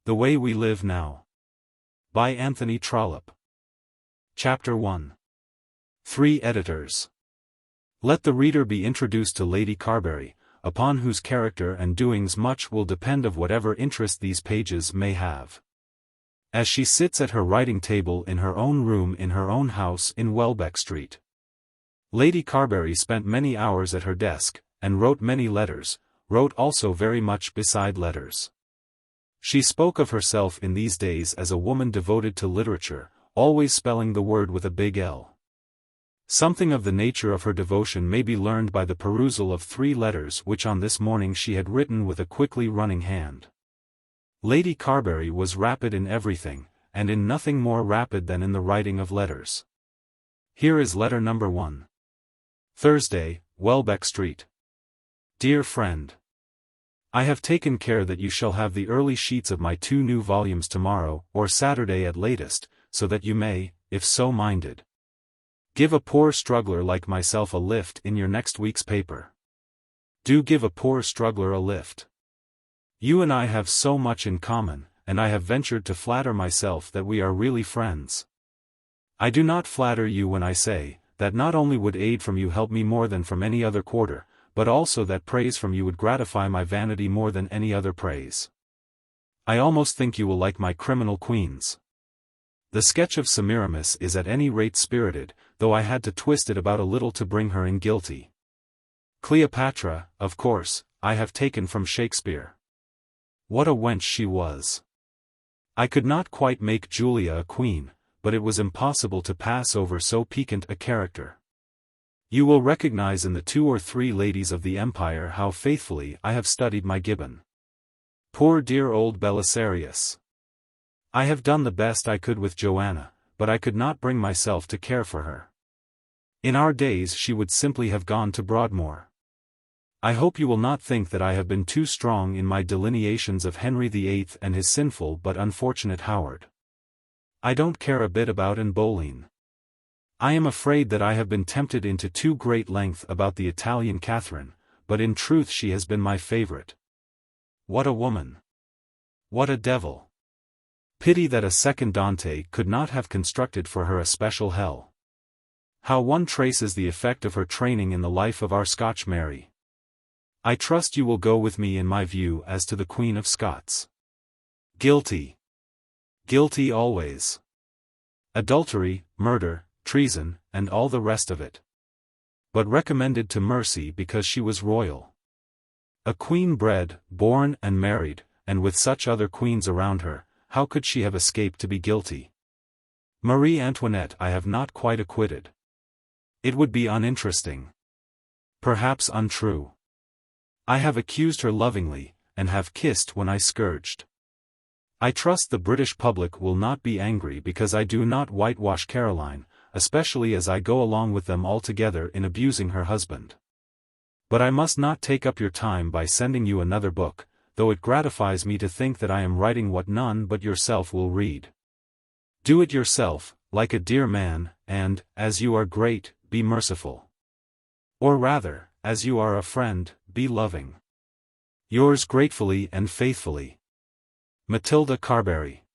The Way We Live Now. By Anthony Trollope. Chapter 1. 3 Editors. Let the reader be introduced to Lady Carbury, upon whose character and doings much will depend of whatever interest these pages may have. As she sits at her writing table in her own room in her own house in Welbeck Street. Lady Carbury spent many hours at her desk, and wrote many letters, wrote also very much beside letters. She spoke of herself in these days as a woman devoted to literature, always spelling the word with a big L. Something of the nature of her devotion may be learned by the perusal of 3 letters which on this morning she had written with a quickly running hand. Lady Carbury was rapid in everything, and in nothing more rapid than in the writing of letters. Here is letter number 1. Thursday, Welbeck Street. Dear friend, I have taken care that you shall have the early sheets of my 2 new volumes tomorrow, or Saturday at latest, so that you may, if so minded, give a poor struggler like myself a lift in your next week's paper. Do give a poor struggler a lift. You and I have so much in common, and I have ventured to flatter myself that we are really friends. I do not flatter you when I say, that not only would aid from you help me more than from any other quarter, but also that praise from you would gratify my vanity more than any other praise. I almost think you will like my criminal queens. The sketch of Semiramis is at any rate spirited, though I had to twist it about a little to bring her in guilty. Cleopatra, of course, I have taken from Shakespeare. What a wench she was! I could not quite make Julia a queen, but it was impossible to pass over so piquant a character. You will recognize in the 2 or 3 ladies of the Empire how faithfully I have studied my Gibbon. Poor dear old Belisarius! I have done the best I could with Joanna, but I could not bring myself to care for her. In our days she would simply have gone to Broadmoor. I hope you will not think that I have been too strong in my delineations of Henry VIII and his sinful but unfortunate Howard. I don't care a bit about Anne Boleyn. I am afraid that I have been tempted into too great length about the Italian Catherine, but in truth she has been my favorite. What a woman! What a devil! Pity that a second Dante could not have constructed for her a special hell. How one traces the effect of her training in the life of our Scotch Mary. I trust you will go with me in my view as to the Queen of Scots. Guilty. Guilty always. Adultery, murder, treason, and all the rest of it. But recommended to mercy because she was royal. A queen bred, born and married, and with such other queens around her, how could she have escaped to be guilty? Marie Antoinette I have not quite acquitted. It would be uninteresting. Perhaps untrue. I have accused her lovingly, and have kissed when I scourged. I trust the British public will not be angry because I do not whitewash Caroline, especially as I go along with them altogether in abusing her husband. But I must not take up your time by sending you another book, though it gratifies me to think that I am writing what none but yourself will read. Do it yourself, like a dear man, and, as you are great, be merciful. Or rather, as you are a friend, be loving. Yours gratefully and faithfully, Matilda Carbury.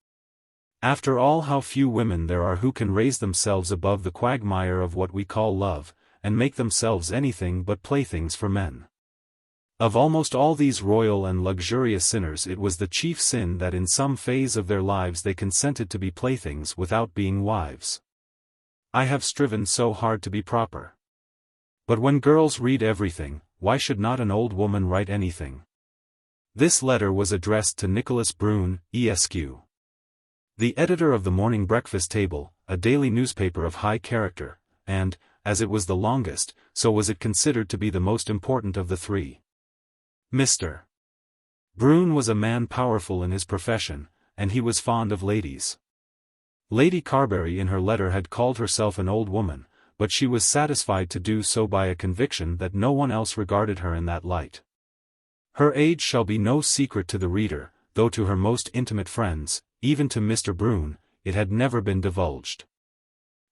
After all, how few women there are who can raise themselves above the quagmire of what we call love, and make themselves anything but playthings for men. Of almost all these royal and luxurious sinners it was the chief sin that in some phase of their lives they consented to be playthings without being wives. I have striven so hard to be proper. But when girls read everything, why should not an old woman write anything? This letter was addressed to Nicholas Brune, Esq., the editor of the Morning Breakfast Table, a daily newspaper of high character, and, as it was the longest, so was it considered to be the most important of the 3. Mr. Brune was a man powerful in his profession, and he was fond of ladies. Lady Carbury in her letter had called herself an old woman, but she was satisfied to do so by a conviction that no one else regarded her in that light. Her age shall be no secret to the reader, though to her most intimate friends, even to Mr. Brune, it had never been divulged.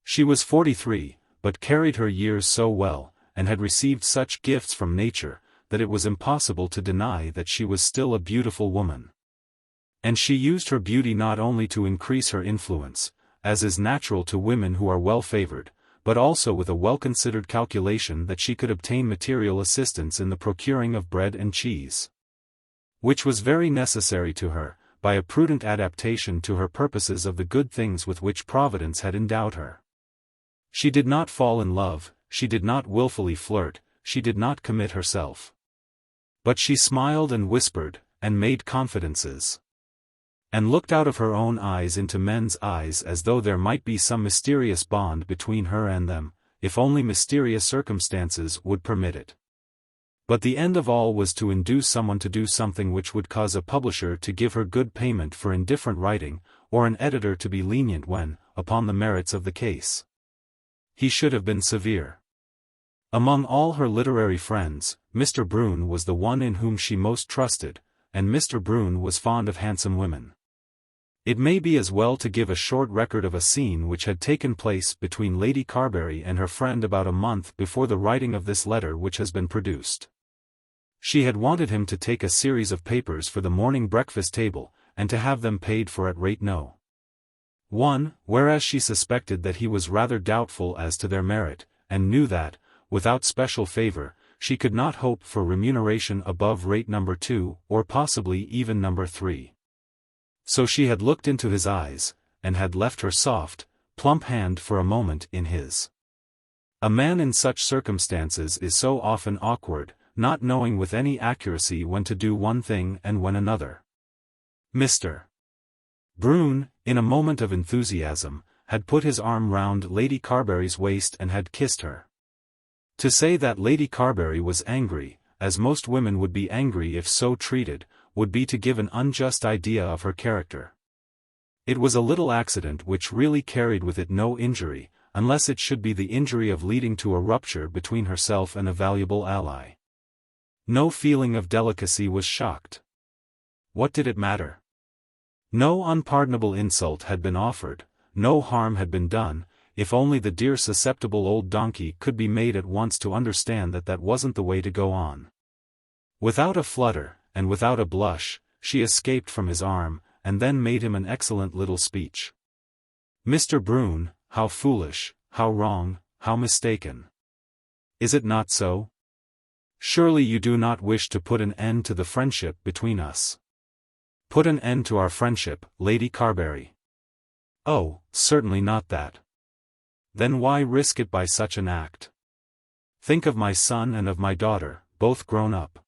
She was 43, but carried her years so well, and had received such gifts from nature, that it was impossible to deny that she was still a beautiful woman. And she used her beauty not only to increase her influence, as is natural to women who are well favored, but also with a well-considered calculation that she could obtain material assistance in the procuring of bread and cheese, which was very necessary to her, by a prudent adaptation to her purposes of the good things with which Providence had endowed her. She did not fall in love, she did not wilfully flirt, she did not commit herself. But she smiled and whispered, and made confidences, and looked out of her own eyes into men's eyes as though there might be some mysterious bond between her and them, if only mysterious circumstances would permit it. But the end of all was to induce someone to do something which would cause a publisher to give her good payment for indifferent writing, or an editor to be lenient when, upon the merits of the case, he should have been severe. Among all her literary friends, Mr. Brune was the one in whom she most trusted, and Mr. Brune was fond of handsome women. It may be as well to give a short record of a scene which had taken place between Lady Carbury and her friend about a month before the writing of this letter which has been produced. She had wanted him to take a series of papers for the morning breakfast table, and to have them paid for at rate No. 1, whereas she suspected that he was rather doubtful as to their merit, and knew that, without special favor, she could not hope for remuneration above rate number 2, or possibly even number 3. So she had looked into his eyes, and had left her soft, plump hand for a moment in his. A man in such circumstances is so often awkward, not knowing with any accuracy when to do one thing and when another. Mr. Brune, in a moment of enthusiasm, had put his arm round Lady Carbury's waist and had kissed her. To say that Lady Carbury was angry, as most women would be angry if so treated, would be to give an unjust idea of her character. It was a little accident which really carried with it no injury, unless it should be the injury of leading to a rupture between herself and a valuable ally. No feeling of delicacy was shocked. What did it matter? No unpardonable insult had been offered, no harm had been done, if only the dear susceptible old donkey could be made at once to understand that that wasn't the way to go on. Without a flutter, and without a blush, she escaped from his arm, and then made him an excellent little speech. Mr. Brune, how foolish, how wrong, how mistaken. Is it not so? Surely you do not wish to put an end to the friendship between us. Put an end to our friendship, Lady Carbury. Oh, certainly not that. Then why risk it by such an act? Think of my son and of my daughter, both grown up.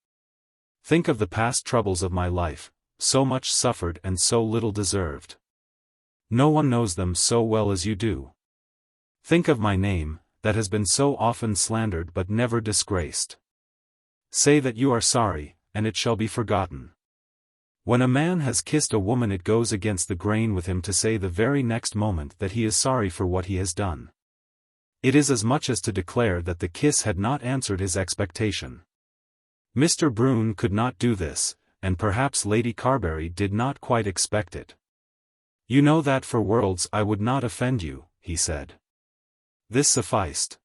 Think of the past troubles of my life, so much suffered and so little deserved. No one knows them so well as you do. Think of my name, that has been so often slandered but never disgraced. Say that you are sorry, and it shall be forgotten. When a man has kissed a woman, it goes against the grain with him to say the very next moment that he is sorry for what he has done. It is as much as to declare that the kiss had not answered his expectation. Mr. Brune could not do this, and perhaps Lady Carbury did not quite expect it. You know that for worlds I would not offend you, he said. This sufficed.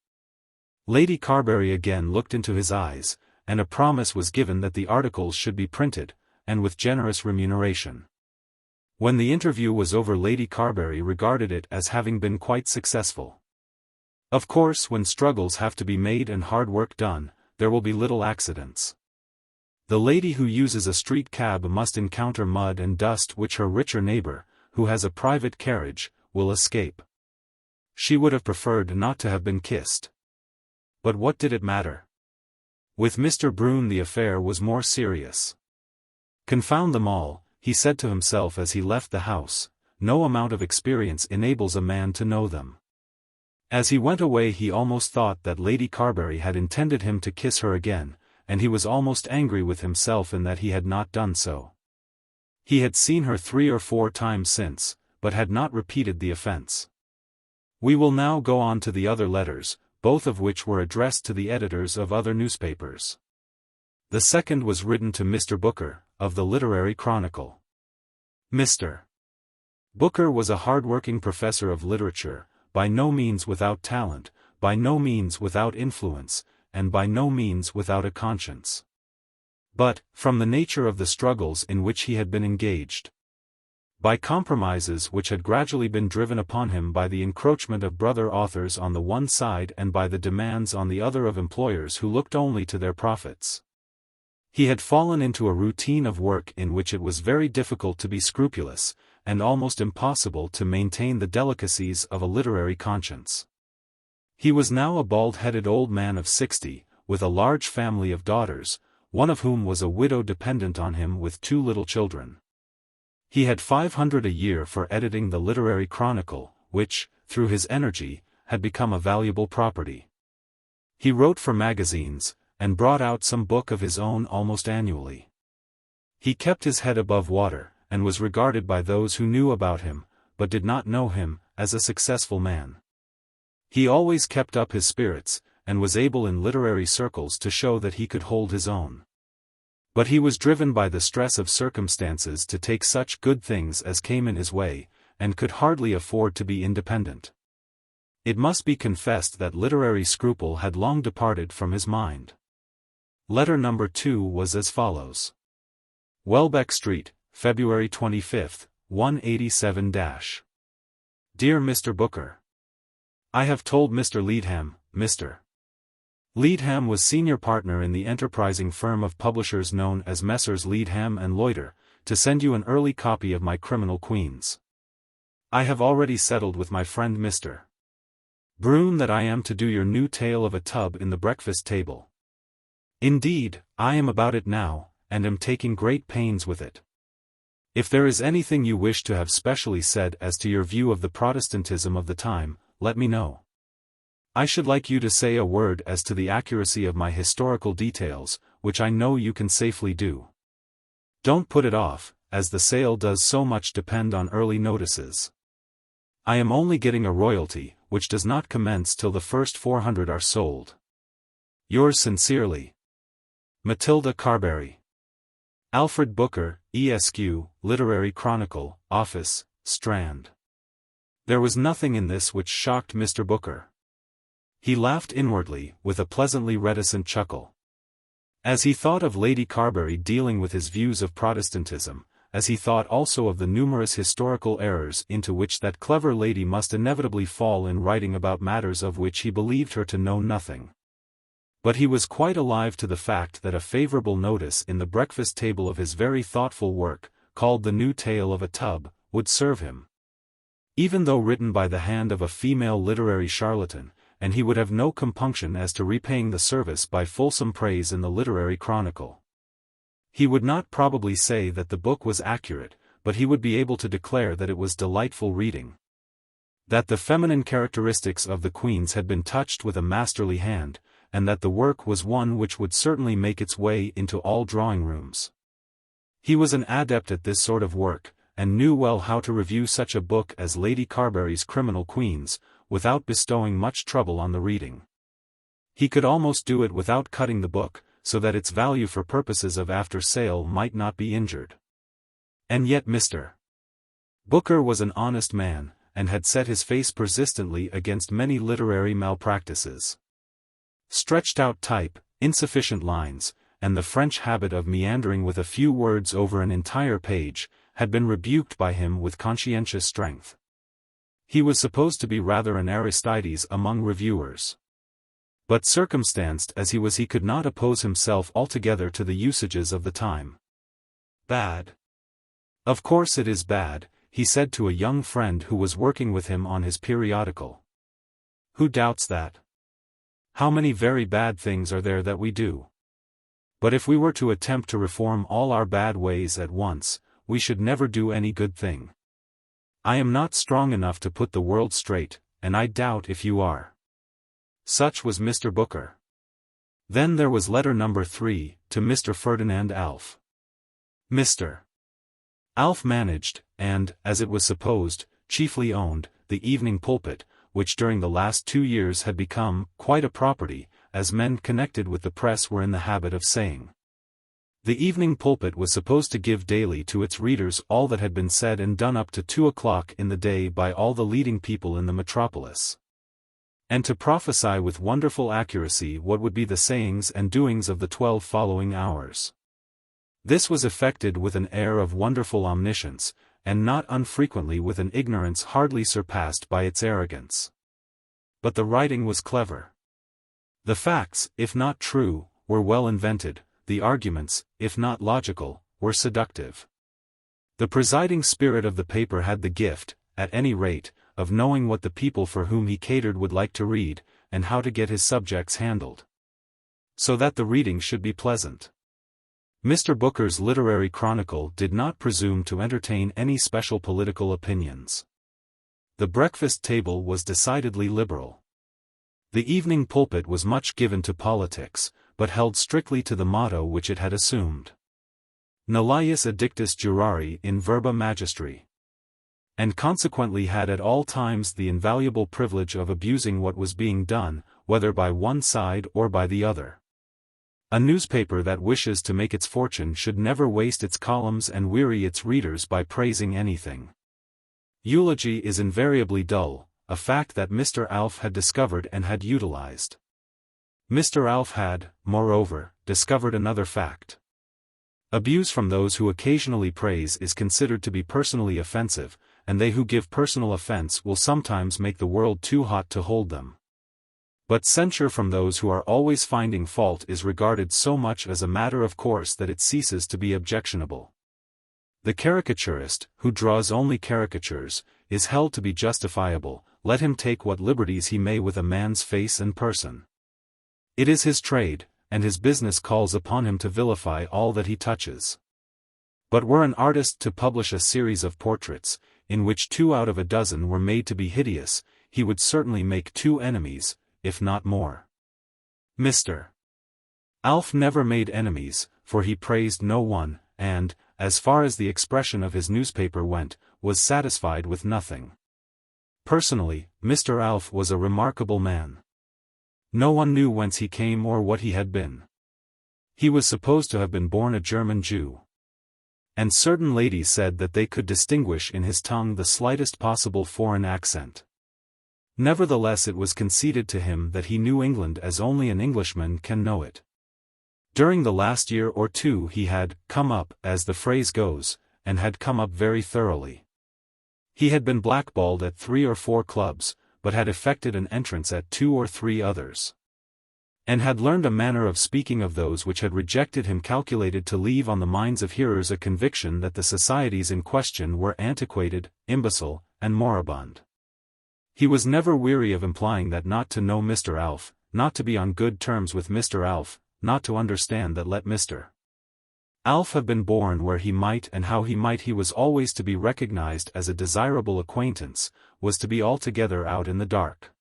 Lady Carbury again looked into his eyes, and a promise was given that the articles should be printed, and with generous remuneration. When the interview was over, Lady Carbury regarded it as having been quite successful. Of course, when struggles have to be made and hard work done, there will be little accidents. The lady who uses a street cab must encounter mud and dust which her richer neighbor, who has a private carriage, will escape. She would have preferred not to have been kissed. But what did it matter? With Mr. Brune the affair was more serious. Confound them all, he said to himself as he left the house, no amount of experience enables a man to know them. As he went away he almost thought that Lady Carbury had intended him to kiss her again, and he was almost angry with himself in that he had not done so. He had seen her 3 or 4 times since, but had not repeated the offense. We will now go on to the other letters, both of which were addressed to the editors of other newspapers. The second was written to Mr. Booker, of the Literary Chronicle. Mr. Booker was a hard-working professor of literature, by no means without talent, by no means without influence, and by no means without a conscience. But, from the nature of the struggles in which he had been engaged, By compromises which had gradually been driven upon him by the encroachment of brother authors on the one side and by the demands on the other of employers who looked only to their profits. He had fallen into a routine of work in which it was very difficult to be scrupulous, and almost impossible to maintain the delicacies of a literary conscience. He was now a bald-headed old man of 60, with a large family of daughters, one of whom was a widow dependent on him with 2 little children. He had £500 a year for editing the Literary Chronicle, which, through his energy, had become a valuable property. He wrote for magazines, and brought out some book of his own almost annually. He kept his head above water, and was regarded by those who knew about him, but did not know him, as a successful man. He always kept up his spirits, and was able in literary circles to show that he could hold his own. But he was driven by the stress of circumstances to take such good things as came in his way, and could hardly afford to be independent. It must be confessed that literary scruple had long departed from his mind. Letter number 2 was as follows. Welbeck Street, February 25, 187 Dear Mr. Booker. I have told Mr. Leadham, Mr. Leadham was senior partner in the enterprising firm of publishers known as Messrs. Leadham and Loiter, to send you an early copy of my Criminal Queens. I have already settled with my friend Mr. Broom that I am to do your new tale of a tub in the breakfast table. Indeed, I am about it now, and am taking great pains with it. If there is anything you wish to have specially said as to your view of the Protestantism of the time, let me know. I should like you to say a word as to the accuracy of my historical details, which I know you can safely do. Don't put it off, as the sale does so much depend on early notices. I am only getting a royalty, which does not commence till the first 400 are sold. Yours sincerely, Matilda Carbury. Alfred Booker, Esq., Literary Chronicle, Office, Strand. There was nothing in this which shocked Mr. Booker. He laughed inwardly, with a pleasantly reticent chuckle. As he thought of Lady Carbury dealing with his views of Protestantism, as he thought also of the numerous historical errors into which that clever lady must inevitably fall in writing about matters of which he believed her to know nothing. But he was quite alive to the fact that a favourable notice in the breakfast table of his very thoughtful work, called The New Tale of a Tub, would serve him. Even though written by the hand of a female literary charlatan, and he would have no compunction as to repaying the service by fulsome praise in the Literary Chronicle. He would not probably say that the book was accurate, but he would be able to declare that it was delightful reading. That the feminine characteristics of the queens had been touched with a masterly hand, and that the work was one which would certainly make its way into all drawing-rooms. He was an adept at this sort of work, and knew well how to review such a book as Lady Carbury's Criminal Queens, without bestowing much trouble on the reading. He could almost do it without cutting the book, so that its value for purposes of after-sale might not be injured. And yet Mr. Booker was an honest man, and had set his face persistently against many literary malpractices. Stretched-out type, insufficient lines, and the French habit of meandering with a few words over an entire page, had been rebuked by him with conscientious strength. He was supposed to be rather an Aristides among reviewers. But circumstanced as he was, he could not oppose himself altogether to the usages of the time. Bad. Of course it is bad, he said to a young friend who was working with him on his periodical. Who doubts that? How many very bad things are there that we do? But if we were to attempt to reform all our bad ways at once, we should never do any good thing. I am not strong enough to put the world straight, and I doubt if you are. Such was Mr. Booker. Then there was letter number 3, to Mr. Ferdinand Alf. Mr. Alf managed, and, as it was supposed, chiefly owned, the Evening Pulpit, which during the last 2 years had become quite a property, as men connected with the press were in the habit of saying. The Evening Pulpit was supposed to give daily to its readers all that had been said and done up to 2 o'clock in the day by all the leading people in the metropolis, and to prophesy with wonderful accuracy what would be the sayings and doings of the 12 following hours. This was effected with an air of wonderful omniscience, and not unfrequently with an ignorance hardly surpassed by its arrogance. But the writing was clever. The facts, if not true, were well invented, the arguments, if not logical, were seductive. The presiding spirit of the paper had the gift, at any rate, of knowing what the people for whom he catered would like to read, and how to get his subjects handled, so that the reading should be pleasant. Mr. Booker's Literary Chronicle did not presume to entertain any special political opinions. The breakfast table was decidedly liberal. The evening pulpit was much given to politics, but held strictly to the motto which it had assumed. Nullius addictus jurari in verba magistri. And consequently had at all times the invaluable privilege of abusing what was being done, whether by one side or by the other. A newspaper that wishes to make its fortune should never waste its columns and weary its readers by praising anything. Eulogy is invariably dull, a fact that Mr. Alf had discovered and had utilized. Mr. Alf had, moreover, discovered another fact. Abuse from those who occasionally praise is considered to be personally offensive, and they who give personal offense will sometimes make the world too hot to hold them. But censure from those who are always finding fault is regarded so much as a matter of course that it ceases to be objectionable. The caricaturist, who draws only caricatures, is held to be justifiable, let him take what liberties he may with a man's face and person. It is his trade, and his business calls upon him to vilify all that he touches. But were an artist to publish a series of portraits, in which 2 out of a dozen were made to be hideous, he would certainly make 2 enemies, if not more. Mr. Alf never made enemies, for he praised no one, and, as far as the expression of his newspaper went, was satisfied with nothing. Personally, Mr. Alf was a remarkable man. No one knew whence he came or what he had been. He was supposed to have been born a German Jew. And certain ladies said that they could distinguish in his tongue the slightest possible foreign accent. Nevertheless, it was conceded to him that he knew England as only an Englishman can know it. During the last year or 2 he had come up, as the phrase goes, and had come up very thoroughly. He had been blackballed at 3 or 4 clubs, but had effected an entrance at 2 or 3 others. And had learned a manner of speaking of those which had rejected him calculated to leave on the minds of hearers a conviction that the societies in question were antiquated, imbecile, and moribund. He was never weary of implying that not to know Mr. Alf, not to be on good terms with Mr. Alf, not to understand that let Mr. Alf have been born where he might and how he might, he was always to be recognized as a desirable acquaintance, was to be altogether out in the dark.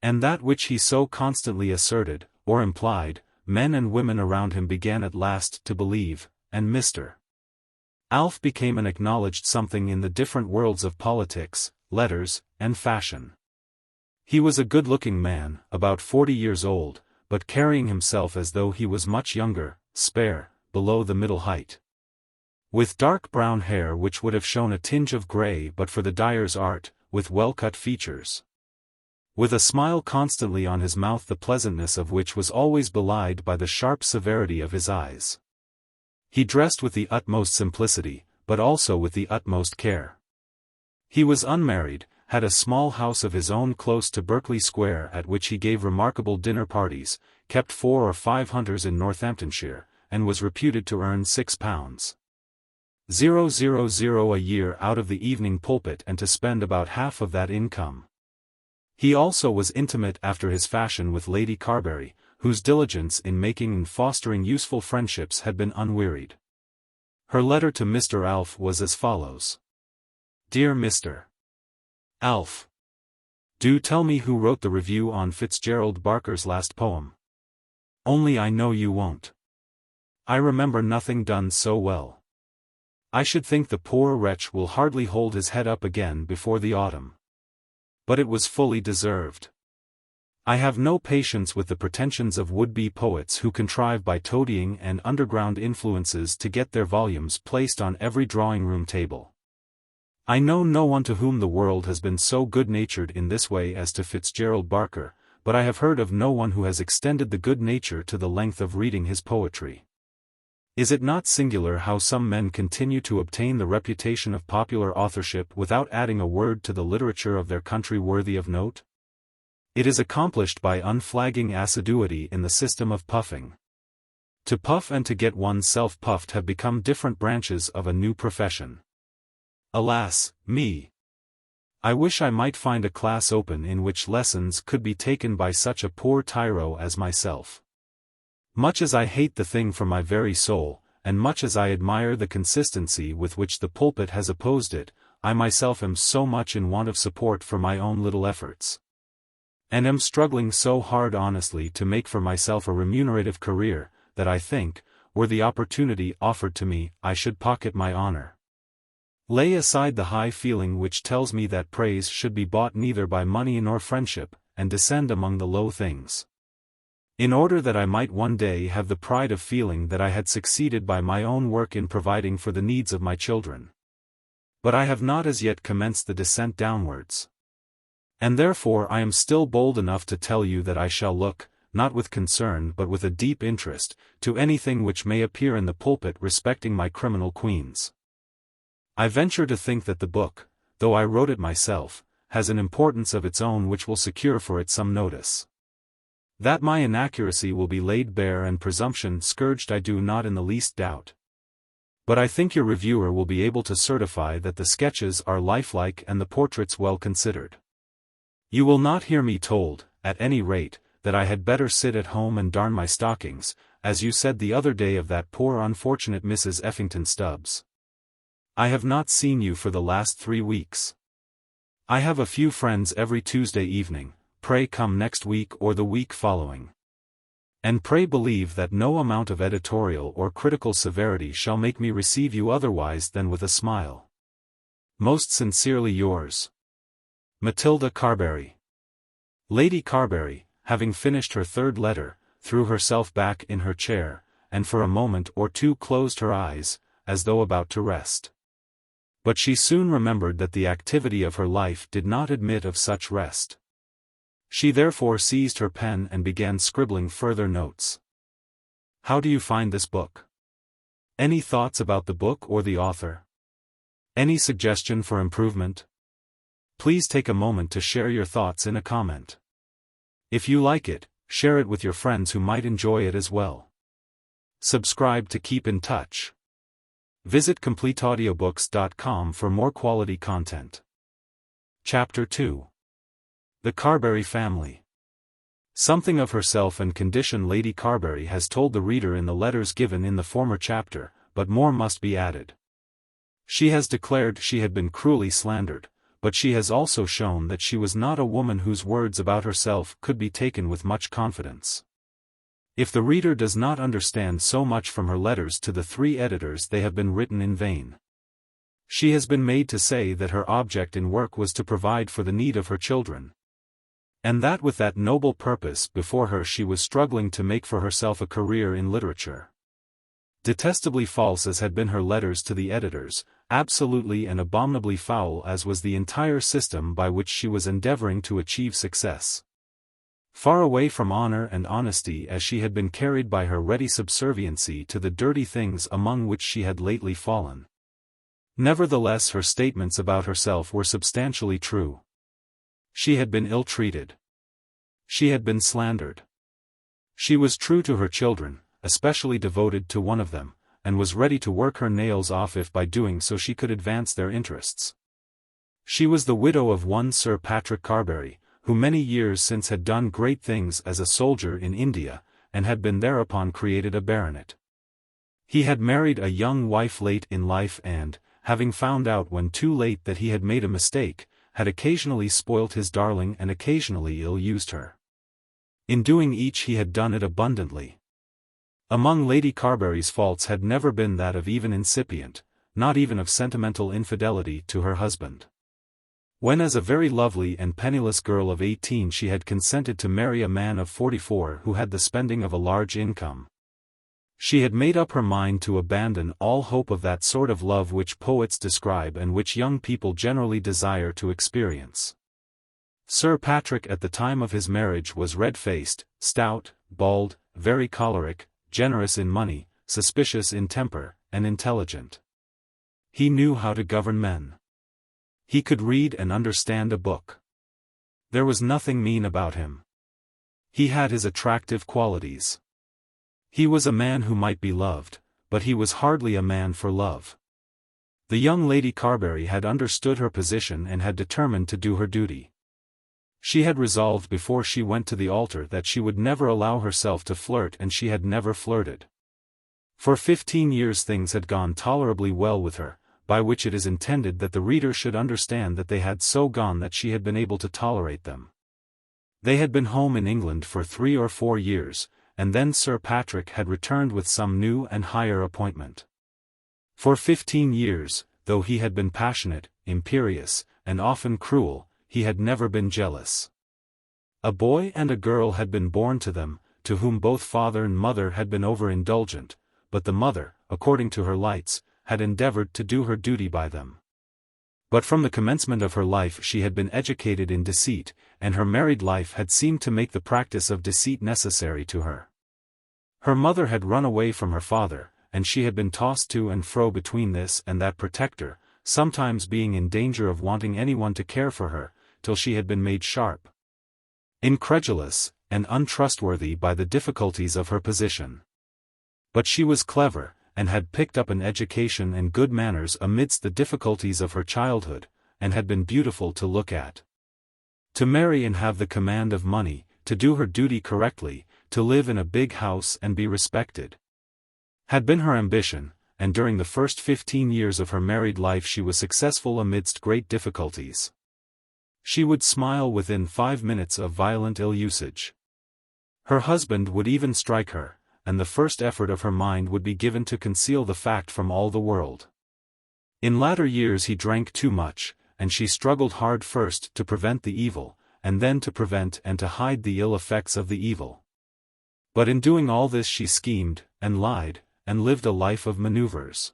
And that which he so constantly asserted, or implied, men and women around him began at last to believe, and Mr. Alf became an acknowledged something in the different worlds of politics, letters, and fashion. He was a good-looking man, about 40 years old, but carrying himself as though he was much younger, spare, below the middle height, with dark brown hair which would have shown a tinge of grey but for the dyer's art, with well-cut features, with a smile constantly on his mouth, the pleasantness of which was always belied by the sharp severity of his eyes. He dressed with the utmost simplicity, but also with the utmost care. He was unmarried, had a small house of his own close to Berkeley Square at which he gave remarkable dinner parties, kept 4 or 5 hunters in Northamptonshire, and was reputed to earn £6,000 a year out of the evening pulpit and to spend about half of that income. He also was intimate after his fashion with Lady Carbury, whose diligence in making and fostering useful friendships had been unwearied. Her letter to Mr. Alf was as follows. Dear Mr. Alf, do tell me who wrote the review on Fitzgerald Barker's last poem. Only I know you won't. I remember nothing done so well. I should think the poor wretch will hardly hold his head up again before the autumn. But it was fully deserved. I have no patience with the pretensions of would-be poets who contrive by toadying and underground influences to get their volumes placed on every drawing-room table. I know no one to whom the world has been so good-natured in this way as to Fitzgerald Barker, but I have heard of no one who has extended the good nature to the length of reading his poetry. Is it not singular how some men continue to obtain the reputation of popular authorship without adding a word to the literature of their country worthy of note? It is accomplished by unflagging assiduity in the system of puffing. To puff and to get one's self puffed have become different branches of a new profession. Alas, me! I wish I might find a class open in which lessons could be taken by such a poor tyro as myself. Much as I hate the thing from my very soul, and much as I admire the consistency with which the pulpit has opposed it, I myself am so much in want of support for my own little efforts. And am struggling so hard honestly to make for myself a remunerative career, that I think, were the opportunity offered to me, I should pocket my honor. Lay aside the high feeling which tells me that praise should be bought neither by money nor friendship, and descend among the low things. In order that I might one day have the pride of feeling that I had succeeded by my own work in providing for the needs of my children. But I have not as yet commenced the descent downwards. And therefore I am still bold enough to tell you that I shall look, not with concern but with a deep interest, to anything which may appear in the pulpit respecting my criminal queens. I venture to think that the book, though I wrote it myself, has an importance of its own which will secure for it some notice. That my inaccuracy will be laid bare and presumption scourged I do not in the least doubt. But I think your reviewer will be able to certify that the sketches are lifelike and the portraits well considered. You will not hear me told, at any rate, that I had better sit at home and darn my stockings, as you said the other day of that poor unfortunate Mrs. Effington Stubbs. I have not seen you for the last 3 weeks. I have a few friends every Tuesday evening. Pray come next week or the week following. And pray believe that no amount of editorial or critical severity shall make me receive you otherwise than with a smile. Most sincerely yours, Matilda Carbury. Lady Carbury, having finished her 3rd letter, threw herself back in her chair, and for a moment or two closed her eyes, as though about to rest. But she soon remembered that the activity of her life did not admit of such rest. She therefore seized her pen and began scribbling further notes. How do you find this book? Any thoughts about the book or the author? Any suggestion for improvement? Please take a moment to share your thoughts in a comment. If you like it, share it with your friends who might enjoy it as well. Subscribe to keep in touch. Visit CompleteAudiobooks.com for more quality content. Chapter 2. The Carbury Family. Something of herself and condition Lady Carbury has told the reader in the letters given in the former chapter, but more must be added. She has declared she had been cruelly slandered, but she has also shown that she was not a woman whose words about herself could be taken with much confidence. If the reader does not understand so much from her letters to the 3 editors, they have been written in vain. She has been made to say that her object in work was to provide for the need of her children. And that with that noble purpose before her she was struggling to make for herself a career in literature. Detestably false as had been her letters to the editors, absolutely and abominably foul as was the entire system by which she was endeavoring to achieve success. Far away from honor and honesty as she had been carried by her ready subserviency to the dirty things among which she had lately fallen. Nevertheless her statements about herself were substantially true. She had been ill-treated. She had been slandered. She was true to her children, especially devoted to one of them, and was ready to work her nails off if by doing so she could advance their interests. She was the widow of one Sir Patrick Carbury, who many years since had done great things as a soldier in India, and had been thereupon created a baronet. He had married a young wife late in life and, having found out when too late that he had made a mistake, had occasionally spoilt his darling and occasionally ill-used her. In doing each he had done it abundantly. Among Lady Carbury's faults had never been that of even incipient, not even of sentimental infidelity to her husband. When as a very lovely and penniless girl of 18 she had consented to marry a man of 44 who had the spending of a large income, she had made up her mind to abandon all hope of that sort of love which poets describe and which young people generally desire to experience. Sir Patrick at the time of his marriage was red-faced, stout, bald, very choleric, generous in money, suspicious in temper, and intelligent. He knew how to govern men. He could read and understand a book. There was nothing mean about him. He had his attractive qualities. He was a man who might be loved, but he was hardly a man for love. The young Lady Carbury had understood her position and had determined to do her duty. She had resolved before she went to the altar that she would never allow herself to flirt, and she had never flirted. For 15 years things had gone tolerably well with her, by which it is intended that the reader should understand that they had so gone that she had been able to tolerate them. They had been home in England for 3 or 4 years, and then Sir Patrick had returned with some new and higher appointment. For 15 years, though he had been passionate, imperious, and often cruel, he had never been jealous. A boy and a girl had been born to them, to whom both father and mother had been over-indulgent, but the mother, according to her lights, had endeavored to do her duty by them. But from the commencement of her life she had been educated in deceit, and her married life had seemed to make the practice of deceit necessary to her. Her mother had run away from her father, and she had been tossed to and fro between this and that protector, sometimes being in danger of wanting anyone to care for her, till she had been made sharp, incredulous, and untrustworthy by the difficulties of her position. But she was clever, and had picked up an education and good manners amidst the difficulties of her childhood, and had been beautiful to look at. To marry and have the command of money, to do her duty correctly, to live in a big house and be respected, had been her ambition, and during the first 15 years of her married life she was successful amidst great difficulties. She would smile within 5 minutes of violent ill-usage. Her husband would even strike her, and the first effort of her mind would be given to conceal the fact from all the world. In latter years he drank too much, and she struggled hard first to prevent the evil, and then to prevent and to hide the ill effects of the evil. But in doing all this she schemed, and lied, and lived a life of maneuvers.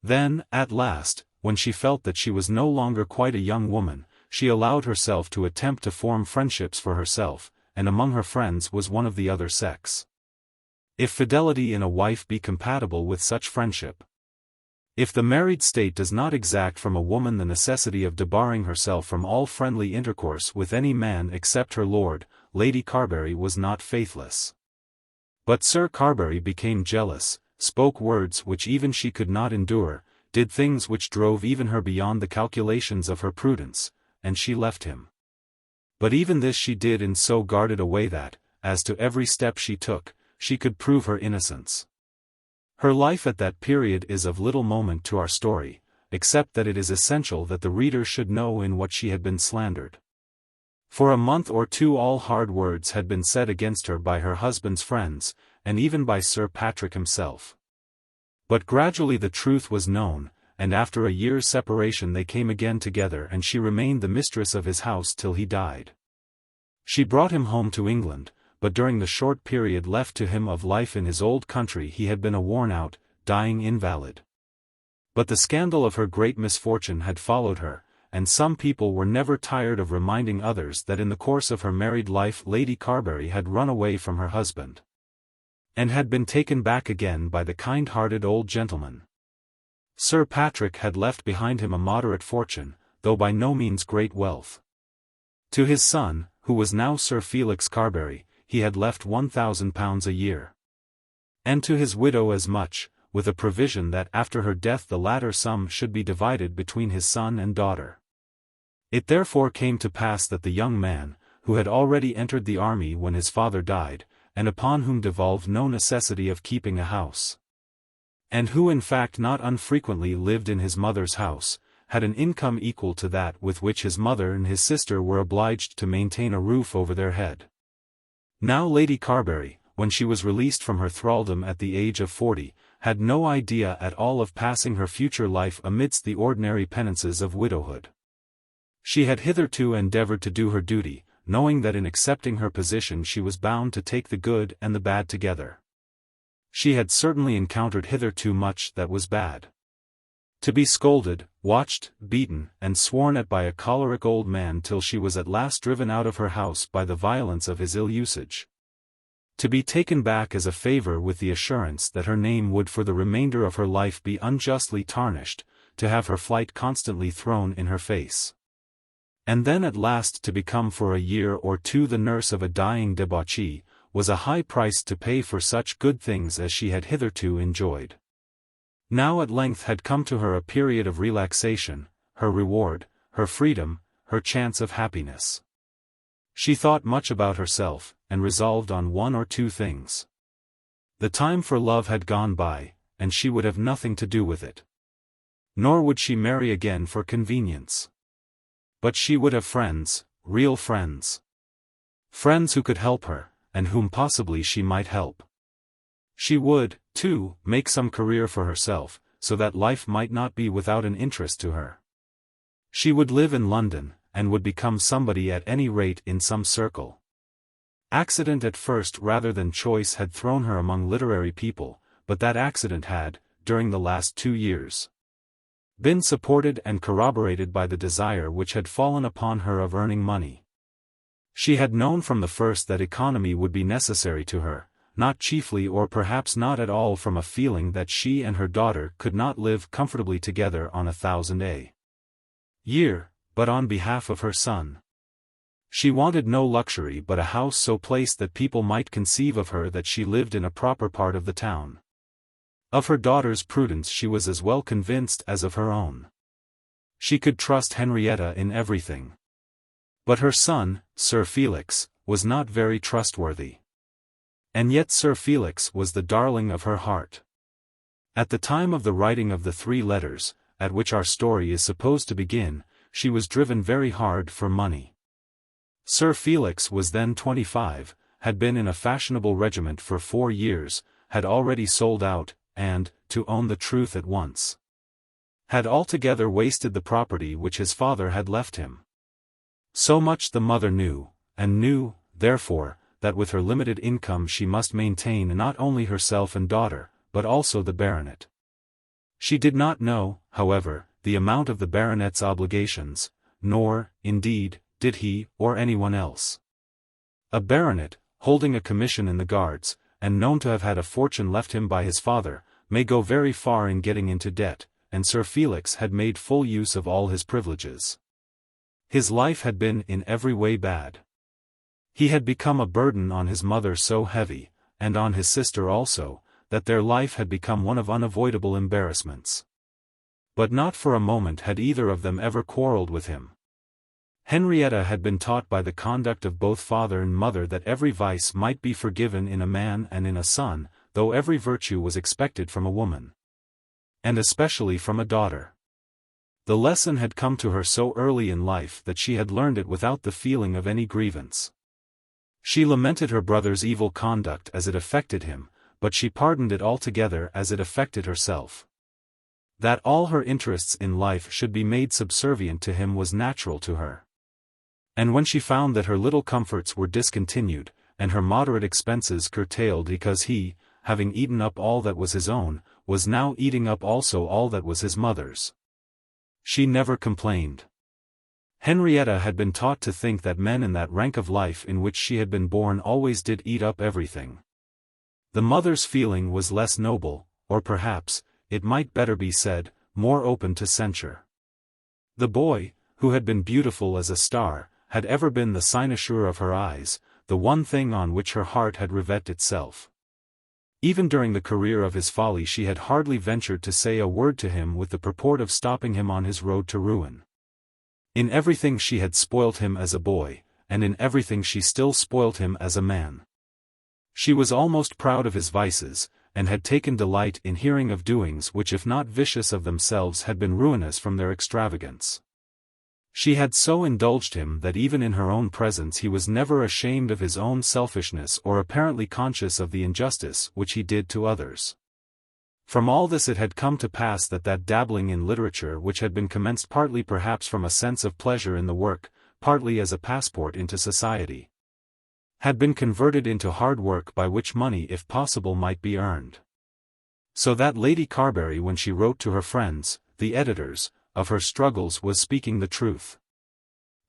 Then, at last, when she felt that she was no longer quite a young woman, she allowed herself to attempt to form friendships for herself, and among her friends was one of the other sex. If fidelity in a wife be compatible with such friendship, if the married state does not exact from a woman the necessity of debarring herself from all friendly intercourse with any man except her lord, Lady Carbury was not faithless. But Sir Carbury became jealous, spoke words which even she could not endure, did things which drove even her beyond the calculations of her prudence, and she left him. But even this she did in so guarded a way that, as to every step she took, she could prove her innocence. Her life at that period is of little moment to our story, except that it is essential that the reader should know in what she had been slandered. For a month or two all hard words had been said against her by her husband's friends, and even by Sir Patrick himself. But gradually the truth was known, and after a year's separation they came again together, and she remained the mistress of his house till he died. She brought him home to England, but during the short period left to him of life in his old country he had been a worn-out, dying invalid. But the scandal of her great misfortune had followed her, and some people were never tired of reminding others that in the course of her married life Lady Carbury had run away from her husband, and had been taken back again by the kind-hearted old gentleman. Sir Patrick had left behind him a moderate fortune, though by no means great wealth. To his son, who was now Sir Felix Carbury, he had left £1,000 a year. And to his widow as much, with a provision that after her death the latter sum should be divided between his son and daughter. It therefore came to pass that the young man, who had already entered the army when his father died, and upon whom devolved no necessity of keeping a house, and who in fact not unfrequently lived in his mother's house, had an income equal to that with which his mother and his sister were obliged to maintain a roof over their head. Now Lady Carbury, when she was released from her thraldom at the age of 40, had no idea at all of passing her future life amidst the ordinary penances of widowhood. She had hitherto endeavored to do her duty, knowing that in accepting her position she was bound to take the good and the bad together. She had certainly encountered hitherto much that was bad. To be scolded, watched, beaten, and sworn at by a choleric old man till she was at last driven out of her house by the violence of his ill usage. To be taken back as a favor with the assurance that her name would for the remainder of her life be unjustly tarnished, to have her flight constantly thrown in her face. And then at last to become for a year or two the nurse of a dying debauchee, was a high price to pay for such good things as she had hitherto enjoyed. Now at length had come to her a period of relaxation, her reward, her freedom, her chance of happiness. She thought much about herself, and resolved on one or two things. The time for love had gone by, and she would have nothing to do with it. Nor would she marry again for convenience. But she would have friends, real friends. Friends who could help her, and whom possibly she might help. She would, too, make some career for herself, so that life might not be without an interest to her. She would live in London, and would become somebody at any rate in some circle. Accident at first rather than choice had thrown her among literary people, but that accident had, during the last 2 years, been supported and corroborated by the desire which had fallen upon her of earning money. She had known from the first that economy would be necessary to her, not chiefly or perhaps not at all from a feeling that she and her daughter could not live comfortably together on 1,000 a year, but on behalf of her son. She wanted no luxury but a house so placed that people might conceive of her that she lived in a proper part of the town. Of her daughter's prudence she was as well convinced as of her own. She could trust Henrietta in everything. But her son, Sir Felix, was not very trustworthy. And yet Sir Felix was the darling of her heart. At the time of the writing of the 3 letters, at which our story is supposed to begin, she was driven very hard for money. Sir Felix was then 25, had been in a fashionable regiment for 4 years, had already sold out, and, to own the truth at once, had altogether wasted the property which his father had left him. So much the mother knew, and knew, therefore, that with her limited income she must maintain not only herself and daughter, but also the baronet. She did not know, however, the amount of the baronet's obligations, nor, indeed, did he or anyone else. A baronet, holding a commission in the Guards, and known to have had a fortune left him by his father, may go very far in getting into debt, and Sir Felix had made full use of all his privileges. His life had been in every way bad. He had become a burden on his mother so heavy, and on his sister also, that their life had become one of unavoidable embarrassments. But not for a moment had either of them ever quarrelled with him. Henrietta had been taught by the conduct of both father and mother that every vice might be forgiven in a man and in a son, though every virtue was expected from a woman. And especially from a daughter. The lesson had come to her so early in life that she had learned it without the feeling of any grievance. She lamented her brother's evil conduct as it affected him, but she pardoned it altogether as it affected herself. That all her interests in life should be made subservient to him was natural to her. And when she found that her little comforts were discontinued, and her moderate expenses curtailed because he, having eaten up all that was his own, was now eating up also all that was his mother's, she never complained. Henrietta had been taught to think that men in that rank of life in which she had been born always did eat up everything. The mother's feeling was less noble, or perhaps, it might better be said, more open to censure. The boy, who had been beautiful as a star, had ever been the cynosure of her eyes, the one thing on which her heart had revet itself. Even during the career of his folly she had hardly ventured to say a word to him with the purport of stopping him on his road to ruin. In everything she had spoilt him as a boy, and in everything she still spoilt him as a man. She was almost proud of his vices, and had taken delight in hearing of doings which if not vicious of themselves had been ruinous from their extravagance. She had so indulged him that even in her own presence he was never ashamed of his own selfishness or apparently conscious of the injustice which he did to others. From all this it had come to pass that dabbling in literature which had been commenced partly perhaps from a sense of pleasure in the work, partly as a passport into society, had been converted into hard work by which money if possible might be earned. So that Lady Carbury when she wrote to her friends, the editors, of her struggles was speaking the truth.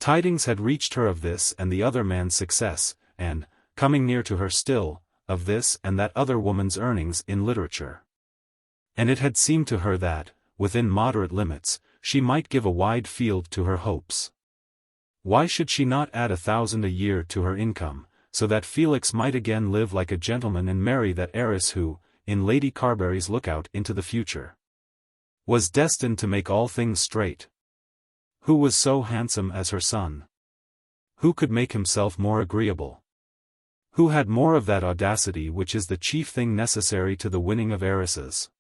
Tidings had reached her of this and the other man's success, and, coming near to her still, of this and that other woman's earnings in literature. And it had seemed to her that, within moderate limits, she might give a wide field to her hopes. Why should she not add 1,000 a year to her income, so that Felix might again live like a gentleman and marry that heiress who, in Lady Carbury's lookout into the future, was destined to make all things straight? Who was so handsome as her son? Who could make himself more agreeable? Who had more of that audacity which is the chief thing necessary to the winning of heiresses?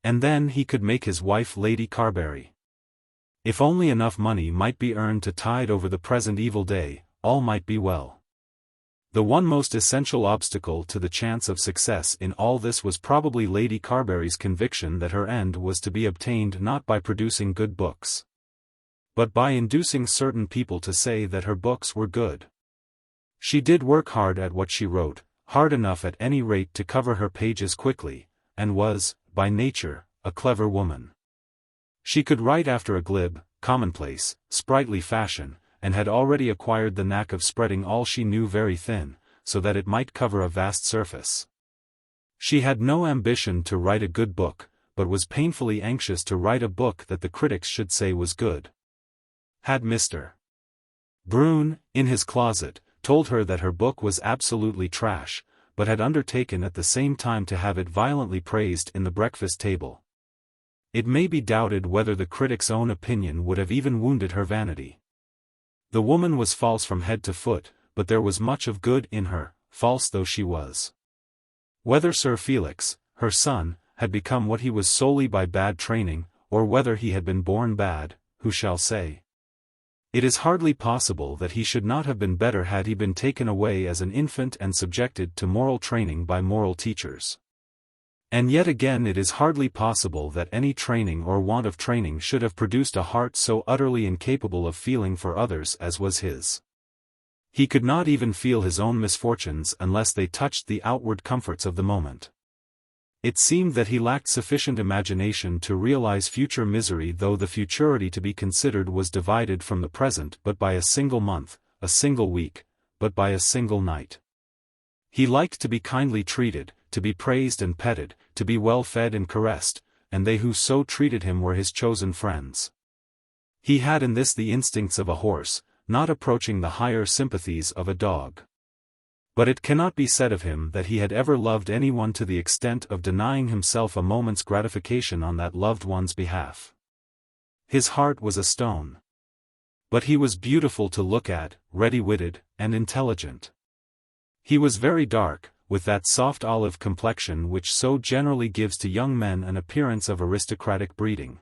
And then he could make his wife Lady Carbury. If only enough money might be earned to tide over the present evil day, all might be well. The one most essential obstacle to the chance of success in all this was probably Lady Carbury's conviction that her end was to be obtained not by producing good books, but by inducing certain people to say that her books were good. She did work hard at what she wrote, hard enough at any rate to cover her pages quickly, and was, by nature, a clever woman. She could write after a glib, commonplace, sprightly fashion, and had already acquired the knack of spreading all she knew very thin, so that it might cover a vast surface. She had no ambition to write a good book, but was painfully anxious to write a book that the critics should say was good. Had Mr. Brune, in his closet, told her that her book was absolutely trash, but had undertaken at the same time to have it violently praised in the breakfast table, it may be doubted whether the critic's own opinion would have even wounded her vanity. The woman was false from head to foot, but there was much of good in her, false though she was. Whether Sir Felix, her son, had become what he was solely by bad training, or whether he had been born bad, who shall say? It is hardly possible that he should not have been better had he been taken away as an infant and subjected to moral training by moral teachers. And yet again it is hardly possible that any training or want of training should have produced a heart so utterly incapable of feeling for others as was his. He could not even feel his own misfortunes unless they touched the outward comforts of the moment. It seemed that he lacked sufficient imagination to realize future misery, though the futurity to be considered was divided from the present but by a single month, a single week, but by a single night. He liked to be kindly treated, to be praised and petted, to be well fed and caressed, and they who so treated him were his chosen friends. He had in this the instincts of a horse, not approaching the higher sympathies of a dog. But it cannot be said of him that he had ever loved anyone to the extent of denying himself a moment's gratification on that loved one's behalf. His heart was a stone. But he was beautiful to look at, ready-witted, and intelligent. He was very dark, with that soft olive complexion which so generally gives to young men an appearance of aristocratic breeding.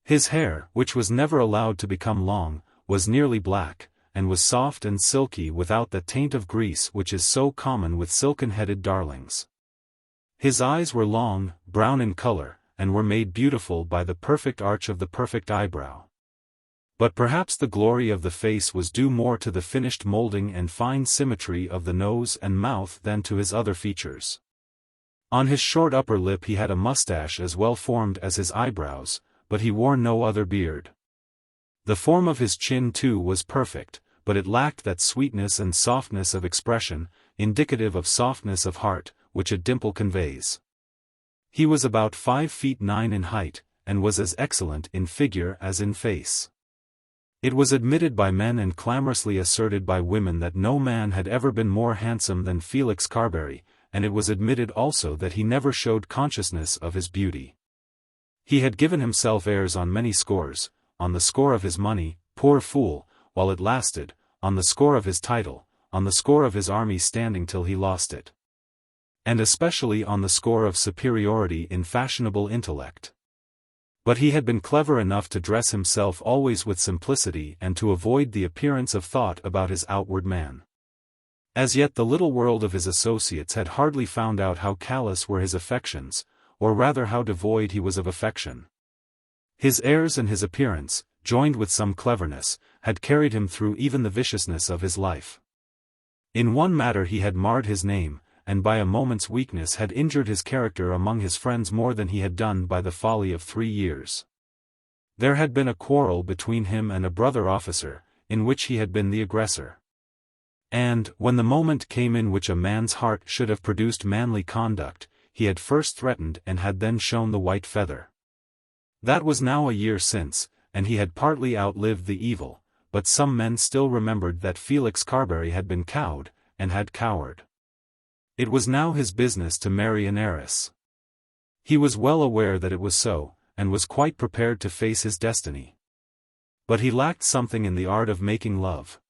His hair, which was never allowed to become long, was nearly black, and was soft and silky without the taint of grease which is so common with silken-headed darlings. His eyes were long, brown in color, and were made beautiful by the perfect arch of the perfect eyebrow. But perhaps the glory of the face was due more to the finished molding and fine symmetry of the nose and mouth than to his other features. On his short upper lip he had a mustache as well formed as his eyebrows, but he wore no other beard. The form of his chin too was perfect, but it lacked that sweetness and softness of expression, indicative of softness of heart, which a dimple conveys. He was about 5 feet 9 in height, and was as excellent in figure as in face. It was admitted by men and clamorously asserted by women that no man had ever been more handsome than Felix Carbury, and it was admitted also that he never showed consciousness of his beauty. He had given himself airs on many scores, on the score of his money, poor fool, while it lasted, on the score of his title, on the score of his army standing till he lost it, and especially on the score of superiority in fashionable intellect. But he had been clever enough to dress himself always with simplicity and to avoid the appearance of thought about his outward man. As yet the little world of his associates had hardly found out how callous were his affections, or rather how devoid he was of affection. His airs and his appearance, joined with some cleverness, had carried him through even the viciousness of his life. In one matter he had marred his name, and by a moment's weakness had injured his character among his friends more than he had done by the folly of 3 years. There had been a quarrel between him and a brother officer, in which he had been the aggressor. And, when the moment came in which a man's heart should have produced manly conduct, he had first threatened and had then shown the white feather. That was now a year since, and he had partly outlived the evil, but some men still remembered that Felix Carbury had been cowed, and had cowered. It was now his business to marry an heiress. He was well aware that it was so, and was quite prepared to face his destiny. But he lacked something in the art of making love.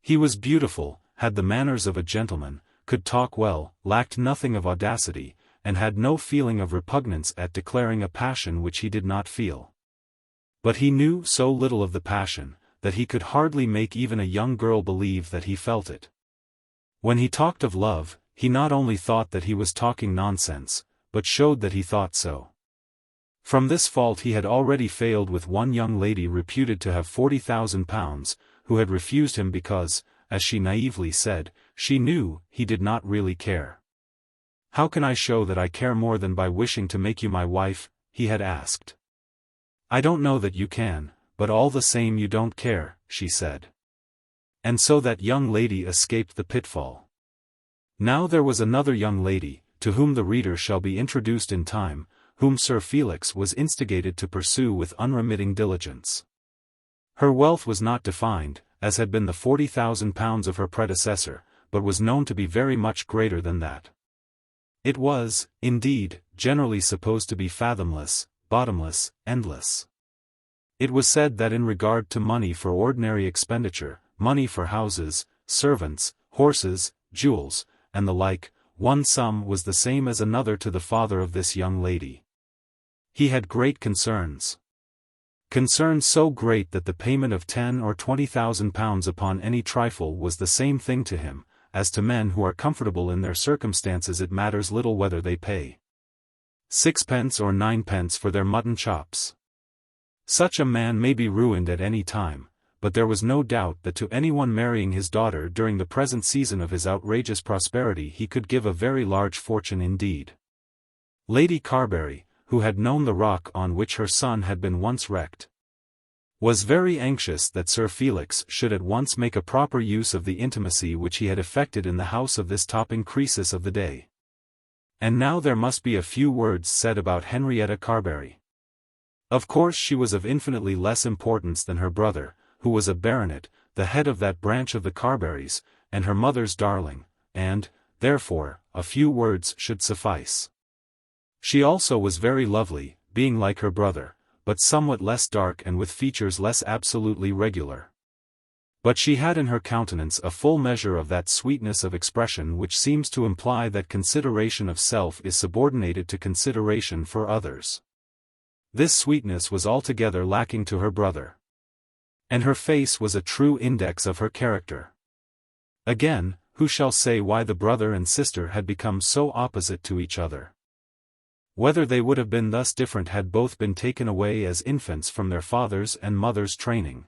He was beautiful, had the manners of a gentleman, could talk well, lacked nothing of audacity, and had no feeling of repugnance at declaring a passion which he did not feel. But he knew so little of the passion, that he could hardly make even a young girl believe that he felt it. When he talked of love, he not only thought that he was talking nonsense, but showed that he thought so. From this fault he had already failed with one young lady reputed to have £40,000, who had refused him because, as she naively said, she knew he did not really care. "How can I show that I care more than by wishing to make you my wife?" he had asked. "I don't know that you can, but all the same you don't care," she said. And so that young lady escaped the pitfall. Now there was another young lady, to whom the reader shall be introduced in time, whom Sir Felix was instigated to pursue with unremitting diligence. Her wealth was not defined, as had been the £40,000 of her predecessor, but was known to be very much greater than that. It was, indeed, generally supposed to be fathomless, bottomless, endless. It was said that in regard to money for ordinary expenditure, money for houses, servants, horses, jewels, and the like, one sum was the same as another to the father of this young lady. He had great concerns. Concerns so great that the payment of £10,000 or £20,000 upon any trifle was the same thing to him. As to men who are comfortable in their circumstances, it matters little whether they pay sixpence or ninepence for their mutton chops. Such a man may be ruined at any time, but there was no doubt that to anyone marrying his daughter during the present season of his outrageous prosperity he could give a very large fortune indeed. Lady Carbury, who had known the rock on which her son had been once wrecked, was very anxious that Sir Felix should at once make a proper use of the intimacy which he had effected in the house of this topping Croesus of the day. And now there must be a few words said about Henrietta Carbury. Of course she was of infinitely less importance than her brother, who was a baronet, the head of that branch of the Carburys, and her mother's darling, and, therefore, a few words should suffice. She also was very lovely, being like her brother, but somewhat less dark and with features less absolutely regular. But she had in her countenance a full measure of that sweetness of expression which seems to imply that consideration of self is subordinated to consideration for others. This sweetness was altogether lacking to her brother. And her face was a true index of her character. Again, who shall say why the brother and sister had become so opposite to each other? Whether they would have been thus different had both been taken away as infants from their father's and mother's training.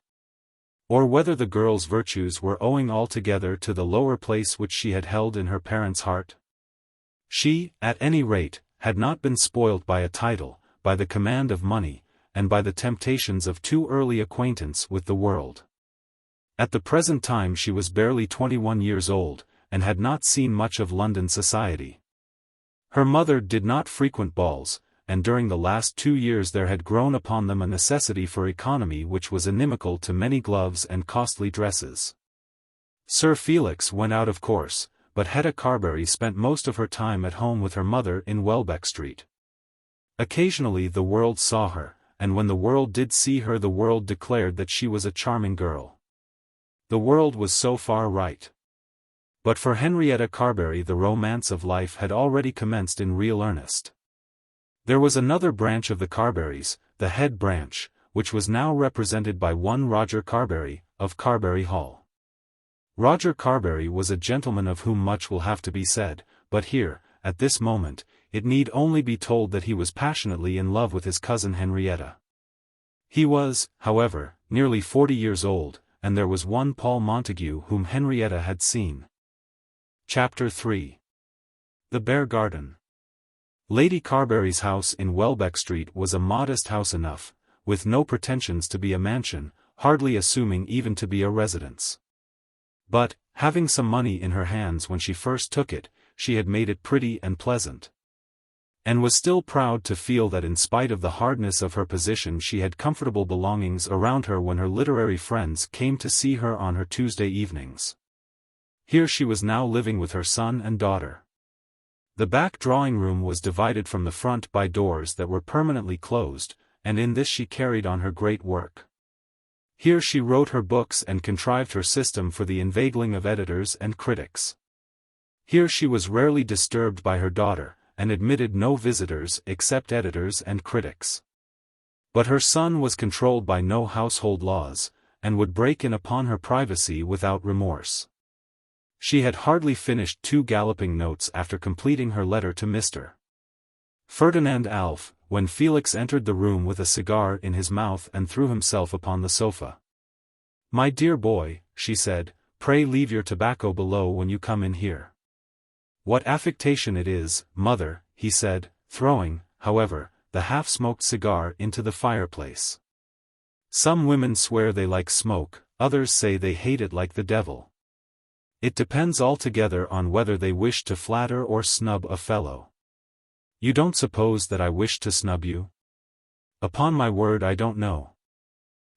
Or whether the girl's virtues were owing altogether to the lower place which she had held in her parents' heart. She, at any rate, had not been spoilt by a title, by the command of money, and by the temptations of too early acquaintance with the world. At the present time she was barely 21 years old, and had not seen much of London society. Her mother did not frequent balls, and during the last 2 years there had grown upon them a necessity for economy which was inimical to many gloves and costly dresses. Sir Felix went out of course, but Hetta Carbury spent most of her time at home with her mother in Welbeck Street. Occasionally the world saw her, and when the world did see her the world declared that she was a charming girl. The world was so far right. But for Henrietta Carbury the romance of life had already commenced in real earnest. There was another branch of the Carburys, the head branch, which was now represented by one Roger Carbury, of Carbury Hall. Roger Carbury was a gentleman of whom much will have to be said, but here, at this moment, it need only be told that he was passionately in love with his cousin Henrietta. He was, however, nearly 40 years old, and there was one Paul Montague whom Henrietta had seen. Chapter 3. The Beargarden. Lady Carbury's house in Welbeck Street was a modest house enough, with no pretensions to be a mansion, hardly assuming even to be a residence. But, Having some money in her hands when she first took it, she had made it pretty and pleasant. And was still proud to feel that in spite of the hardness of her position she had comfortable belongings around her when her literary friends came to see her on her Tuesday evenings. Here she was now living with her son and daughter. The back drawing-room was divided from the front by doors that were permanently closed, and in this she carried on her great work. Here she wrote her books and contrived her system for the inveigling of editors and critics. Here she was rarely disturbed by her daughter, and admitted no visitors except editors and critics. But her son was controlled by no household laws, and would break in upon her privacy without remorse. She had hardly finished 2 galloping notes after completing her letter to Mr. Ferdinand Alf, when Felix entered the room with a cigar in his mouth and threw himself upon the sofa. "My dear boy," she said, "pray leave your tobacco below when you come in here." "What affectation it is, mother," he said, throwing, however, the half-smoked cigar into the fireplace. "Some women swear they like smoke, others say they hate it like the devil. It depends altogether on whether they wish to flatter or snub a fellow. You don't suppose that I wish to snub you? Upon my word I don't know.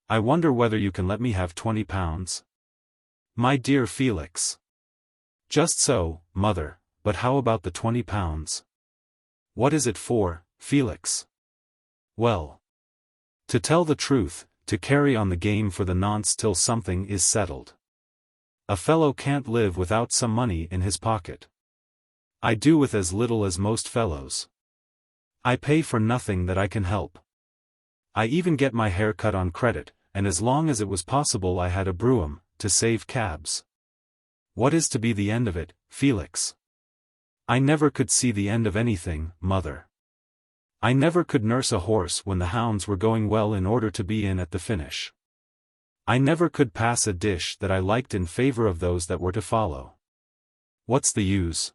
I wonder whether you can let me have £20? My dear Felix." "Just so, mother, but how about the £20? What is it for, Felix?" "Well, to tell the truth, to carry on the game for the nonce till something is settled. A fellow can't live without some money in his pocket. I do with as little as most fellows. I pay for nothing that I can help. I even get my hair cut on credit, and as long as it was possible I had a brougham, to save cabs. What is to be the end of it, Felix? I never could see the end of anything, mother. I never could nurse a horse when the hounds were going well in order to be in at the finish. I never could pass a dish that I liked in favor of those that were to follow. What's the use?"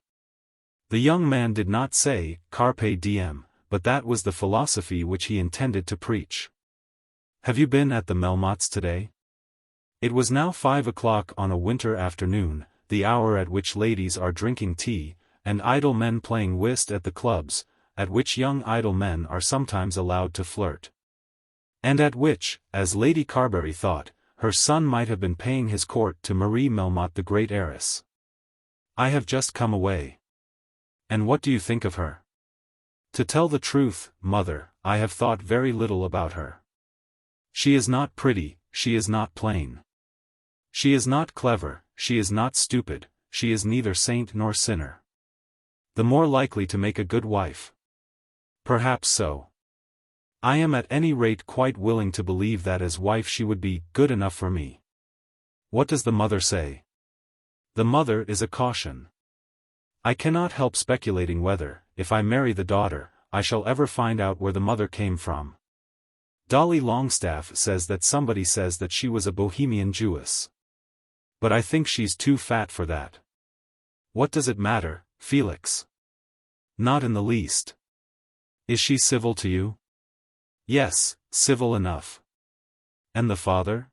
The young man did not say, "Carpe diem," but that was the philosophy which he intended to preach. "Have you been at the Melmottes today?" It was now 5 o'clock on a winter afternoon, the hour at which ladies are drinking tea, and idle men playing whist at the clubs, at which young idle men are sometimes allowed to flirt. And at which, as Lady Carbury thought, her son might have been paying his court to Marie Melmotte the great heiress. "I have just come away." "And what do you think of her?" "To tell the truth, mother, I have thought very little about her. She is not pretty, she is not plain. She is not clever, she is not stupid, she is neither saint nor sinner. The more likely to make a good wife." "Perhaps so. I am at any rate quite willing to believe that as wife she would be good enough for me." "What does the mother say?" "The mother is a caution. I cannot help speculating whether, if I marry the daughter, I shall ever find out where the mother came from. Dolly Longstaff says that somebody says that she was a Bohemian Jewess. But I think she's too fat for that." "What does it matter, Felix?" "Not in the least." "Is she civil to you?" "Yes, civil enough." "And the father?"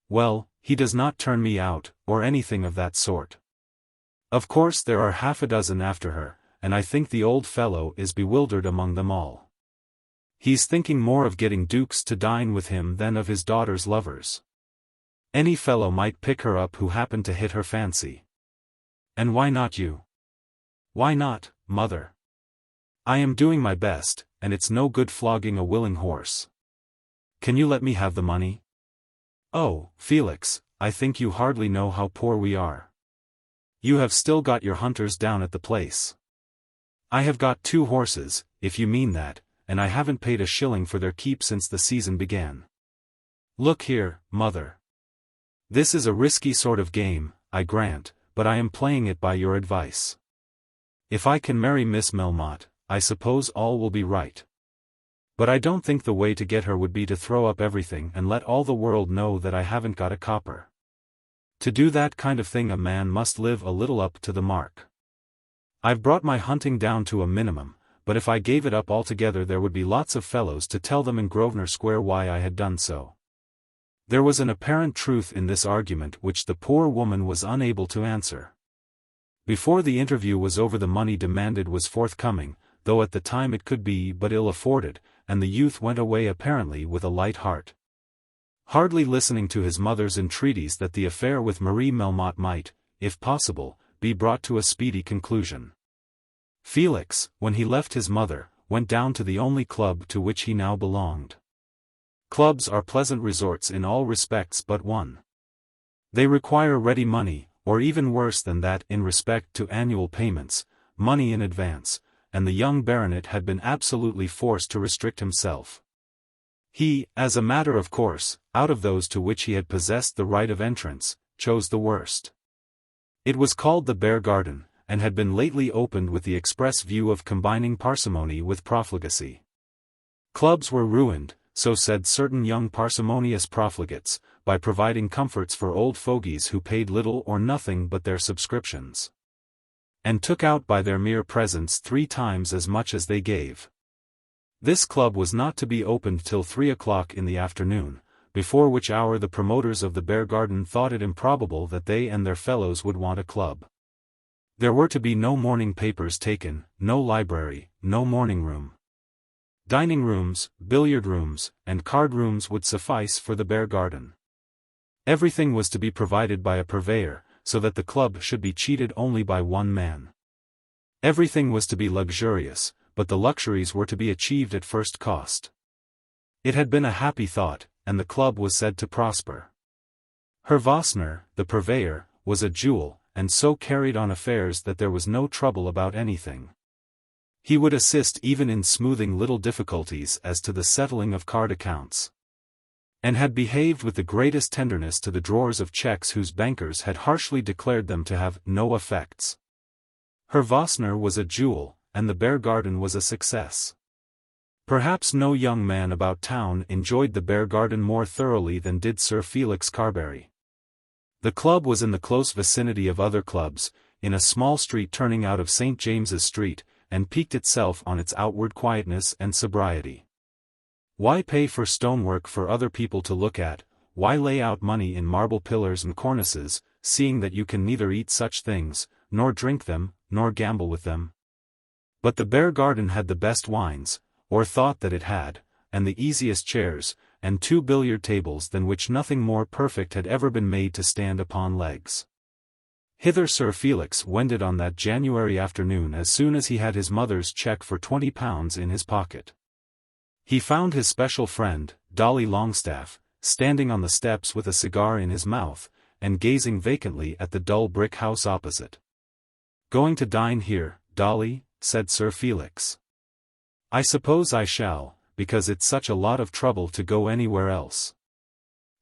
"Well, he does not turn me out, or anything of that sort. Of course there are half a dozen after her, and I think the old fellow is bewildered among them all. He's thinking more of getting dukes to dine with him than of his daughter's lovers. Any fellow might pick her up who happened to hit her fancy. And why not you?" "Why not, mother? I am doing my best, and it's no good flogging a willing horse. Can you let me have the money?" "Oh, Felix, I think you hardly know how poor we are. You have still got your hunters down at the place." "I have got 2 horses, if you mean that, and I haven't paid a shilling for their keep since the season began." "Look here, mother. This is a risky sort of game, I grant, but I am playing it by your advice. If I can marry Miss Melmotte, I suppose all will be right. But I don't think the way to get her would be to throw up everything and let all the world know that I haven't got a copper. To do that kind of thing a man must live a little up to the mark. I've brought my hunting down to a minimum, but if I gave it up altogether there would be lots of fellows to tell them in Grosvenor Square why I had done so. There was an apparent truth in this argument which the poor woman was unable to answer. Before the interview was over the money demanded was forthcoming, though at the time it could be but ill afforded, and the youth went away apparently with a light heart. Hardly listening to his mother's entreaties that the affair with Marie Melmotte might, if possible, be brought to a speedy conclusion. Felix, when he left his mother, went down to the only club to which he now belonged. Clubs are pleasant resorts in all respects but one. They require ready money, or even worse than that in respect to annual payments, money in advance, and the young baronet had been absolutely forced to restrict himself. He, as a matter of course, out of those to which he had possessed the right of entrance, chose the worst. It was called the Beargarden, and had been lately opened with the express view of combining parsimony with profligacy. Clubs were ruined, so said certain young parsimonious profligates, by providing comforts for old fogies who paid little or nothing but their subscriptions, and took out by their mere presence 3 times as much as they gave. This club was not to be opened till 3 o'clock in the afternoon, before which hour the promoters of the Beargarden thought it improbable that they and their fellows would want a club. There were to be no morning papers taken, no library, no morning room. Dining rooms, billiard rooms, and card rooms would suffice for the Beargarden. Everything was to be provided by a purveyor, so that the club should be cheated only by one man. Everything was to be luxurious, but the luxuries were to be achieved at first cost. It had been a happy thought, and the club was said to prosper. Herr Vossner, the purveyor, was a jewel, and so carried on affairs that there was no trouble about anything. He would assist even in smoothing little difficulties as to the settling of card accounts, and had behaved with the greatest tenderness to the drawers of cheques whose bankers had harshly declared them to have no effects. Herr Vossner was a jewel, and the Beargarden was a success. Perhaps no young man about town enjoyed the Beargarden more thoroughly than did Sir Felix Carbury. The club was in the close vicinity of other clubs, in a small street turning out of St. James's Street, and piqued itself on its outward quietness and sobriety. Why pay for stonework for other people to look at, why lay out money in marble pillars and cornices, seeing that you can neither eat such things, nor drink them, nor gamble with them? But the Beargarden had the best wines, or thought that it had, and the easiest chairs, and 2 billiard tables than which nothing more perfect had ever been made to stand upon legs. Hither Sir Felix wended on that January afternoon as soon as he had his mother's cheque for £20 in his pocket. He found his special friend, Dolly Longstaff, standing on the steps with a cigar in his mouth, and gazing vacantly at the dull brick house opposite. "Going to dine here, Dolly?" said Sir Felix. "I suppose I shall, because it's such a lot of trouble to go anywhere else.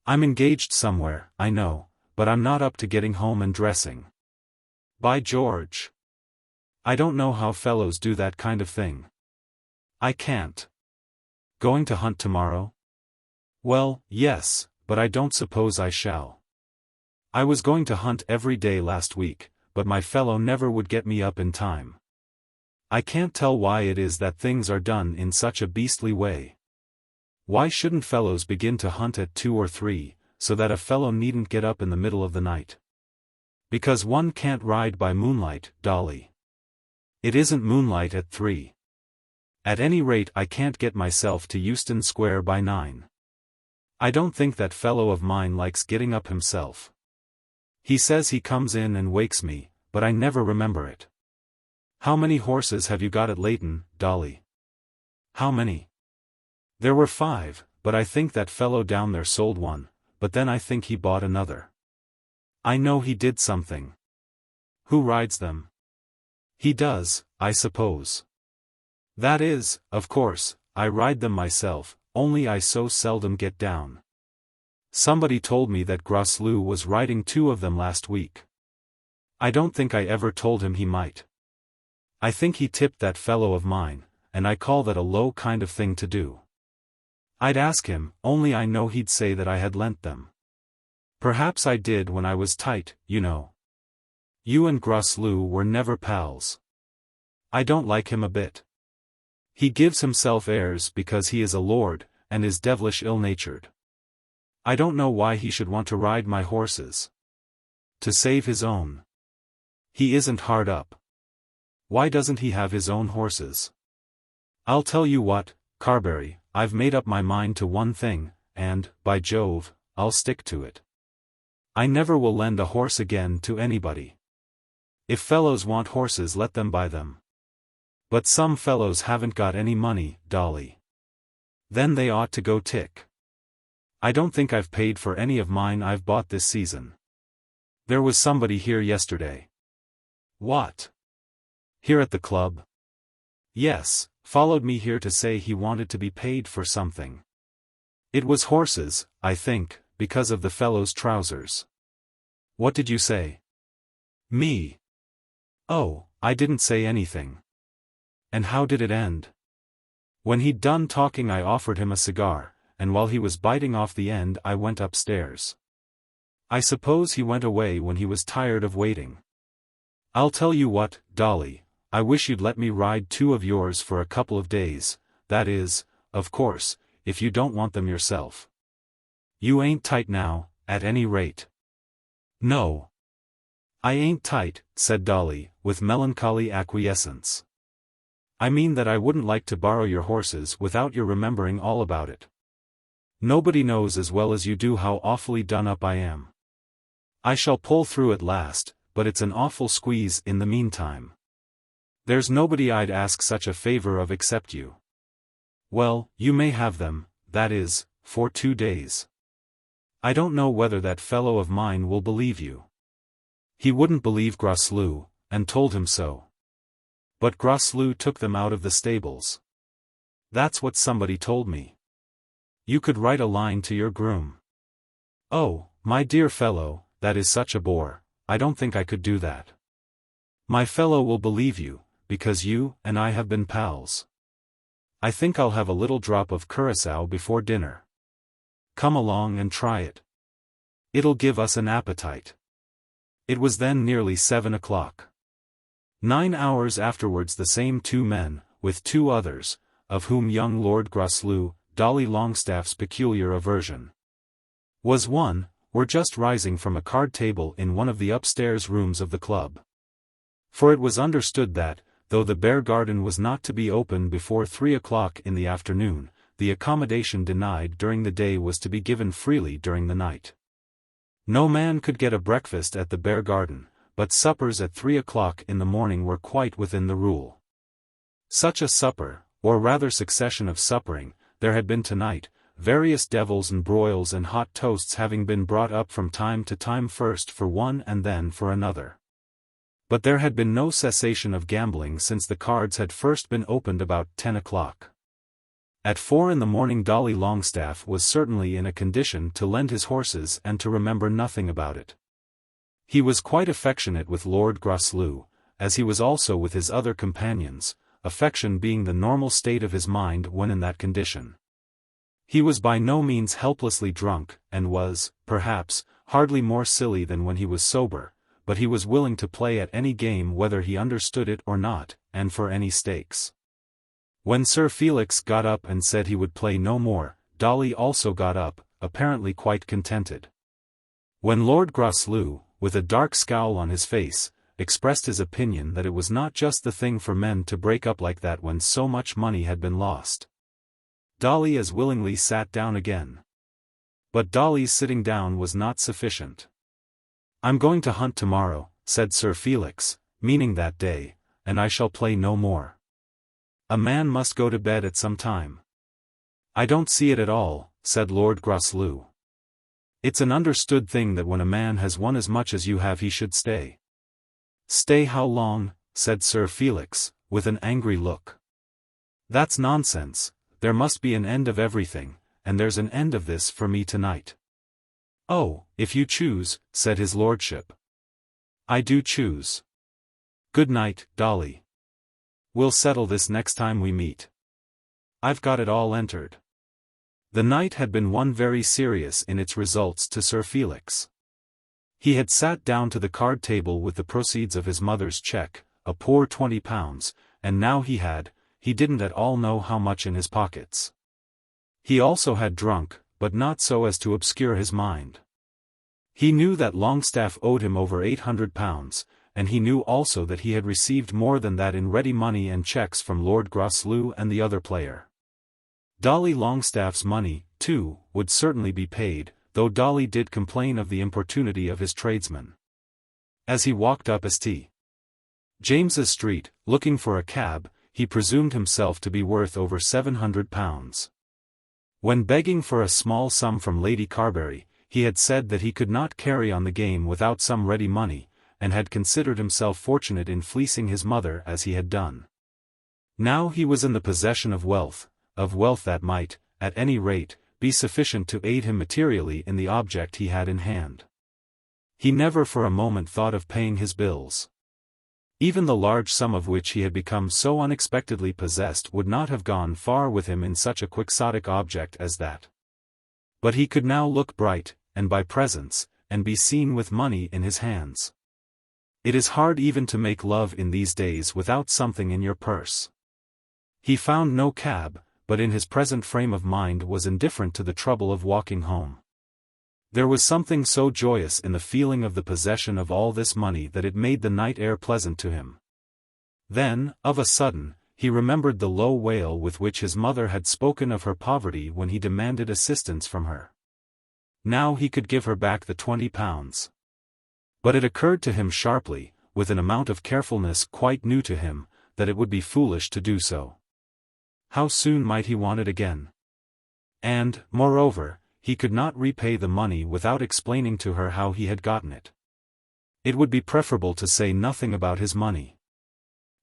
I'm engaged somewhere, I know, but I'm not up to getting home and dressing. By George! I don't know how fellows do that kind of thing. I can't. Going to hunt tomorrow?" "Well, yes, but I don't suppose I shall. I was going to hunt every day last week, but my fellow never would get me up in time. I can't tell why it is that things are done in such a beastly way. Why shouldn't fellows begin to hunt at 2 or 3, so that a fellow needn't get up in the middle of the night? Because one can't ride by moonlight, Dolly. It isn't moonlight at 3. At any rate I can't get myself to Euston Square by 9. I don't think that fellow of mine likes getting up himself. He says he comes in and wakes me, but I never remember it. How many horses have you got at Leighton, Dolly?" "How many? There were 5, but I think that fellow down there sold one, but then I think he bought another. I know he did something." "Who rides them?" "He does, I suppose." "That is, of course, I ride them myself, only I so seldom get down. Somebody told me that Grosvenor was riding 2 of them last week. I don't think I ever told him he might. I think he tipped that fellow of mine, and I call that a low kind of thing to do. I'd ask him, only I know he'd say that I had lent them. Perhaps I did when I was tight, you know. You and Grosvenor were never pals. I don't like him a bit. He gives himself airs because he is a lord, and is devilish ill-natured. I don't know why he should want to ride my horses. To save his own. He isn't hard up. Why doesn't he have his own horses? I'll tell you what, Carbury, I've made up my mind to one thing, and, by Jove, I'll stick to it. I never will lend a horse again to anybody. If fellows want horses, let them buy them. But some fellows haven't got any money, Dolly. Then they ought to go tick. I don't think I've paid for any of mine I've bought this season. There was somebody here yesterday. What? Here at the club? Yes, followed me here to say he wanted to be paid for something. It was horses, I think, because of the fellow's trousers. What did you say? Me? Oh, I didn't say anything. And how did it end? When he'd done talking I offered him a cigar, and while he was biting off the end I went upstairs. I suppose he went away when he was tired of waiting. I'll tell you what, Dolly, I wish you'd let me ride two of yours for a couple of days, that is, of course, if you don't want them yourself. You ain't tight now, at any rate. No. I ain't tight, said Dolly, with melancholy acquiescence. I mean that I wouldn't like to borrow your horses without your remembering all about it. Nobody knows as well as you do how awfully done up I am. I shall pull through at last, but it's an awful squeeze in the meantime. There's nobody I'd ask such a favor of except you. Well, you may have them, that is, for 2 days. I don't know whether that fellow of mine will believe you. He wouldn't believe Grosloux, and told him so. But Grosloux took them out of the stables. That's what somebody told me. You could write a line to your groom. Oh, my dear fellow, that is such a bore, I don't think I could do that. My fellow will believe you, because you and I have been pals. I think I'll have a little drop of curaçao before dinner. Come along and try it. It'll give us an appetite. It was then nearly 7 o'clock. 9 hours afterwards the same two men, with two others, of whom young Lord Grosloux, Dolly Longestaffe's peculiar aversion was one, were just rising from a card table in one of the upstairs rooms of the club. For it was understood that, though the Beargarden was not to be open before 3 o'clock in the afternoon, the accommodation denied during the day was to be given freely during the night. No man could get a breakfast at the Beargarden, but suppers at 3 o'clock in the morning were quite within the rule. Such a supper, or rather succession of suppering, there had been tonight, various devils and broils and hot toasts having been brought up from time to time, first for one and then for another. But there had been no cessation of gambling since the cards had first been opened about 10 o'clock. At 4 in the morning Dolly Longestaffe was certainly in a condition to lend his horses and to remember nothing about it. He was quite affectionate with Lord Grosloux, as he was also with his other companions, affection being the normal state of his mind when in that condition. He was by no means helplessly drunk, and was, perhaps, hardly more silly than when he was sober, but he was willing to play at any game whether he understood it or not, and for any stakes. When Sir Felix got up and said he would play no more, Dolly also got up, apparently quite contented. When Lord Grosloux, with a dark scowl on his face, expressed his opinion that it was not just the thing for men to break up like that when so much money had been lost, Dolly as willingly sat down again. But Dolly's sitting down was not sufficient. "I'm going to hunt tomorrow," said Sir Felix, meaning that day, "and I shall play no more. A man must go to bed at some time." "I don't see it at all," said Lord Grosloux. "It's an understood thing that when a man has won as much as you have he should stay." "Stay how long?" said Sir Felix, with an angry look. "That's nonsense, there must be an end of everything, and there's an end of this for me tonight." "Oh, if you choose," said his lordship. "I do choose. Good night, Dolly. We'll settle this next time we meet. I've got it all entered." The night had been one very serious in its results to Sir Felix. He had sat down to the card table with the proceeds of his mother's cheque, a poor £20, and now he didn't at all know how much in his pockets. He also had drunk, but not so as to obscure his mind. He knew that Longestaffes owed him over £800, and he knew also that he had received more than that in ready money and cheques from Lord Grosvenor and the other player. Dolly Longestaffe's money, too, would certainly be paid, though Dolly did complain of the importunity of his tradesmen. As he walked up St. James's Street, looking for a cab, he presumed himself to be worth over £700. When begging for a small sum from Lady Carbury, he had said that he could not carry on the game without some ready money, and had considered himself fortunate in fleecing his mother as he had done. Now he was in the possession of wealth that might, at any rate, be sufficient to aid him materially in the object he had in hand. He never for a moment thought of paying his bills. Even the large sum of which he had become so unexpectedly possessed would not have gone far with him in such a quixotic object as that. But he could now look bright, and buy presents, and be seen with money in his hands. It is hard even to make love in these days without something in your purse. He found no cab, but in his present frame of mind was indifferent to the trouble of walking home. There was something so joyous in the feeling of the possession of all this money that it made the night air pleasant to him. Then, of a sudden, he remembered the low wail with which his mother had spoken of her poverty when he demanded assistance from her. Now he could give her back the £20. But it occurred to him sharply, with an amount of carefulness quite new to him, that it would be foolish to do so. How soon might he want it again? And, moreover, he could not repay the money without explaining to her how he had gotten it. It would be preferable to say nothing about his money.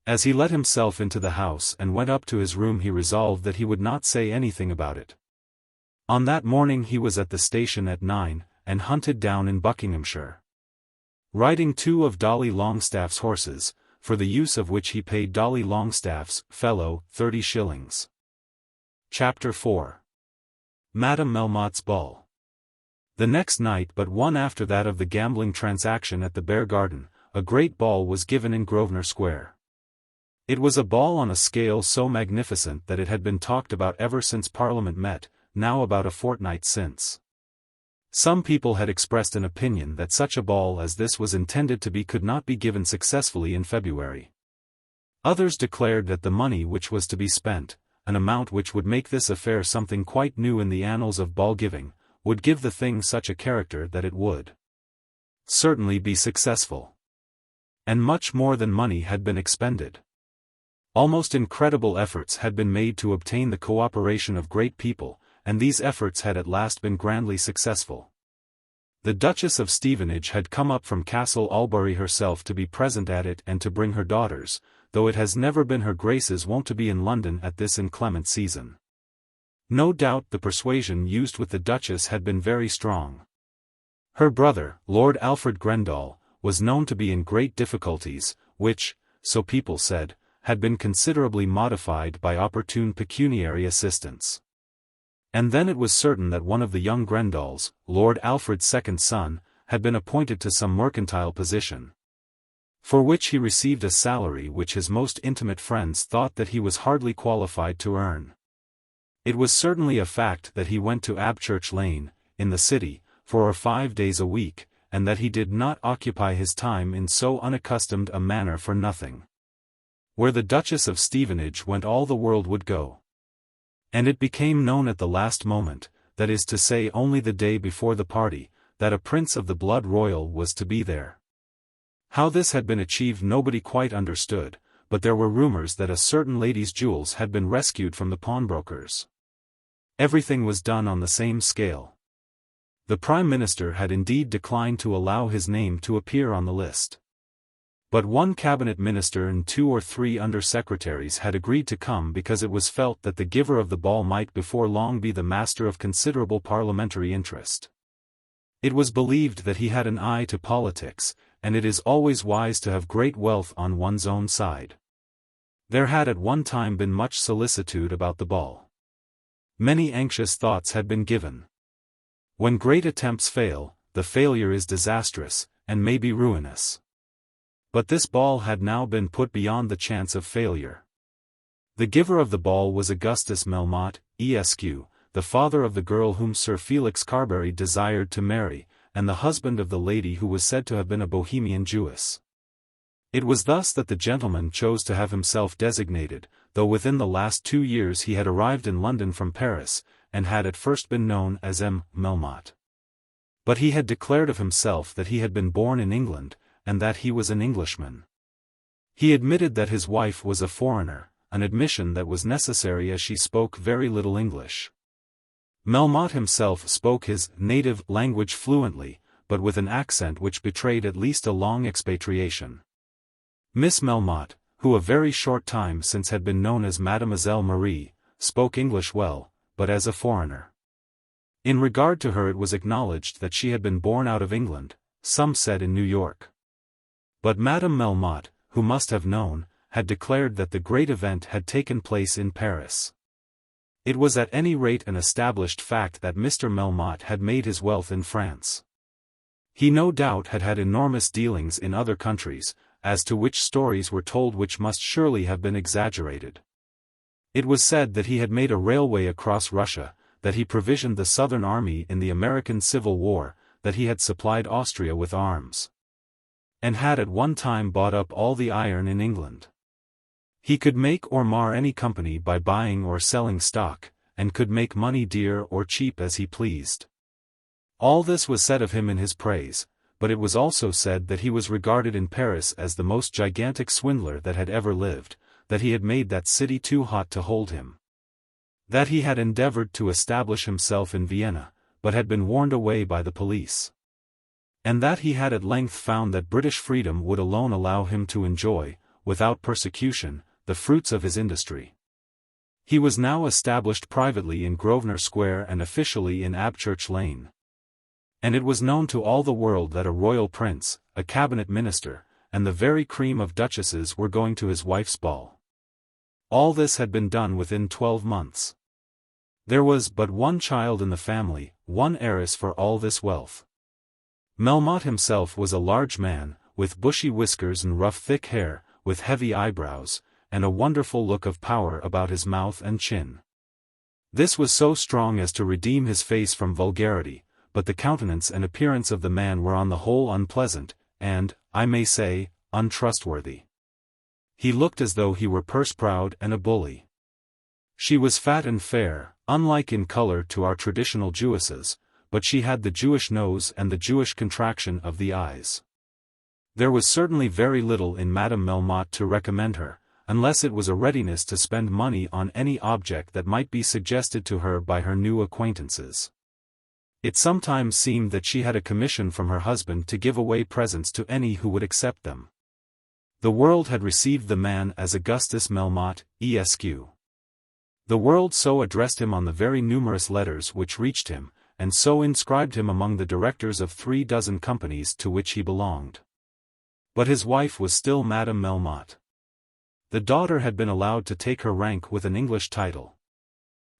As he let himself into the house and went up to his room, he resolved that he would not say anything about it. On that morning he was at the station at 9, and hunted down in Buckinghamshire, riding 2 of Dolly Longestaffe's horses, for the use of which he paid Dolly Longestaffe's fellow 30 shillings. Chapter 4. Madame Melmotte's Ball. The next night but one after that of the gambling transaction at the Beargarden, a great ball was given in Grosvenor Square. It was a ball on a scale so magnificent that it had been talked about ever since Parliament met, now about a fortnight since. Some people had expressed an opinion that such a ball as this was intended to be could not be given successfully in February. Others declared that the money which was to be spent, an amount which would make this affair something quite new in the annals of ball-giving, would give the thing such a character that it would certainly be successful. And much more than money had been expended. Almost incredible efforts had been made to obtain the co-operation of great people, and these efforts had at last been grandly successful. The Duchess of Stevenage had come up from Castle Albury herself to be present at it and to bring her daughters, though it has never been her Grace's wont to be in London at this inclement season. No doubt the persuasion used with the Duchess had been very strong. Her brother, Lord Alfred Grendall, was known to be in great difficulties, which, so people said, had been considerably modified by opportune pecuniary assistance. And then it was certain that one of the young Grendalls, Lord Alfred's second son, had been appointed to some mercantile position, for which he received a salary which his most intimate friends thought that he was hardly qualified to earn. It was certainly a fact that he went to Abchurch Lane, in the city, 4 or 5 days a week, and that he did not occupy his time in so unaccustomed a manner for nothing. Where the Duchess of Stevenage went all the world would go. And it became known at the last moment, that is to say only the day before the party, that a prince of the blood royal was to be there. How this had been achieved nobody quite understood, but there were rumors that a certain lady's jewels had been rescued from the pawnbrokers. Everything was done on the same scale. The Prime Minister had indeed declined to allow his name to appear on the list. But one cabinet minister and 2 or 3 under-secretaries had agreed to come because it was felt that the giver of the ball might before long be the master of considerable parliamentary interest. It was believed that he had an eye to politics, and it is always wise to have great wealth on one's own side. There had at one time been much solicitude about the ball. Many anxious thoughts had been given. When great attempts fail, the failure is disastrous, and may be ruinous. But this ball had now been put beyond the chance of failure. The giver of the ball was Augustus Melmotte, Esq., the father of the girl whom Sir Felix Carbury desired to marry, and the husband of the lady who was said to have been a Bohemian Jewess. It was thus that the gentleman chose to have himself designated, though within the last 2 years he had arrived in London from Paris, and had at first been known as M. Melmotte. But he had declared of himself that he had been born in England, and that he was an Englishman. He admitted that his wife was a foreigner, an admission that was necessary as she spoke very little English. Melmotte himself spoke his native language fluently, but with an accent which betrayed at least a long expatriation. Miss Melmotte, who a very short time since had been known as Mademoiselle Marie, spoke English well, but as a foreigner. In regard to her it was acknowledged that she had been born out of England, some said in New York. But Madame Melmotte, who must have known, had declared that the great event had taken place in Paris. It was at any rate an established fact that Mr. Melmotte had made his wealth in France. He no doubt had had enormous dealings in other countries, as to which stories were told which must surely have been exaggerated. It was said that he had made a railway across Russia, that he provisioned the Southern Army in the American Civil War, that he had supplied Austria with arms, and had at one time bought up all the iron in England. He could make or mar any company by buying or selling stock, and could make money dear or cheap as he pleased. All this was said of him in his praise, but it was also said that he was regarded in Paris as the most gigantic swindler that had ever lived, that he had made that city too hot to hold him, that he had endeavored to establish himself in Vienna, but had been warned away by the police, and that he had at length found that British freedom would alone allow him to enjoy, without persecution, the fruits of his industry. He was now established privately in Grosvenor Square and officially in Abchurch Lane. And it was known to all the world that a royal prince, a cabinet minister, and the very cream of duchesses were going to his wife's ball. All this had been done within 12 months. There was but one child in the family, one heiress for all this wealth. Melmotte himself was a large man, with bushy whiskers and rough thick hair, with heavy eyebrows, and a wonderful look of power about his mouth and chin. This was so strong as to redeem his face from vulgarity, but the countenance and appearance of the man were on the whole unpleasant, and, I may say, untrustworthy. He looked as though he were purse-proud and a bully. She was fat and fair, unlike in color to our traditional Jewesses, but she had the Jewish nose and the Jewish contraction of the eyes. There was certainly very little in Madame Melmotte to recommend her, unless it was a readiness to spend money on any object that might be suggested to her by her new acquaintances. It sometimes seemed that she had a commission from her husband to give away presents to any who would accept them. The world had received the man as Augustus Melmotte, Esq. The world so addressed him on the very numerous letters which reached him, and so inscribed him among the directors of 36 companies to which he belonged. But his wife was still Madame Melmotte. The daughter had been allowed to take her rank with an English title.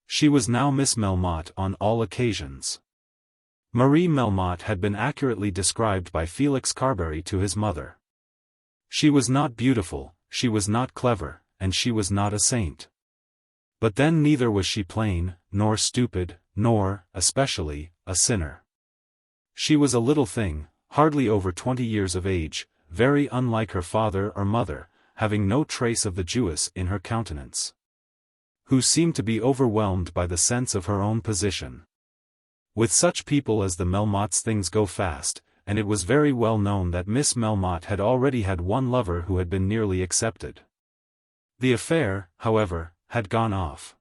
She was now Miss Melmotte on all occasions. Marie Melmotte had been accurately described by Felix Carbury to his mother. She was not beautiful, she was not clever, and she was not a saint. But then neither was she plain, nor stupid, nor, especially, a sinner. She was a little thing, hardly over 20 years of age, very unlike her father or mother, having no trace of the Jewess in her countenance, who seemed to be overwhelmed by the sense of her own position. With such people as the Melmottes things go fast, and it was very well known that Miss Melmotte had already had one lover who had been nearly accepted. The affair, however, had gone off.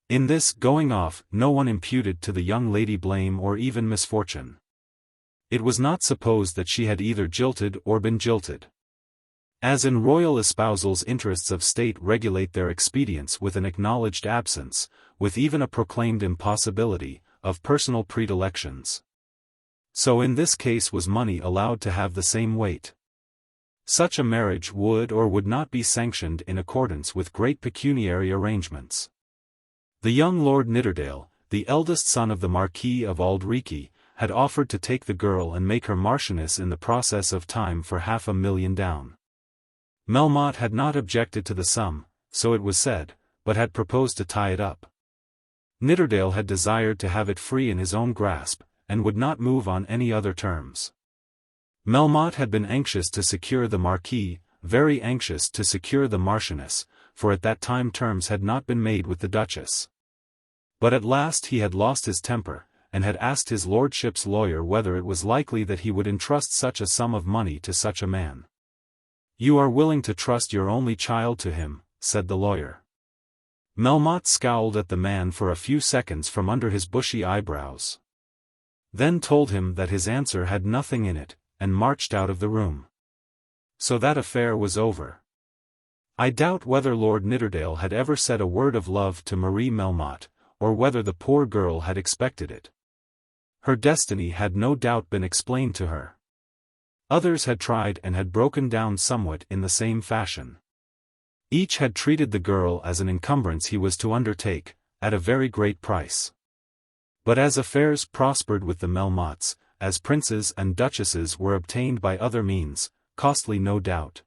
In this going off no one imputed to the young lady blame or even misfortune. It was not supposed that she had either jilted or been jilted. As in royal espousals interests of state regulate their expedients with an acknowledged absence, with even a proclaimed impossibility, of personal predilections. So in this case was money allowed to have the same weight. Such a marriage would or would not be sanctioned in accordance with great pecuniary arrangements. The young Lord Nidderdale, the eldest son of the Marquis of Auld-Reekie, had offered to take the girl and make her Marchioness in the process of time for £500,000 down. Melmotte had not objected to the sum, so it was said, but had proposed to tie it up. Nidderdale had desired to have it free in his own grasp, and would not move on any other terms. Melmotte had been anxious to secure the Marquis, very anxious to secure the Marchioness, for at that time terms had not been made with the Duchess. But at last he had lost his temper, and had asked his lordship's lawyer whether it was likely that he would entrust such a sum of money to such a man. "You are willing to trust your only child to him," said the lawyer. Melmotte scowled at the man for a few seconds from under his bushy eyebrows. Then told him that his answer had nothing in it, and marched out of the room. So that affair was over. I doubt whether Lord Nidderdale had ever said a word of love to Marie Melmotte, or whether the poor girl had expected it. Her destiny had no doubt been explained to her. Others had tried and had broken down somewhat in the same fashion. Each had treated the girl as an encumbrance he was to undertake, at a very great price. But as affairs prospered with the Melmottes, as princes and duchesses were obtained by other means, costly no doubt,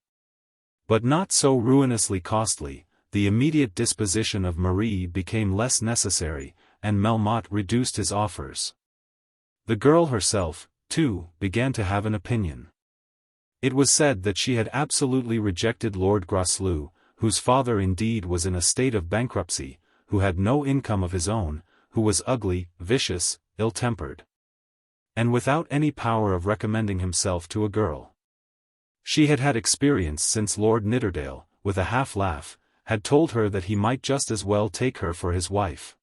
but not so ruinously costly, the immediate disposition of Marie became less necessary, and Melmotte reduced his offers. The girl herself, too, began to have an opinion. It was said that she had absolutely rejected Lord Grosvenor, whose father indeed was in a state of bankruptcy, who had no income of his own, who was ugly, vicious, ill-tempered, and without any power of recommending himself to a girl. She had had experience since Lord Nidderdale, with a half-laugh, had told her that he might just as well take her for his wife,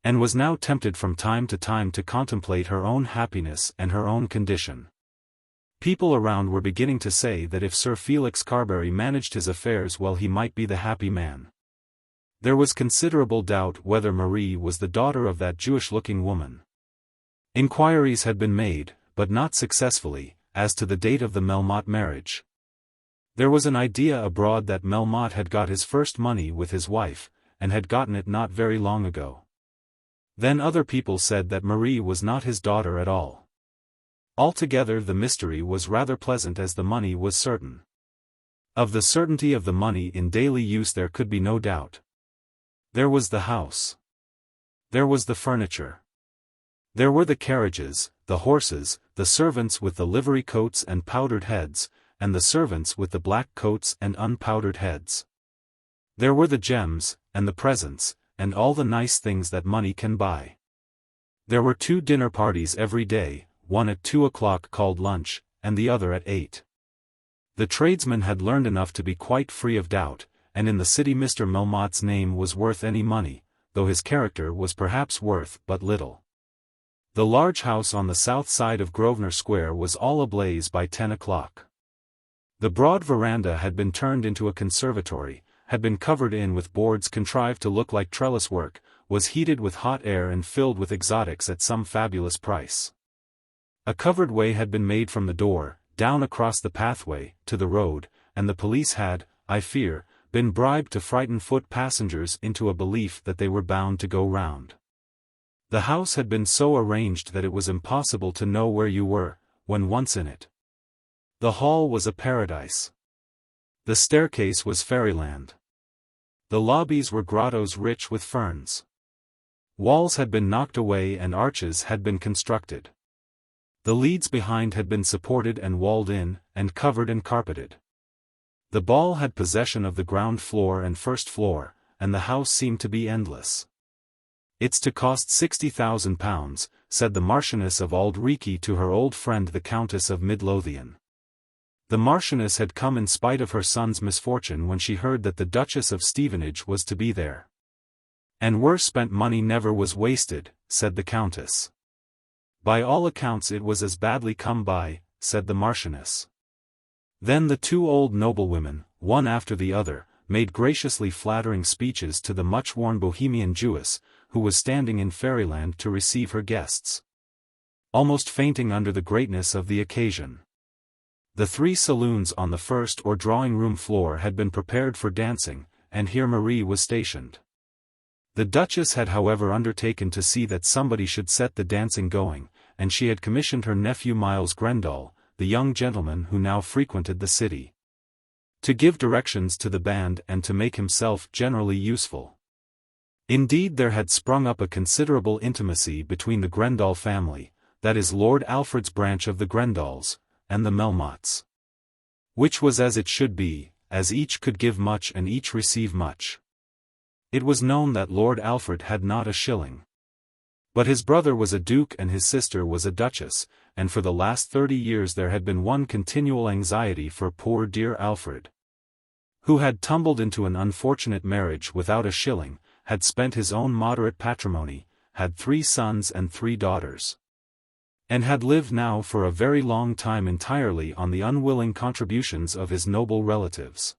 and was now tempted from time to contemplate her own happiness and her own condition. People around were beginning to say that if Sir Felix Carbury managed his affairs well he might be the happy man. There was considerable doubt whether Marie was the daughter of that Jewish-looking woman. Inquiries had been made, but not successfully, as to the date of the Melmotte marriage. There was an idea abroad that Melmotte had got his first money with his wife, and had gotten it not very long ago. Then other people said that Marie was not his daughter at all. Altogether the mystery was rather pleasant as the money was certain. Of the certainty of the money in daily use there could be no doubt. There was the house. There was the furniture. There were the carriages, the horses, the servants with the livery coats and powdered heads, and the servants with the black coats and unpowdered heads. There were the gems, and the presents, and all the nice things that money can buy. There were 2 dinner parties every day, one at 2 o'clock called lunch, and the other at 8. The tradesmen had learned enough to be quite free of doubt, and in the city Mr. Melmotte's name was worth any money, though his character was perhaps worth but little. The large house on the south side of Grosvenor Square was all ablaze by 10 o'clock. The broad veranda had been turned into a conservatory, had been covered in with boards contrived to look like trellis work, was heated with hot air and filled with exotics at some fabulous price. A covered way had been made from the door, down across the pathway, to the road, and the police had, I fear, been bribed to frighten foot passengers into a belief that they were bound to go round. The house had been so arranged that it was impossible to know where you were, when once in it. The hall was a paradise. The staircase was fairyland. The lobbies were grottos rich with ferns. Walls had been knocked away and arches had been constructed. The leads behind had been supported and walled in, and covered and carpeted. The ball had possession of the ground floor and first floor, and the house seemed to be endless. "It's to cost £60,000, said the Marchioness of Auld Reekie to her old friend the Countess of Midlothian. The Marchioness had come in spite of her son's misfortune when she heard that the Duchess of Stevenage was to be there. And worse spent money never was wasted, said the Countess. By all accounts it was as badly come by, said the Marchioness. Then the 2 old noblewomen, one after the other, made graciously flattering speeches to the much-worn Bohemian Jewess, who was standing in fairyland to receive her guests, almost fainting under the greatness of the occasion. The 3 saloons on the first or drawing-room floor had been prepared for dancing, and here Marie was stationed. The Duchess had however undertaken to see that somebody should set the dancing going, and she had commissioned her nephew Miles Grendall, the young gentleman who now frequented the city, to give directions to the band and to make himself generally useful. Indeed, there had sprung up a considerable intimacy between the Grendall family, that is Lord Alfred's branch of the Grendalls, and the Melmottes. Which was as it should be, as each could give much and each receive much. It was known that Lord Alfred had not a shilling. But his brother was a duke and his sister was a duchess, and for the last 30 years there had been one continual anxiety for poor dear Alfred, who had tumbled into an unfortunate marriage without a shilling, had spent his own moderate patrimony, had 3 sons and 3 daughters, and had lived now for a very long time entirely on the unwilling contributions of his noble relatives.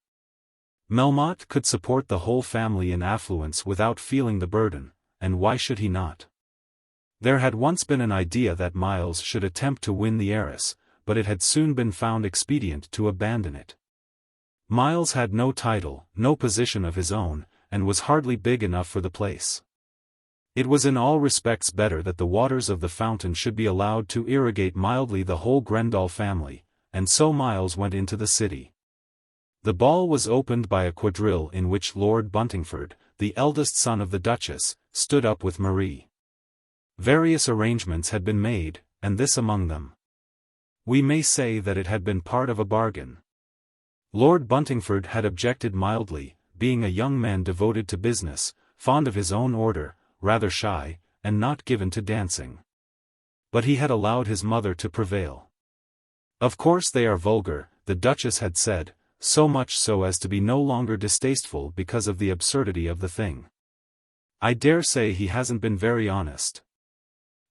Melmotte could support the whole family in affluence without feeling the burden, and why should he not? There had once been an idea that Miles should attempt to win the heiress, but it had soon been found expedient to abandon it. Miles had no title, no position of his own, and was hardly big enough for the place. It was in all respects better that the waters of the fountain should be allowed to irrigate mildly the whole Grendall family, and so Miles went into the city. The ball was opened by a quadrille in which Lord Buntingford, the eldest son of the Duchess, stood up with Marie. Various arrangements had been made, and this among them. We may say that it had been part of a bargain. Lord Buntingford had objected mildly, being a young man devoted to business, fond of his own order, rather shy, and not given to dancing. But he had allowed his mother to prevail. Of course they are vulgar, the Duchess had said, so much so as to be no longer distasteful because of the absurdity of the thing. I dare say he hasn't been very honest.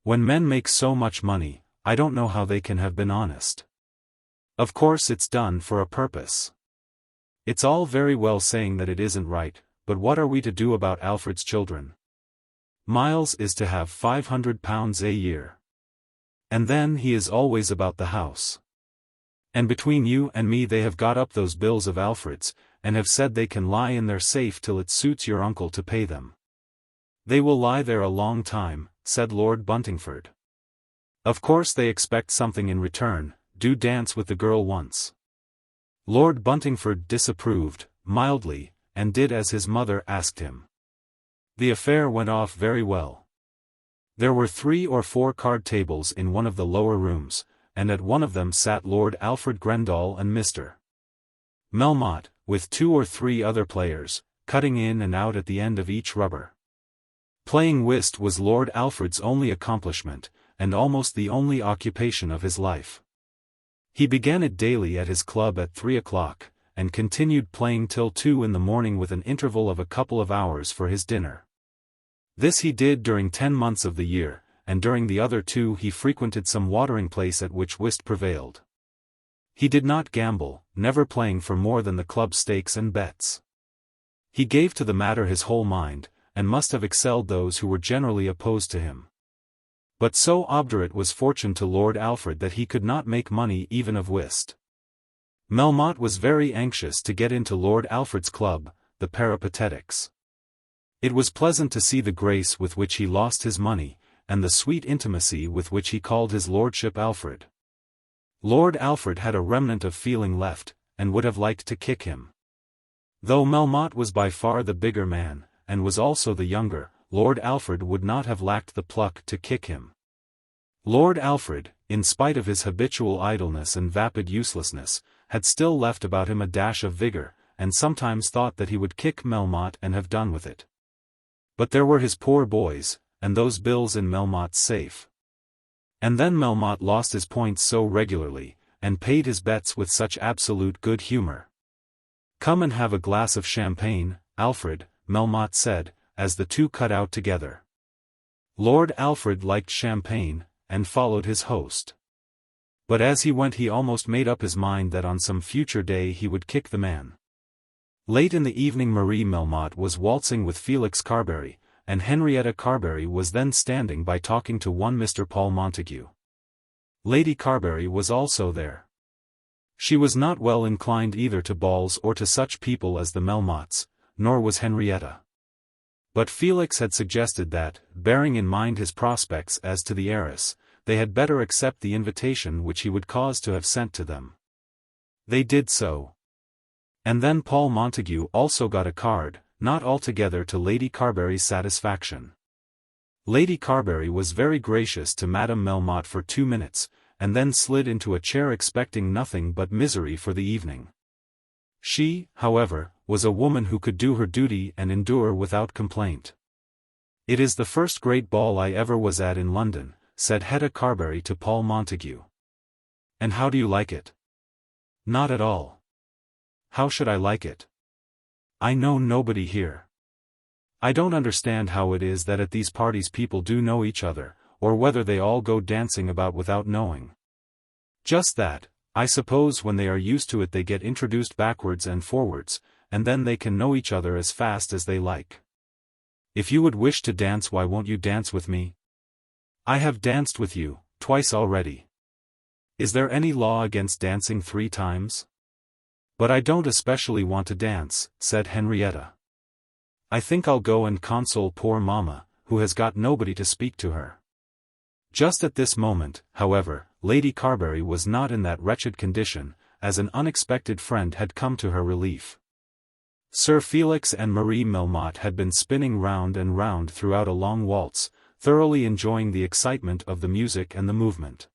When men make so much money, I don't know how they can have been honest. Of course it's done for a purpose. It's all very well saying that it isn't right, but what are we to do about Alfred's children? Miles is to have £500 a year. And then he is always about the house. And between you and me they have got up those bills of Alfred's, and have said they can lie in their safe till it suits your uncle to pay them. They will lie there a long time, said Lord Buntingford. Of course they expect something in return, do dance with the girl once. Lord Buntingford disapproved, mildly, and did as his mother asked him. The affair went off very well. There were 3 or 4 card tables in one of the lower rooms, and at one of them sat Lord Alfred Grendall and Mr. Melmotte, with 2 or 3 other players, cutting in and out at the end of each rubber. Playing whist was Lord Alfred's only accomplishment, and almost the only occupation of his life. He began it daily at his club at 3 o'clock, and continued playing till 2 in the morning with an interval of a couple of hours for his dinner. This he did during 10 months of the year, and during the other 2 he frequented some watering place at which whist prevailed. He did not gamble, never playing for more than the club stakes and bets. He gave to the matter his whole mind, and must have excelled those who were generally opposed to him. But so obdurate was fortune to Lord Alfred that he could not make money even of whist. Melmotte was very anxious to get into Lord Alfred's club, the Peripatetics. It was pleasant to see the grace with which he lost his money, and the sweet intimacy with which he called his Lordship Alfred. Lord Alfred had a remnant of feeling left, and would have liked to kick him. Though Melmotte was by far the bigger man, and was also the younger, Lord Alfred would not have lacked the pluck to kick him. Lord Alfred, in spite of his habitual idleness and vapid uselessness, had still left about him a dash of vigor, and sometimes thought that he would kick Melmotte and have done with it. But there were his poor boys, and those bills in Melmotte's safe. And then Melmotte lost his points so regularly, and paid his bets with such absolute good humor. "Come and have a glass of champagne, Alfred," Melmotte said, as the 2 cut out together. Lord Alfred liked champagne, and followed his host. But as he went he almost made up his mind that on some future day he would kick the man. Late in the evening Marie Melmotte was waltzing with Felix Carbury, and Hetta Carbury was then standing by talking to one Mr. Paul Montague. Lady Carbury was also there. She was not well inclined either to balls or to such people as the Melmottes, nor was Henrietta. But Felix had suggested that, bearing in mind his prospects as to the heiress, they had better accept the invitation which he would cause to have sent to them. They did so. And then Paul Montague also got a card, not altogether to Lady Carbury's satisfaction. Lady Carbury was very gracious to Madame Melmotte for 2 minutes, and then slid into a chair expecting nothing but misery for the evening. She, however, was a woman who could do her duty and endure without complaint. "It is the first great ball I ever was at in London," said Hetta Carbury to Paul Montague. "And how do you like it?" "Not at all." "How should I like it? I know nobody here. I don't understand how it is that at these parties people do know each other, or whether they all go dancing about without knowing. Just that, I suppose when they are used to it they get introduced backwards and forwards, and then they can know each other as fast as they like. If you would wish to dance, why won't you dance with me? I have danced with you, twice already. Is there any law against dancing 3 times? But I don't especially want to dance," said Henrietta. "I think I'll go and console poor mamma, who has got nobody to speak to her." Just at this moment, however, Lady Carbury was not in that wretched condition, as an unexpected friend had come to her relief. Sir Felix and Marie Melmotte had been spinning round and round throughout a long waltz, thoroughly enjoying the excitement of the music and the movement.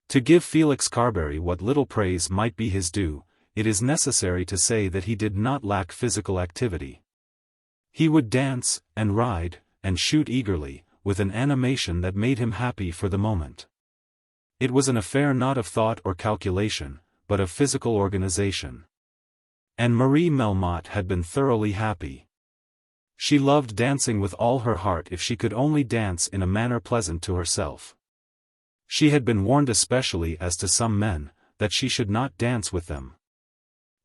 To give Felix Carbury what little praise might be his due, it is necessary to say that he did not lack physical activity. He would dance, and ride, and shoot eagerly, with an animation that made him happy for the moment. It was an affair not of thought or calculation, but of physical organization. And Marie Melmotte had been thoroughly happy. She loved dancing with all her heart if she could only dance in a manner pleasant to herself. She had been warned especially as to some men, that she should not dance with them.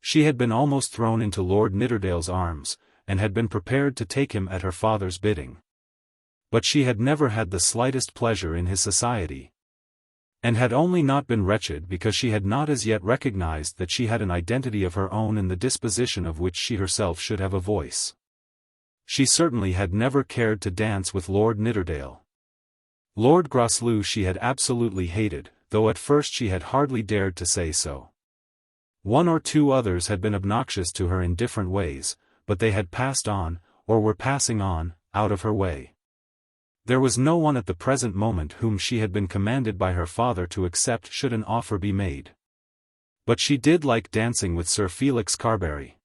She had been almost thrown into Lord Nidderdale's arms, and had been prepared to take him at her father's bidding. But she had never had the slightest pleasure in his society, and had only not been wretched because she had not as yet recognized that she had an identity of her own in the disposition of which she herself should have a voice. She certainly had never cared to dance with Lord Nidderdale. Lord Grosvenor she had absolutely hated, though at first she had hardly dared to say so. 1 or 2 others had been obnoxious to her in different ways, but they had passed on, or were passing on, out of her way. There was no one at the present moment whom she had been commanded by her father to accept should an offer be made. But she did like dancing with Sir Felix Carbury.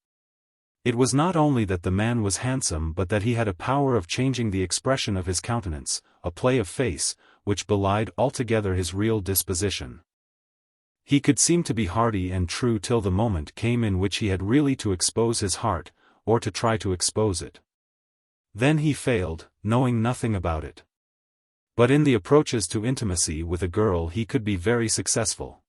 It was not only that the man was handsome but that he had a power of changing the expression of his countenance, a play of face, which belied altogether his real disposition. He could seem to be hearty and true till the moment came in which he had really to expose his heart, or to try to expose it. Then he failed, knowing nothing about it. But in the approaches to intimacy with a girl he could be very successful.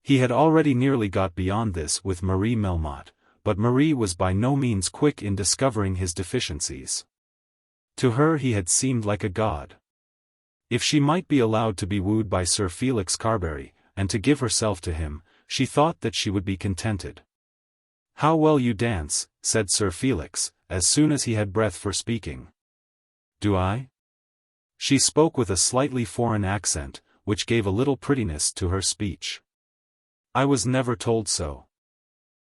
He had already nearly got beyond this with Marie Melmotte, but Marie was by no means quick in discovering his deficiencies. To her he had seemed like a god. If she might be allowed to be wooed by Sir Felix Carbury, and to give herself to him, she thought that she would be contented. "How well you dance," said Sir Felix, as soon as he had breath for speaking. "Do I?" She spoke with a slightly foreign accent, which gave a little prettiness to her speech. "I was never told so.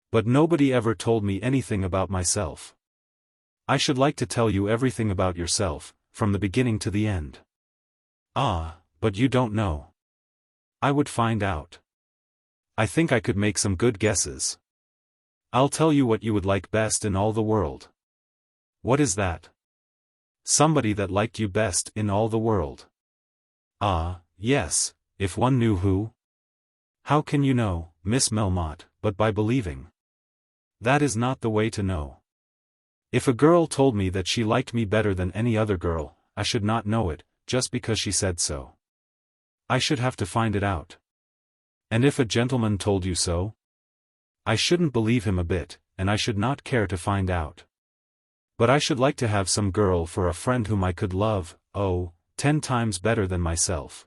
But nobody ever told me anything about myself. I should like to tell you everything about yourself, from the beginning to the end." "Ah, but you don't know." "I would find out. I think I could make some good guesses. I'll tell you what you would like best in all the world." "What is that?" "Somebody that liked you best in all the world." "Ah, yes, if one knew who." "How can you know, Miss Melmotte, but by believing?" "That is not the way to know. If a girl told me that she liked me better than any other girl, I should not know it, just because she said so. I should have to find it out." "And if a gentleman told you so?" "I shouldn't believe him a bit, and I should not care to find out. But I should like to have some girl for a friend whom I could love, 10 times better than myself."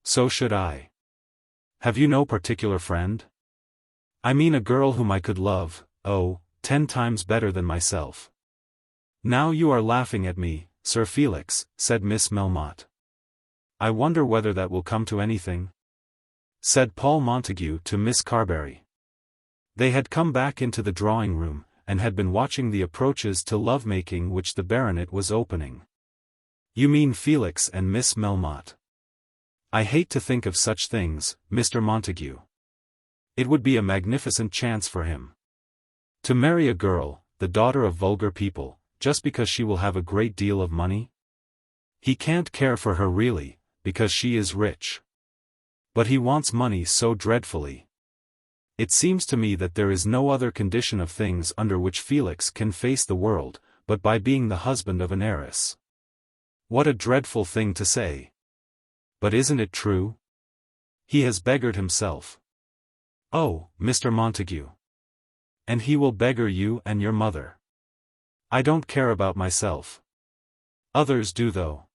"So should I." "Have you no particular friend?" "I mean a girl whom I could love, 10 times better than myself." "Now you are laughing at me, Sir Felix," said Miss Melmotte. "I wonder whether that will come to anything?" said Paul Montague to Miss Carbury. They had come back into the drawing-room, and had been watching the approaches to love-making which the baronet was opening. "You mean Felix and Miss Melmotte?" "I hate to think of such things, Mr. Montague. It would be a magnificent chance for him. To marry a girl, the daughter of vulgar people, just because she will have a great deal of money? He can't care for her really, because she is rich. But he wants money so dreadfully. It seems to me that there is no other condition of things under which Felix can face the world, but by being the husband of an heiress." What a dreadful thing to say! But isn't it true? He has beggared himself. Oh, Mr. Montague. And he will beggar you and your mother. I don't care about myself. Others do though.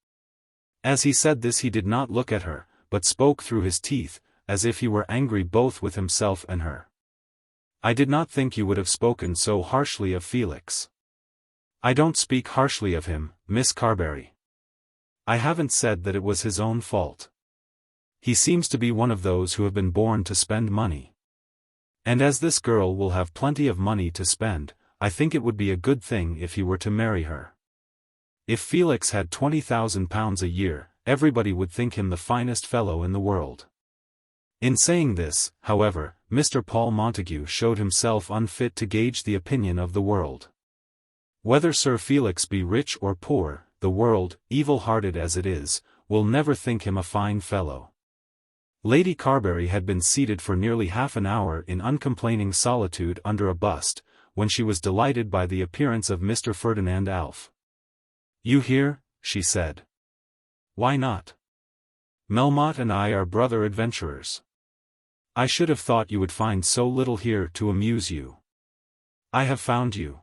As he said this he did not look at her, but spoke through his teeth, as if he were angry both with himself and her. "I did not think you would have spoken so harshly of Felix." "I don't speak harshly of him, Miss Carbury. I haven't said that it was his own fault. He seems to be one of those who have been born to spend money. And as this girl will have plenty of money to spend, I think it would be a good thing if he were to marry her. If Felix had £20,000 a year, everybody would think him the finest fellow in the world." In saying this, however, Mr. Paul Montague showed himself unfit to gauge the opinion of the world. Whether Sir Felix be rich or poor, the world, evil-hearted as it is, will never think him a fine fellow. Lady Carbury had been seated for nearly half an hour in uncomplaining solitude under a bust, when she was delighted by the appearance of Mr. Ferdinand Alf. "You here?" she said. "Why not? Melmotte and I are brother adventurers. I should have thought you would find so little here to amuse you. I have found you.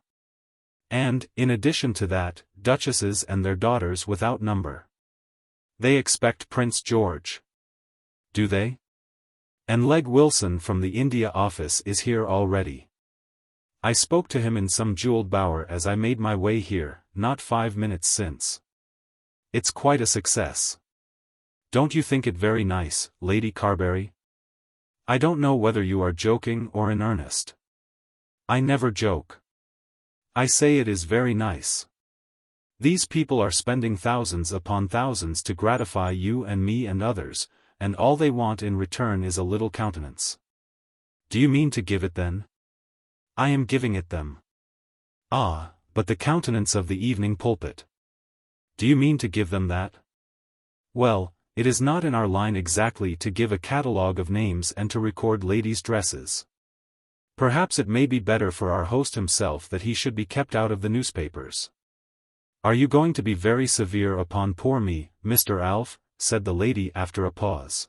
And, in addition to that, duchesses and their daughters without number. They expect Prince George." "Do they? And Legge Wilson from the India office is here already. I spoke to him in some jewelled bower as I made my way here, not 5 minutes since. It's quite a success. Don't you think it very nice, Lady Carbury? I don't know whether you are joking or in earnest." "I never joke. I say it is very nice. These people are spending thousands upon thousands to gratify you and me and others, and all they want in return is a little countenance." "Do you mean to give it then?" "I am giving it them." "Ah, but the countenance of the evening pulpit. Do you mean to give them that?" "Well, it is not in our line exactly to give a catalogue of names and to record ladies' dresses. Perhaps it may be better for our host himself that he should be kept out of the newspapers." "Are you going to be very severe upon poor me, Mr. Alf?" said the lady after a pause.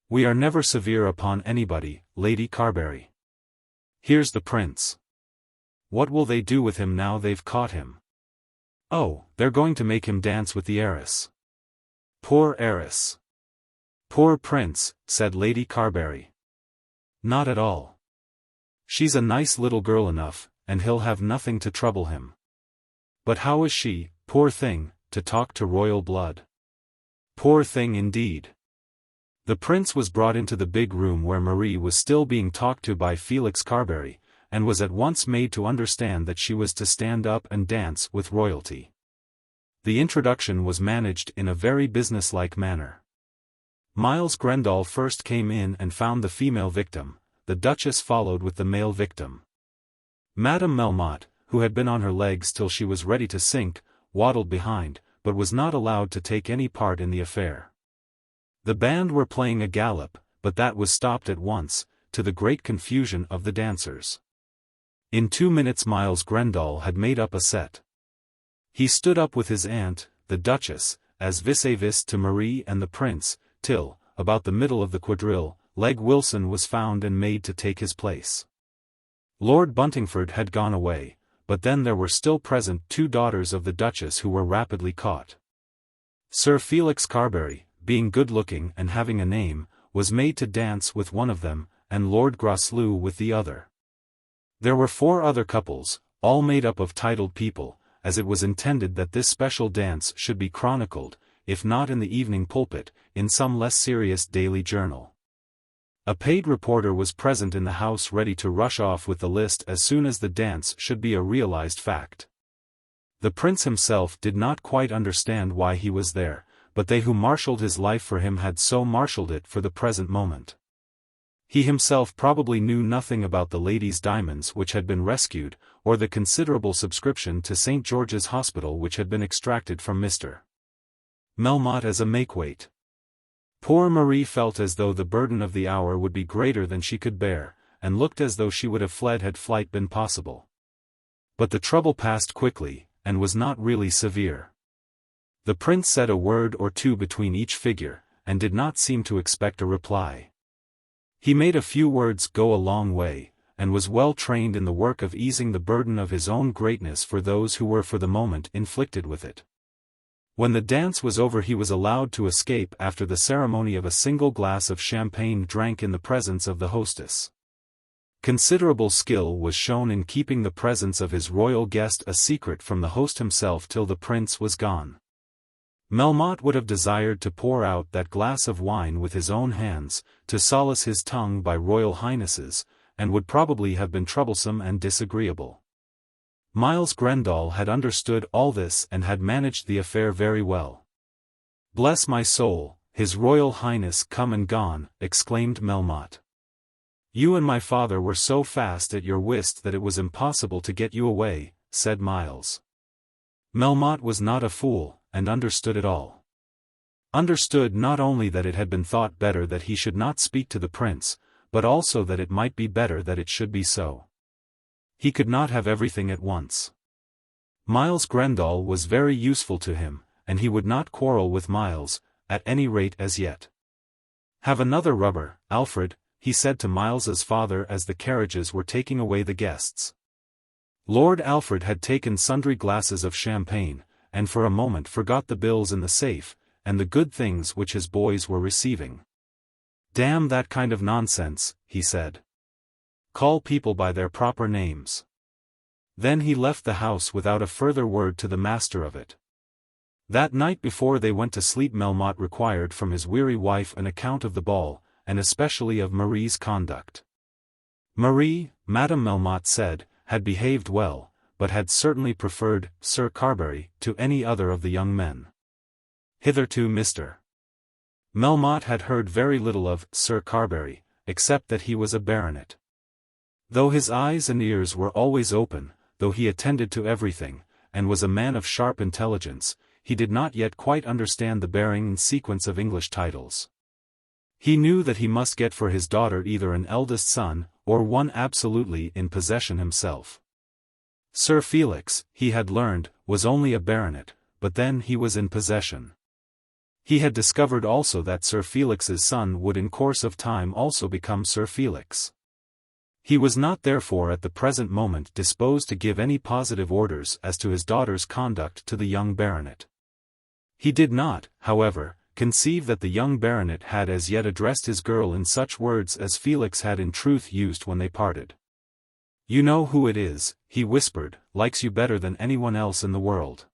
"We are never severe upon anybody, Lady Carbury. Here's the prince. What will they do with him now they've caught him?" "Oh, they're going to make him dance with the heiress." "Poor heiress." "Poor prince," said Lady Carbury. "Not at all. She's a nice little girl enough, and he'll have nothing to trouble him. But how is she, poor thing, to talk to royal blood? Poor thing indeed." The prince was brought into the big room where Marie was still being talked to by Felix Carbury, and was at once made to understand that she was to stand up and dance with royalty. The introduction was managed in a very businesslike manner. Miles Grendall first came in and found the female victim. The Duchess followed with the male victim. Madame Melmotte, who had been on her legs till she was ready to sink, waddled behind, but was not allowed to take any part in the affair. The band were playing a gallop, but that was stopped at once, to the great confusion of the dancers. In 2 minutes Miles Grendall had made up a set. He stood up with his aunt, the Duchess, as vis-a-vis to Marie and the Prince, till, about the middle of the quadrille, Legge Wilson was found and made to take his place. Lord Buntingford had gone away, but then there were still present 2 daughters of the Duchess who were rapidly caught. Sir Felix Carbury, being good-looking and having a name, was made to dance with one of them, and Lord Grosvenor with the other. There were 4 other couples, all made up of titled people, as it was intended that this special dance should be chronicled, if not in the Evening Pulpit, in some less serious daily journal. A paid reporter was present in the house ready to rush off with the list as soon as the dance should be a realized fact. The prince himself did not quite understand why he was there, but they who marshalled his life for him had so marshalled it for the present moment. He himself probably knew nothing about the lady's diamonds which had been rescued, or the considerable subscription to St. George's Hospital which had been extracted from Mr. Melmotte as a makeweight. Poor Marie felt as though the burden of the hour would be greater than she could bear, and looked as though she would have fled had flight been possible. But the trouble passed quickly, and was not really severe. The prince said a word or two between each figure, and did not seem to expect a reply. He made a few words go a long way, and was well trained in the work of easing the burden of his own greatness for those who were for the moment inflicted with it. When the dance was over he was allowed to escape after the ceremony of a single glass of champagne drank in the presence of the hostess. Considerable skill was shown in keeping the presence of his royal guest a secret from the host himself till the prince was gone. Melmotte would have desired to pour out that glass of wine with his own hands, to solace his tongue by royal highnesses, and would probably have been troublesome and disagreeable. Miles Grendall had understood all this and had managed the affair very well. "Bless my soul, His Royal Highness come and gone," exclaimed Melmotte. "You and my father were so fast at your whist that it was impossible to get you away," said Miles. Melmotte was not a fool, and understood it all. Understood not only that it had been thought better that he should not speak to the prince, but also that it might be better that it should be so. He could not have everything at once. Miles Grendall was very useful to him, and he would not quarrel with Miles, at any rate as yet. "Have another rubber, Alfred," he said to Miles's father as the carriages were taking away the guests. Lord Alfred had taken sundry glasses of champagne, and for a moment forgot the bills in the safe, and the good things which his boys were receiving. "Damn that kind of nonsense," he said. "Call people by their proper names." Then he left the house without a further word to the master of it. That night before they went to sleep Melmotte required from his weary wife an account of the ball, and especially of Marie's conduct. Marie, Madame Melmotte said, had behaved well, but had certainly preferred Sir Carbury to any other of the young men. Hitherto Mr. Melmotte had heard very little of Sir Carbury, except that he was a baronet. Though his eyes and ears were always open, though he attended to everything, and was a man of sharp intelligence, he did not yet quite understand the bearing and sequence of English titles. He knew that he must get for his daughter either an eldest son, or one absolutely in possession himself. Sir Felix, he had learned, was only a baronet, but then he was in possession. He had discovered also that Sir Felix's son would in course of time also become Sir Felix. He was not therefore at the present moment disposed to give any positive orders as to his daughter's conduct to the young baronet. He did not, however, conceive that the young baronet had as yet addressed his girl in such words as Felix had in truth used when they parted. "You know who it is," he whispered, "likes you better than anyone else in the world."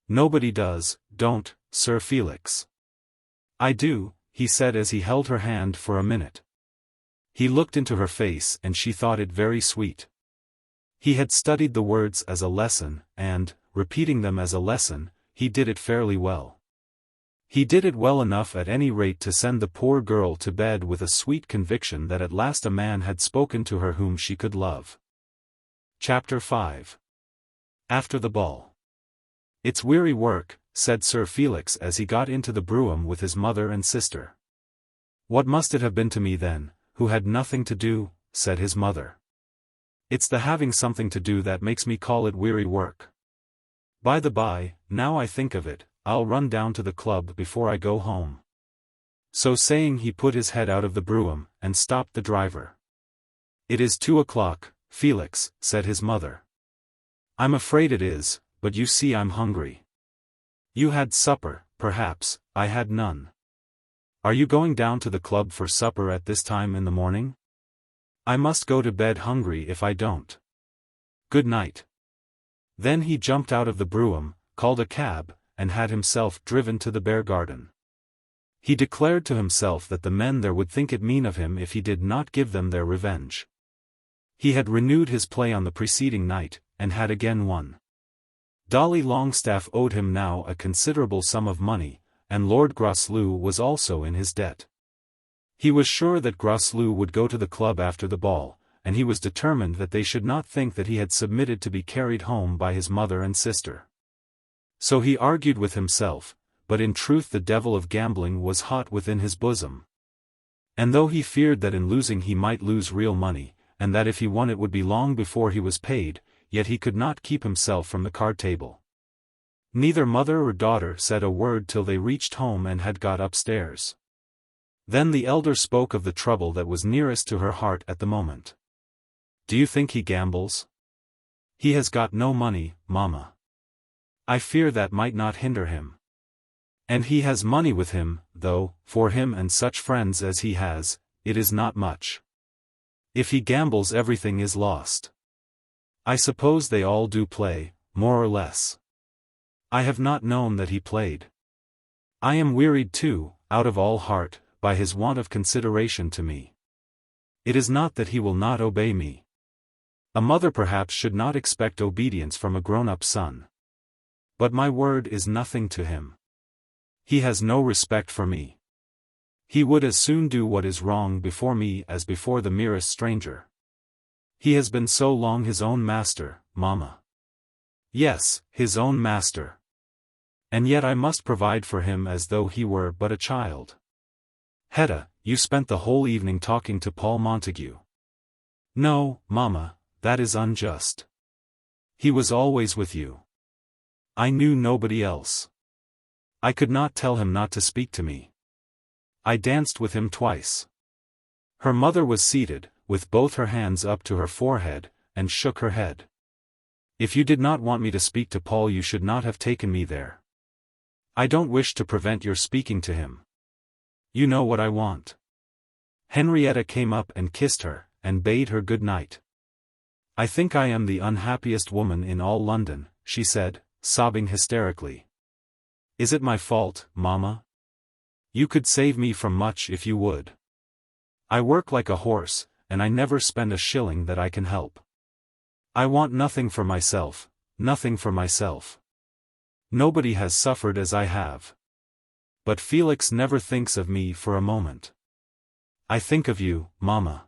"Nobody does, don't, Sir Felix." "I do," he said as he held her hand for a minute. He looked into her face and she thought it very sweet. He had studied the words as a lesson, and, repeating them as a lesson, he did it fairly well. He did it well enough at any rate to send the poor girl to bed with a sweet conviction that at last a man had spoken to her whom she could love. Chapter 5. After the ball. "It's weary work," said Sir Felix as he got into the brougham with his mother and sister. "What must it have been to me then, who had nothing to do," said his mother. "It's the having something to do that makes me call it weary work. By the by, now I think of it, I'll run down to the club before I go home." So saying he put his head out of the brougham, and stopped the driver. "It is 2 o'clock, Felix," said his mother. "I'm afraid it is, but you see I'm hungry." "You had supper, perhaps." "I had none." "Are you going down to the club for supper at this time in the morning?" "I must go to bed hungry if I don't. Good night." Then he jumped out of the brougham, called a cab, and had himself driven to the Beargarden. He declared to himself that the men there would think it mean of him if he did not give them their revenge. He had renewed his play on the preceding night, and had again won. Dolly Longstaff owed him now a considerable sum of money, and Lord Grosvenor was also in his debt. He was sure that Grosvenor would go to the club after the ball, and he was determined that they should not think that he had submitted to be carried home by his mother and sister. So he argued with himself, but in truth the devil of gambling was hot within his bosom. And though he feared that in losing he might lose real money, and that if he won it would be long before he was paid, yet he could not keep himself from the card table. Neither mother or daughter said a word till they reached home and had got upstairs. Then the elder spoke of the trouble that was nearest to her heart at the moment. "Do you think he gambles?" "He has got no money, mamma." "I fear that might not hinder him." "And he has money with him, though, for him and such friends as he has, it is not much. If he gambles everything is lost." "I suppose they all do play, more or less." "I have not known that he played." "I am wearied too, out of all heart, by his want of consideration to me. It is not that he will not obey me. A mother perhaps should not expect obedience from a grown-up son. But my word is nothing to him. He has no respect for me. He would as soon do what is wrong before me as before the merest stranger. He has been so long his own master, mamma." "Yes, his own master. And yet I must provide for him as though he were but a child." "Hetta, you spent the whole evening talking to Paul Montague." "No, mamma, that is unjust. He was always with you. I knew nobody else. I could not tell him not to speak to me. I danced with him twice." Her mother was seated, with both her hands up to her forehead, and shook her head. "If you did not want me to speak to Paul you should not have taken me there. I don't wish to prevent your speaking to him. You know what I want." Henrietta came up and kissed her, and bade her good night. "I think I am the unhappiest woman in all London," she said, sobbing hysterically. "Is it my fault, mamma? You could save me from much if you would. I work like a horse, and I never spend a shilling that I can help. I want nothing for myself, nothing for myself. Nobody has suffered as I have. But Felix never thinks of me for a moment. I think of you, mamma.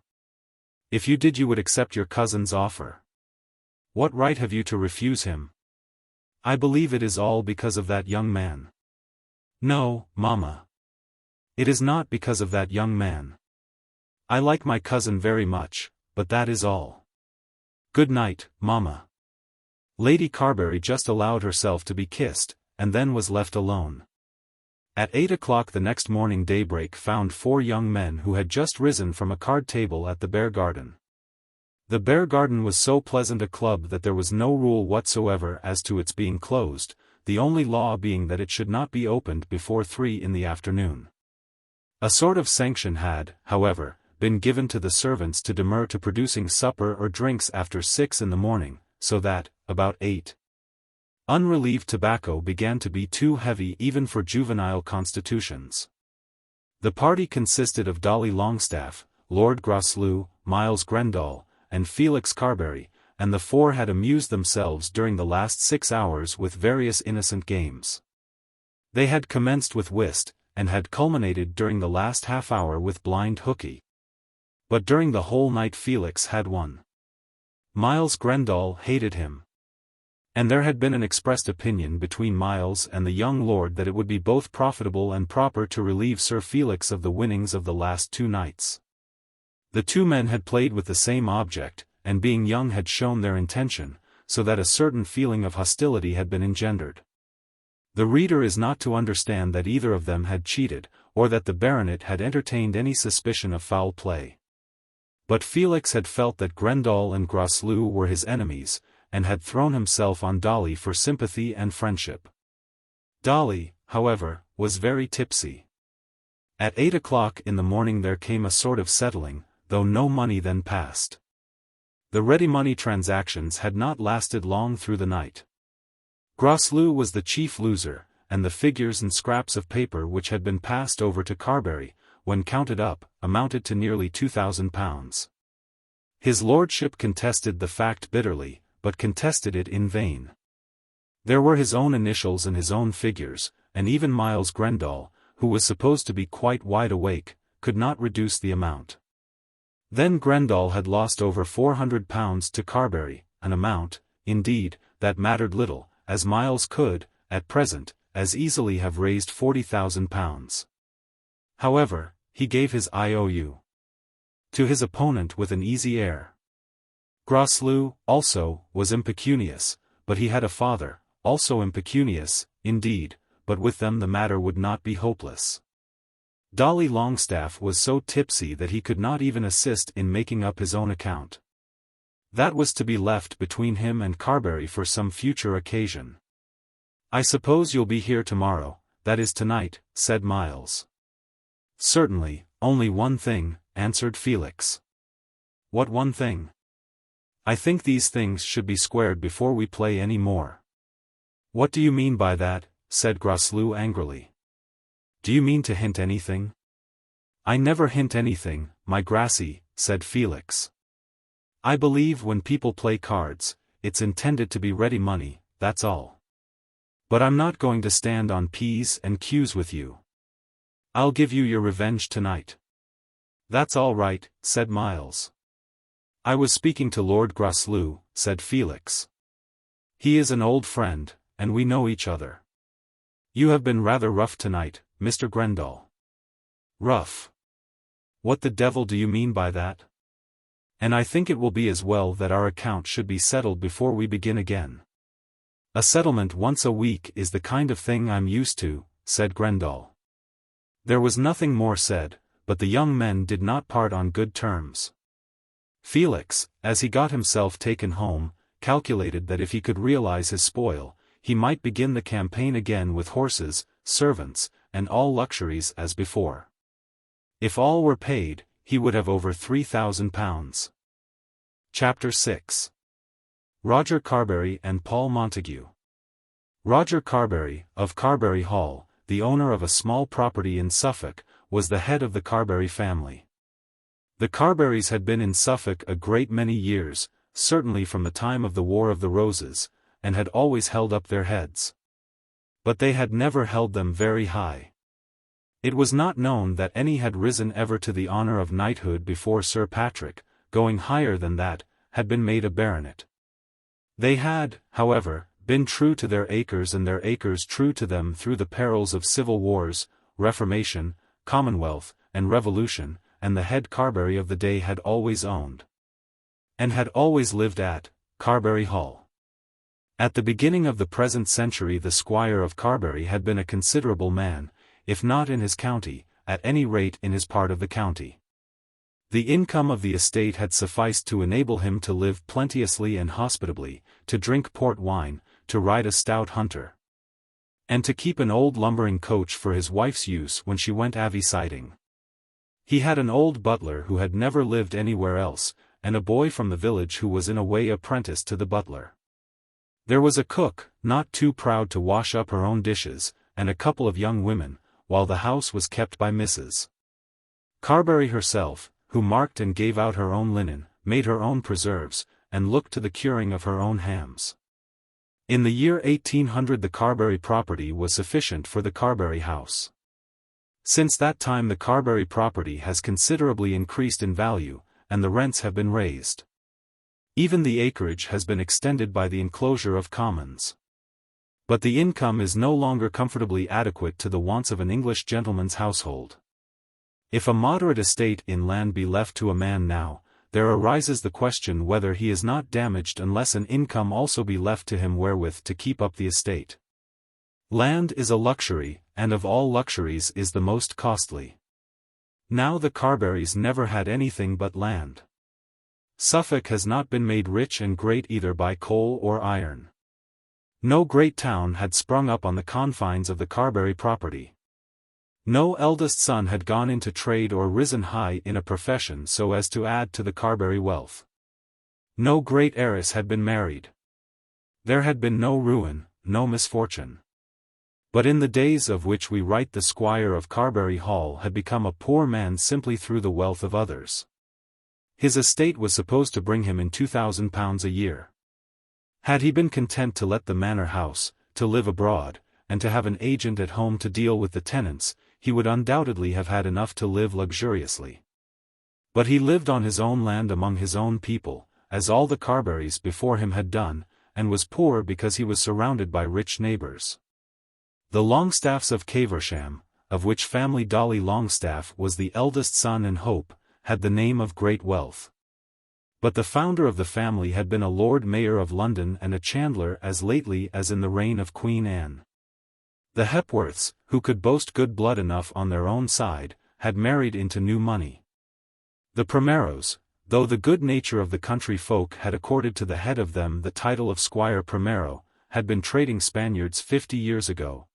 If you did you would accept your cousin's offer. What right have you to refuse him? I believe it is all because of that young man." "No, mamma. It is not because of that young man. I like my cousin very much, but that is all. Good night, mamma." Lady Carbury just allowed herself to be kissed, and then was left alone. At 8 o'clock the next morning daybreak found 4 young men who had just risen from a card table at the Beargarden. The Beargarden was so pleasant a club that there was no rule whatsoever as to its being closed, the only law being that it should not be opened before 3 in the afternoon. A sort of sanction had, however, been given to the servants to demur to producing supper or drinks after 6 in the morning, so that, about 8, unrelieved tobacco began to be too heavy even for juvenile constitutions. The party consisted of Dolly Longstaff, Lord Grosvenor, Miles Grendall, and Felix Carbury, and the 4 had amused themselves during the last 6 hours with various innocent games. They had commenced with whist, and had culminated during the last half-hour with blind hookey. But during the whole night Felix had won. Miles Grendall hated him. And there had been an expressed opinion between Miles and the young lord that it would be both profitable and proper to relieve Sir Felix of the winnings of the last 2 nights. The 2 men had played with the same object, and being young had shown their intention, so that a certain feeling of hostility had been engendered. The reader is not to understand that either of them had cheated, or that the baronet had entertained any suspicion of foul play. But Felix had felt that Grendall and Grosvenor were his enemies, and had thrown himself on Dolly for sympathy and friendship. Dolly, however, was very tipsy. At 8 o'clock in the morning there came a sort of settling, though no money then passed. The ready money transactions had not lasted long through the night. Grosvenor was the chief loser, and the figures and scraps of paper which had been passed over to Carbury, when counted up, amounted to nearly £2,000. His lordship contested the fact bitterly, but contested it in vain. There were his own initials and his own figures, and even Miles Grendall, who was supposed to be quite wide awake, could not reduce the amount. Then Grendall had lost over £400 to Carbury, an amount, indeed, that mattered little, as Miles could, at present, as easily have raised £40,000. However, he gave his IOU to his opponent with an easy air. Groslow, also, was impecunious, but he had a father, also impecunious, indeed, but with them the matter would not be hopeless. Dolly Longstaff was so tipsy that he could not even assist in making up his own account. That was to be left between him and Carbury for some future occasion. "I suppose you'll be here tomorrow, that is tonight," said Miles. "Certainly, only one thing," answered Felix. "What one thing?" "I think these things should be squared before we play any more." "What do you mean by that?" said Groslow angrily. "Do you mean to hint anything?" "I never hint anything, my Grassy," said Felix. "I believe when people play cards, it's intended to be ready money, that's all. But I'm not going to stand on P's and Q's with you. I'll give you your revenge tonight." "That's all right," said Miles. "I was speaking to Lord Groslow," said Felix. "He is an old friend, and we know each other. You have been rather rough tonight, Mr. Grendall." "Rough? What the devil do you mean by that? And I think it will be as well that our account should be settled before we begin again." "A settlement once a week is the kind of thing I'm used to," said Grendall. There was nothing more said, but the young men did not part on good terms. Felix, as he got himself taken home, calculated that if he could realize his spoil, he might begin the campaign again with horses, servants, and all luxuries as before. If all were paid, he would have over £3,000. Chapter 6. Roger Carbury and Paul Montague. Roger Carbury, of Carbury Hall, the owner of a small property in Suffolk, was the head of the Carbury family. The Carburys had been in Suffolk a great many years, certainly from the time of the War of the Roses, and had always held up their heads. But they had never held them very high. It was not known that any had risen ever to the honour of knighthood before Sir Patrick, going higher than that, had been made a baronet. They had, however, been true to their acres and their acres true to them through the perils of civil wars, Reformation, Commonwealth, and Revolution, and the head Carbury of the day had always owned, and had always lived at, Carbury Hall. At the beginning of the present century the Squire of Carbury had been a considerable man, if not in his county, at any rate in his part of the county. The income of the estate had sufficed to enable him to live plenteously and hospitably, to drink port wine, to ride a stout hunter, and to keep an old lumbering coach for his wife's use when she went avi-siding. He had an old butler who had never lived anywhere else, and a boy from the village who was in a way apprenticed to the butler. There was a cook, not too proud to wash up her own dishes, and a couple of young women, while the house was kept by Mrs. Carbury herself, who marked and gave out her own linen, made her own preserves, and looked to the curing of her own hams. In the year 1800 the Carbury property was sufficient for the Carbury house. Since that time the Carbury property has considerably increased in value, and the rents have been raised. Even the acreage has been extended by the enclosure of commons. But the income is no longer comfortably adequate to the wants of an English gentleman's household. If a moderate estate in land be left to a man now, there arises the question whether he is not damaged unless an income also be left to him wherewith to keep up the estate. Land is a luxury, and of all luxuries is the most costly. Now the Carburys never had anything but land. Suffolk has not been made rich and great either by coal or iron. No great town had sprung up on the confines of the Carbury property. No eldest son had gone into trade or risen high in a profession so as to add to the Carbury wealth. No great heiress had been married. There had been no ruin, no misfortune. But in the days of which we write, the squire of Carbury Hall had become a poor man simply through the wealth of others. His estate was supposed to bring him in £2,000 a year. Had he been content to let the manor house, to live abroad, and to have an agent at home to deal with the tenants, he would undoubtedly have had enough to live luxuriously. But he lived on his own land among his own people, as all the Carburys before him had done, and was poor because he was surrounded by rich neighbours. The Longestaffes of Caversham, of which family Dolly Longestaffe was the eldest son and hope, had the name of great wealth. But the founder of the family had been a Lord Mayor of London and a chandler as lately as in the reign of Queen Anne. The Hepworths, who could boast good blood enough on their own side, had married into new money. The Primeros, though the good nature of the country folk had accorded to the head of them the title of Squire Primero, had been trading Spaniards 50 years ago,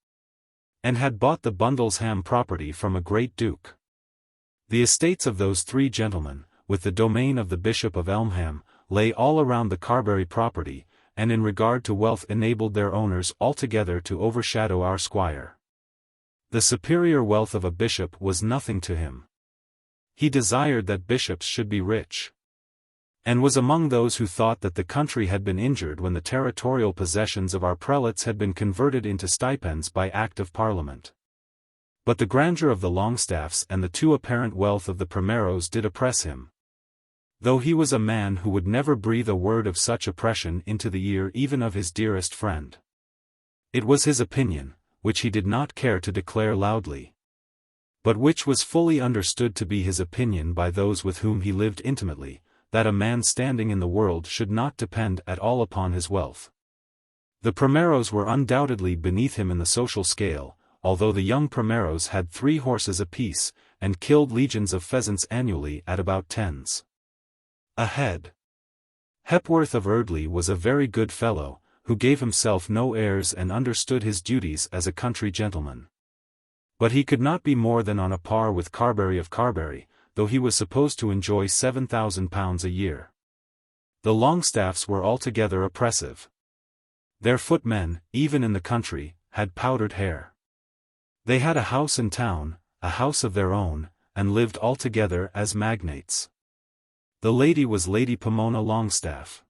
and had bought the Bundlesham property from a great duke. The estates of those three gentlemen, with the domain of the Bishop of Elmham, lay all around the Carbury property, and in regard to wealth enabled their owners altogether to overshadow our squire. The superior wealth of a bishop was nothing to him. He desired that bishops should be rich, and was among those who thought that the country had been injured when the territorial possessions of our prelates had been converted into stipends by Act of Parliament. But the grandeur of the Longestaffes and the too apparent wealth of the Primeros did oppress him, though he was a man who would never breathe a word of such oppression into the ear even of his dearest friend. It was his opinion, which he did not care to declare loudly, but which was fully understood to be his opinion by those with whom he lived intimately, that a man's standing in the world should not depend at all upon his wealth. The Primeros were undoubtedly beneath him in the social scale, although the young Primeros had 3 horses apiece, and killed legions of pheasants annually at about 10s a head. Hepworth of Eardley was a very good fellow, who gave himself no airs and understood his duties as a country gentleman. But he could not be more than on a par with Carbury of Carbury, though he was supposed to enjoy £7,000 a year. The Longestaffes were altogether oppressive. Their footmen, even in the country, had powdered hair. They had a house in town, a house of their own, and lived altogether as magnates. The lady was Lady Pomona Longestaffe.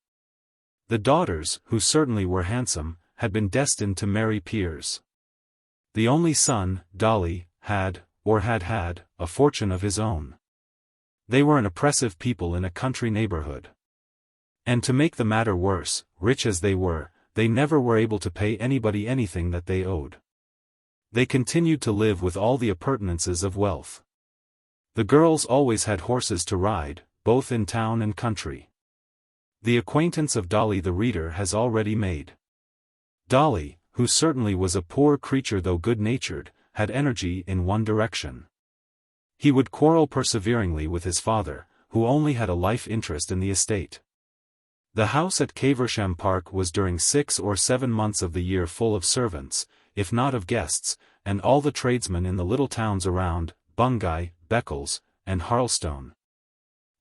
The daughters, who certainly were handsome, had been destined to marry peers. The only son, Dolly, had had, a fortune of his own. They were an oppressive people in a country neighborhood. And to make the matter worse, rich as they never were able to pay anybody anything that they owed. They continued to live with all the appurtenances of wealth. The girls always had horses to ride, both in town and country. The acquaintance of Dolly the reader has already made. Dolly, who certainly was a poor creature though good-natured, had energy in one direction. He would quarrel perseveringly with his father, who only had a life interest in the estate. The house at Caversham Park was during 6 or 7 months of the year full of servants, if not of guests, and all the tradesmen in the little towns around, Bungay, Beccles, and Harlestone,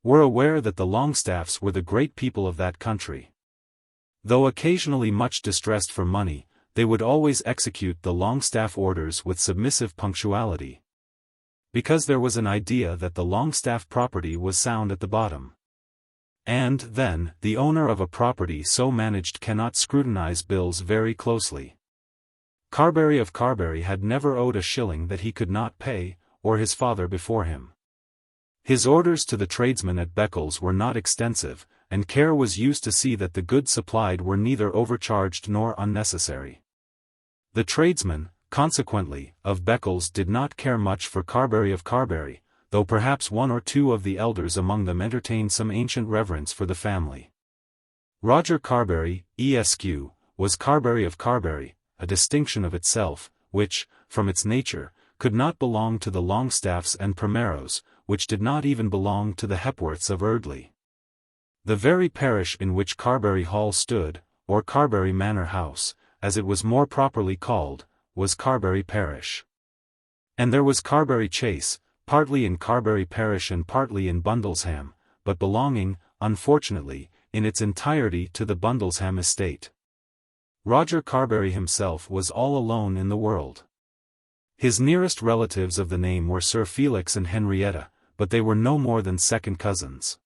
were aware that the Longestaffes were the great people of that country. Though occasionally much distressed for money, they would always execute the Longestaffe orders with submissive punctuality, because there was an idea that the Longestaffe property was sound at the bottom. And, then, the owner of a property so managed cannot scrutinize bills very closely. Carbury of Carbury had never owed a shilling that he could not pay, or his father before him. His orders to the tradesmen at Beccles were not extensive, and care was used to see that the goods supplied were neither overcharged nor unnecessary. The tradesmen, consequently, of Beccles did not care much for Carbury of Carbury, though perhaps 1 or 2 of the elders among them entertained some ancient reverence for the family. Roger Carbury, Esq., was Carbury of Carbury, a distinction of itself, which, from its nature, could not belong to the Longestaffes and Primeros, which did not even belong to the Hepworths of Eardley. The very parish in which Carbury Hall stood, or Carbury Manor House, as it was more properly called, was Carbury Parish. And there was Carbury Chase, partly in Carbury Parish and partly in Bundlesham, but belonging, unfortunately, in its entirety to the Bundlesham estate. Roger Carbury himself was all alone in the world. His nearest relatives of the name were Sir Felix and Henrietta, but they were no more than second cousins.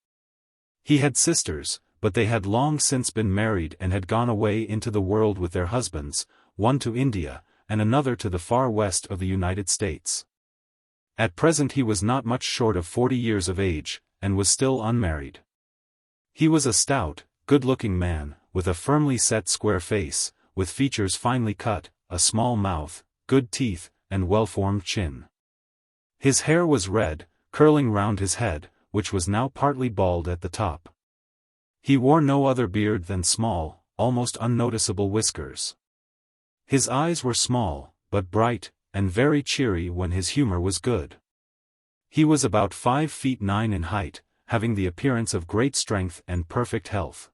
He had sisters, but they had long since been married and had gone away into the world with their husbands, one to India, and another to the far west of the United States. At present he was not much short of 40 years of age, and was still unmarried. He was a stout, good-looking man, with a firmly set square face, with features finely cut, a small mouth, good teeth, and well-formed chin. His hair was red, curling round his head, which was now partly bald at the top. He wore no other beard than small, almost unnoticeable whiskers. His eyes were small, but bright, and very cheery when his humor was good. He was about 5 feet 9 in height, having the appearance of great strength and perfect health.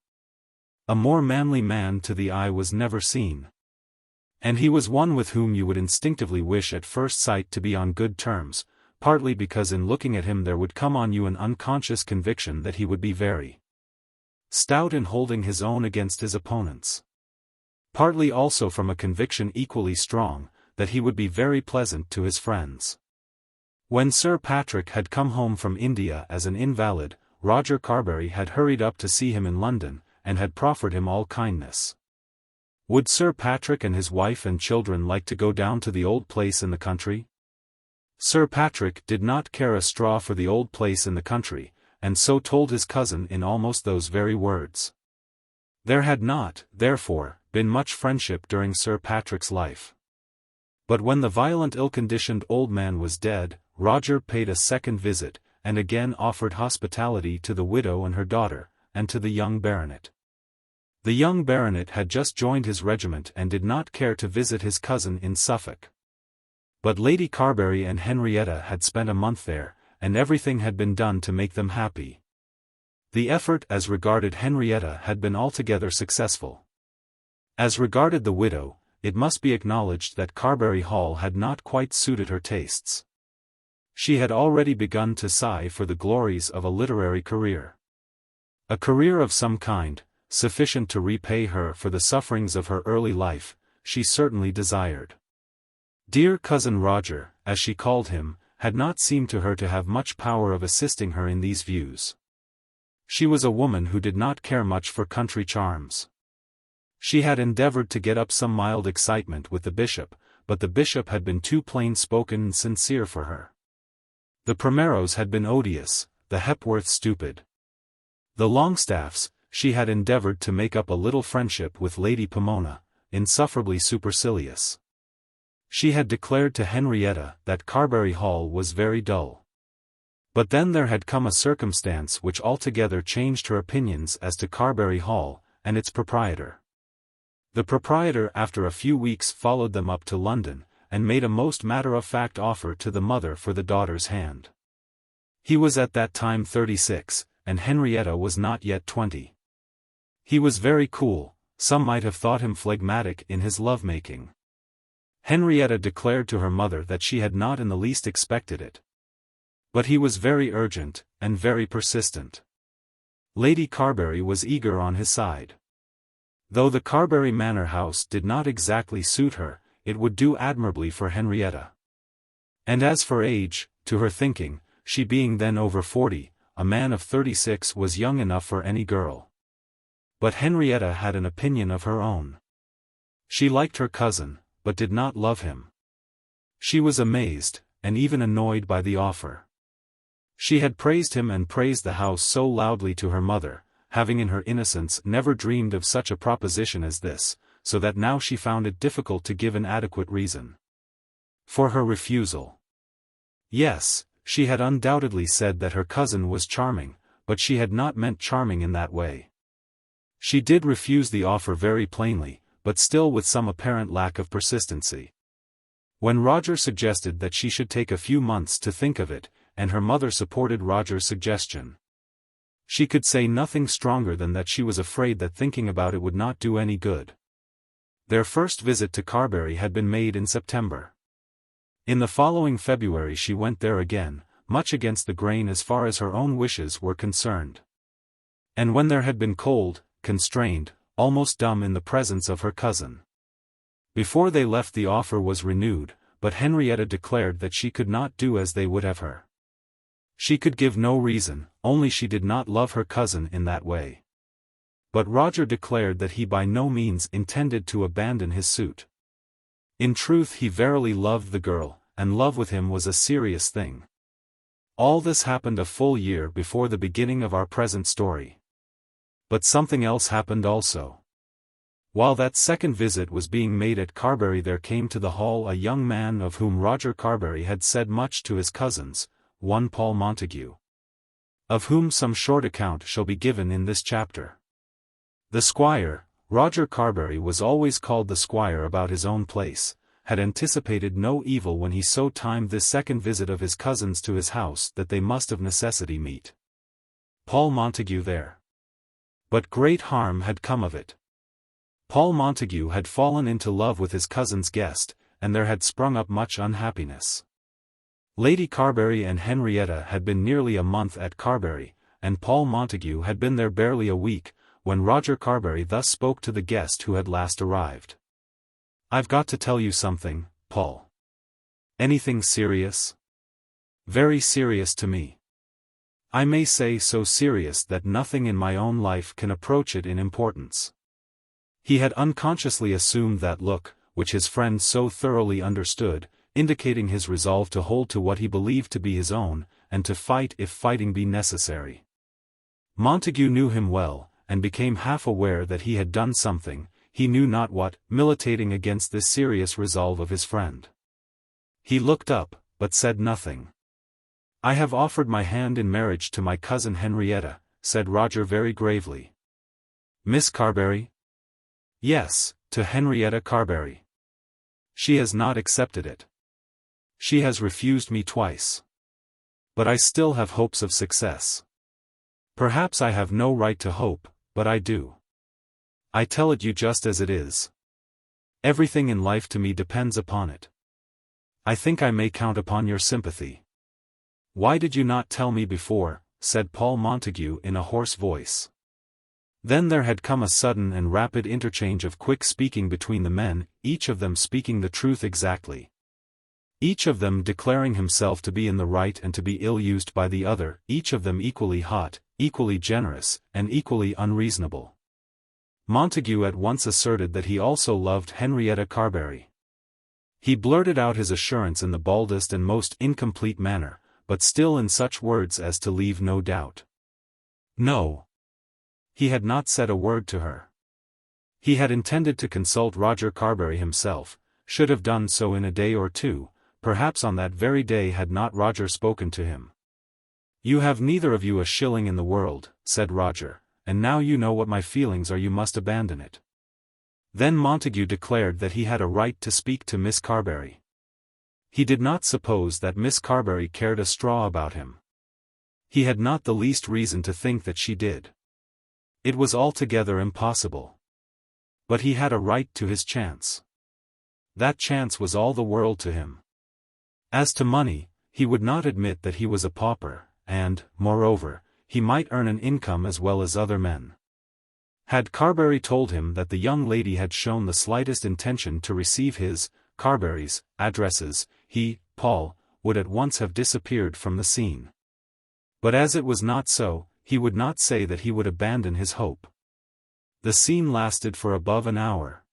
A more manly man to the eye was never seen. And he was one with whom you would instinctively wish at first sight to be on good terms, partly because in looking at him there would come on you an unconscious conviction that he would be very stout in holding his own against his opponents. Partly also from a conviction equally strong, that he would be very pleasant to his friends. When Sir Patrick had come home from India as an invalid, Roger Carbury had hurried up to see him in London, and had proffered him all kindness. Would Sir Patrick and his wife and children like to go down to the old place in the country? Sir Patrick did not care a straw for the old place in the country, and so told his cousin in almost those very words. There had not, therefore, been much friendship during Sir Patrick's life. But when the violent ill-conditioned old man was dead, Roger paid a second visit, and again offered hospitality to the widow and her daughter, and to the young baronet. The young baronet had just joined his regiment and did not care to visit his cousin in Suffolk. But Lady Carbury and Henrietta had spent a month there, and everything had been done to make them happy. The effort as regarded Henrietta had been altogether successful. As regarded the widow, it must be acknowledged that Carbury Hall had not quite suited her tastes. She had already begun to sigh for the glories of a literary career. A career of some kind, sufficient to repay her for the sufferings of her early life, she certainly desired. Dear Cousin Roger, as she called him, had not seemed to her to have much power of assisting her in these views. She was a woman who did not care much for country charms. She had endeavored to get up some mild excitement with the bishop, but the bishop had been too plain-spoken and sincere for her. The Primeros had been odious, the Hepworths stupid. The Longestaffes, she had endeavored to make up a little friendship with Lady Pomona, insufferably supercilious. She had declared to Henrietta that Carbury Hall was very dull. But then there had come a circumstance which altogether changed her opinions as to Carbury Hall, and its proprietor. The proprietor after a few weeks followed them up to London, and made a most matter-of-fact offer to the mother for the daughter's hand. He was at that time 36, and Henrietta was not yet 20. He was very cool, some might have thought him phlegmatic in his love-making. Henrietta declared to her mother that she had not in the least expected it. But he was very urgent, and very persistent. Lady Carbury was eager on his side. Though the Carbury Manor house did not exactly suit her, it would do admirably for Henrietta. And as for age, to her thinking, she being then over 40, a man of 36 was young enough for any girl. But Henrietta had an opinion of her own. She liked her cousin, but did not love him. She was amazed, and even annoyed by the offer. She had praised him and praised the house so loudly to her mother, having in her innocence never dreamed of such a proposition as this, so that now she found it difficult to give an adequate reason for her refusal. Yes, she had undoubtedly said that her cousin was charming, but she had not meant charming in that way. She did refuse the offer very plainly, but still with some apparent lack of persistency. When Roger suggested that she should take a few months to think of it, and her mother supported Roger's suggestion, she could say nothing stronger than that she was afraid that thinking about it would not do any good. Their first visit to Carbury had been made in September. In the following February she went there again, much against the grain as far as her own wishes were concerned. And when there had been cold, constrained, almost dumb in the presence of her cousin. Before they left the offer was renewed, but Henrietta declared that she could not do as they would have her. She could give no reason, only she did not love her cousin in that way. But Roger declared that he by no means intended to abandon his suit. In truth he verily loved the girl, and love with him was a serious thing. All this happened a full year before the beginning of our present story. But something else happened also. While that second visit was being made at Carbury, there came to the hall a young man of whom Roger Carbury had said much to his cousins, one Paul Montague, of whom some short account shall be given in this chapter. The squire, Roger Carbury was always called the squire about his own place, had anticipated no evil when he so timed this second visit of his cousins to his house that they must of necessity meet Paul Montague there. But great harm had come of it. Paul Montague had fallen into love with his cousin's guest, and there had sprung up much unhappiness. Lady Carbury and Henrietta had been nearly a month at Carbury, and Paul Montague had been there barely a week, when Roger Carbury thus spoke to the guest who had last arrived. "I've got to tell you something, Paul." "Anything serious?" "Very serious to me. I may say so serious that nothing in my own life can approach it in importance." He had unconsciously assumed that look, which his friend so thoroughly understood, indicating his resolve to hold to what he believed to be his own, and to fight if fighting be necessary. Montague knew him well, and became half aware that he had done something, he knew not what, militating against this serious resolve of his friend. He looked up, but said nothing. "I have offered my hand in marriage to my cousin Henrietta," said Roger very gravely. "Miss Carbury?" "Yes, to Henrietta Carbury. She has not accepted it. She has refused me twice. But I still have hopes of success. Perhaps I have no right to hope, but I do. I tell it you just as it is. Everything in life to me depends upon it. I think I may count upon your sympathy." "Why did you not tell me before?" said Paul Montague in a hoarse voice. Then there had come a sudden and rapid interchange of quick speaking between the men, each of them speaking the truth exactly. Each of them declaring himself to be in the right and to be ill-used by the other, each of them equally hot, equally generous, and equally unreasonable. Montague at once asserted that he also loved Henrietta Carbury. He blurted out his assurance in the baldest and most incomplete manner, but still in such words as to leave no doubt. No. He had not said a word to her. He had intended to consult Roger Carbury himself, should have done so in a day or two, perhaps on that very day had not Roger spoken to him. "You have neither of you a shilling in the world," said Roger, "and now you know what my feelings are, you must abandon it." Then Montague declared that he had a right to speak to Miss Carbury. He did not suppose that Miss Carbury cared a straw about him. He had not the least reason to think that she did. It was altogether impossible. But he had a right to his chance. That chance was all the world to him. As to money, he would not admit that he was a pauper, and, moreover, he might earn an income as well as other men. Had Carbury told him that the young lady had shown the slightest intention to receive his, Carbury's, addresses, he, Paul, would at once have disappeared from the scene. But as it was not so, he would not say that he would abandon his hope. The scene lasted for above an hour.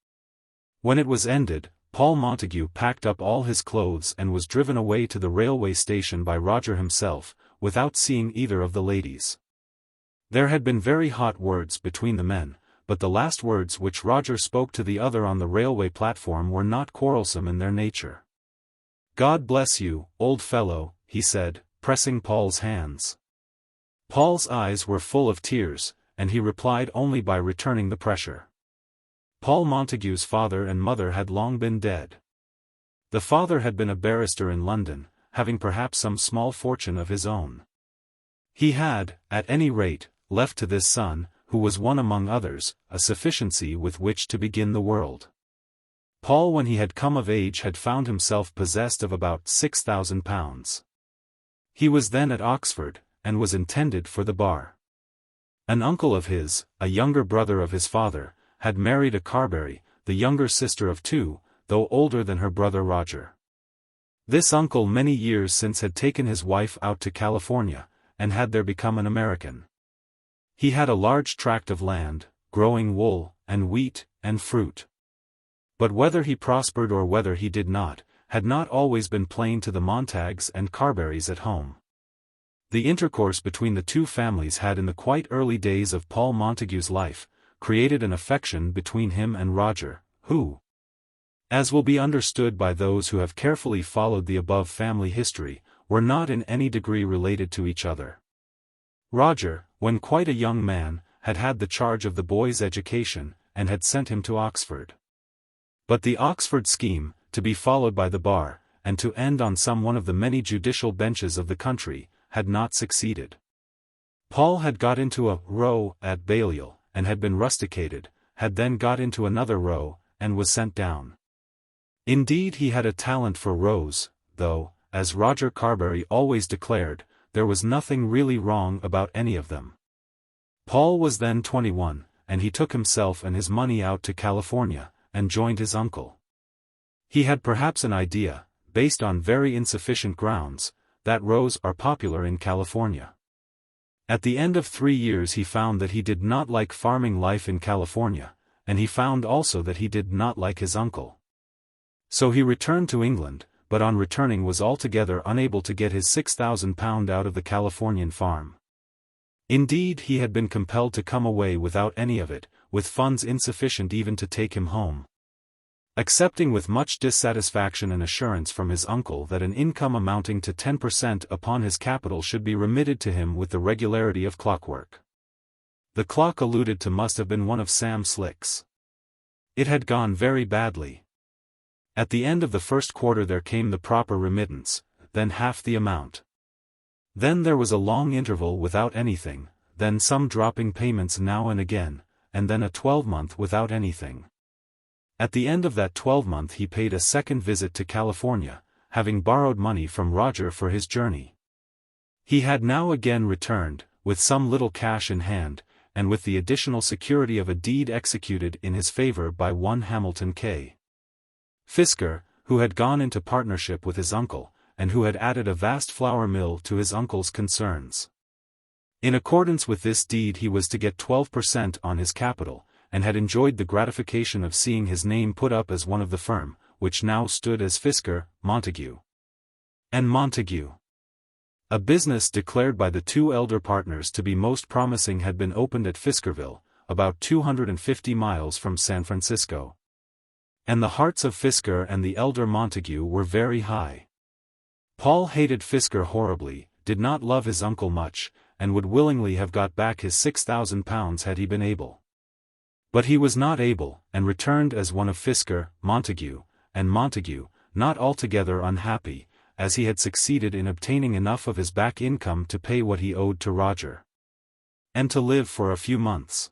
When it was ended, Paul Montague packed up all his clothes and was driven away to the railway station by Roger himself, without seeing either of the ladies. There had been very hot words between the men, but the last words which Roger spoke to the other on the railway platform were not quarrelsome in their nature. "God bless you, old fellow," he said, pressing Paul's hands. Paul's eyes were full of tears, and he replied only by returning the pressure. Paul Montague's father and mother had long been dead. The father had been a barrister in London, having perhaps some small fortune of his own. He had, at any rate, left to this son, who was one among others, a sufficiency with which to begin the world. Paul, when he had come of age, had found himself possessed of about £6,000. He was then at Oxford, and was intended for the bar. An uncle of his, a younger brother of his father, had married a Carbury, the younger sister of two, though older than her brother Roger. This uncle many years since had taken his wife out to California, and had there become an American. He had a large tract of land, growing wool, and wheat, and fruit. But whether he prospered or whether he did not, had not always been plain to the Montagues and Carburys at home. The intercourse between the two families had in the quite early days of Paul Montague's life, created an affection between him and Roger, who, as will be understood by those who have carefully followed the above family history, were not in any degree related to each other. Roger, when quite a young man, had had the charge of the boy's education, and had sent him to Oxford. But the Oxford scheme, to be followed by the bar, and to end on some one of the many judicial benches of the country, had not succeeded. Paul had got into a row at Balliol, and had been rusticated, had then got into another row, and was sent down. Indeed he had a talent for rows, though, as Roger Carbury always declared, there was nothing really wrong about any of them. Paul was then 21, and he took himself and his money out to California, and joined his uncle. He had perhaps an idea, based on very insufficient grounds, that rows are popular in California. At the end of 3 years he found that he did not like farming life in California, and he found also that he did not like his uncle. So he returned to England, but on returning was altogether unable to get his £6,000 out of the Californian farm. Indeed he had been compelled to come away without any of it, with funds insufficient even to take him home. Accepting with much dissatisfaction an assurance from his uncle that an income amounting to 10% upon his capital should be remitted to him with the regularity of clockwork. The clock alluded to must have been one of Sam Slick's. It had gone very badly. At the end of the first quarter there came the proper remittance, then half the amount. Then there was a long interval without anything, then some dropping payments now and again, and then a 12-month without anything. At the end of that 12-month he paid a second visit to California, having borrowed money from Roger for his journey. He had now again returned, with some little cash in hand, and with the additional security of a deed executed in his favor by one Hamilton K. Fisker, who had gone into partnership with his uncle, and who had added a vast flour mill to his uncle's concerns. In accordance with this deed he was to get 12% on his capital, and had enjoyed the gratification of seeing his name put up as one of the firm, which now stood as Fisker, Montague and Montague. A business declared by the two elder partners to be most promising had been opened at Fiskerville, about 250 miles from San Francisco. And the hearts of Fisker and the elder Montague were very high. Paul hated Fisker horribly, did not love his uncle much, and would willingly have got back his £6,000 had he been able. But he was not able, and returned as one of Fisker, Montague, and Montague, not altogether unhappy, as he had succeeded in obtaining enough of his back income to pay what he owed to Roger, and to live for a few months.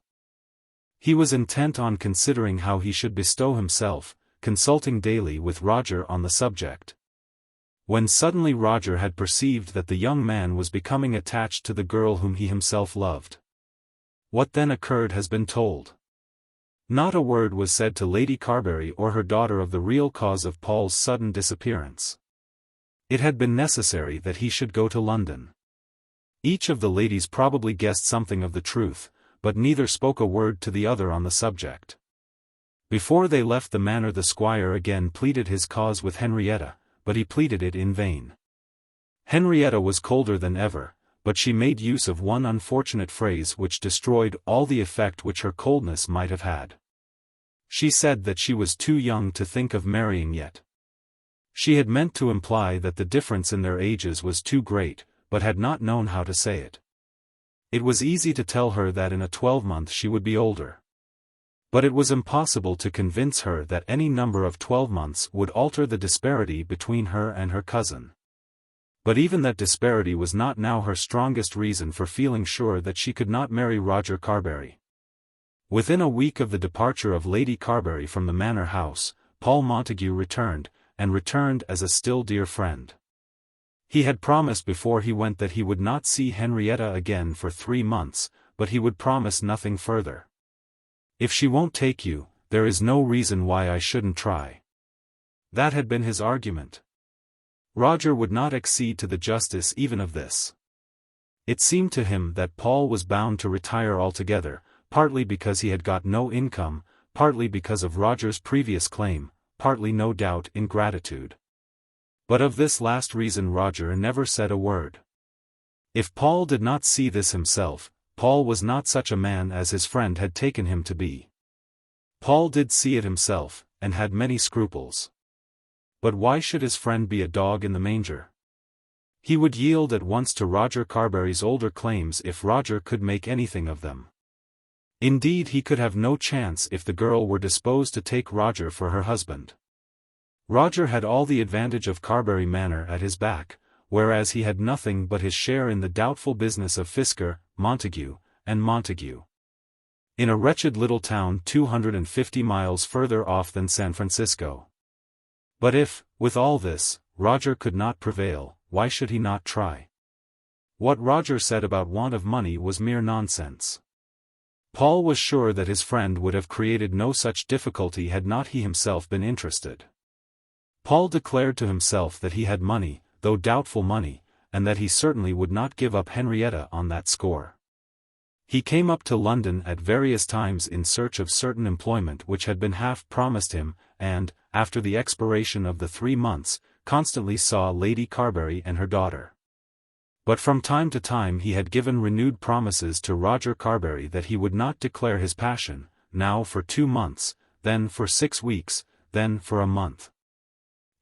He was intent on considering how he should bestow himself, consulting daily with Roger on the subject. When suddenly Roger had perceived that the young man was becoming attached to the girl whom he himself loved. What then occurred has been told. Not a word was said to Lady Carbury or her daughter of the real cause of Paul's sudden disappearance. It had been necessary that he should go to London. Each of the ladies probably guessed something of the truth, but neither spoke a word to the other on the subject. Before they left the manor the squire again pleaded his cause with Henrietta, but he pleaded it in vain. Henrietta was colder than ever, but she made use of one unfortunate phrase which destroyed all the effect which her coldness might have had. She said that she was too young to think of marrying yet. She had meant to imply that the difference in their ages was too great, but had not known how to say it. It was easy to tell her that in a 12-month she would be older. But it was impossible to convince her that any number of 12 months would alter the disparity between her and her cousin. But even that disparity was not now her strongest reason for feeling sure that she could not marry Roger Carbury. Within a week of the departure of Lady Carbury from the manor house, Paul Montague returned, and returned as a still dear friend. He had promised before he went that he would not see Henrietta again for 3 months, but he would promise nothing further. If she won't take you, there is no reason why I shouldn't try. That had been his argument. Roger would not accede to the justice even of this. It seemed to him that Paul was bound to retire altogether, partly because he had got no income, partly because of Roger's previous claim, partly no doubt in gratitude. But of this last reason Roger never said a word. If Paul did not see this himself, Paul was not such a man as his friend had taken him to be. Paul did see it himself, and had many scruples. But why should his friend be a dog in the manger? He would yield at once to Roger Carbury's older claims if Roger could make anything of them. Indeed, he could have no chance if the girl were disposed to take Roger for her husband. Roger had all the advantage of Carbury Manor at his back, whereas he had nothing but his share in the doubtful business of Fisker, Montague, and Montague. In a wretched little town 250 miles further off than San Francisco. But if, with all this, Roger could not prevail, why should he not try? What Roger said about want of money was mere nonsense. Paul was sure that his friend would have created no such difficulty had not he himself been interested. Paul declared to himself that he had money, though doubtful money, and that he certainly would not give up Henrietta on that score. He came up to London at various times in search of certain employment which had been half promised him, and, after the expiration of the 3 months, constantly saw Lady Carbury and her daughter. But from time to time he had given renewed promises to Roger Carbury that he would not declare his passion, now for 2 months, then for 6 weeks, then for a month.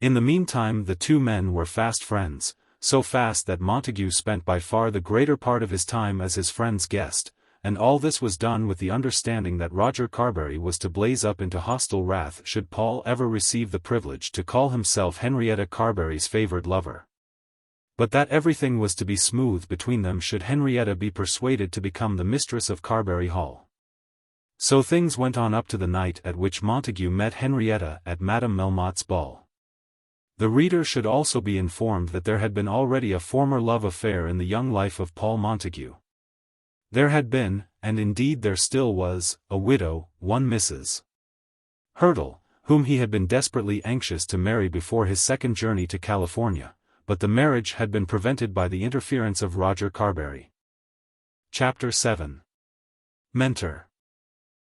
In the meantime the two men were fast friends, so fast that Montague spent by far the greater part of his time as his friend's guest, and all this was done with the understanding that Roger Carbury was to blaze up into hostile wrath should Paul ever receive the privilege to call himself Henrietta Carbury's favoured lover. But that everything was to be smooth between them should Henrietta be persuaded to become the mistress of Carbury Hall. So things went on up to the night at which Montague met Henrietta at Madame Melmotte's ball. The reader should also be informed that there had been already a former love affair in the young life of Paul Montague. There had been, and indeed there still was, a widow, one Mrs. Hurtle, whom he had been desperately anxious to marry before his second journey to California, but the marriage had been prevented by the interference of Roger Carbury. Chapter 7. Mentor.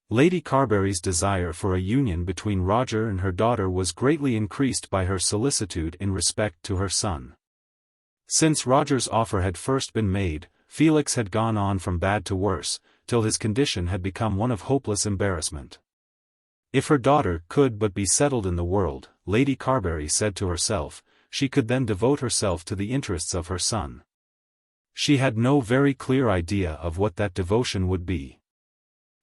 Lady Carbury's desire for a union between Roger and her daughter was greatly increased by her solicitude in respect to her son. Since Roger's offer had first been made, Felix had gone on from bad to worse, till his condition had become one of hopeless embarrassment. If her daughter could but be settled in the world, Lady Carbury said to herself, she could then devote herself to the interests of her son. She had no very clear idea of what that devotion would be.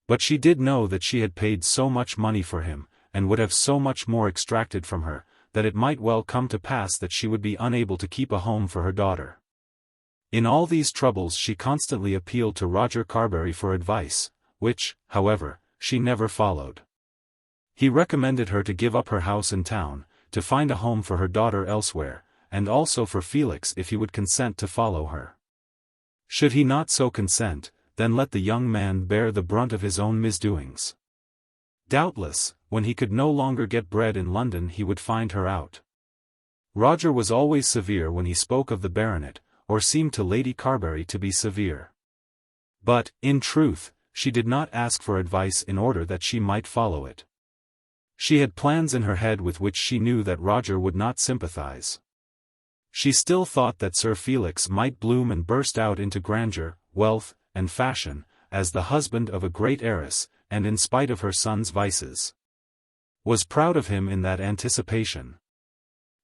But she did know that she had paid so much money for him, and would have so much more extracted from her, that it might well come to pass that she would be unable to keep a home for her daughter. In all these troubles she constantly appealed to Roger Carbury for advice, which, however, she never followed. He recommended her to give up her house in town, to find a home for her daughter elsewhere, and also for Felix if he would consent to follow her. Should he not so consent, then let the young man bear the brunt of his own misdoings. Doubtless, when he could no longer get bread in London he would find her out. Roger was always severe when he spoke of the baronet, or seemed to Lady Carbury to be severe. But, in truth, she did not ask for advice in order that she might follow it. She had plans in her head with which she knew that Roger would not sympathize. She still thought that Sir Felix might bloom and burst out into grandeur, wealth, and fashion, as the husband of a great heiress, and in spite of her son's vices, was proud of him in that anticipation.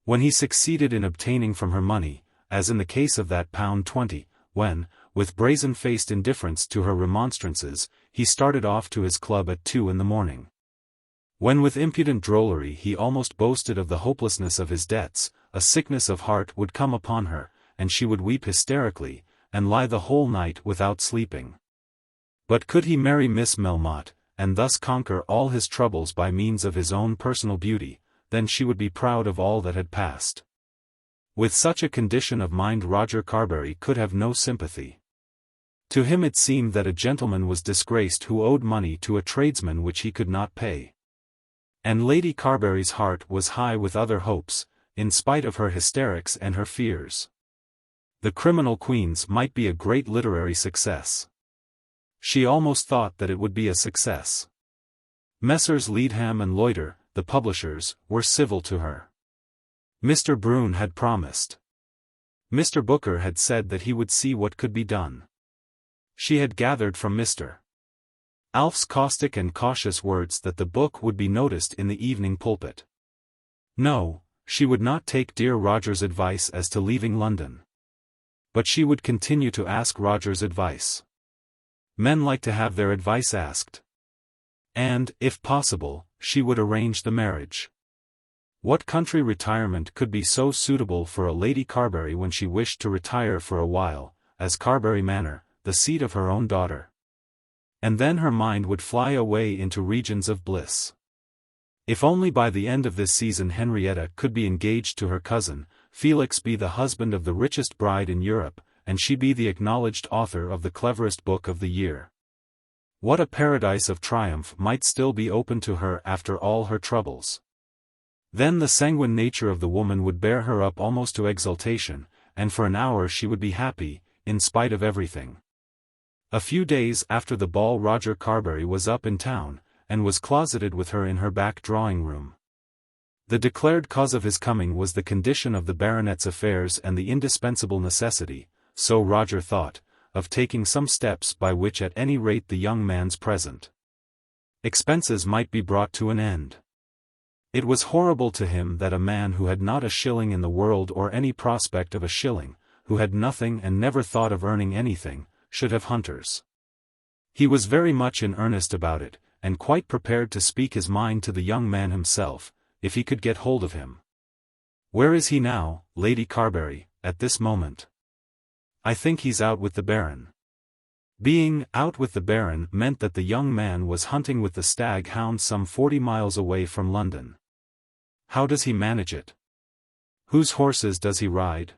When he succeeded in obtaining from her money, as in the case of that £20, when, with brazen-faced indifference to her remonstrances, he started off to his club at 2 in the morning. When with impudent drollery he almost boasted of the hopelessness of his debts, a sickness of heart would come upon her, and she would weep hysterically, and lie the whole night without sleeping. But could he marry Miss Melmotte, and thus conquer all his troubles by means of his own personal beauty, then she would be proud of all that had passed. With such a condition of mind Roger Carbury could have no sympathy. To him it seemed that a gentleman was disgraced who owed money to a tradesman which he could not pay. And Lady Carbury's heart was high with other hopes, in spite of her hysterics and her fears. The Criminal Queens might be a great literary success. She almost thought that it would be a success. Messrs. Leadham and Loiter, the publishers, were civil to her. Mr. Brune had promised. Mr. Booker had said that he would see what could be done. She had gathered from Mr. Alf's caustic and cautious words that the book would be noticed in the Evening Pulpit. No, she would not take dear Roger's advice as to leaving London. But she would continue to ask Roger's advice. Men like to have their advice asked. And, if possible, she would arrange the marriage. What country retirement could be so suitable for a Lady Carbury when she wished to retire for a while, as Carbury Manor, the seat of her own daughter? And then her mind would fly away into regions of bliss. If only by the end of this season Henrietta could be engaged to her cousin, Felix be the husband of the richest bride in Europe, and she be the acknowledged author of the cleverest book of the year. What a paradise of triumph might still be open to her after all her troubles. Then the sanguine nature of the woman would bear her up almost to exultation, and for an hour she would be happy, in spite of everything. A few days after the ball Roger Carbury was up in town, and was closeted with her in her back drawing-room. The declared cause of his coming was the condition of the baronet's affairs and the indispensable necessity, so Roger thought, of taking some steps by which at any rate the young man's present expenses might be brought to an end. It was horrible to him that a man who had not a shilling in the world or any prospect of a shilling, who had nothing and never thought of earning anything, should have hunters. He was very much in earnest about it, and quite prepared to speak his mind to the young man himself, if he could get hold of him. Where is he now, Lady Carbury, at this moment? I think he's out with the Baron. Being out with the Baron meant that the young man was hunting with the stag hound some 40 miles away from London. How does he manage it? Whose horses does he ride?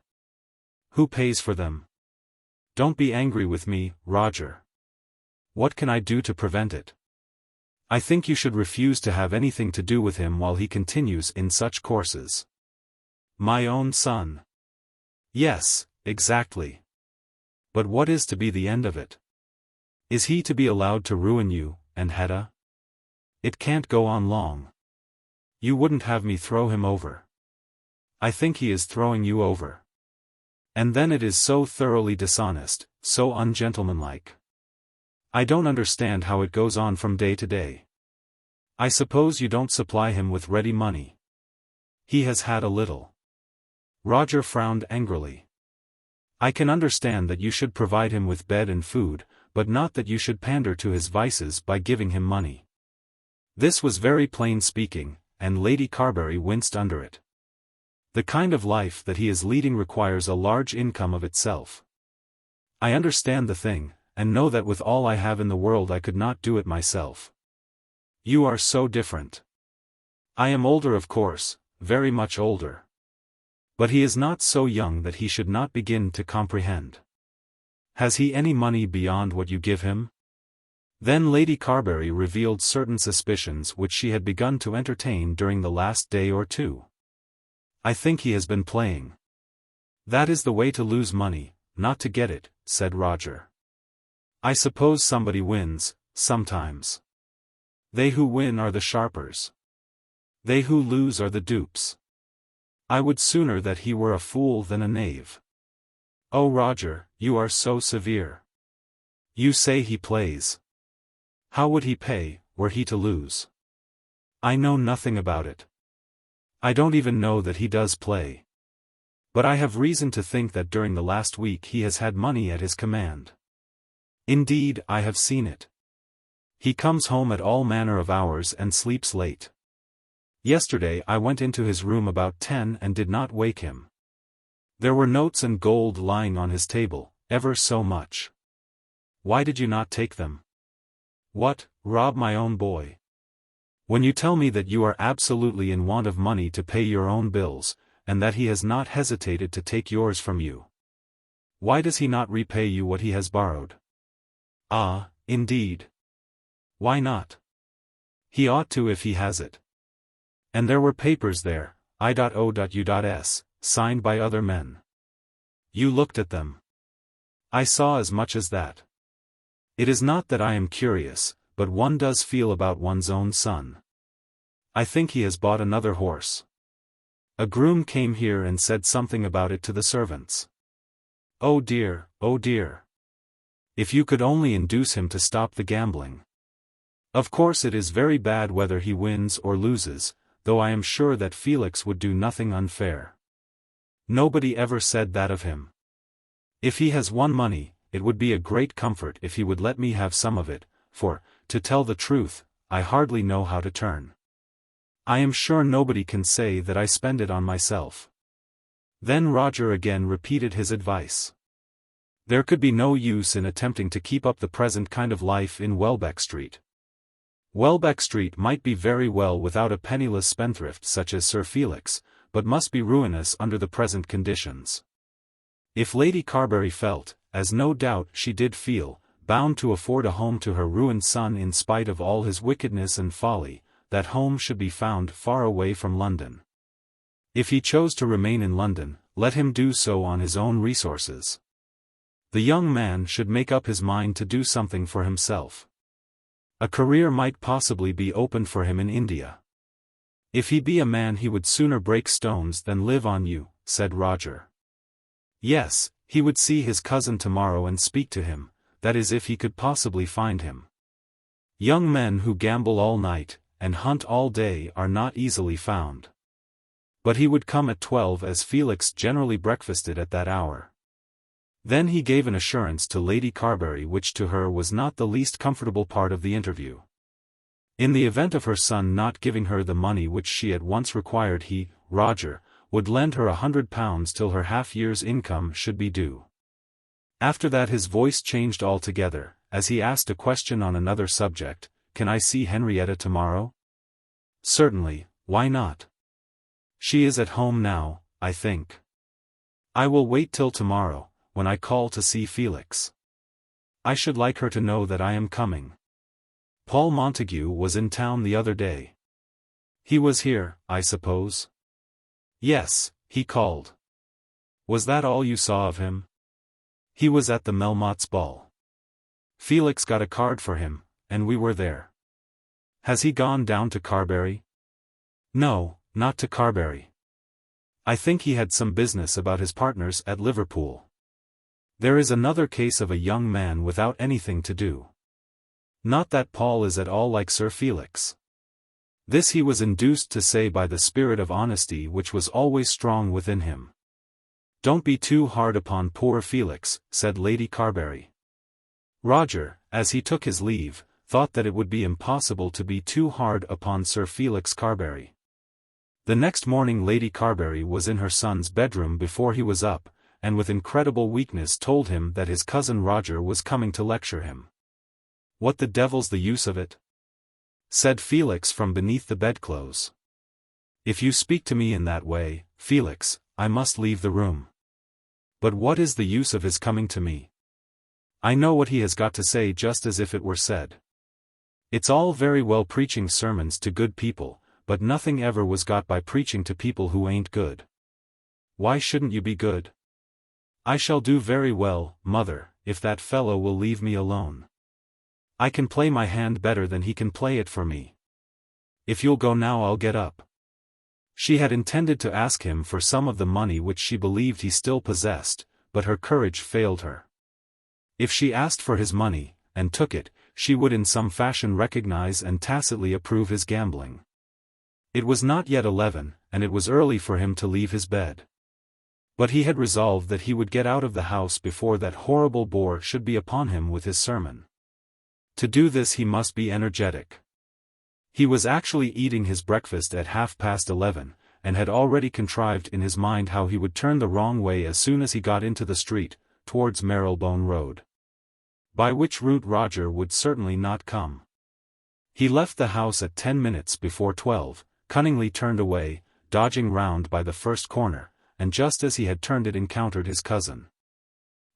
Who pays for them? Don't be angry with me, Roger. What can I do to prevent it? I think you should refuse to have anything to do with him while he continues in such courses. My own son. Yes, exactly. But what is to be the end of it? Is he to be allowed to ruin you, and Hetta? It can't go on long. You wouldn't have me throw him over. I think he is throwing you over. And then it is so thoroughly dishonest, so ungentlemanlike. I don't understand how it goes on from day to day. I suppose you don't supply him with ready money. He has had a little. Roger frowned angrily. I can understand that you should provide him with bed and food, but not that you should pander to his vices by giving him money. This was very plain speaking, and Lady Carbury winced under it. The kind of life that he is leading requires a large income of itself. I understand the thing, and know that with all I have in the world I could not do it myself. You are so different. I am older, of course, very much older. But he is not so young that he should not begin to comprehend. Has he any money beyond what you give him? Then Lady Carbury revealed certain suspicions which she had begun to entertain during the last day or two. I think he has been playing. That is the way to lose money, not to get it, said Roger. I suppose somebody wins, sometimes. They who win are the sharpers. They who lose are the dupes. I would sooner that he were a fool than a knave. Oh Roger, you are so severe. You say he plays. How would he pay, were he to lose? I know nothing about it. I don't even know that he does play. But I have reason to think that during the last week he has had money at his command. Indeed, I have seen it. He comes home at all manner of hours and sleeps late. Yesterday I went into his room about 10 and did not wake him. There were notes and gold lying on his table, ever so much. Why did you not take them? What, rob my own boy? When you tell me that you are absolutely in want of money to pay your own bills, and that he has not hesitated to take yours from you. Why does he not repay you what he has borrowed? Ah, indeed. Why not? He ought to if he has it. And there were papers there, I.O.U.S., signed by other men. You looked at them. I saw as much as that. It is not that I am curious, but one does feel about one's own son. I think he has bought another horse. A groom came here and said something about it to the servants. Oh dear, oh dear. If you could only induce him to stop the gambling. Of course it is very bad whether he wins or loses, though I am sure that Felix would do nothing unfair. Nobody ever said that of him. If he has won money, it would be a great comfort if he would let me have some of it, for, to tell the truth, I hardly know how to turn. I am sure nobody can say that I spend it on myself. Then Roger again repeated his advice. There could be no use in attempting to keep up the present kind of life in Welbeck Street. Welbeck Street might be very well without a penniless spendthrift such as Sir Felix, but must be ruinous under the present conditions. If Lady Carbury felt, as no doubt she did feel, bound to afford a home to her ruined son in spite of all his wickedness and folly, that home should be found far away from London. If he chose to remain in London, let him do so on his own resources. The young man should make up his mind to do something for himself. A career might possibly be opened for him in India. If he be a man he would sooner break stones than live on you, said Roger. Yes, he would see his cousin tomorrow and speak to him, that is if he could possibly find him. Young men who gamble all night, and hunt all day are not easily found. But he would come at 12 as Felix generally breakfasted at that hour. Then he gave an assurance to Lady Carbury which to her was not the least comfortable part of the interview. In the event of her son not giving her the money which she at once required he, Roger, would lend her £100 till her half-year's income should be due. After that his voice changed altogether, as he asked a question on another subject, "Can I see Henrietta tomorrow?" "Certainly, why not? She is at home now, I think." "I will wait till tomorrow, when I call to see Felix. I should like her to know that I am coming. Paul Montague was in town the other day." "He was here, I suppose?" "Yes, he called." "Was that all you saw of him?" "He was at the Melmottes' ball. Felix got a card for him, and we were there." "Has he gone down to Carbury?" "No, not to Carbury. I think he had some business about his partners at Liverpool. There is another case of a young man without anything to do. Not that Paul is at all like Sir Felix. This he was induced to say by the spirit of honesty which was always strong within him. "Don't be too hard upon poor Felix," said Lady Carbury. Roger, as he took his leave, thought that it would be impossible to be too hard upon Sir Felix Carbury. The next morning Lady Carbury was in her son's bedroom before he was up, and with incredible weakness told him that his cousin Roger was coming to lecture him. "What the devil's the use of it?" said Felix from beneath the bedclothes. "If you speak to me in that way, Felix, I must leave the room." "But what is the use of his coming to me? I know what he has got to say just as if it were said. It's all very well preaching sermons to good people, but nothing ever was got by preaching to people who ain't good. Why shouldn't you be good?" "I shall do very well, mother, if that fellow will leave me alone. I can play my hand better than he can play it for me. If you'll go now I'll get up." She had intended to ask him for some of the money which she believed he still possessed, but her courage failed her. If she asked for his money, and took it, she would in some fashion recognize and tacitly approve his gambling. It was not yet 11, and it was early for him to leave his bed. But he had resolved that he would get out of the house before that horrible bore should be upon him with his sermon. To do this he must be energetic. He was actually eating his breakfast at 11:30, and had already contrived in his mind how he would turn the wrong way as soon as he got into the street, towards Marylebone Road. By which route Roger would certainly not come. He left the house at 10 minutes before 12, cunningly turned away, dodging round by the first corner, and just as he had turned it encountered his cousin.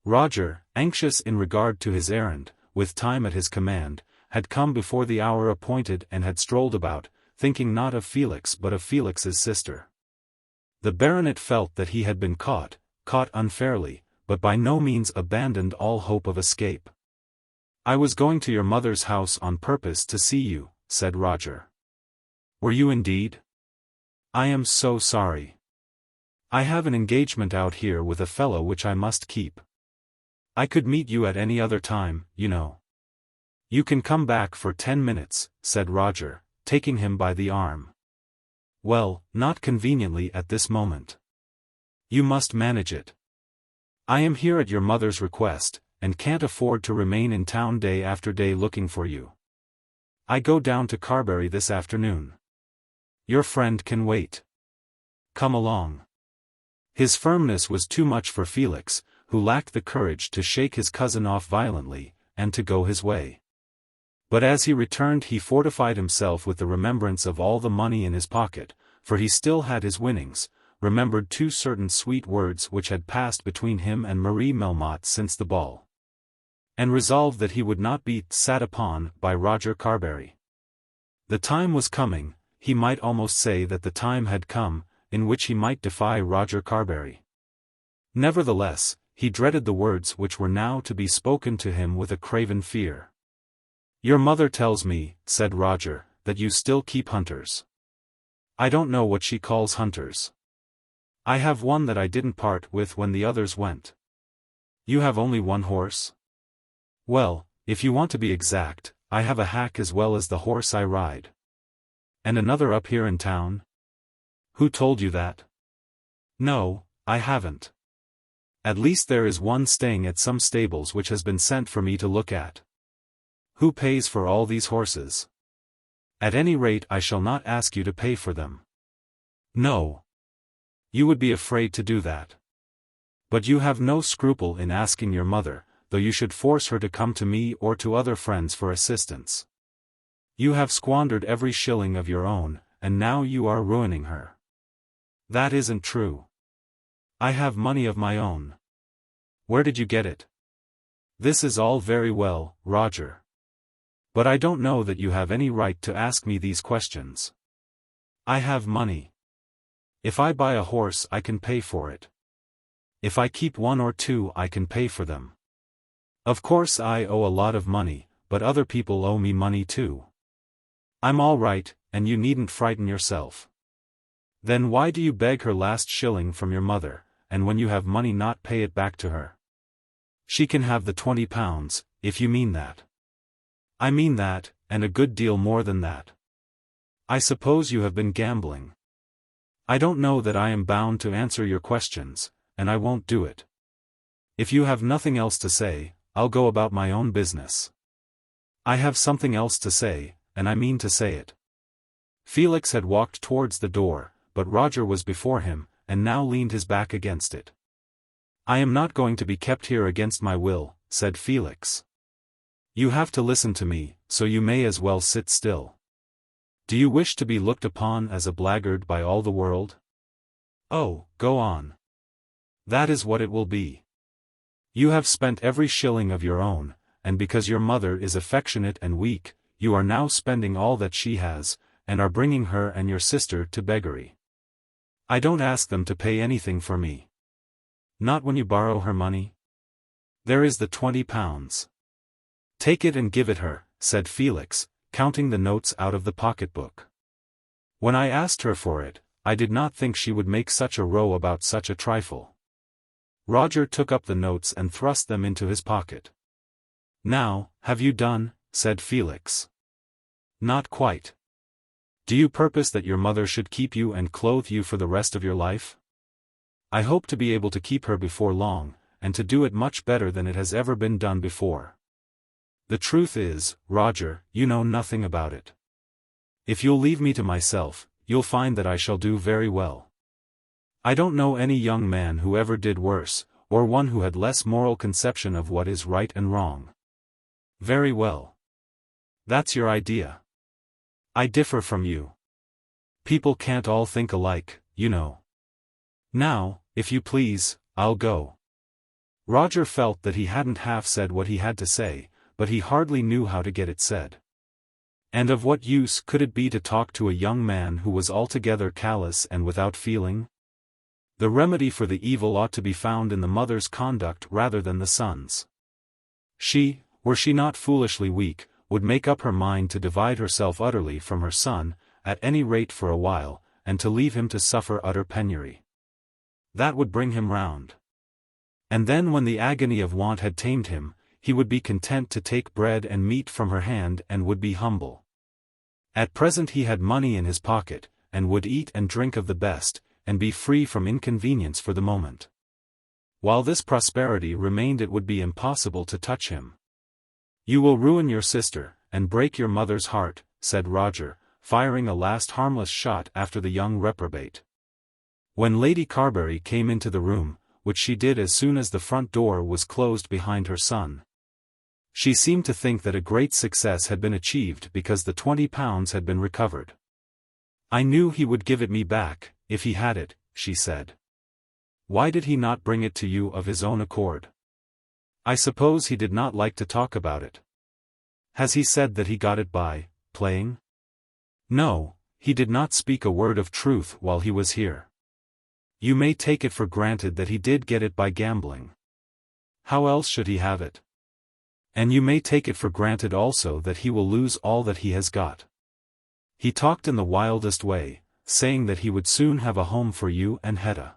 Roger, anxious in regard to his errand, with time at his command, had come before the hour appointed and had strolled about, thinking not of Felix but of Felix's sister. The baronet felt that he had been caught unfairly, but by no means abandoned all hope of escape. "I was going to your mother's house on purpose to see you," said Roger. "Were you indeed? I am so sorry. I have an engagement out here with a fellow which I must keep. I could meet you at any other time, you know." "You can come back for 10 minutes, said Roger, taking him by the arm. "Well, not conveniently at this moment. You must manage it. I am here at your mother's request, and can't afford to remain in town day after day looking for you. I go down to Carbury this afternoon. Your friend can wait. Come along." His firmness was too much for Felix, who lacked the courage to shake his cousin off violently, and to go his way. But as he returned he fortified himself with the remembrance of all the money in his pocket, for he still had his winnings, remembered 2 certain sweet words which had passed between him and Marie Melmotte since the ball, and resolved that he would not be sat upon by Roger Carbury. The time was coming, he might almost say that the time had come, in which he might defy Roger Carbury. Nevertheless, he dreaded the words which were now to be spoken to him with a craven fear. "Your mother tells me," said Roger, "that you still keep hunters." "I don't know what she calls hunters. I have one that I didn't part with when the others went." "You have only one horse?" "Well, if you want to be exact, I have a hack as well as the horse I ride." "And another up here in town?" "Who told you that?" "No, I haven't. At least there is one staying at some stables which has been sent for me to look at." "Who pays for all these horses?" "At any rate I shall not ask you to pay for them." "No. You would be afraid to do that. But you have no scruple in asking your mother, though you should force her to come to me or to other friends for assistance. You have squandered every shilling of your own, and now you are ruining her." "That isn't true. I have money of my own." "Where did you get it?" "This is all very well, Roger. But I don't know that you have any right to ask me these questions. I have money. If I buy a horse I can pay for it. If I keep 1 or 2 I can pay for them. Of course I owe a lot of money, but other people owe me money too. I'm all right, and you needn't frighten yourself." "Then why do you beg her last shilling from your mother, and when you have money not pay it back to her?" "She can have the £20, if you mean that." "I mean that, and a good deal more than that." "I suppose you have been gambling." "I don't know that I am bound to answer your questions, and I won't do it. If you have nothing else to say, I'll go about my own business." "I have something else to say, and I mean to say it." Felix had walked towards the door, but Roger was before him, and now leaned his back against it. "I am not going to be kept here against my will," said Felix. "You have to listen to me, so you may as well sit still. Do you wish to be looked upon as a blackguard by all the world? Oh, go on. That is what it will be. You have spent every shilling of your own, and because your mother is affectionate and weak, you are now spending all that she has, and are bringing her and your sister to beggary. I don't ask them to pay anything for me." "Not when you borrow her money?" "There is the £20. "Take it and give it her," said Felix, counting the notes out of the pocketbook. "When I asked her for it, I did not think she would make such a row about such a trifle." Roger took up the notes and thrust them into his pocket. "Now, have you done?" said Felix. "Not quite. Do you purpose that your mother should keep you and clothe you for the rest of your life?" "I hope to be able to keep her before long, and to do it much better than it has ever been done before. The truth is, Roger, you know nothing about it. If you'll leave me to myself, you'll find that I shall do very well. I don't know any young man who ever did worse, or one who had less moral conception of what is right and wrong." "Very well. That's your idea. I differ from you. People can't all think alike, you know. Now, if you please, I'll go." Roger felt that he hadn't half said what he had to say, but he hardly knew how to get it said. And of what use could it be to talk to a young man who was altogether callous and without feeling? The remedy for the evil ought to be found in the mother's conduct rather than the son's. She, were she not foolishly weak, would make up her mind to divide herself utterly from her son, at any rate for a while, and to leave him to suffer utter penury. That would bring him round. And then when the agony of want had tamed him, he would be content to take bread and meat from her hand and would be humble. At present he had money in his pocket, and would eat and drink of the best, and be free from inconvenience for the moment. While this prosperity remained it would be impossible to touch him. "You will ruin your sister, and break your mother's heart," said Roger, firing a last harmless shot after the young reprobate. When Lady Carbury came into the room, which she did as soon as the front door was closed behind her son, she seemed to think that a great success had been achieved because the £20 had been recovered. "I knew he would give it me back, if he had it," she said. "Why did he not bring it to you of his own accord? I suppose he did not like to talk about it. Has he said that he got it by playing?" "No, he did not speak a word of truth while he was here. You may take it for granted that he did get it by gambling. How else should he have it? And you may take it for granted also that he will lose all that he has got. He talked in the wildest way, saying that he would soon have a home for you and Hetta."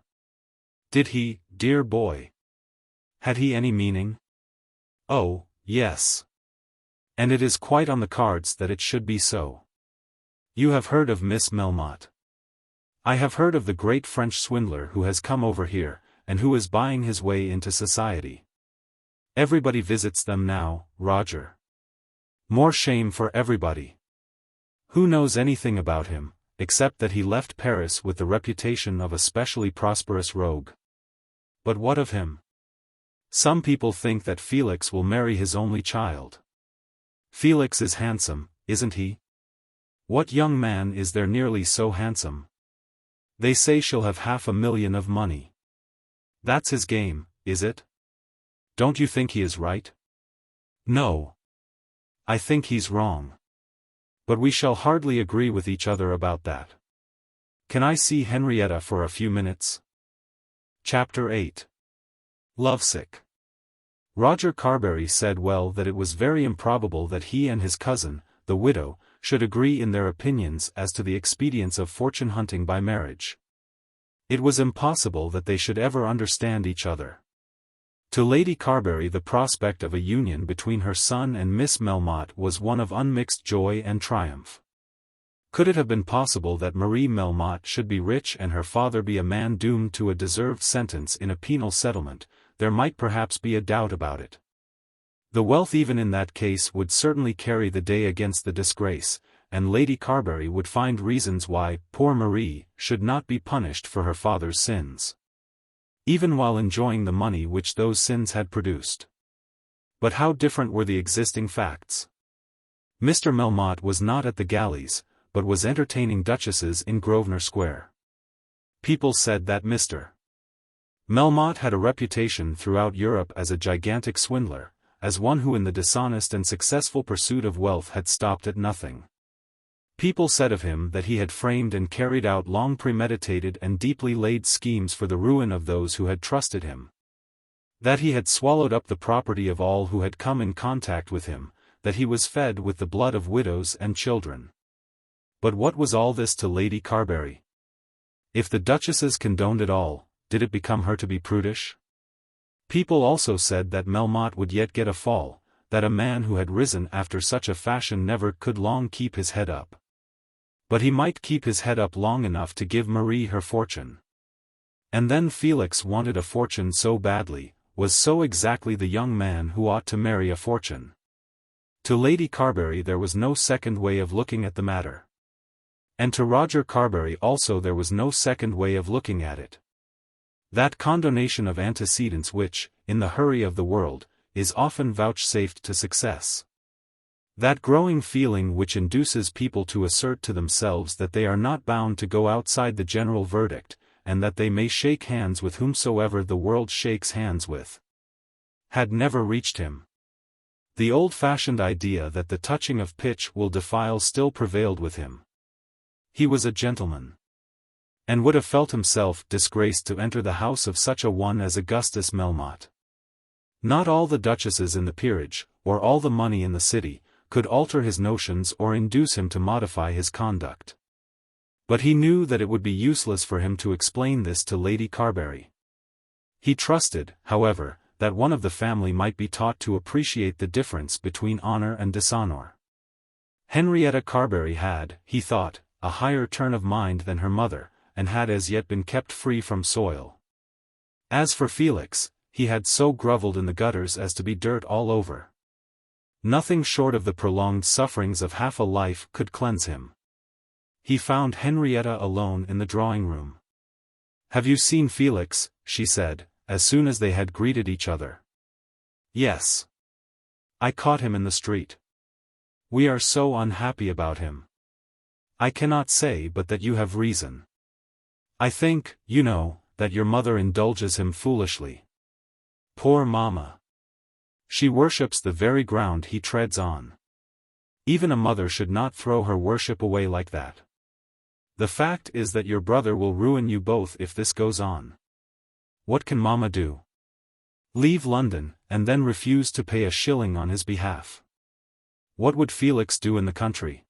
"Did he, dear boy? Had he any meaning?" "Oh, yes. And it is quite on the cards that it should be so. You have heard of Miss Melmotte?" "I have heard of the great French swindler who has come over here, and who is buying his way into society. Everybody visits them now, Roger. More shame for everybody. Who knows anything about him, except that he left Paris with the reputation of a specially prosperous rogue? But what of him? Some people think that Felix will marry his only child. Felix is handsome, isn't he? What young man is there nearly so handsome? They say she'll have $500,000 of money. That's his game, is it? Don't you think he is right?" "No. I think he's wrong. But we shall hardly agree with each other about that. Can I see Henrietta for a few minutes?" Chapter 8. Lovesick. Roger Carbury said well that it was very improbable that he and his cousin, the widow, should agree in their opinions as to the expedients of fortune-hunting by marriage. It was impossible that they should ever understand each other. To Lady Carbury the prospect of a union between her son and Miss Melmotte was one of unmixed joy and triumph. Could it have been possible that Marie Melmotte should be rich and her father be a man doomed to a deserved sentence in a penal settlement, there might perhaps be a doubt about it. The wealth even in that case would certainly carry the day against the disgrace, and Lady Carbury would find reasons why poor Marie should not be punished for her father's sins, even while enjoying the money which those sins had produced. But how different were the existing facts! Mr. Melmotte was not at the galleys, but was entertaining duchesses in Grosvenor Square. People said that Mr. Melmotte had a reputation throughout Europe as a gigantic swindler, as one who in the dishonest and successful pursuit of wealth had stopped at nothing. People said of him that he had framed and carried out long premeditated and deeply laid schemes for the ruin of those who had trusted him. That he had swallowed up the property of all who had come in contact with him, that he was fed with the blood of widows and children. But what was all this to Lady Carbury? If the duchesses condoned it all, did it become her to be prudish? People also said that Melmotte would yet get a fall, that a man who had risen after such a fashion never could long keep his head up. But he might keep his head up long enough to give Marie her fortune. And then Felix wanted a fortune so badly, was so exactly the young man who ought to marry a fortune. To Lady Carbury there was no second way of looking at the matter. And to Roger Carbury also there was no second way of looking at it. That condonation of antecedents which, in the hurry of the world, is often vouchsafed to success. That growing feeling which induces people to assert to themselves that they are not bound to go outside the general verdict, and that they may shake hands with whomsoever the world shakes hands with, had never reached him. The old-fashioned idea that the touching of pitch will defile still prevailed with him. He was a gentleman, and would have felt himself disgraced to enter the house of such a one as Augustus Melmotte. Not all the duchesses in the peerage, or all the money in the city, could alter his notions or induce him to modify his conduct. But he knew that it would be useless for him to explain this to Lady Carbury. He trusted, however, that one of the family might be taught to appreciate the difference between honor and dishonor. Henrietta Carbury had, he thought, a higher turn of mind than her mother, and had as yet been kept free from soil. As for Felix, he had so grovelled in the gutters as to be dirt all over. Nothing short of the prolonged sufferings of half a life could cleanse him. He found Henrietta alone in the drawing-room. "Have you seen Felix?" she said, as soon as they had greeted each other. "Yes. I caught him in the street. We are so unhappy about him. I cannot say but that you have reason. I think, you know, that your mother indulges him foolishly. Poor mamma. She worships the very ground he treads on. Even a mother should not throw her worship away like that. The fact is that your brother will ruin you both if this goes on. What can mamma do? Leave London, and then refuse to pay a shilling on his behalf? What would Felix do in the country?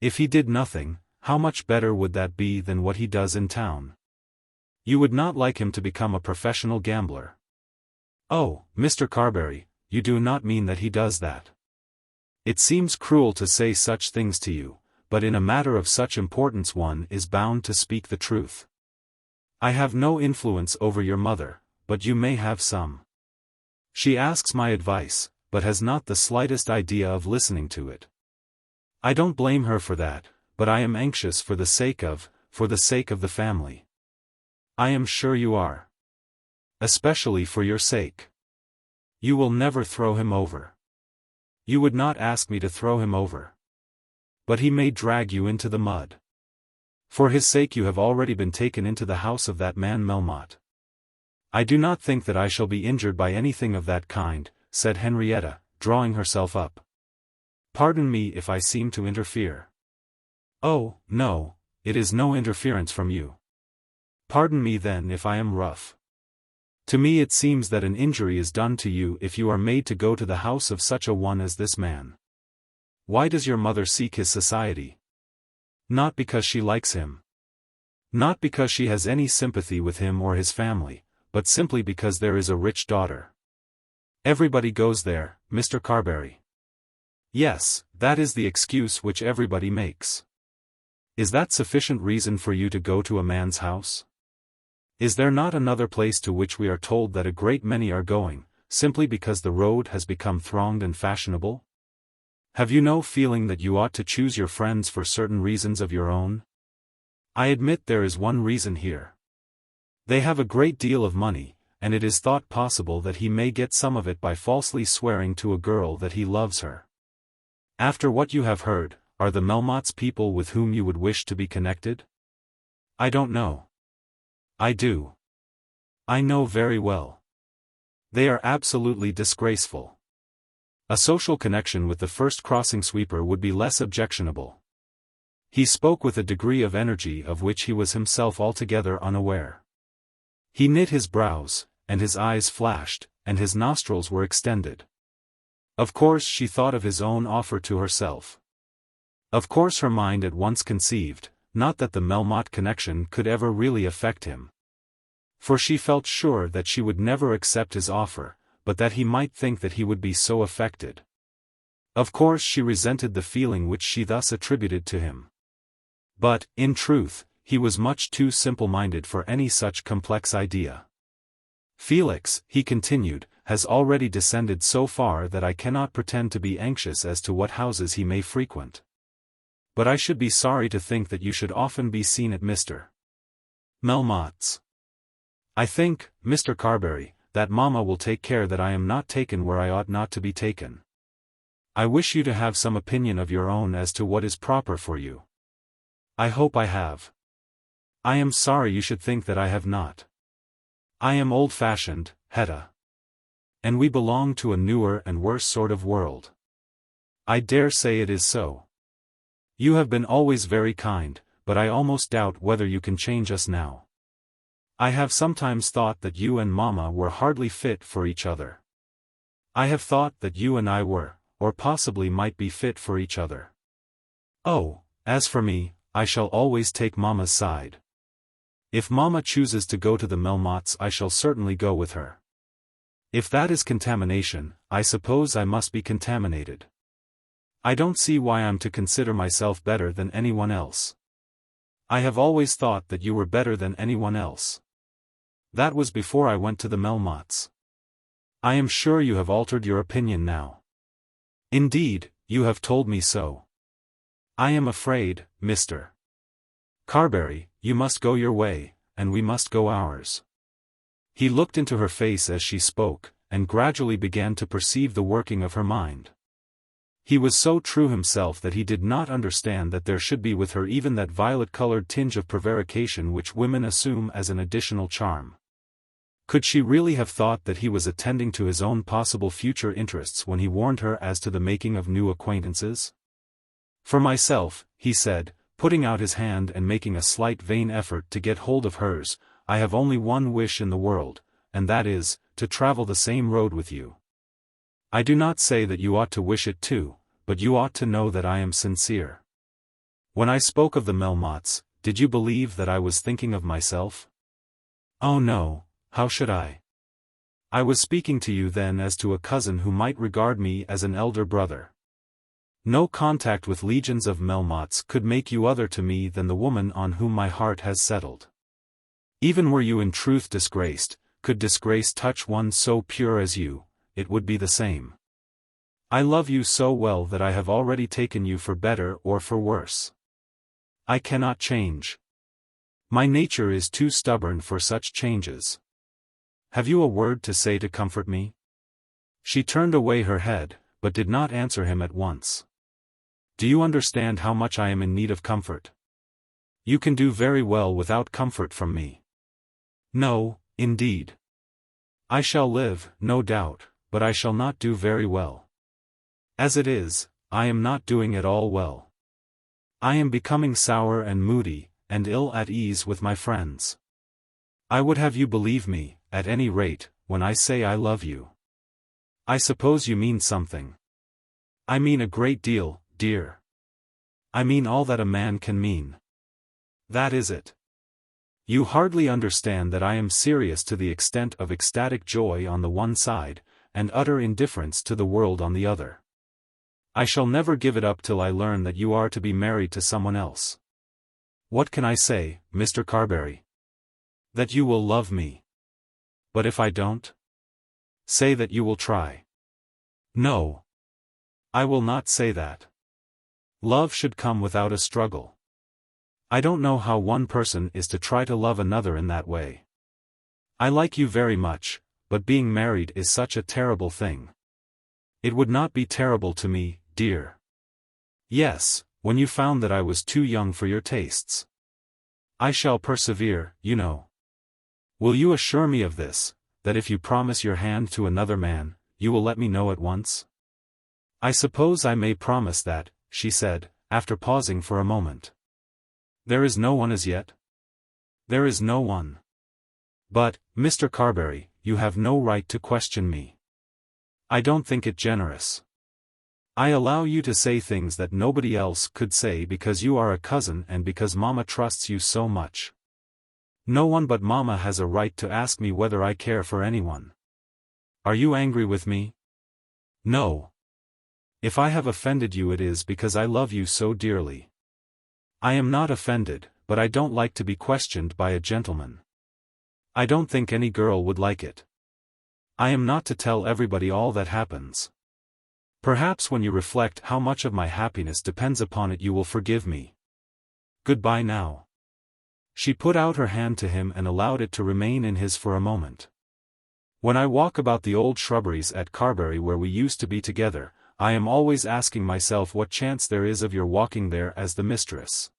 If he did nothing, how much better would that be than what he does in town? You would not like him to become a professional gambler. Oh, Mr. Carbury, you do not mean that he does that. It seems cruel to say such things to you, but in a matter of such importance one is bound to speak the truth. I have no influence over your mother, but you may have some. She asks my advice, but has not the slightest idea of listening to it. I don't blame her for that, but I am anxious for the sake of the family. I am sure you are. Especially for your sake. You will never throw him over. You would not ask me to throw him over. But he may drag you into the mud. For his sake you have already been taken into the house of that man Melmotte. I do not think that I shall be injured by anything of that kind, said Henrietta, drawing herself up. Pardon me if I seem to interfere. Oh, no, it is no interference from you. Pardon me then if I am rough. To me it seems that an injury is done to you if you are made to go to the house of such a one as this man. Why does your mother seek his society? Not because she likes him. Not because she has any sympathy with him or his family, but simply because there is a rich daughter. Everybody goes there, Mr. Carbury. Yes, that is the excuse which everybody makes. Is that sufficient reason for you to go to a man's house? Is there not another place to which we are told that a great many are going, simply because the road has become thronged and fashionable? Have you no feeling that you ought to choose your friends for certain reasons of your own? I admit there is one reason here. They have a great deal of money, and it is thought possible that he may get some of it by falsely swearing to a girl that he loves her. After what you have heard, are the Melmottes people with whom you would wish to be connected? I don't know. I do. I know very well. They are absolutely disgraceful. A social connection with the first crossing sweeper would be less objectionable. He spoke with a degree of energy of which he was himself altogether unaware. He knit his brows, and his eyes flashed, and his nostrils were extended. Of course she thought of his own offer to herself. Of course her mind at once conceived, not that the Melmotte connection could ever really affect him. For she felt sure that she would never accept his offer, but that he might think that he would be so affected. Of course she resented the feeling which she thus attributed to him. But, in truth, he was much too simple-minded for any such complex idea. Felix, he continued, has already descended so far that I cannot pretend to be anxious as to what houses he may frequent. But I should be sorry to think that you should often be seen at Mr. Melmotte's. I think, Mr. Carbury, that mamma will take care that I am not taken where I ought not to be taken. I wish you to have some opinion of your own as to what is proper for you. I hope I have. I am sorry you should think that I have not. I am old-fashioned, Hetta. And we belong to a newer and worse sort of world. I dare say it is so. You have been always very kind, but I almost doubt whether you can change us now. I have sometimes thought that you and Mamma were hardly fit for each other. I have thought that you and I were, or possibly might be fit for each other. Oh, as for me, I shall always take Mamma's side. If Mamma chooses to go to the Melmottes, I shall certainly go with her. If that is contamination, I suppose I must be contaminated. I don't see why I'm to consider myself better than anyone else. I have always thought that you were better than anyone else. That was before I went to the Melmottes. I am sure you have altered your opinion now. Indeed, you have told me so. I am afraid, Mr. Carbury, you must go your way, and we must go ours. He looked into her face as she spoke, and gradually began to perceive the working of her mind. He was so true himself that he did not understand that there should be with her even that violet-colored tinge of prevarication which women assume as an additional charm. Could she really have thought that he was attending to his own possible future interests when he warned her as to the making of new acquaintances? For myself, he said, putting out his hand and making a slight vain effort to get hold of hers, I have only one wish in the world, and that is, to travel the same road with you. I do not say that you ought to wish it too, but you ought to know that I am sincere. When I spoke of the Melmottes, did you believe that I was thinking of myself? Oh no, how should I? I was speaking to you then as to a cousin who might regard me as an elder brother. No contact with legions of Melmottes could make you other to me than the woman on whom my heart has settled. Even were you in truth disgraced, could disgrace touch one so pure as you, it would be the same. I love you so well that I have already taken you for better or for worse. I cannot change. My nature is too stubborn for such changes. Have you a word to say to comfort me? She turned away her head, but did not answer him at once. Do you understand how much I am in need of comfort? You can do very well without comfort from me. No, indeed. I shall live, no doubt, but I shall not do very well. As it is, I am not doing at all well. I am becoming sour and moody, and ill at ease with my friends. I would have you believe me, at any rate, when I say I love you. I suppose you mean something. I mean a great deal, dear. I mean all that a man can mean. That is it. You hardly understand that I am serious to the extent of ecstatic joy on the one side, and utter indifference to the world on the other. I shall never give it up till I learn that you are to be married to someone else. What can I say, Mr. Carbury? That you will love me. But if I don't? Say that you will try. No. I will not say that. Love should come without a struggle. I don't know how one person is to try to love another in that way. I like you very much, but being married is such a terrible thing. It would not be terrible to me, dear. Yes, when you found that I was too young for your tastes. I shall persevere, you know. Will you assure me of this, that if you promise your hand to another man, you will let me know at once? I suppose I may promise that, she said, after pausing for a moment. There is no one as yet? There is no one. But, Mr. Carbury, you have no right to question me. I don't think it generous. I allow you to say things that nobody else could say because you are a cousin and because Mamma trusts you so much. No one but Mamma has a right to ask me whether I care for anyone. Are you angry with me? No. If I have offended you it is because I love you so dearly. I am not offended, but I don't like to be questioned by a gentleman. I don't think any girl would like it. I am not to tell everybody all that happens. Perhaps when you reflect how much of my happiness depends upon it you will forgive me. Goodbye now. She put out her hand to him and allowed it to remain in his for a moment. When I walk about the old shrubberies at Carbury where we used to be together, I am always asking myself what chance there is of your walking there as the mistress.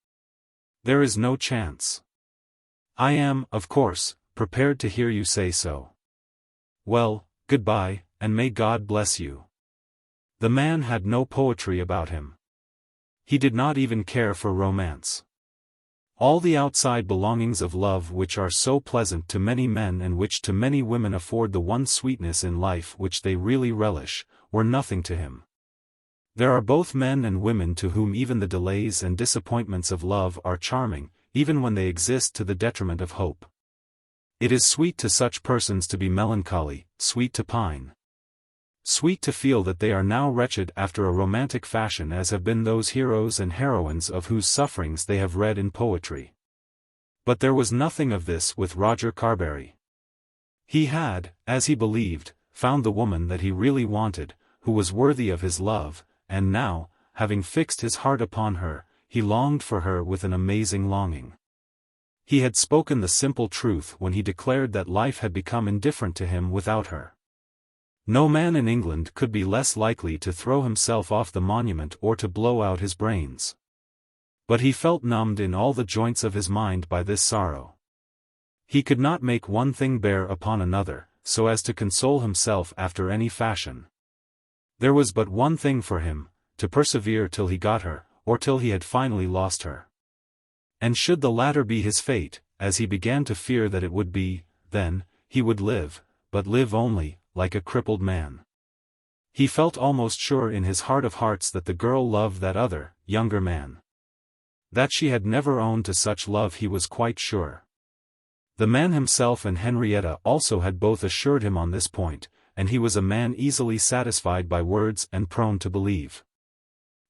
There is no chance. I am, of course, prepared to hear you say so. Well, goodbye, and may God bless you." The man had no poetry about him. He did not even care for romance. All the outside belongings of love which are so pleasant to many men and which to many women afford the one sweetness in life which they really relish, were nothing to him. There are both men and women to whom even the delays and disappointments of love are charming, even when they exist to the detriment of hope. It is sweet to such persons to be melancholy, sweet to pine. Sweet to feel that they are now wretched after a romantic fashion as have been those heroes and heroines of whose sufferings they have read in poetry. But there was nothing of this with Roger Carbury. He had, as he believed, found the woman that he really wanted, who was worthy of his love, and now, having fixed his heart upon her, he longed for her with an amazing longing. He had spoken the simple truth when he declared that life had become indifferent to him without her. No man in England could be less likely to throw himself off the monument or to blow out his brains. But he felt numbed in all the joints of his mind by this sorrow. He could not make one thing bear upon another, so as to console himself after any fashion. There was but one thing for him, to persevere till he got her, or till he had finally lost her. And should the latter be his fate, as he began to fear that it would be, then, he would live, but live only, like a crippled man. He felt almost sure in his heart of hearts that the girl loved that other, younger man. That she had never owned to such love he was quite sure. The man himself and Henrietta also had both assured him on this point, and he was a man easily satisfied by words and prone to believe.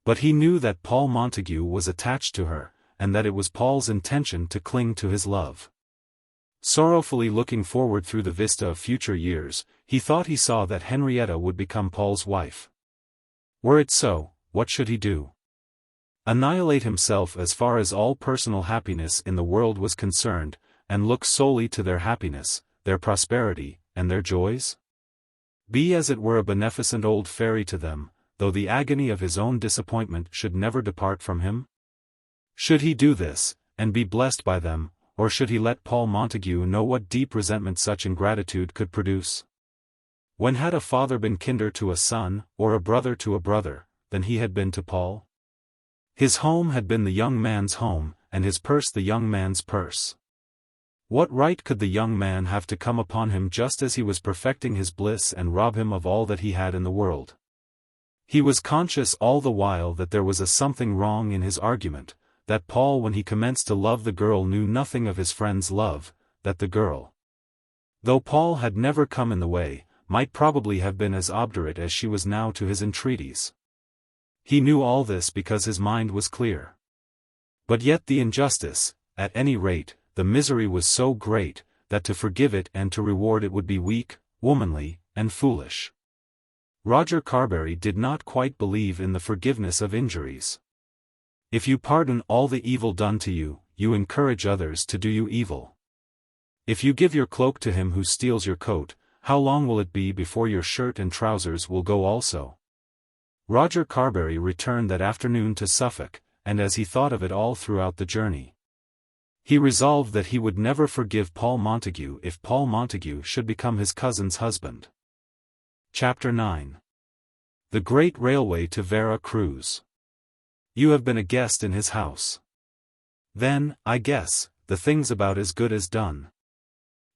But he knew that Paul Montague was attached to her, and that it was Paul's intention to cling to his love. Sorrowfully looking forward through the vista of future years, he thought he saw that Henrietta would become Paul's wife. Were it so, what should he do? Annihilate himself as far as all personal happiness in the world was concerned, and look solely to their happiness, their prosperity, and their joys? Be as it were a beneficent old fairy to them, though the agony of his own disappointment should never depart from him? Should he do this, and be blessed by them, or should he let Paul Montague know what deep resentment such ingratitude could produce? When had a father been kinder to a son, or a brother to a brother, than he had been to Paul? His home had been the young man's home, and his purse the young man's purse. What right could the young man have to come upon him just as he was perfecting his bliss and rob him of all that he had in the world? He was conscious all the while that there was a something wrong in his argument, that Paul when he commenced to love the girl knew nothing of his friend's love, that the girl, though Paul had never come in the way, might probably have been as obdurate as she was now to his entreaties. He knew all this because his mind was clear. But yet the injustice, at any rate, the misery was so great, that to forgive it and to reward it would be weak, womanly, and foolish. Roger Carbury did not quite believe in the forgiveness of injuries. If you pardon all the evil done to you, you encourage others to do you evil. If you give your cloak to him who steals your coat, how long will it be before your shirt and trousers will go also? Roger Carbury returned that afternoon to Suffolk, and as he thought of it all throughout the journey, he resolved that he would never forgive Paul Montague if Paul Montague should become his cousin's husband. Chapter 9. The Great Railway to Vera Cruz. You have been a guest in his house. Then, I guess, the thing's about as good as done.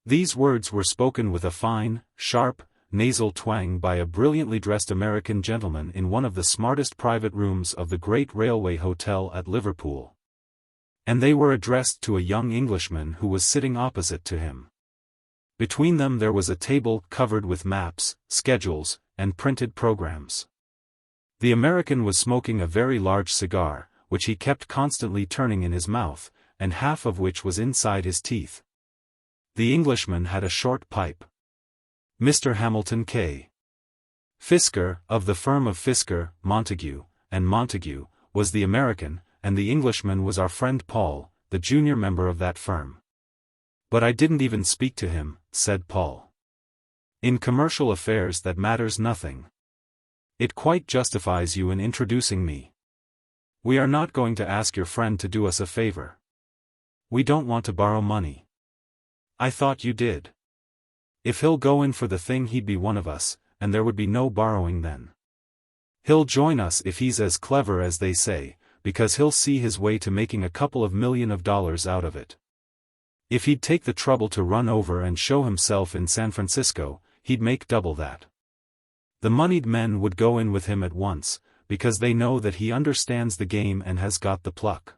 These words were spoken with a fine, sharp, nasal twang by a brilliantly dressed American gentleman in one of the smartest private rooms of the great railway hotel at Liverpool. And they were addressed to a young Englishman who was sitting opposite to him. Between them there was a table covered with maps, schedules, and printed programs. The American was smoking a very large cigar, which he kept constantly turning in his mouth, and half of which was inside his teeth. The Englishman had a short pipe. Mr. Hamilton K. Fisker, of the firm of Fisker, Montague, and Montague, was the American, and the Englishman was our friend Paul, the junior member of that firm. But I didn't even speak to him, said Paul. In commercial affairs that matters nothing. It quite justifies you in introducing me. We are not going to ask your friend to do us a favor. We don't want to borrow money. I thought you did. If he'll go in for the thing he'd be one of us, and there would be no borrowing then. He'll join us if he's as clever as they say, because he'll see his way to making a couple of $1,000,000 out of it. If he'd take the trouble to run over and show himself in San Francisco, he'd make double that. The moneyed men would go in with him at once, because they know that he understands the game and has got the pluck.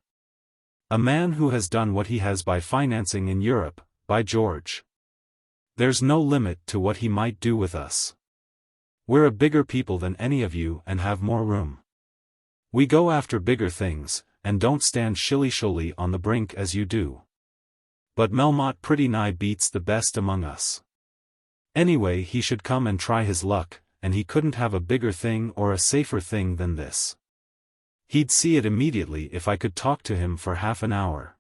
A man who has done what he has by financing in Europe, by George. There's no limit to what he might do with us. We're a bigger people than any of you and have more room. We go after bigger things, and don't stand shilly-shally on the brink as you do. But Melmotte pretty nigh beats the best among us. Anyway, he should come and try his luck, and he couldn't have a bigger thing or a safer thing than this. He'd see it immediately if I could talk to him for half an hour.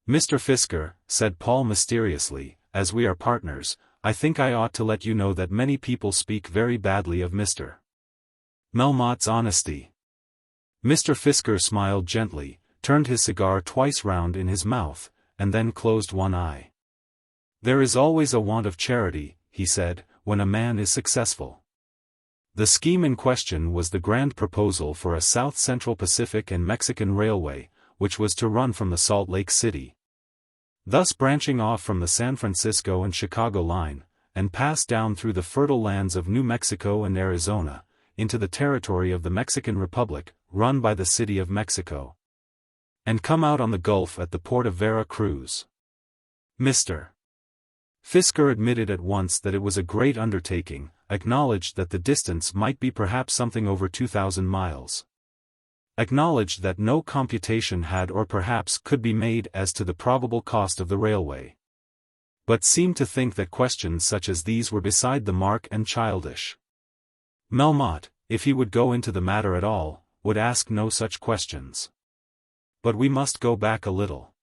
Mr. Fisker, said Paul mysteriously, as we are partners, I think I ought to let you know that many people speak very badly of Mr. Melmotte's honesty. Mr. Fisker smiled gently, turned his cigar twice round in his mouth, and then closed one eye. There is always a want of charity, he said, when a man is successful. The scheme in question was the grand proposal for a South Central Pacific and Mexican Railway, which was to run from the Salt Lake City, thus branching off from the San Francisco and Chicago line, and pass down through the fertile lands of New Mexico and Arizona, into the territory of the Mexican Republic, run by the City of Mexico, and come out on the Gulf at the port of Vera Cruz. Mr. Fisker admitted at once that it was a great undertaking, acknowledged that the distance might be perhaps something over 2,000 miles. Acknowledged that no computation had or perhaps could be made as to the probable cost of the railway. But seemed to think that questions such as these were beside the mark and childish. Melmotte, if he would go into the matter at all, would ask no such questions. But we must go back a little.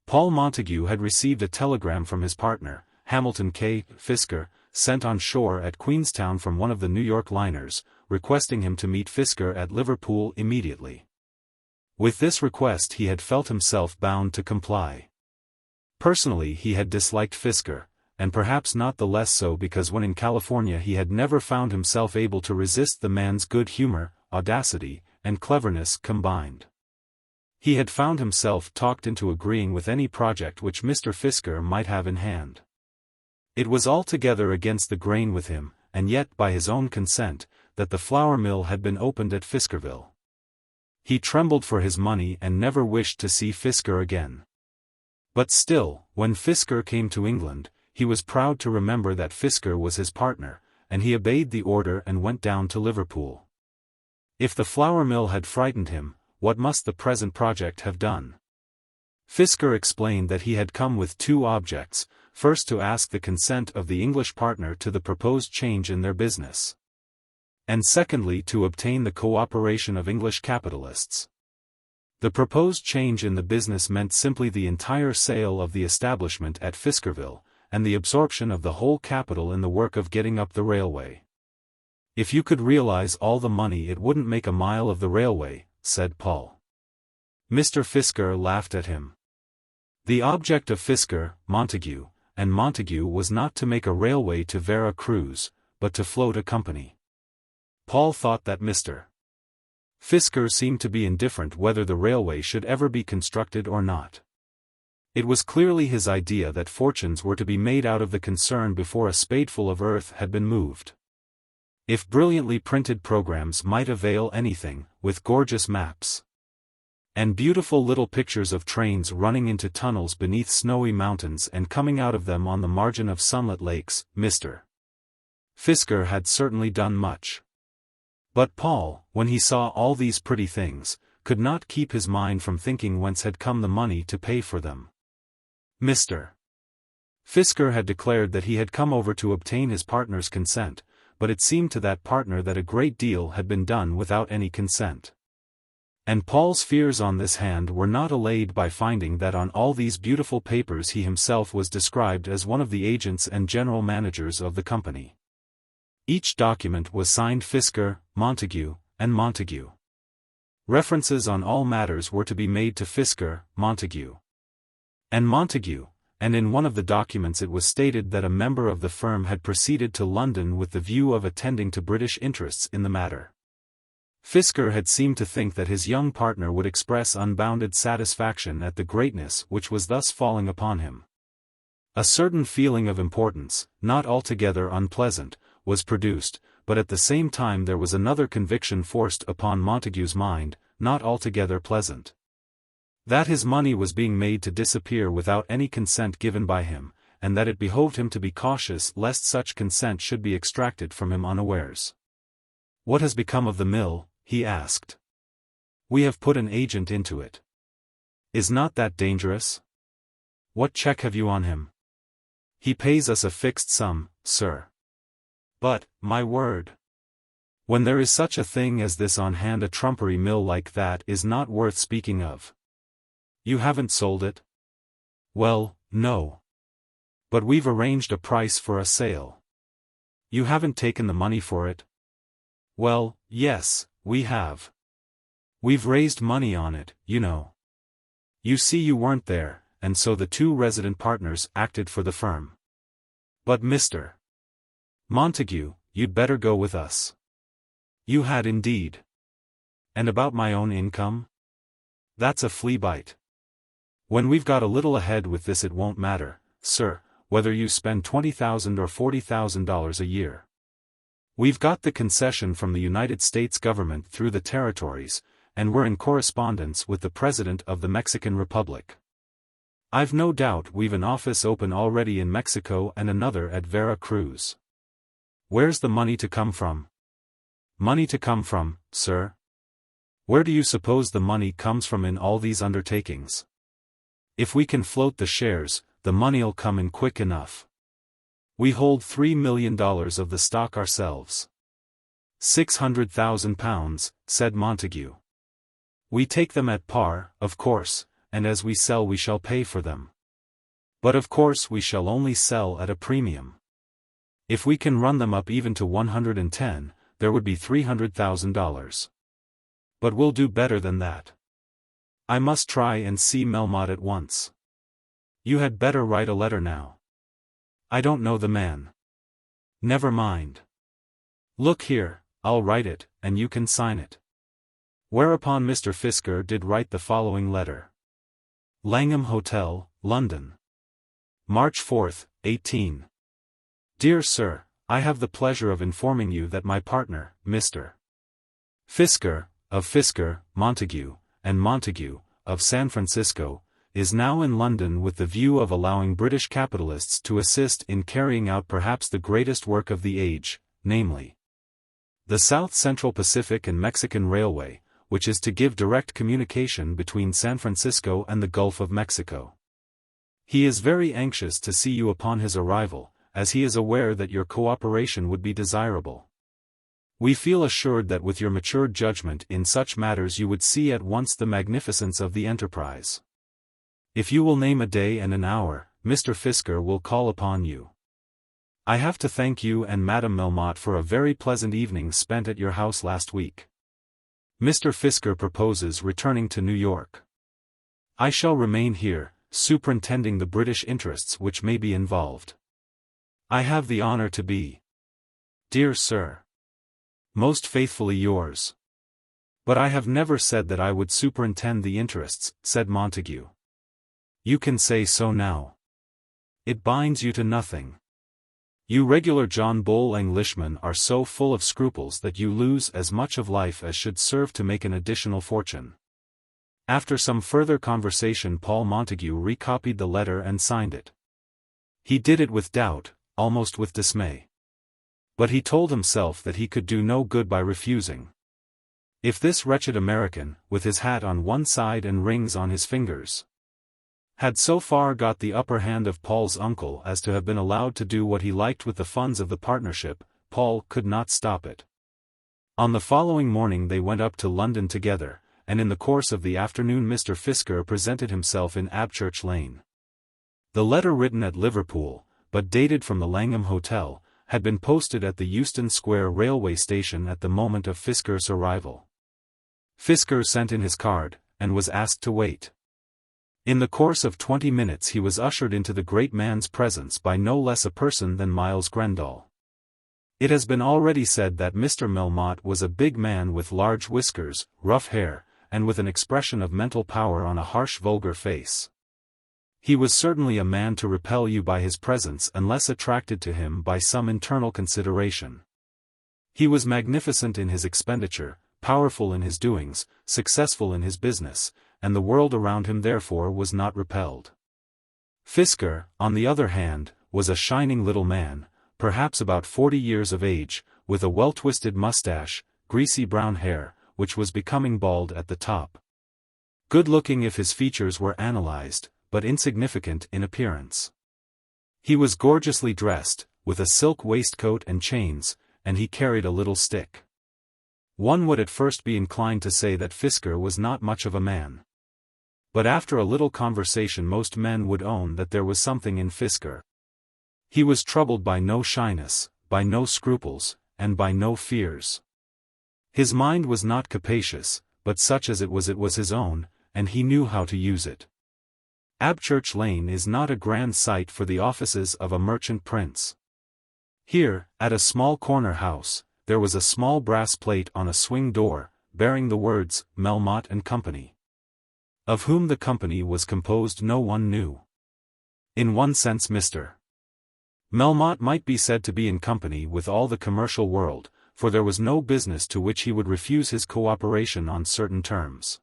Paul Montague had received a telegram from his partner, Hamilton K. Fisker, sent on shore at Queenstown from one of the New York liners, requesting him to meet Fisker at Liverpool immediately. With this request he had felt himself bound to comply. Personally he had disliked Fisker, and perhaps not the less so because when in California he had never found himself able to resist the man's good humor, audacity, and cleverness combined. He had found himself talked into agreeing with any project which Mr. Fisker might have in hand. It was altogether against the grain with him, and yet by his own consent, that the flour mill had been opened at Fiskerville. He trembled for his money and never wished to see Fisker again. But still, when Fisker came to England, he was proud to remember that Fisker was his partner, and he obeyed the order and went down to Liverpool. If the flour mill had frightened him, what must the present project have done? Fisker explained that he had come with two objects, first to ask the consent of the English partner to the proposed change in their business, and secondly to obtain the cooperation of English capitalists. The proposed change in the business meant simply the entire sale of the establishment at Fiskerville, and the absorption of the whole capital in the work of getting up the railway. If you could realize all the money it wouldn't make a mile of the railway, said Paul. Mr. Fisker laughed at him. The object of Fisker, Montague, and Montague was not to make a railway to Vera Cruz, but to float a company. Paul thought that Mr. Fisker seemed to be indifferent whether the railway should ever be constructed or not. It was clearly his idea that fortunes were to be made out of the concern before a spadeful of earth had been moved. If brilliantly printed programs might avail anything, with gorgeous maps and beautiful little pictures of trains running into tunnels beneath snowy mountains and coming out of them on the margin of sunlit lakes, Mr. Fisker had certainly done much. But Paul, when he saw all these pretty things, could not keep his mind from thinking whence had come the money to pay for them. Mr. Fisker had declared that he had come over to obtain his partner's consent, but it seemed to that partner that a great deal had been done without any consent. And Paul's fears on this hand were not allayed by finding that on all these beautiful papers he himself was described as one of the agents and general managers of the company. Each document was signed Fisker, Montague, and Montague. References on all matters were to be made to Fisker, Montague, and Montague, and in one of the documents it was stated that a member of the firm had proceeded to London with the view of attending to British interests in the matter. Fisker had seemed to think that his young partner would express unbounded satisfaction at the greatness which was thus falling upon him. A certain feeling of importance, not altogether unpleasant, was produced, but at the same time there was another conviction forced upon Montague's mind, not altogether pleasant. That his money was being made to disappear without any consent given by him, and that it behoved him to be cautious lest such consent should be extracted from him unawares. "What has become of the mill?" he asked. "We have put an agent into it. Is not that dangerous? What check have you on him?" "He pays us a fixed sum, sir." "But, my word! When there is such a thing as this on hand, a trumpery mill like that is not worth speaking of." "You haven't sold it?" "Well, no. But we've arranged a price for a sale." "You haven't taken the money for it?" "Well, yes, we have. We've raised money on it, you know. You see, you weren't there, and so the two resident partners acted for the firm." "But Mr. Montague, you'd better go with us." "You had indeed. And about my own income? That's a flea bite. When we've got a little ahead with this it won't matter, sir, whether you spend $20,000 or $40,000 a year. We've got the concession from the United States government through the territories, and we're in correspondence with the President of the Mexican Republic. I've no doubt we've an office open already in Mexico and another at Vera Cruz. Where's the money to come from?" "Money to come from, sir? Where do you suppose the money comes from in all these undertakings? If we can float the shares, the money'll come in quick enough. We hold $3 million of the stock ourselves." £600,000, said Montague. "We take them at par, of course, and as we sell we shall pay for them. But of course we shall only sell at a premium. If we can run them up even to 110, there would be $300,000. But we'll do better than that. I must try and see Melmotte at once." "You had better write a letter now." "I don't know the man." "Never mind. Look here, I'll write it, and you can sign it." Whereupon Mr. Fisker did write the following letter. Langham Hotel, London. March 4, 18. Dear Sir, I have the pleasure of informing you that my partner, Mr. Fisker, of Fisker, Montague, and Montague, of San Francisco, is now in London with the view of allowing British capitalists to assist in carrying out perhaps the greatest work of the age, namely, the South Central Pacific and Mexican Railway, which is to give direct communication between San Francisco and the Gulf of Mexico. He is very anxious to see you upon his arrival, as he is aware that your cooperation would be desirable. We feel assured that with your matured judgment in such matters you would see at once the magnificence of the enterprise. If you will name a day and an hour, Mr. Fisker will call upon you. I have to thank you and Madame Melmotte for a very pleasant evening spent at your house last week. Mr. Fisker proposes returning to New York. I shall remain here, superintending the British interests which may be involved. I have the honor to be, dear Sir, most faithfully yours. But I have never said that I would superintend the interests, said Montague. You can say so now. It binds you to nothing. You regular John Bull Englishmen are so full of scruples that you lose as much of life as should serve to make an additional fortune. After some further conversation Paul Montague recopied the letter and signed it. He did it with doubt, almost with dismay. But he told himself that he could do no good by refusing. If this wretched American, with his hat on one side and rings on his fingers, had so far got the upper hand of Paul's uncle as to have been allowed to do what he liked with the funds of the partnership, Paul could not stop it. On the following morning they went up to London together, and in the course of the afternoon Mr. Fisker presented himself in Abchurch Lane. The letter written at Liverpool, but dated from the Langham Hotel, had been posted at the Euston Square railway station at the moment of Fisker's arrival. Fisker sent in his card, and was asked to wait. In the course of 20 minutes he was ushered into the great man's presence by no less a person than Miles Grendall. It has been already said that Mr. Melmotte was a big man with large whiskers, rough hair, and with an expression of mental power on a harsh vulgar face. He was certainly a man to repel you by his presence unless attracted to him by some internal consideration. He was magnificent in his expenditure, powerful in his doings, successful in his business, and the world around him therefore was not repelled. Fisker, on the other hand, was a shining little man, perhaps about 40 years of age, with a well-twisted mustache, greasy brown hair, which was becoming bald at the top. Good-looking if his features were analyzed, but insignificant in appearance. He was gorgeously dressed, with a silk waistcoat and chains, and he carried a little stick. One would at first be inclined to say that Fisker was not much of a man. But after a little conversation most men would own that there was something in Fisker. He was troubled by no shyness, by no scruples, and by no fears. His mind was not capacious, but such as it was his own, and he knew how to use it. Abchurch Lane is not a grand site for the offices of a merchant prince. Here, at a small corner house, there was a small brass plate on a swing door, bearing the words, Melmotte and Company. Of whom the company was composed no one knew. In one sense Mr. Melmotte might be said to be in company with all the commercial world, for there was no business to which he would refuse his cooperation on certain terms.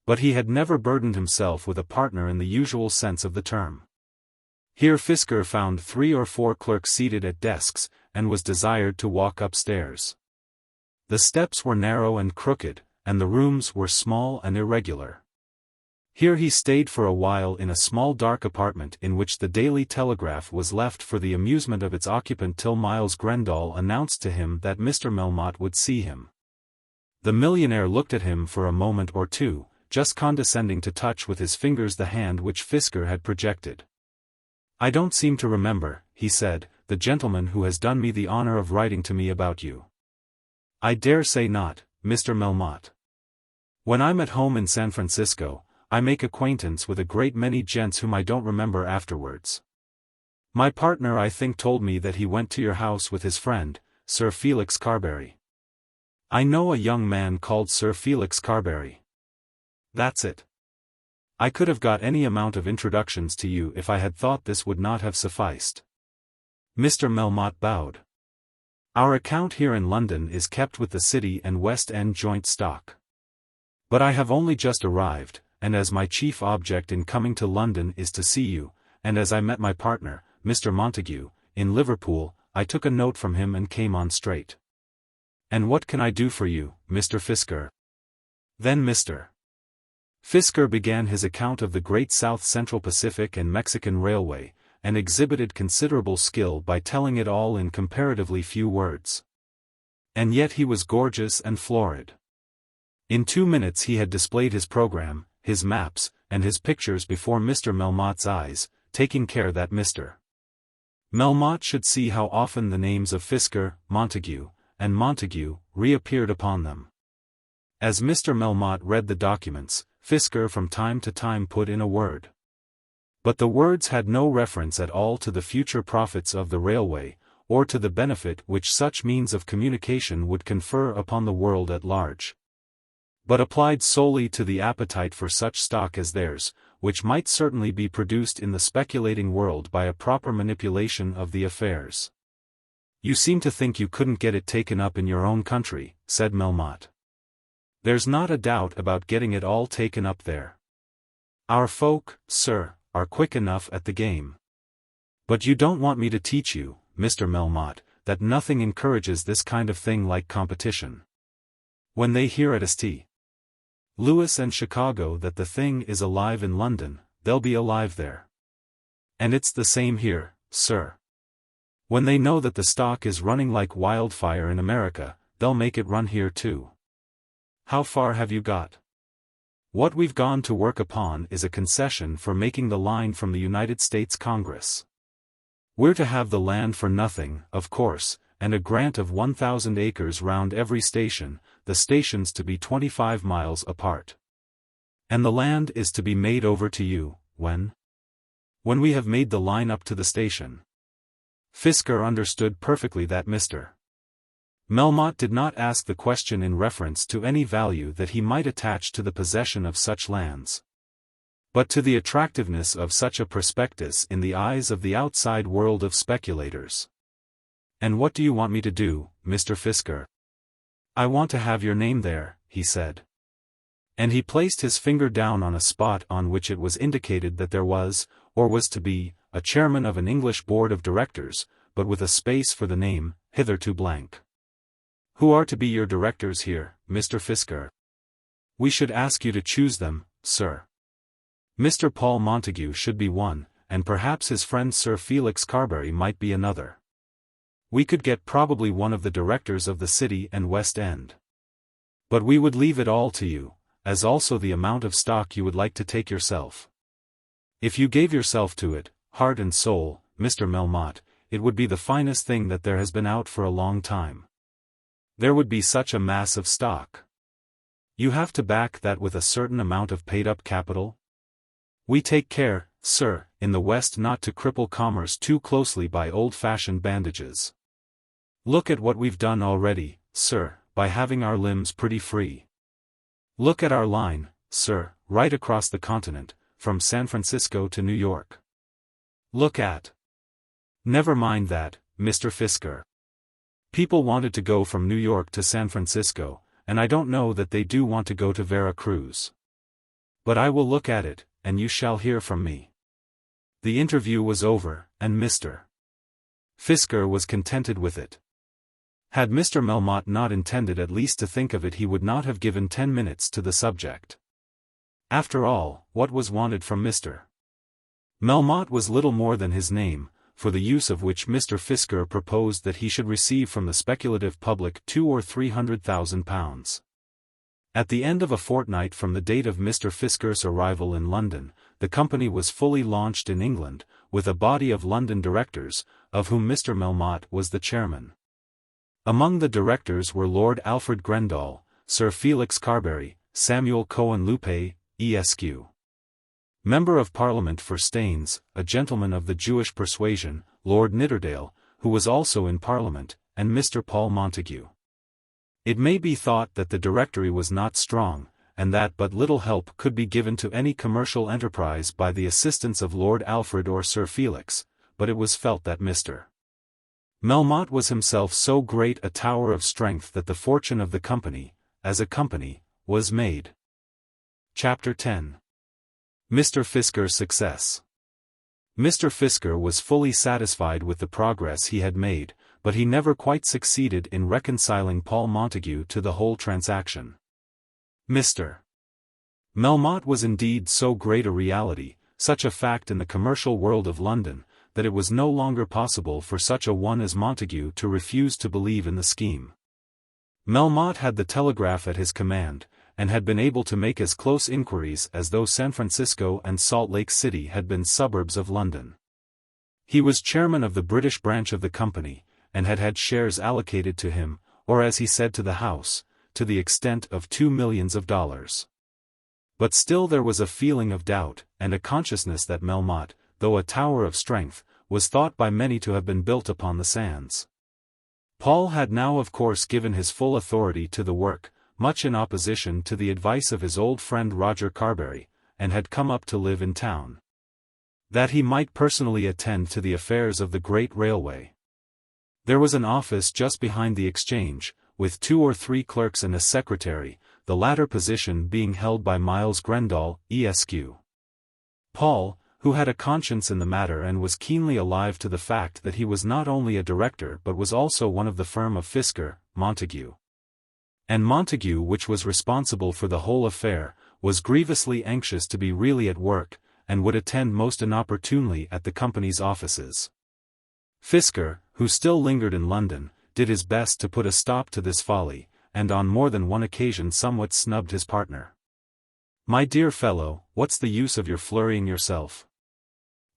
But he had never burdened himself with a partner in the usual sense of the term. Here Fisker found 3 or 4 clerks seated at desks, and was desired to walk upstairs. The steps were narrow and crooked, and the rooms were small and irregular. Here he stayed for a while in a small dark apartment in which the Daily Telegraph was left for the amusement of its occupant till Miles Grendall announced to him that Mr. Melmotte would see him. The millionaire looked at him for a moment or two, just condescending to touch with his fingers the hand which Fisker had projected. "I don't seem to remember," he said, "the gentleman who has done me the honor of writing to me about you." "I dare say not, Mr. Melmotte. When I'm at home in San Francisco, I make acquaintance with a great many gents whom I don't remember afterwards. My partner I think told me that he went to your house with his friend, Sir Felix Carbury." "I know a young man called Sir Felix Carbury." "That's it. I could have got any amount of introductions to you if I had thought this would not have sufficed." Mr. Melmotte bowed. "Our account here in London is kept with the City and West End joint stock. But I have only just arrived, and as my chief object in coming to London is to see you, and as I met my partner, Mr. Montague, in Liverpool, I took a note from him and came on straight." "And what can I do for you, Mr. Fisker?" Then Mr. Fisker began his account of the great South Central Pacific and Mexican Railway, and exhibited considerable skill by telling it all in comparatively few words. And yet he was gorgeous and florid. In 2 minutes he had displayed his program, his maps, and his pictures before Mr. Melmotte's eyes, taking care that Mr. Melmotte should see how often the names of Fisker, Montague, and Montague reappeared upon them. As Mr. Melmotte read the documents, Fisker from time to time put in a word. But the words had no reference at all to the future profits of the railway, or to the benefit which such means of communication would confer upon the world at large, but applied solely to the appetite for such stock as theirs, which might certainly be produced in the speculating world by a proper manipulation of the affairs. "You seem to think you couldn't get it taken up in your own country," said Melmotte. "There's not a doubt about getting it all taken up there. Our folk, sir, are quick enough at the game. But you don't want me to teach you, Mr. Melmotte, that nothing encourages this kind of thing like competition. When they hear at St. Louis and Chicago that the thing is alive in London, they'll be alive there. And it's the same here, sir. When they know that the stock is running like wildfire in America, they'll make it run here too. How far have you got? What we've gone to work upon is a concession for making the line from the United States Congress. We're to have the land for nothing, of course, and a grant of 1,000 acres round every station, the stations to be 25 miles apart. And the land is to be made over to you, when? When we have made the line up to the station. Fisker understood perfectly that Mr. Melmotte did not ask the question in reference to any value that he might attach to the possession of such lands, but to the attractiveness of such a prospectus in the eyes of the outside world of speculators. "And what do you want me to do, Mr. Fisker?" "I want to have your name there," he said. And he placed his finger down on a spot on which it was indicated that there was, or was to be, a chairman of an English board of directors, but with a space for the name, hitherto blank. "Who are to be your directors here, Mr. Fisker?" "We should ask you to choose them, sir. Mr. Paul Montague should be one, and perhaps his friend Sir Felix Carbury might be another. We could get probably one of the directors of the City and West End. But we would leave it all to you, as also the amount of stock you would like to take yourself. If you gave yourself to it, heart and soul, Mr. Melmotte, it would be the finest thing that there has been out for a long time. There would be such a mass of stock. You have to back that with a certain amount of paid-up capital. We take care, sir, in the West not to cripple commerce too closely by old-fashioned bandages. Look at what we've done already, sir, by having our limbs pretty free. Look at our line, sir, right across the continent, from San Francisco to New York. Look at. Never mind that, Mr. Fisker. People wanted to go from New York to San Francisco, and I don't know that they do want to go to Vera Cruz. But I will look at it, and you shall hear from me." The interview was over, and Mr. Fisker was contented with it. Had Mr. Melmotte not intended at least to think of it, he would not have given 10 minutes to the subject. After all, what was wanted from Mr. Melmotte was little more than his name, for the use of which Mr. Fisker proposed that he should receive from the speculative public £200,000 or £300,000. At the end of a fortnight from the date of Mr. Fisker's arrival in London, the company was fully launched in England, with a body of London directors, of whom Mr. Melmotte was the chairman. Among the directors were Lord Alfred Grendall, Sir Felix Carbury, Samuel Cohen Lupe, Esq. Member of Parliament for Staines, a gentleman of the Jewish persuasion, Lord Nidderdale, who was also in Parliament, and Mr. Paul Montague. It may be thought that the directory was not strong, and that but little help could be given to any commercial enterprise by the assistance of Lord Alfred or Sir Felix, but it was felt that Mr. Melmotte was himself so great a tower of strength that the fortune of the company, as a company, was made. Chapter 10. Mr. Fisker's success. Mr. Fisker was fully satisfied with the progress he had made, but he never quite succeeded in reconciling Paul Montague to the whole transaction. Mr. Melmotte was indeed so great a reality, such a fact in the commercial world of London, that it was no longer possible for such a one as Montague to refuse to believe in the scheme. Melmotte had the telegraph at his command, and had been able to make as close inquiries as though San Francisco and Salt Lake City had been suburbs of London. He was chairman of the British branch of the company, and had had shares allocated to him, or as he said to the House, to the extent of $2 millions. But still there was a feeling of doubt, and a consciousness that Melmotte, though a tower of strength, was thought by many to have been built upon the sands. Paul had now of course given his full authority to the work, much in opposition to the advice of his old friend Roger Carbury, and had come up to live in town, that he might personally attend to the affairs of the great railway. There was an office just behind the exchange, with 2 or 3 clerks and a secretary, the latter position being held by Miles Grendall, Esq. Paul, who had a conscience in the matter and was keenly alive to the fact that he was not only a director but was also one of the firm of Fisker, Montague. And Montague, which was responsible for the whole affair, was grievously anxious to be really at work, and would attend most inopportunely at the company's offices. Fisker, who still lingered in London, did his best to put a stop to this folly, and on more than one occasion somewhat snubbed his partner. "My dear fellow, what's the use of your flurrying yourself?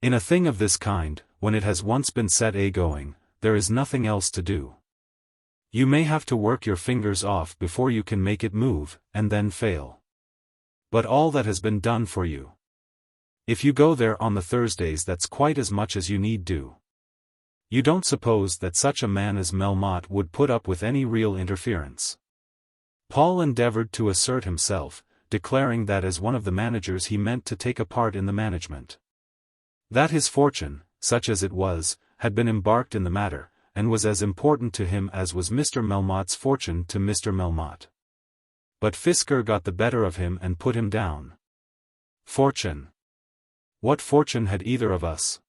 In a thing of this kind, when it has once been set a-going, there is nothing else to do. You may have to work your fingers off before you can make it move, and then fail. But all that has been done for you. If you go there on the Thursdays, that's quite as much as you need do. You don't suppose that such a man as Melmotte would put up with any real interference?" Paul endeavored to assert himself, declaring that as one of the managers he meant to take a part in the management. That his fortune, such as it was, had been embarked in the matter, and was as important to him as was Mr. Melmotte's fortune to Mr. Melmotte. But Fisker got the better of him and put him down. Fortune? What fortune had either of us?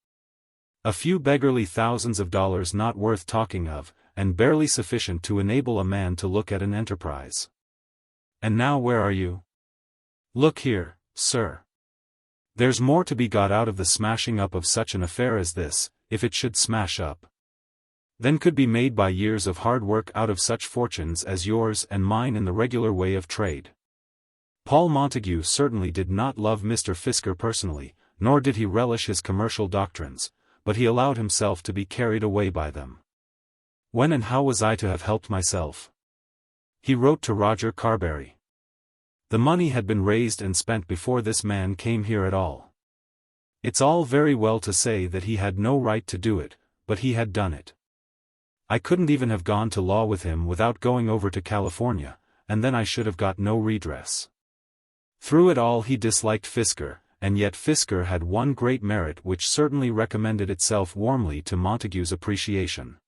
A few beggarly thousands of dollars not worth talking of, and barely sufficient to enable a man to look at an enterprise. And now where are you? Look here, sir. There's more to be got out of the smashing up of such an affair as this, if it should smash up, than could be made by years of hard work out of such fortunes as yours and mine in the regular way of trade. Paul Montague certainly did not love Mr. Fisker personally, nor did he relish his commercial doctrines, but he allowed himself to be carried away by them. When and how was I to have helped myself? He wrote to Roger Carbury. The money had been raised and spent before this man came here at all. It's all very well to say that he had no right to do it, but he had done it. I couldn't even have gone to law with him without going over to California, and then I should have got no redress. Through it all he disliked Fisker, and yet Fisker had one great merit which certainly recommended itself warmly to Montague's appreciation.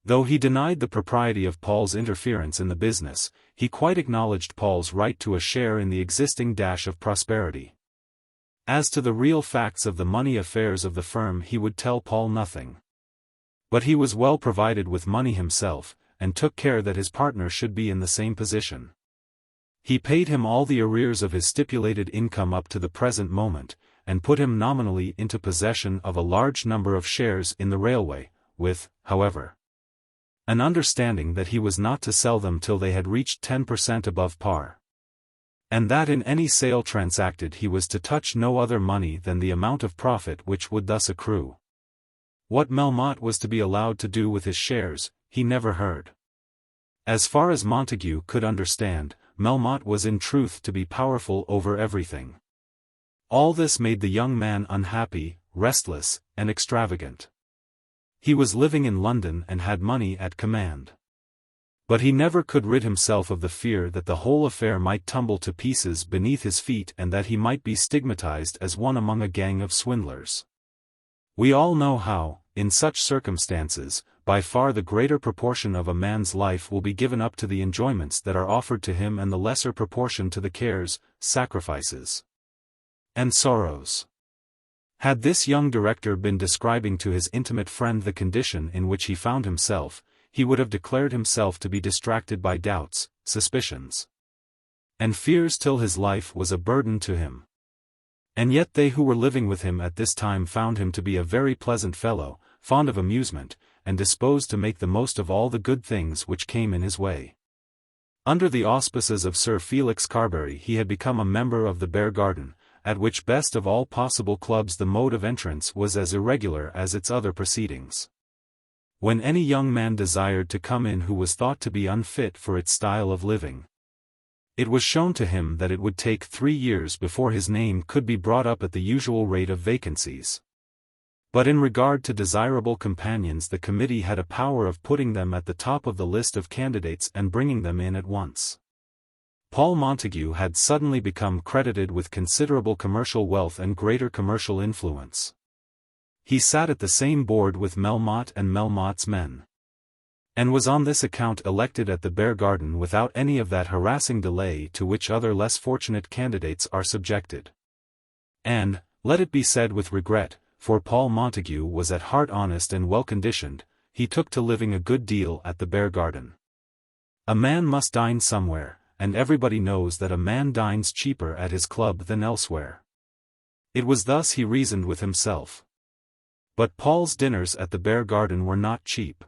Though he denied the propriety of Paul's interference in the business, he quite acknowledged Paul's right to a share in the existing dash of prosperity. As to the real facts of the money affairs of the firm he would tell Paul nothing. But he was well provided with money himself, and took care that his partner should be in the same position. He paid him all the arrears of his stipulated income up to the present moment, and put him nominally into possession of a large number of shares in the railway, with, however, an understanding that he was not to sell them till they had reached 10% above par. And that in any sale transacted he was to touch no other money than the amount of profit which would thus accrue. What Melmotte was to be allowed to do with his shares, he never heard. As far as Montague could understand, Melmotte was in truth to be powerful over everything. All this made the young man unhappy, restless, and extravagant. He was living in London and had money at command. But he never could rid himself of the fear that the whole affair might tumble to pieces beneath his feet and that he might be stigmatized as one among a gang of swindlers. We all know how, in such circumstances, by far the greater proportion of a man's life will be given up to the enjoyments that are offered to him and the lesser proportion to the cares, sacrifices, and sorrows. Had this young director been describing to his intimate friend the condition in which he found himself, he would have declared himself to be distracted by doubts, suspicions, and fears till his life was a burden to him. And yet they who were living with him at this time found him to be a very pleasant fellow, fond of amusement, and disposed to make the most of all the good things which came in his way. Under the auspices of Sir Felix Carbury he had become a member of the Beargarden, at which best of all possible clubs the mode of entrance was as irregular as its other proceedings. When any young man desired to come in who was thought to be unfit for its style of living, it was shown to him that it would take 3 years before his name could be brought up at the usual rate of vacancies. But in regard to desirable companions the committee had a power of putting them at the top of the list of candidates and bringing them in at once. Paul Montague had suddenly become credited with considerable commercial wealth and greater commercial influence. He sat at the same board with Melmotte and Melmotte's men, and was on this account elected at the Beargarden without any of that harassing delay to which other less fortunate candidates are subjected. And, let it be said with regret, for Paul Montague was at heart honest and well-conditioned, he took to living a good deal at the Beargarden. A man must dine somewhere, and everybody knows that a man dines cheaper at his club than elsewhere. It was thus he reasoned with himself. But Paul's dinners at the Beargarden were not cheap.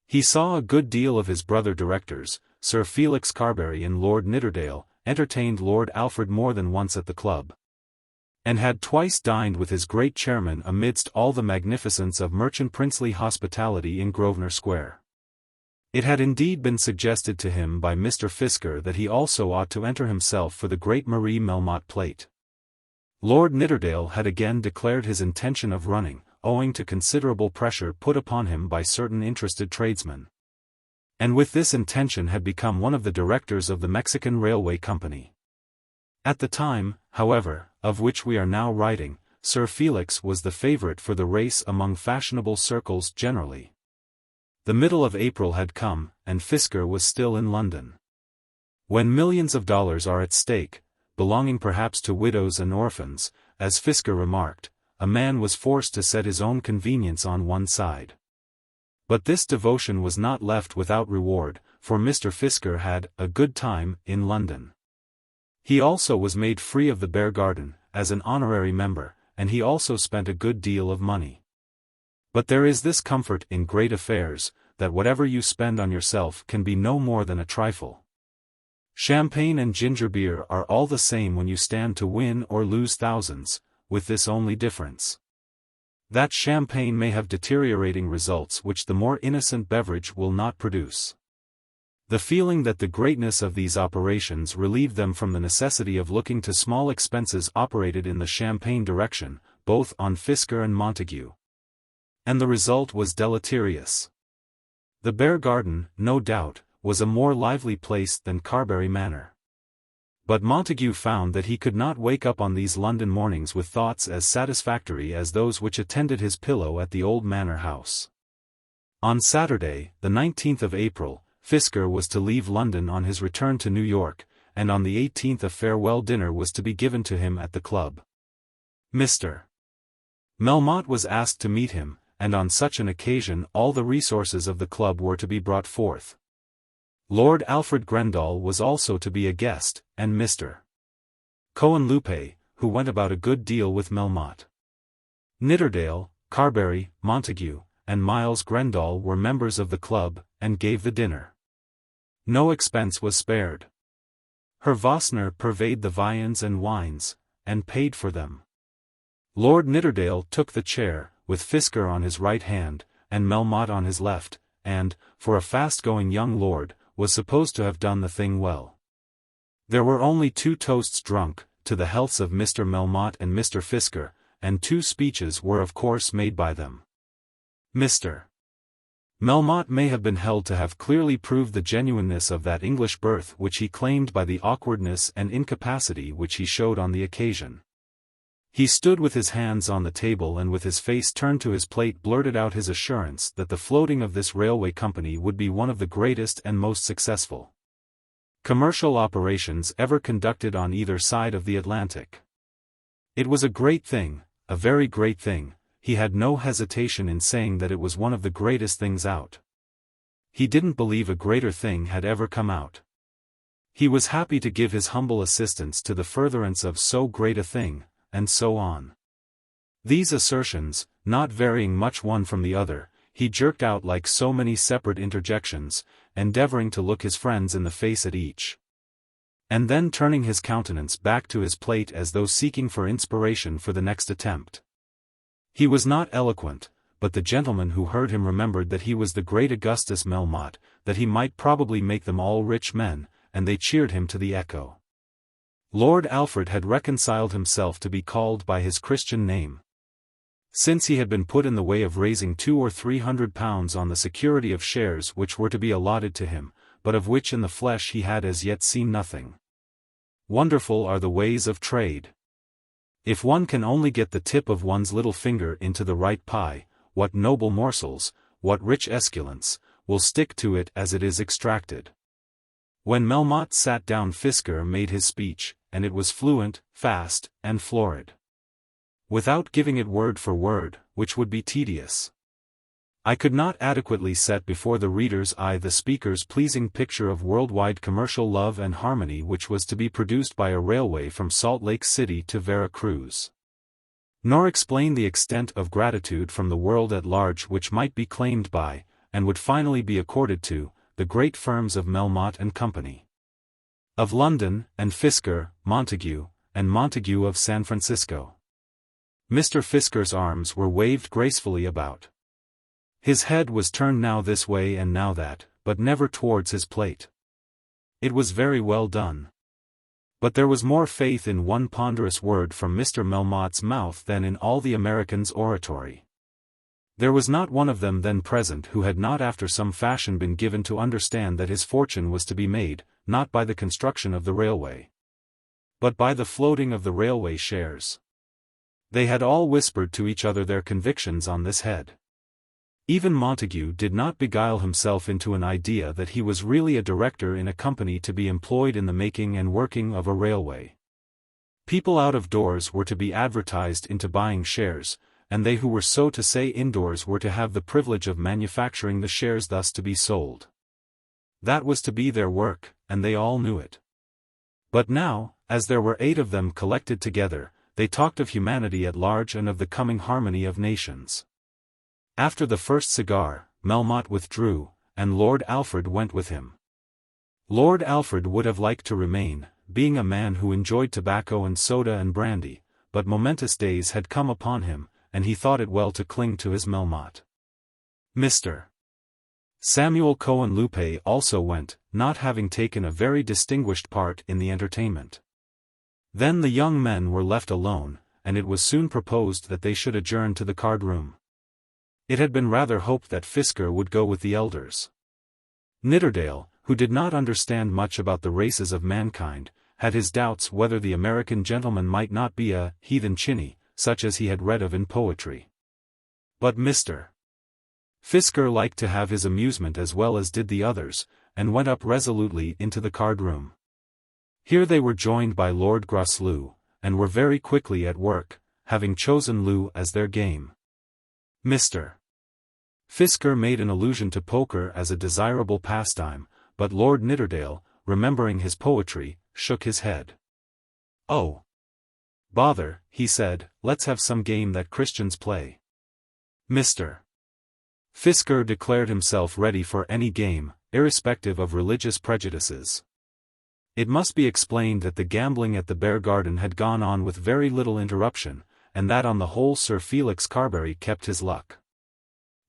He saw a good deal of his brother directors. Sir Felix Carbury and Lord Nidderdale entertained Lord Alfred more than once at the club, and had twice dined with his great chairman amidst all the magnificence of merchant princely hospitality in Grosvenor Square. It had indeed been suggested to him by Mr. Fisker that he also ought to enter himself for the great Marie Melmotte plate. Lord Nidderdale had again declared his intention of running, owing to considerable pressure put upon him by certain interested tradesmen. And with this intention had become one of the directors of the Mexican Railway Company. At the time, however, of which we are now writing, Sir Felix was the favourite for the race among fashionable circles generally. The middle of April had come, and Fisker was still in London. When millions of dollars are at stake, belonging perhaps to widows and orphans, as Fisker remarked, a man was forced to set his own convenience on one side. But this devotion was not left without reward, for Mr. Fisker had a good time in London. He also was made free of the Beargarden, as an honorary member, and he also spent a good deal of money. But there is this comfort in great affairs, that whatever you spend on yourself can be no more than a trifle. Champagne and ginger beer are all the same when you stand to win or lose thousands, with this only difference, that champagne may have deteriorating results which the more innocent beverage will not produce. The feeling that the greatness of these operations relieved them from the necessity of looking to small expenses operated in the champagne direction, both on Fisker and Montague. And the result was deleterious. The Beargarden, no doubt, was a more lively place than Carbury Manor. But Montague found that he could not wake up on these London mornings with thoughts as satisfactory as those which attended his pillow at the old manor house. On Saturday, the 19th of April, Fisker was to leave London on his return to New York, and on the 18th a farewell dinner was to be given to him at the club. Mr. Melmotte was asked to meet him, and on such an occasion all the resources of the club were to be brought forth. Lord Alfred Grendall was also to be a guest, and Mr. Cohenlupe, who went about a good deal with Melmotte. Nidderdale, Carbury, Montague, and Miles Grendall were members of the club, and gave the dinner. No expense was spared. Herr Vossner purveyed the viands and wines, and paid for them. Lord Nidderdale took the chair, with Fisker on his right hand, and Melmotte on his left, and, for a fast-going young lord, was supposed to have done the thing well. There were only 2 toasts drunk, to the healths of Mr. Melmotte and Mr. Fisker, and 2 speeches were of course made by them. Mr. Melmotte may have been held to have clearly proved the genuineness of that English birth which he claimed by the awkwardness and incapacity which he showed on the occasion. He stood with his hands on the table and with his face turned to his plate blurted out his assurance that the floating of this railway company would be one of the greatest and most successful commercial operations ever conducted on either side of the Atlantic. It was a great thing, a very great thing. He had no hesitation in saying that it was one of the greatest things out. He didn't believe a greater thing had ever come out. He was happy to give his humble assistance to the furtherance of so great a thing, and so on. These assertions, not varying much one from the other, he jerked out like so many separate interjections, endeavouring to look his friends in the face at each. And then turning his countenance back to his plate as though seeking for inspiration for the next attempt. He was not eloquent, but the gentlemen who heard him remembered that he was the great Augustus Melmotte, that he might probably make them all rich men, and they cheered him to the echo. Lord Alfred had reconciled himself to be called by his Christian name. Since he had been put in the way of raising £200 or £300 on the security of shares which were to be allotted to him, but of which in the flesh he had as yet seen nothing. Wonderful are the ways of trade. If one can only get the tip of one's little finger into the right pie, what noble morsels, what rich esculents, will stick to it as it is extracted. When Melmotte sat down Fisker made his speech, and it was fluent, fast, and florid. Without giving it word for word, which would be tedious. I could not adequately set before the reader's eye the speaker's pleasing picture of worldwide commercial love and harmony which was to be produced by a railway from Salt Lake City to Vera Cruz. Nor explain the extent of gratitude from the world at large which might be claimed by, and would finally be accorded to, the great firms of Melmotte and Company. Of London, and Fisker, Montague, and Montague of San Francisco. Mr. Fisker's arms were waved gracefully about. His head was turned now this way and now that, but never towards his plate. It was very well done. But there was more faith in one ponderous word from Mr. Melmotte's mouth than in all the Americans' oratory. There was not one of them then present who had not after some fashion been given to understand that his fortune was to be made, not by the construction of the railway, but by the floating of the railway shares. They had all whispered to each other their convictions on this head. Even Montague did not beguile himself into an idea that he was really a director in a company to be employed in the making and working of a railway. People out of doors were to be advertised into buying shares, and they who were so to say indoors were to have the privilege of manufacturing the shares thus to be sold. That was to be their work, and they all knew it. But now, as there were 8 of them collected together, they talked of humanity at large and of the coming harmony of nations. After the first cigar, Melmotte withdrew, and Lord Alfred went with him. Lord Alfred would have liked to remain, being a man who enjoyed tobacco and soda and brandy, but momentous days had come upon him, and he thought it well to cling to his Melmotte. Mr. Samuel Cohen Lupe also went, not having taken a very distinguished part in the entertainment. Then the young men were left alone, and it was soon proposed that they should adjourn to the card-room. It had been rather hoped that Fisker would go with the elders. Nidderdale, who did not understand much about the races of mankind, had his doubts whether the American gentleman might not be a heathen chinny, such as he had read of in poetry. But Mr. Fisker liked to have his amusement as well as did the others, and went up resolutely into the card-room. Here they were joined by Lord Grosvenor, and were very quickly at work, having chosen loo as their game. Mr. Fisker made an allusion to poker as a desirable pastime, but Lord Nidderdale, remembering his poetry, shook his head. "Oh, bother," he said, "let's have some game that Christians play." Mr. Fisker declared himself ready for any game, irrespective of religious prejudices. It must be explained that the gambling at the Beargarden had gone on with very little interruption, and that on the whole Sir Felix Carbury kept his luck.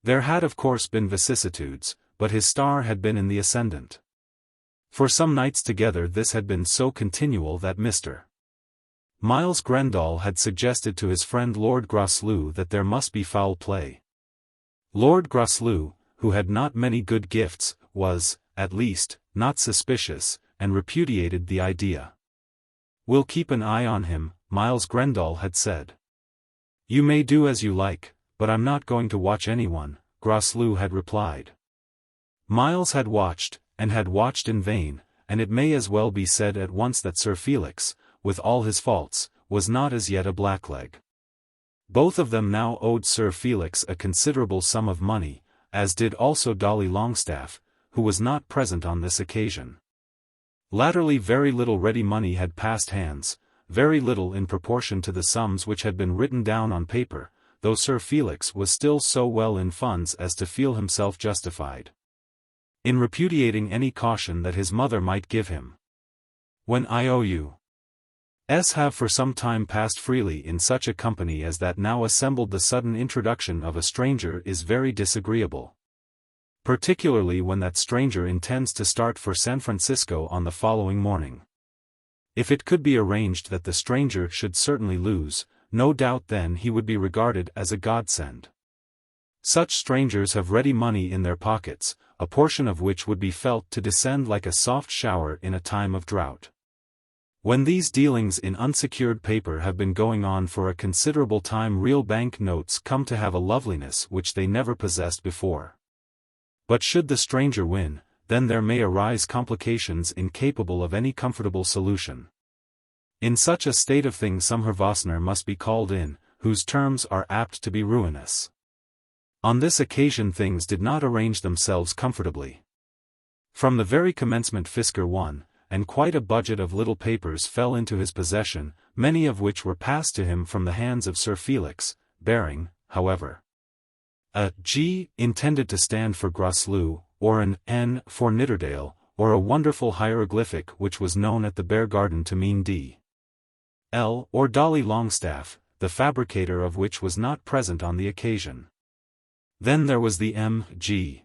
There had of course been vicissitudes, but his star had been in the ascendant. For some nights together this had been so continual that Mr. Miles Grendall had suggested to his friend Lord Grosvenor that there must be foul play. Lord Grosvenor, who had not many good gifts, was, at least, not suspicious, and repudiated the idea. "We'll keep an eye on him," Miles Grendall had said. "You may do as you like, but I'm not going to watch anyone," Grosvenor had replied. Miles had watched in vain, and it may as well be said at once that Sir Felix, with all his faults, was not as yet a blackleg. Both of them now owed Sir Felix a considerable sum of money, as did also Dolly Longstaff, who was not present on this occasion. Latterly very little ready money had passed hands, very little in proportion to the sums which had been written down on paper, though Sir Felix was still so well in funds as to feel himself justified in repudiating any caution that his mother might give him. When IOUs have for some time passed freely in such a company as that now assembled, the sudden introduction of a stranger is very disagreeable. Particularly when that stranger intends to start for San Francisco on the following morning. If it could be arranged that the stranger should certainly lose, no doubt then he would be regarded as a godsend. Such strangers have ready money in their pockets, a portion of which would be felt to descend like a soft shower in a time of drought. When these dealings in unsecured paper have been going on for a considerable time, real bank notes come to have a loveliness which they never possessed before. But should the stranger win, then there may arise complications incapable of any comfortable solution. In such a state of things some Herr must be called in, whose terms are apt to be ruinous. On this occasion things did not arrange themselves comfortably. From the very commencement Fisker won, and quite a budget of little papers fell into his possession, many of which were passed to him from the hands of Sir Felix, bearing, however, a G intended to stand for Grosvenor, or an N for Nidderdale, or a wonderful hieroglyphic which was known at the Beargarden to mean D. L or Dolly Longstaff, the fabricator of which was not present on the occasion. Then there was the M. G.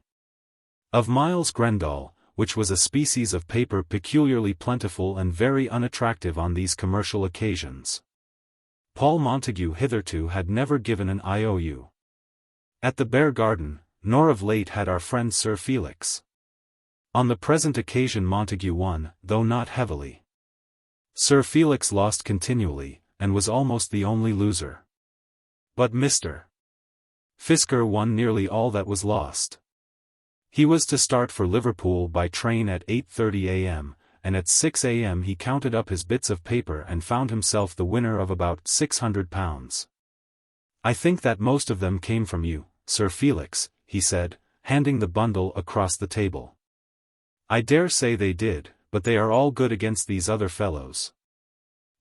Of Miles Grendall, which was a species of paper peculiarly plentiful and very unattractive on these commercial occasions. Paul Montague hitherto had never given an IOU at the Beargarden, nor of late had our friend Sir Felix. On the present occasion Montague won, though not heavily. Sir Felix lost continually, and was almost the only loser. But Mr. Fisker won nearly all that was lost. He was to start for Liverpool by train at 8:30 a.m., and at 6 a.m. he counted up his bits of paper and found himself the winner of about £600. "I think that most of them came from you, Sir Felix," he said, handing the bundle across the table. "I dare say they did, but they are all good against these other fellows."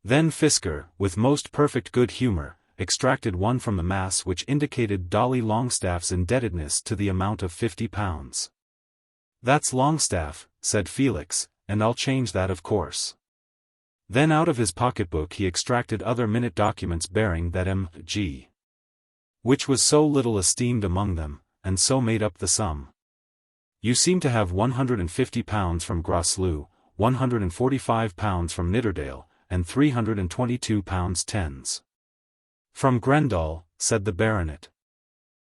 Then Fisker, with most perfect good humour, extracted one from the mass which indicated Dolly Longstaffe's indebtedness to the amount of £50. "That's Longstaff," said Felix, "and I'll change that of course." Then out of his pocketbook he extracted other minute documents bearing that M.G. which was so little esteemed among them, and so made up the sum. "You seem to have £150 from Grosvenor, £145 from Nidderdale, and £322 tens. From Grendall," said the baronet.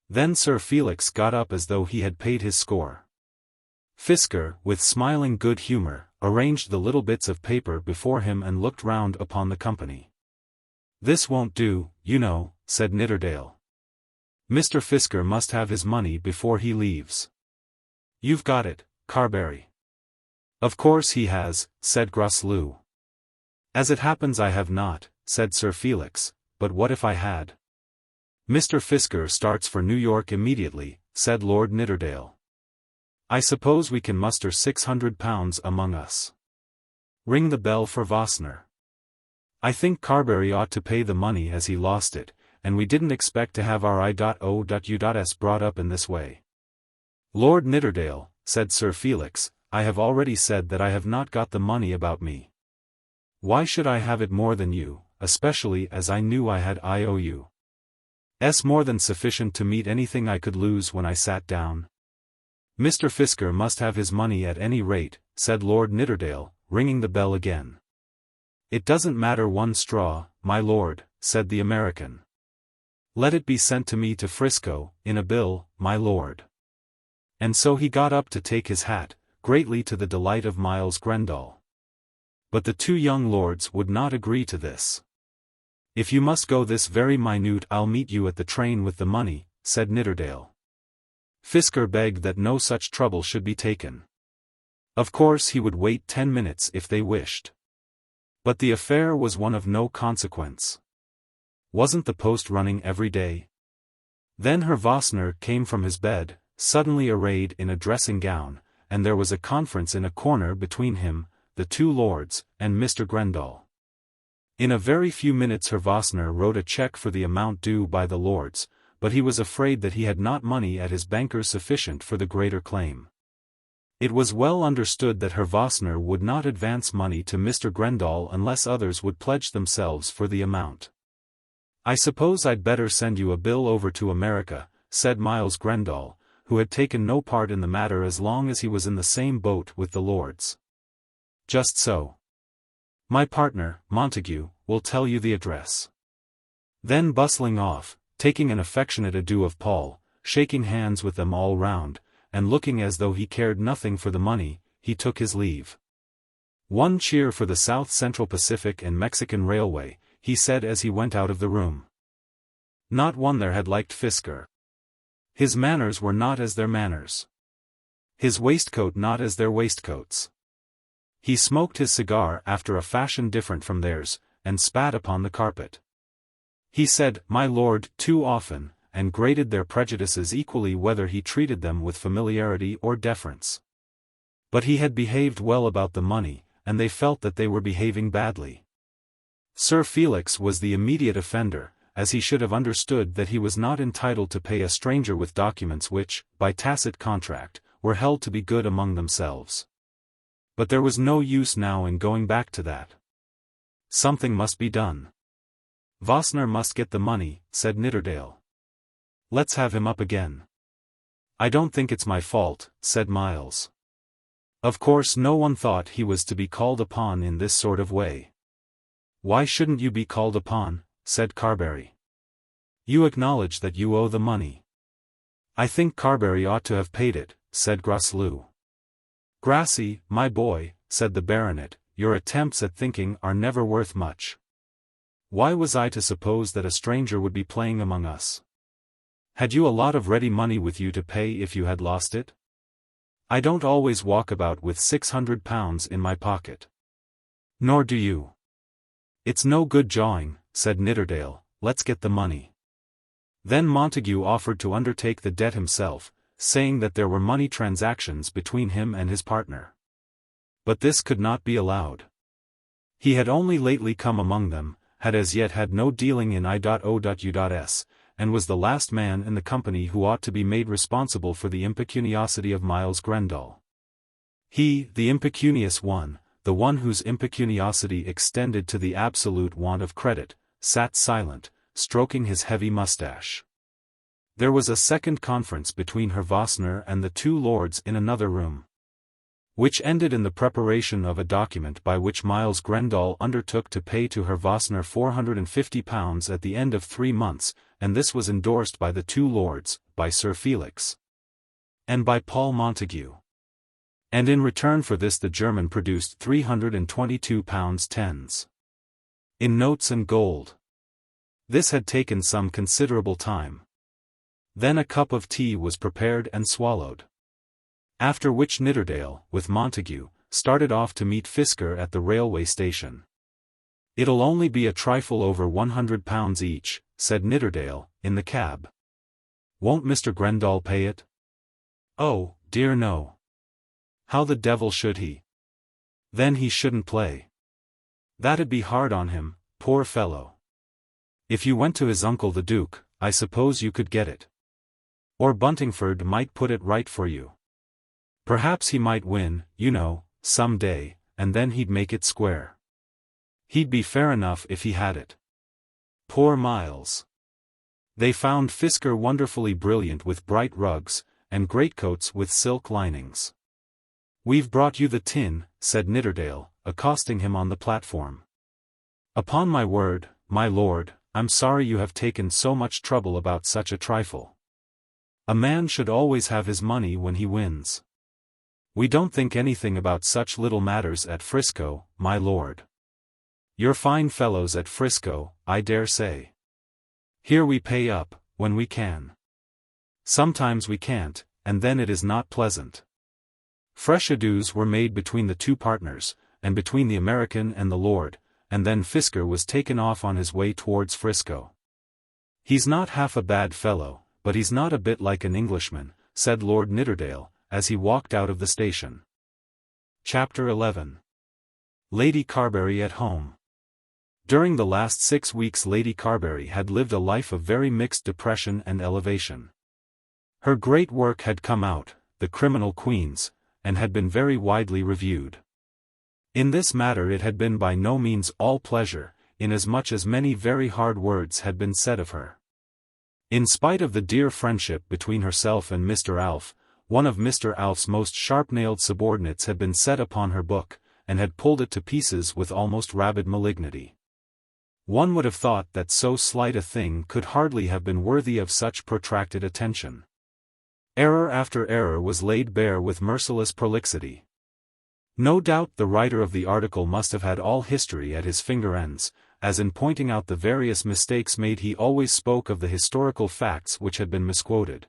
Then Sir Felix got up as though he had paid his score. Fisker, with smiling good humour, arranged the little bits of paper before him and looked round upon the company. "This won't do, you know," said Nidderdale. "Mr. Fisker must have his money before he leaves." "You've got it, Carbury." "Of course he has," said Grosvenor. "As it happens I have not," said Sir Felix, "but what if I had?" "Mr. Fisker starts for New York immediately," said Lord Nidderdale. "I suppose we can muster £600 among us. Ring the bell for Vosner. I think Carbury ought to pay the money as he lost it, and we didn't expect to have our I.O.U.S. brought up in this way." "Lord Nidderdale," said Sir Felix, "I have already said that I have not got the money about me. Why should I have it more than you, especially as I knew I had I.O.U.s. more than sufficient to meet anything I could lose when I sat down?" "Mr. Fisker must have his money at any rate," said Lord Nidderdale, ringing the bell again. "It doesn't matter one straw, my lord," said the American. "Let it be sent to me to Frisco, in a bill, my lord." And so he got up to take his hat, greatly to the delight of Miles Grendall. But the two young lords would not agree to this. "If you must go this very minute I'll meet you at the train with the money," said Nidderdale. Fisker begged that no such trouble should be taken. Of course he would wait 10 minutes if they wished. But the affair was one of no consequence. Wasn't the post running every day? Then Herr Vosner came from his bed, suddenly arrayed in a dressing gown, and there was a conference in a corner between him, the two lords, and Mr. Grendall. In a very few minutes Herr Vosner wrote a cheque for the amount due by the lords, but he was afraid that he had not money at his bankers sufficient for the greater claim. It was well understood that Herr Vosner would not advance money to Mr. Grendall unless others would pledge themselves for the amount. "I suppose I'd better send you a bill over to America," said Miles Grendall, who had taken no part in the matter as long as he was in the same boat with the lords. "Just so. My partner, Montague, will tell you the address." Then bustling off, taking an affectionate adieu of Paul, shaking hands with them all round, and looking as though he cared nothing for the money, he took his leave. "One cheer for the South Central Pacific and Mexican Railway," he said as he went out of the room. Not one there had liked Fisker. His manners were not as their manners. His waistcoat not as their waistcoats. He smoked his cigar after a fashion different from theirs, and spat upon the carpet. He said, "My lord," too often, and graded their prejudices equally whether he treated them with familiarity or deference. But he had behaved well about the money, and they felt that they were behaving badly. Sir Felix was the immediate offender, as he should have understood that he was not entitled to pay a stranger with documents which, by tacit contract, were held to be good among themselves. But there was no use now in going back to that. Something must be done. "Vosner must get the money," said Nidderdale. "Let's have him up again." "I don't think it's my fault," said Miles. Of course no one thought he was to be called upon in this sort of way. "Why shouldn't you be called upon?" said Carbury. "You acknowledge that you owe the money." "I think Carbury ought to have paid it," said Grosloux. "Grassy, my boy," said the baronet, "your attempts at thinking are never worth much. Why was I to suppose that a stranger would be playing among us? Had you a lot of ready money with you to pay if you had lost it? I don't always walk about with £600 in my pocket. Nor do you." "It's no good jawing," said Nidderdale, "let's get the money." Then Montague offered to undertake the debt himself, saying that there were money transactions between him and his partner. But this could not be allowed. He had only lately come among them, had as yet had no dealing in I.O.U.S., and was the last man in the company who ought to be made responsible for the impecuniosity of Miles Grendall. He, the impecunious one, the one whose impecuniosity extended to the absolute want of credit, sat silent, stroking his heavy mustache. There was a second conference between Herr Vossner and the two lords in another room, which ended in the preparation of a document by which Miles Grendall undertook to pay to Herr Vossner £450 at the end of 3 months, and this was endorsed by the two lords, by Sir Felix, and by Paul Montague. And in return for this the German produced £322 tens in notes and gold. This had taken some considerable time. Then a cup of tea was prepared and swallowed. After which Nidderdale, with Montague, started off to meet Fisker at the railway station. "It'll only be a trifle over £100 each," said Nidderdale, in the cab. "Won't Mr. Grendall pay it?" "Oh, dear no. How the devil should he? Then he shouldn't play. That'd be hard on him, poor fellow. If you went to his uncle the Duke, I suppose you could get it. Or Buntingford might put it right for you. Perhaps he might win, you know, some day, and then he'd make it square. He'd be fair enough if he had it." Poor Miles. They found Fisker wonderfully brilliant with bright rugs, and greatcoats with silk linings. "We've brought you the tin," said Nidderdale, accosting him on the platform. "Upon my word, my lord, I'm sorry you have taken so much trouble about such a trifle. A man should always have his money when he wins. We don't think anything about such little matters at Frisco, my lord. You're fine fellows at Frisco, I dare say. Here we pay up, when we can. Sometimes we can't, and then it is not pleasant." Fresh adieus were made between the two partners, and between the American and the lord, and then Fisker was taken off on his way towards Frisco. "He's not half a bad fellow, but he's not a bit like an Englishman," said Lord Nidderdale, as he walked out of the station. Chapter 11. Lady Carbury at home. During the last 6 weeks Lady Carbury had lived a life of very mixed depression and elevation. Her great work had come out, The Criminal Queens, and had been very widely reviewed. In this matter it had been by no means all pleasure, inasmuch as many very hard words had been said of her. In spite of the dear friendship between herself and Mr. Alf, one of Mr. Alf's most sharp-nailed subordinates had been set upon her book, and had pulled it to pieces with almost rabid malignity. One would have thought that so slight a thing could hardly have been worthy of such protracted attention. Error after error was laid bare with merciless prolixity. No doubt the writer of the article must have had all history at his finger ends, as in pointing out the various mistakes made he always spoke of the historical facts which had been misquoted,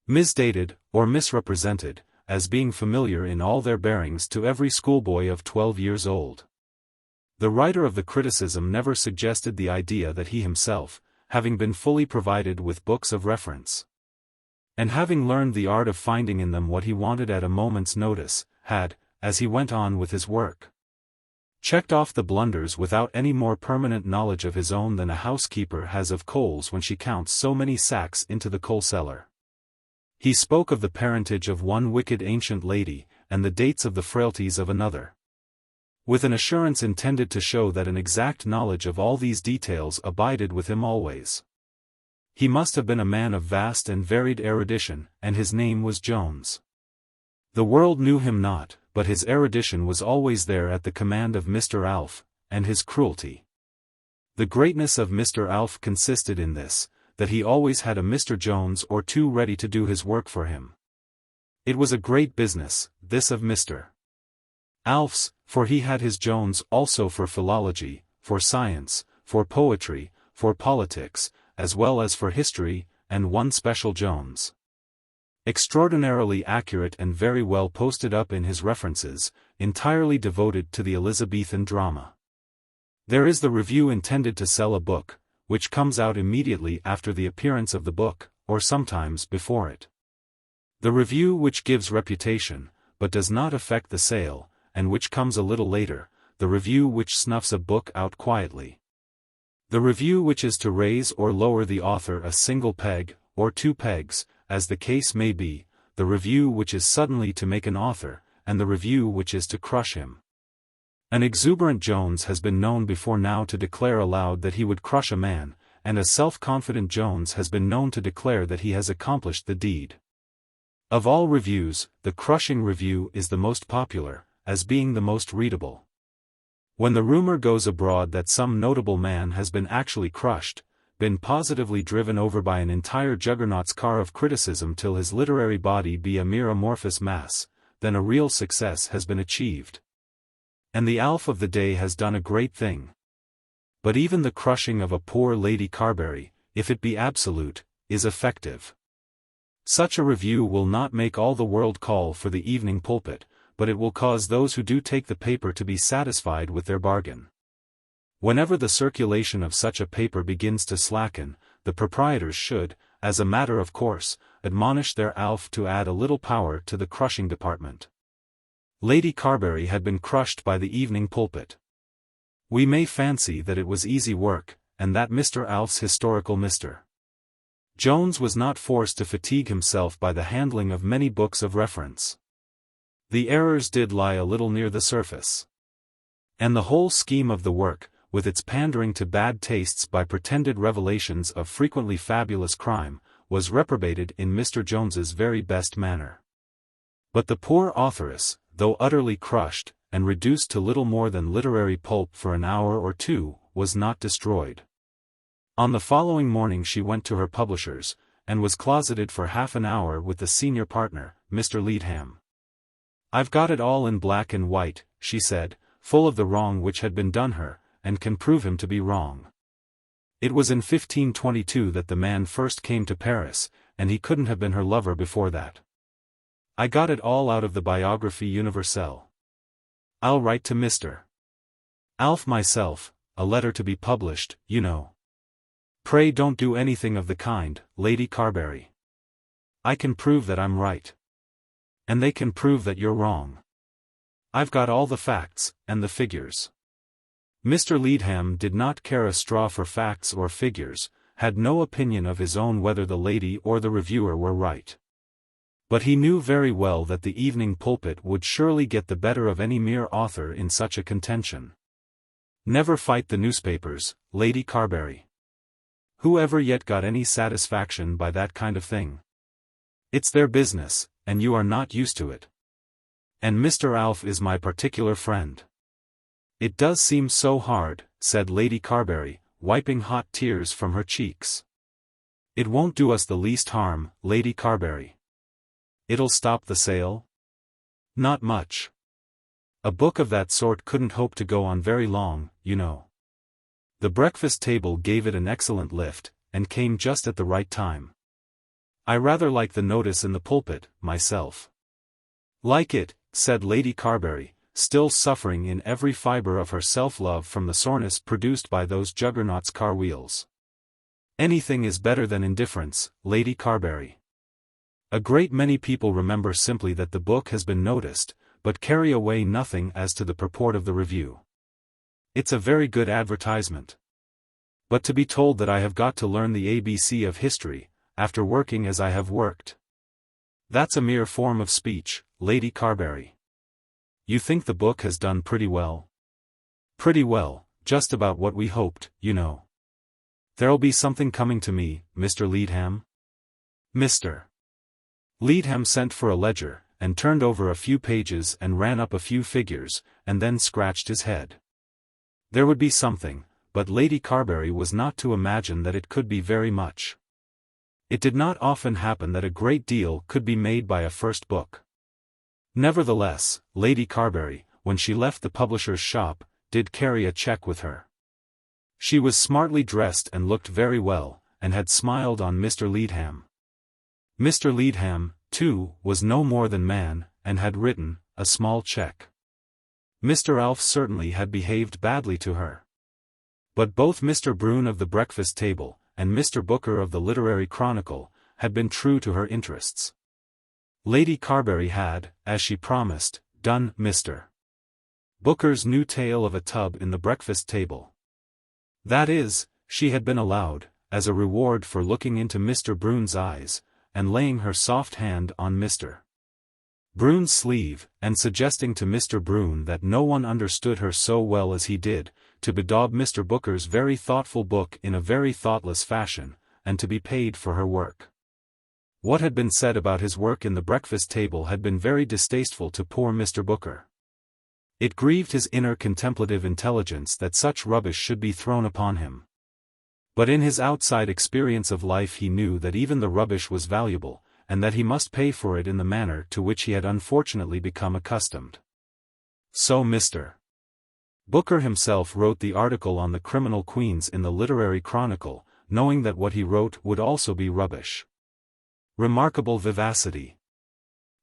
misdated, or misrepresented, as being familiar in all their bearings to every schoolboy of 12 years old. The writer of the criticism never suggested the idea that he himself, having been fully provided with books of reference, and having learned the art of finding in them what he wanted at a moment's notice, had, as he went on with his work, checked off the blunders without any more permanent knowledge of his own than a housekeeper has of coals when she counts so many sacks into the coal cellar. He spoke of the parentage of one wicked ancient lady, and the dates of the frailties of another, with an assurance intended to show that an exact knowledge of all these details abided with him always. He must have been a man of vast and varied erudition, and his name was Jones. The world knew him not, but his erudition was always there at the command of Mr. Alf, and his cruelty. The greatness of Mr. Alf consisted in this, that he always had a Mr. Jones or two ready to do his work for him. It was a great business, this of Mr. Alf's, for he had his Jones also for philology, for science, for poetry, for politics, as well as for history, and one special Jones, extraordinarily accurate and very well posted up in his references, entirely devoted to the Elizabethan drama. There is the review intended to sell a book, which comes out immediately after the appearance of the book, or sometimes before it. The review which gives reputation, but does not affect the sale, and which comes a little later, the review which snuffs a book out quietly. The review which is to raise or lower the author a single peg, or 2 pegs, as the case may be, the review which is suddenly to make an author, and the review which is to crush him. An exuberant Jones has been known before now to declare aloud that he would crush a man, and a self-confident Jones has been known to declare that he has accomplished the deed. Of all reviews, the crushing review is the most popular, as being the most readable. When the rumor goes abroad that some notable man has been actually crushed, been positively driven over by an entire juggernaut's car of criticism till his literary body be a mere amorphous mass, then a real success has been achieved. And the Alf of the day has done a great thing. But even the crushing of a poor Lady Carbury, if it be absolute, is effective. Such a review will not make all the world call for the evening pulpit, but it will cause those who do take the paper to be satisfied with their bargain. Whenever the circulation of such a paper begins to slacken, the proprietors should, as a matter of course, admonish their Alf to add a little power to the crushing department. Lady Carbury had been crushed by the evening pulpit. We may fancy that it was easy work, and that Mr. Alf's historical Mr. Jones was not forced to fatigue himself by the handling of many books of reference. The errors did lie a little near the surface. And the whole scheme of the work, with its pandering to bad tastes by pretended revelations of frequently fabulous crime, was reprobated in Mr. Jones's very best manner. But the poor authoress, though utterly crushed, and reduced to little more than literary pulp for an hour or two, was not destroyed. On the following morning she went to her publishers, and was closeted for half an hour with the senior partner, Mr. Leadham. "I've got it all in black and white," she said, full of the wrong which had been done her, and can prove him to be wrong. It was in 1522 that the man first came to Paris, and he couldn't have been her lover before that. "I got it all out of the Biographie Universelle. I'll write to Mr. Alf myself, a letter to be published, you know." "Pray don't do anything of the kind, Lady Carbury. I can prove that I'm right. And they can prove that you're wrong. I've got all the facts, and the figures." Mr. Leadham did not care a straw for facts or figures, had no opinion of his own whether the lady or the reviewer were right. But he knew very well that the evening pulpit would surely get the better of any mere author in such a contention. Never fight the newspapers, Lady Carbury. Who ever yet got any satisfaction by that kind of thing? It's their business, and you are not used to it. And Mr. Alf is my particular friend. "It does seem so hard," said Lady Carbury, wiping hot tears from her cheeks. "It won't do us the least harm, Lady Carbury." "It'll stop the sale?" "Not much. A book of that sort couldn't hope to go on very long, you know. The breakfast table gave it an excellent lift, and came just at the right time. I rather like the notice in the pulpit, myself." "Like it," said Lady Carbury, still suffering in every fibre of her self-love from the soreness produced by those juggernauts' car wheels. "Anything is better than indifference, Lady Carbury. A great many people remember simply that the book has been noticed, but carry away nothing as to the purport of the review. It's a very good advertisement. But to be told that I have got to learn the ABC of history, after working as I have worked. That's a mere form of speech, Lady Carbury. You think the book has done pretty well?" "Pretty well, just about what we hoped, you know." There'll be something coming to me, Mr. Leadham. Mr. Leadham sent for a ledger, and turned over a few pages and ran up a few figures, and then scratched his head. There would be something, but Lady Carbury was not to imagine that it could be very much. It did not often happen that a great deal could be made by a first book. Nevertheless, Lady Carbury, when she left the publisher's shop, did carry a cheque with her. She was smartly dressed and looked very well, and had smiled on Mr. Leadham. Mr. Leadham, too, was no more than man, and had written a small cheque. Mr. Alf certainly had behaved badly to her. But both Mr. Brune of the Breakfast Table, and Mr. Booker of the Literary Chronicle, had been true to her interests. Lady Carbury had, as she promised, done Mr. Booker's new tale of a tub in the Breakfast Table. That is, she had been allowed, as a reward for looking into Mr. Brune's eyes, and laying her soft hand on Mr. Brune's sleeve, and suggesting to Mr. Brune that no one understood her so well as he did, to bedaub Mr. Booker's very thoughtful book in a very thoughtless fashion, and to be paid for her work. What had been said about his work in the Breakfast Table had been very distasteful to poor Mr. Booker. It grieved his inner contemplative intelligence that such rubbish should be thrown upon him. But in his outside experience of life he knew that even the rubbish was valuable, and that he must pay for it in the manner to which he had unfortunately become accustomed. So Mr. Booker himself wrote the article on the criminal queens in the Literary Chronicle, knowing that what he wrote would also be rubbish. Remarkable vivacity.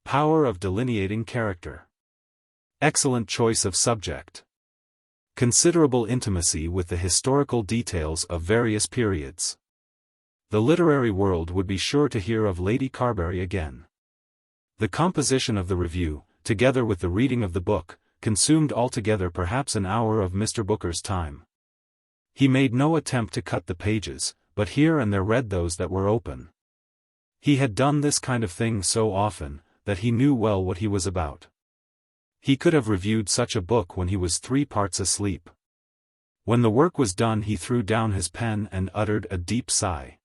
Power of delineating character. Excellent choice of subject. Considerable intimacy with the historical details of various periods. The literary world would be sure to hear of Lady Carbury again. The composition of the review, together with the reading of the book, consumed altogether perhaps an hour of Mr. Booker's time. He made no attempt to cut the pages, but here and there read those that were open. He had done this kind of thing so often, that he knew well what he was about. He could have reviewed such a book when he was 3 parts asleep. When the work was done he threw down his pen and uttered a deep sigh.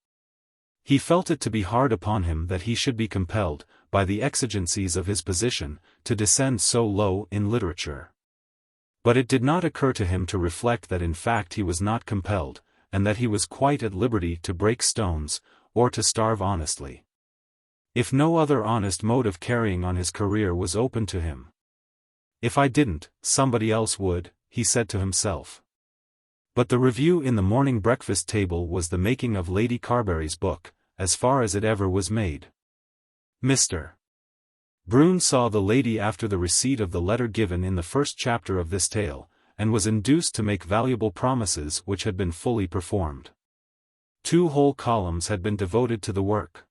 He felt it to be hard upon him that he should be compelled, by the exigencies of his position, to descend so low in literature. But it did not occur to him to reflect that in fact he was not compelled, and that he was quite at liberty to break stones, or to starve honestly. If no other honest mode of carrying on his career was open to him. If I didn't, somebody else would, he said to himself. But the review in the Morning Breakfast Table was the making of Lady Carbury's book, as far as it ever was made. Mr. Brune saw the lady after the receipt of the letter given in the first chapter of this tale, and was induced to make valuable promises which had been fully performed. 2 whole columns had been devoted to the work.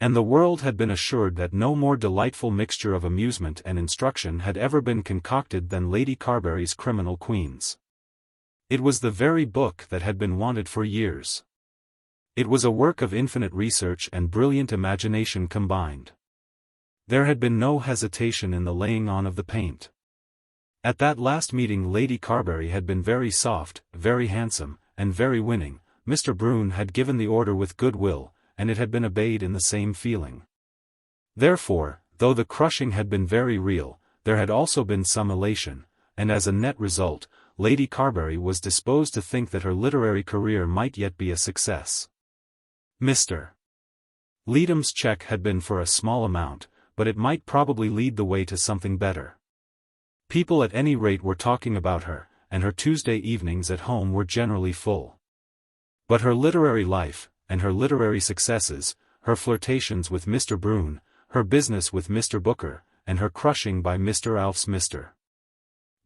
And the world had been assured that no more delightful mixture of amusement and instruction had ever been concocted than Lady Carbury's Criminal Queens. It was the very book that had been wanted for years. It was a work of infinite research and brilliant imagination combined. There had been no hesitation in the laying on of the paint. At that last meeting Lady Carbury had been very soft, very handsome, and very winning. Mr. Brune had given the order with good will, and it had been obeyed in the same feeling. Therefore, though the crushing had been very real, there had also been some elation, and as a net result, Lady Carbury was disposed to think that her literary career might yet be a success. Mr. Leadham's cheque had been for a small amount, but it might probably lead the way to something better. People at any rate were talking about her, and her Tuesday evenings at home were generally full. But her literary life, and her literary successes, her flirtations with Mr. Brune, her business with Mr. Booker, and her crushing by Mr. Alf's Mr.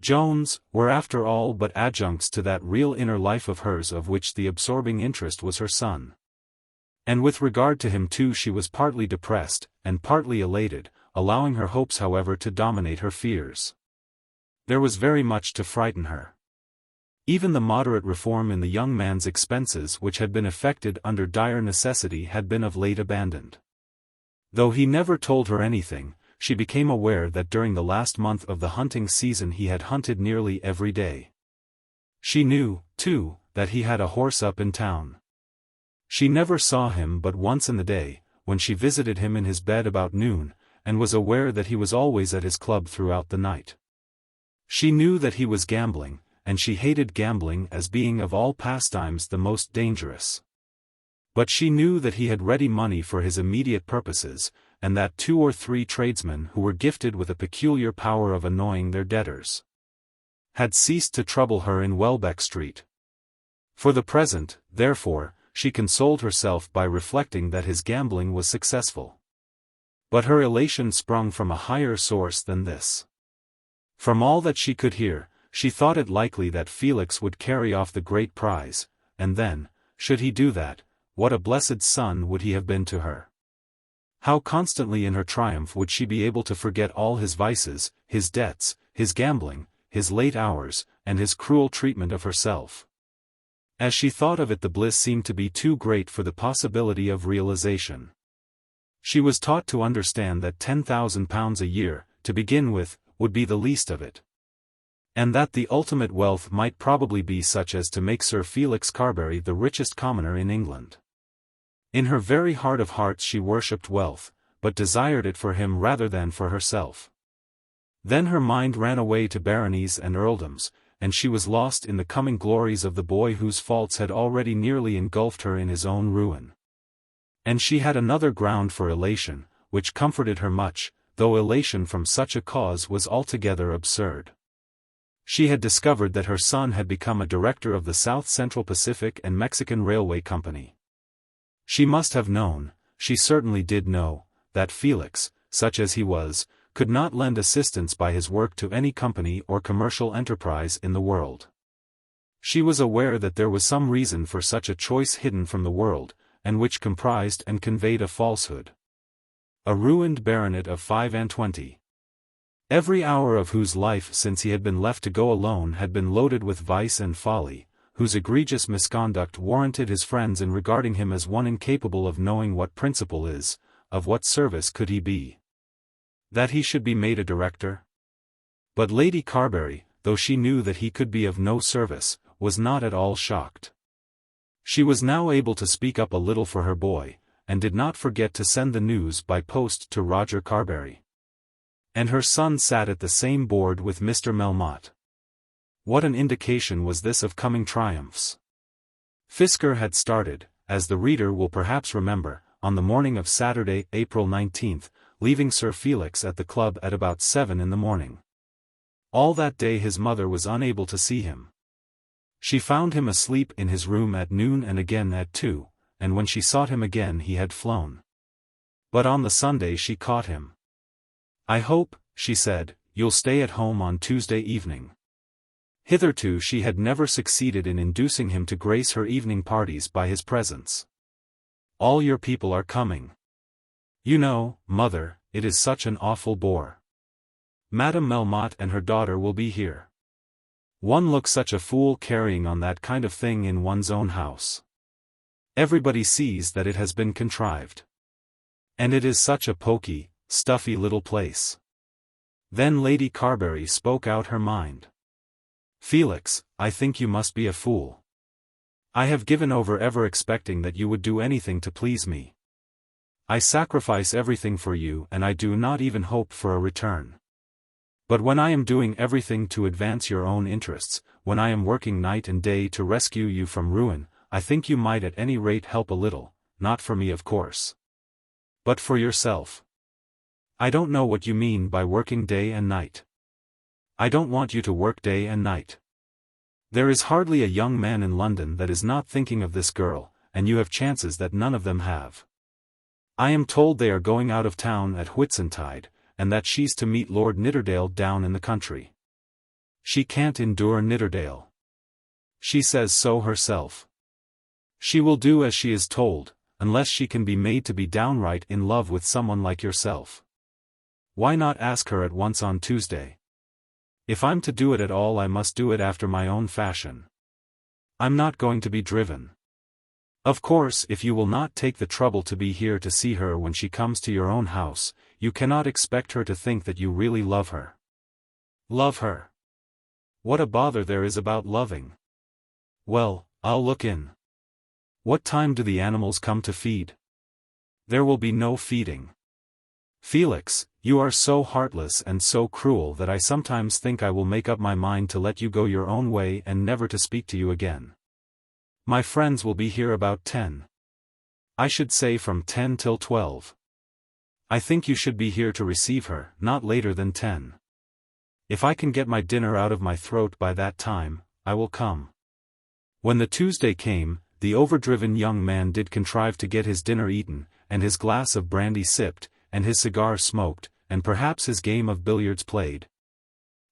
Jones, were after all but adjuncts to that real inner life of hers of which the absorbing interest was her son. And with regard to him too she was partly depressed, and partly elated, allowing her hopes however to dominate her fears. There was very much to frighten her. Even the moderate reform in the young man's expenses which had been effected under dire necessity had been of late abandoned. Though he never told her anything, she became aware that during the last month of the hunting season he had hunted nearly every day. She knew, too, that he had a horse up in town. She never saw him but once in the day, when she visited him in his bed about noon, and was aware that he was always at his club throughout the night. She knew that he was gambling, and she hated gambling as being of all pastimes the most dangerous. But she knew that he had ready money for his immediate purposes, and that 2 or 3 tradesmen who were gifted with a peculiar power of annoying their debtors had ceased to trouble her in Welbeck Street. For the present, therefore, she consoled herself by reflecting that his gambling was successful. But her elation sprung from a higher source than this. From all that she could hear, she thought it likely that Felix would carry off the great prize, and then, should he do that, what a blessed son would he have been to her. How constantly in her triumph would she be able to forget all his vices, his debts, his gambling, his late hours, and his cruel treatment of herself. As she thought of it, the bliss seemed to be too great for the possibility of realization. She was taught to understand that £10,000 a year, to begin with, would be the least of it. And that the ultimate wealth might probably be such as to make Sir Felix Carbury the richest commoner in England. In her very heart of hearts she worshipped wealth, but desired it for him rather than for herself. Then her mind ran away to baronies and earldoms, and she was lost in the coming glories of the boy whose faults had already nearly engulfed her in his own ruin. And she had another ground for elation, which comforted her much, though elation from such a cause was altogether absurd. She had discovered that her son had become a director of the South Central Pacific and Mexican Railway Company. She must have known, she certainly did know, that Felix, such as he was, could not lend assistance by his work to any company or commercial enterprise in the world. She was aware that there was some reason for such a choice hidden from the world, and which comprised and conveyed a falsehood. A ruined baronet of 25, every hour of whose life since he had been left to go alone had been loaded with vice and folly, whose egregious misconduct warranted his friends in regarding him as one incapable of knowing what principle is, of what service could he be. That he should be made a director? But Lady Carbury, though she knew that he could be of no service, was not at all shocked. She was now able to speak up a little for her boy, and did not forget to send the news by post to Roger Carbury. And her son sat at the same board with Mr. Melmotte. What an indication was this of coming triumphs! Fisker had started, as the reader will perhaps remember, on the morning of Saturday, April 19th, leaving Sir Felix at the club at about 7 in the morning. All that day his mother was unable to see him. She found him asleep in his room at noon and again at 2, and when she sought him again he had flown. But on the Sunday she caught him. "I hope," she said, "you'll stay at home on Tuesday evening." Hitherto she had never succeeded in inducing him to grace her evening parties by his presence. "All your people are coming. You know, mother, it is such an awful bore. Madame Melmotte and her daughter will be here. One looks such a fool carrying on that kind of thing in one's own house. Everybody sees that it has been contrived. And it is such a poky, stuffy little place." Then Lady Carbury spoke out her mind. "Felix, I think you must be a fool. I have given over ever expecting that you would do anything to please me. I sacrifice everything for you and I do not even hope for a return. But when I am doing everything to advance your own interests, when I am working night and day to rescue you from ruin, I think you might at any rate help a little, not for me of course, but for yourself. I don't know what you mean by working day and night. I don't want you to work day and night. There is hardly a young man in London that is not thinking of this girl, and you have chances that none of them have. I am told they are going out of town at Whitsuntide, and that she's to meet Lord Nidderdale down in the country. She can't endure Nidderdale. She says so herself. She will do as she is told, unless she can be made to be downright in love with someone like yourself. Why not ask her at once on Tuesday? If I'm to do it at all I must do it after my own fashion. I'm not going to be driven. Of course, if you will not take the trouble to be here to see her when she comes to your own house, you cannot expect her to think that you really love her." "Love her? What a bother there is about loving. Well, I'll look in. What time do the animals come to feed? There will be no feeding. Felix, you are so heartless and so cruel that I sometimes think I will make up my mind to let you go your own way and never to speak to you again. My friends will be here about 10. I should say from 10 till 12. I think you should be here to receive her, not later than 10. If I can get my dinner out of my throat by that time, I will come. When the Tuesday came, the overdriven young man did contrive to get his dinner eaten, and his glass of brandy sipped, and his cigar smoked, and perhaps his game of billiards played,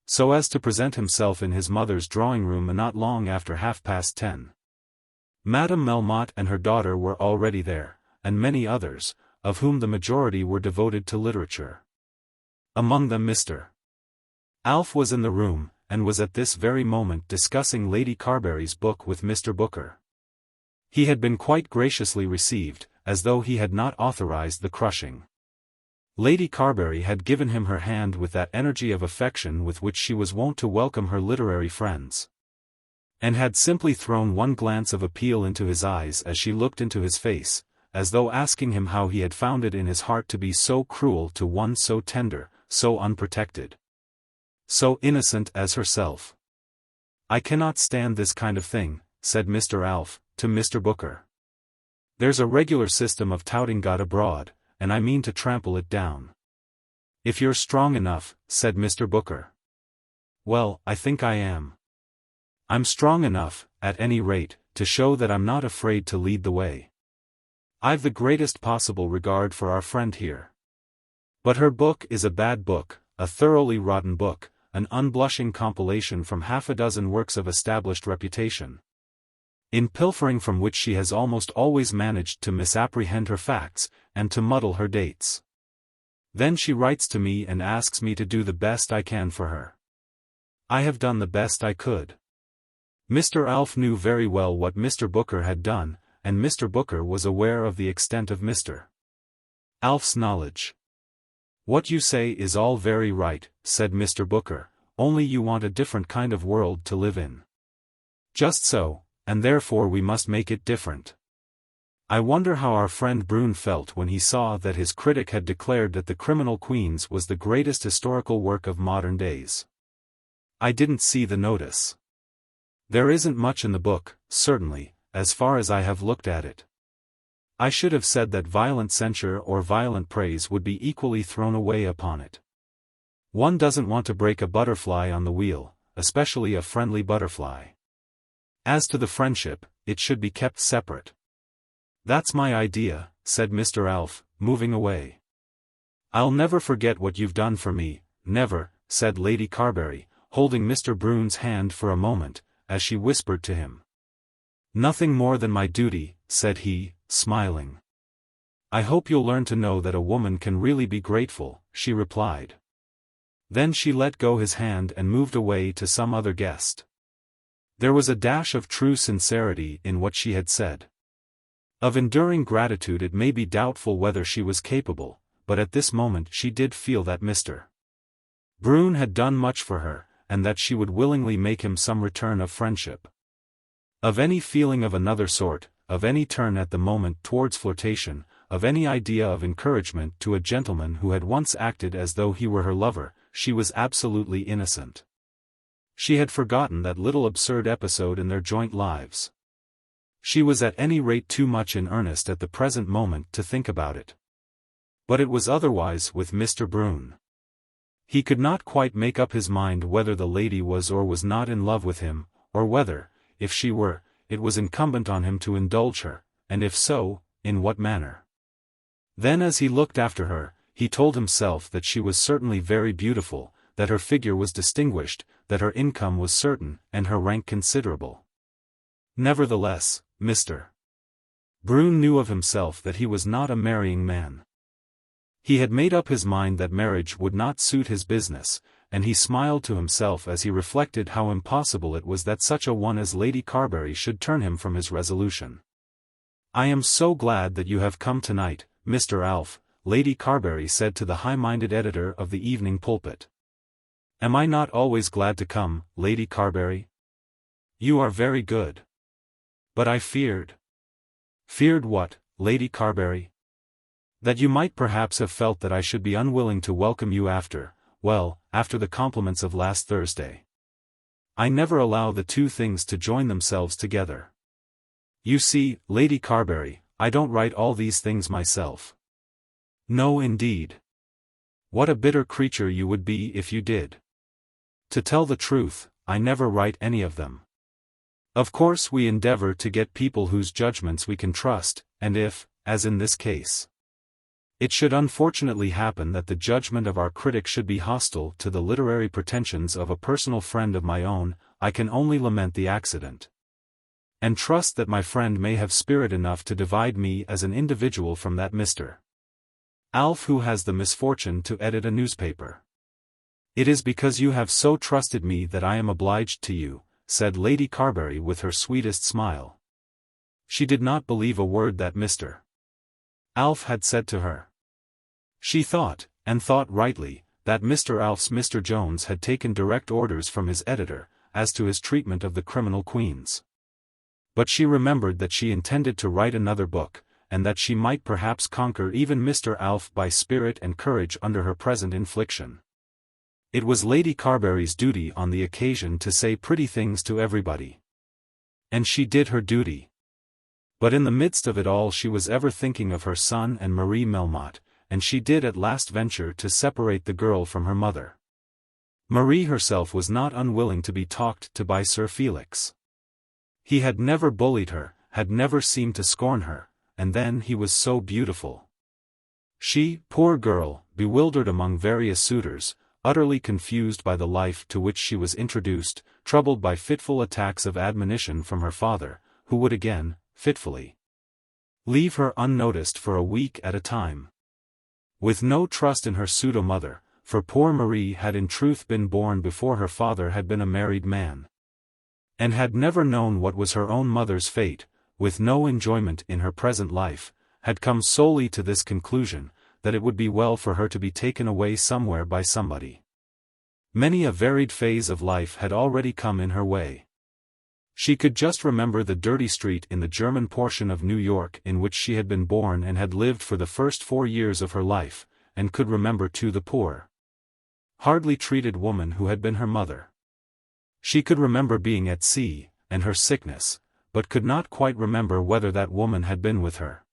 so as to present himself in his mother's drawing-room not long after 10:30. Madame Melmotte and her daughter were already there, and many others, of whom the majority were devoted to literature. Among them Mr. Alf was in the room, and was at this very moment discussing Lady Carbury's book with Mr. Booker. He had been quite graciously received, as though he had not authorized the crushing. Lady Carbury had given him her hand with that energy of affection with which she was wont to welcome her literary friends, and had simply thrown one glance of appeal into his eyes as she looked into his face, as though asking him how he had found it in his heart to be so cruel to one so tender, so unprotected, so innocent as herself. "I cannot stand this kind of thing," said Mr. Alf, to Mr. Booker. "There's a regular system of touting got abroad, and I mean to trample it down." "If you're strong enough," said Mr. Booker. "Well, I think I am. I'm strong enough, at any rate, to show that I'm not afraid to lead the way. I've the greatest possible regard for our friend here. But her book is a bad book, a thoroughly rotten book, an unblushing compilation from half a dozen works of established reputation, in pilfering from which she has almost always managed to misapprehend her facts, and to muddle her dates. Then she writes to me and asks me to do the best I can for her. I have done the best I could." Mr. Alf knew very well what Mr. Booker had done, and Mr. Booker was aware of the extent of Mr. Alf's knowledge. "What you say is all very right," said Mr. Booker, "only you want a different kind of world to live in." "Just so, and therefore we must make it different. I wonder how our friend Brune felt when he saw that his critic had declared that The Criminal Queens was the greatest historical work of modern days." "I didn't see the notice. There isn't much in the book, certainly, as far as I have looked at it. I should have said that violent censure or violent praise would be equally thrown away upon it. One doesn't want to break a butterfly on the wheel, especially a friendly butterfly. As to the friendship, it should be kept separate." "That's my idea," said Mr. Alf, moving away. "I'll never forget what you've done for me, never," said Lady Carbury, holding Mr. Brune's hand for a moment, as she whispered to him. "Nothing more than my duty," said he, smiling. "I hope you'll learn to know that a woman can really be grateful," she replied. Then she let go his hand and moved away to some other guest. There was a dash of true sincerity in what she had said. Of enduring gratitude it may be doubtful whether she was capable, but at this moment she did feel that Mr. Brune had done much for her, and that she would willingly make him some return of friendship. Of any feeling of another sort, of any turn at the moment towards flirtation, of any idea of encouragement to a gentleman who had once acted as though he were her lover, she was absolutely innocent. She had forgotten that little absurd episode in their joint lives. She was at any rate too much in earnest at the present moment to think about it. But it was otherwise with Mr. Brune. He could not quite make up his mind whether the lady was or was not in love with him, or whether, if she were, it was incumbent on him to indulge her, and if so, in what manner. Then as he looked after her, he told himself that she was certainly very beautiful, that her figure was distinguished, that her income was certain, and her rank considerable. Nevertheless, Mr. Brune knew of himself that he was not a marrying man. He had made up his mind that marriage would not suit his business, and he smiled to himself as he reflected how impossible it was that such a one as Lady Carbury should turn him from his resolution. "I am so glad that you have come tonight, Mr. Alf," Lady Carbury said to the high-minded editor of the Evening Pulpit. "Am I not always glad to come, Lady Carbury? You are very good." But I feared. Feared what, Lady Carbury? That you might perhaps have felt that I should be unwilling to welcome you after the compliments of last Thursday. I never allow the two things to join themselves together. You see, Lady Carbury, I don't write all these things myself. No indeed. What a bitter creature you would be if you did. To tell the truth, I never write any of them. Of course we endeavor to get people whose judgments we can trust, and if, as in this case, it should unfortunately happen that the judgment of our critic should be hostile to the literary pretensions of a personal friend of my own, I can only lament the accident, and trust that my friend may have spirit enough to divide me as an individual from that Mr. Alf who has the misfortune to edit a newspaper. It is because you have so trusted me that I am obliged to you, said Lady Carbury with her sweetest smile. She did not believe a word that Mr. Alf had said to her. She thought, and thought rightly, that Mr. Alf's Mr. Jones had taken direct orders from his editor, as to his treatment of the criminal queens. But she remembered that she intended to write another book, and that she might perhaps conquer even Mr. Alf by spirit and courage under her present infliction. It was Lady Carbury's duty on the occasion to say pretty things to everybody. And she did her duty. But in the midst of it all she was ever thinking of her son and Marie Melmotte, and she did at last venture to separate the girl from her mother. Marie herself was not unwilling to be talked to by Sir Felix. He had never bullied her, had never seemed to scorn her, and then he was so beautiful. She, poor girl, bewildered among various suitors, utterly confused by the life to which she was introduced, troubled by fitful attacks of admonition from her father, who would again, fitfully, leave her unnoticed for a week at a time. With no trust in her pseudo-mother, for poor Marie had in truth been born before her father had been a married man, and had never known what was her own mother's fate, with no enjoyment in her present life, had come solely to this conclusion, that it would be well for her to be taken away somewhere by somebody. Many a varied phase of life had already come in her way. She could just remember the dirty street in the German portion of New York in which she had been born and had lived for the first 4 years of her life, and could remember too the poor, hardly treated woman who had been her mother. She could remember being at sea, and her sickness, but could not quite remember whether that woman had been with her.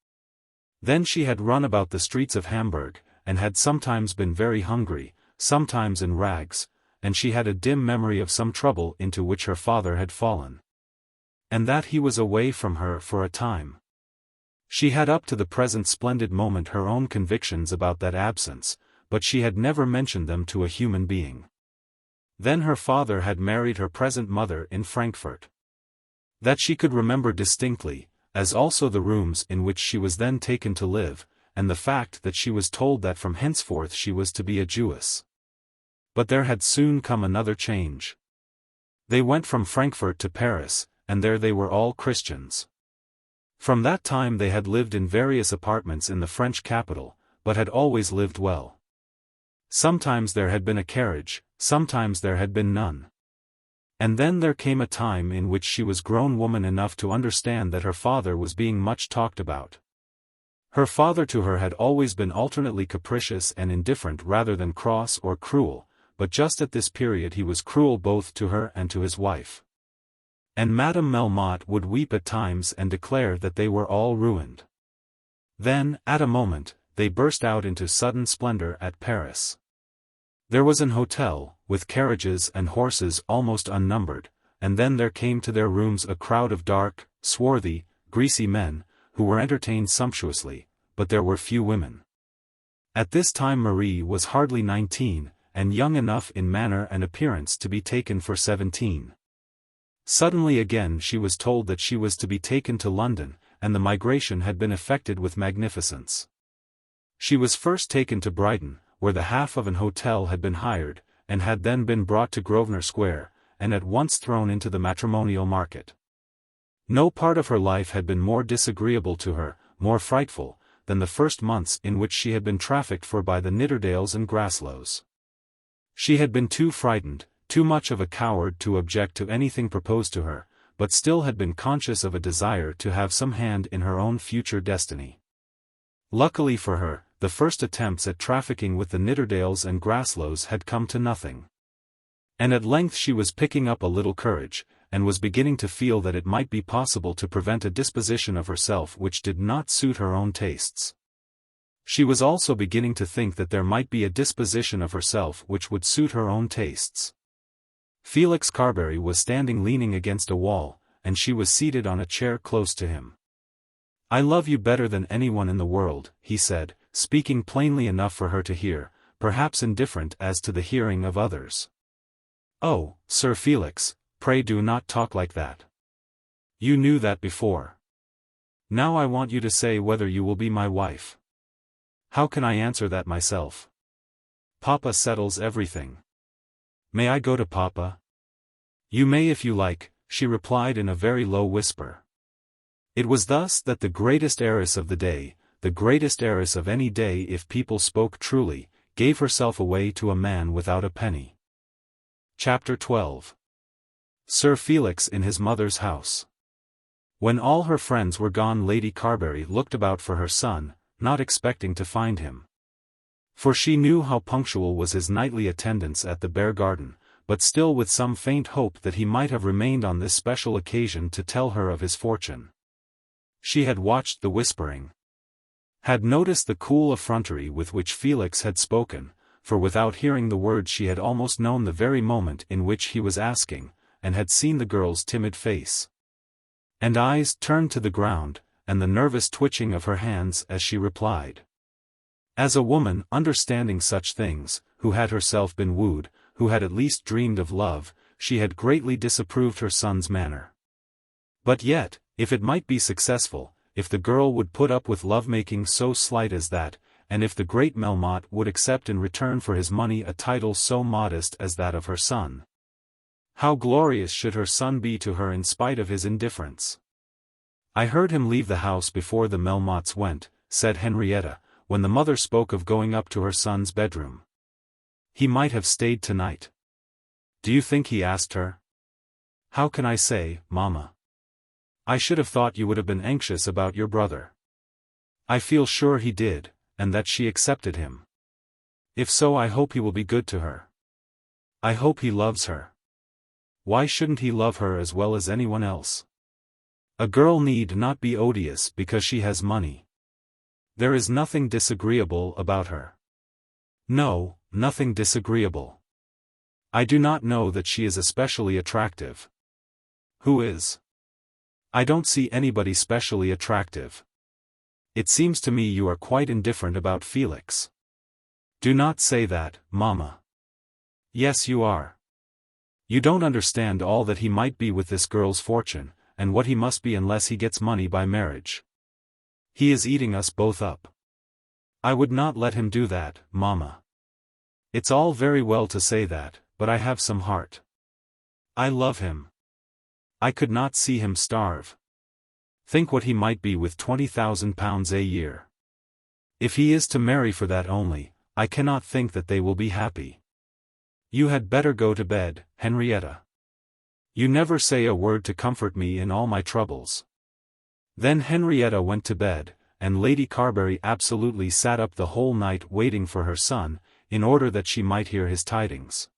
Then she had run about the streets of Hamburg, and had sometimes been very hungry, sometimes in rags, and she had a dim memory of some trouble into which her father had fallen, and that he was away from her for a time. She had up to the present splendid moment her own convictions about that absence, but she had never mentioned them to a human being. Then her father had married her present mother in Frankfurt. That she could remember distinctly, as also the rooms in which she was then taken to live, and the fact that she was told that from henceforth she was to be a Jewess. But there had soon come another change. They went from Frankfurt to Paris, and there they were all Christians. From that time they had lived in various apartments in the French capital, but had always lived well. Sometimes there had been a carriage, sometimes there had been none. And then there came a time in which she was grown woman enough to understand that her father was being much talked about. Her father to her had always been alternately capricious and indifferent rather than cross or cruel, but just at this period he was cruel both to her and to his wife. And Madame Melmotte would weep at times and declare that they were all ruined. Then, at a moment, they burst out into sudden splendor at Paris. There was an hotel, with carriages and horses almost unnumbered, and then there came to their rooms a crowd of dark, swarthy, greasy men, who were entertained sumptuously, but there were few women. At this time Marie was hardly 19, and young enough in manner and appearance to be taken for 17. Suddenly again she was told that she was to be taken to London, and the migration had been effected with magnificence. She was first taken to Brighton, where the half of an hotel had been hired, and had then been brought to Grosvenor Square, and at once thrown into the matrimonial market. No part of her life had been more disagreeable to her, more frightful, than the first months in which she had been trafficked for by the Nidderdales and Graslows. She had been too frightened, too much of a coward to object to anything proposed to her, but still had been conscious of a desire to have some hand in her own future destiny. Luckily for her, the first attempts at trafficking with the Nidderdales and Graslows had come to nothing. And at length she was picking up a little courage, and was beginning to feel that it might be possible to prevent a disposition of herself which did not suit her own tastes. She was also beginning to think that there might be a disposition of herself which would suit her own tastes. Felix Carbury was standing leaning against a wall, and she was seated on a chair close to him. "I love you better than anyone in the world," he said, speaking plainly enough for her to hear, perhaps indifferent as to the hearing of others. "Oh, Sir Felix, pray do not talk like that. You knew that before. Now I want you to say whether you will be my wife." "How can I answer that myself? Papa settles everything." "May I go to Papa?" "You may if you like," she replied in a very low whisper. It was thus that the greatest heiress of the day, the greatest heiress of any day if people spoke truly, gave herself away to a man without a penny. Chapter 12. Sir Felix in his mother's house. When all her friends were gone, Lady Carbury looked about for her son, not expecting to find him. For she knew how punctual was his nightly attendance at the Beargarden, but still with some faint hope that he might have remained on this special occasion to tell her of his fortune. She had watched the whispering, had noticed the cool effrontery with which Felix had spoken, for without hearing the words she had almost known the very moment in which he was asking, and had seen the girl's timid face and eyes turned to the ground, and the nervous twitching of her hands as she replied. As a woman understanding such things, who had herself been wooed, who had at least dreamed of love, she had greatly disapproved her son's manner. But yet, if it might be successful, if the girl would put up with love-making so slight as that, and if the great Melmotte would accept in return for his money a title so modest as that of her son, how glorious should her son be to her in spite of his indifference. "I heard him leave the house before the Melmottes went," said Henrietta, when the mother spoke of going up to her son's bedroom. "He might have stayed tonight." "Do you think he asked her?" "How can I say, mamma? I should have thought you would have been anxious about your brother. I feel sure he did, and that she accepted him. If so, I hope he will be good to her. I hope he loves her. Why shouldn't he love her as well as anyone else? A girl need not be odious because she has money. There is nothing disagreeable about her. No, nothing disagreeable. I do not know that she is especially attractive." "Who is?" "I don't see anybody specially attractive. It seems to me you are quite indifferent about Felix." "Do not say that, mamma." "Yes, you are. You don't understand all that he might be with this girl's fortune, and what he must be unless he gets money by marriage. He is eating us both up." "I would not let him do that, mamma." "It's all very well to say that, but I have some heart. I love him. I could not see him starve. Think what he might be with £20,000 a year. If he is to marry for that only, I cannot think that they will be happy. You had better go to bed, Henrietta. You never say a word to comfort me in all my troubles." Then Henrietta went to bed, and Lady Carbury absolutely sat up the whole night waiting for her son, in order that she might hear his tidings.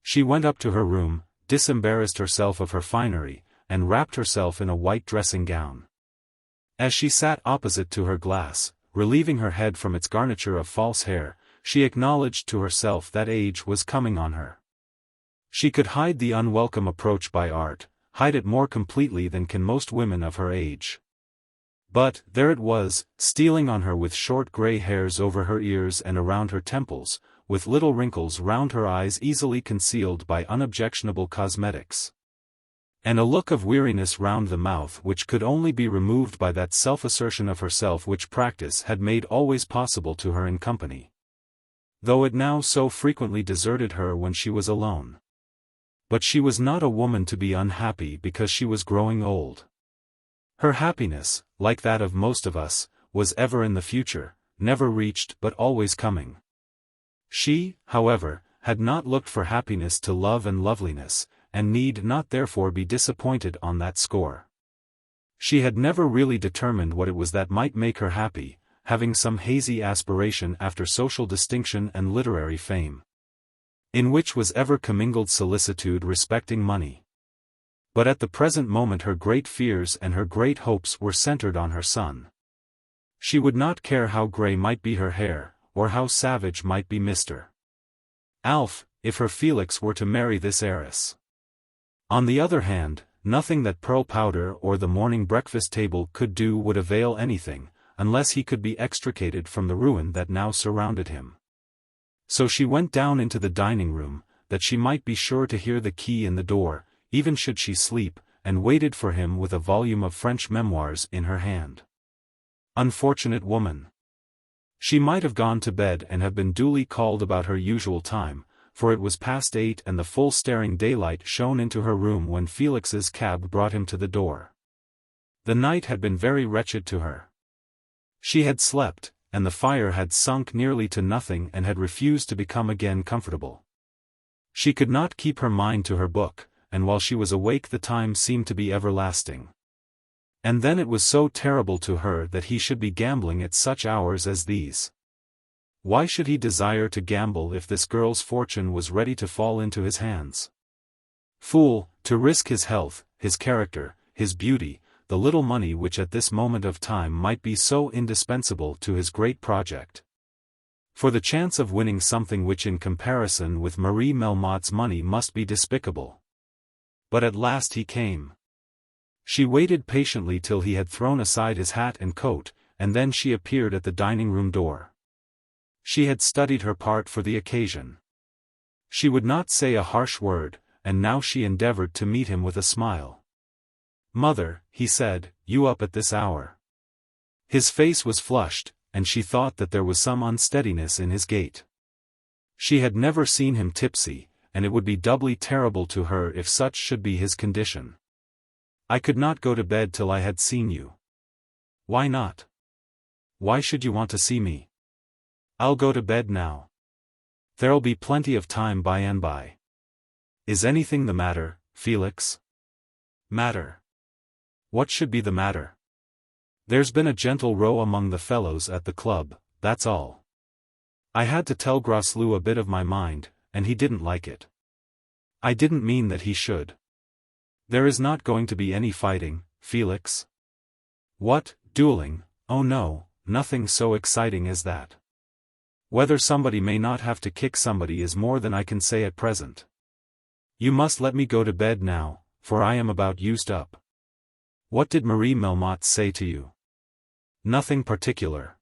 She went up to her room, disembarrassed herself of her finery, and wrapped herself in a white dressing gown. As she sat opposite to her glass, relieving her head from its garniture of false hair, she acknowledged to herself that age was coming on her. She could hide the unwelcome approach by art, hide it more completely than can most women of her age. But, there it was, stealing on her with short grey hairs over her ears and around her temples, with little wrinkles round her eyes easily concealed by unobjectionable cosmetics, and a look of weariness round the mouth which could only be removed by that self-assertion of herself which practice had made always possible to her in company, though it now so frequently deserted her when she was alone. But she was not a woman to be unhappy because she was growing old. Her happiness, like that of most of us, was ever in the future, never reached but always coming. She, however, had not looked for happiness to love and loveliness, and need not therefore be disappointed on that score. She had never really determined what it was that might make her happy, having some hazy aspiration after social distinction and literary fame, in which was ever commingled solicitude respecting money. But at the present moment her great fears and her great hopes were centered on her son. She would not care how grey might be her hair, or how savage might be Mr. Alf, if her Felix were to marry this heiress. On the other hand, nothing that pearl powder or the morning breakfast table could do would avail anything, unless he could be extricated from the ruin that now surrounded him. So she went down into the dining room, that she might be sure to hear the key in the door, even should she sleep, and waited for him with a volume of French memoirs in her hand. Unfortunate woman! She might have gone to bed and have been duly called about her usual time, for it was past 8 and the full staring daylight shone into her room when Felix's cab brought him to the door. The night had been very wretched to her. She had slept, and the fire had sunk nearly to nothing and had refused to become again comfortable. She could not keep her mind to her book, and while she was awake the time seemed to be everlasting. And then it was so terrible to her that he should be gambling at such hours as these. Why should he desire to gamble if this girl's fortune was ready to fall into his hands? Fool, to risk his health, his character, his beauty, the little money which at this moment of time might be so indispensable to his great project. For the chance of winning something which in comparison with Marie Melmotte's money must be despicable. But at last he came. She waited patiently till he had thrown aside his hat and coat, and then she appeared at the dining-room door. She had studied her part for the occasion. She would not say a harsh word, and now she endeavored to meet him with a smile. "Mother," he said, "you up at this hour?" His face was flushed, and she thought that there was some unsteadiness in his gait. She had never seen him tipsy, and it would be doubly terrible to her if such should be his condition. "I could not go to bed till I had seen you." "Why not? Why should you want to see me?" "I'll go to bed now. There'll be plenty of time by and by." "Is anything the matter, Felix?" "Matter? What should be the matter?" "There's been a gentle row among the fellows at the club, that's all. I had to tell Grosloux a bit of my mind, and he didn't like it." "I didn't mean that he should." "There is not going to be any fighting, Felix?" "What, dueling? Oh no, nothing so exciting as that. Whether somebody may not have to kick somebody is more than I can say at present. You must let me go to bed now, for I am about used up." "What did Marie Melmotte say to you?" "Nothing particular."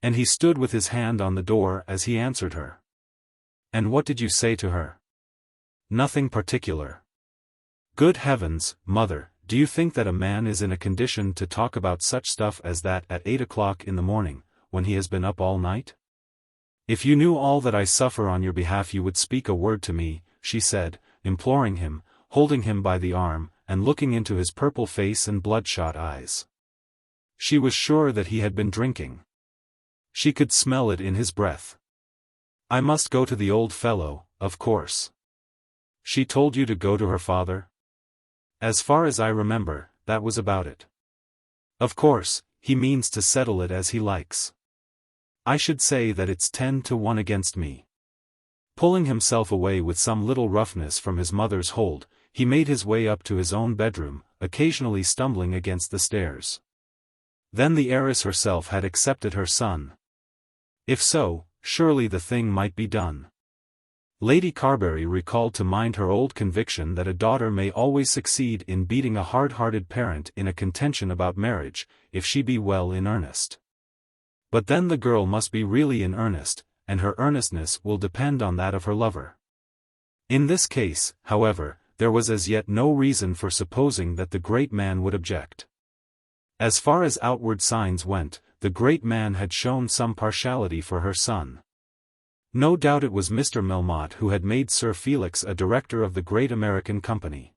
And he stood with his hand on the door as he answered her. "And what did you say to her?" "Nothing particular." "Good heavens, mother, do you think that a man is in a condition to talk about such stuff as that at 8 o'clock in the morning, when he has been up all night?" "If you knew all that I suffer on your behalf you would speak a word to me," she said, imploring him, holding him by the arm, and looking into his purple face and bloodshot eyes. She was sure that he had been drinking. She could smell it in his breath. "I must go to the old fellow, of course." "She told you to go to her father?" "As far as I remember, that was about it." "Of course, he means to settle it as he likes. I should say that it's 10-1 against me." Pulling himself away with some little roughness from his mother's hold, he made his way up to his own bedroom, occasionally stumbling against the stairs. Then the heiress herself had accepted her son. If so, surely the thing might be done. Lady Carbury recalled to mind her old conviction that a daughter may always succeed in beating a hard-hearted parent in a contention about marriage, if she be well in earnest. But then the girl must be really in earnest, and her earnestness will depend on that of her lover. In this case, however, there was as yet no reason for supposing that the great man would object. As far as outward signs went, the great man had shown some partiality for her son. No doubt it was Mr. Melmotte who had made Sir Felix a director of the great American company.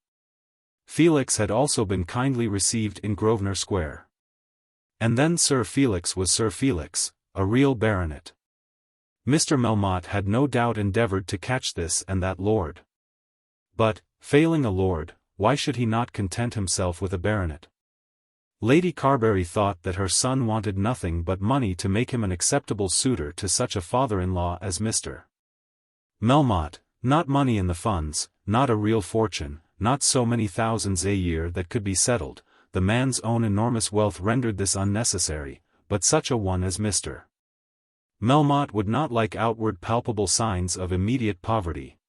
Felix had also been kindly received in Grosvenor Square. And then Sir Felix was Sir Felix, a real baronet. Mr. Melmotte had no doubt endeavoured to catch this and that lord. But, failing a lord, why should he not content himself with a baronet? Lady Carbury thought that her son wanted nothing but money to make him an acceptable suitor to such a father-in-law as Mr. Melmotte, not money in the funds, not a real fortune, not so many thousands a year that could be settled, the man's own enormous wealth rendered this unnecessary, but such a one as Mr. Melmotte would not like outward palpable signs of immediate poverty.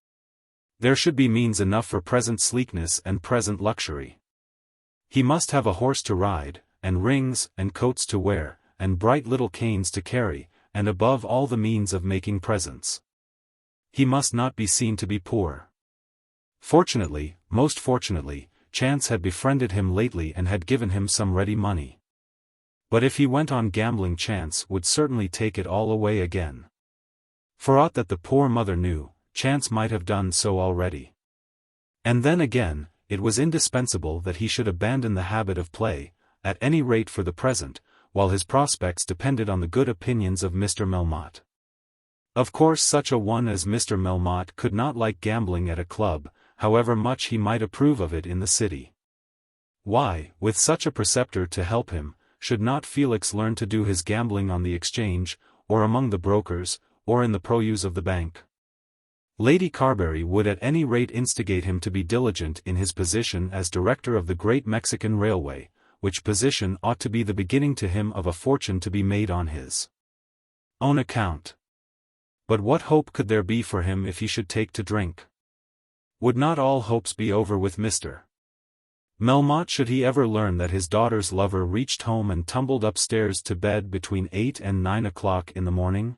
There should be means enough for present sleekness and present luxury. He must have a horse to ride, and rings, and coats to wear, and bright little canes to carry, and above all the means of making presents. He must not be seen to be poor. Fortunately, most fortunately, chance had befriended him lately and had given him some ready money. But if he went on gambling, chance would certainly take it all away again. For aught that the poor mother knew, chance might have done so already. And then again, it was indispensable that he should abandon the habit of play, at any rate for the present, while his prospects depended on the good opinions of Mr. Melmotte. Of course such a one as Mr. Melmotte could not like gambling at a club, however much he might approve of it in the city. Why, with such a preceptor to help him, should not Felix learn to do his gambling on the exchange, or among the brokers, or in the produce of the bank? Lady Carbury would at any rate instigate him to be diligent in his position as director of the great Mexican railway, which position ought to be the beginning to him of a fortune to be made on his own account. But what hope could there be for him if he should take to drink? Would not all hopes be over with Mr. Melmotte should he ever learn that his daughter's lover reached home and tumbled upstairs to bed between 8 and 9 o'clock in the morning?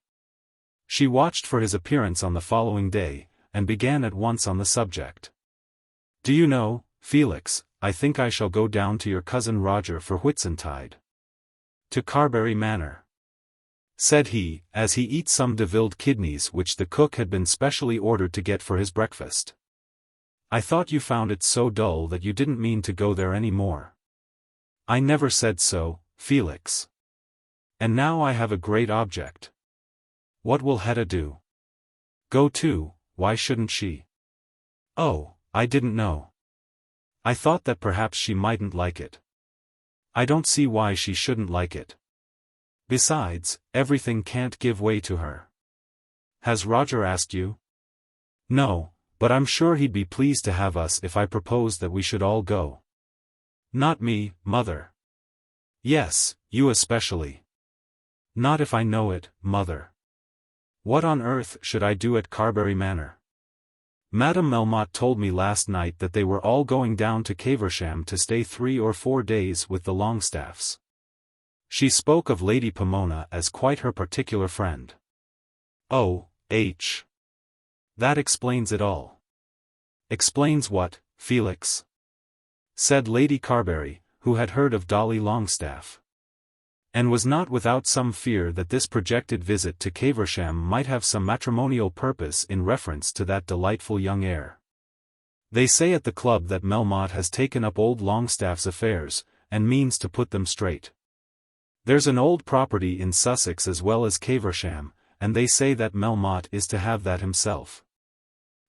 She watched for his appearance on the following day, and began at once on the subject. "Do you know, Felix, I think I shall go down to your cousin Roger for Whitsuntide. To Carbury Manor," said he, as he eat some devilled kidneys which the cook had been specially ordered to get for his breakfast. "I thought you found it so dull that you didn't mean to go there any more." "I never said so, Felix. And now I have a great object." "What will Hetta do?" "Go too, why shouldn't she?" "Oh, I didn't know. I thought that perhaps she mightn't like it." "I don't see why she shouldn't like it. Besides, everything can't give way to her." "Has Roger asked you?" "No, but I'm sure he'd be pleased to have us if I proposed that we should all go." "Not me, mother." "Yes, you especially." "Not if I know it, mother." "What on earth should I do at Carbury Manor?" "Madame Melmotte told me last night that they were all going down to Caversham to stay 3 or 4 days with the Longestaffes. She spoke of Lady Pomona as quite her particular friend." "Oh, that explains it all." "Explains what, Felix?" said Lady Carbury, who had heard of Dolly Longstaff, and was not without some fear that this projected visit to Caversham might have some matrimonial purpose in reference to that delightful young heir. "They say at the club that Melmotte has taken up old Longstaff's affairs, and means to put them straight. There's an old property in Sussex as well as Caversham, and they say that Melmotte is to have that himself.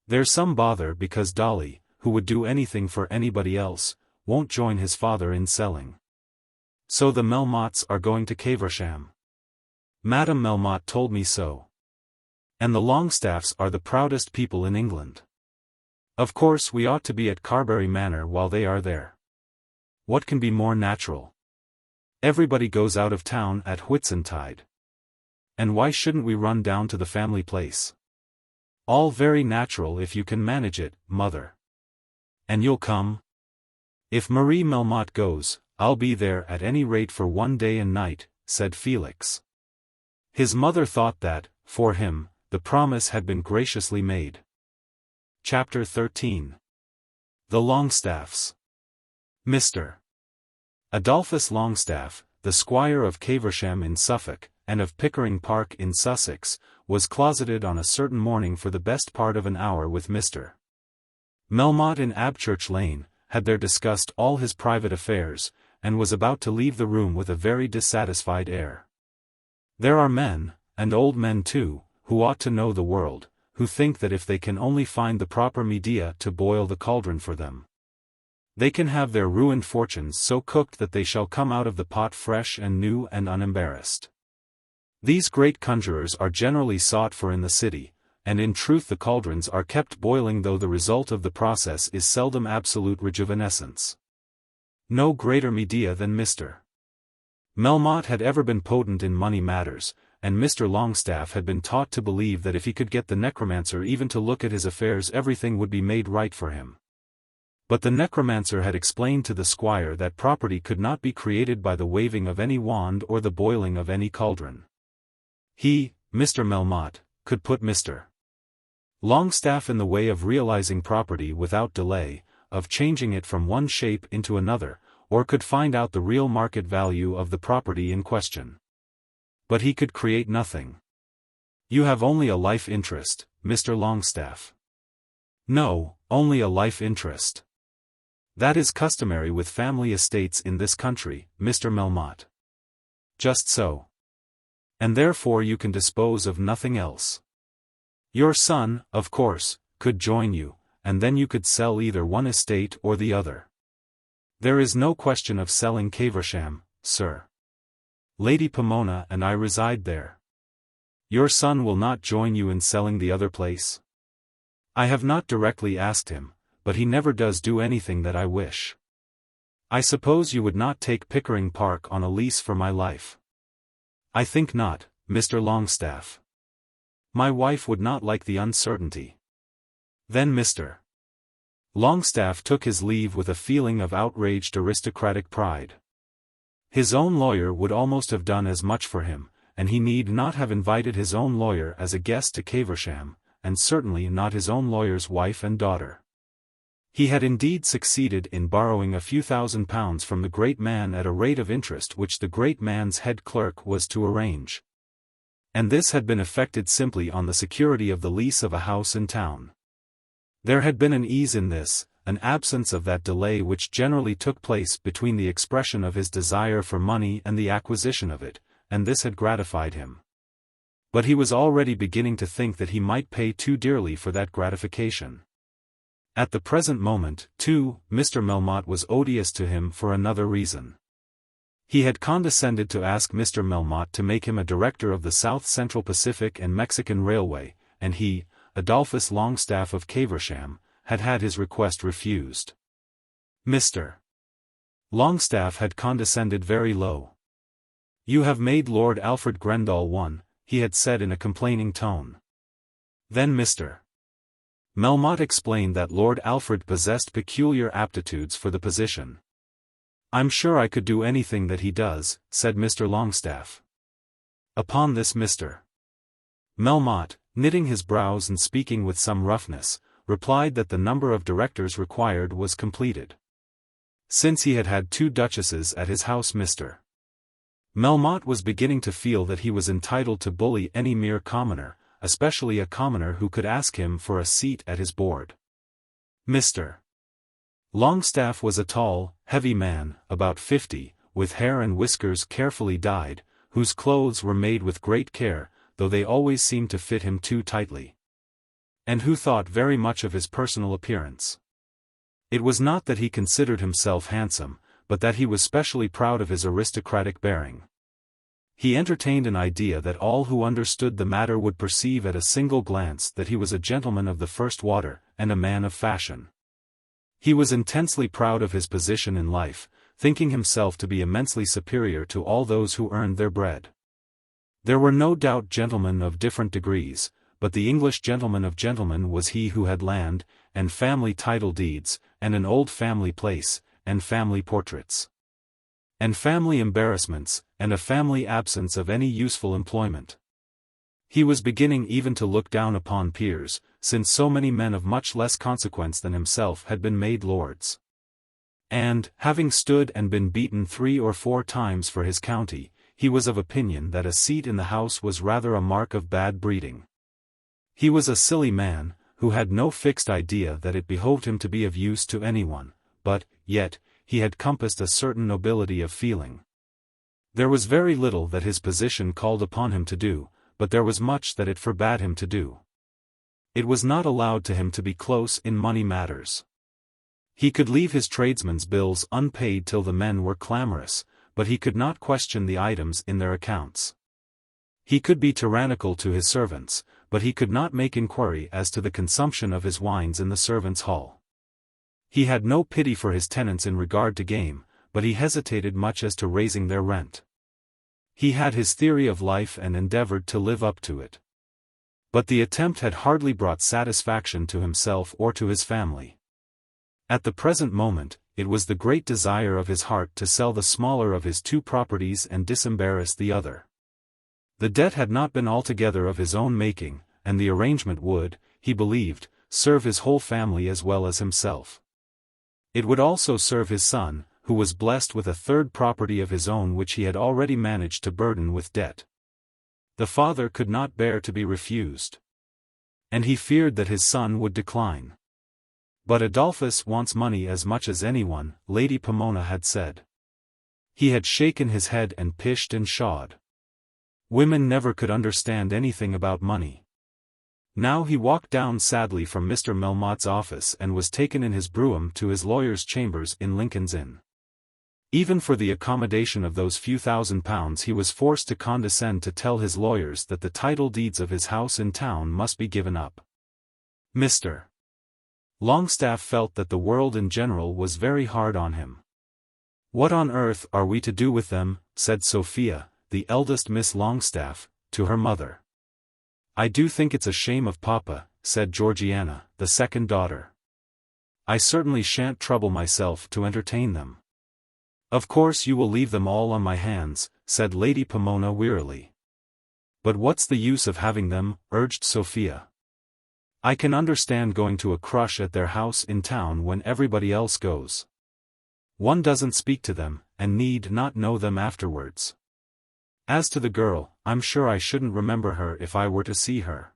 There's some bother because Dolly, who would do anything for anybody else, won't join his father in selling. So the Melmottes are going to Caversham. Madame Melmotte told me so. And the Longstaffes are the proudest people in England. Of course we ought to be at Carbury Manor while they are there. What can be more natural? Everybody goes out of town at Whitsuntide. And why shouldn't we run down to the family place? All very natural if you can manage it, mother. And you'll come? If Marie Melmotte goes, I'll be there at any rate for 1 day and night, said Felix. His mother thought that, for him, the promise had been graciously made. Chapter 13. The Longestaffes. Mr. Adolphus Longestaffe, the squire of Caversham in Suffolk, and of Pickering Park in Sussex, was closeted on a certain morning for the best part of an hour with Mr. Melmotte in Abchurch Lane, had there discussed all his private affairs, and was about to leave the room with a very dissatisfied air. There are men, and old men too, who ought to know the world, who think that if they can only find the proper media to boil the cauldron for them, they can have their ruined fortunes so cooked that they shall come out of the pot fresh and new and unembarrassed. These great conjurers are generally sought for in the city, and in truth the cauldrons are kept boiling, though the result of the process is seldom absolute rejuvenescence. No greater media than Mr. Melmotte had ever been potent in money matters, and Mr. Longstaff had been taught to believe that if he could get the necromancer even to look at his affairs, everything would be made right for him. But the necromancer had explained to the squire that property could not be created by the waving of any wand or the boiling of any cauldron. He, Mr. Melmotte, could put Mr. Longstaff in the way of realizing property without delay, of changing it from one shape into another, or could find out the real market value of the property in question. But he could create nothing. You have only a life interest, Mr. Longstaff. No, only a life interest. That is customary with family estates in this country, Mr. Melmotte. Just so. And therefore you can dispose of nothing else. Your son, of course, could join you, and then you could sell either one estate or the other. There is no question of selling Caversham, sir. Lady Pomona and I reside there. Your son will not join you in selling the other place? I have not directly asked him, but he never does do anything that I wish. I suppose you would not take Pickering Park on a lease for my life? I think not, Mr. Longstaff. My wife would not like the uncertainty. Then Mr. Longstaff took his leave with a feeling of outraged aristocratic pride. His own lawyer would almost have done as much for him, and he need not have invited his own lawyer as a guest to Caversham, and certainly not his own lawyer's wife and daughter. He had indeed succeeded in borrowing a few £1,000s from the great man at a rate of interest which the great man's head clerk was to arrange. And this had been effected simply on the security of the lease of a house in town. There had been an ease in this, an absence of that delay which generally took place between the expression of his desire for money and the acquisition of it, and this had gratified him. But he was already beginning to think that he might pay too dearly for that gratification. At the present moment, too, Mr. Melmotte was odious to him for another reason. He had condescended to ask Mr. Melmotte to make him a director of the South Central Pacific and Mexican Railway, and he, Adolphus Longstaff of Caversham, had had his request refused. Mr. Longstaff had condescended very low. "You have made Lord Alfred Grendall one," he had said in a complaining tone. Then Mr. Melmotte explained that Lord Alfred possessed peculiar aptitudes for the position. "I'm sure I could do anything that he does," said Mr. Longstaff. Upon this Mr. Melmotte, knitting his brows and speaking with some roughness, replied that the number of directors required was completed. Since he had had 2 duchesses at his house, Mr. Melmotte was beginning to feel that he was entitled to bully any mere commoner, especially a commoner who could ask him for a seat at his board. Mr. Longstaff was a tall, heavy man, about 50, with hair and whiskers carefully dyed, whose clothes were made with great care, though they always seemed to fit him too tightly. And who thought very much of his personal appearance. It was not that he considered himself handsome, but that he was specially proud of his aristocratic bearing. He entertained an idea that all who understood the matter would perceive at a single glance that he was a gentleman of the first water, and a man of fashion. He was intensely proud of his position in life, thinking himself to be immensely superior to all those who earned their bread. There were no doubt gentlemen of different degrees, but the English gentleman of gentlemen was he who had land, and family title deeds, and an old family place, and family portraits, and family embarrassments, and a family absence of any useful employment. He was beginning even to look down upon peers, since so many men of much less consequence than himself had been made lords. And, having stood and been beaten 3 or 4 times for his county, he was of opinion that a seat in the House was rather a mark of bad breeding. He was a silly man, who had no fixed idea that it behoved him to be of use to anyone, but, yet, he had compassed a certain nobility of feeling. There was very little that his position called upon him to do, but there was much that it forbade him to do. It was not allowed to him to be close in money matters. He could leave his tradesmen's bills unpaid till the men were clamorous, but he could not question the items in their accounts. He could be tyrannical to his servants, but he could not make inquiry as to the consumption of his wines in the servants' hall. He had no pity for his tenants in regard to game, but he hesitated much as to raising their rent. He had his theory of life and endeavored to live up to it. But the attempt had hardly brought satisfaction to himself or to his family. At the present moment, it was the great desire of his heart to sell the smaller of his two properties and disembarrass the other. The debt had not been altogether of his own making, and the arrangement would, he believed, serve his whole family as well as himself. It would also serve his son, who was blessed with a third property of his own which he had already managed to burden with debt. The father could not bear to be refused. And he feared that his son would decline. But Adolphus wants money as much as anyone, Lady Pomona had said. He had shaken his head and pished and pshawed. Women never could understand anything about money. Now he walked down sadly from Mr. Melmotte's office and was taken in his brougham to his lawyer's chambers in Lincoln's Inn. Even for the accommodation of those few £1,000 he was forced to condescend to tell his lawyers that the title deeds of his house in town must be given up. Mr. Longstaff felt that the world in general was very hard on him. "What on earth are we to do with them?" said Sophia, the eldest Miss Longstaff, to her mother. "I do think it's a shame of Papa," said Georgiana, the second daughter. "I certainly shan't trouble myself to entertain them." "Of course you will leave them all on my hands," said Lady Pomona wearily. "But what's the use of having them?" urged Sophia. "I can understand going to a crush at their house in town when everybody else goes. One doesn't speak to them, and need not know them afterwards. As to the girl, I'm sure I shouldn't remember her if I were to see her."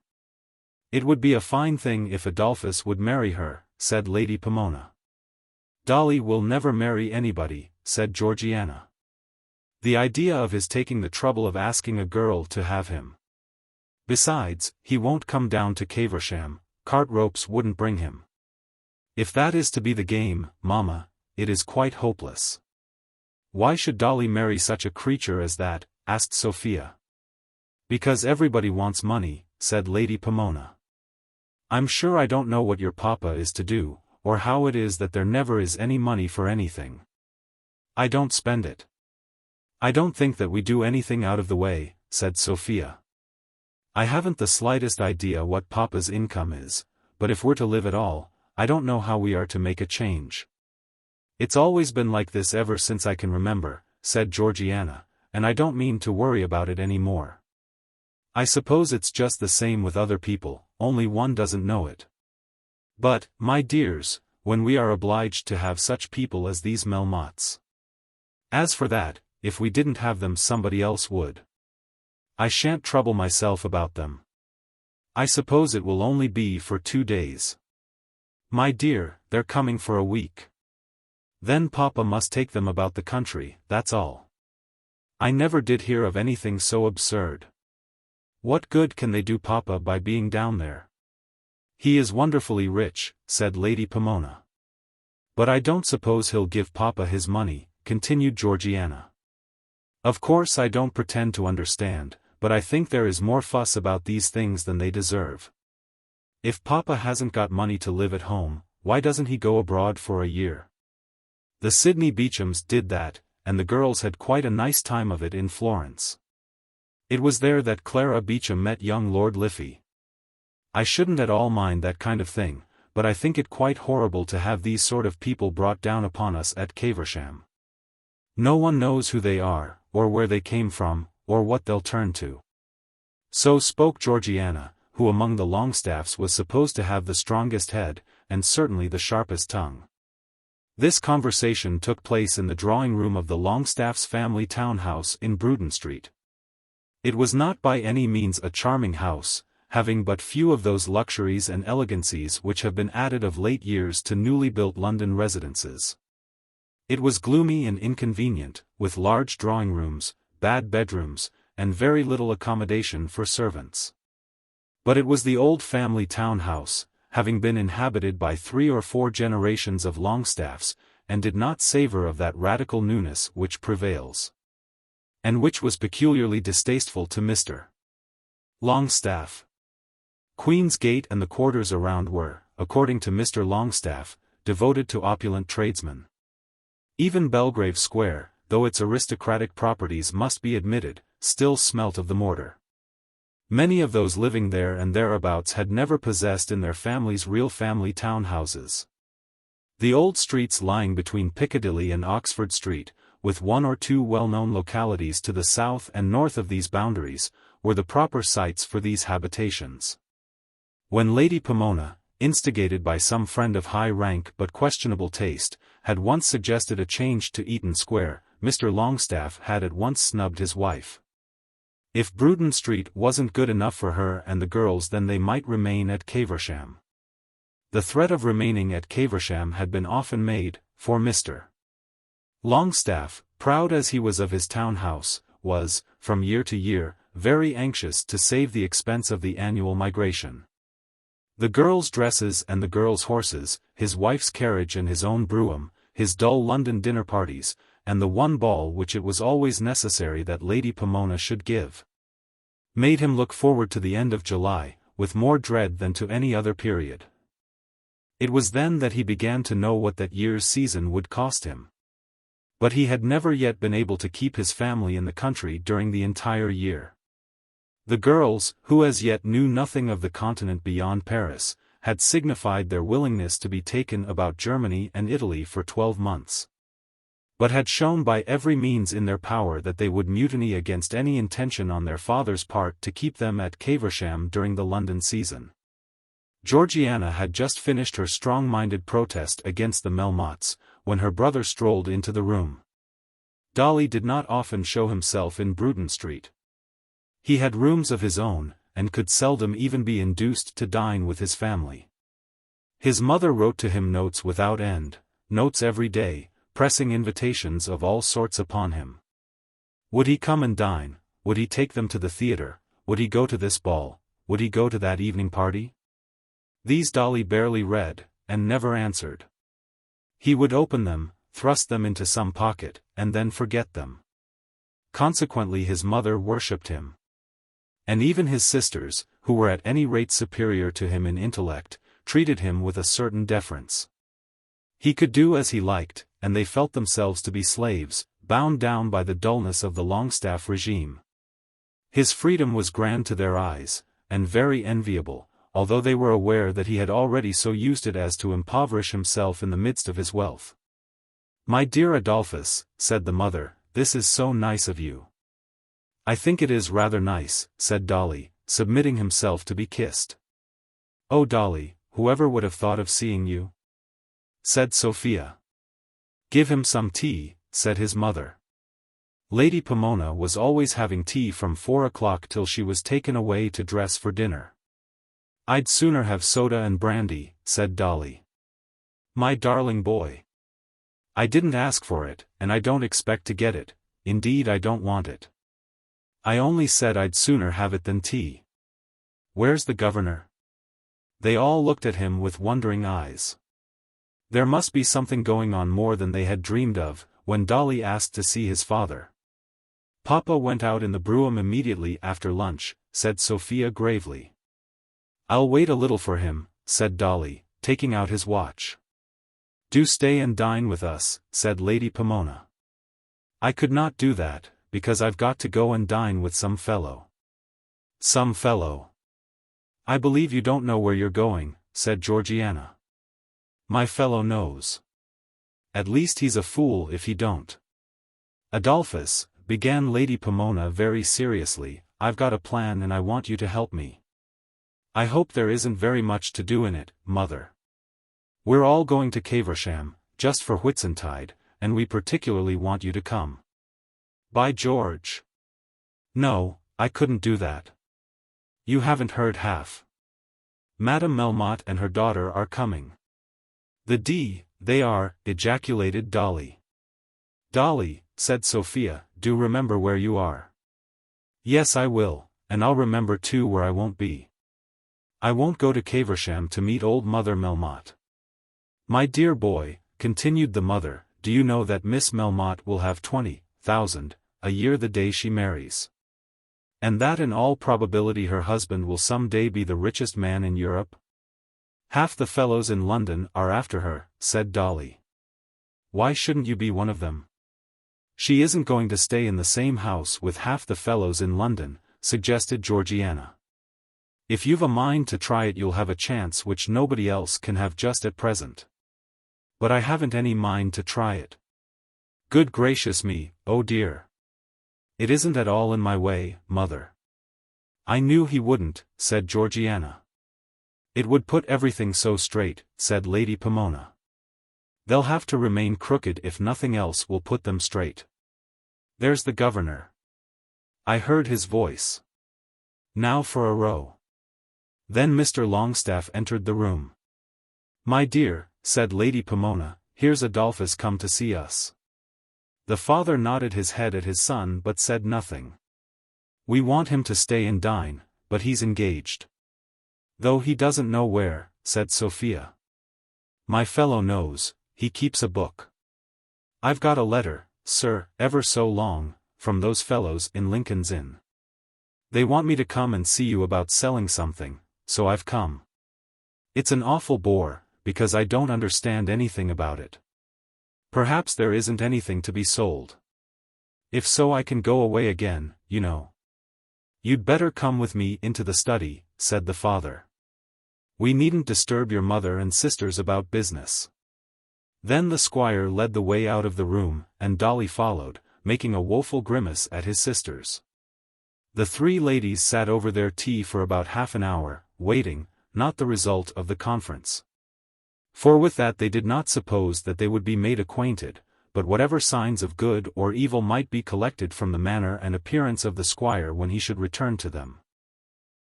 "It would be a fine thing if Adolphus would marry her," said Lady Pomona. "Dolly will never marry anybody," said Georgiana. "The idea of his taking the trouble of asking a girl to have him. Besides, he won't come down to Caversham, cart ropes wouldn't bring him. If that is to be the game, Mamma, it is quite hopeless." "Why should Dolly marry such a creature as that?" asked Sophia. "Because everybody wants money," said Lady Pomona. "I'm sure I don't know what your papa is to do, or how it is that there never is any money for anything. I don't spend it." "I don't think that we do anything out of the way," said Sophia. "I haven't the slightest idea what Papa's income is, but if we're to live at all, I don't know how we are to make a change." "It's always been like this ever since I can remember," said Georgiana, "and I don't mean to worry about it any more. I suppose it's just the same with other people, only one doesn't know it. But, my dears, when we are obliged to have such people as these Melmottes. As for that, if we didn't have them somebody else would. I shan't trouble myself about them. I suppose it will only be for 2 days. My dear, they're coming for a week. Then Papa must take them about the country, that's all. I never did hear of anything so absurd. What good can they do Papa by being down there?" "He is wonderfully rich," said Lady Pomona. "But I don't suppose he'll give Papa his money," continued Georgiana. "Of course I don't pretend to understand, but I think there is more fuss about these things than they deserve. If Papa hasn't got money to live at home, why doesn't he go abroad for a year? The Sydney Beechams did that, and the girls had quite a nice time of it in Florence. It was there that Clara Beecham met young Lord Liffey. I shouldn't at all mind that kind of thing, but I think it quite horrible to have these sort of people brought down upon us at Caversham. No one knows who they are, or where they came from, or what they'll turn to." So spoke Georgiana, who among the Longstaffes was supposed to have the strongest head, and certainly the sharpest tongue. This conversation took place in the drawing-room of the Longstaffes family townhouse in Bruton Street. It was not by any means a charming house, having but few of those luxuries and elegancies which have been added of late years to newly built London residences. It was gloomy and inconvenient, with large drawing-rooms, bad bedrooms, and very little accommodation for servants. But it was the old family townhouse, having been inhabited by 3 or 4 generations of Longestaffes, and did not savour of that radical newness which prevails, and which was peculiarly distasteful to Mr. Longestaffe. Queen's Gate and the quarters around were, according to Mr. Longestaffe, devoted to opulent tradesmen. Even Belgrave Square, though its aristocratic properties must be admitted, still smelt of the mortar. Many of those living there and thereabouts had never possessed in their families real family townhouses. The old streets lying between Piccadilly and Oxford Street, with 1 or 2 well-known localities to the south and north of these boundaries, were the proper sites for these habitations. When Lady Pomona, instigated by some friend of high rank but questionable taste, had once suggested a change to Eaton Square, Mr. Longestaffe had at once snubbed his wife. If Bruton Street wasn't good enough for her and the girls, then they might remain at Caversham. The threat of remaining at Caversham had been often made, for Mr. Longestaffe, proud as he was of his townhouse, was, from year to year, very anxious to save the expense of the annual migration. The girls' dresses and the girls' horses, his wife's carriage and his own brougham, his dull London dinner parties, and the one ball which it was always necessary that Lady Pomona should give, made him look forward to the end of July, with more dread than to any other period. It was then that he began to know what that year's season would cost him. But he had never yet been able to keep his family in the country during the entire year. The girls, who as yet knew nothing of the continent beyond Paris, had signified their willingness to be taken about Germany and Italy for 12 months. But had shown by every means in their power that they would mutiny against any intention on their father's part to keep them at Caversham during the London season. Georgiana had just finished her strong-minded protest against the Melmottes, when her brother strolled into the room. Dolly did not often show himself in Bruton Street. He had rooms of his own, and could seldom even be induced to dine with his family. His mother wrote to him notes without end, notes every day, pressing invitations of all sorts upon him. Would he come and dine? Would he take them to the theatre? Would he go to this ball? Would he go to that evening party? These Dolly barely read, and never answered. He would open them, thrust them into some pocket, and then forget them. Consequently his mother worshipped him. And even his sisters, who were at any rate superior to him in intellect, treated him with a certain deference. He could do as he liked, and they felt themselves to be slaves, bound down by the dullness of the Longestaffe regime. His freedom was grand to their eyes, and very enviable, although they were aware that he had already so used it as to impoverish himself in the midst of his wealth. "My dear Adolphus," said the mother, "this is so nice of you." "I think it is rather nice," said Dolly, submitting himself to be kissed. "Oh Dolly, whoever would have thought of seeing you?" said Sophia. "Give him some tea," said his mother. Lady Pomona was always having tea from 4 o'clock till she was taken away to dress for dinner. "I'd sooner have soda and brandy," said Dolly. "My darling boy. I didn't ask for it, and I don't expect to get it, indeed I don't want it. I only said I'd sooner have it than tea. Where's the governor?" They all looked at him with wondering eyes. There must be something going on more than they had dreamed of, when Dolly asked to see his father. "Papa went out in the brougham immediately after lunch," said Sophia gravely. "I'll wait a little for him," said Dolly, taking out his watch. "Do stay and dine with us," said Lady Pomona. "I could not do that, because I've got to go and dine with some fellow." "Some fellow? I believe you don't know where you're going," said Georgiana. "My fellow knows. At least he's a fool if he don't." "Adolphus," began Lady Pomona very seriously, "I've got a plan and I want you to help me. I hope there isn't very much to do in it, mother. We're all going to Caversham, just for Whitsuntide, and we particularly want you to come." "By George! No, I couldn't do that. You haven't heard half. Madame Melmotte and her daughter are coming." They are," ejaculated Dolly. "Dolly," said Sophia, "do remember where you are." "Yes I will, and I'll remember too where I won't be." I won't go to Caversham to meet old Mother Melmotte. My dear boy, continued the mother, do you know that Miss Melmotte will have 20,000 a year the day she marries? And that in all probability her husband will some day be the richest man in Europe? Half the fellows in London are after her, said Dolly. Why shouldn't you be one of them? She isn't going to stay in the same house with half the fellows in London, suggested Georgiana. If you've a mind to try it you'll have a chance which nobody else can have just at present. But I haven't any mind to try it. Good gracious me, oh dear. It isn't at all in my way, mother. I knew he wouldn't, said Georgiana. It would put everything so straight, said Lady Pomona. They'll have to remain crooked if nothing else will put them straight. There's the governor. I heard his voice. Now for a row. Then Mr. Longstaff entered the room. My dear, said Lady Pomona, here's Adolphus come to see us. The father nodded his head at his son but said nothing. We want him to stay and dine, but he's engaged. Though he doesn't know where, said Sophia. My fellow knows, he keeps a book. I've got a letter, sir, ever so long, from those fellows in Lincoln's Inn. They want me to come and see you about selling something, so I've come. It's an awful bore, because I don't understand anything about it. Perhaps there isn't anything to be sold. If so I can go away again, you know. You'd better come with me into the study, said the father. We needn't disturb your mother and sisters about business. Then the squire led the way out of the room, and Dolly followed, making a woeful grimace at his sisters. The three ladies sat over their tea for about half an hour, waiting, not the result of the conference. For with that they did not suppose that they would be made acquainted, but whatever signs of good or evil might be collected from the manner and appearance of the squire when he should return to them.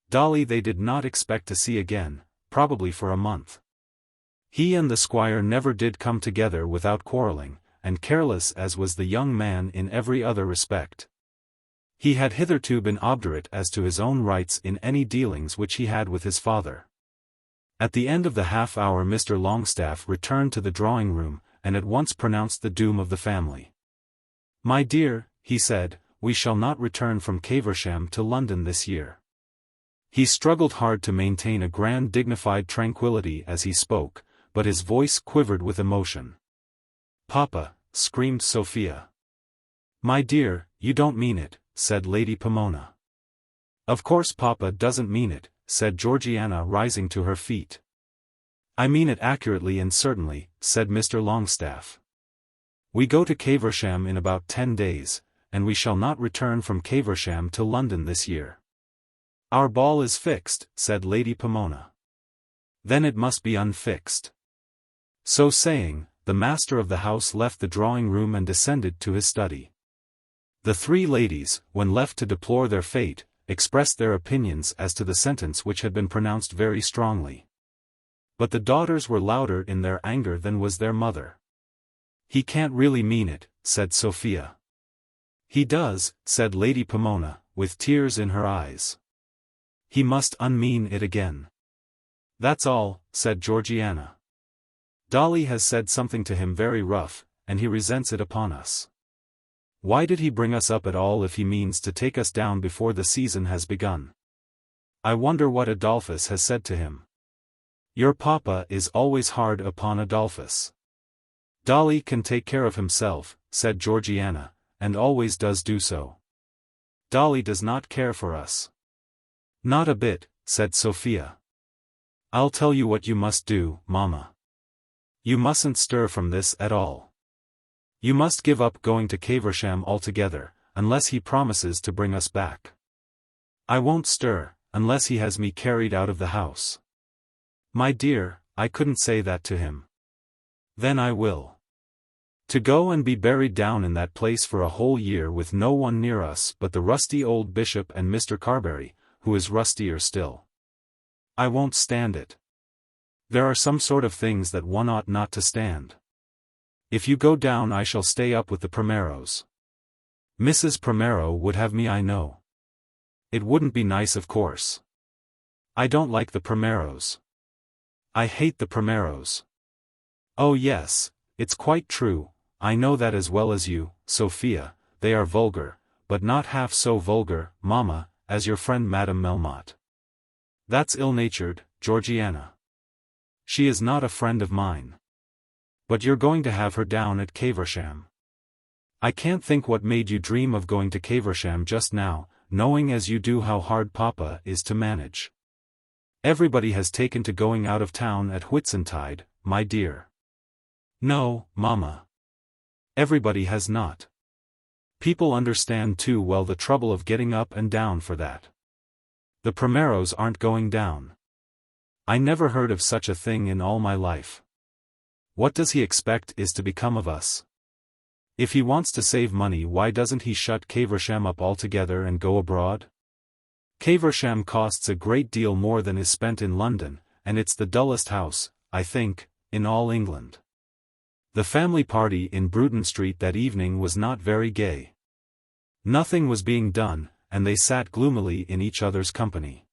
Dolly they did not expect to see again, probably for a month. He and the squire never did come together without quarreling, and careless as was the young man in every other respect. He had hitherto been obdurate as to his own rights in any dealings which he had with his father. At the end of the half-hour Mr. Longstaff returned to the drawing-room, and at once pronounced the doom of the family. My dear, he said, we shall not return from Caversham to London this year. He struggled hard to maintain a grand dignified tranquillity as he spoke, but his voice quivered with emotion. Papa, screamed Sophia. My dear, you don't mean it, said Lady Pomona. Of course Papa doesn't mean it, said Georgiana rising to her feet. I mean it accurately and certainly, said Mr. Longstaff. We go to Caversham in about 10 days, and we shall not return from Caversham to London this year. Our ball is fixed, said Lady Pomona. Then it must be unfixed. So saying, the master of the house left the drawing-room and descended to his study. The three ladies, when left to deplore their fate, expressed their opinions as to the sentence which had been pronounced very strongly. But the daughters were louder in their anger than was their mother. He can't really mean it, said Sophia. He does, said Lady Pomona, with tears in her eyes. He must unmean it again. That's all, said Georgiana. Dolly has said something to him very rough, and he resents it upon us. Why did he bring us up at all if he means to take us down before the season has begun? I wonder what Adolphus has said to him. Your papa is always hard upon Adolphus. Dolly can take care of himself, said Georgiana, and always does do so. Dolly does not care for us. Not a bit, said Sophia. I'll tell you what you must do, Mamma. You mustn't stir from this at all. You must give up going to Caversham altogether, unless he promises to bring us back. I won't stir, unless he has me carried out of the house. My dear, I couldn't say that to him. Then I will. To go and be buried down in that place for a whole year with no one near us but the rusty old bishop and Mr. Carbury, who is rustier still. I won't stand it. There are some sort of things that one ought not to stand. If you go down I shall stay up with the Primeros. Mrs. Primero would have me I know. It wouldn't be nice of course. I don't like the Primeros. I hate the Primeros. Oh yes, it's quite true, I know that as well as you, Sophia, they are vulgar, but not half so vulgar, mamma, as your friend Madame Melmotte. That's ill-natured, Georgiana. She is not a friend of mine. But you're going to have her down at Caversham. I can't think what made you dream of going to Caversham just now, knowing as you do how hard Papa is to manage. Everybody has taken to going out of town at Whitsuntide, my dear. No, mamma. Everybody has not. People understand too well the trouble of getting up and down for that. The Primeros aren't going down. I never heard of such a thing in all my life. What does he expect is to become of us? If he wants to save money, why doesn't he shut Caversham up altogether and go abroad? Caversham costs a great deal more than is spent in London, and it's the dullest house, I think, in all England. The family party in Bruton Street that evening was not very gay. Nothing was being done, and they sat gloomily in each other's company.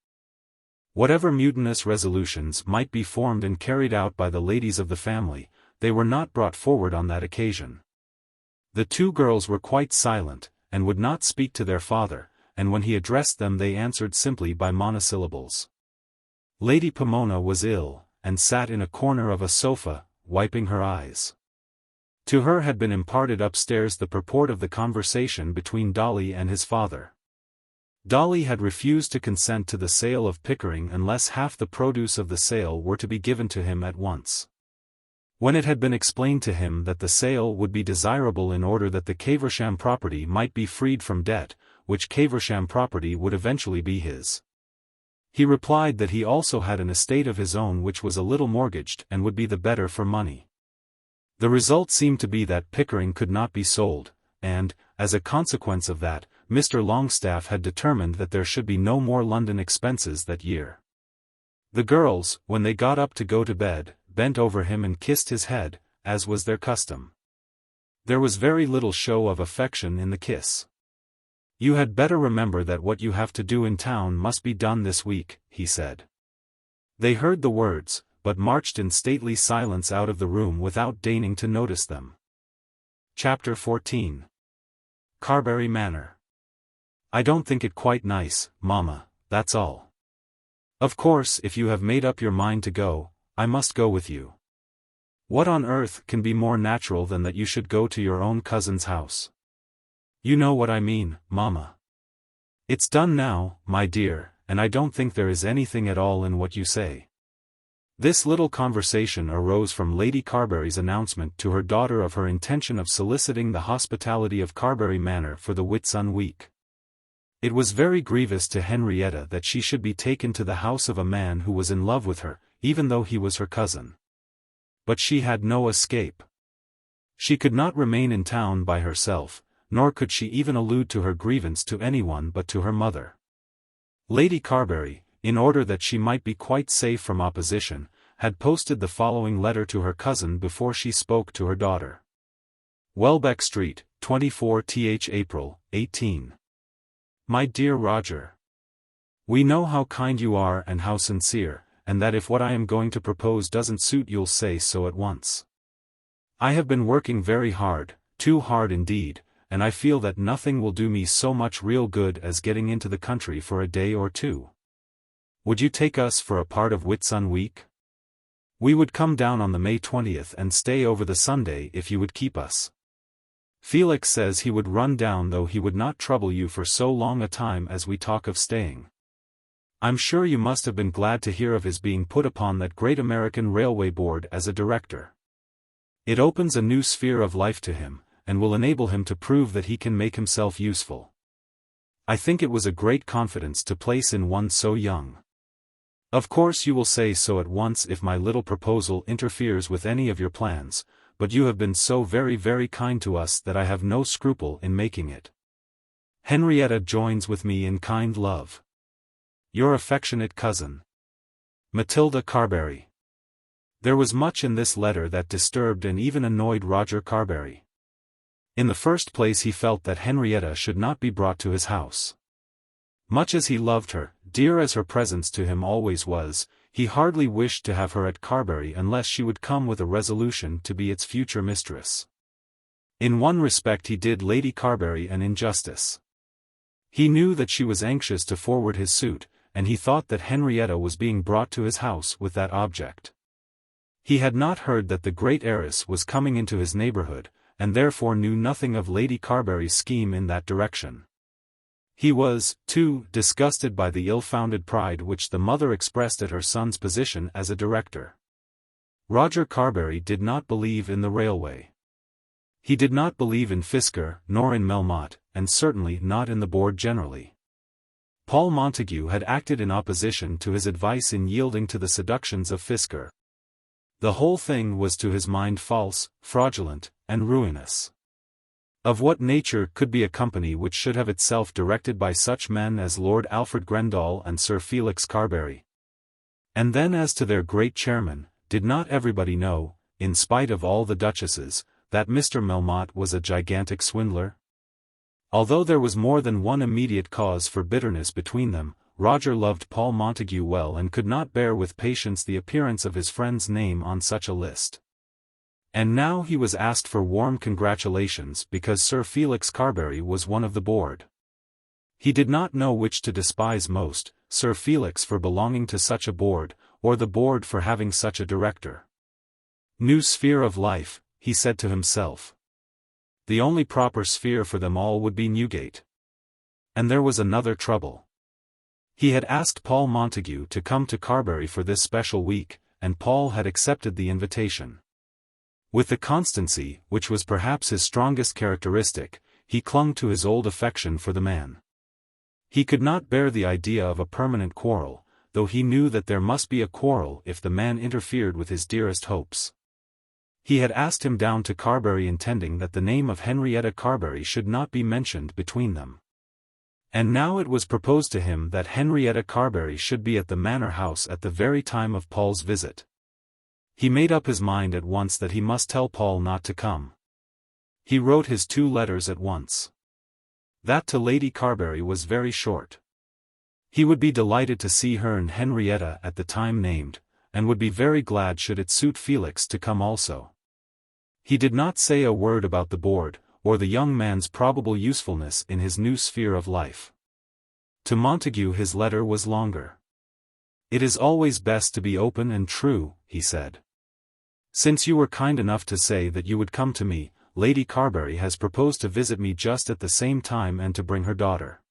Whatever mutinous resolutions might be formed and carried out by the ladies of the family, they were not brought forward on that occasion. The two girls were quite silent, and would not speak to their father, and when he addressed them they answered simply by monosyllables. Lady Pomona was ill, and sat in a corner of a sofa, wiping her eyes. To her had been imparted upstairs the purport of the conversation between Dolly and his father. Dolly had refused to consent to the sale of Pickering unless half the produce of the sale were to be given to him at once. When it had been explained to him that the sale would be desirable in order that the Caversham property might be freed from debt, which Caversham property would eventually be his, he replied that he also had an estate of his own which was a little mortgaged and would be the better for money. The result seemed to be that Pickering could not be sold, and, as a consequence of that, Mr. Longstaff had determined that there should be no more London expenses that year. The girls, when they got up to go to bed, bent over him and kissed his head, as was their custom. There was very little show of affection in the kiss. "You had better remember that what you have to do in town must be done this week," he said. They heard the words, but marched in stately silence out of the room without deigning to notice them. Chapter 14. Carbury Manor. I don't think it quite nice, mamma, that's all. Of course, if you have made up your mind to go, I must go with you. What on earth can be more natural than that you should go to your own cousin's house? You know what I mean, mamma. It's done now, my dear, and I don't think there is anything at all in what you say. This little conversation arose from Lady Carbury's announcement to her daughter of her intention of soliciting the hospitality of Carbury Manor for the Whitsun week. It was very grievous to Henrietta that she should be taken to the house of a man who was in love with her, even though he was her cousin. But she had no escape. She could not remain in town by herself, nor could she even allude to her grievance to anyone but to her mother. Lady Carbury, in order that she might be quite safe from opposition, had posted the following letter to her cousin before she spoke to her daughter. Welbeck Street, 24th April, 18. My dear Roger, we know how kind you are and how sincere, and that if what I am going to propose doesn't suit you'll say so at once. I have been working very hard, too hard indeed, and I feel that nothing will do me so much real good as getting into the country for a day or two. Would you take us for a part of Whitsun week? We would come down on the May 20th and stay over the Sunday if you would keep us. Felix says he would run down, though he would not trouble you for so long a time as we talk of staying. I'm sure you must have been glad to hear of his being put upon that great American Railway Board as a director. It opens a new sphere of life to him, and will enable him to prove that he can make himself useful. I think it was a great confidence to place in one so young. Of course you will say so at once if my little proposal interferes with any of your plans, but you have been so very, very kind to us that I have no scruple in making it. Henrietta joins with me in kind love. Your affectionate cousin, Matilda Carbury. There was much in this letter that disturbed and even annoyed Roger Carbury. In the first place, he felt that Henrietta should not be brought to his house. Much as he loved her, dear as her presence to him always was, he hardly wished to have her at Carbury unless she would come with a resolution to be its future mistress. In one respect he did Lady Carbury an injustice. He knew that she was anxious to forward his suit, and he thought that Henrietta was being brought to his house with that object. He had not heard that the great heiress was coming into his neighborhood, and therefore knew nothing of Lady Carbury's scheme in that direction. He was, too, disgusted by the ill-founded pride which the mother expressed at her son's position as a director. Roger Carbury did not believe in the railway. He did not believe in Fisker, nor in Melmotte, and certainly not in the board generally. Paul Montague had acted in opposition to his advice in yielding to the seductions of Fisker. The whole thing was to his mind false, fraudulent, and ruinous. Of what nature could be a company which should have itself directed by such men as Lord Alfred Grendall and Sir Felix Carbury? And then as to their great chairman, did not everybody know, in spite of all the duchesses, that Mr. Melmotte was a gigantic swindler? Although there was more than one immediate cause for bitterness between them, Roger loved Paul Montague well and could not bear with patience the appearance of his friend's name on such a list. And now he was asked for warm congratulations because Sir Felix Carbury was one of the board. He did not know which to despise most, Sir Felix for belonging to such a board, or the board for having such a director. New sphere of life, he said to himself. The only proper sphere for them all would be Newgate. And there was another trouble. He had asked Paul Montague to come to Carbury for this special week, and Paul had accepted the invitation. With the constancy, which was perhaps his strongest characteristic, he clung to his old affection for the man. He could not bear the idea of a permanent quarrel, though he knew that there must be a quarrel if the man interfered with his dearest hopes. He had asked him down to Carbury intending that the name of Henrietta Carbury should not be mentioned between them. And now it was proposed to him that Henrietta Carbury should be at the manor house at the very time of Paul's visit. He made up his mind at once that he must tell Paul not to come. He wrote his 2 letters at once. That to Lady Carbury was very short. He would be delighted to see her and Henrietta at the time named, and would be very glad should it suit Felix to come also. He did not say a word about the board, or the young man's probable usefulness in his new sphere of life. To Montague his letter was longer. "It is always best to be open and true," he said. "Since you were kind enough to say that you would come to me, Lady Carbury has proposed to visit me just at the same time and to bring her daughter.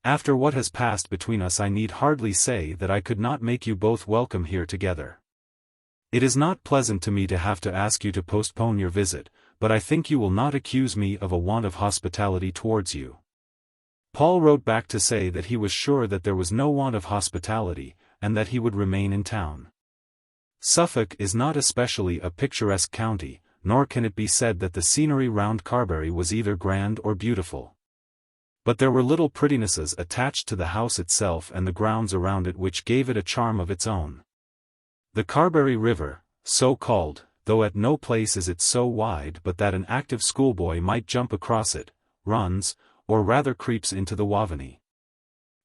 After what has passed between us I need hardly say that I could not make you both welcome here together. It is not pleasant to me to have to ask you to postpone your visit, but I think you will not accuse me of a want of hospitality towards you." Paul wrote back to say that he was sure that there was no want of hospitality, and that he would remain in town. Suffolk is not especially a picturesque county, nor can it be said that the scenery round Carbury was either grand or beautiful. But there were little prettinesses attached to the house itself and the grounds around it which gave it a charm of its own. The Carbury River, so called, though at no place is it so wide but that an active schoolboy might jump across it, runs, or rather creeps into the Waveney.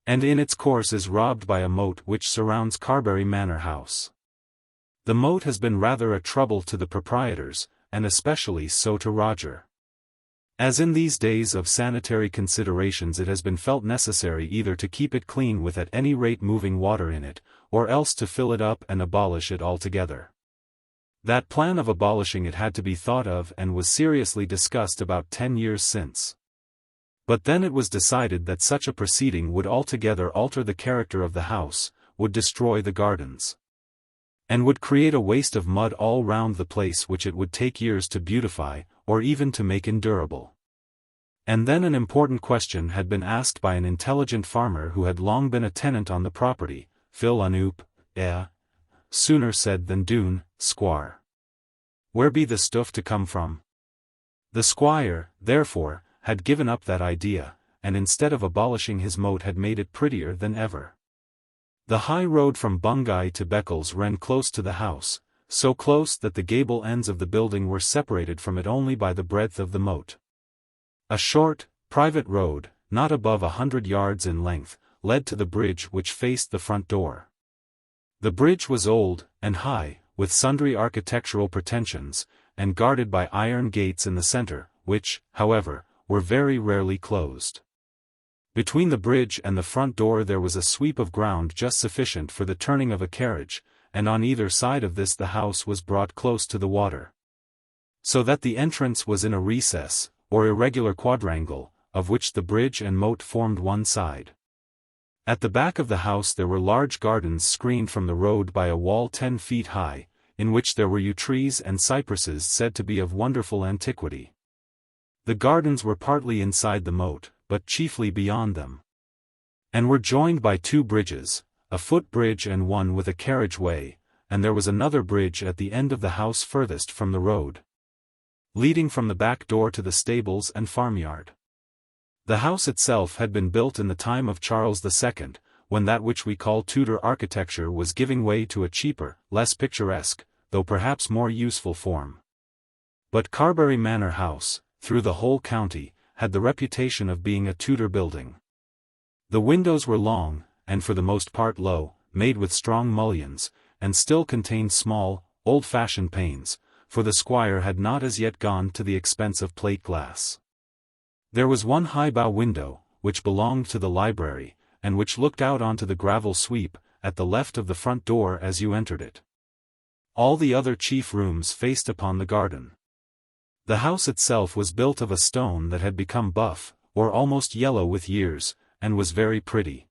And in its course is robbed by a moat which surrounds Carbury Manor House. The moat has been rather a trouble to the proprietors, and especially so to Roger. As in these days of sanitary considerations it has been felt necessary either to keep it clean with at any rate moving water in it, or else to fill it up and abolish it altogether. That plan of abolishing it had to be thought of and was seriously discussed about 10 years since. But then it was decided that such a proceeding would altogether alter the character of the house, would destroy the gardens, and would create a waste of mud all round the place which it would take years to beautify, or even to make endurable. And then an important question had been asked by an intelligent farmer who had long been a tenant on the property, Phil Anup, sooner said than done, squire. Where be the stuff to come from? The squire, therefore, had given up that idea, and instead of abolishing his moat had made it prettier than ever. The high road from Bungay to Beccles ran close to the house, so close that the gable ends of the building were separated from it only by the breadth of the moat. A short, private road, not above 100 yards in length, led to the bridge which faced the front door. The bridge was old, and high, with sundry architectural pretensions, and guarded by iron gates in the center, which, however, were very rarely closed. Between the bridge and the front door there was a sweep of ground just sufficient for the turning of a carriage, and on either side of this the house was brought close to the water, so that the entrance was in a recess, or irregular quadrangle, of which the bridge and moat formed one side. At the back of the house there were large gardens screened from the road by a wall 10 feet high, in which there were yew trees and cypresses said to be of wonderful antiquity. The gardens were partly inside the moat, but chiefly beyond them, and were joined by 2 bridges, a footbridge and one with a carriage-way, and there was another bridge at the end of the house furthest from the road, leading from the back door to the stables and farmyard. The house itself had been built in the time of Charles II, when that which we call Tudor architecture was giving way to a cheaper, less picturesque, though perhaps more useful form. But Carbury Manor House, through the whole county, had the reputation of being a Tudor building. The windows were long, and for the most part low, made with strong mullions, and still contained small, old-fashioned panes, for the squire had not as yet gone to the expense of plate glass. There was one high bow window, which belonged to the library, and which looked out onto the gravel sweep, at the left of the front door as you entered it. All the other chief rooms faced upon the garden. The house itself was built of a stone that had become buff, or almost yellow with years, and was very pretty.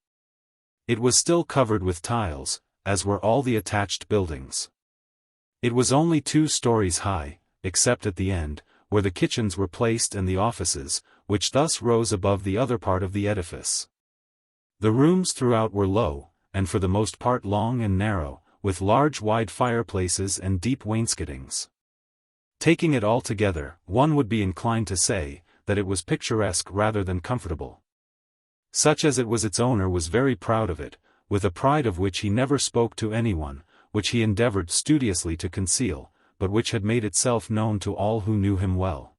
It was still covered with tiles, as were all the attached buildings. It was only 2 stories high, except at the end, where the kitchens were placed and the offices, which thus rose above the other part of the edifice. The rooms throughout were low, and for the most part long and narrow, with large wide fireplaces and deep wainscotings. Taking it all together, one would be inclined to say, that it was picturesque rather than comfortable. Such as it was, its owner was very proud of it, with a pride of which he never spoke to anyone, which he endeavored studiously to conceal, but which had made itself known to all who knew him well.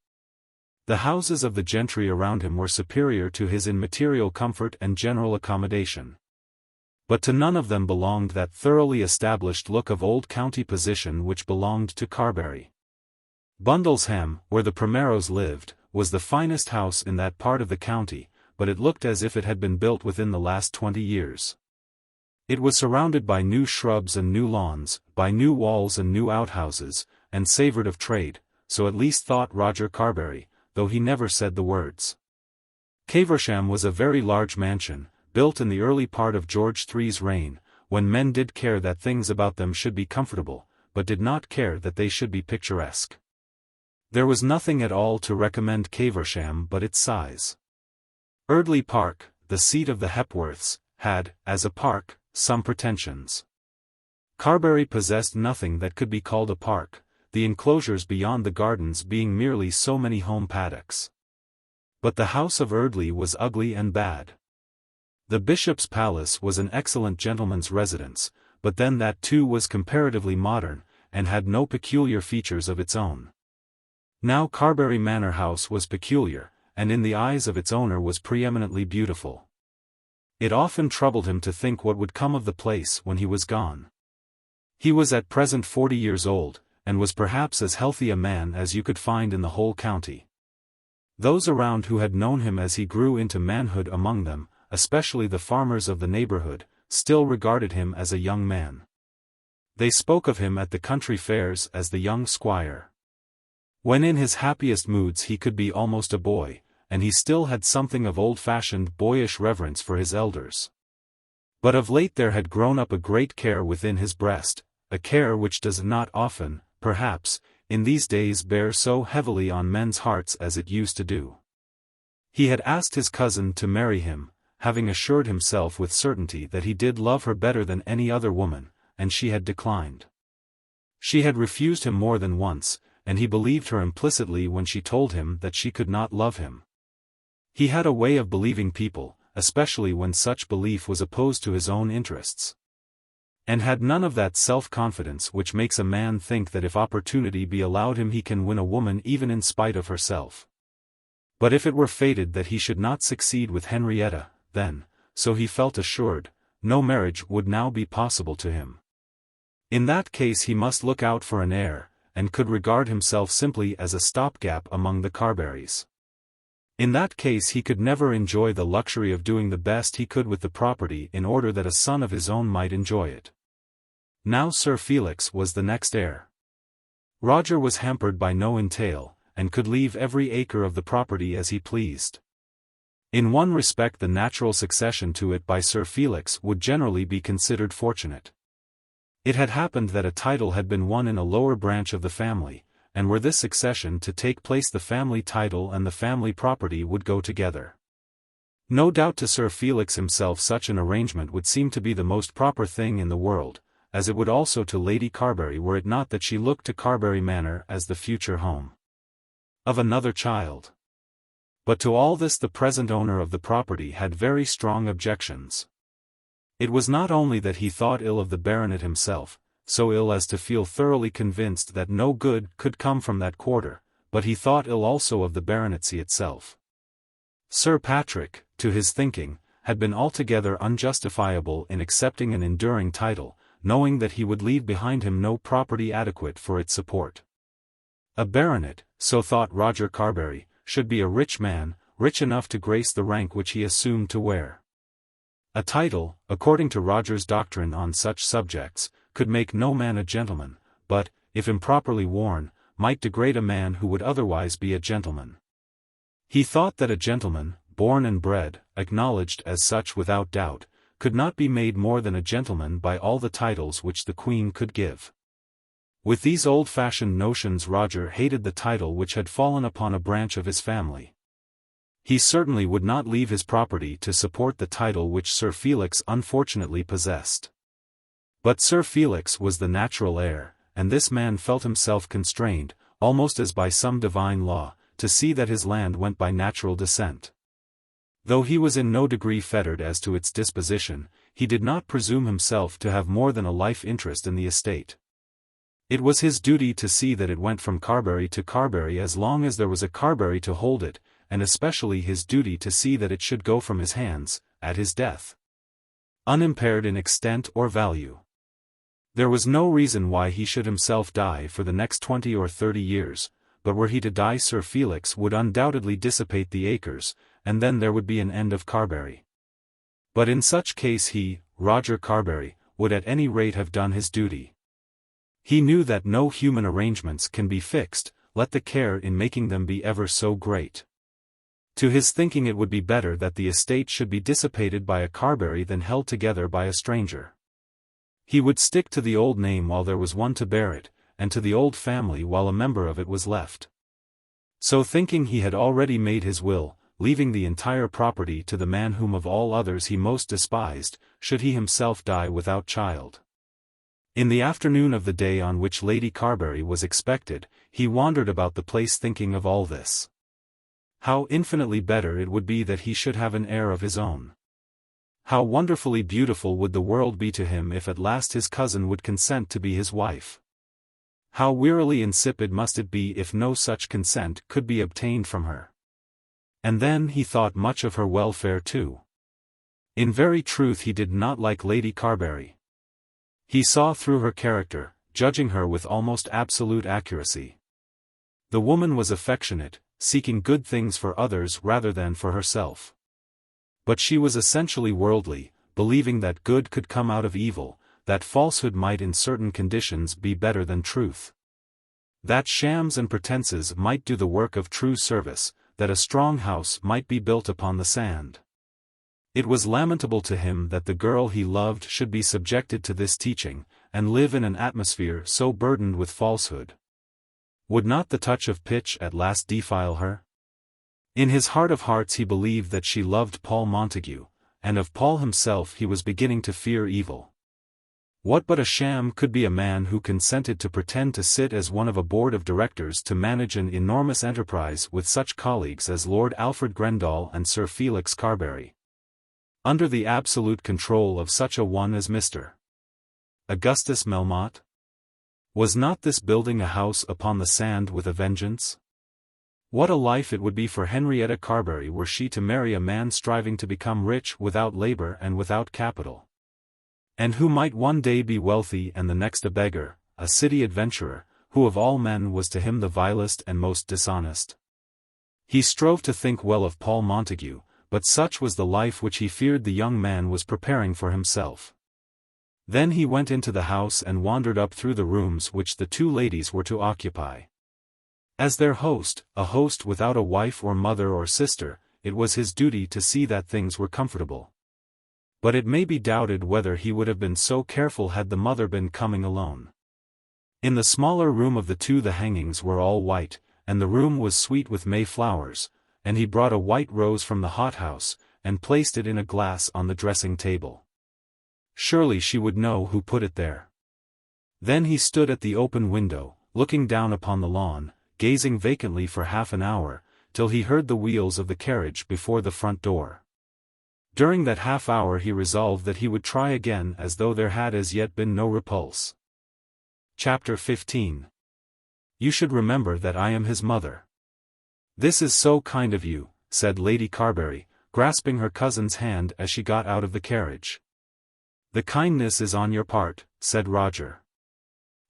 The houses of the gentry around him were superior to his in material comfort and general accommodation. But to none of them belonged that thoroughly established look of old county position which belonged to Carbury. Bundlesham, where the Primeros lived, was the finest house in that part of the county, but it looked as if it had been built within the last 20 years. It was surrounded by new shrubs and new lawns, by new walls and new outhouses, and savoured of trade, so at least thought Roger Carbury, though he never said the words. Caversham was a very large mansion, built in the early part of George III's reign, when men did care that things about them should be comfortable, but did not care that they should be picturesque. There was nothing at all to recommend Caversham but its size. Eardley Park, the seat of the Hepworths, had, as a park, some pretensions. Carbury possessed nothing that could be called a park, the enclosures beyond the gardens being merely so many home paddocks. But the house of Eardley was ugly and bad. The Bishop's Palace was an excellent gentleman's residence, but then that too was comparatively modern, and had no peculiar features of its own. Now Carbury Manor House was peculiar, and in the eyes of its owner was preeminently beautiful. It often troubled him to think what would come of the place when he was gone. He was at present 40 years old, and was perhaps as healthy a man as you could find in the whole county. Those around who had known him as he grew into manhood among them, especially the farmers of the neighborhood, still regarded him as a young man. They spoke of him at the country fairs as the young squire. When in his happiest moods he could be almost a boy, and he still had something of old-fashioned boyish reverence for his elders. But of late there had grown up a great care within his breast, a care which does not often, perhaps, in these days bear so heavily on men's hearts as it used to do. He had asked his cousin to marry him, having assured himself with certainty that he did love her better than any other woman, and she had declined. She had refused him more than once, and he believed her implicitly when she told him that she could not love him. He had a way of believing people, especially when such belief was opposed to his own interests, and had none of that self-confidence which makes a man think that if opportunity be allowed him he can win a woman even in spite of herself. But if it were fated that he should not succeed with Henrietta, then, so he felt assured, no marriage would now be possible to him. In that case he must look out for an heir, and could regard himself simply as a stopgap among the Carburys. In that case he could never enjoy the luxury of doing the best he could with the property in order that a son of his own might enjoy it. Now Sir Felix was the next heir. Roger was hampered by no entail, and could leave every acre of the property as he pleased. In one respect the natural succession to it by Sir Felix would generally be considered fortunate. It had happened that a title had been won in a lower branch of the family, and were this succession to take place the family title and the family property would go together. No doubt to Sir Felix himself such an arrangement would seem to be the most proper thing in the world, as it would also to Lady Carbury were it not that she looked to Carbury Manor as the future home of another child. But to all this the present owner of the property had very strong objections. It was not only that he thought ill of the baronet himself, so ill as to feel thoroughly convinced that no good could come from that quarter, but he thought ill also of the baronetcy itself. Sir Patrick, to his thinking, had been altogether unjustifiable in accepting an enduring title, knowing that he would leave behind him no property adequate for its support. A baronet, so thought Roger Carbury, should be a rich man, rich enough to grace the rank which he assumed to wear. A title, according to Roger's doctrine on such subjects, could make no man a gentleman, but, if improperly worn, might degrade a man who would otherwise be a gentleman. He thought that a gentleman, born and bred, acknowledged as such without doubt, could not be made more than a gentleman by all the titles which the Queen could give. With these old-fashioned notions Roger hated the title which had fallen upon a branch of his family. He certainly would not leave his property to support the title which Sir Felix unfortunately possessed. But Sir Felix was the natural heir, and this man felt himself constrained, almost as by some divine law, to see that his land went by natural descent. Though he was in no degree fettered as to its disposition, he did not presume himself to have more than a life interest in the estate. It was his duty to see that it went from Carbury to Carbury as long as there was a Carbury to hold it, and especially his duty to see that it should go from his hands, at his death, unimpaired in extent or value. There was no reason why he should himself die for the next 20 or 30 years, but were he to die Sir Felix would undoubtedly dissipate the acres, and then there would be an end of Carbury. But in such case he, Roger Carbury, would at any rate have done his duty. He knew that no human arrangements can be fixed, let the care in making them be ever so great. To his thinking it would be better that the estate should be dissipated by a Carbury than held together by a stranger. He would stick to the old name while there was one to bear it, and to the old family while a member of it was left. So thinking he had already made his will, leaving the entire property to the man whom of all others he most despised, should he himself die without child. In the afternoon of the day on which Lady Carbury was expected, he wandered about the place thinking of all this. How infinitely better it would be that he should have an heir of his own. How wonderfully beautiful would the world be to him if at last his cousin would consent to be his wife. How wearily insipid must it be if no such consent could be obtained from her. And then he thought much of her welfare too. In very truth he did not like Lady Carbury. He saw through her character, judging her with almost absolute accuracy. The woman was affectionate, seeking good things for others rather than for herself. But she was essentially worldly, believing that good could come out of evil, that falsehood might in certain conditions be better than truth. That shams and pretenses might do the work of true service, that a strong house might be built upon the sand. It was lamentable to him that the girl he loved should be subjected to this teaching, and live in an atmosphere so burdened with falsehood. Would not the touch of pitch at last defile her? In his heart of hearts he believed that she loved Paul Montague, and of Paul himself he was beginning to fear evil. What but a sham could be a man who consented to pretend to sit as one of a board of directors to manage an enormous enterprise with such colleagues as Lord Alfred Grendall and Sir Felix Carbury, under the absolute control of such a one as Mr. Augustus Melmotte? Was not this building a house upon the sand with a vengeance? What a life it would be for Henrietta Carbury were she to marry a man striving to become rich without labor and without capital, and who might one day be wealthy and the next a beggar, a city adventurer, who of all men was to him the vilest and most dishonest. He strove to think well of Paul Montague, but such was the life which he feared the young man was preparing for himself. Then he went into the house and wandered up through the rooms which the two ladies were to occupy. As their host, a host without a wife or mother or sister, it was his duty to see that things were comfortable. But it may be doubted whether he would have been so careful had the mother been coming alone. In the smaller room of the two the hangings were all white, and the room was sweet with May flowers, and he brought a white rose from the hothouse, and placed it in a glass on the dressing table. Surely she would know who put it there. Then he stood at the open window, looking down upon the lawn, gazing vacantly for half an hour, till he heard the wheels of the carriage before the front door. During that half hour he resolved that he would try again as though there had as yet been no repulse. Chapter 15. You should remember that I am his mother. This is so kind of you, said Lady Carbury, grasping her cousin's hand as she got out of the carriage. The kindness is on your part, said Roger.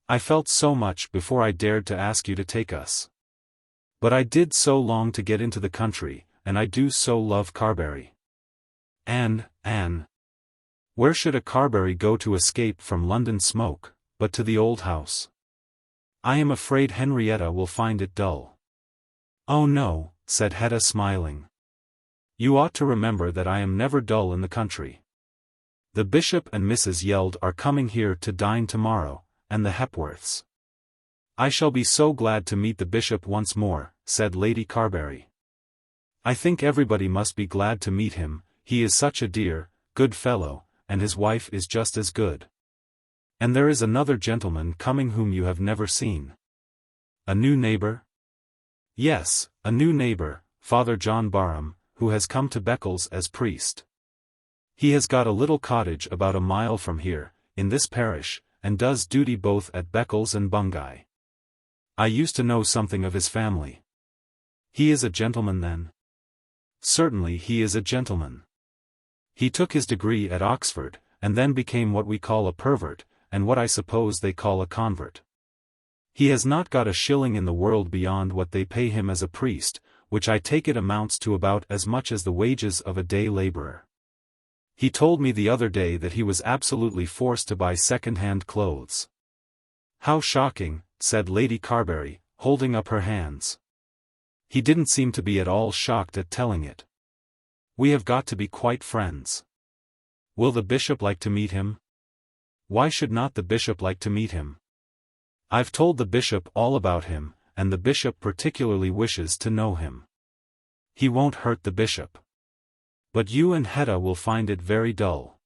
I felt so much before I dared to ask you to take us. But I did so long to get into the country, and I do so love Carbury. Anne. Where should a Carbury go to escape from London smoke, but to the old house? I am afraid Henrietta will find it dull. Oh no, said Hetta smiling. You ought to remember that I am never dull in the country. The Bishop and Mrs. Yeld are coming here to dine tomorrow, and the Hepworths. I shall be so glad to meet the Bishop once more, said Lady Carbury. I think everybody must be glad to meet him, he is such a dear, good fellow, and his wife is just as good. And there is another gentleman coming whom you have never seen. A new neighbor? Yes, a new neighbor, Father John Barham, who has come to Beccles as priest. He has got a little cottage about a mile from here, in this parish, and does duty both at Beccles and Bungay. I used to know something of his family. He is a gentleman then? Certainly he is a gentleman. He took his degree at Oxford, and then became what we call a pervert, and what I suppose they call a convert. He has not got a shilling in the world beyond what they pay him as a priest, which I take it amounts to about as much as the wages of a day labourer. He told me the other day that he was absolutely forced to buy second-hand clothes. How shocking, said Lady Carbury, holding up her hands. He didn't seem to be at all shocked at telling it. We have got to be quite friends. Will the Bishop like to meet him? Why should not the Bishop like to meet him? I've told the Bishop all about him, and the Bishop particularly wishes to know him. He won't hurt the Bishop. But you and Hetta will find it very dull.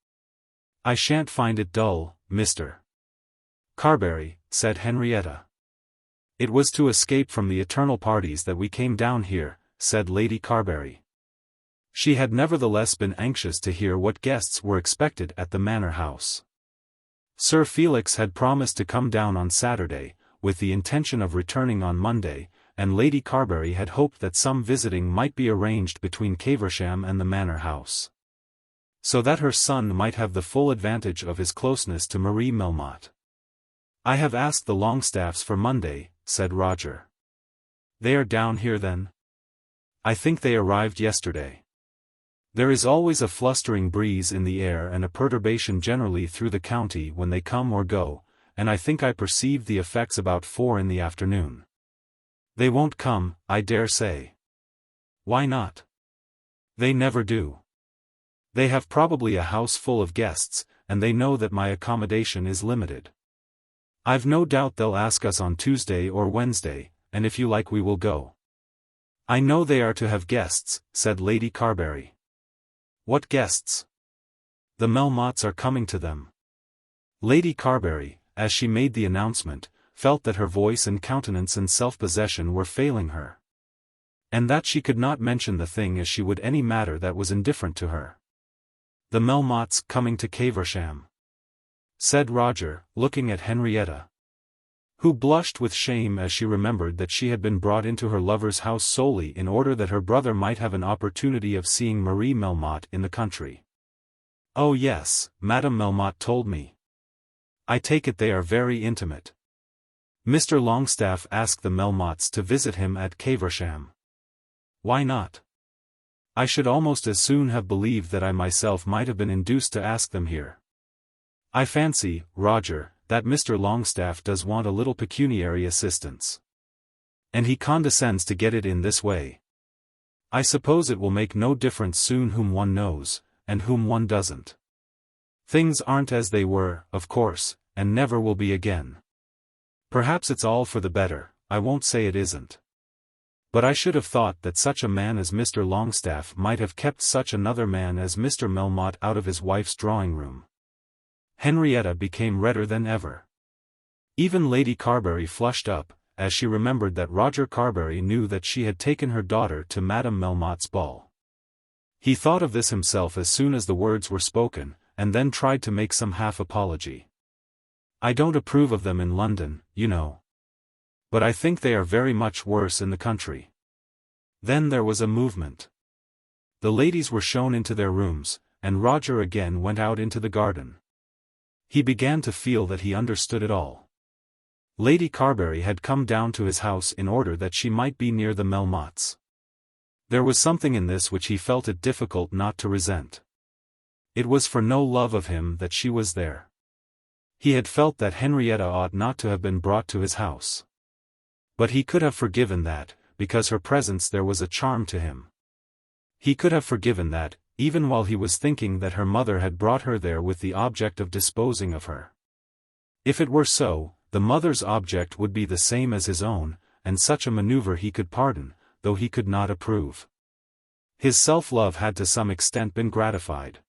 I shan't find it dull, Mr. Carbury, said Henrietta. It was to escape from the eternal parties that we came down here, said Lady Carbury. She had nevertheless been anxious to hear what guests were expected at the manor house. Sir Felix had promised to come down on Saturday, with the intention of returning on Monday, and Lady Carbury had hoped that some visiting might be arranged between Caversham and the manor house, so that her son might have the full advantage of his closeness to Marie Melmotte. I have asked the Longestaffes for Monday, said Roger. They are down here then? I think they arrived yesterday. There is always a flustering breeze in the air and a perturbation generally through the county when they come or go, and I think I perceived the effects about 4 in the afternoon. They won't come, I dare say. Why not? They never do. They have probably a house full of guests, and they know that my accommodation is limited. I've no doubt they'll ask us on Tuesday or Wednesday, and if you like we will go. I know they are to have guests, said Lady Carbury. What guests? The Melmottes are coming to them. Lady Carbury, as she made the announcement, felt that her voice and countenance and self-possession were failing her, and that she could not mention the thing as she would any matter that was indifferent to her. The Melmottes coming to Caversham, said Roger, looking at Henrietta. who blushed with shame as she remembered that she had been brought into her lover's house solely in order that her brother might have an opportunity of seeing Marie Melmotte in the country. "Oh yes, Madame Melmotte told me. I take it they are very intimate. Mr. Longstaff asked the Melmottes to visit him at Caversham. Why not? I should almost as soon have believed that I myself might have been induced to ask them here. I fancy, Roger, that Mr. Longstaff does want a little pecuniary assistance. And he condescends to get it in this way. I suppose it will make no difference soon whom one knows, and whom one doesn't. Things aren't as they were, of course, and never will be again. Perhaps it's all for the better, I won't say it isn't. But I should have thought that such a man as Mr. Longstaff might have kept such another man as Mr. Melmotte out of his wife's drawing-room." Henrietta became redder than ever. Even Lady Carbury flushed up, as she remembered that Roger Carbury knew that she had taken her daughter to Madame Melmotte's ball. He thought of this himself as soon as the words were spoken, and then tried to make some half-apology. "I don't approve of them in London, you know. But I think they are very much worse in the country." Then there was a movement. The ladies were shown into their rooms, and Roger again went out into the garden. He began to feel that he understood it all. Lady Carbury had come down to his house in order that she might be near the Melmottes. There was something in this which he felt it difficult not to resent. It was for no love of him that she was there. He had felt that Henrietta ought not to have been brought to his house. But he could have forgiven that, because her presence there was a charm to him. He could have forgiven that, even while he was thinking that her mother had brought her there with the object of disposing of her. If it were so, the mother's object would be the same as his own, and such a maneuver he could pardon, though he could not approve. His self-love had to some extent been gratified.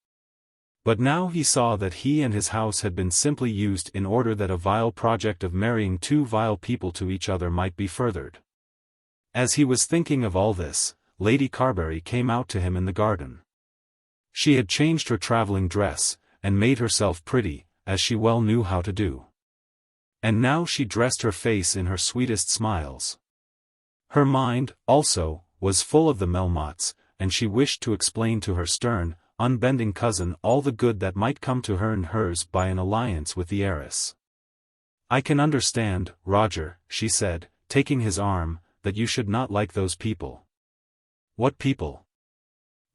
But now he saw that he and his house had been simply used in order that a vile project of marrying two vile people to each other might be furthered. As he was thinking of all this, Lady Carbury came out to him in the garden. She had changed her travelling dress, and made herself pretty, as she well knew how to do. And now she dressed her face in her sweetest smiles. Her mind, also, was full of the Melmottes, and she wished to explain to her stern, unbending cousin all the good that might come to her and hers by an alliance with the heiress. "I can understand, Roger," she said, taking his arm, "that you should not like those people." "What people?"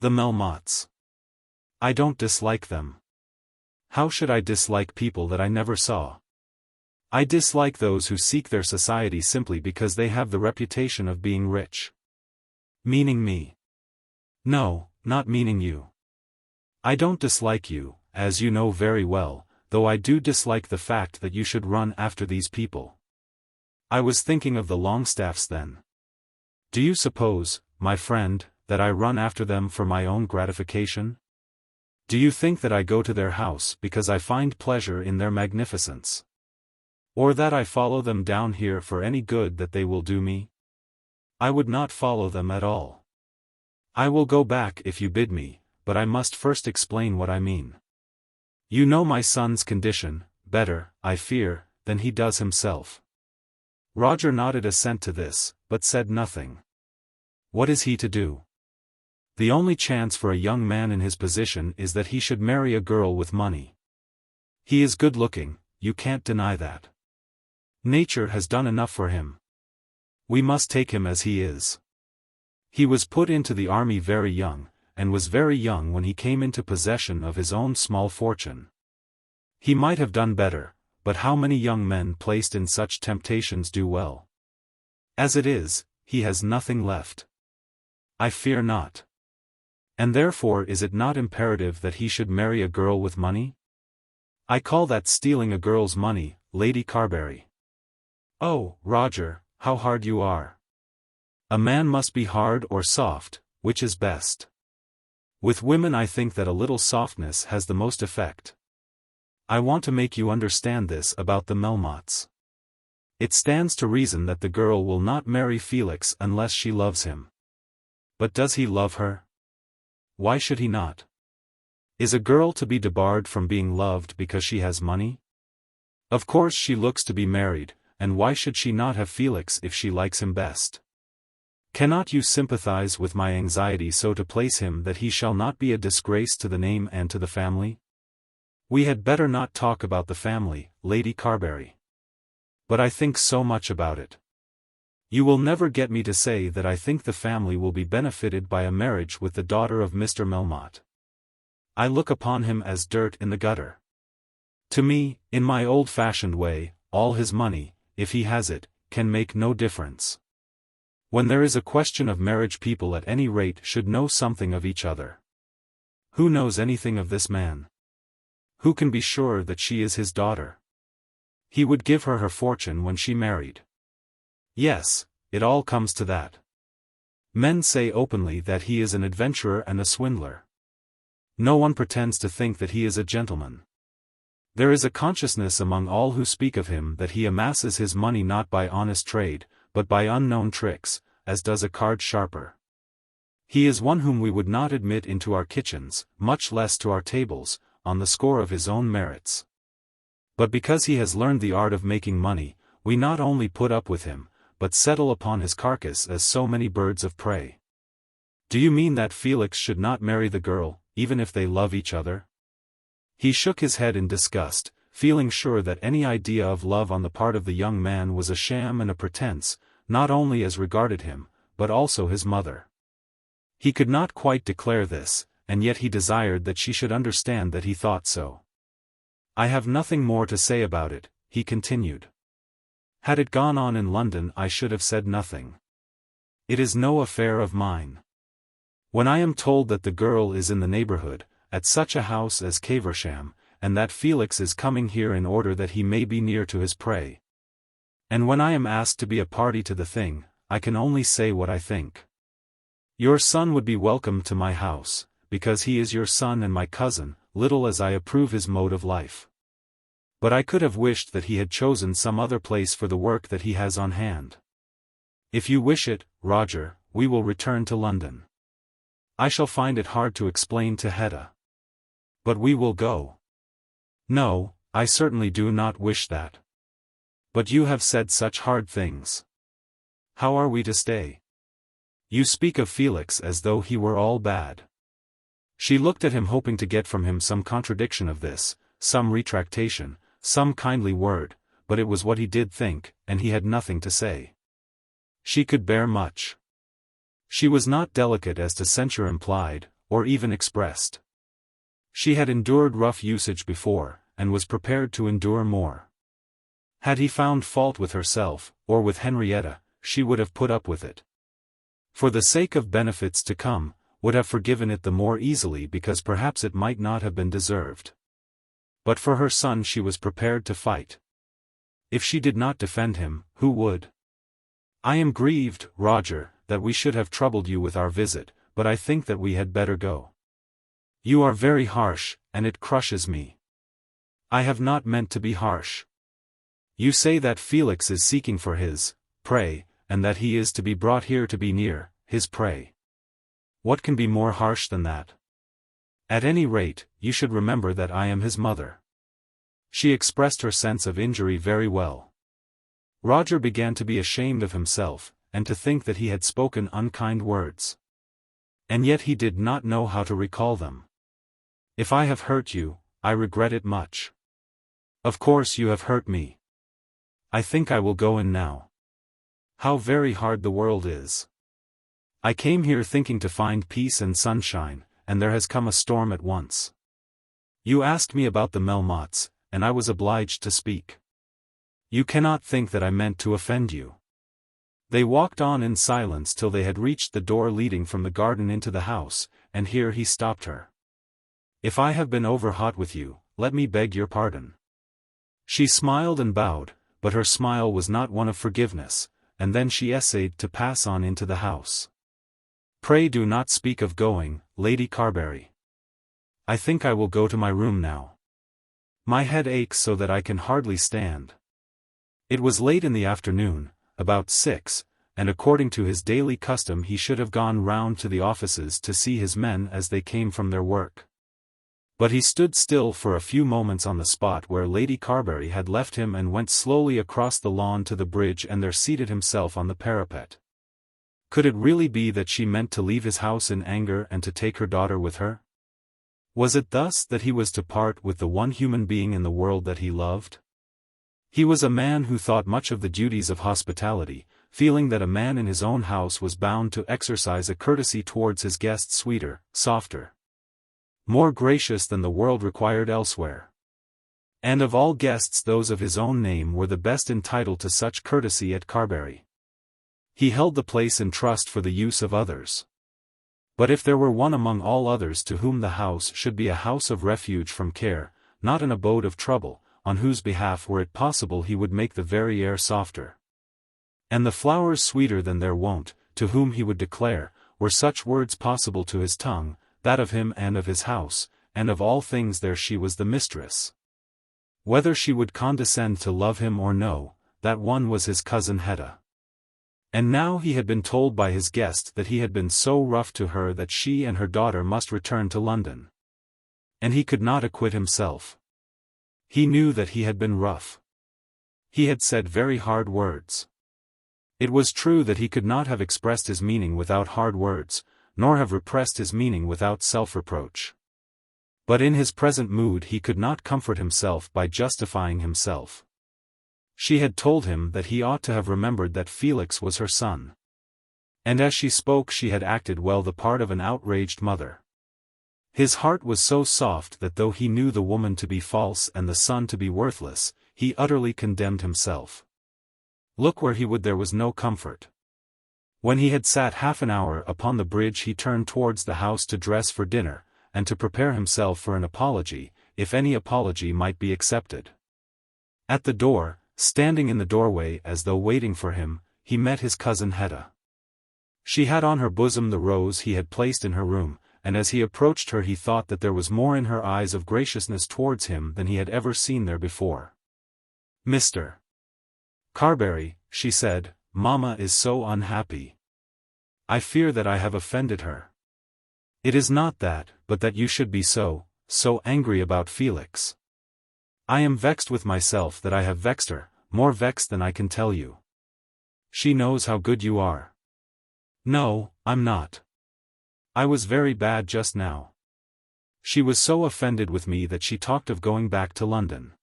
"The Melmottes. I don't dislike them. How should I dislike people that I never saw? I dislike those who seek their society simply because they have the reputation of being rich." "Meaning me?" "No, not meaning you. I don't dislike you, as you know very well, though I do dislike the fact that you should run after these people." "I was thinking of the Longstaffes then. Do you suppose, my friend, that I run after them for my own gratification? Do you think that I go to their house because I find pleasure in their magnificence? Or that I follow them down here for any good that they will do me? I would not follow them at all. I will go back if you bid me, but I must first explain what I mean. You know my son's condition, better, I fear, than he does himself." Roger nodded assent to this, but said nothing. "What is he to do? The only chance for a young man in his position is that he should marry a girl with money. He is good-looking, you can't deny that. Nature has done enough for him. We must take him as he is. He was put into the army very young, and was very young when he came into possession of his own small fortune. He might have done better, but how many young men placed in such temptations do well? As it is, he has nothing left. I fear not. And therefore is it not imperative that he should marry a girl with money? I call that stealing a girl's money, Lady Carbury." "Oh, Roger, how hard you are. A man must be hard or soft, which is best? With women I think that a little softness has the most effect. I want to make you understand this about the Melmottes. It stands to reason that the girl will not marry Felix unless she loves him. But does he love her? Why should he not? Is a girl to be debarred from being loved because she has money? Of course she looks to be married, and why should she not have Felix if she likes him best? Cannot you sympathize with my anxiety so to place him that he shall not be a disgrace to the name and to the family? We had better not talk about the family, Lady Carbury. But I think so much about it. You will never get me to say that I think the family will be benefited by a marriage with the daughter of Mr. Melmotte. I look upon him as dirt in the gutter. To me, in my old-fashioned way, all his money, if he has it, can make no difference. When there is a question of marriage, people at any rate should know something of each other. Who knows anything of this man? Who can be sure that she is his daughter? He would give her her fortune when she married. Yes, it all comes to that. Men say openly that he is an adventurer and a swindler. No one pretends to think that he is a gentleman. There is a consciousness among all who speak of him that he amasses his money not by honest trade, but by unknown tricks, as does a card sharper. He is one whom we would not admit into our kitchens, much less to our tables, on the score of his own merits. But because he has learned the art of making money, we not only put up with him, but settle upon his carcass as so many birds of prey. Do you mean that Felix should not marry the girl, even if they love each other? He shook his head in disgust, feeling sure that any idea of love on the part of the young man was a sham and a pretense, not only as regarded him, but also his mother. He could not quite declare this, and yet he desired that she should understand that he thought so. I have nothing more to say about it, he continued. Had it gone on in London I should have said nothing. It is no affair of mine. When I am told that the girl is in the neighborhood, at such a house as Caversham, and that Felix is coming here in order that he may be near to his prey. And when I am asked to be a party to the thing, I can only say what I think. Your son would be welcome to my house, because he is your son and my cousin, little as I approve his mode of life. But I could have wished that he had chosen some other place for the work that he has on hand. If you wish it, Roger, we will return to London. I shall find it hard to explain to Hetta. But we will go. No, I certainly do not wish that. But you have said such hard things. How are we to stay? You speak of Felix as though he were all bad. She looked at him hoping to get from him some contradiction of this, some retractation, some kindly word, but it was what he did think, and he had nothing to say. She could bear much. She was not delicate as to censure implied, or even expressed. She had endured rough usage before, and was prepared to endure more. Had he found fault with herself, or with Henrietta, she would have put up with it. For the sake of benefits to come, would have forgiven it the more easily because perhaps it might not have been deserved. But for her son she was prepared to fight. If she did not defend him, who would? I am grieved, Roger, that we should have troubled you with our visit, but I think that we had better go. You are very harsh, and it crushes me. I have not meant to be harsh. You say that Felix is seeking for his prey, and that he is to be brought here to be near his prey. What can be more harsh than that? At any rate, you should remember that I am his mother. She expressed her sense of injury very well. Roger began to be ashamed of himself, and to think that he had spoken unkind words. And yet he did not know how to recall them. If I have hurt you, I regret it much. Of course you have hurt me. I think I will go in now. How very hard the world is. I came here thinking to find peace and sunshine, and there has come a storm at once. You asked me about the Melmottes, and I was obliged to speak. You cannot think that I meant to offend you. They walked on in silence till they had reached the door leading from the garden into the house, and here he stopped her. If I have been over-hot with you, let me beg your pardon. She smiled and bowed, but her smile was not one of forgiveness, and then she essayed to pass on into the house. Pray do not speak of going, Lady Carbury. I think I will go to my room now. My head aches so that I can hardly stand. It was late in the afternoon, about 6, and according to his daily custom he should have gone round to the offices to see his men as they came from their work. But he stood still for a few moments on the spot where Lady Carbury had left him and went slowly across the lawn to the bridge and there seated himself on the parapet. Could it really be that she meant to leave his house in anger and to take her daughter with her? Was it thus that he was to part with the one human being in the world that he loved? He was a man who thought much of the duties of hospitality, feeling that a man in his own house was bound to exercise a courtesy towards his guests sweeter, softer, more gracious than the world required elsewhere. And of all guests those of his own name were the best entitled to such courtesy at Carbury. He held the place in trust for the use of others. But if there were one among all others to whom the house should be a house of refuge from care, not an abode of trouble, on whose behalf were it possible he would make the very air softer, and the flowers sweeter than their wont, to whom he would declare, were such words possible to his tongue, that of him and of his house, and of all things there she was the mistress. Whether she would condescend to love him or no, that one was his cousin Hetta. And now he had been told by his guest that he had been so rough to her that she and her daughter must return to London. And he could not acquit himself. He knew that he had been rough. He had said very hard words. It was true that he could not have expressed his meaning without hard words, nor have repressed his meaning without self-reproach. But in his present mood he could not comfort himself by justifying himself. She had told him that he ought to have remembered that Felix was her son. And as she spoke she had acted well the part of an outraged mother. His heart was so soft that though he knew the woman to be false and the son to be worthless, he utterly condemned himself. Look where he would there was no comfort. When he had sat half an hour upon the bridge he turned towards the house to dress for dinner, and to prepare himself for an apology, if any apology might be accepted. At the door, standing in the doorway as though waiting for him, he met his cousin Hetta. She had on her bosom the rose he had placed in her room, and as he approached her he thought that there was more in her eyes of graciousness towards him than he had ever seen there before. "Mr. Carbury," she said, "Mamma is so unhappy. I fear that I have offended her. It is not that, but that you should be so angry about Felix. I am vexed with myself that I have vexed her, more vexed than I can tell you. She knows how good you are." "No, I'm not. I was very bad just now. She was so offended with me that she talked of going back to London."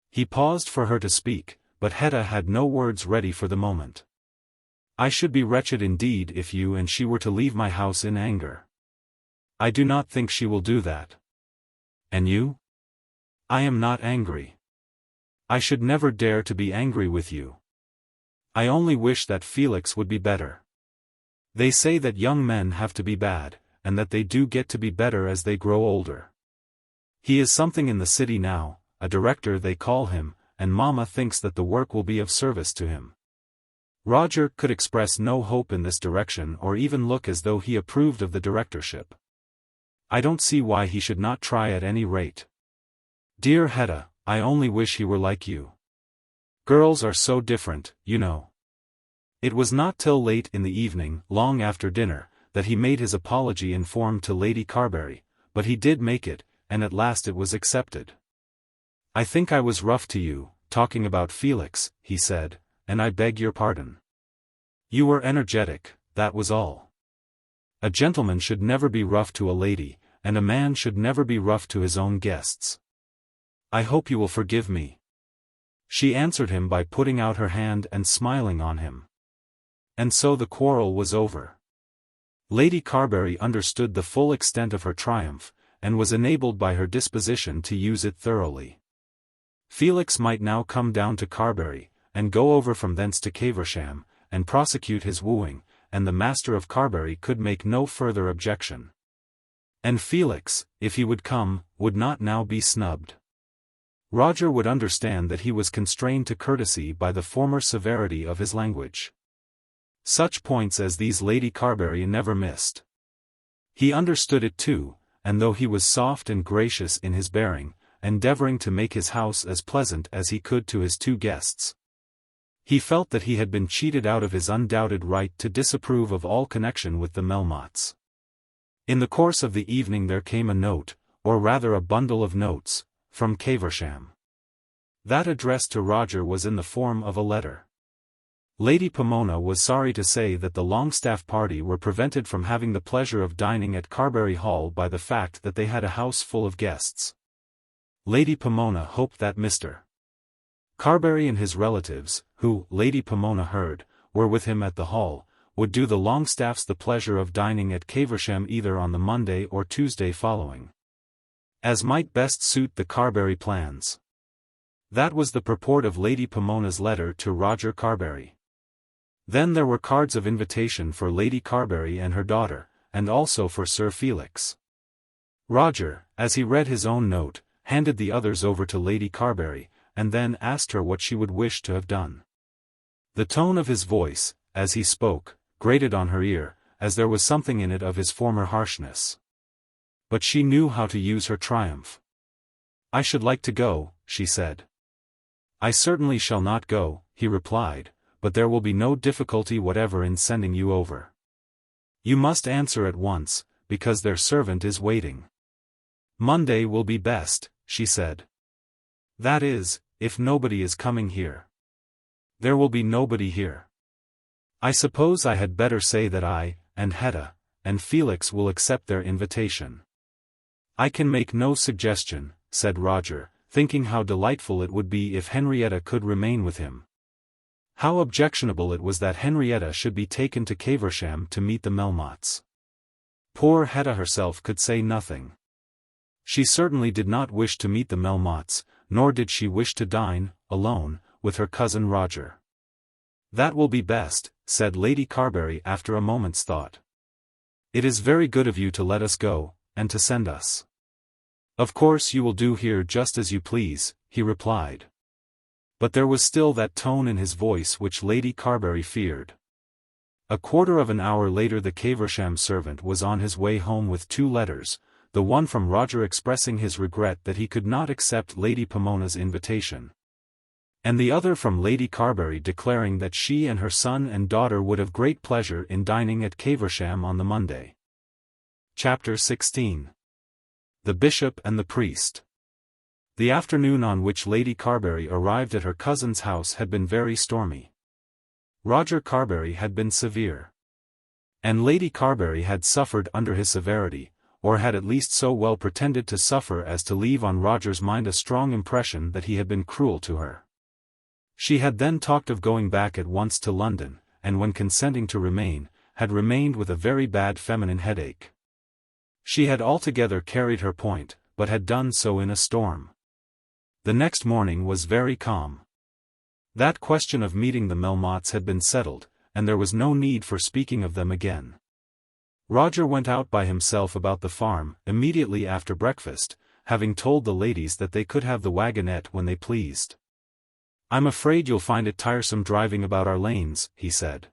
He paused for her to speak, but Hetta had no words ready for the moment. "I should be wretched indeed if you and she were to leave my house in anger. I do not think she will do that." "And you?" "I am not angry. I should never dare to be angry with you. I only wish that Felix would be better. They say that young men have to be bad, and that they do get to be better as they grow older. He is something in the city now, a director they call him, and Mamma thinks that the work will be of service to him." Roger could express no hope in this direction or even look as though he approved of the directorship. "I don't see why he should not try at any rate. Dear Hetta, I only wish he were like you. Girls are so different, you know." It was not till late in the evening, long after dinner, that he made his apology in form to Lady Carbury, but he did make it, and at last it was accepted. "I think I was rough to you, talking about Felix," he said, "and I beg your pardon. You were energetic, that was all. A gentleman should never be rough to a lady, and a man should never be rough to his own guests. I hope you will forgive me." She answered him by putting out her hand and smiling on him. And so the quarrel was over. Lady Carbury understood the full extent of her triumph, and was enabled by her disposition to use it thoroughly. Felix might now come down to Carbury, and go over from thence to Caversham, and prosecute his wooing, and the master of Carbury could make no further objection. And Felix, if he would come, would not now be snubbed. Roger would understand that he was constrained to courtesy by the former severity of his language. Such points as these Lady Carbury never missed. He understood it too, and though he was soft and gracious in his bearing, endeavoring to make his house as pleasant as he could to his two guests, he felt that he had been cheated out of his undoubted right to disapprove of all connection with the Melmottes. In the course of the evening there came a note, or rather a bundle of notes, from Caversham. That addressed to Roger was in the form of a letter. Lady Pomona was sorry to say that the Longestaff party were prevented from having the pleasure of dining at Carbury Hall by the fact that they had a house full of guests. Lady Pomona hoped that Mr. Carbury and his relatives, who, Lady Pomona heard, were with him at the hall, would do the Longestaffes the pleasure of dining at Caversham either on the Monday or Tuesday following, as might best suit the Carbury plans. That was the purport of Lady Pomona's letter to Roger Carbury. Then there were cards of invitation for Lady Carbury and her daughter, and also for Sir Felix. Roger, as he read his own note, handed the others over to Lady Carbury, and then asked her what she would wish to have done. The tone of his voice, as he spoke, grated on her ear, as there was something in it of his former harshness. But she knew how to use her triumph. "I should like to go," she said. "I certainly shall not go," he replied, "but there will be no difficulty whatever in sending you over. You must answer at once, because their servant is waiting." "Monday will be best," she said. "That is, if nobody is coming here." "There will be nobody here." "I suppose I had better say that I, and Hetta, and Felix will accept their invitation." "I can make no suggestion," said Roger, thinking how delightful it would be if Henrietta could remain with him. How objectionable it was that Henrietta should be taken to Caversham to meet the Melmottes. Poor Hetta herself could say nothing. She certainly did not wish to meet the Melmottes, nor did she wish to dine, alone, with her cousin Roger. "That will be best," said Lady Carbury after a moment's thought. "It is very good of you to let us go, and to send us." "Of course you will do here just as you please," he replied. But there was still that tone in his voice which Lady Carbury feared. A quarter of an hour later the Caversham servant was on his way home with 2 letters, the one from Roger expressing his regret that he could not accept Lady Pomona's invitation, and the other from Lady Carbury declaring that she and her son and daughter would have great pleasure in dining at Caversham on the Monday. Chapter 16. The Bishop and the Priest. The afternoon on which Lady Carbury arrived at her cousin's house had been very stormy. Roger Carbury had been severe, and Lady Carbury had suffered under his severity, or had at least so well pretended to suffer as to leave on Roger's mind a strong impression that he had been cruel to her. She had then talked of going back at once to London, and when consenting to remain, had remained with a very bad feminine headache. She had altogether carried her point, but had done so in a storm. The next morning was very calm. That question of meeting the Melmottes had been settled, and there was no need for speaking of them again. Roger went out by himself about the farm, immediately after breakfast, having told the ladies that they could have the wagonette when they pleased. "I'm afraid you'll find it tiresome driving about our lanes," he said.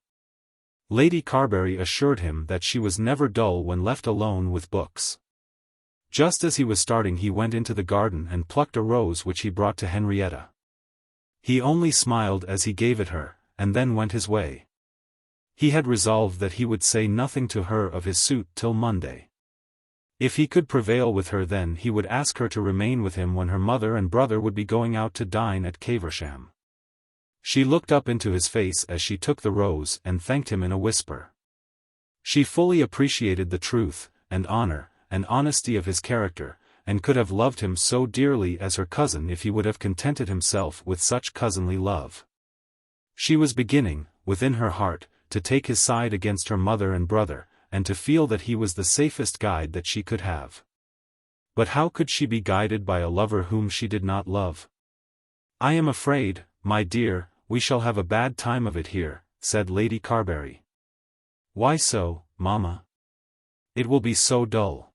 Lady Carbury assured him that she was never dull when left alone with books. Just as he was starting he went into the garden and plucked a rose which he brought to Henrietta. He only smiled as he gave it her, and then went his way. He had resolved that he would say nothing to her of his suit till Monday. If he could prevail with her then he would ask her to remain with him when her mother and brother would be going out to dine at Caversham. She looked up into his face as she took the rose and thanked him in a whisper. She fully appreciated the truth, and honor, and honesty of his character, and could have loved him so dearly as her cousin if he would have contented himself with such cousinly love. She was beginning, within her heart, to take his side against her mother and brother, and to feel that he was the safest guide that she could have. But how could she be guided by a lover whom she did not love? "I am afraid, my dear, we shall have a bad time of it here," said Lady Carbury. "Why so, mamma? It will be so dull.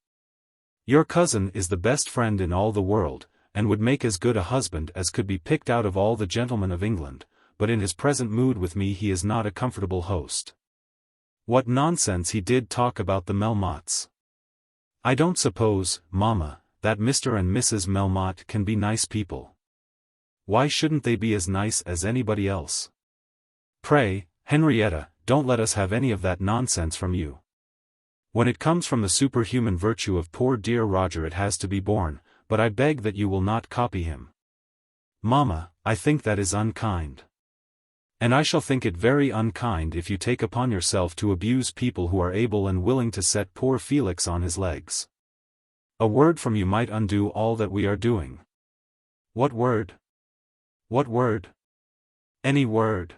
Your cousin is the best friend in all the world, and would make as good a husband as could be picked out of all the gentlemen of England, but in his present mood with me he is not a comfortable host. What nonsense he did talk about the Melmottes. I don't suppose, mamma, that Mr. and Mrs. Melmotte can be nice people. Why shouldn't they be as nice as anybody else? Pray, Henrietta, don't let us have any of that nonsense from you. When it comes from the superhuman virtue of poor dear Roger it has to be borne, but I beg that you will not copy him. Mamma, I think that is unkind. And I shall think it very unkind if you take upon yourself to abuse people who are able and willing to set poor Felix on his legs. A word from you might undo all that we are doing. What word? What word? Any word.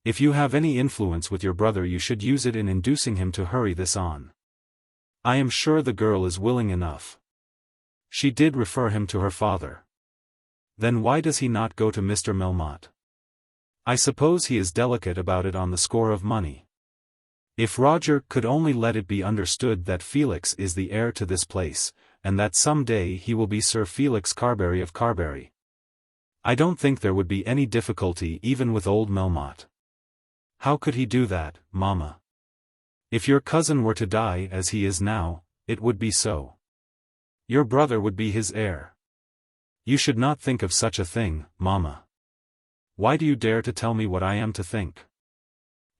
If you have any influence with your brother you should use it in inducing him to hurry this on. I am sure the girl is willing enough. She did refer him to her father. Then why does he not go to Mr. Melmotte? I suppose he is delicate about it on the score of money. If Roger could only let it be understood that Felix is the heir to this place, and that some day he will be Sir Felix Carbury of Carbury. I don't think there would be any difficulty even with old Melmotte. How could he do that, Mamma? If your cousin were to die as he is now, it would be so. Your brother would be his heir. You should not think of such a thing, Mamma. Why do you dare to tell me what I am to think?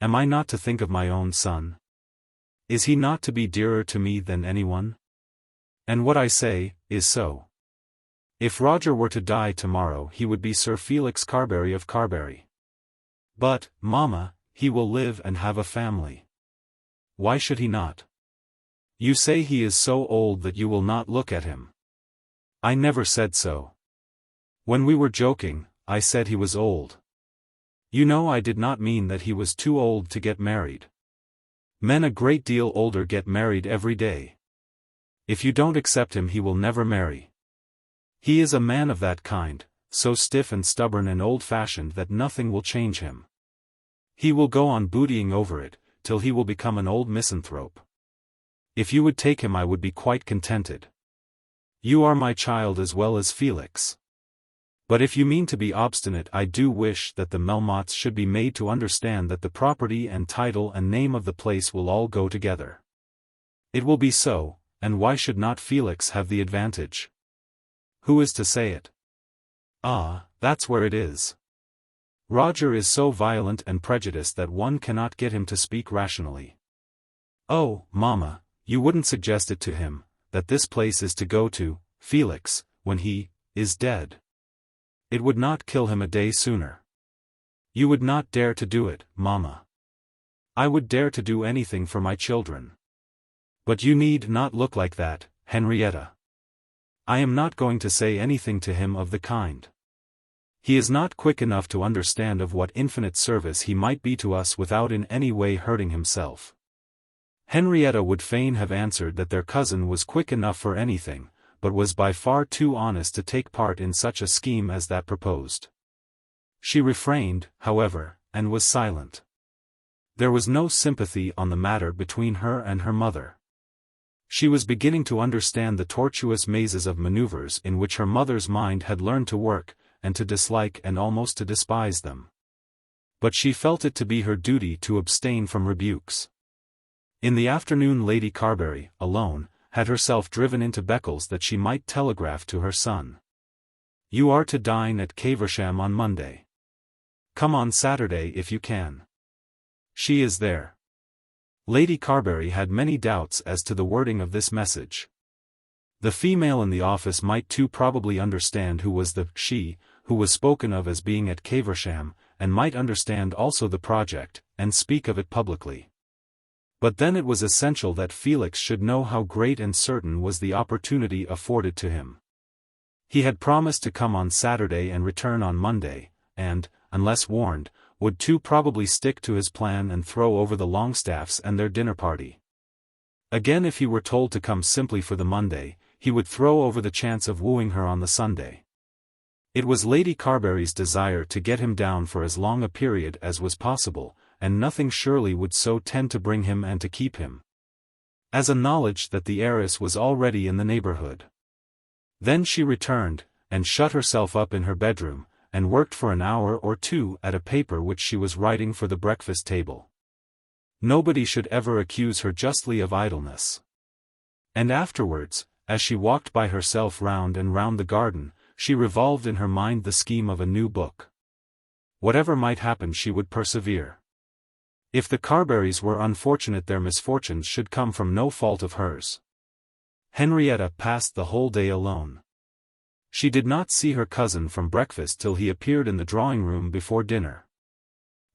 Am I not to think of my own son? Is he not to be dearer to me than anyone? And what I say, is so. If Roger were to die tomorrow he would be Sir Felix Carbury of Carbury. But, Mamma, he will live and have a family. Why should he not? You say he is so old that you will not look at him. I never said so. When we were joking, I said he was old. You know I did not mean that he was too old to get married. Men a great deal older get married every day. If you don't accept him he will never marry. He is a man of that kind, so stiff and stubborn and old-fashioned that nothing will change him. He will go on bootying over it, till he will become an old misanthrope. If you would take him I would be quite contented. You are my child as well as Felix. But if you mean to be obstinate I do wish that the Melmottes should be made to understand that the property and title and name of the place will all go together. It will be so, and why should not Felix have the advantage? Who is to say it? Ah, that's where it is. Roger is so violent and prejudiced that one cannot get him to speak rationally. Oh, Mamma, you wouldn't suggest it to him, that this place is to go to, Felix, when he is dead. It would not kill him a day sooner. You would not dare to do it, Mamma. I would dare to do anything for my children. But you need not look like that, Henrietta. I am not going to say anything to him of the kind. He is not quick enough to understand of what infinite service he might be to us without in any way hurting himself. Henrietta would fain have answered that their cousin was quick enough for anything, but was by far too honest to take part in such a scheme as that proposed. She refrained, however, and was silent. There was no sympathy on the matter between her and her mother. She was beginning to understand the tortuous mazes of maneuvers in which her mother's mind had learned to work, and to dislike and almost to despise them. But she felt it to be her duty to abstain from rebukes. In the afternoon Lady Carbury, alone, had herself driven into Beccles that she might telegraph to her son. You are to dine at Caversham on Monday. Come on Saturday if you can. She is there. Lady Carbury had many doubts as to the wording of this message. The female in the office might too probably understand who was the she, who was spoken of as being at Caversham, and might understand also the project, and speak of it publicly. But then it was essential that Felix should know how great and certain was the opportunity afforded to him. He had promised to come on Saturday and return on Monday, and, unless warned, would too probably stick to his plan and throw over the Longestaffes and their dinner party. Again, if he were told to come simply for the Monday, he would throw over the chance of wooing her on the Sunday. It was Lady Carbury's desire to get him down for as long a period as was possible, and nothing surely would so tend to bring him and to keep him, as a knowledge that the heiress was already in the neighborhood. Then she returned, and shut herself up in her bedroom, and worked for an hour or two at a paper which she was writing for the breakfast table. Nobody should ever accuse her justly of idleness. And afterwards, as she walked by herself round and round the garden, she revolved in her mind the scheme of a new book. Whatever might happen she would persevere. If the Carburys were unfortunate, their misfortunes should come from no fault of hers. Henrietta passed the whole day alone. She did not see her cousin from breakfast till he appeared in the drawing-room before dinner.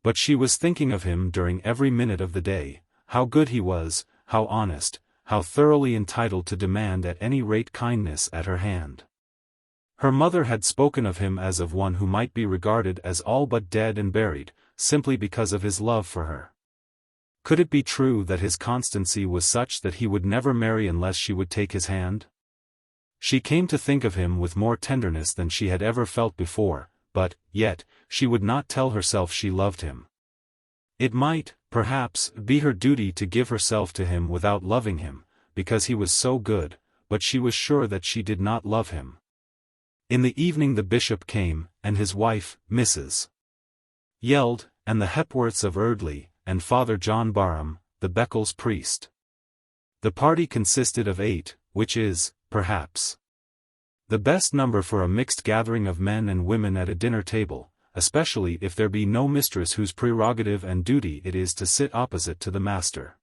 But she was thinking of him during every minute of the day, how good he was, how honest, how thoroughly entitled to demand at any rate kindness at her hand. Her mother had spoken of him as of one who might be regarded as all but dead and buried, simply because of his love for her. Could it be true that his constancy was such that he would never marry unless she would take his hand? She came to think of him with more tenderness than she had ever felt before, but, yet, she would not tell herself she loved him. It might, perhaps, be her duty to give herself to him without loving him, because he was so good, but she was sure that she did not love him. In the evening the bishop came, and his wife, Mrs. Yeld, and the Hepworths of Erdley, and Father John Barham, the Beccles priest. The party consisted of 8, which is, perhaps, the best number for a mixed gathering of men and women at a dinner table, especially if there be no mistress whose prerogative and duty it is to sit opposite to the master.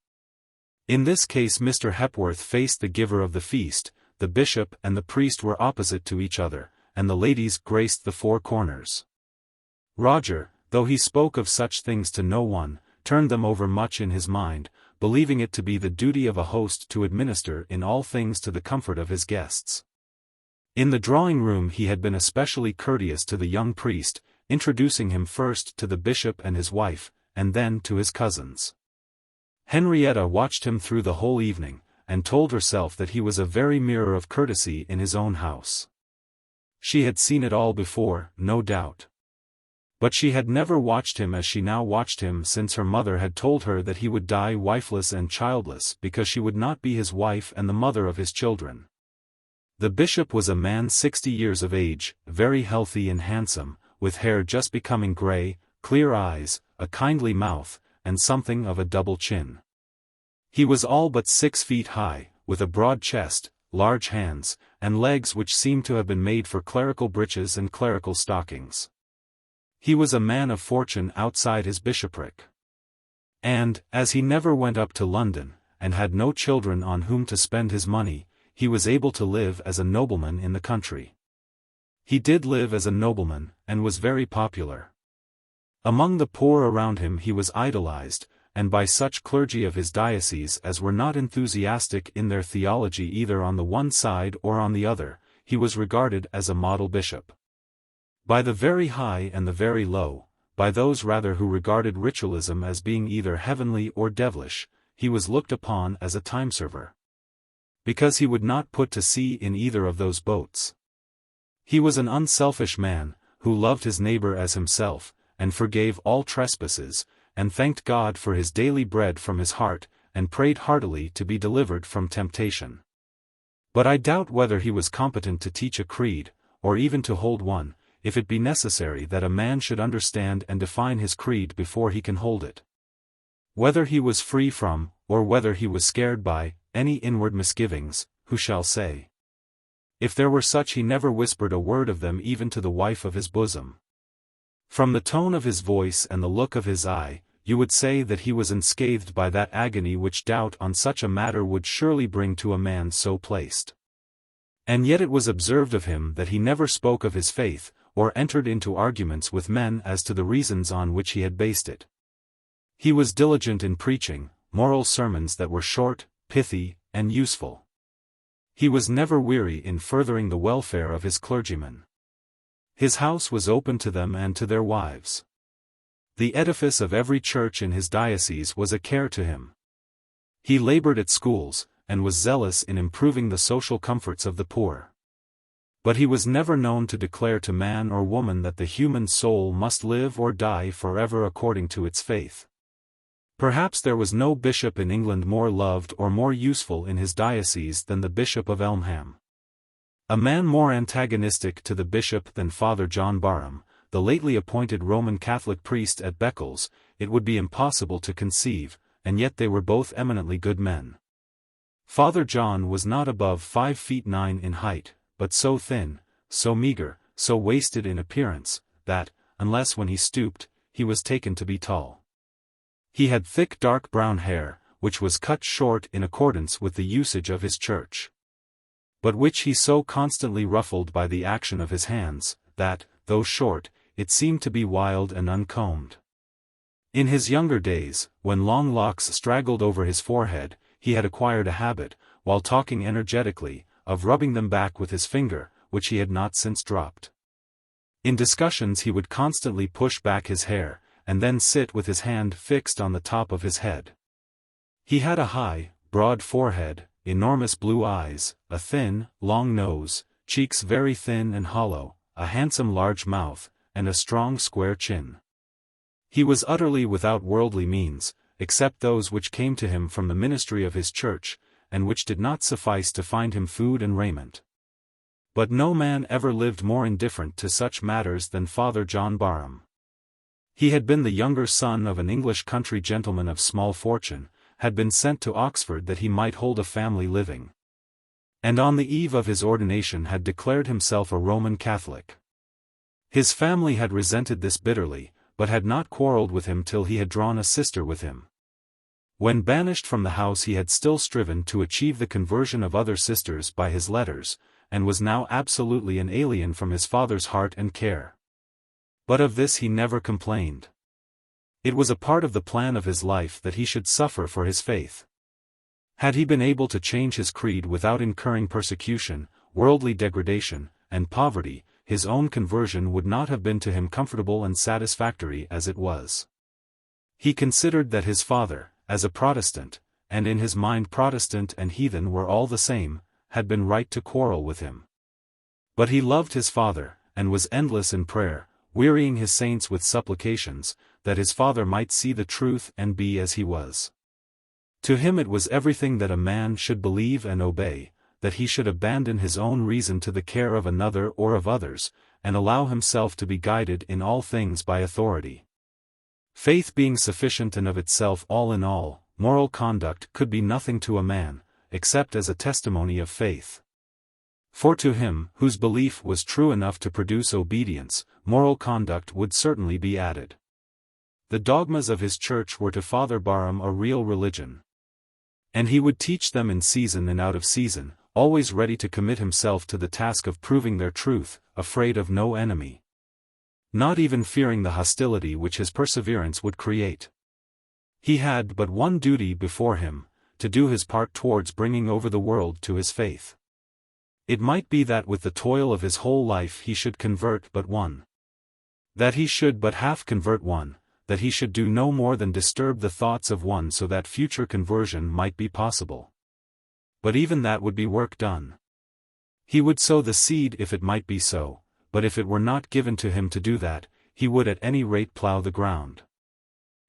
In this case Mr. Hepworth faced the giver of the feast, the bishop and the priest were opposite to each other, and the ladies graced the four corners. Roger, though he spoke of such things to no one, turned them over much in his mind, believing it to be the duty of a host to administer in all things to the comfort of his guests. In the drawing-room he had been especially courteous to the young priest, introducing him first to the bishop and his wife, and then to his cousins. Henrietta watched him through the whole evening, and told herself that he was a very mirror of courtesy in his own house. She had seen it all before, no doubt. But she had never watched him as she now watched him since her mother had told her that he would die wifeless and childless because she would not be his wife and the mother of his children. The bishop was a man 60 years of age, very healthy and handsome, with hair just becoming grey, clear eyes, a kindly mouth, and something of a double chin. He was all but 6 feet high, with a broad chest, large hands, and legs which seemed to have been made for clerical breeches and clerical stockings. He was a man of fortune outside his bishopric. And, as he never went up to London, and had no children on whom to spend his money, he was able to live as a nobleman in the country. He did live as a nobleman, and was very popular. Among the poor around him he was idolized, and by such clergy of his diocese as were not enthusiastic in their theology either on the one side or on the other, he was regarded as a model bishop. By the very high and the very low, by those rather who regarded ritualism as being either heavenly or devilish, he was looked upon as a time-server. Because he would not put to sea in either of those boats. He was an unselfish man, who loved his neighbor as himself, and forgave all trespasses, and thanked God for his daily bread from his heart, and prayed heartily to be delivered from temptation. But I doubt whether he was competent to teach a creed, or even to hold one, if it be necessary that a man should understand and define his creed before he can hold it. Whether he was free from, or whether he was scared by, any inward misgivings, who shall say? If there were such he never whispered a word of them even to the wife of his bosom. From the tone of his voice and the look of his eye, you would say that he was unscathed by that agony which doubt on such a matter would surely bring to a man so placed. And yet it was observed of him that he never spoke of his faith, or entered into arguments with men as to the reasons on which he had based it. He was diligent in preaching, moral sermons that were short, pithy, and useful. He was never weary in furthering the welfare of his clergymen. His house was open to them and to their wives. The edifice of every church in his diocese was a care to him. He labored at schools, and was zealous in improving the social comforts of the poor. But he was never known to declare to man or woman that the human soul must live or die forever according to its faith. Perhaps there was no bishop in England more loved or more useful in his diocese than the Bishop of Elmham. A man more antagonistic to the bishop than Father John Barham, the lately appointed Roman Catholic priest at Beccles, it would be impossible to conceive, and yet they were both eminently good men. Father John was not above 5 feet 9 in height, but so thin, so meagre, so wasted in appearance, that, unless when he stooped, he was taken to be tall. He had thick dark brown hair, which was cut short in accordance with the usage of his church, but which he so constantly ruffled by the action of his hands, that, though short, it seemed to be wild and uncombed. In his younger days, when long locks straggled over his forehead, he had acquired a habit, while talking energetically, of rubbing them back with his finger, which he had not since dropped. In discussions he would constantly push back his hair, and then sit with his hand fixed on the top of his head. He had a high, broad forehead, enormous blue eyes, a thin, long nose, cheeks very thin and hollow, a handsome large mouth, and a strong square chin. He was utterly without worldly means, except those which came to him from the ministry of his church, and which did not suffice to find him food and raiment. But no man ever lived more indifferent to such matters than Father John Barham. He had been the younger son of an English country gentleman of small fortune, had been sent to Oxford that he might hold a family living, and on the eve of his ordination had declared himself a Roman Catholic. His family had resented this bitterly, but had not quarrelled with him till he had drawn a sister with him. When banished from the house he had still striven to achieve the conversion of other sisters by his letters, and was now absolutely an alien from his father's heart and care. But of this he never complained. It was a part of the plan of his life that he should suffer for his faith. Had he been able to change his creed without incurring persecution, worldly degradation, and poverty, his own conversion would not have been to him comfortable and satisfactory as it was. He considered that his father, as a Protestant, and in his mind Protestant and heathen were all the same, had been right to quarrel with him. But he loved his father, and was endless in prayer, wearying his saints with supplications, that his father might see the truth and be as he was. To him it was everything that a man should believe and obey, that he should abandon his own reason to the care of another or of others, and allow himself to be guided in all things by authority. Faith being sufficient and of itself all in all, moral conduct could be nothing to a man, except as a testimony of faith. For to him, whose belief was true enough to produce obedience, moral conduct would certainly be added. The dogmas of his church were to Father Barham a real religion, and he would teach them in season and out of season, always ready to commit himself to the task of proving their truth, afraid of no enemy, not even fearing the hostility which his perseverance would create. He had but one duty before him, to do his part towards bringing over the world to his faith. It might be that with the toil of his whole life he should convert but one, that he should but half convert one, that he should do no more than disturb the thoughts of one so that future conversion might be possible. But even that would be work done. He would sow the seed if it might be so, but if it were not given to him to do that, he would at any rate plough the ground.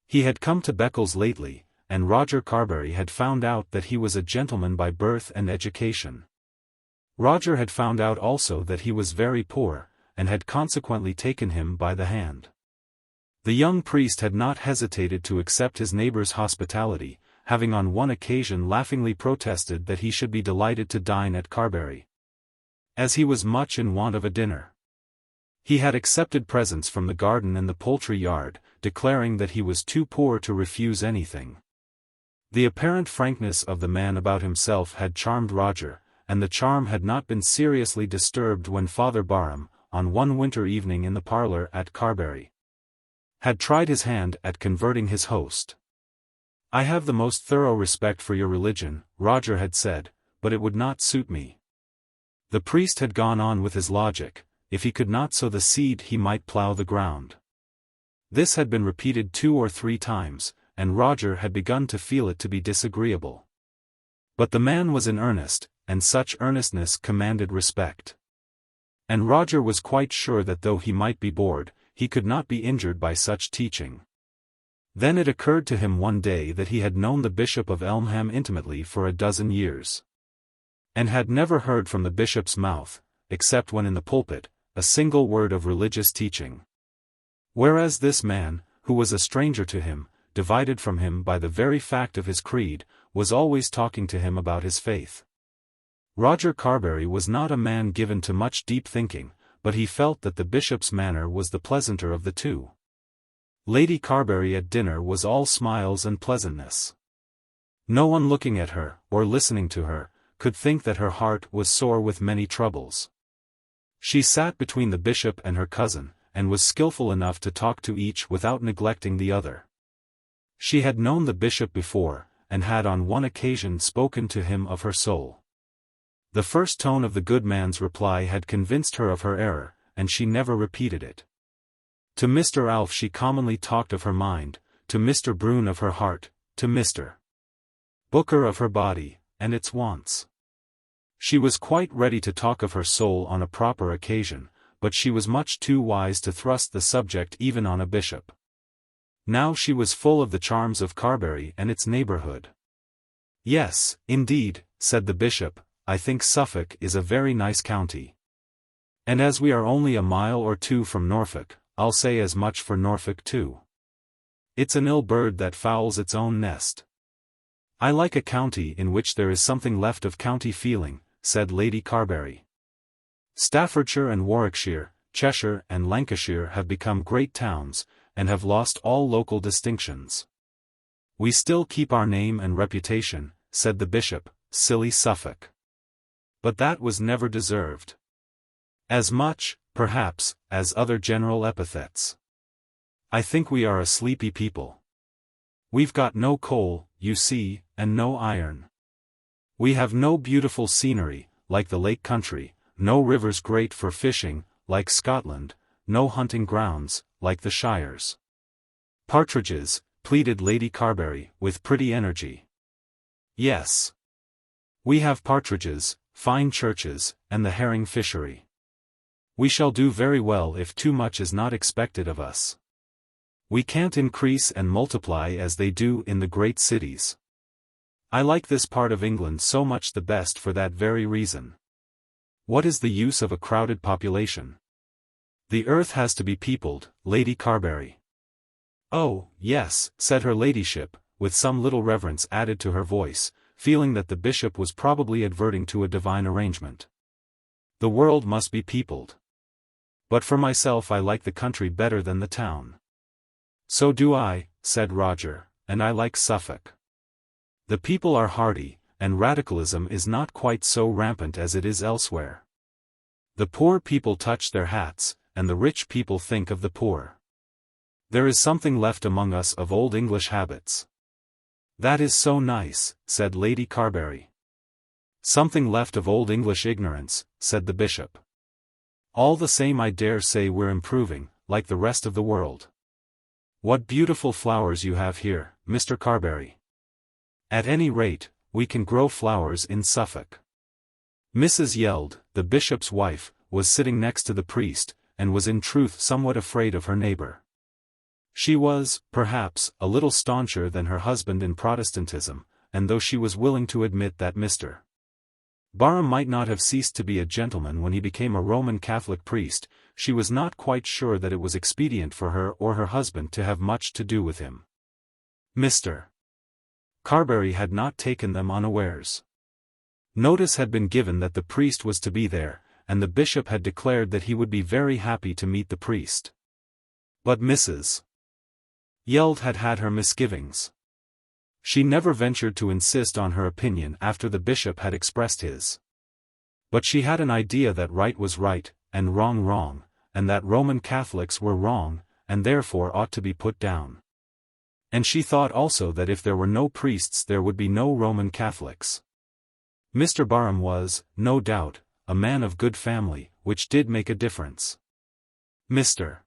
He had come to Beccles lately, and Roger Carbury had found out that he was a gentleman by birth and education. Roger had found out also that he was very poor, and had consequently taken him by the hand. The young priest had not hesitated to accept his neighbor's hospitality, having on one occasion laughingly protested that he should be delighted to dine at Carbury, as he was much in want of a dinner. He had accepted presents from the garden and the poultry yard, declaring that he was too poor to refuse anything. The apparent frankness of the man about himself had charmed Roger, and the charm had not been seriously disturbed when Father Barham, on one winter evening in the parlour at Carbury, had tried his hand at converting his host. "I have the most thorough respect for your religion," Roger had said, "but it would not suit me." The priest had gone on with his logic: if he could not sow the seed he might plough the ground. This had been repeated 2 or 3 times, and Roger had begun to feel it to be disagreeable. But the man was in earnest, and such earnestness commanded respect. And Roger was quite sure that though he might be bored, he could not be injured by such teaching. Then it occurred to him one day that he had known the Bishop of Elmham intimately for a dozen years, and had never heard from the bishop's mouth, except when in the pulpit, a single word of religious teaching. Whereas this man, who was a stranger to him, divided from him by the very fact of his creed, was always talking to him about his faith. Roger Carbury was not a man given to much deep thinking, but he felt that the bishop's manner was the pleasanter of the two. Lady Carbury at dinner was all smiles and pleasantness. No one looking at her, or listening to her, could think that her heart was sore with many troubles. She sat between the bishop and her cousin, and was skilful enough to talk to each without neglecting the other. She had known the bishop before, and had on one occasion spoken to him of her soul. The first tone of the good man's reply had convinced her of her error, and she never repeated it. To Mr. Alf she commonly talked of her mind, to Mr. Brune of her heart, to Mr. Booker of her body, and its wants. She was quite ready to talk of her soul on a proper occasion, but she was much too wise to thrust the subject even on a bishop. Now she was full of the charms of Carbury and its neighbourhood. "Yes, indeed," said the bishop, "I think Suffolk is a very nice county. And as we are only a mile or two from Norfolk, I'll say as much for Norfolk too. It's an ill bird that fouls its own nest." "I like a county in which there is something left of county feeling," said Lady Carbury. "Staffordshire and Warwickshire, Cheshire and Lancashire have become great towns, and have lost all local distinctions. We still keep our name and reputation," said the bishop, "silly Suffolk. But that was never deserved. As much, perhaps, as other general epithets. I think we are a sleepy people. We've got no coal, you see, and no iron. We have no beautiful scenery, like the Lake Country, no rivers great for fishing, like Scotland, no hunting grounds, like the shires." "Partridges," pleaded Lady Carbury, with pretty energy. "Yes. We have partridges, fine churches, and the herring fishery. We shall do very well if too much is not expected of us. We can't increase and multiply as they do in the great cities. I like this part of England so much the best for that very reason. What is the use of a crowded population? The earth has to be peopled, Lady Carbury." "Oh, yes," said her ladyship, with some little reverence added to her voice, feeling that the bishop was probably adverting to a divine arrangement. "The world must be peopled. But for myself I like the country better than the town." "So do I," said Roger, "and I like Suffolk. The people are hardy, and radicalism is not quite so rampant as it is elsewhere. The poor people touch their hats, and the rich people think of the poor. There is something left among us of old English habits." "That is so nice," said Lady Carbury. "Something left of old English ignorance," said the bishop. "All the same I dare say we're improving, like the rest of the world. What beautiful flowers you have here, Mr. Carbury. At any rate, we can grow flowers in Suffolk." Mrs. Yeld, the bishop's wife, was sitting next to the priest, and was in truth somewhat afraid of her neighbor. She was, perhaps, a little stauncher than her husband in Protestantism, and though she was willing to admit that Mr. Barham might not have ceased to be a gentleman when he became a Roman Catholic priest, she was not quite sure that it was expedient for her or her husband to have much to do with him. Mr. Carbury had not taken them unawares. Notice had been given that the priest was to be there, and the bishop had declared that he would be very happy to meet the priest. But Mrs. Yeld had had her misgivings. She never ventured to insist on her opinion after the bishop had expressed his. But she had an idea that right was right, and wrong wrong, and that Roman Catholics were wrong, and therefore ought to be put down. And she thought also that if there were no priests there would be no Roman Catholics. Mr. Barham was, no doubt, a man of good family, which did make a difference. Mr.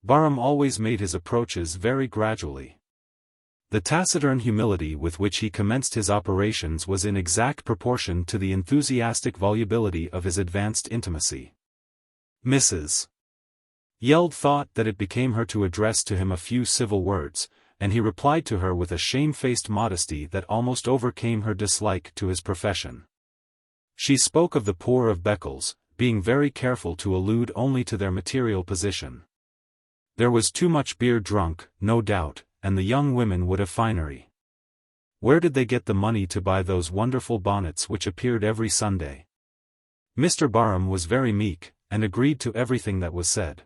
Barham always made his approaches very gradually. The taciturn humility with which he commenced his operations was in exact proportion to the enthusiastic volubility of his advanced intimacy. Mrs. Yeld thought that it became her to address to him a few civil words, and he replied to her with a shamefaced modesty that almost overcame her dislike to his profession. She spoke of the poor of Beccles, being very careful to allude only to their material position. There was too much beer drunk, no doubt, and the young women would have finery. Where did they get the money to buy those wonderful bonnets which appeared every Sunday? Mr. Barham was very meek, and agreed to everything that was said.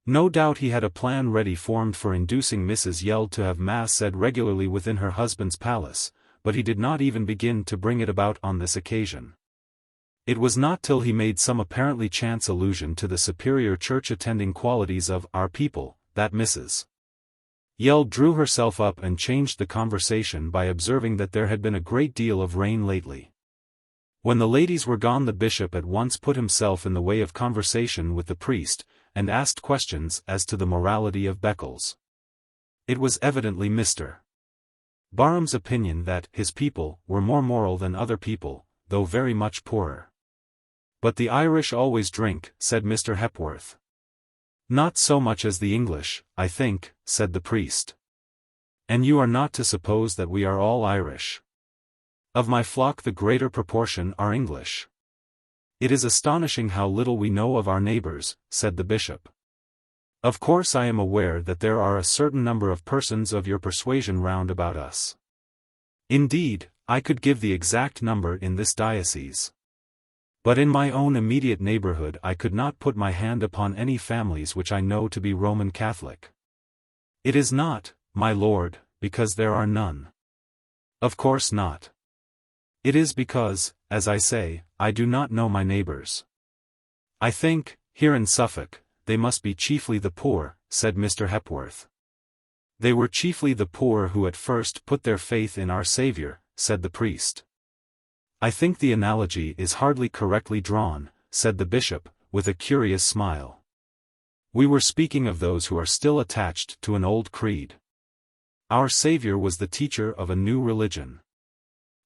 No doubt he had a plan ready formed for inducing Mrs. Yeld to have mass said regularly within her husband's palace, but he did not even begin to bring it about on this occasion. It was not till he made some apparently chance allusion to the superior church-attending qualities of our people, that Mrs. Yeld drew herself up and changed the conversation by observing that there had been a great deal of rain lately. When the ladies were gone, the bishop at once put himself in the way of conversation with the priest, and asked questions as to the morality of Beccles. It was evidently Mr. Barham's opinion that his people were more moral than other people, though very much poorer. But the Irish always drink, said Mr. Hepworth. Not so much as the English, I think, said the priest. And you are not to suppose that we are all Irish. Of my flock the greater proportion are English. It is astonishing how little we know of our neighbors, said the bishop. Of course I am aware that there are a certain number of persons of your persuasion round about us. Indeed, I could give the exact number in this diocese. But in my own immediate neighborhood I could not put my hand upon any families which I know to be Roman Catholic. It is not, my lord, because there are none. Of course not. It is because, as I say, I do not know my neighbors. I think, here in Suffolk, they must be chiefly the poor, said Mr. Hepworth. They were chiefly the poor who at first put their faith in our Saviour, said the priest. I think the analogy is hardly correctly drawn, said the bishop, with a curious smile. We were speaking of those who are still attached to an old creed. Our Saviour was the teacher of a new religion.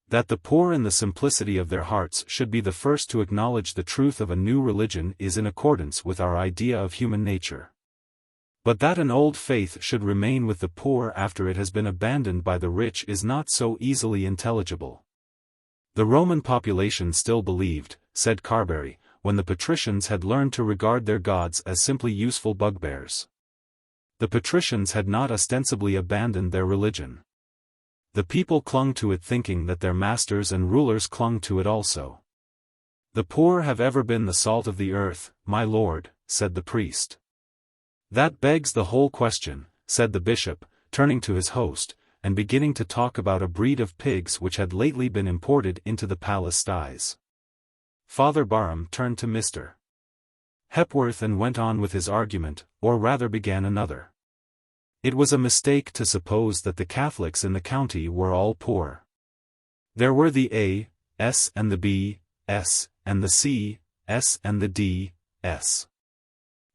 That the poor in the simplicity of their hearts should be the first to acknowledge the truth of a new religion is in accordance with our idea of human nature. But that an old faith should remain with the poor after it has been abandoned by the rich is not so easily intelligible. The Roman population still believed, said Carbury, when the patricians had learned to regard their gods as simply useful bugbears. The patricians had not ostensibly abandoned their religion. The people clung to it thinking that their masters and rulers clung to it also. The poor have ever been the salt of the earth, my lord, said the priest. That begs the whole question, said the bishop, turning to his host, and beginning to talk about a breed of pigs which had lately been imported into the palace sties. Father Barham turned to Mr. Hepworth and went on with his argument, or rather began another. It was a mistake to suppose that the Catholics in the county were all poor. There were the A, S and the B, S, and the C, S and the D, S.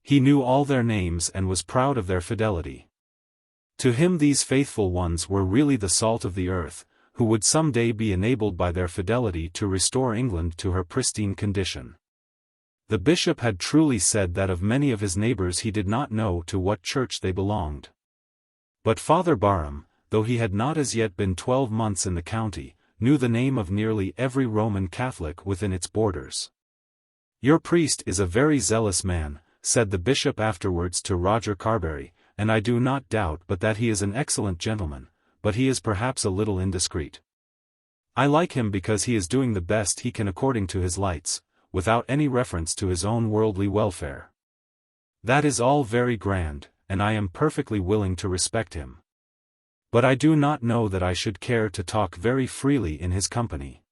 He knew all their names and was proud of their fidelity. To him these faithful ones were really the salt of the earth, who would some day be enabled by their fidelity to restore England to her pristine condition. The bishop had truly said that of many of his neighbors he did not know to what church they belonged. But Father Barham, though he had not as yet been 12 months in the county, knew the name of nearly every Roman Catholic within its borders. Your priest is a very zealous man, said the bishop afterwards to Roger Carbury, and I do not doubt but that he is an excellent gentleman, but he is perhaps a little indiscreet. I like him because he is doing the best he can according to his lights, without any reference to his own worldly welfare. That is all very grand, and I am perfectly willing to respect him. But I do not know that I should care to talk very freely in his company.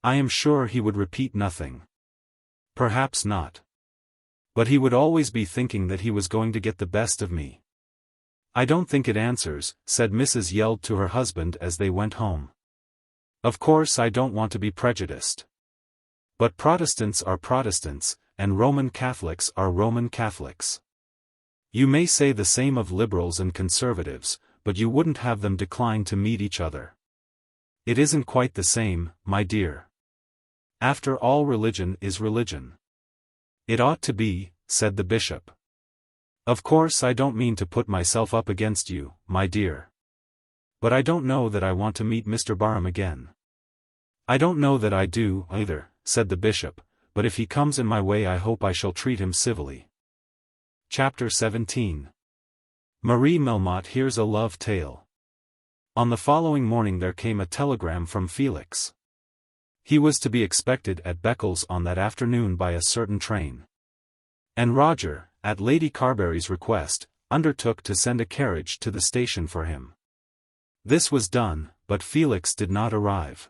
I am sure he would repeat nothing. Perhaps not. But he would always be thinking that he was going to get the best of me. I don't think it answers, said Mrs. Yeld to her husband as they went home. Of course I don't want to be prejudiced. But Protestants are Protestants, and Roman Catholics are Roman Catholics. You may say the same of liberals and conservatives, but you wouldn't have them decline to meet each other. It isn't quite the same, my dear. After all, religion is religion. It ought to be, said the bishop. Of course I don't mean to put myself up against you, my dear. But I don't know that I want to meet Mr. Barham again. I don't know that I do, either, said the bishop, but if he comes in my way I hope I shall treat him civilly. Chapter 17. Marie Melmotte hears a love tale. On the following morning there came a telegram from Felix. He was to be expected at Beccles on that afternoon by a certain train. And Roger, at Lady Carbury's request, undertook to send a carriage to the station for him. This was done, but Felix did not arrive.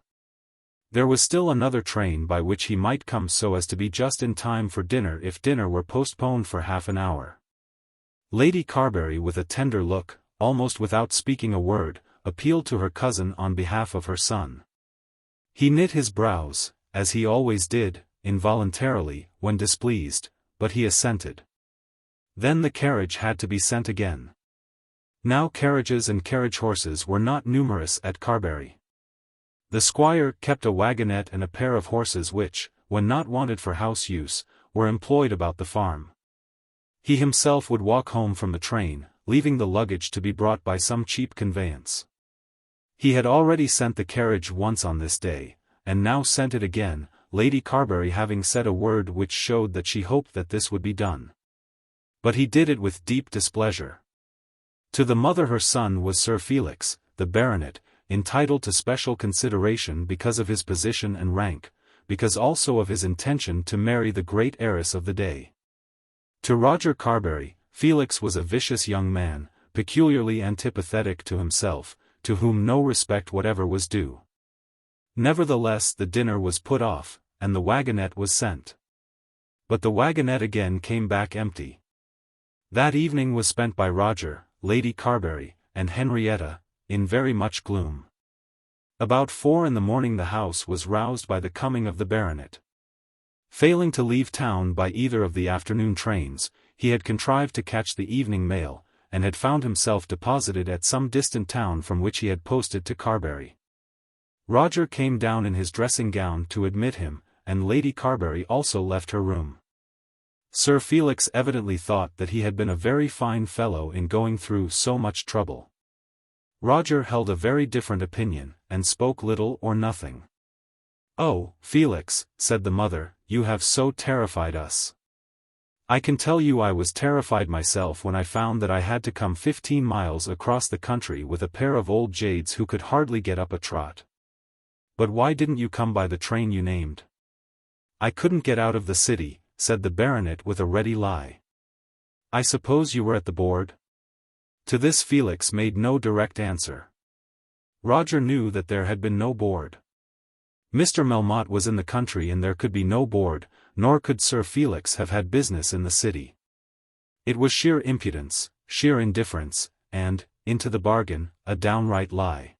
There was still another train by which he might come so as to be just in time for dinner if dinner were postponed for half an hour. Lady Carbury, with a tender look, almost without speaking a word, appealed to her cousin on behalf of her son. He knit his brows, as he always did, involuntarily, when displeased, but he assented. Then the carriage had to be sent again. Now carriages and carriage horses were not numerous at Carbury. The squire kept a wagonette and a pair of horses which, when not wanted for house use, were employed about the farm. He himself would walk home from the train, leaving the luggage to be brought by some cheap conveyance. He had already sent the carriage once on this day, and now sent it again, Lady Carbury having said a word which showed that she hoped that this would be done. But he did it with deep displeasure. To the mother her son was Sir Felix, the baronet, entitled to special consideration because of his position and rank, because also of his intention to marry the great heiress of the day. To Roger Carbury, Felix was a vicious young man, peculiarly antipathetic to himself, to whom no respect whatever was due. Nevertheless the dinner was put off, and the wagonette was sent. But the wagonette again came back empty. That evening was spent by Roger, Lady Carbury, and Henrietta, in very much gloom. About 4 in the morning the house was roused by the coming of the baronet. Failing to leave town by either of the afternoon trains, he had contrived to catch the evening mail, and had found himself deposited at some distant town from which he had posted to Carbury. Roger came down in his dressing gown to admit him, and Lady Carbury also left her room. Sir Felix evidently thought that he had been a very fine fellow in going through so much trouble. Roger held a very different opinion, and spoke little or nothing. "Oh, Felix," said the mother, "you have so terrified us. I can tell you I was terrified myself when I found that I had to come 15 miles across the country with a pair of old jades who could hardly get up a trot. But why didn't you come by the train you named?" "I couldn't get out of the city," said the baronet with a ready lie. "I suppose you were at the board?" To this Felix made no direct answer. Roger knew that there had been no board. Mr. Melmotte was in the country and there could be no board, nor could Sir Felix have had business in the city. It was sheer impudence, sheer indifference, and, into the bargain, a downright lie.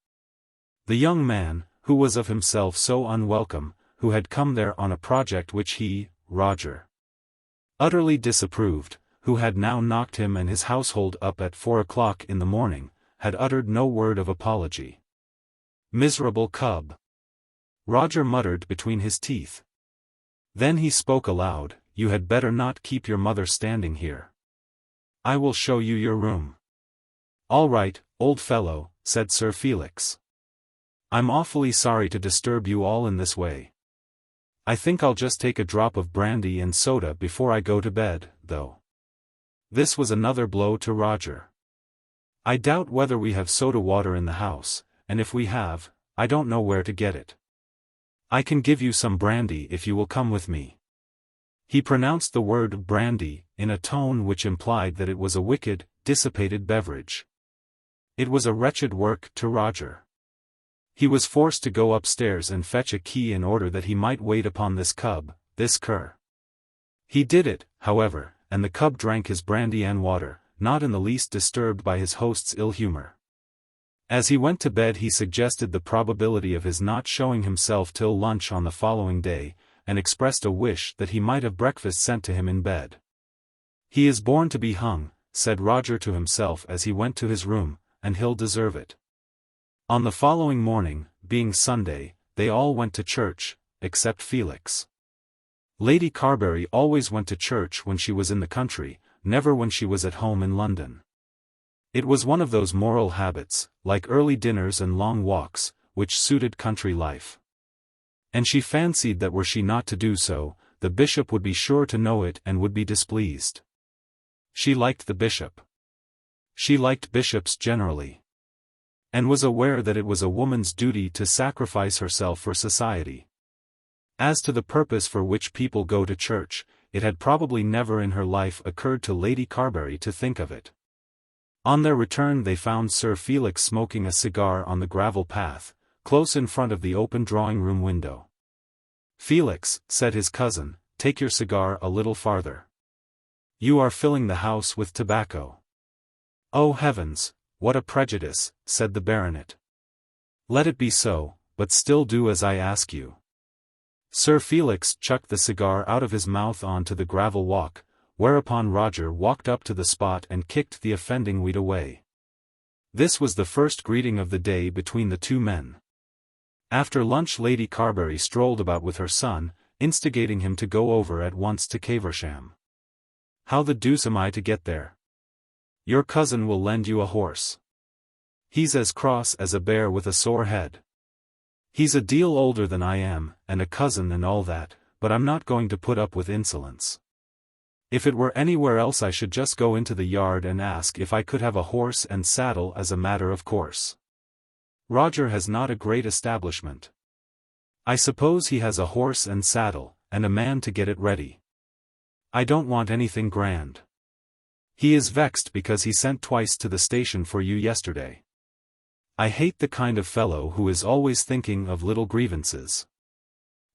The young man, who was of himself so unwelcome, who had come there on a project which he, Roger, utterly disapproved, who had now knocked him and his household up at 4 o'clock in the morning, had uttered no word of apology. Miserable cub! Roger muttered between his teeth. Then he spoke aloud, "You had better not keep your mother standing here. I will show you your room." "All right, old fellow," said Sir Felix. "I'm awfully sorry to disturb you all in this way. I think I'll just take a drop of brandy and soda before I go to bed, though." This was another blow to Roger. "I doubt whether we have soda water in the house, and if we have, I don't know where to get it. I can give you some brandy if you will come with me." He pronounced the word brandy in a tone which implied that it was a wicked, dissipated beverage. It was a wretched work to Roger. He was forced to go upstairs and fetch a key in order that he might wait upon this cub, this cur. He did it, however, and the cub drank his brandy and water, not in the least disturbed by his host's ill humor. As he went to bed he suggested the probability of his not showing himself till lunch on the following day, and expressed a wish that he might have breakfast sent to him in bed. "He is born to be hung," said Roger to himself as he went to his room, "and he'll deserve it." On the following morning, being Sunday, they all went to church, except Felix. Lady Carbury always went to church when she was in the country, never when she was at home in London. It was one of those moral habits, like early dinners and long walks, which suited country life. And she fancied that were she not to do so, the bishop would be sure to know it and would be displeased. She liked the bishop. She liked bishops generally. And was aware that it was a woman's duty to sacrifice herself for society. As to the purpose for which people go to church, it had probably never in her life occurred to Lady Carbury to think of it. On their return they found Sir Felix smoking a cigar on the gravel path, close in front of the open drawing-room window. "Felix," said his cousin, "take your cigar a little farther. You are filling the house with tobacco." "Oh heavens, what a prejudice," said the baronet. "Let it be so, but still do as I ask you." Sir Felix chucked the cigar out of his mouth onto the gravel walk, whereupon Roger walked up to the spot and kicked the offending weed away. This was the first greeting of the day between the two men. After lunch Lady Carbury strolled about with her son, instigating him to go over at once to Caversham. "How the deuce am I to get there?" "Your cousin will lend you a horse. He's as cross as a bear with a sore head. He's a deal older than I am, and a cousin and all that, but I'm not going to put up with insolence. If it were anywhere else I should just go into the yard and ask if I could have a horse and saddle as a matter of course. Roger has not a great establishment. I suppose he has a horse and saddle, and a man to get it ready. I don't want anything grand. He is vexed because he sent twice to the station for you yesterday. I hate the kind of fellow who is always thinking of little grievances.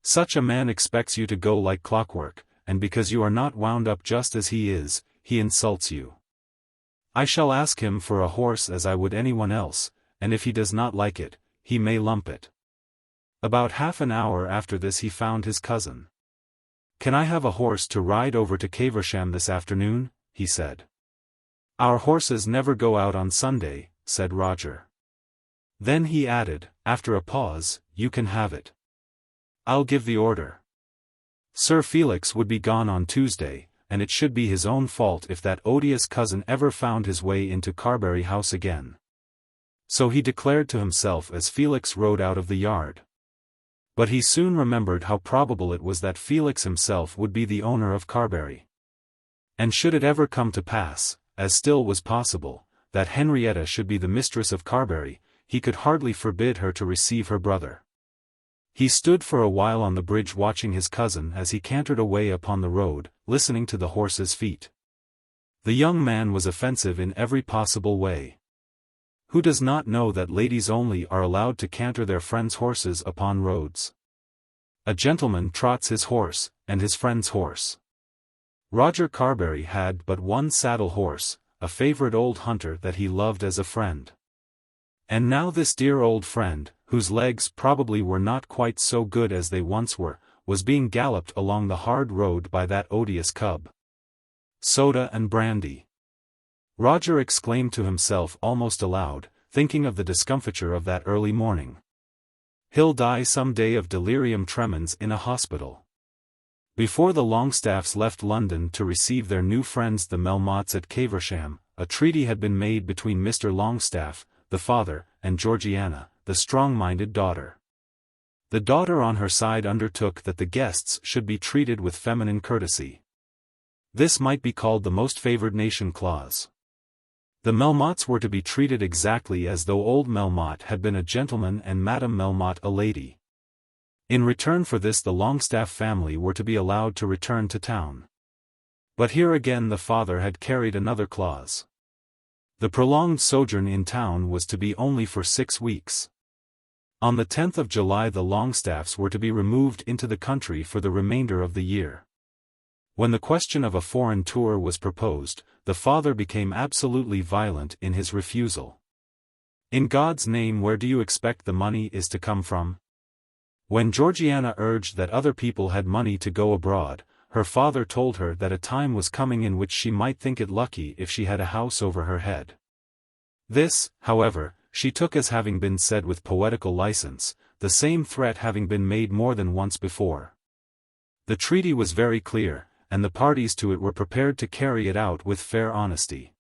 Such a man expects you to go like clockwork, and because you are not wound up just as he is, he insults you. I shall ask him for a horse as I would anyone else, and if he does not like it, he may lump it." About half an hour after this he found his cousin. "Can I have a horse to ride over to Caversham this afternoon?" he said. "Our horses never go out on Sunday," said Roger. Then he added, after a pause, "You can have it. I'll give the order." Sir Felix would be gone on Tuesday, and it should be his own fault if that odious cousin ever found his way into Carbury House again. So he declared to himself as Felix rode out of the yard. But he soon remembered how probable it was that Felix himself would be the owner of Carbury. And should it ever come to pass, as still was possible, that Henrietta should be the mistress of Carbury, he could hardly forbid her to receive her brother. He stood for a while on the bridge watching his cousin as he cantered away upon the road, listening to the horse's feet. The young man was offensive in every possible way. Who does not know that ladies only are allowed to canter their friends' horses upon roads? A gentleman trots his horse, and his friend's horse. Roger Carbury had but one saddle horse, a favorite old hunter that he loved as a friend. And now this dear old friend, whose legs probably were not quite so good as they once were, was being galloped along the hard road by that odious cub. Soda and brandy. Roger exclaimed to himself almost aloud, thinking of the discomfiture of that early morning. He'll die some day of delirium tremens in a hospital. Before the Longestaffes left London to receive their new friends the Melmottes at Caversham, a treaty had been made between Mr. Longestaffe, the father, and Georgiana, the strong-minded daughter. The daughter on her side undertook that the guests should be treated with feminine courtesy. This might be called the most favored nation clause. The Melmottes were to be treated exactly as though old Melmotte had been a gentleman and Madame Melmotte a lady. In return for this the Longestaffe family were to be allowed to return to town. But here again the father had carried another clause. The prolonged sojourn in town was to be only for 6 weeks. On the 10th of July the Longestaffes were to be removed into the country for the remainder of the year. When the question of a foreign tour was proposed, the father became absolutely violent in his refusal. "In God's name, where do you expect the money is to come from?" When Georgiana urged that other people had money to go abroad, her father told her that a time was coming in which she might think it lucky if she had a house over her head. This, however, she took as having been said with poetical license, the same threat having been made more than once before. The treaty was very clear, and the parties to it were prepared to carry it out with fair honesty.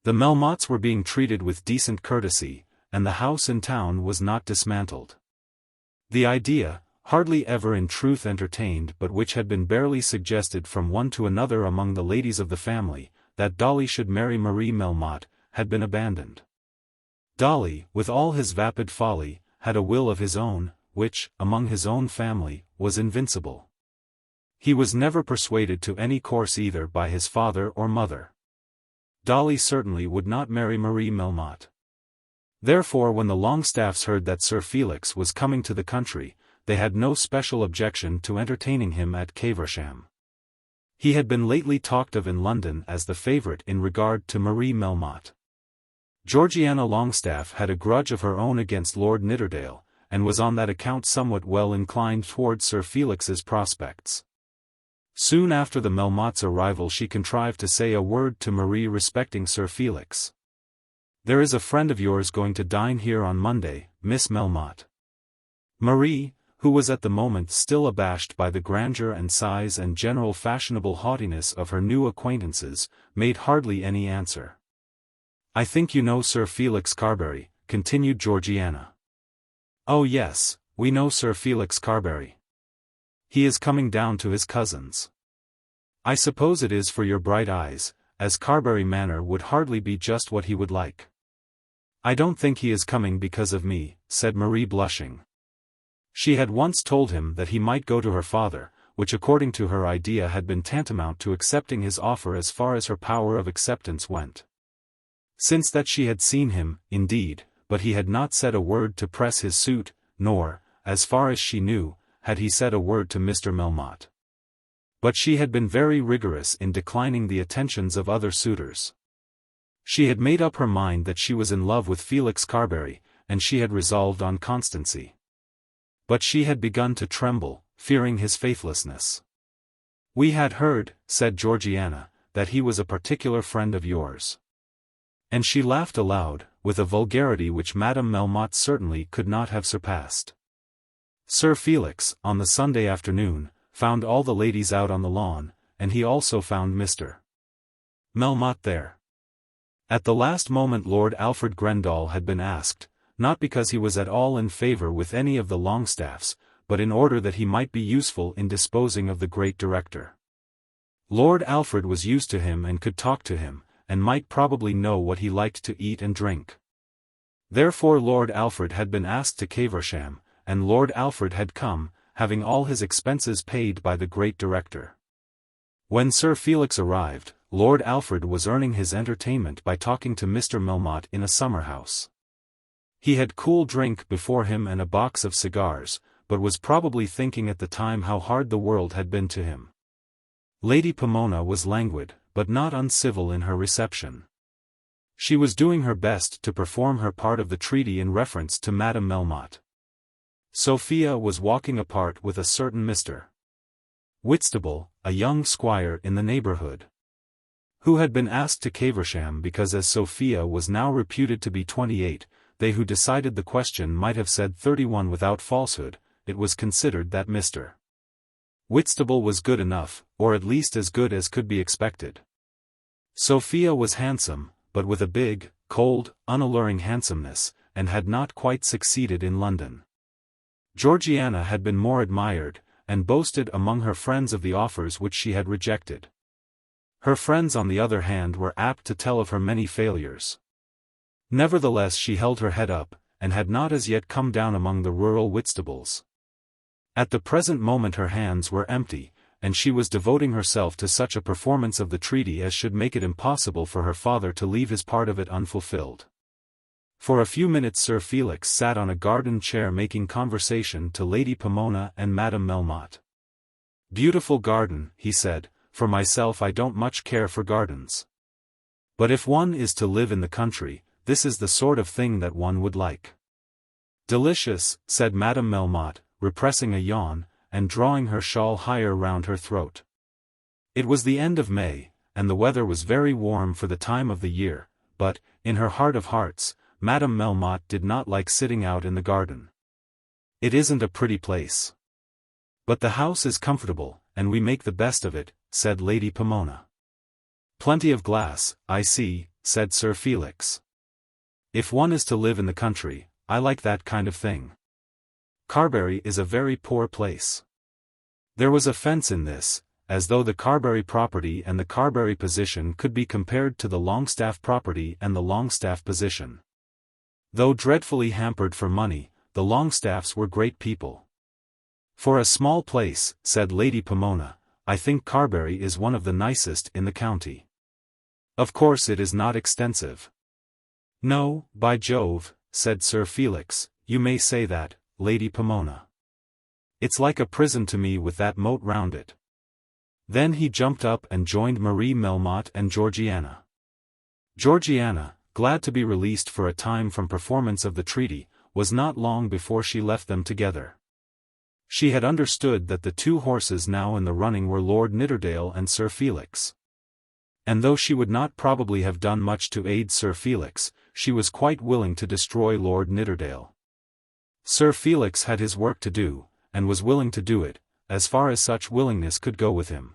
The Melmottes were being treated with decent courtesy, and the house in town was not dismantled. The idea, hardly ever in truth entertained but which had been barely suggested from one to another among the ladies of the family, that Dolly should marry Marie Melmotte, had been abandoned. Dolly, with all his vapid folly, had a will of his own, which, among his own family, was invincible. He was never persuaded to any course either by his father or mother. Dolly certainly would not marry Marie Melmotte. Therefore when the Longestaffes heard that Sir Felix was coming to the country, they had no special objection to entertaining him at Caversham. He had been lately talked of in London as the favourite in regard to Marie Melmotte. Georgiana Longestaffe had a grudge of her own against Lord Nidderdale, and was on that account somewhat well inclined towards Sir Felix's prospects. Soon after the Melmottes' arrival she contrived to say a word to Marie respecting Sir Felix. "There is a friend of yours going to dine here on Monday, Miss Melmotte." Marie, who was at the moment still abashed by the grandeur and size and general fashionable haughtiness of her new acquaintances, made hardly any answer. "I think you know Sir Felix Carbury," continued Georgiana. "Oh yes, we know Sir Felix Carbury. He is coming down to his cousin's. I suppose it is for your bright eyes, as Carbury Manor would hardly be just what he would like." "I don't think he is coming because of me," said Marie blushing. She had once told him that he might go to her father, which according to her idea had been tantamount to accepting his offer as far as her power of acceptance went. Since that she had seen him, indeed, but he had not said a word to press his suit, nor, as far as she knew, had he said a word to Mr. Melmotte. But she had been very rigorous in declining the attentions of other suitors. She had made up her mind that she was in love with Felix Carbury, and she had resolved on constancy. But she had begun to tremble, fearing his faithlessness. "We had heard," said Georgiana, "that he was a particular friend of yours." And she laughed aloud, with a vulgarity which Madame Melmotte certainly could not have surpassed. Sir Felix, on the Sunday afternoon, found all the ladies out on the lawn, and he also found Mr. Melmotte there. At the last moment Lord Alfred Grendall had been asked, not because he was at all in favour with any of the Longestaffes, but in order that he might be useful in disposing of the great director. Lord Alfred was used to him and could talk to him, and might probably know what he liked to eat and drink. Therefore Lord Alfred had been asked to Caversham, and Lord Alfred had come, having all his expenses paid by the great director. When Sir Felix arrived, Lord Alfred was earning his entertainment by talking to Mr. Melmotte in a summer-house. He had cool drink before him and a box of cigars, but was probably thinking at the time how hard the world had been to him. Lady Pomona was languid, but not uncivil in her reception. She was doing her best to perform her part of the treaty in reference to Madame Melmotte. Sophia was walking apart with a certain Mr. Whitstable, a young squire in the neighbourhood, who had been asked to Caversham because as Sophia was now reputed to be 28, they who decided the question might have said 31 without falsehood. It was considered that Mr. Whitstable was good enough, or at least as good as could be expected. Sophia was handsome, but with a big, cold, unalluring handsomeness, and had not quite succeeded in London. Georgiana had been more admired, and boasted among her friends of the offers which she had rejected. Her friends on the other hand were apt to tell of her many failures. Nevertheless she held her head up, and had not as yet come down among the rural Whitstables. At the present moment her hands were empty, and she was devoting herself to such a performance of the treaty as should make it impossible for her father to leave his part of it unfulfilled. For a few minutes Sir Felix sat on a garden chair making conversation to Lady Pomona and Madame Melmotte. "Beautiful garden," he said, "for myself I don't much care for gardens. But if one is to live in the country, this is the sort of thing that one would like." "Delicious," said Madame Melmotte, repressing a yawn, and drawing her shawl higher round her throat. It was the end of May, and the weather was very warm for the time of the year, but, in her heart of hearts, Madame Melmotte did not like sitting out in the garden. "It isn't a pretty place. But the house is comfortable, and we make the best of it," said Lady Pomona. "Plenty of glass, I see," said Sir Felix. "If one is to live in the country, I like that kind of thing. Carbury is a very poor place." There was offence in this, as though the Carbury property and the Carbury position could be compared to the Longestaff property and the Longestaff position. Though dreadfully hampered for money, the Longestaffes were great people. "For a small place," said Lady Pomona, I think Carbury is one of the nicest in the county. Of course it is not extensive. No, by Jove, said Sir Felix, you may say that, Lady Pomona. It's like a prison to me with that moat round it. Then he jumped up and joined Marie Melmotte and Georgiana. Georgiana, glad to be released for a time from performance of the treaty, was not long before she left them together. She had understood that the two horses now in the running were Lord Nidderdale and Sir Felix. And though she would not probably have done much to aid Sir Felix, she was quite willing to destroy Lord Nidderdale. Sir Felix had his work to do, and was willing to do it, as far as such willingness could go with him.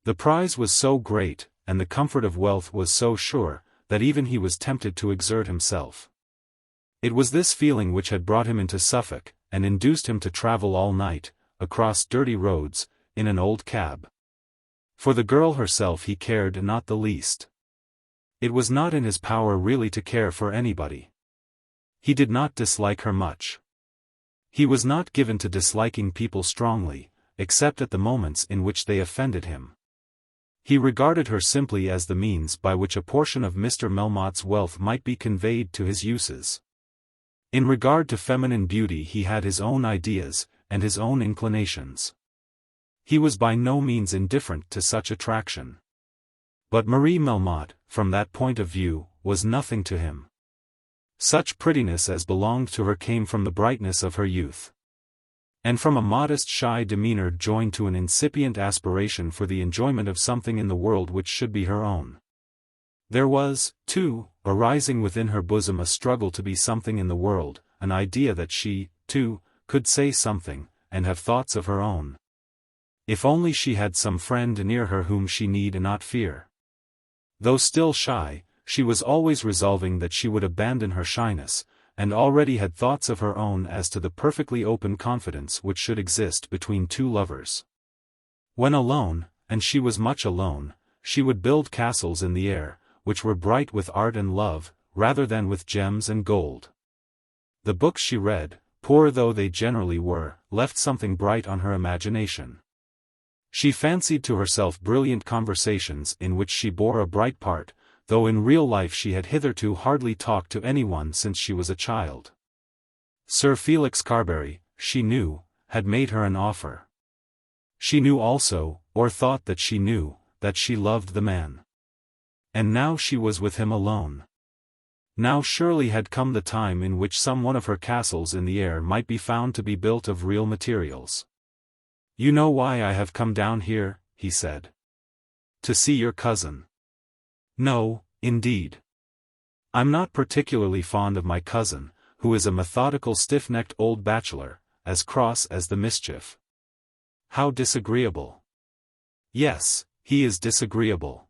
The prize was so great, and the comfort of wealth was so sure, that even he was tempted to exert himself. It was this feeling which had brought him into Suffolk, and induced him to travel all night, across dirty roads, in an old cab. For the girl herself he cared not the least. It was not in his power really to care for anybody. He did not dislike her much. He was not given to disliking people strongly, except at the moments in which they offended him. He regarded her simply as the means by which a portion of Mr. Melmotte's wealth might be conveyed to his uses. In regard to feminine beauty he had his own ideas, and his own inclinations. He was by no means indifferent to such attraction. But Marie Melmotte, from that point of view, was nothing to him. Such prettiness as belonged to her came from the brightness of her youth. And from a modest shy demeanor joined to an incipient aspiration for the enjoyment of something in the world which should be her own. There was, too, arising within her bosom a struggle to be something in the world, an idea that she, too, could say something, and have thoughts of her own. If only she had some friend near her whom she need not fear. Though still shy, she was always resolving that she would abandon her shyness, and already had thoughts of her own as to the perfectly open confidence which should exist between two lovers. When alone, and she was much alone, she would build castles in the air, which were bright with art and love, rather than with gems and gold. The books she read, poor though they generally were, left something bright on her imagination. She fancied to herself brilliant conversations in which she bore a bright part, though in real life she had hitherto hardly talked to anyone since she was a child. Sir Felix Carbury, she knew, had made her an offer. She knew also, or thought that she knew, that she loved the man. And now she was with him alone. Now surely had come the time in which some one of her castles in the air might be found to be built of real materials. "You know why I have come down here," he said. "To see your cousin." "No, indeed. I'm not particularly fond of my cousin, who is a methodical stiff-necked old bachelor, as cross as the mischief." "How disagreeable." "Yes, he is disagreeable.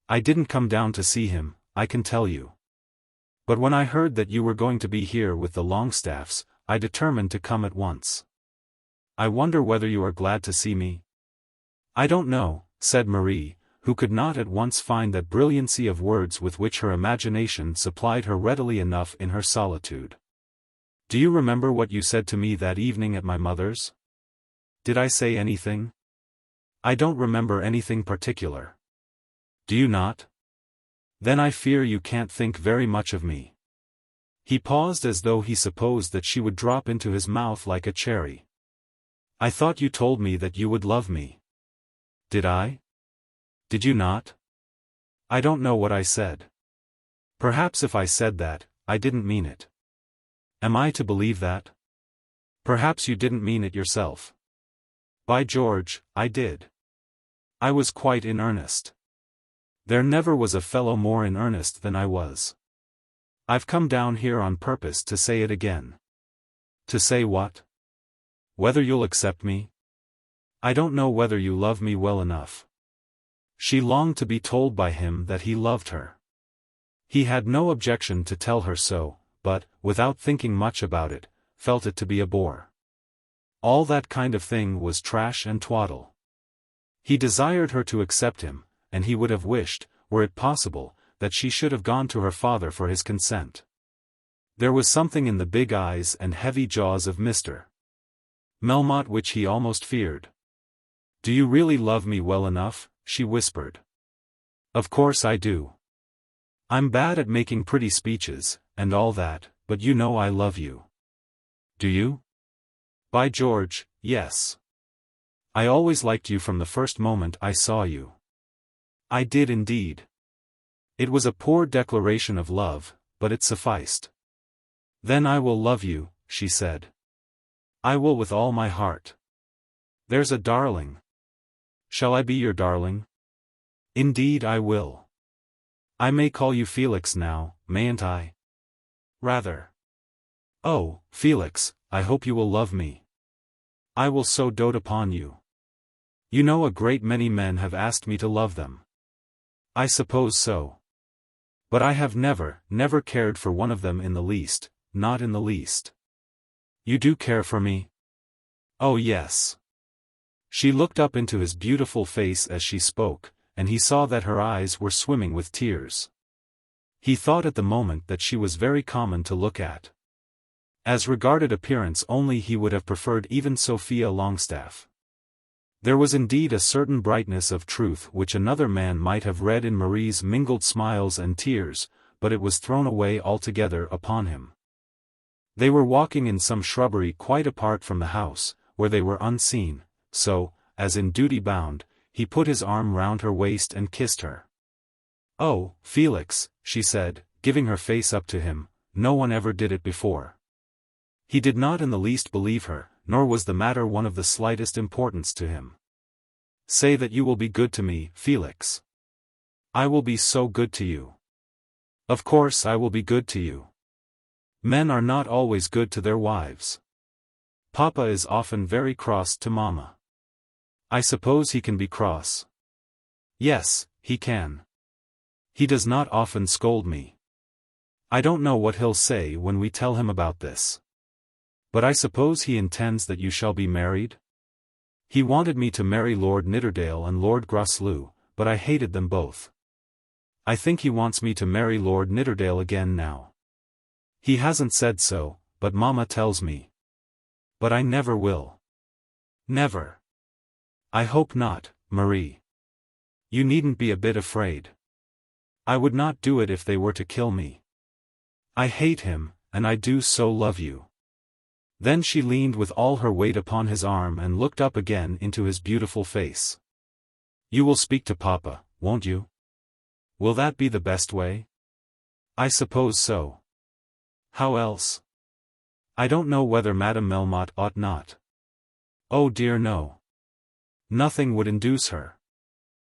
I didn't come down to see him, I can tell you. But when I heard that you were going to be here with the Longestaffes, I determined to come at once. I wonder whether you are glad to see me?" "I don't know," said Marie, who could not at once find that brilliancy of words with which her imagination supplied her readily enough in her solitude. "Do you remember what you said to me that evening at my mother's?" "Did I say anything?" "I don't remember anything particular." "Do you not? Then I fear you can't think very much of me." He paused as though he supposed that she would drop into his mouth like a cherry. "I thought you told me that you would love me." "Did I? Did you not?" "I don't know what I said. Perhaps if I said that, I didn't mean it." "Am I to believe that?" "Perhaps you didn't mean it yourself." "By George, I did. I was quite in earnest. There never was a fellow more in earnest than I was. I've come down here on purpose to say it again." "To say what?" "Whether you'll accept me?" "I don't know whether you love me well enough." She longed to be told by him that he loved her. He had no objection to tell her so, but, without thinking much about it, felt it to be a bore. All that kind of thing was trash and twaddle. He desired her to accept him, and he would have wished, were it possible, that she should have gone to her father for his consent. There was something in the big eyes and heavy jaws of Mr. Melmotte which he almost feared. "Do you really love me well enough?" she whispered. "Of course I do. I'm bad at making pretty speeches, and all that, but you know I love you." "Do you?" "By George, yes. I always liked you from the first moment I saw you." "I did indeed." It was a poor declaration of love, but it sufficed. "Then I will love you," she said. "I will with all my heart. There's a darling. Shall I be your darling?" "Indeed I will. I may call you Felix now, mayn't I?" "Rather." "Oh, Felix, I hope you will love me. I will so dote upon you. You know a great many men have asked me to love them." "I suppose so. But I have never cared for one of them in the least, not in the least." "You do care for me?" "Oh yes." She looked up into his beautiful face as she spoke, and he saw that her eyes were swimming with tears. He thought at the moment that she was very common to look at. As regarded appearance only he would have preferred even Sophia Longestaffe. There was indeed a certain brightness of truth which another man might have read in Marie's mingled smiles and tears, but it was thrown away altogether upon him. They were walking in some shrubbery quite apart from the house, where they were unseen, so, as in duty bound, he put his arm round her waist and kissed her. "Oh, Felix," she said, giving her face up to him, "no one ever did it before." He did not in the least believe her, nor was the matter one of the slightest importance to him. "Say that you will be good to me, Felix." "I will be so good to you." "Of course I will be good to you. Men are not always good to their wives. Papa is often very cross to Mama." "I suppose he can be cross." "Yes, he can. He does not often scold me. I don't know what he'll say when we tell him about this. But I suppose he intends that you shall be married?" "He wanted me to marry Lord Nidderdale and Lord Grosvenor, but I hated them both. I think he wants me to marry Lord Nidderdale again now. He hasn't said so, but Mama tells me. But I never will." "Never." "I hope not, Marie. You needn't be a bit afraid. I would not do it if they were to kill me. I hate him, and I do so love you." Then she leaned with all her weight upon his arm and looked up again into his beautiful face. "You will speak to Papa, won't you? Will that be the best way?" "I suppose so. How else? I don't know whether Madame Melmotte ought not." "Oh dear no. Nothing would induce her.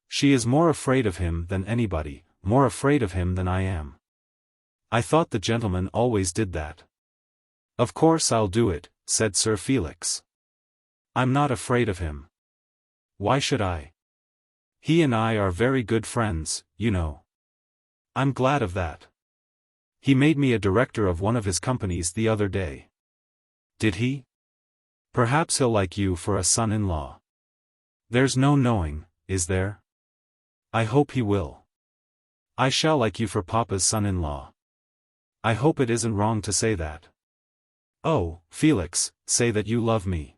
She is more afraid of him than anybody, more afraid of him than I am." "I thought the gentleman always did that." "Of course I'll do it," said Sir Felix. "I'm not afraid of him. Why should I? He and I are very good friends, you know." "I'm glad of that. He made me a director of one of his companies the other day." "Did he? Perhaps he'll like you for a son-in-law. There's no knowing, is there? I hope he will. I shall like you for Papa's son-in-law. I hope it isn't wrong to say that." "Oh, Felix, say that you love me."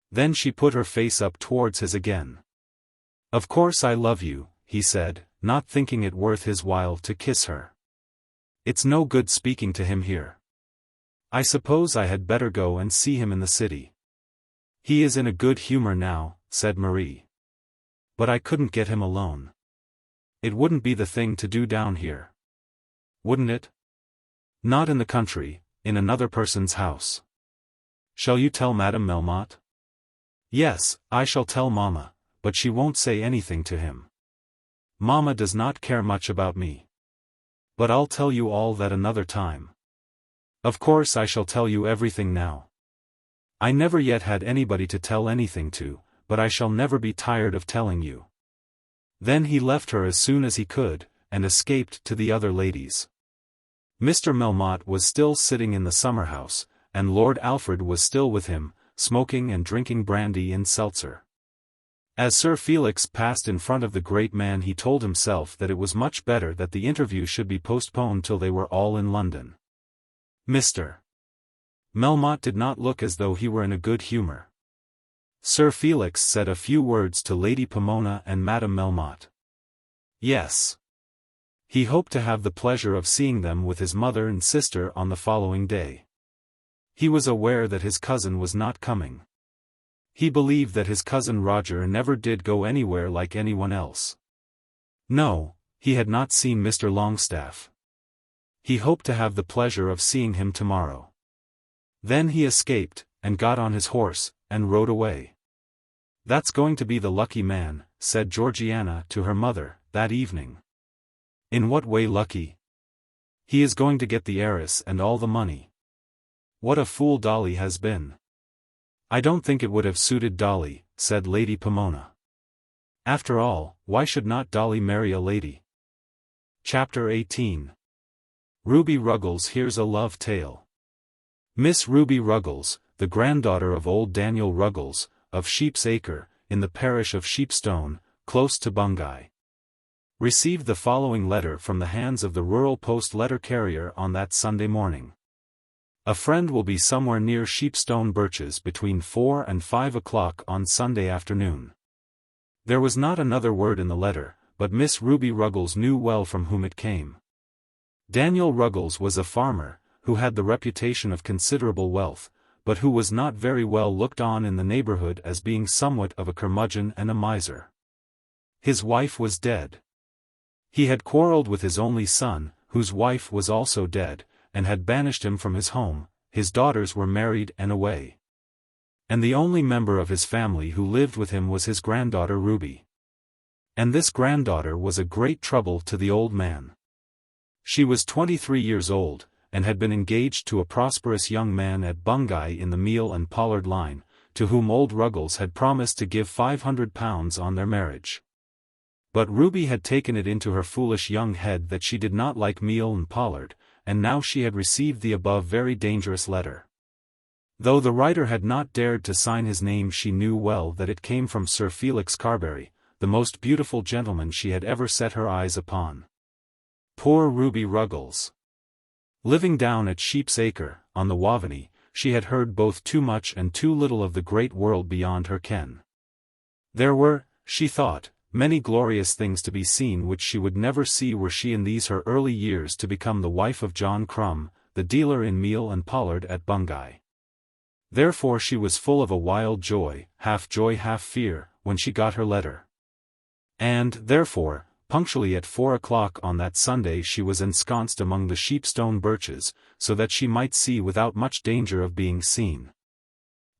Then she put her face up towards his again. "Of course I love you," he said, not thinking it worth his while to kiss her. "It's no good speaking to him here. I suppose I had better go and see him in the city." "He is in a good humor now," said Marie. "But I couldn't get him alone. It wouldn't be the thing to do down here. Wouldn't it? Not in the country, in another person's house." "Shall you tell Madame Melmotte?" "Yes, I shall tell Mama, but she won't say anything to him. Mama does not care much about me. But I'll tell you all that another time. Of course I shall tell you everything now. I never yet had anybody to tell anything to, but I shall never be tired of telling you." Then he left her as soon as he could, and escaped to the other ladies. Mr. Melmotte was still sitting in the summer-house, and Lord Alfred was still with him, smoking and drinking brandy and seltzer. As Sir Felix passed in front of the great man he told himself that it was much better that the interview should be postponed till they were all in London. Mr. Melmotte did not look as though he were in a good humor. Sir Felix said a few words to Lady Pomona and Madame Melmotte. Yes. He hoped to have the pleasure of seeing them with his mother and sister on the following day. He was aware that his cousin was not coming. He believed that his cousin Roger never did go anywhere like anyone else. No, he had not seen Mr. Longstaff. He hoped to have the pleasure of seeing him tomorrow. Then he escaped, and got on his horse, and rode away. "That's going to be the lucky man," said Georgiana to her mother, that evening. "In what way lucky?" "He is going to get the heiress and all the money." "What a fool Dolly has been." "I don't think it would have suited Dolly," said Lady Pomona. "After all, why should not Dolly marry a lady?" Chapter 18. Ruby Ruggles hears a love tale. Miss Ruby Ruggles, the granddaughter of old Daniel Ruggles, of Sheep's Acre, in the parish of Sheepstone, close to Bungay, received the following letter from the hands of the rural post letter carrier on that Sunday morning. "A friend will be somewhere near Sheepstone Birches between 4 and 5 o'clock on Sunday afternoon." There was not another word in the letter, but Miss Ruby Ruggles knew well from whom it came. Daniel Ruggles was a farmer, who had the reputation of considerable wealth, but who was not very well looked on in the neighborhood as being somewhat of a curmudgeon and a miser. His wife was dead. He had quarrelled with his only son, whose wife was also dead, and had banished him from his home. His daughters were married and away. And the only member of his family who lived with him was his granddaughter Ruby. And this granddaughter was a great trouble to the old man. She was 23 years old, and had been engaged to a prosperous young man at Bungay in the meal and pollard line, to whom old Ruggles had promised to give £500 on their marriage. But Ruby had taken it into her foolish young head that she did not like meal and pollard, and now she had received the above very dangerous letter. Though the writer had not dared to sign his name, she knew well that it came from Sir Felix Carbury, the most beautiful gentleman she had ever set her eyes upon. Poor Ruby Ruggles! Living down at Sheep's Acre, on the Waveney, she had heard both too much and too little of the great world beyond her ken. There were, she thought, many glorious things to be seen which she would never see were she in these her early years to become the wife of John Crumb, the dealer in meal and pollard at Bungay. Therefore she was full of a wild joy, half fear, when she got her letter. And, therefore, punctually at 4 o'clock on that Sunday she was ensconced among the Sheepstone Birches, so that she might see without much danger of being seen.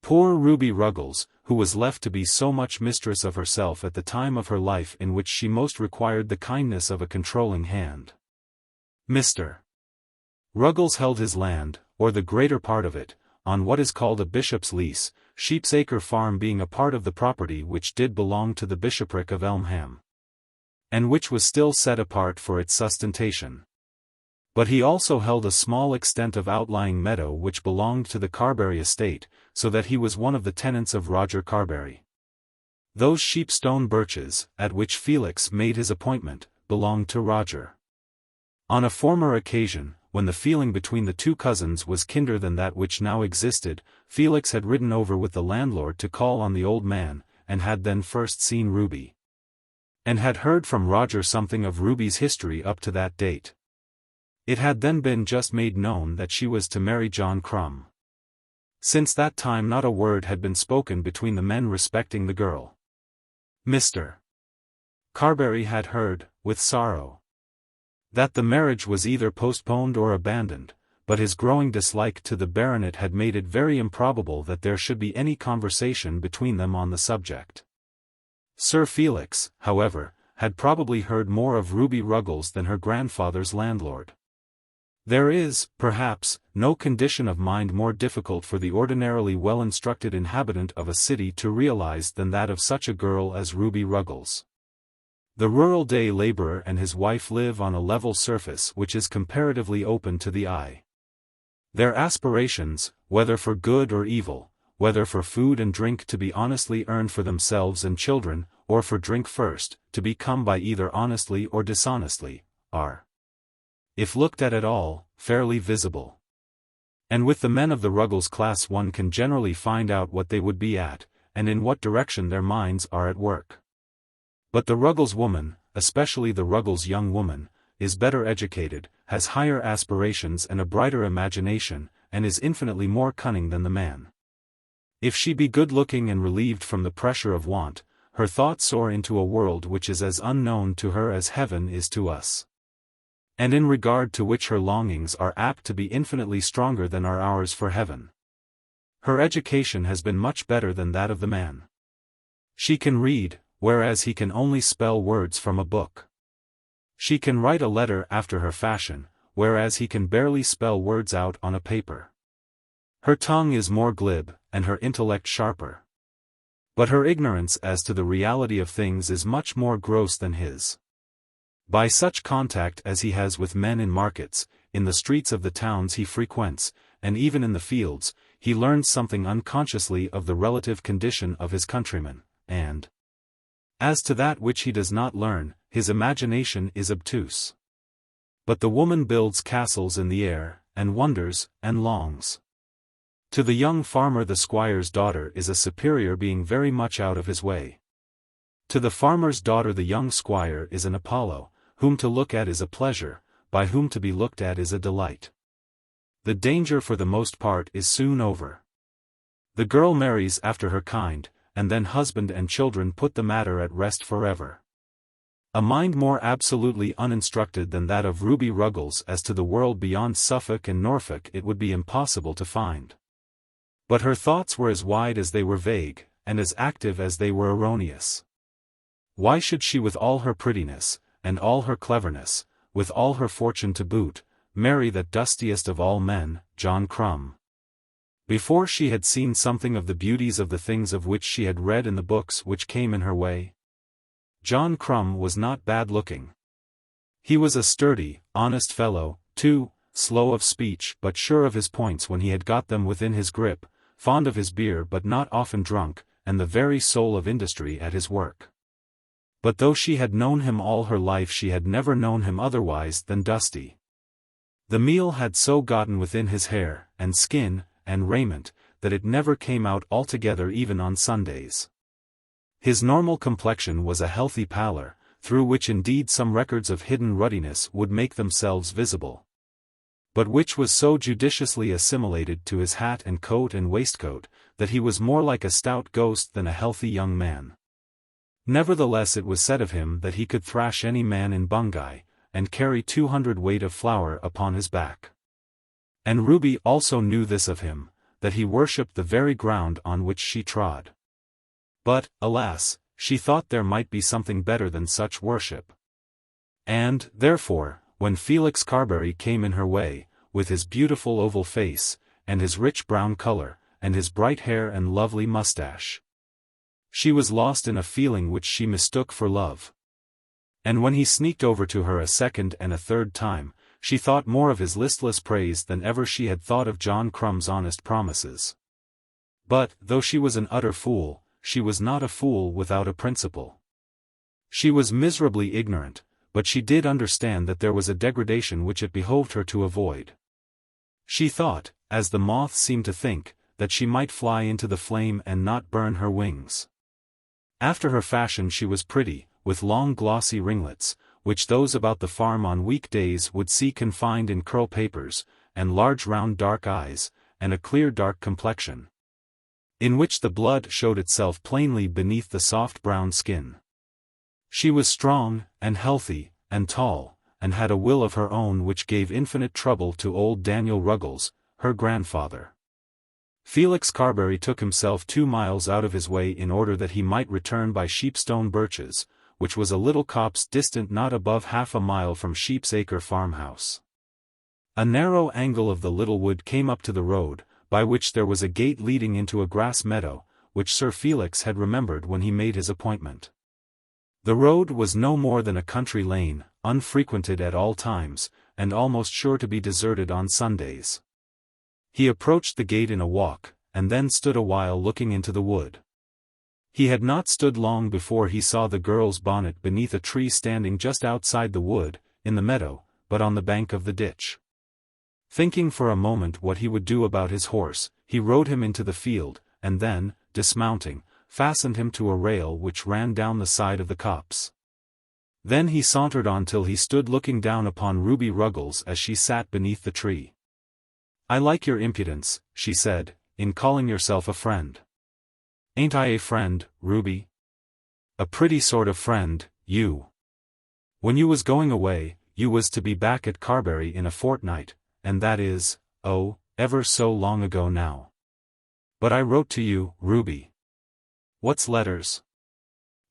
Poor Ruby Ruggles, who was left to be so much mistress of herself at the time of her life in which she most required the kindness of a controlling hand. Mr. Ruggles held his land, or the greater part of it, on what is called a bishop's lease, Sheep's Acre farm being a part of the property which did belong to the bishopric of Elmham, and which was still set apart for its sustentation. But he also held a small extent of outlying meadow which belonged to the Carbury estate, so that he was one of the tenants of Roger Carbury. Those Sheepstone Birches, at which Felix made his appointment, belonged to Roger. On a former occasion, when the feeling between the two cousins was kinder than that which now existed, Felix had ridden over with the landlord to call on the old man, and had then first seen Ruby, and had heard from Roger something of Ruby's history up to that date. It had then been just made known that she was to marry John Crumb. Since that time not a word had been spoken between the men respecting the girl. Mr. Carbury had heard, with sorrow, that the marriage was either postponed or abandoned, but his growing dislike to the baronet had made it very improbable that there should be any conversation between them on the subject. Sir Felix, however, had probably heard more of Ruby Ruggles than her grandfather's landlord. There is, perhaps, no condition of mind more difficult for the ordinarily well-instructed inhabitant of a city to realize than that of such a girl as Ruby Ruggles. The rural day laborer and his wife live on a level surface which is comparatively open to the eye. Their aspirations, whether for good or evil, whether for food and drink to be honestly earned for themselves and children, or for drink first, to be come by either honestly or dishonestly, are, if looked at all, fairly visible. And with the men of the Ruggles class one can generally find out what they would be at, and in what direction their minds are at work. But the Ruggles woman, especially the Ruggles young woman, is better educated, has higher aspirations and a brighter imagination, and is infinitely more cunning than the man. If she be good-looking and relieved from the pressure of want, her thoughts soar into a world which is as unknown to her as heaven is to us, and in regard to which her longings are apt to be infinitely stronger than are ours for heaven. Her education has been much better than that of the man. She can read, whereas he can only spell words from a book. She can write a letter after her fashion, whereas he can barely spell words out on a paper. Her tongue is more glib, and her intellect sharper. But her ignorance as to the reality of things is much more gross than his. By such contact as he has with men in markets, in the streets of the towns he frequents, and even in the fields, he learns something unconsciously of the relative condition of his countrymen, and as to that which he does not learn, his imagination is obtuse. But the woman builds castles in the air, and wonders, and longs. To the young farmer the squire's daughter is a superior being very much out of his way. To the farmer's daughter the young squire is an Apollo, whom to look at is a pleasure, by whom to be looked at is a delight. The danger for the most part is soon over. The girl marries after her kind, and then husband and children put the matter at rest forever. A mind more absolutely uninstructed than that of Ruby Ruggles as to the world beyond Suffolk and Norfolk it would be impossible to find. But her thoughts were as wide as they were vague, and as active as they were erroneous. Why should she with all her prettiness, and all her cleverness, with all her fortune to boot, marry that dustiest of all men, John Crumb? Before she had seen something of the beauties of the things of which she had read in the books which came in her way. John Crumb was not bad-looking. He was a sturdy, honest fellow, too, slow of speech but sure of his points when he had got them within his grip, fond of his beer but not often drunk, and the very soul of industry at his work. But though she had known him all her life she had never known him otherwise than dusty. The meal had so gotten within his hair, and skin, and raiment, that it never came out altogether even on Sundays. His normal complexion was a healthy pallor, through which indeed some records of hidden ruddiness would make themselves visible, but which was so judiciously assimilated to his hat and coat and waistcoat, that he was more like a stout ghost than a healthy young man. Nevertheless it was said of him that he could thrash any man in Bungay, and carry 200 weight of flour upon his back. And Ruby also knew this of him, that he worshipped the very ground on which she trod. But, alas, she thought there might be something better than such worship. And, therefore, when Felix Carbury came in her way, with his beautiful oval face, and his rich brown color, and his bright hair and lovely mustache, she was lost in a feeling which she mistook for love. And when he sneaked over to her a second and a third time, she thought more of his listless praise than ever she had thought of John Crumb's honest promises. But, though she was an utter fool, she was not a fool without a principle. She was miserably ignorant, but she did understand that there was a degradation which it behoved her to avoid. She thought, as the moth seemed to think, that she might fly into the flame and not burn her wings. After her fashion she was pretty, with long glossy ringlets, which those about the farm on week-days would see confined in curl papers, and large round dark eyes, and a clear dark complexion, in which the blood showed itself plainly beneath the soft brown skin. She was strong, and healthy, and tall, and had a will of her own which gave infinite trouble to old Daniel Ruggles, her grandfather. Felix Carbury took himself 2 miles out of his way in order that he might return by Sheepstone Birches, which was a little copse distant not above half a mile from Sheep's Acre farmhouse. A narrow angle of the little wood came up to the road, by which there was a gate leading into a grass meadow, which Sir Felix had remembered when he made his appointment. The road was no more than a country lane, unfrequented at all times, and almost sure to be deserted on Sundays. He approached the gate in a walk, and then stood a while looking into the wood. He had not stood long before he saw the girl's bonnet beneath a tree standing just outside the wood, in the meadow, but on the bank of the ditch. Thinking for a moment what he would do about his horse, he rode him into the field, and then, dismounting, fastened him to a rail which ran down the side of the copse. Then he sauntered on till he stood looking down upon Ruby Ruggles as she sat beneath the tree. "I like your impudence," she said, "in calling yourself a friend." "Ain't I a friend, Ruby? A pretty sort of friend, you. When you was going away, you was to be back at Carbury in a fortnight, and that is, oh, ever so long ago now. But I wrote to you, Ruby. What's letters?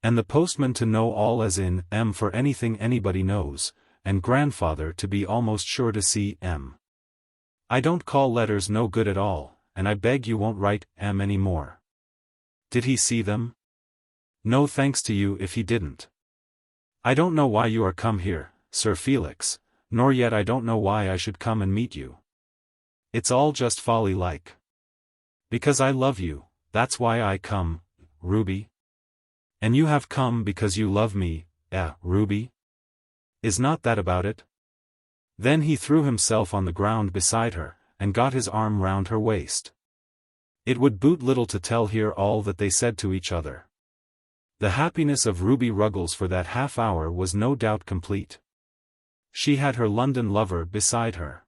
And the postman to know all as in for anything anybody knows, and grandfather to be almost sure to see I don't call letters no good at all, and I beg you won't write any more." "Did he see them?" "No thanks to you if he didn't. I don't know why you are come here, Sir Felix, nor yet I don't know why I should come and meet you. It's all just folly like. Because I love you, that's why I come, Ruby. And you have come because you love me, Ruby? Is not that about it?" Then he threw himself on the ground beside her, and got his arm round her waist. It would boot little to tell here all that they said to each other. The happiness of Ruby Ruggles for that half hour was no doubt complete. She had her London lover beside her.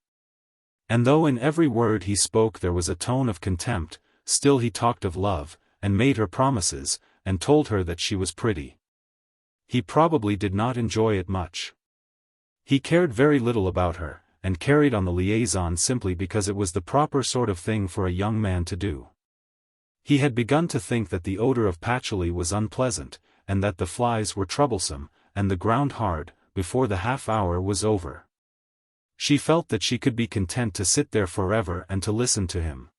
And though in every word he spoke there was a tone of contempt, still he talked of love, and made her promises, and told her that she was pretty. He probably did not enjoy it much. He cared very little about her, and carried on the liaison simply because it was the proper sort of thing for a young man to do. He had begun to think that the odor of patchouli was unpleasant, and that the flies were troublesome, and the ground hard, before the half hour was over. She felt that she could be content to sit there forever and to listen to him.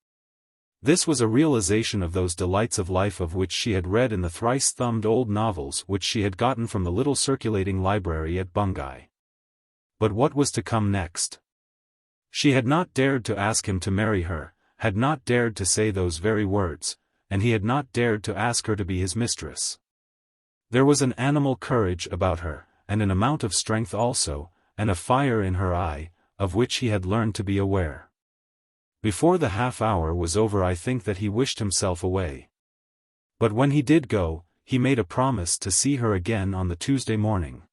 This was a realization of those delights of life of which she had read in the thrice-thumbed old novels which she had gotten from the little circulating library at Bungay. But what was to come next? She had not dared to ask him to marry her, had not dared to say those very words, and he had not dared to ask her to be his mistress. There was an animal courage about her, and an amount of strength also, and a fire in her eye, of which he had learned to be aware. Before the half hour was over I think that he wished himself away. But when he did go, he made a promise to see her again on the Tuesday morning.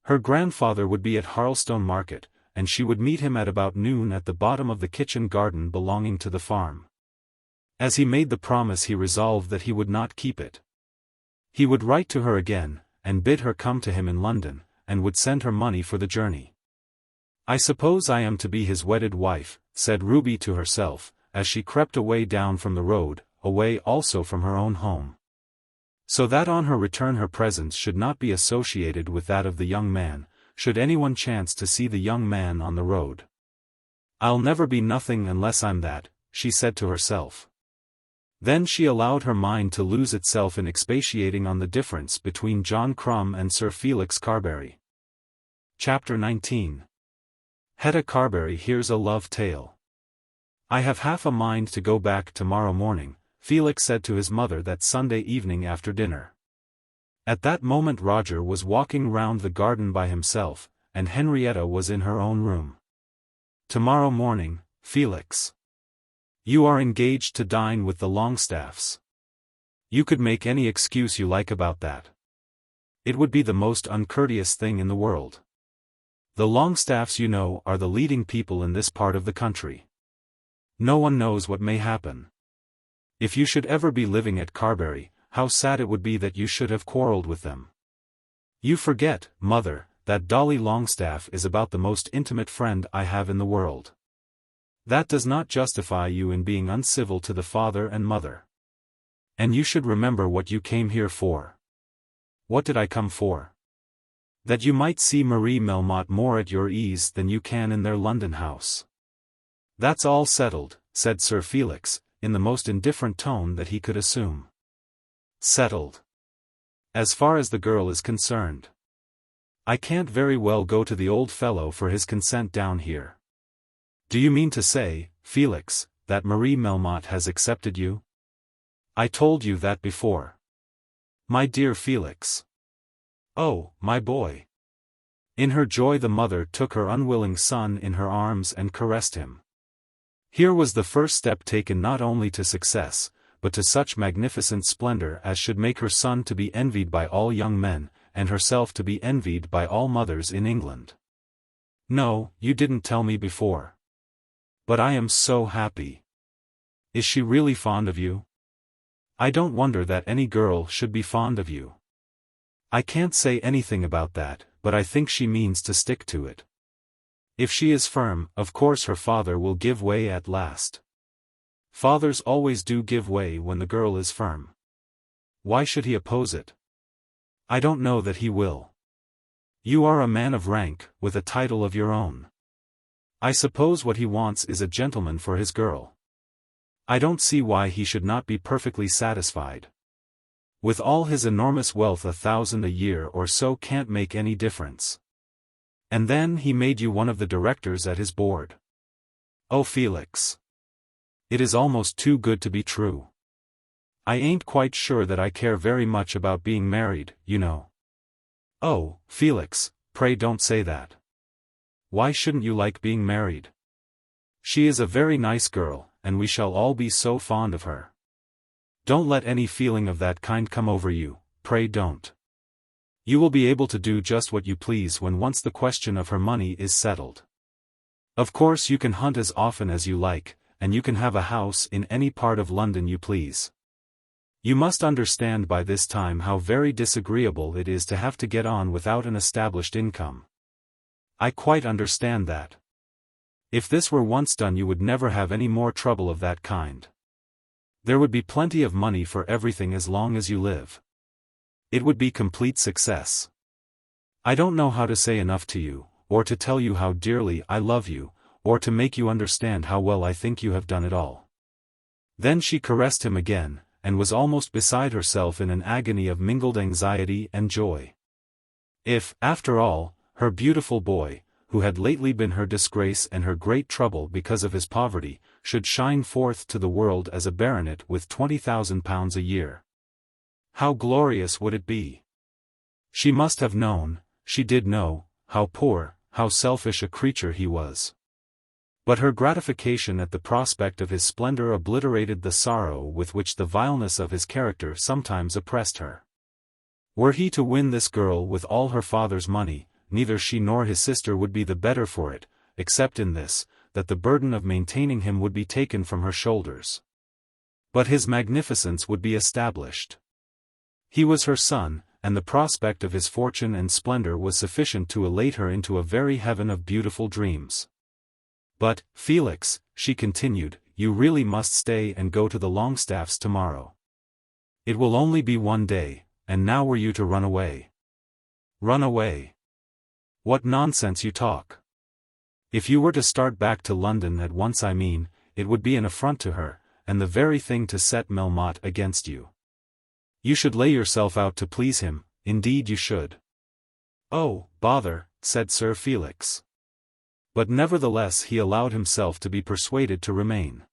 Her grandfather would be at Harlestone Market, and she would meet him at about noon at the bottom of the kitchen garden belonging to the farm. As he made the promise he resolved that he would not keep it. He would write to her again, and bid her come to him in London, and would send her money for the journey. "I suppose I am to be his wedded wife," said Ruby to herself, as she crept away down from the road, away also from her own home. So that on her return her presence should not be associated with that of the young man, should anyone chance to see the young man on the road. "I'll never be nothing unless I'm that," she said to herself. Then she allowed her mind to lose itself in expatiating on the difference between John Crumb and Sir Felix Carbury. Chapter 19. Hetta Carbury hears a love tale. "I have half a mind to go back tomorrow morning," Felix said to his mother that Sunday evening after dinner. At that moment Roger was walking round the garden by himself, and Henrietta was in her own room. "Tomorrow morning, Felix. You are engaged to dine with the Longestaffes. You could make any excuse you like about that. It would be the most uncourteous thing in the world. The Longestaffes, you know, are the leading people in this part of the country. No one knows what may happen. If you should ever be living at Carbury, how sad it would be that you should have quarrelled with them. You forget, mother, that Dolly Longestaffe is about the most intimate friend I have in the world. That does not justify you in being uncivil to the father and mother. And you should remember what you came here for." "What did I come for?" "That you might see Marie Melmotte more at your ease than you can in their London house." "That's all settled," said Sir Felix, in the most indifferent tone that he could assume. "Settled? As far as the girl is concerned. I can't very well go to the old fellow for his consent down here." "Do you mean to say, Felix, that Marie Melmotte has accepted you?" "I told you that before." "My dear Felix." "Oh, my boy." In her joy the mother took her unwilling son in her arms and caressed him. Here was the first step taken not only to success, but to such magnificent splendor as should make her son to be envied by all young men, and herself to be envied by all mothers in England. No, you didn't tell me before. But I am so happy. Is she really fond of you? I don't wonder that any girl should be fond of you. I can't say anything about that, but I think she means to stick to it. If she is firm, of course her father will give way at last. Fathers always do give way when the girl is firm. Why should he oppose it? I don't know that he will. You are a man of rank, with a title of your own. I suppose what he wants is a gentleman for his girl. I don't see why he should not be perfectly satisfied. With all his enormous wealth, 1,000 a year or so can't make any difference. And then he made you one of the directors at his board. Oh, Felix. It is almost too good to be true. I ain't quite sure that I care very much about being married, you know. Oh, Felix, pray don't say that. Why shouldn't you like being married? She is a very nice girl, and we shall all be so fond of her. Don't let any feeling of that kind come over you, pray don't. You will be able to do just what you please when once the question of her money is settled. Of course you can hunt as often as you like, and you can have a house in any part of London you please. You must understand by this time how very disagreeable it is to have to get on without an established income. I quite understand that. If this were once done you would never have any more trouble of that kind. There would be plenty of money for everything as long as you live. It would be complete success. I don't know how to say enough to you, or to tell you how dearly I love you, or to make you understand how well I think you have done it all. Then she caressed him again, and was almost beside herself in an agony of mingled anxiety and joy. If, after all, her beautiful boy, who had lately been her disgrace and her great trouble because of his poverty, should shine forth to the world as a baronet with £20,000 a year. How glorious would it be? She must have known, she did know, how poor, how selfish a creature he was. But her gratification at the prospect of his splendor obliterated the sorrow with which the vileness of his character sometimes oppressed her. Were he to win this girl with all her father's money, neither she nor his sister would be the better for it, except in this, that the burden of maintaining him would be taken from her shoulders. But his magnificence would be established. He was her son, and the prospect of his fortune and splendor was sufficient to elate her into a very heaven of beautiful dreams. But, Felix, she continued, you really must stay and go to the Longestaffes tomorrow. It will only be one day, and now were you to run away. Run away? What nonsense you talk. If you were to start back to London at once, I mean, it would be an affront to her, and the very thing to set Melmotte against you. You should lay yourself out to please him, indeed you should. Oh, bother, said Sir Felix. But nevertheless he allowed himself to be persuaded to remain.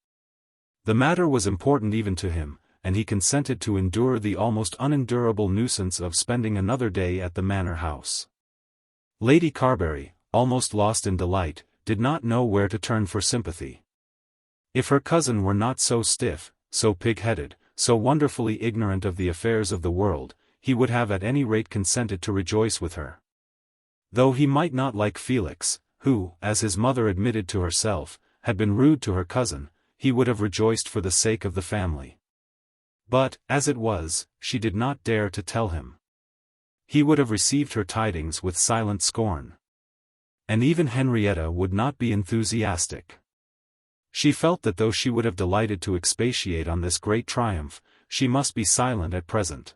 The matter was important even to him, and he consented to endure the almost unendurable nuisance of spending another day at the manor house. Lady Carbury, almost lost in delight, did not know where to turn for sympathy. If her cousin were not so stiff, so pig-headed, so wonderfully ignorant of the affairs of the world, he would have at any rate consented to rejoice with her. Though he might not like Felix, who, as his mother admitted to herself, had been rude to her cousin, he would have rejoiced for the sake of the family. But, as it was, she did not dare to tell him. He would have received her tidings with silent scorn. And even Henrietta would not be enthusiastic. She felt that though she would have delighted to expatiate on this great triumph, she must be silent at present.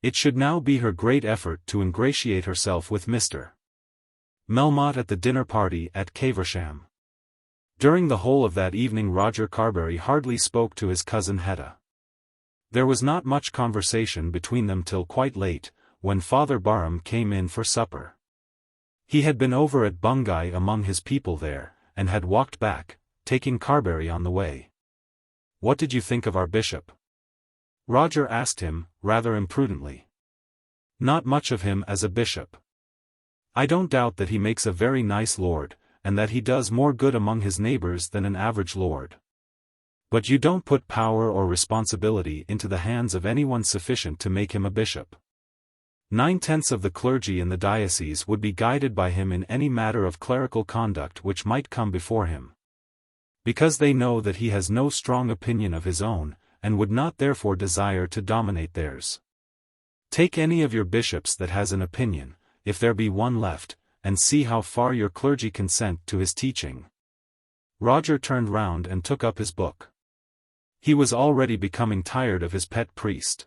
It should now be her great effort to ingratiate herself with Mr. Melmotte at the dinner party at Caversham. During the whole of that evening Roger Carbury hardly spoke to his cousin Hetta. There was not much conversation between them till quite late, when Father Barham came in for supper. He had been over at Bungay among his people there, and had walked back, taking Carbury on the way. What did you think of our bishop? Roger asked him, rather imprudently. Not much of him as a bishop. I don't doubt that he makes a very nice lord, and that he does more good among his neighbors than an average lord. But you don't put power or responsibility into the hands of anyone sufficient to make him a bishop. 9/10 of the clergy in the diocese would be guided by him in any matter of clerical conduct which might come before him. Because they know that he has no strong opinion of his own, and would not therefore desire to dominate theirs. Take any of your bishops that has an opinion, if there be one left, and see how far your clergy consent to his teaching. Roger turned round and took up his book. He was already becoming tired of his pet priest.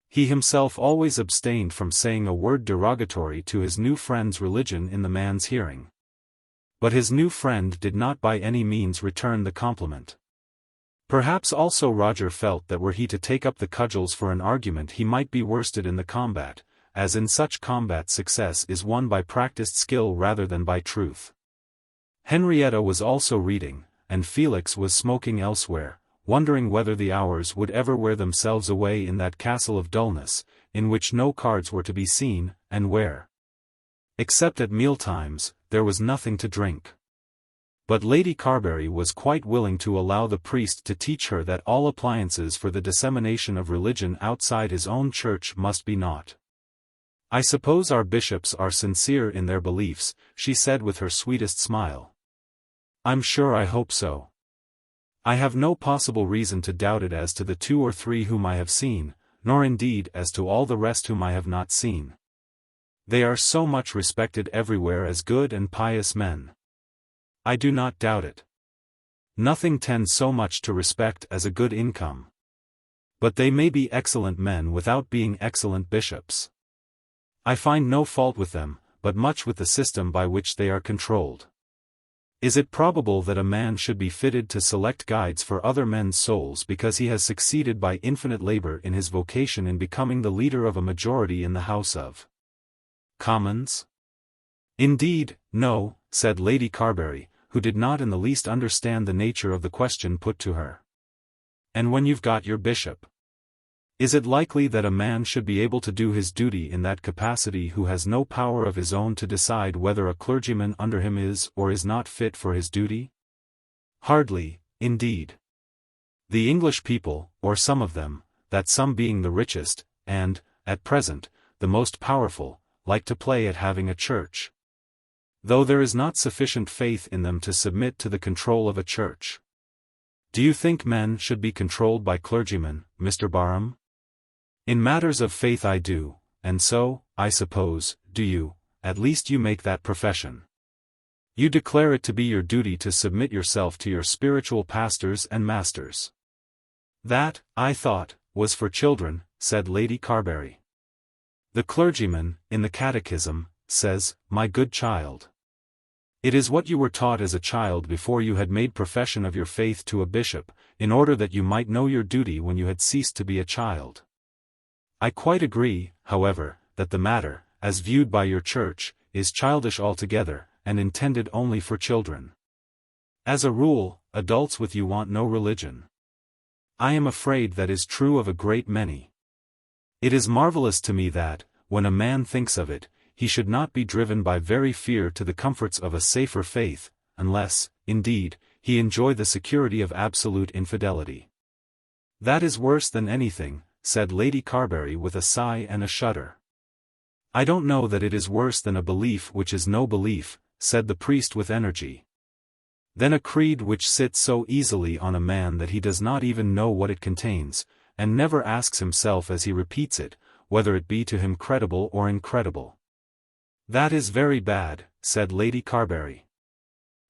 He himself always abstained from saying a word derogatory to his new friend's religion in the man's hearing. But his new friend did not by any means return the compliment. Perhaps also Roger felt that were he to take up the cudgels for an argument he might be worsted in the combat, as in such combat success is won by practiced skill rather than by truth. Henrietta was also reading, and Felix was smoking elsewhere, wondering whether the hours would ever wear themselves away in that castle of dullness, in which no cards were to be seen, and where, except at mealtimes, there was nothing to drink. But Lady Carbury was quite willing to allow the priest to teach her that all appliances for the dissemination of religion outside his own church must be naught. "I suppose our bishops are sincere in their beliefs," she said with her sweetest smile. "I'm sure I hope so. I have no possible reason to doubt it as to the 2 or 3 whom I have seen, nor indeed as to all the rest whom I have not seen. They are so much respected everywhere as good and pious men. I do not doubt it. Nothing tends so much to respect as a good income. But they may be excellent men without being excellent bishops. I find no fault with them, but much with the system by which they are controlled. Is it probable that a man should be fitted to select guides for other men's souls because he has succeeded by infinite labor in his vocation in becoming the leader of a majority in the House of Commons? Indeed, no," said Lady Carbury, who did not in the least understand the nature of the question put to her. "And when you've got your bishop? Is it likely that a man should be able to do his duty in that capacity who has no power of his own to decide whether a clergyman under him is or is not fit for his duty? Hardly, indeed. The English people, or some of them, that some being the richest, and, at present, the most powerful, like to play at having a church. Though there is not sufficient faith in them to submit to the control of a church. Do you think men should be controlled by clergymen, Mr. Barham? In matters of faith I do, and so, I suppose, do you, at least you make that profession. You declare it to be your duty to submit yourself to your spiritual pastors and masters. That, I thought, was for children," said Lady Carbury. "The clergyman, in the Catechism, says, 'My good child.' It is what you were taught as a child before you had made profession of your faith to a bishop, in order that you might know your duty when you had ceased to be a child. I quite agree, however, that the matter, as viewed by your church, is childish altogether, and intended only for children. As a rule, adults with you want no religion. I am afraid that is true of a great many. It is marvelous to me that, when a man thinks of it, he should not be driven by very fear to the comforts of a safer faith, unless, indeed, he enjoy the security of absolute infidelity. That is worse than anything," said Lady Carbury with a sigh and a shudder. "I don't know that it is worse than a belief which is no belief," said the priest with energy. "Then a creed which sits so easily on a man that he does not even know what it contains, and never asks himself as he repeats it, whether it be to him credible or incredible." "That is very bad," said Lady Carbury.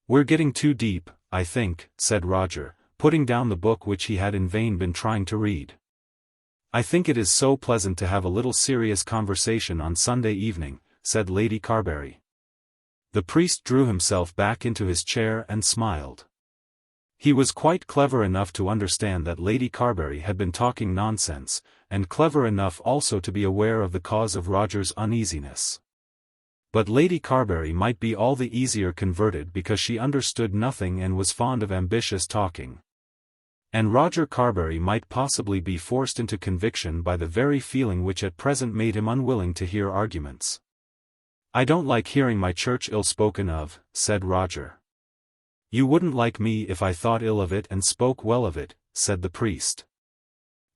"We're getting too deep, I think," said Roger, putting down the book which he had in vain been trying to read. "I think it is so pleasant to have a little serious conversation on Sunday evening," said Lady Carbury. The priest drew himself back into his chair and smiled. He was quite clever enough to understand that Lady Carbury had been talking nonsense, and clever enough also to be aware of the cause of Roger's uneasiness. But Lady Carbury might be all the easier converted because she understood nothing and was fond of ambitious talking. And Roger Carbury might possibly be forced into conviction by the very feeling which at present made him unwilling to hear arguments. "I don't like hearing my church ill spoken of," said Roger. "You wouldn't like me if I thought ill of it and spoke well of it," said the priest.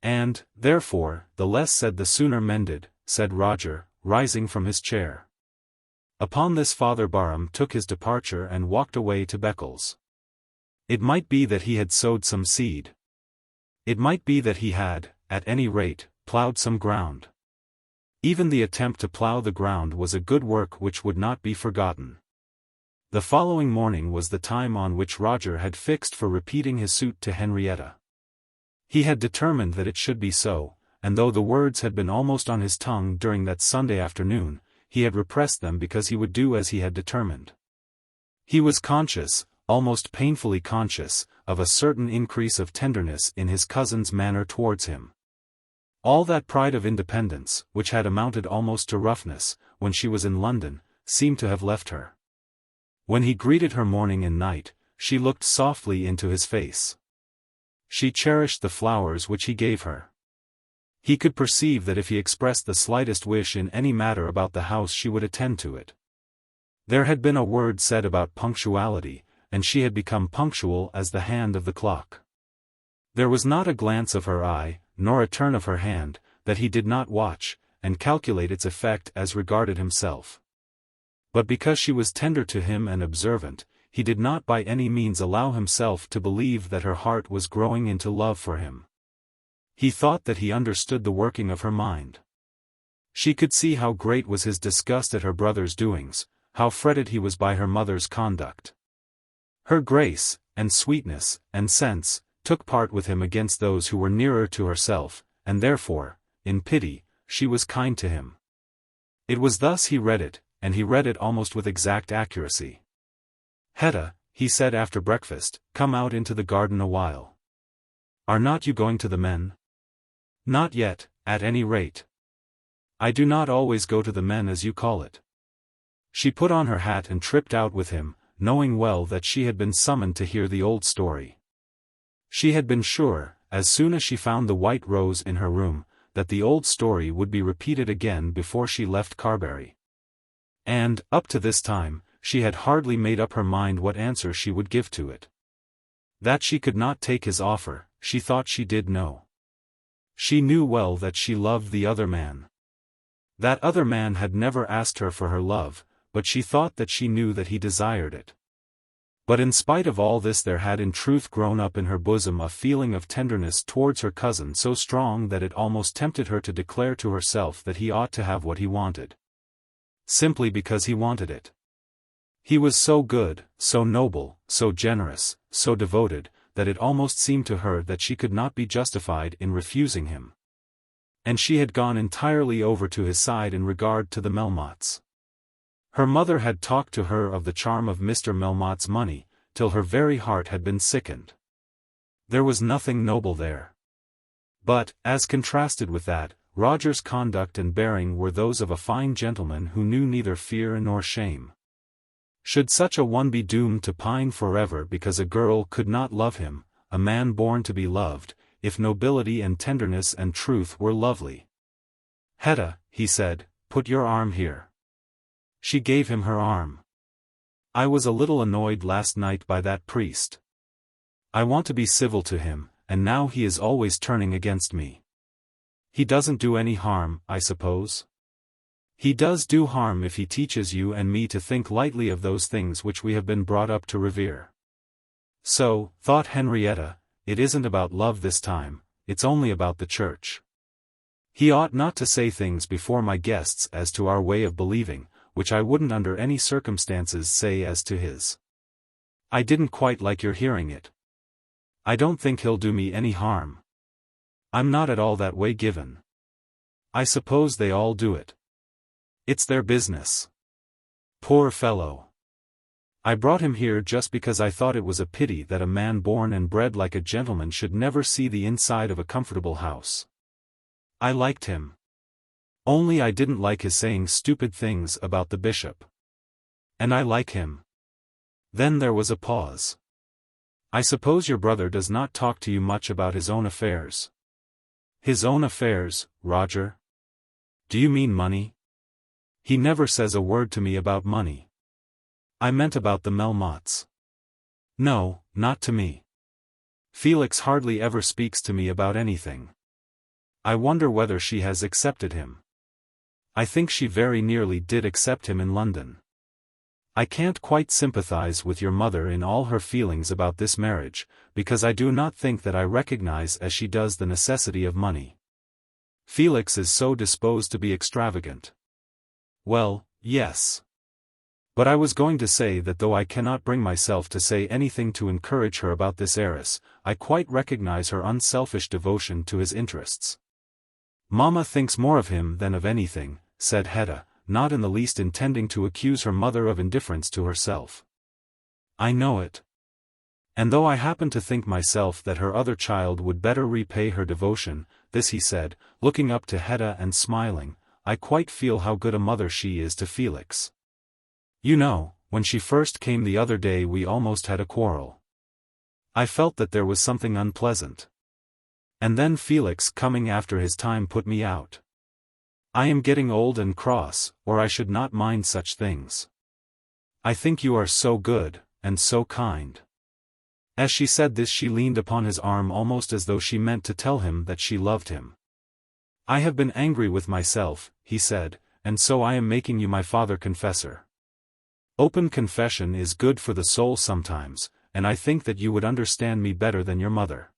"And, therefore, the less said the sooner mended," said Roger, rising from his chair. Upon this Father Barham took his departure and walked away to Beccles. It might be that he had sowed some seed. It might be that he had, at any rate, ploughed some ground. Even the attempt to plough the ground was a good work which would not be forgotten. The following morning was the time on which Roger had fixed for repeating his suit to Henrietta. He had determined that it should be so, and though the words had been almost on his tongue during that Sunday afternoon, he had repressed them because he would do as he had determined. He was conscious, almost painfully conscious, of a certain increase of tenderness in his cousin's manner towards him. All that pride of independence, which had amounted almost to roughness, when she was in London, seemed to have left her. When he greeted her morning and night, she looked softly into his face. She cherished the flowers which he gave her. He could perceive that if he expressed the slightest wish in any matter about the house she would attend to it. There had been a word said about punctuality, and she had become punctual as the hand of the clock. There was not a glance of her eye, nor a turn of her hand, that he did not watch, and calculate its effect as regarded himself. But because she was tender to him and observant, he did not by any means allow himself to believe that her heart was growing into love for him. He thought that he understood the working of her mind. She could see how great was his disgust at her brother's doings, how fretted he was by her mother's conduct. Her grace, and sweetness, and sense, took part with him against those who were nearer to herself, and therefore, in pity, she was kind to him. It was thus he read it, and he read it almost with exact accuracy. "Hetta," he said after breakfast, "come out into the garden a while. Are not you going to the men?" "Not yet, at any rate. I do not always go to the men as you call it." She put on her hat and tripped out with him, knowing well that she had been summoned to hear the old story. She had been sure, as soon as she found the white rose in her room, that the old story would be repeated again before she left Carbury. And, up to this time, she had hardly made up her mind what answer she would give to it. That she could not take his offer, she thought she did know. She knew well that she loved the other man. That other man had never asked her for her love, but she thought that she knew that he desired it. But in spite of all this there had in truth grown up in her bosom a feeling of tenderness towards her cousin so strong that it almost tempted her to declare to herself that he ought to have what he wanted. Simply because he wanted it. He was so good, so noble, so generous, so devoted, that it almost seemed to her that she could not be justified in refusing him. And she had gone entirely over to his side in regard to the Melmottes. Her mother had talked to her of the charm of Mr. Melmotte's money, till her very heart had been sickened. There was nothing noble there. But, as contrasted with that, Roger's conduct and bearing were those of a fine gentleman who knew neither fear nor shame. Should such a one be doomed to pine forever because a girl could not love him, a man born to be loved, if nobility and tenderness and truth were lovely? "Hetta," he said, "put your arm here." She gave him her arm. "I was a little annoyed last night by that priest. I want to be civil to him, and now he is always turning against me. He doesn't do any harm, I suppose?" "He does do harm if he teaches you and me to think lightly of those things which we have been brought up to revere." So, thought Henrietta, it isn't about love this time, it's only about the church. He ought not to say things before my guests as to our way of believing, which I wouldn't under any circumstances say as to his. I didn't quite like your hearing it. I don't think he'll do me any harm. I'm not at all that way given. I suppose they all do it. It's their business. Poor fellow. I brought him here just because I thought it was a pity that a man born and bred like a gentleman should never see the inside of a comfortable house. I liked him. Only I didn't like his saying stupid things about the bishop. And I like him. Then there was a pause. "I suppose your brother does not talk to you much about his own affairs?" "His own affairs, Roger? Do you mean money?" "He never says a word to me about money. I meant about the Melmottes." No, not to me. Felix hardly ever speaks to me about anything. I wonder whether she has accepted him. I think she very nearly did accept him in London. I can't quite sympathize with your mother in all her feelings about this marriage, because I do not think that I recognize as she does the necessity of money. Felix is so disposed to be extravagant. Well, yes. But I was going to say that though I cannot bring myself to say anything to encourage her about this heiress, I quite recognize her unselfish devotion to his interests. Mamma thinks more of him than of anything, said Hetta, not in the least intending to accuse her mother of indifference to herself. I know it. And though I happen to think myself that her other child would better repay her devotion, this he said, looking up to Hetta and smiling, I quite feel how good a mother she is to Felix. You know, when she first came the other day we almost had a quarrel. I felt that there was something unpleasant. And then Felix coming after his time put me out. I am getting old and cross, or I should not mind such things. I think you are so good, and so kind. As she said this she leaned upon his arm almost as though she meant to tell him that she loved him. I have been angry with myself, he said, and so I am making you my father confessor. Open confession is good for the soul sometimes, and I think that you would understand me better than your mother.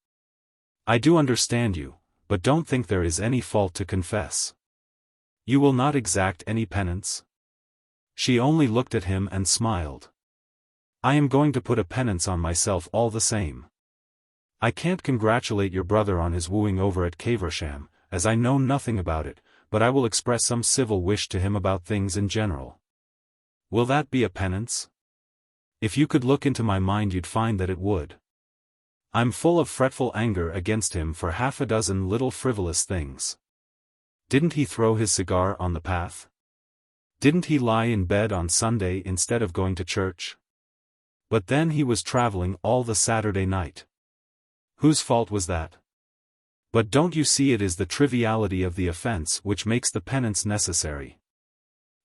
I do understand you, but don't think there is any fault to confess. You will not exact any penance? She only looked at him and smiled. I am going to put a penance on myself all the same. I can't congratulate your brother on his wooing over at Caversham, as I know nothing about it, but I will express some civil wish to him about things in general. Will that be a penance? If you could look into my mind you'd find that it would. I'm full of fretful anger against him for half a dozen little frivolous things. Didn't he throw his cigar on the path? Didn't he lie in bed on Sunday instead of going to church? But then he was traveling all the Saturday night. Whose fault was that? But don't you see it is the triviality of the offense which makes the penance necessary?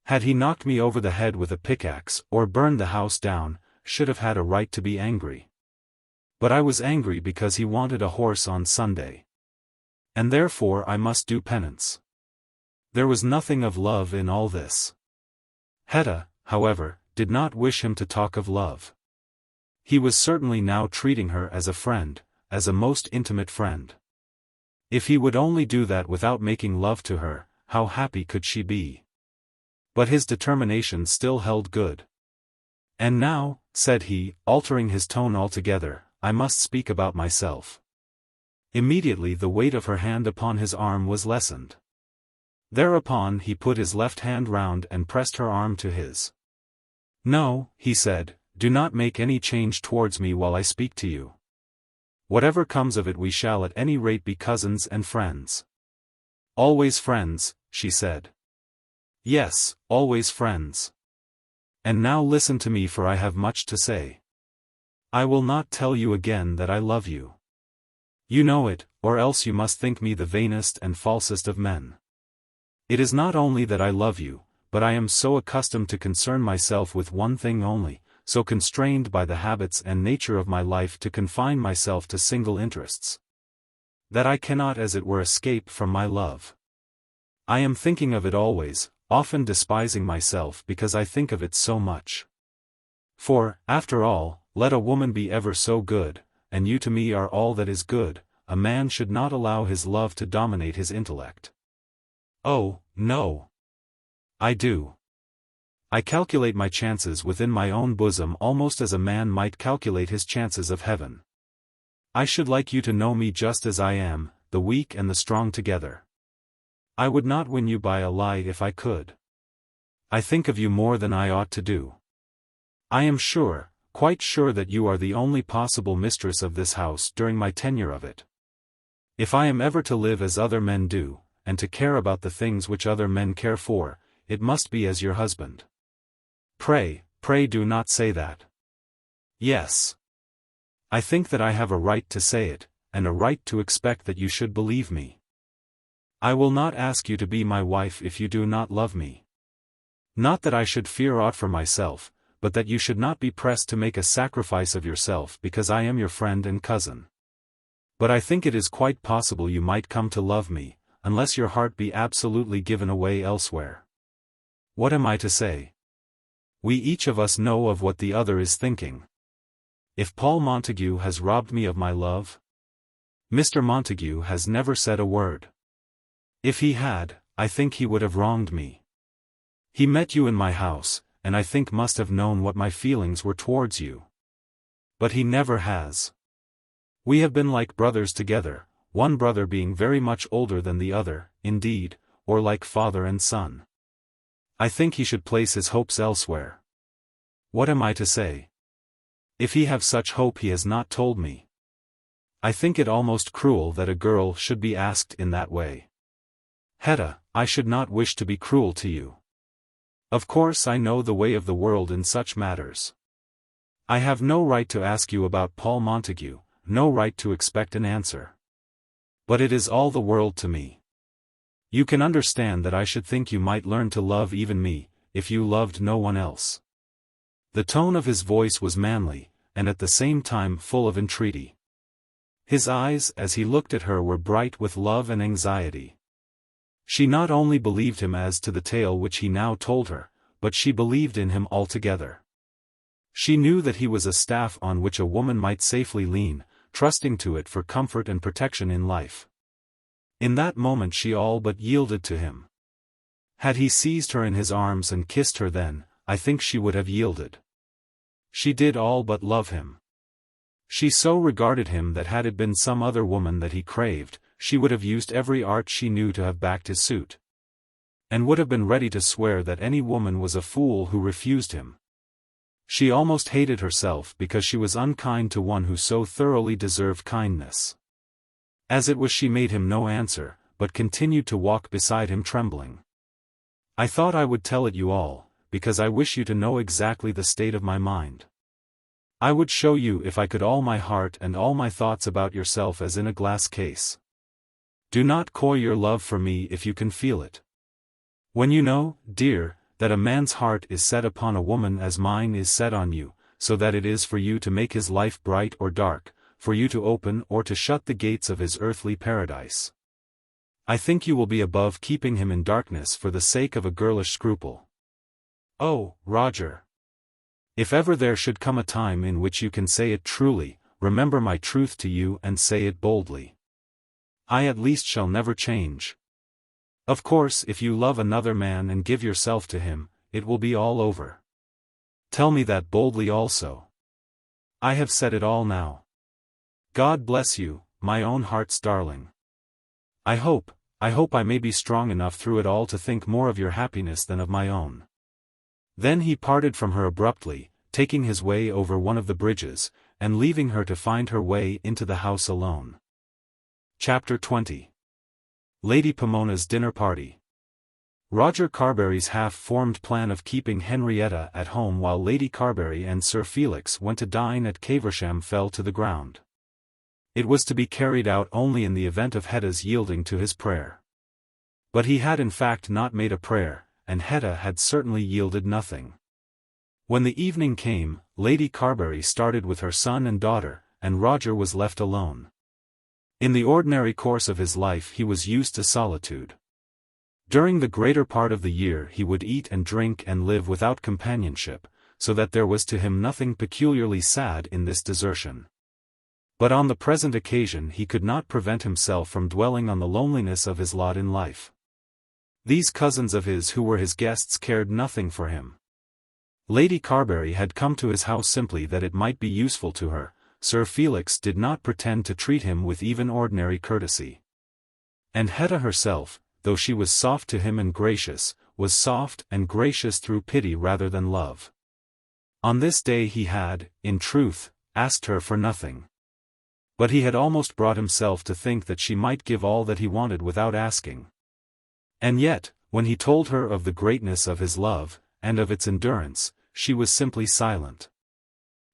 Had he knocked me over the head with a pickaxe or burned the house down, should have had a right to be angry. But I was angry because he wanted a horse on Sunday. And therefore I must do penance. There was nothing of love in all this. Hetta, however, did not wish him to talk of love. He was certainly now treating her as a friend, as a most intimate friend. If he would only do that without making love to her, how happy could she be? But his determination still held good. And now, said he, altering his tone altogether, I must speak about myself. Immediately the weight of her hand upon his arm was lessened. Thereupon he put his left hand round and pressed her arm to his. No, he said, do not make any change towards me while I speak to you. Whatever comes of it we shall at any rate be cousins and friends. Always friends, she said. Yes, always friends. And now listen to me for I have much to say. I will not tell you again that I love you. You know it, or else you must think me the vainest and falsest of men. It is not only that I love you, but I am so accustomed to concern myself with one thing only, so constrained by the habits and nature of my life to confine myself to single interests, that I cannot as it were escape from my love. I am thinking of it always, often despising myself because I think of it so much. For, after all, let a woman be ever so good, and you to me are all that is good, a man should not allow his love to dominate his intellect. Oh, no. I do. I calculate my chances within my own bosom almost as a man might calculate his chances of heaven. I should like you to know me just as I am, the weak and the strong together. I would not win you by a lie if I could. I think of you more than I ought to do. I am sure, quite sure that you are the only possible mistress of this house during my tenure of it. If I am ever to live as other men do, and to care about the things which other men care for, it must be as your husband. Pray, pray do not say that. Yes. I think that I have a right to say it, and a right to expect that you should believe me. I will not ask you to be my wife if you do not love me. Not that I should fear aught for myself, but that you should not be pressed to make a sacrifice of yourself because I am your friend and cousin. But I think it is quite possible you might come to love me, unless your heart be absolutely given away elsewhere. What am I to say? We each of us know of what the other is thinking. If Paul Montague has robbed me of my love, Mr. Montague has never said a word. If he had, I think he would have wronged me. He met you in my house, and I think must have known what my feelings were towards you. But he never has. We have been like brothers together, one brother being very much older than the other, indeed, or like father and son. I think he should place his hopes elsewhere. What am I to say? If he have such hope he has not told me. I think it almost cruel that a girl should be asked in that way. Hetta, I should not wish to be cruel to you. Of course I know the way of the world in such matters. I have no right to ask you about Paul Montague, no right to expect an answer. But it is all the world to me. You can understand that I should think you might learn to love even me, if you loved no one else. The tone of his voice was manly, and at the same time full of entreaty. His eyes as he looked at her were bright with love and anxiety. She not only believed him as to the tale which he now told her, but she believed in him altogether. She knew that he was a staff on which a woman might safely lean, trusting to it for comfort and protection in life. In that moment she all but yielded to him. Had he seized her in his arms and kissed her then, I think she would have yielded. She did all but love him. She so regarded him that had it been some other woman that he craved, she would have used every art she knew to have backed his suit. And would have been ready to swear that any woman was a fool who refused him. She almost hated herself because she was unkind to one who so thoroughly deserved kindness. As it was she made him no answer, but continued to walk beside him trembling. I thought I would tell it you all, because I wish you to know exactly the state of my mind. I would show you if I could all my heart and all my thoughts about yourself as in a glass case. Do not coy your love for me if you can feel it. When you know, dear, that a man's heart is set upon a woman as mine is set on you, so that it is for you to make his life bright or dark, for you to open or to shut the gates of his earthly paradise. I think you will be above keeping him in darkness for the sake of a girlish scruple. Oh, Roger! If ever there should come a time in which you can say it truly, remember my truth to you and say it boldly. I at least shall never change. Of course if you love another man and give yourself to him, it will be all over. Tell me that boldly also. I have said it all now. God bless you, my own heart's darling. I hope I may be strong enough through it all to think more of your happiness than of my own. Then he parted from her abruptly, taking his way over one of the bridges, and leaving her to find her way into the house alone. Chapter 20. Lady Pomona's Dinner Party. Roger Carbury's half-formed plan of keeping Henrietta at home while Lady Carbury and Sir Felix went to dine at Caversham fell to the ground. It was to be carried out only in the event of Hetta's yielding to his prayer. But he had in fact not made a prayer, and Hetta had certainly yielded nothing. When the evening came, Lady Carbury started with her son and daughter, and Roger was left alone. In the ordinary course of his life he was used to solitude. During the greater part of the year he would eat and drink and live without companionship, so that there was to him nothing peculiarly sad in this desertion. But on the present occasion he could not prevent himself from dwelling on the loneliness of his lot in life. These cousins of his who were his guests cared nothing for him. Lady Carbury had come to his house simply that it might be useful to her. Sir Felix did not pretend to treat him with even ordinary courtesy. And Hetta herself, though she was soft to him and gracious, was soft and gracious through pity rather than love. On this day he had, in truth, asked her for nothing. But he had almost brought himself to think that she might give all that he wanted without asking. And yet, when he told her of the greatness of his love, and of its endurance, she was simply silent.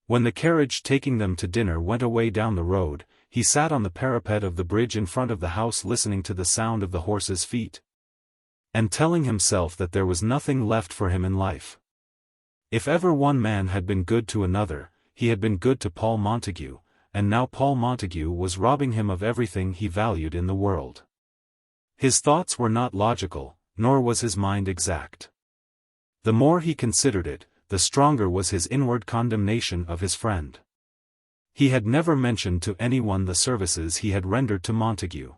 When the carriage taking them to dinner went away down the road, he sat on the parapet of the bridge in front of the house listening to the sound of the horses' feet, and telling himself that there was nothing left for him in life. If ever one man had been good to another, he had been good to Paul Montague, and now Paul Montague was robbing him of everything he valued in the world. His thoughts were not logical, nor was his mind exact. The more he considered it, the stronger was his inward condemnation of his friend. He had never mentioned to anyone the services he had rendered to Montague.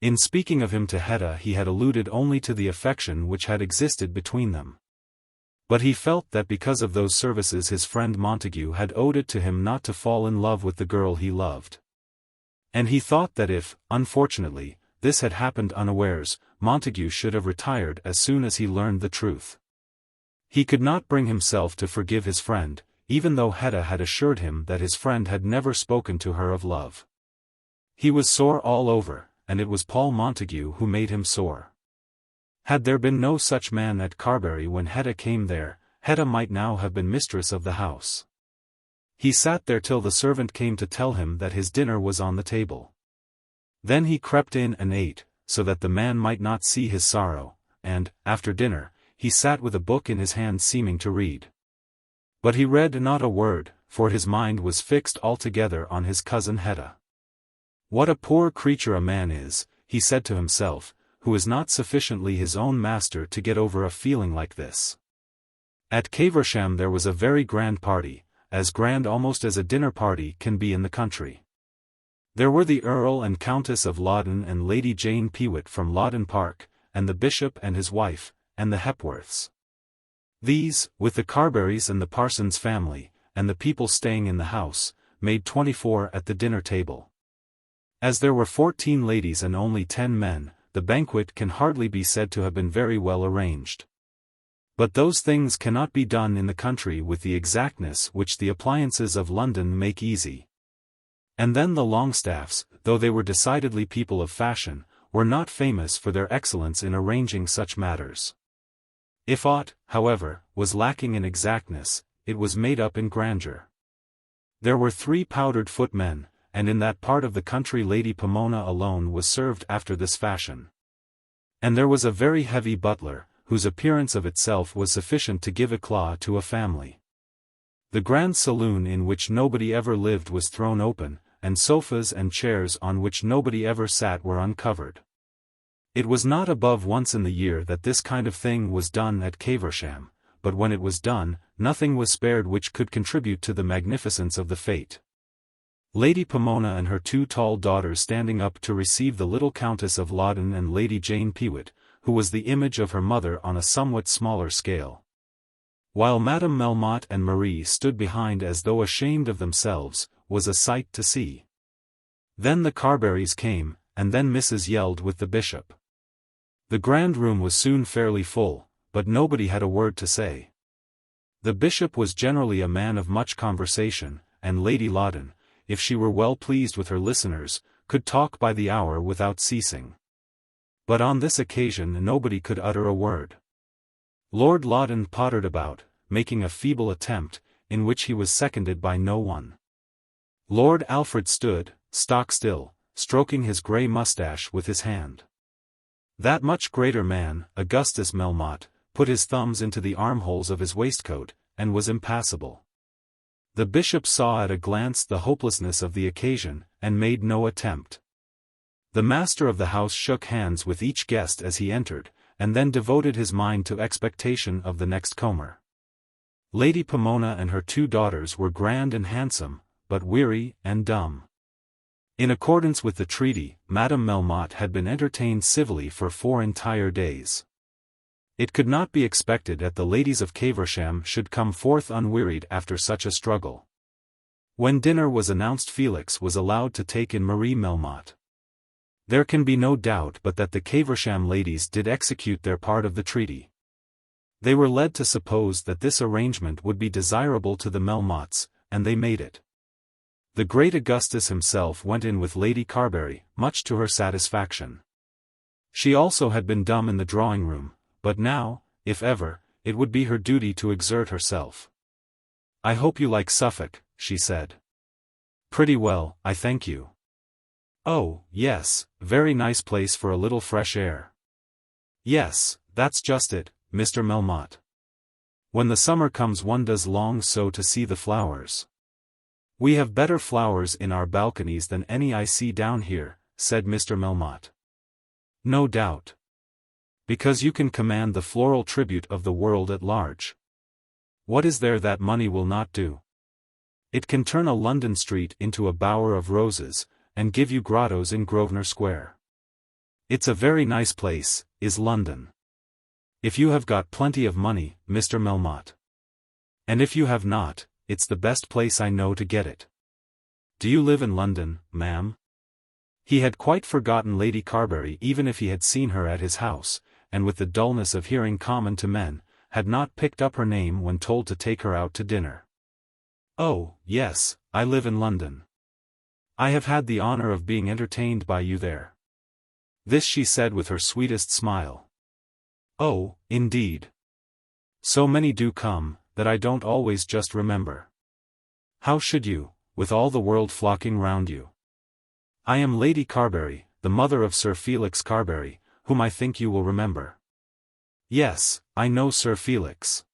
In speaking of him to Hetta he had alluded only to the affection which had existed between them. But he felt that because of those services his friend Montague had owed it to him not to fall in love with the girl he loved. And he thought that if, unfortunately, this had happened unawares, Montague should have retired as soon as he learned the truth. He could not bring himself to forgive his friend, even though Hetta had assured him that his friend had never spoken to her of love. He was sore all over, and it was Paul Montague who made him sore. Had there been no such man at Carbury when Hetta came there, Hetta might now have been mistress of the house. He sat there till the servant came to tell him that his dinner was on the table. Then he crept in and ate, so that the man might not see his sorrow, and, after dinner, he sat with a book in his hand seeming to read. But he read not a word, for his mind was fixed altogether on his cousin Hetta. What a poor creature a man is, he said to himself, who is not sufficiently his own master to get over a feeling like this. At Caversham there was a very grand party, as grand almost as a dinner party can be in the country. There were the Earl and Countess of Loudon and Lady Jane Peewit from Loudon Park, and the Bishop and his wife, and the Hepworths. These, with the Carburys and the parson's family, and the people staying in the house, made 24 at the dinner table. As there were 14 ladies and only 10 men, the banquet can hardly be said to have been very well arranged. But those things cannot be done in the country with the exactness which the appliances of London make easy. And then the Longestaffes, though they were decidedly people of fashion, were not famous for their excellence in arranging such matters. If aught, however, was lacking in exactness, it was made up in grandeur. There were 3 powdered footmen, and in that part of the country Lady Pomona alone was served after this fashion. And there was a very heavy butler, whose appearance of itself was sufficient to give éclat to a family. The grand saloon in which nobody ever lived was thrown open, and sofas and chairs on which nobody ever sat were uncovered. It was not above once in the year that this kind of thing was done at Caversham, but when it was done, nothing was spared which could contribute to the magnificence of the fete. Lady Pomona and her 2 tall daughters standing up to receive the little Countess of Loudon and Lady Jane Peewit, who was the image of her mother on a somewhat smaller scale. While Madame Melmotte and Marie stood behind as though ashamed of themselves, was a sight to see. Then the Carburys came, and then Mrs. yelled with the Bishop. The grand room was soon fairly full, but nobody had a word to say. The Bishop was generally a man of much conversation, and Lady Loudon, if she were well pleased with her listeners, could talk by the hour without ceasing. But on this occasion nobody could utter a word. Lord Loudon pottered about, making a feeble attempt, in which he was seconded by no one. Lord Alfred stood, stock still, stroking his grey moustache with his hand. That much greater man, Augustus Melmotte, put his thumbs into the armholes of his waistcoat, and was impassible. The Bishop saw at a glance the hopelessness of the occasion, and made no attempt. The master of the house shook hands with each guest as he entered, and then devoted his mind to expectation of the next comer. Lady Pomona and her 2 daughters were grand and handsome, but weary and dumb. In accordance with the treaty, Madame Melmotte had been entertained civilly for 4 entire days. It could not be expected that the ladies of Caversham should come forth unwearied after such a struggle. When dinner was announced, Felix was allowed to take in Marie Melmotte. There can be no doubt but that the Caversham ladies did execute their part of the treaty. They were led to suppose that this arrangement would be desirable to the Melmottes, and they made it. The great Augustus himself went in with Lady Carbury, much to her satisfaction. She also had been dumb in the drawing-room, but now, if ever, it would be her duty to exert herself. "I hope you like Suffolk," she said. "Pretty well, I thank you." "Oh, yes, very nice place for a little fresh air." "Yes, that's just it, Mr. Melmotte. When the summer comes one does long so to see the flowers. We have better flowers in our balconies than any I see down here, said Mr. Melmotte. No doubt. Because you can command the floral tribute of the world at large. What is there that money will not do? It can turn a London street into a bower of roses, and give you grottos in Grosvenor Square. It's a very nice place, is London. If you have got plenty of money, Mr. Melmotte. And if you have not, it's the best place I know to get it. Do you live in London, ma'am? He had quite forgotten Lady Carbury even if he had seen her at his house, and with the dullness of hearing common to men, had not picked up her name when told to take her out to dinner. Oh, yes, I live in London. I have had the honor of being entertained by you there. This she said with her sweetest smile. Oh, indeed. So many do come, that I don't always just remember. How should you, with all the world flocking round you? I am Lady Carbury, the mother of Sir Felix Carbury, whom I think you will remember. Yes, I know Sir Felix.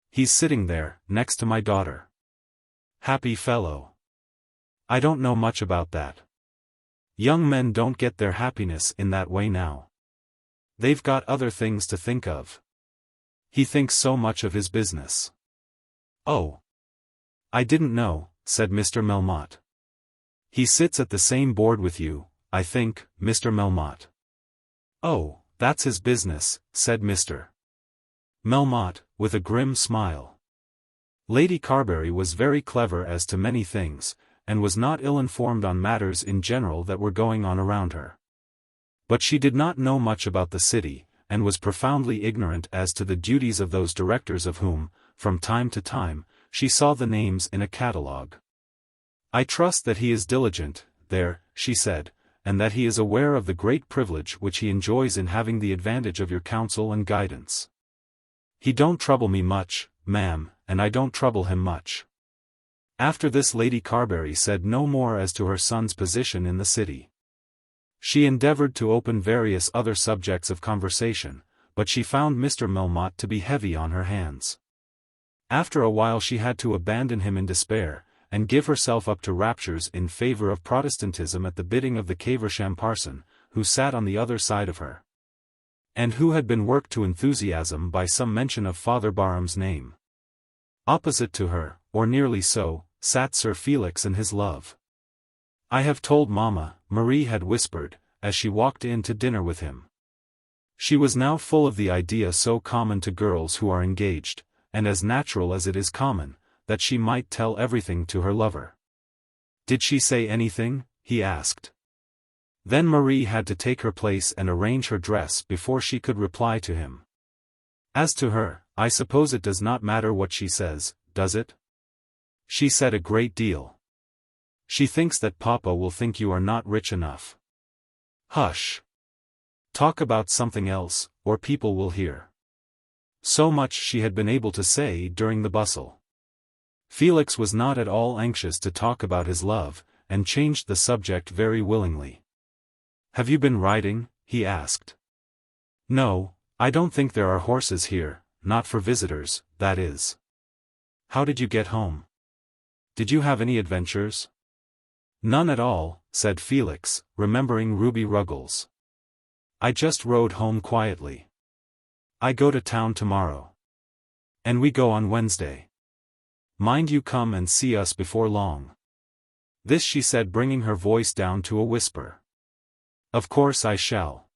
He's sitting there, next to my daughter. Happy fellow. I don't know much about that. Young men don't get their happiness in that way now. They've got other things to think of. He thinks so much of his business. Oh. I didn't know, said Mr. Melmotte. He sits at the same board with you, I think, Mr. Melmotte. Oh, that's his business, said Mr. Melmotte, with a grim smile. Lady Carbury was very clever as to many things, and was not ill-informed on matters in general that were going on around her. But she did not know much about the city, and was profoundly ignorant as to the duties of those directors of whom, from time to time, she saw the names in a catalogue. I trust that he is diligent, there, she said, and that he is aware of the great privilege which he enjoys in having the advantage of your counsel and guidance. He don't trouble me much, ma'am, and I don't trouble him much. After this Lady Carbury said no more as to her son's position in the city. She endeavoured to open various other subjects of conversation, but she found Mr. Melmotte to be heavy on her hands. After a while she had to abandon him in despair, and give herself up to raptures in favour of Protestantism at the bidding of the Caversham parson, who sat on the other side of her, and who had been worked to enthusiasm by some mention of Father Barham's name. Opposite to her, or nearly so, sat Sir Felix and his love. I have told Mamma, Marie had whispered, as she walked in to dinner with him. She was now full of the idea so common to girls who are engaged, and as natural as it is common, that she might tell everything to her lover. Did she say anything? He asked. Then Marie had to take her place and arrange her dress before she could reply to him. As to her, I suppose it does not matter what she says, does it? She said a great deal. She thinks that Papa will think you are not rich enough. Hush. Talk about something else, or people will hear. So much she had been able to say during the bustle. Felix was not at all anxious to talk about his love, and changed the subject very willingly. Have you been riding? He asked. No, I don't think there are horses here, not for visitors, that is. How did you get home? Did you have any adventures? None at all, said Felix, remembering Ruby Ruggles. I just rode home quietly. I go to town tomorrow. And we go on Wednesday. Mind you come and see us before long. This she said bringing her voice down to a whisper. Of course I shall.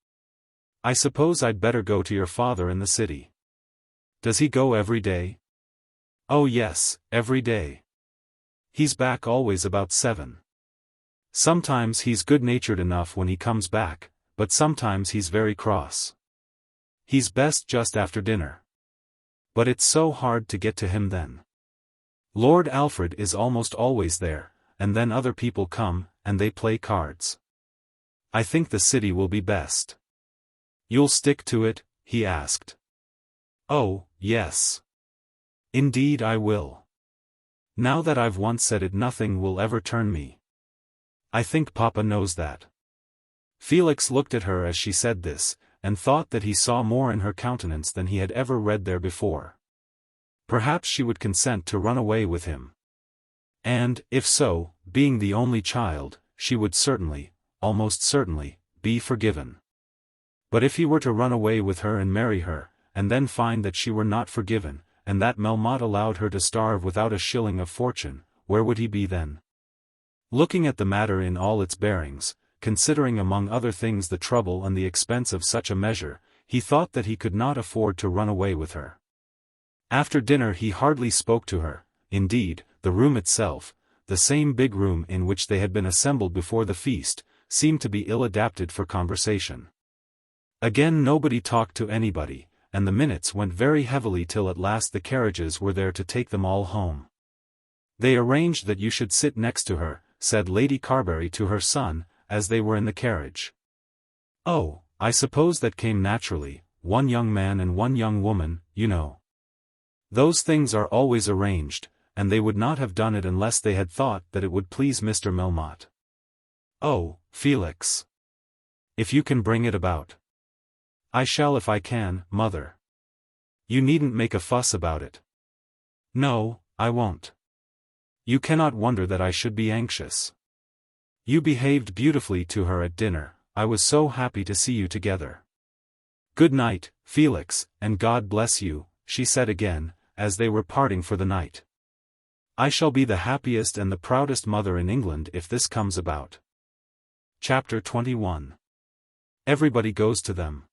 I suppose I'd better go to your father in the city. Does he go every day? Oh yes, every day. He's back always about 7. Sometimes he's good-natured enough when he comes back, but sometimes he's very cross. He's best just after dinner. But it's so hard to get to him then. Lord Alfred is almost always there, and then other people come, and they play cards. I think the city will be best. You'll stick to it? He asked. Oh, yes. Indeed I will. Now that I've once said it, nothing will ever turn me. I think Papa knows that. Felix looked at her as she said this, and thought that he saw more in her countenance than he had ever read there before. perhaps she would consent to run away with him. And, if so, being the only child, she would certainly, almost certainly, be forgiven. But if he were to run away with her and marry her, and then find that she were not forgiven, and that Melmotte allowed her to starve without a shilling of fortune, where would he be then? Looking at the matter in all its bearings, considering among other things the trouble and the expense of such a measure, he thought that he could not afford to run away with her. After dinner he hardly spoke to her. Indeed, the room itself, the same big room in which they had been assembled before the feast, seemed to be ill-adapted for conversation. Again nobody talked to anybody, and the minutes went very heavily till at last the carriages were there to take them all home. "They arranged that you should sit next to her," said Lady Carbury to her son, as they were in the carriage. "Oh, I suppose that came naturally, one young man and one young woman, you know. Those things are always arranged, and they would not have done it unless they had thought that it would please Mr. Melmotte." "Oh, Felix! If you can bring it about." "I shall if I can, mother. You needn't make a fuss about it." "No, I won't. You cannot wonder that I should be anxious. You behaved beautifully to her at dinner. I was so happy to see you together." "Good night, Felix, and God bless you," she said again, as they were parting for the night. "I shall be the happiest and the proudest mother in England if this comes about." Chapter 21. Everybody goes to them.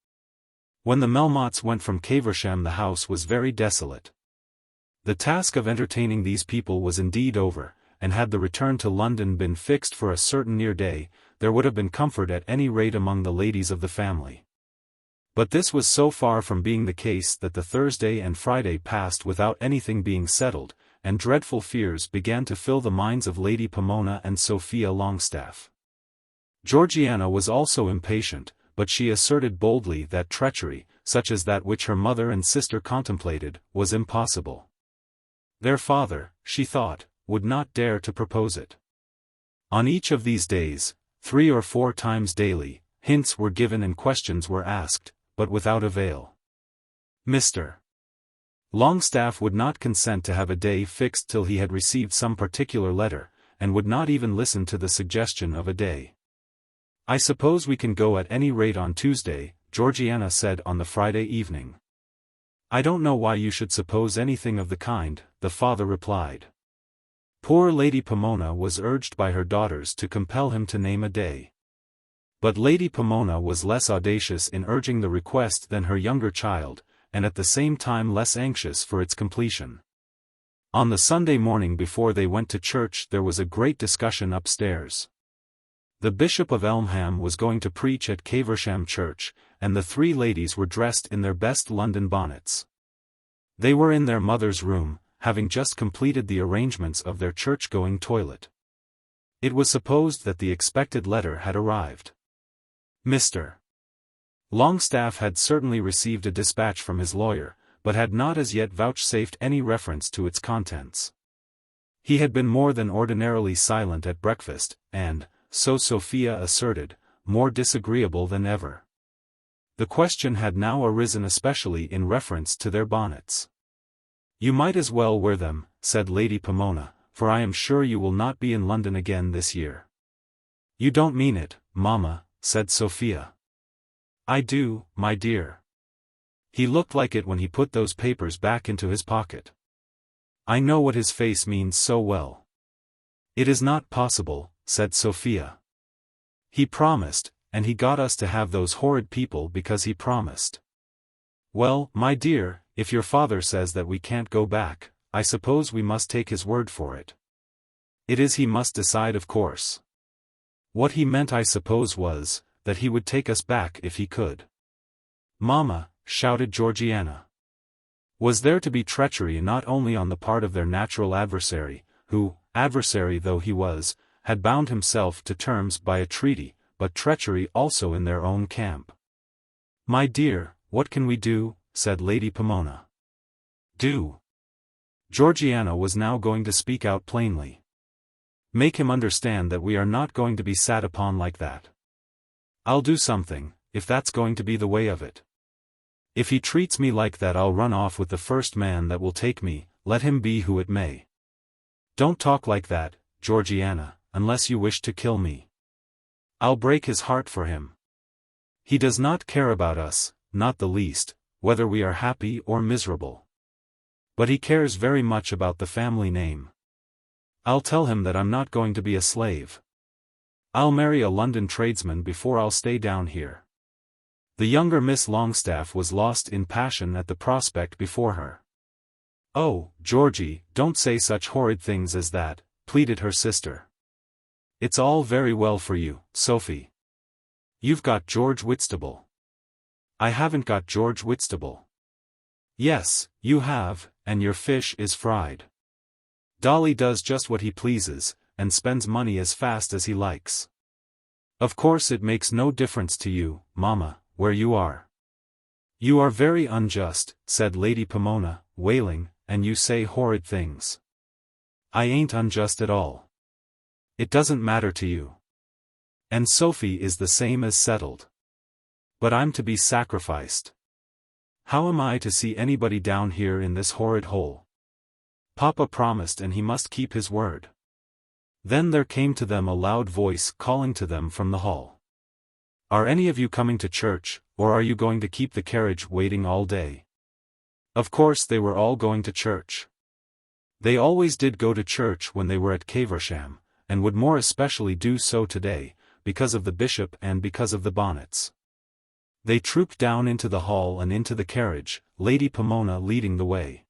When the Melmottes went from Caversham the house was very desolate. The task of entertaining these people was indeed over, and had the return to London been fixed for a certain near day, there would have been comfort at any rate among the ladies of the family. But this was so far from being the case that the Thursday and Friday passed without anything being settled, and dreadful fears began to fill the minds of Lady Pomona and Sophia Longestaffe. Georgiana was also impatient, but she asserted boldly that treachery, such as that which her mother and sister contemplated, was impossible. Their father, she thought, would not dare to propose it. On each of these days, 3 or 4 times daily, hints were given and questions were asked, but without avail. Mr. Longestaffe would not consent to have a day fixed till he had received some particular letter, and would not even listen to the suggestion of a day. "I suppose we can go at any rate on Tuesday," Georgiana said on the Friday evening. "I don't know why you should suppose anything of the kind," the father replied. Poor Lady Pomona was urged by her daughters to compel him to name a day. But Lady Pomona was less audacious in urging the request than her younger child, and at the same time less anxious for its completion. On the Sunday morning before they went to church there was a great discussion upstairs. The Bishop of Elmham was going to preach at Caversham Church, and the 3 ladies were dressed in their best London bonnets. They were in their mother's room, having just completed the arrangements of their church-going toilet. It was supposed that the expected letter had arrived. Mr. Longestaffe had certainly received a dispatch from his lawyer, but had not as yet vouchsafed any reference to its contents. He had been more than ordinarily silent at breakfast, and, so Sophia asserted, more disagreeable than ever. The question had now arisen especially in reference to their bonnets. "You might as well wear them," said Lady Pomona, "for I am sure you will not be in London again this year." "You don't mean it, mamma," said Sophia. "I do, my dear. He looked like it when he put those papers back into his pocket. I know what his face means so well." "It is not possible," said Sophia. "He promised, and he got us to have those horrid people because he promised." "Well, my dear, if your father says that we can't go back, I suppose we must take his word for it. It is he must decide, of course. What he meant, I suppose, was, that he would take us back if he could." "Mamma," shouted Georgiana. Was there to be treachery not only on the part of their natural adversary, who, adversary though he was, had bound himself to terms by a treaty, but treachery also in their own camp? "My dear, what can we do?" said Lady Pomona. "Do?" Georgiana was now going to speak out plainly. "Make him understand that we are not going to be sat upon like that. I'll do something, if that's going to be the way of it." If he treats me like that, I'll run off with the first man that will take me, let him be who it may. Don't talk like that, Georgiana, unless you wish to kill me. I'll break his heart for him. He does not care about us, not the least, whether we are happy or miserable. But he cares very much about the family name. I'll tell him that I'm not going to be a slave. I'll marry a London tradesman before I'll stay down here." The younger Miss Longstaff was lost in passion at the prospect before her. "Oh, Georgie, don't say such horrid things as that," pleaded her sister. "It's all very well for you, Sophie. You've got George Whitstable. I haven't got George Whitstable." "Yes, you have, and your fish is fried. Dolly does just what he pleases, and spends money as fast as he likes. Of course it makes no difference to you, Mamma, where you are." "You are very unjust," said Lady Pomona, wailing, "and you say horrid things." "I ain't unjust at all. It doesn't matter to you. And Sophie is the same as settled. But I'm to be sacrificed. How am I to see anybody down here in this horrid hole? Papa promised, and he must keep his word." Then there came to them a loud voice calling to them from the hall. "Are any of you coming to church, or are you going to keep the carriage waiting all day?" Of course they were all going to church. They always did go to church when they were at Caversham, and would more especially do so today, because of the bishop and because of the bonnets. They trooped down into the hall and into the carriage, Lady Pomona leading the way.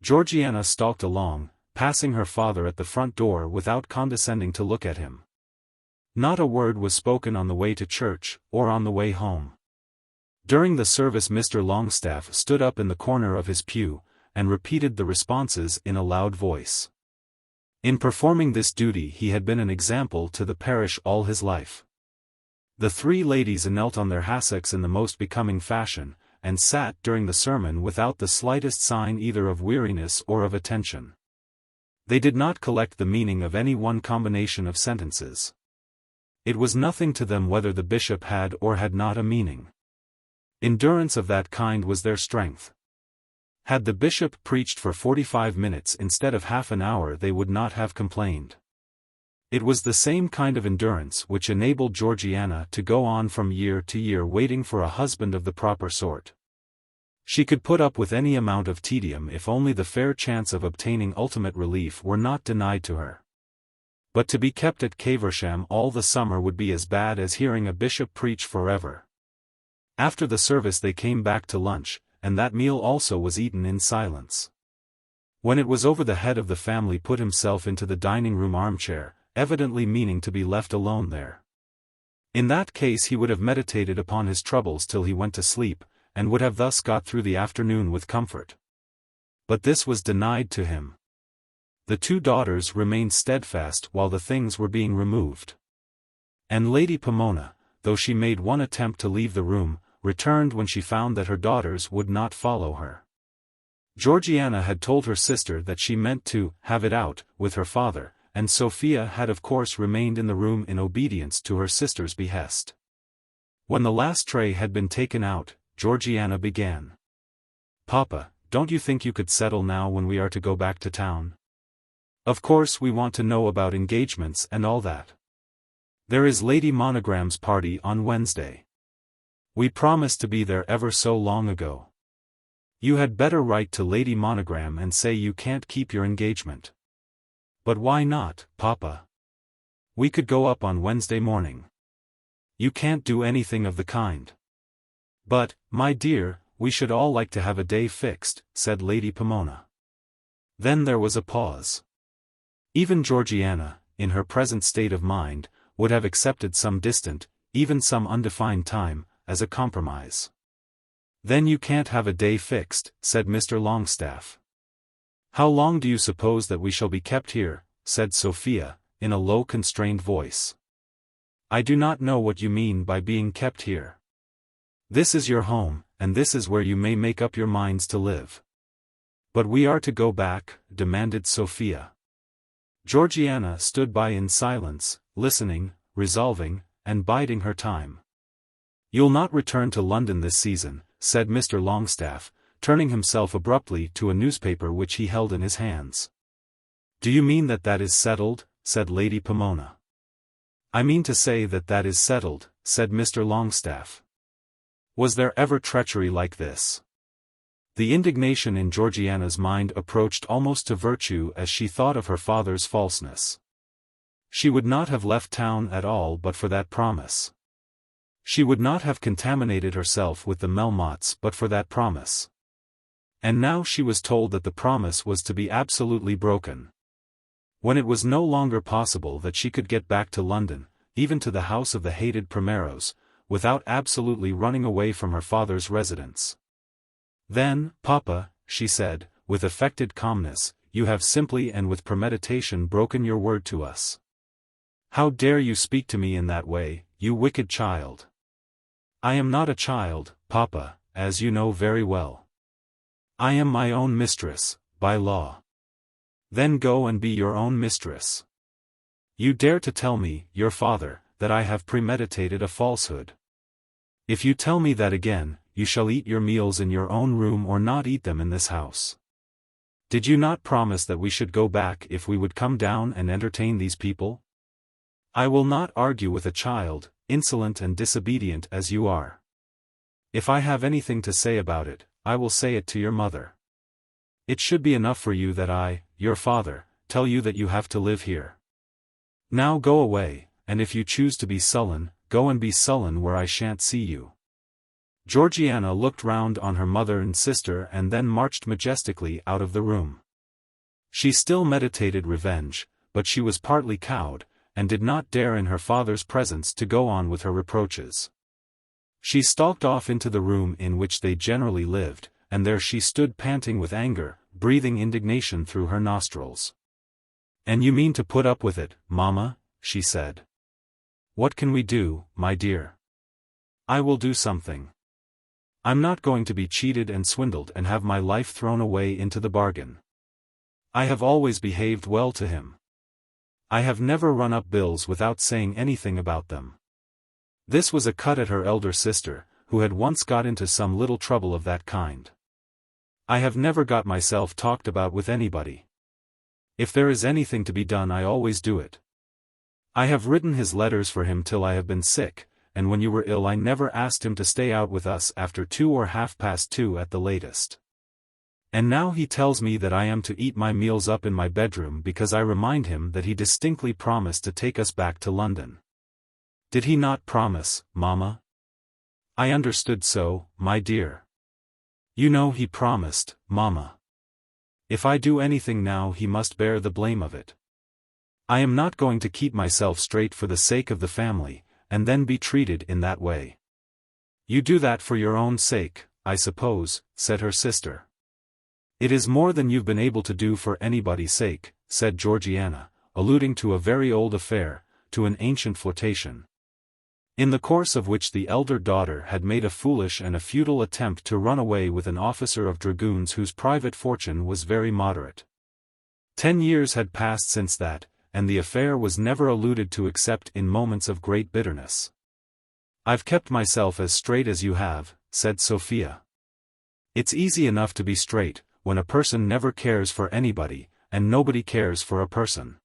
Georgiana stalked along, passing her father at the front door without condescending to look at him. Not a word was spoken on the way to church, or on the way home. During the service Mr. Longstaff stood up in the corner of his pew, and repeated the responses in a loud voice. In performing this duty he had been an example to the parish all his life. The three ladies knelt on their hassocks in the most becoming fashion, and sat during the sermon without the slightest sign either of weariness or of attention. They did not collect the meaning of any one combination of sentences. It was nothing to them whether the bishop had or had not a meaning. Endurance of that kind was their strength. Had the bishop preached for 45 minutes instead of half an hour they would not have complained. It was the same kind of endurance which enabled Georgiana to go on from year to year waiting for a husband of the proper sort. She could put up with any amount of tedium if only the fair chance of obtaining ultimate relief were not denied to her. But to be kept at Caversham all the summer would be as bad as hearing a bishop preach forever. After the service they came back to lunch, and that meal also was eaten in silence. When it was over the head of the family put himself into the dining-room armchair, evidently meaning to be left alone there. In that case he would have meditated upon his troubles till he went to sleep, and would have thus got through the afternoon with comfort. But this was denied to him. The two daughters remained steadfast while the things were being removed. And Lady Pomona, though she made one attempt to leave the room, returned when she found that her daughters would not follow her. Georgiana had told her sister that she meant to "have it out" with her father, and Sophia had of course remained in the room in obedience to her sister's behest. When the last tray had been taken out, Georgiana began. "Papa, don't you think you could settle now when we are to go back to town? Of course we want to know about engagements and all that. There is Lady Monogram's party on Wednesday. We promised to be there ever so long ago. You had better write to Lady Monogram and say you can't keep your engagement." "But why not, Papa? We could go up on Wednesday morning." "You can't do anything of the kind." "But, my dear, we should all like to have a day fixed," said Lady Pomona. Then there was a pause. Even Georgiana, in her present state of mind, would have accepted some distant, even some undefined time, as a compromise. "Then you can't have a day fixed," said Mr. Longstaff. "How long do you suppose that we shall be kept here?" said Sophia, in a low constrained voice. "I do not know what you mean by being kept here. This is your home, and this is where you may make up your minds to live." "But we are to go back?" demanded Sophia. Georgiana stood by in silence, listening, resolving, and biding her time. "You'll not return to London this season," said Mr. Longstaff, turning himself abruptly to a newspaper which he held in his hands. "Do you mean that that is settled?" said Lady Pomona. "I mean to say that that is settled," said Mr. Longstaff. "Was there ever treachery like this?" The indignation in Georgiana's mind approached almost to virtue as she thought of her father's falseness. She would not have left town at all but for that promise. She would not have contaminated herself with the Melmottes but for that promise. And now she was told that the promise was to be absolutely broken. When it was no longer possible that she could get back to London, even to the house of the hated Primeros, without absolutely running away from her father's residence. "Then, Papa," she said, with affected calmness, "you have simply and with premeditation broken your word to us. How dare you speak to me in that way, you wicked child?" "I am not a child, Papa, as you know very well. I am my own mistress, by law." "Then go and be your own mistress. You dare to tell me, your father, that I have premeditated a falsehood. If you tell me that again, you shall eat your meals in your own room or not eat them in this house. Did you not promise that we should go back if we would come down and entertain these people? I will not argue with a child, insolent and disobedient as you are. If I have anything to say about it, I will say it to your mother. It should be enough for you that I, your father, tell you that you have to live here. Now go away, and if you choose to be sullen, go and be sullen where I shan't see you." Georgiana looked round on her mother and sister and then marched majestically out of the room. She still meditated revenge, but she was partly cowed, and did not dare in her father's presence to go on with her reproaches. She stalked off into the room in which they generally lived, and there she stood panting with anger, breathing indignation through her nostrils. "And you mean to put up with it, Mamma?" she said. "What can we do, my dear? I will do something. I'm not going to be cheated and swindled and have my life thrown away into the bargain. I have always behaved well to him. I have never run up bills without saying anything about them." This was a cut at her elder sister, who had once got into some little trouble of that kind. "I have never got myself talked about with anybody. If there is anything to be done I always do it. I have written his letters for him till I have been sick, and when you were ill I never asked him to stay out with us after 2 or 2:30 at the latest. And now he tells me that I am to eat my meals up in my bedroom because I remind him that he distinctly promised to take us back to London. Did he not promise, Mamma?" "I understood so, my dear. You know he promised, Mamma. If I do anything now he must bear the blame of it. I am not going to keep myself straight for the sake of the family, and then be treated in that way." "You do that for your own sake, I suppose," said her sister. "It is more than you've been able to do for anybody's sake," said Georgiana, alluding to a very old affair, to an ancient flirtation, in the course of which the elder daughter had made a foolish and a futile attempt to run away with an officer of dragoons whose private fortune was very moderate. 10 years had passed since that, and the affair was never alluded to except in moments of great bitterness. "I've kept myself as straight as you have," said Sophia. "It's easy enough to be straight, when a person never cares for anybody, and nobody cares for a person."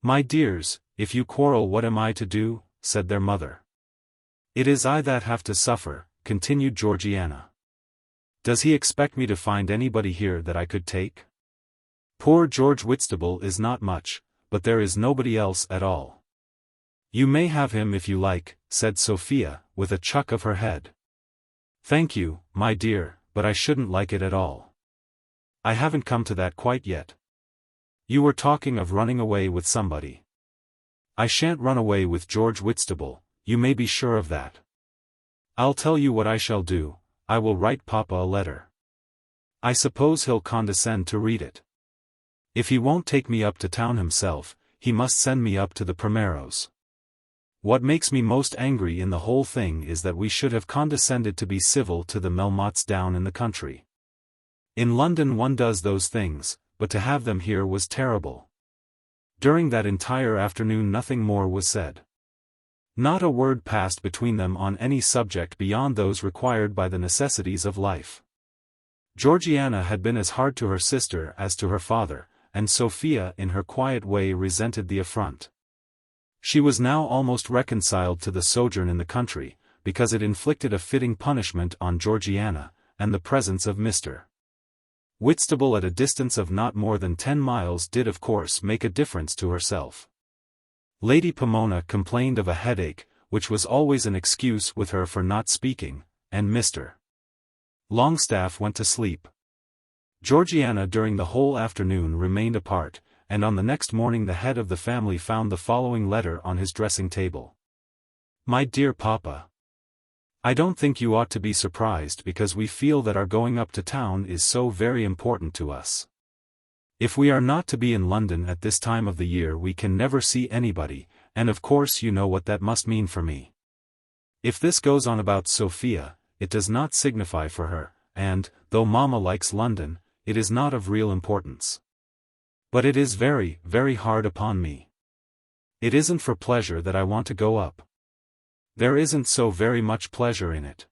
"My dears, if you quarrel what am I to do?" said their mother. "It is I that have to suffer," continued Georgiana. "Does he expect me to find anybody here that I could take? Poor George Whitstable is not much, but there is nobody else at all." "You may have him if you like," said Sophia, with a chuck of her head. "Thank you, my dear, but I shouldn't like it at all. I haven't come to that quite yet. You were talking of running away with somebody. I shan't run away with George Whitstable, you may be sure of that. I'll tell you what I shall do, I will write Papa a letter. I suppose he'll condescend to read it. If he won't take me up to town himself, he must send me up to the Primeros. What makes me most angry in the whole thing is that we should have condescended to be civil to the Melmottes down in the country. In London one does those things, but to have them here was terrible." During that entire afternoon nothing more was said. Not a word passed between them on any subject beyond those required by the necessities of life. Georgiana had been as hard to her sister as to her father, and Sophia in her quiet way resented the affront. She was now almost reconciled to the sojourn in the country, because it inflicted a fitting punishment on Georgiana, and the presence of Mr. Whitstable at a distance of not more than 10 miles did of course make a difference to herself. Lady Pomona complained of a headache, which was always an excuse with her for not speaking, and Mr. Longstaff went to sleep. Georgiana during the whole afternoon remained apart, and on the next morning the head of the family found the following letter on his dressing table. My dear Papa, I don't think you ought to be surprised because we feel that our going up to town is so very important to us. If we are not to be in London at this time of the year we can never see anybody, and of course you know what that must mean for me. If this goes on about Sophia, it does not signify for her, and, though Mamma likes London, it is not of real importance. But it is very, very hard upon me. It isn't for pleasure that I want to go up. There isn't so very much pleasure in it.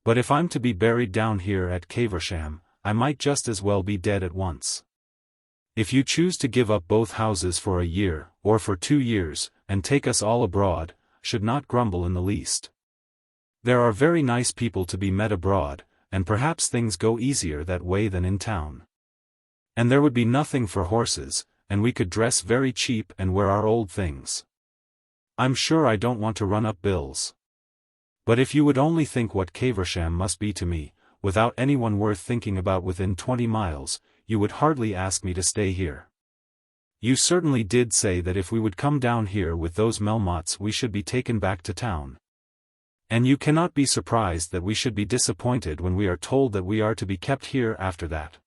But if I'm to be buried down here at Caversham, I might just as well be dead at once. If you choose to give up both houses for a year, or for 2 years, and take us all abroad, should not grumble in the least. There are very nice people to be met abroad, and perhaps things go easier that way than in town. And there would be nothing for horses, and we could dress very cheap and wear our old things. I'm sure I don't want to run up bills. But if you would only think what Caversham must be to me, without anyone worth thinking about within 20 miles, you would hardly ask me to stay here. You certainly did say that if we would come down here with those Melmottes we should be taken back to town. And you cannot be surprised that we should be disappointed when we are told that we are to be kept here after that.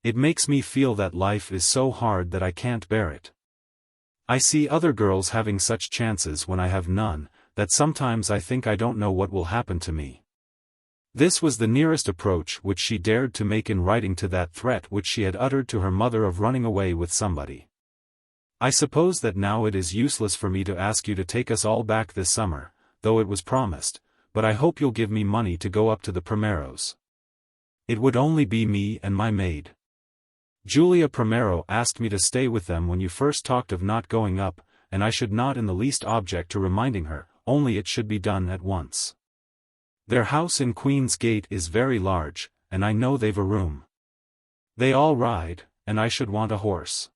It makes me feel that life is so hard that I can't bear it. I see other girls having such chances when I have none, that sometimes I think I don't know what will happen to me. This was the nearest approach which she dared to make in writing to that threat which she had uttered to her mother of running away with somebody. I suppose that now it is useless for me to ask you to take us all back this summer, though it was promised, but I hope you'll give me money to go up to the Primeros. It would only be me and my maid. Julia Primero asked me to stay with them when you first talked of not going up, and I should not in the least object to reminding her, only it should be done at once. Their house in Queen's Gate is very large, and I know they've a room. They all ride, and I should want a horse.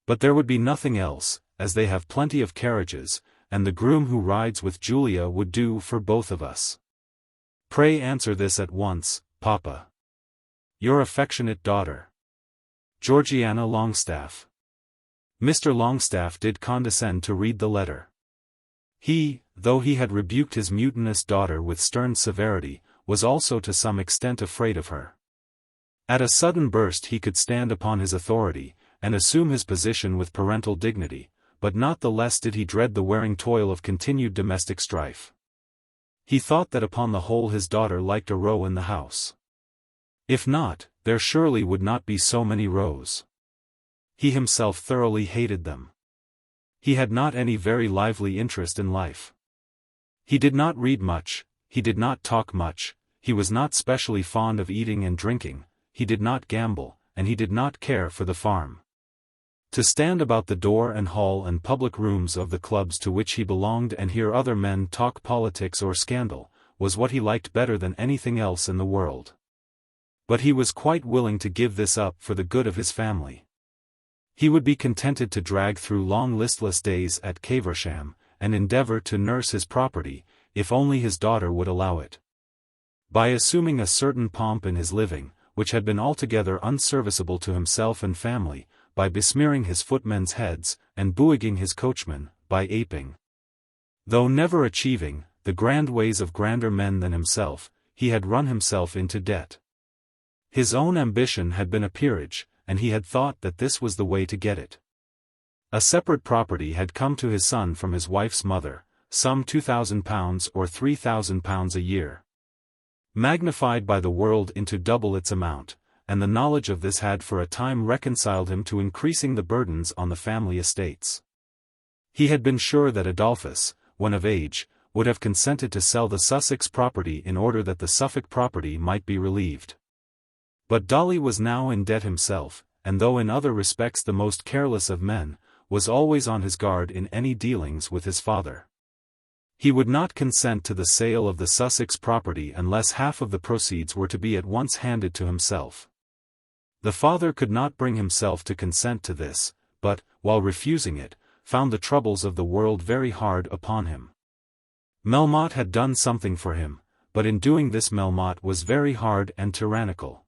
But there would be nothing else, as they have plenty of carriages, and the groom who rides with Julia would do for both of us. Pray answer this at once, Papa. Your affectionate daughter, Georgiana Longstaff. Mr. Longstaff did condescend to read the letter. He, though he had rebuked his mutinous daughter with stern severity, was also to some extent afraid of her. At a sudden burst he could stand upon his authority, and assume his position with parental dignity, but not the less did he dread the wearing toil of continued domestic strife. He thought that upon the whole his daughter liked a row in the house. If not, there surely would not be so many rows. He himself thoroughly hated them. He had not any very lively interest in life. He did not read much, he did not talk much, he was not specially fond of eating and drinking, he did not gamble, and he did not care for the farm. To stand about the door and hall and public rooms of the clubs to which he belonged and hear other men talk politics or scandal, was what he liked better than anything else in the world. But he was quite willing to give this up for the good of his family. He would be contented to drag through long listless days at Caversham, and endeavor to nurse his property, if only his daughter would allow it. By assuming a certain pomp in his living, which had been altogether unserviceable to himself and family, by besmearing his footmen's heads, and buoying his coachmen, by aping, though never achieving, the grand ways of grander men than himself, he had run himself into debt. His own ambition had been a peerage, and he had thought that this was the way to get it. A separate property had come to his son from his wife's mother, some £2,000 or £3,000 a year. Magnified by the world into double its amount, and the knowledge of this had for a time reconciled him to increasing the burdens on the family estates. He had been sure that Adolphus, when of age, would have consented to sell the Sussex property in order that the Suffolk property might be relieved. But Dolly was now in debt himself, and though in other respects the most careless of men, was always on his guard in any dealings with his father. He would not consent to the sale of the Sussex property unless half of the proceeds were to be at once handed to himself. The father could not bring himself to consent to this, but, while refusing it, found the troubles of the world very hard upon him. Melmotte had done something for him, but in doing this Melmotte was very hard and tyrannical.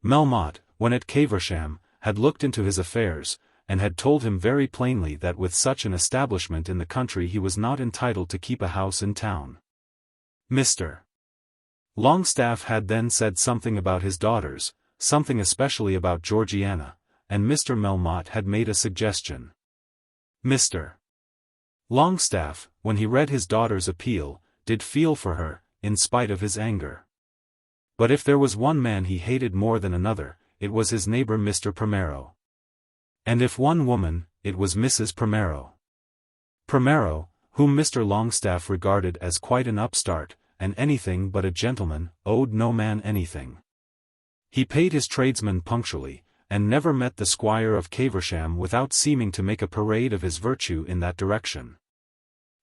Melmotte, when at Caversham, had looked into his affairs, and had told him very plainly that with such an establishment in the country he was not entitled to keep a house in town. Mr. Longstaff had then said something about his daughters, something especially about Georgiana, and Mr. Melmotte had made a suggestion. Mr. Longstaff, when he read his daughter's appeal, did feel for her, in spite of his anger. But if there was one man he hated more than another, it was his neighbor Mr. Primero. And if one woman, it was Mrs. Primero. Primero, whom Mr. Longstaff regarded as quite an upstart, and anything but a gentleman, owed no man anything. He paid his tradesmen punctually, and never met the squire of Caversham without seeming to make a parade of his virtue in that direction.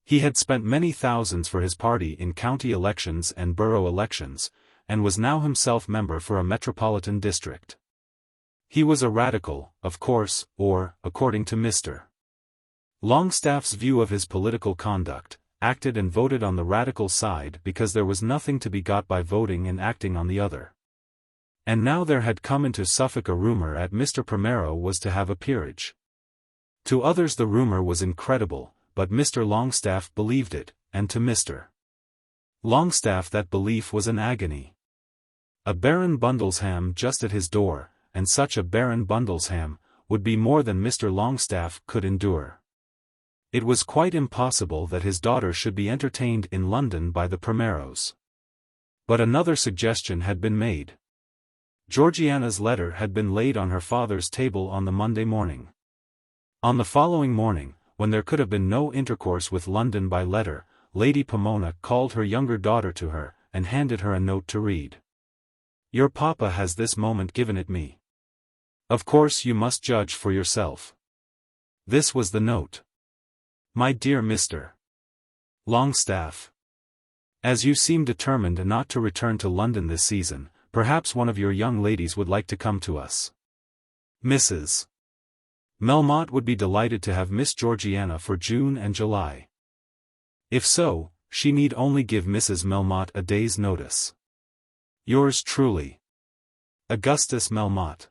He had spent many thousands for his party in county elections and borough elections, and was now himself member for a metropolitan district. He was a radical, of course, or, according to Mr. Longstaff's view of his political conduct, acted and voted on the radical side because there was nothing to be got by voting and acting on the other. And now there had come into Suffolk a rumour that Mr. Primero was to have a peerage. To others the rumour was incredible, but Mr. Longstaff believed it, and to Mr. Longstaff that belief was an agony. A Baron Bundlesham just at his door, and such a Baron Bundlesham, would be more than Mr. Longstaff could endure. It was quite impossible that his daughter should be entertained in London by the Primeros. But another suggestion had been made. Georgiana's letter had been laid on her father's table on the Monday morning. On the following morning, when there could have been no intercourse with London by letter, Lady Pomona called her younger daughter to her, and handed her a note to read. "Your papa has this moment given it me. Of course you must judge for yourself." This was the note. "My dear Mr. Longstaff, as you seem determined not to return to London this season, perhaps one of your young ladies would like to come to us. Mrs. Melmotte would be delighted to have Miss Georgiana for June and July. If so, she need only give Mrs. Melmotte a day's notice. Yours truly, Augustus Melmotte."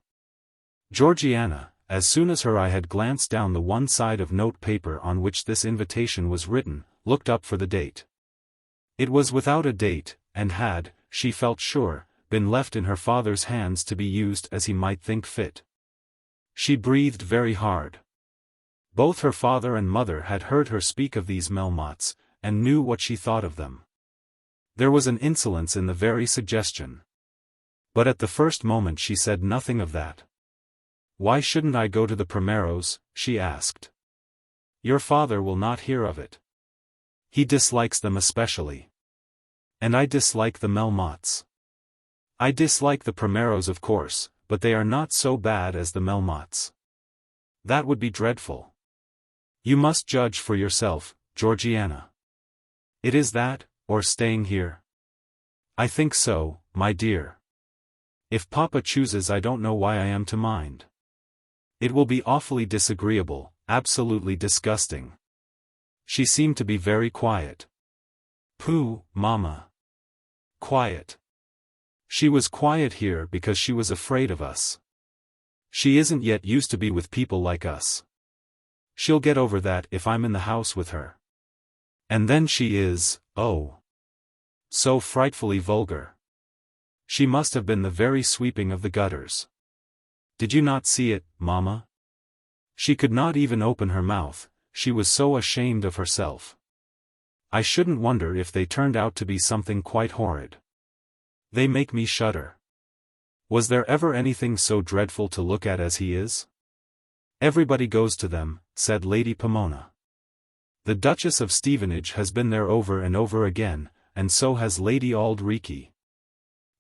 Georgiana, as soon as her eye had glanced down the one side of note paper on which this invitation was written, looked up for the date. It was without a date, and had, she felt sure, been left in her father's hands to be used as he might think fit. She breathed very hard. Both her father and mother had heard her speak of these Melmottes, and knew what she thought of them. There was an insolence in the very suggestion. But at the first moment she said nothing of that. "Why shouldn't I go to the Primeros?" she asked. "Your father will not hear of it. He dislikes them especially. And I dislike the Melmottes. I dislike the Primeros of course, but they are not so bad as the Melmottes. That would be dreadful. You must judge for yourself, Georgiana. It is that, or staying here?" "I think so, my dear. If papa chooses I don't know why I am to mind. It will be awfully disagreeable, absolutely disgusting." She seemed to be very quiet. "Pooh, mamma. Quiet. She was quiet here because she was afraid of us. She isn't yet used to be with people like us. She'll get over that if I'm in the house with her. And then she is, oh, so frightfully vulgar. She must have been the very sweeping of the gutters. Did you not see it, mamma? She could not even open her mouth, she was so ashamed of herself. I shouldn't wonder if they turned out to be something quite horrid. They make me shudder. Was there ever anything so dreadful to look at as he is? Everybody goes to them," said Lady Pomona. The Duchess of Stevenage has been there over and over again, and so has Lady Aldreichy.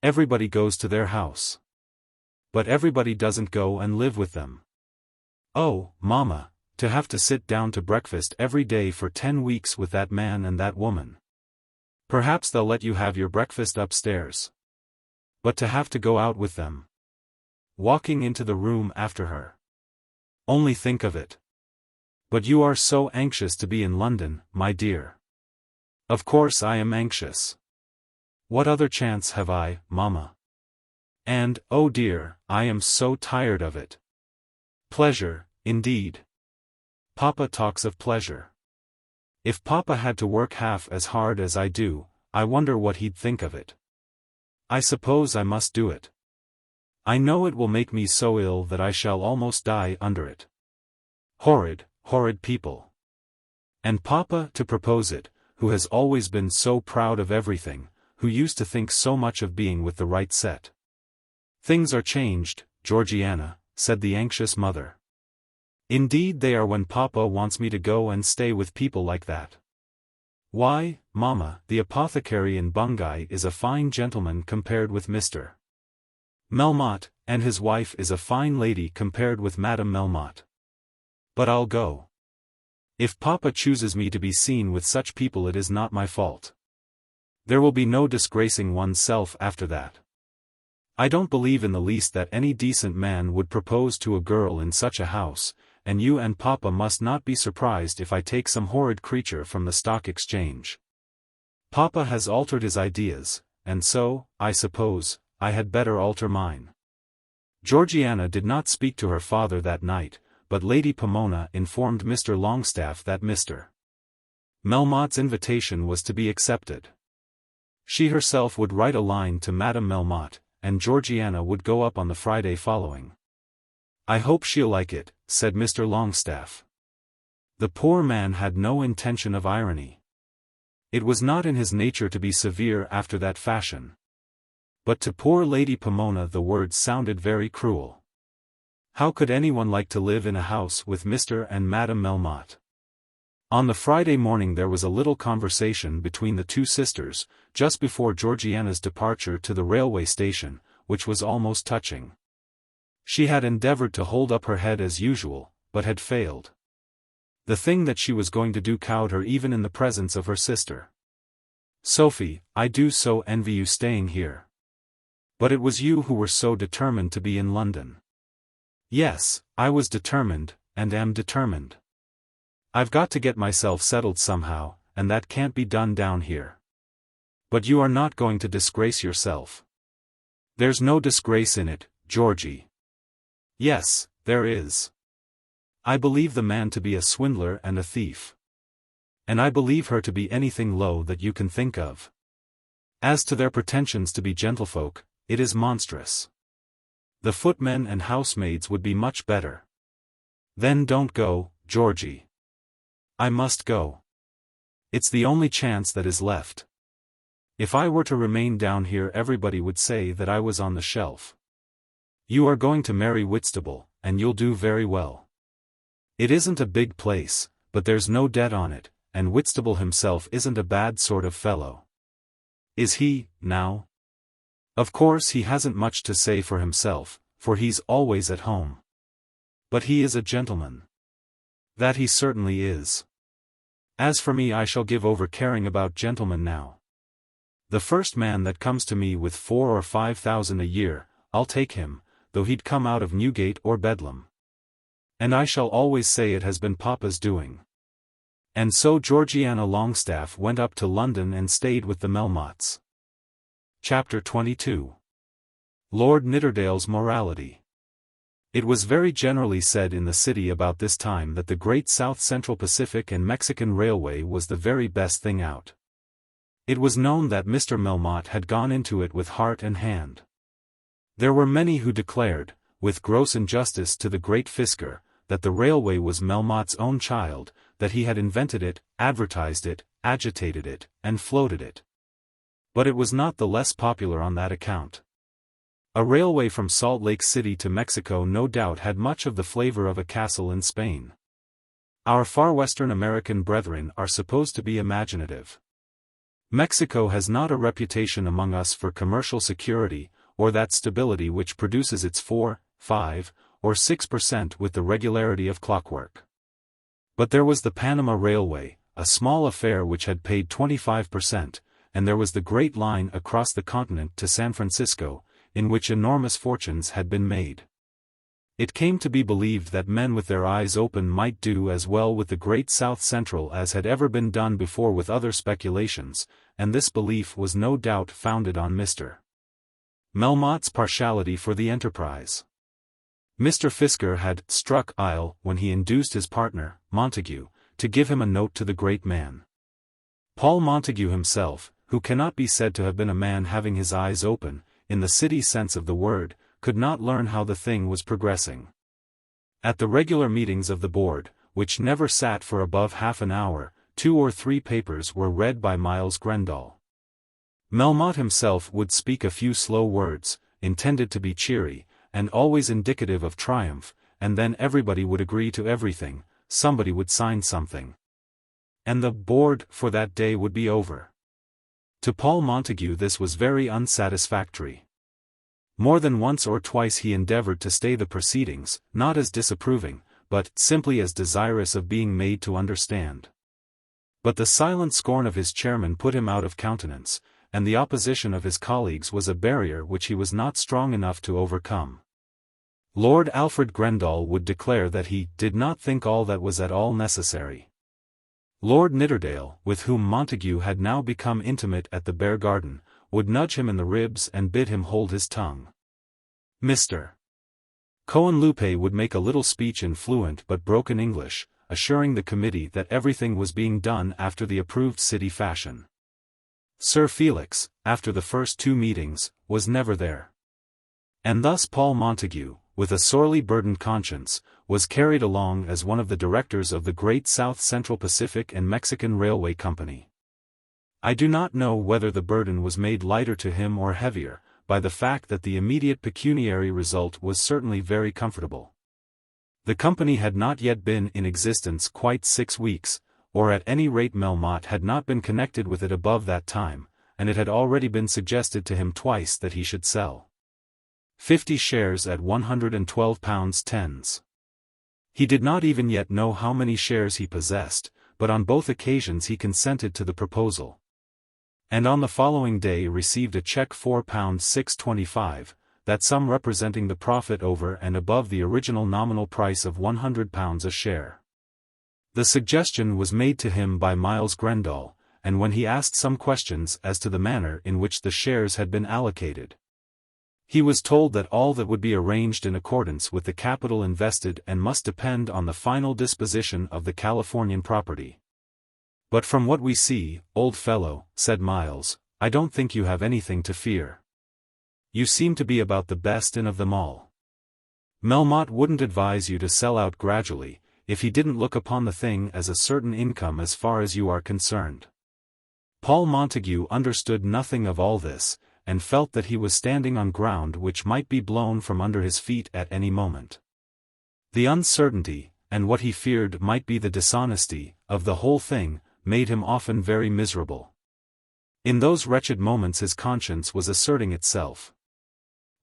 Everybody goes to their house. But everybody doesn't go and live with them. Oh, Mamma, to have to sit down to breakfast every day for 10 weeks with that man and that woman. Perhaps they'll let you have your breakfast upstairs. But to have to go out with them. Walking into the room after her. Only think of it. But you are so anxious to be in London, my dear. Of course I am anxious. What other chance have I, Mamma? And, oh dear, I am so tired of it. Pleasure, indeed. Papa talks of pleasure. If Papa had to work half as hard as I do, I wonder what he'd think of it. I suppose I must do it. I know it will make me so ill that I shall almost die under it. Horrid, horrid people. And Papa to propose it, who has always been so proud of everything, who used to think so much of being with the right set. Things are changed, Georgiana, said the anxious mother. Indeed they are when Papa wants me to go and stay with people like that. Why, Mamma, the apothecary in Bungay is a fine gentleman compared with Mr. Melmotte, and his wife is a fine lady compared with Madame Melmotte. But I'll go. If Papa chooses me to be seen with such people it is not my fault. There will be no disgracing oneself after that. I don't believe in the least that any decent man would propose to a girl in such a house, and you and Papa must not be surprised if I take some horrid creature from the Stock Exchange. Papa has altered his ideas, and so, I suppose, I had better alter mine. Georgiana did not speak to her father that night, but Lady Pomona informed Mr. Longstaff that Mr. Melmotte's invitation was to be accepted. She herself would write a line to Madame Melmotte, and Georgiana would go up on the Friday following. I hope she'll like it, said Mr. Longstaff. The poor man had no intention of irony. It was not in his nature to be severe after that fashion. But to poor Lady Pomona the words sounded very cruel. How could anyone like to live in a house with Mr. and Madame Melmotte? On the Friday morning there was a little conversation between the two sisters, just before Georgiana's departure to the railway station, which was almost touching. She had endeavored to hold up her head as usual, but had failed. The thing that she was going to do cowed her even in the presence of her sister. Sophie, I do so envy you staying here. But it was you who were so determined to be in London. Yes, I was determined, and am determined. I've got to get myself settled somehow, and that can't be done down here. But you are not going to disgrace yourself. There's no disgrace in it, Georgie. Yes, there is. I believe the man to be a swindler and a thief. And I believe her to be anything low that you can think of. As to their pretensions to be gentlefolk, it is monstrous. The footmen and housemaids would be much better. Then don't go, Georgie. I must go. It's the only chance that is left. If I were to remain down here everybody would say that I was on the shelf. You are going to marry Whitstable, and you'll do very well. It isn't a big place, but there's no debt on it, and Whitstable himself isn't a bad sort of fellow. Is he, now? Of course he hasn't much to say for himself, for he's always at home. But he is a gentleman. That he certainly is. As for me I shall give over caring about gentlemen now. The first man that comes to me with 4,000 or 5,000 a year, I'll take him, though he'd come out of Newgate or Bedlam. And I shall always say it has been Papa's doing. And so Georgiana Longstaff went up to London and stayed with the Melmottes. Chapter 22. Lord Nidderdale's Morality. It was very generally said in the city about this time that the great South Central Pacific and Mexican Railway was the very best thing out. It was known that Mr. Melmotte had gone into it with heart and hand. There were many who declared, with gross injustice to the great Fisker, that the railway was Melmotte's own child, that he had invented it, advertised it, agitated it, and floated it. But it was not the less popular on that account. A railway from Salt Lake City to Mexico no doubt had much of the flavor of a castle in Spain. Our far western American brethren are supposed to be imaginative. Mexico has not a reputation among us for commercial security, or that stability which produces its 4, 5, or 6% with the regularity of clockwork. But there was the Panama Railway, a small affair which had paid 25%, and there was the Great Line across the continent to San Francisco, in which enormous fortunes had been made. It came to be believed that men with their eyes open might do as well with the Great South Central as had ever been done before with other speculations, and this belief was no doubt founded on Mr. Melmotte's partiality for the enterprise. Mr. Fisker had struck oil when he induced his partner, Montague, to give him a note to the great man. Paul Montague himself, who cannot be said to have been a man having his eyes open, in the city sense of the word, could not learn how the thing was progressing. At the regular meetings of the board, which never sat for above half an hour, 2 or 3 papers were read by Miles Grendall. Melmotte himself would speak a few slow words, intended to be cheery, and always indicative of triumph, and then everybody would agree to everything, somebody would sign something, and the board for that day would be over. To Paul Montague this was very unsatisfactory. More than once or twice he endeavored to stay the proceedings, not as disapproving, but simply as desirous of being made to understand. But the silent scorn of his chairman put him out of countenance, and the opposition of his colleagues was a barrier which he was not strong enough to overcome. Lord Alfred Grendall would declare that he did not think all that was at all necessary. Lord Nidderdale, with whom Montague had now become intimate at the Beargarden, would nudge him in the ribs and bid him hold his tongue. Mr. Cohenlupe would make a little speech in fluent but broken English, assuring the committee that everything was being done after the approved city fashion. Sir Felix, after the first 2 meetings, was never there. And thus Paul Montague, with a sorely burdened conscience, was carried along as one of the directors of the Great South Central Pacific and Mexican Railway Company. I do not know whether the burden was made lighter to him or heavier, by the fact that the immediate pecuniary result was certainly very comfortable. The company had not yet been in existence quite 6 weeks, or at any rate Melmotte had not been connected with it above that time, and it had already been suggested to him twice that he should sell 50 shares at £112.10. He did not even yet know how many shares he possessed, but on both occasions he consented to the proposal. And on the following day received a cheque £4.625, that sum representing the profit over and above the original nominal price of £100 a share. The suggestion was made to him by Miles Grendall, and when he asked some questions as to the manner in which the shares had been allocated, he was told that all that would be arranged in accordance with the capital invested and must depend on the final disposition of the Californian property. But from what we see, old fellow, said Miles, I don't think you have anything to fear. You seem to be about the best in of them all. Melmotte wouldn't advise you to sell out gradually, if he didn't look upon the thing as a certain income as far as you are concerned. Paul Montague understood nothing of all this, and felt that he was standing on ground which might be blown from under his feet at any moment. The uncertainty, and what he feared might be the dishonesty, of the whole thing, made him often very miserable. In those wretched moments his conscience was asserting itself.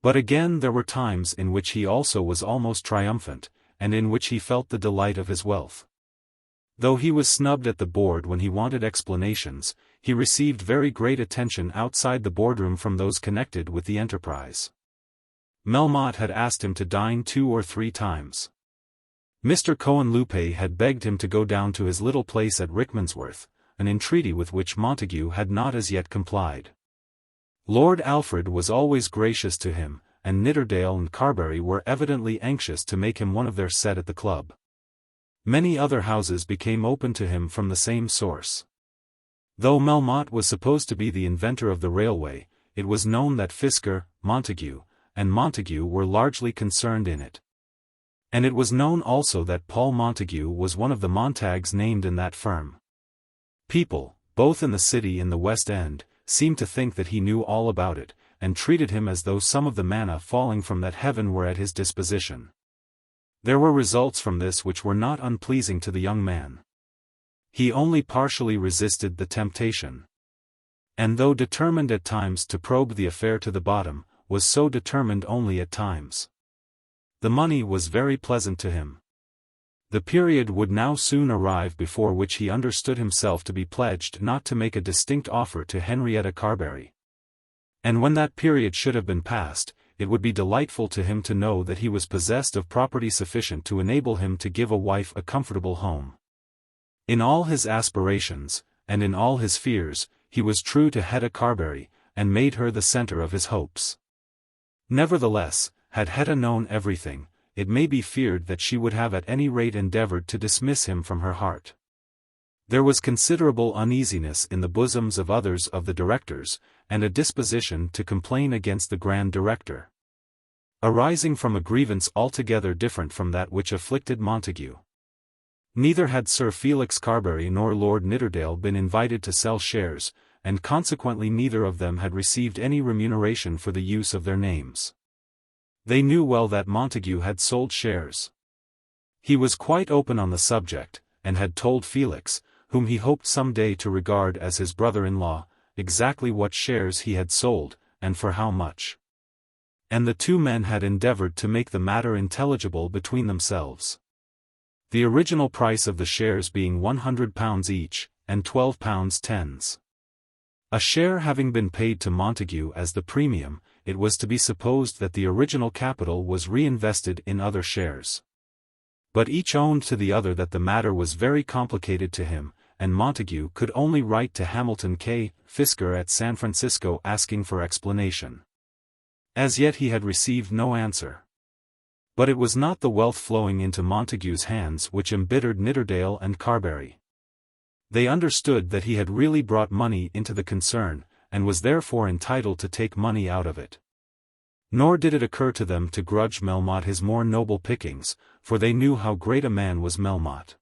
But again there were times in which he also was almost triumphant, and in which he felt the delight of his wealth. Though he was snubbed at the board when he wanted explanations, he received very great attention outside the boardroom from those connected with the enterprise. Melmotte had asked him to dine 2 or 3 times. Mr. Cohenlupe had begged him to go down to his little place at Rickmansworth, an entreaty with which Montague had not as yet complied. Lord Alfred was always gracious to him, and Nidderdale and Carbury were evidently anxious to make him one of their set at the club. Many other houses became open to him from the same source. Though Melmotte was supposed to be the inventor of the railway, it was known that Fisker, Montague, and Montague were largely concerned in it. And it was known also that Paul Montague was one of the Montagues named in that firm. People, both in the city and the West End, seemed to think that he knew all about it, and treated him as though some of the manna falling from that heaven were at his disposition. There were results from this which were not unpleasing to the young man. He only partially resisted the temptation. And though determined at times to probe the affair to the bottom, was so determined only at times. The money was very pleasant to him. The period would now soon arrive before which he understood himself to be pledged not to make a distinct offer to Henrietta Carbury. And when that period should have been passed, it would be delightful to him to know that he was possessed of property sufficient to enable him to give a wife a comfortable home. In all his aspirations, and in all his fears, he was true to Hetta Carbury, and made her the centre of his hopes. Nevertheless, had Hetta known everything, it may be feared that she would have at any rate endeavoured to dismiss him from her heart. There was considerable uneasiness in the bosoms of others of the directors, and a disposition to complain against the Grand Director, arising from a grievance altogether different from that which afflicted Montague. Neither had Sir Felix Carbury nor Lord Nidderdale been invited to sell shares, and consequently neither of them had received any remuneration for the use of their names. They knew well that Montague had sold shares. He was quite open on the subject, and had told Felix, whom he hoped some day to regard as his brother-in-law, exactly what shares he had sold, and for how much. And the two men had endeavoured to make the matter intelligible between themselves. The original price of the shares being £100 each, and £12 tens. A share having been paid to Montague as the premium, it was to be supposed that the original capital was reinvested in other shares. But each owned to the other that the matter was very complicated to him, and Montague could only write to Hamilton K. Fisker at San Francisco asking for explanation. As yet he had received no answer. But it was not the wealth flowing into Montague's hands which embittered Nidderdale and Carbury. They understood that he had really brought money into the concern, and was therefore entitled to take money out of it. Nor did it occur to them to grudge Melmotte his more noble pickings, for they knew how great a man was Melmotte.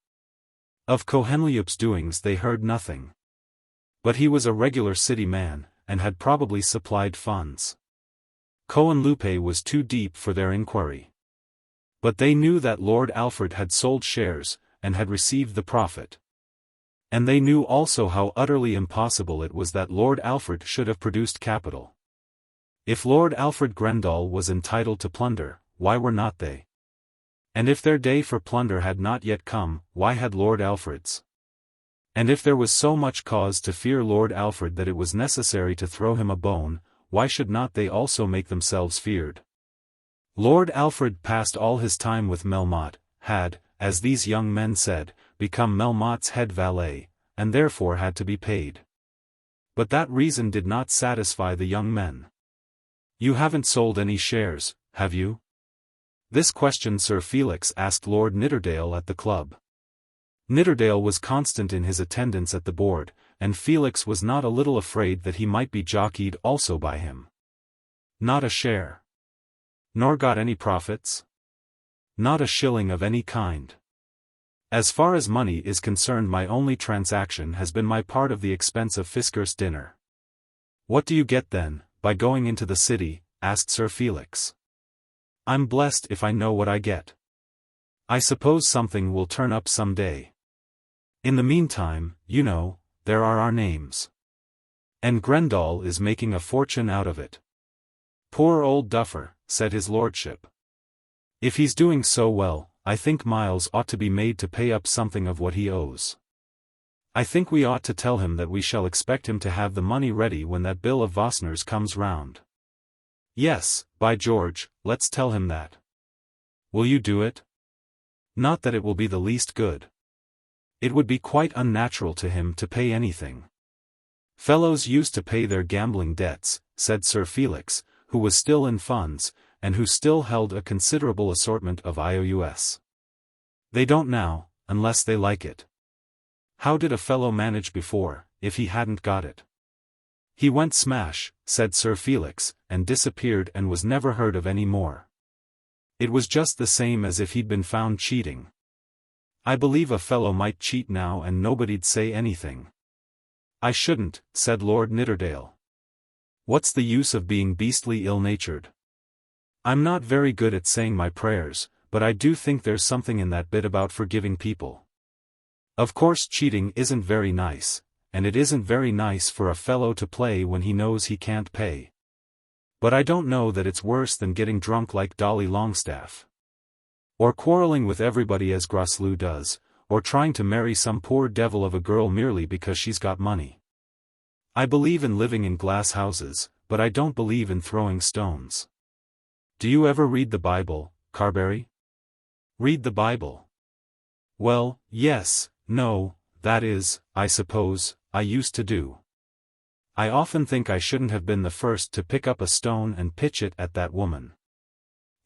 Of Cohenlupe's doings they heard nothing. But he was a regular city man, and had probably supplied funds. Cohenlupe was too deep for their inquiry. But they knew that Lord Alfred had sold shares, and had received the profit. And they knew also how utterly impossible it was that Lord Alfred should have produced capital. If Lord Alfred Grendall was entitled to plunder, why were not they? And if their day for plunder had not yet come, why had Lord Alfred's? And if there was so much cause to fear Lord Alfred that it was necessary to throw him a bone, why should not they also make themselves feared? Lord Alfred passed all his time with Melmotte, had, as these young men said, become Melmotte's head valet, and therefore had to be paid. But that reason did not satisfy the young men. "You haven't sold any shares, have you?" This question Sir Felix asked Lord Nidderdale at the club. Nidderdale was constant in his attendance at the board, and Felix was not a little afraid that he might be jockeyed also by him. "Not a share." "Nor got any profits?" "Not a shilling of any kind. As far as money is concerned my only transaction has been my part of the expense of Fisker's dinner." "What do you get then, by going into the city?" asked Sir Felix. "I'm blessed if I know what I get. I suppose something will turn up some day. In the meantime, you know, there are our names. And Grendall is making a fortune out of it." "Poor old duffer," said his lordship. "If he's doing so well, I think Miles ought to be made to pay up something of what he owes. I think we ought to tell him that we shall expect him to have the money ready when that bill of Vosner's comes round." "Yes, by George, let's tell him that." "Will you do it?" "Not that it will be the least good. It would be quite unnatural to him to pay anything. Fellows used to pay their gambling debts," said Sir Felix, who was still in funds, and who still held a considerable assortment of IOUs. "They don't now, unless they like it. How did a fellow manage before, if he hadn't got it?" "He went smash," said Sir Felix, and disappeared and was never heard of any more. It was just the same as if he'd been found cheating. I believe a fellow might cheat now and nobody'd say anything. "I shouldn't," said Lord Nidderdale. "What's the use of being beastly ill-natured? I'm not very good at saying my prayers, but I do think there's something in that bit about forgiving people. Of course cheating isn't very nice, and it isn't very nice for a fellow to play when he knows he can't pay. But I don't know that it's worse than getting drunk like Dolly Longstaff. Or quarreling with everybody as Grosvenor does, or trying to marry some poor devil of a girl merely because she's got money. I believe in living in glass houses, but I don't believe in throwing stones. Do you ever read the Bible, Carbury? Read the Bible? Well, yes, no, that is, I suppose, I used to do. I often think I shouldn't have been the first to pick up a stone and pitch it at that woman.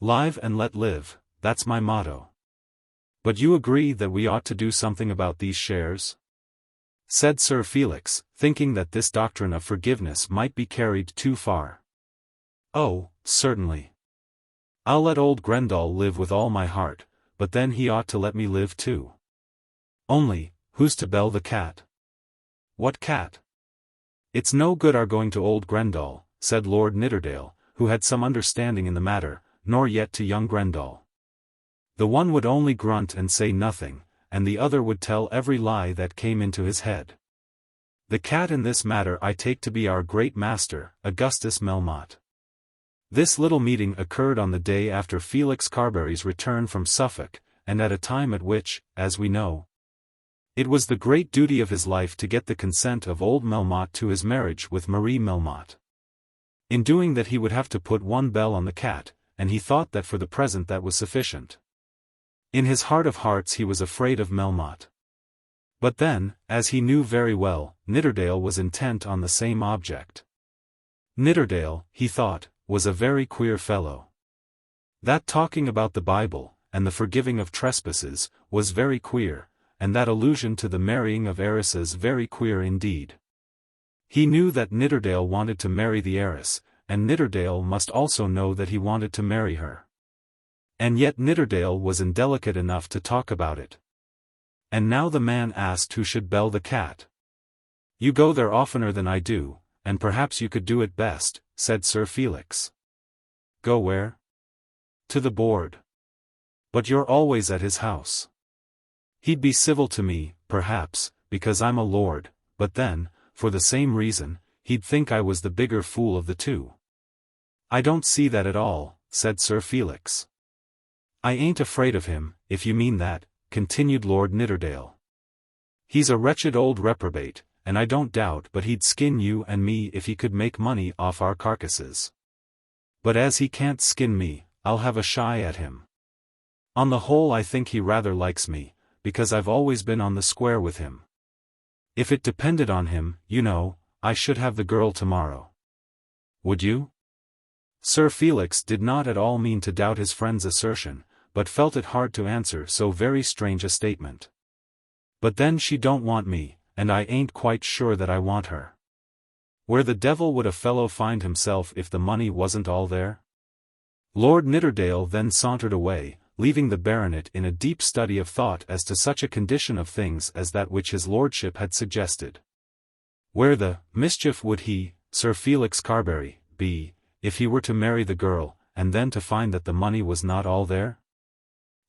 Live and let live, that's my motto. But you agree that we ought to do something about these shares? Said Sir Felix, thinking that this doctrine of forgiveness might be carried too far. Oh, certainly. I'll let old Grendall live with all my heart, but then he ought to let me live too. Only, who's to bell the cat? What cat? It's no good our going to old Grendall, said Lord Nidderdale, who had some understanding in the matter, nor yet to young Grendall. The one would only grunt and say nothing, and the other would tell every lie that came into his head. The cat in this matter I take to be our great master, Augustus Melmotte. This little meeting occurred on the day after Felix Carbury's return from Suffolk, and at a time at which, as we know, it was the great duty of his life to get the consent of old Melmotte to his marriage with Marie Melmotte. In doing that he would have to put one bell on the cat, and he thought that for the present that was sufficient. In his heart of hearts he was afraid of Melmotte. But then, as he knew very well, Nidderdale was intent on the same object. Nidderdale, he thought, was a very queer fellow. That talking about the Bible, and the forgiving of trespasses, was very queer, and that allusion to the marrying of heiresses very queer indeed. He knew that Nidderdale wanted to marry the heiress, and Nidderdale must also know that he wanted to marry her. And yet Nidderdale was indelicate enough to talk about it. And now the man asked who should bell the cat. You go there oftener than I do, and perhaps you could do it best, said Sir Felix. Go where? To the board. But you're always at his house. He'd be civil to me, perhaps, because I'm a lord, but then, for the same reason, he'd think I was the bigger fool of the two. I don't see that at all, said Sir Felix. I ain't afraid of him, if you mean that, continued Lord Nidderdale. He's a wretched old reprobate, and I don't doubt but he'd skin you and me if he could make money off our carcasses. But as he can't skin me, I'll have a shy at him. On the whole I think he rather likes me, because I've always been on the square with him. If it depended on him, you know, I should have the girl tomorrow. Would you? Sir Felix did not at all mean to doubt his friend's assertion, but felt it hard to answer so very strange a statement. But then she don't want me, and I ain't quite sure that I want her. Where the devil would a fellow find himself if the money wasn't all there? Lord Nidderdale then sauntered away, leaving the baronet in a deep study of thought as to such a condition of things as that which his lordship had suggested. Where the mischief would he, Sir Felix Carbury, be, if he were to marry the girl, and then to find that the money was not all there?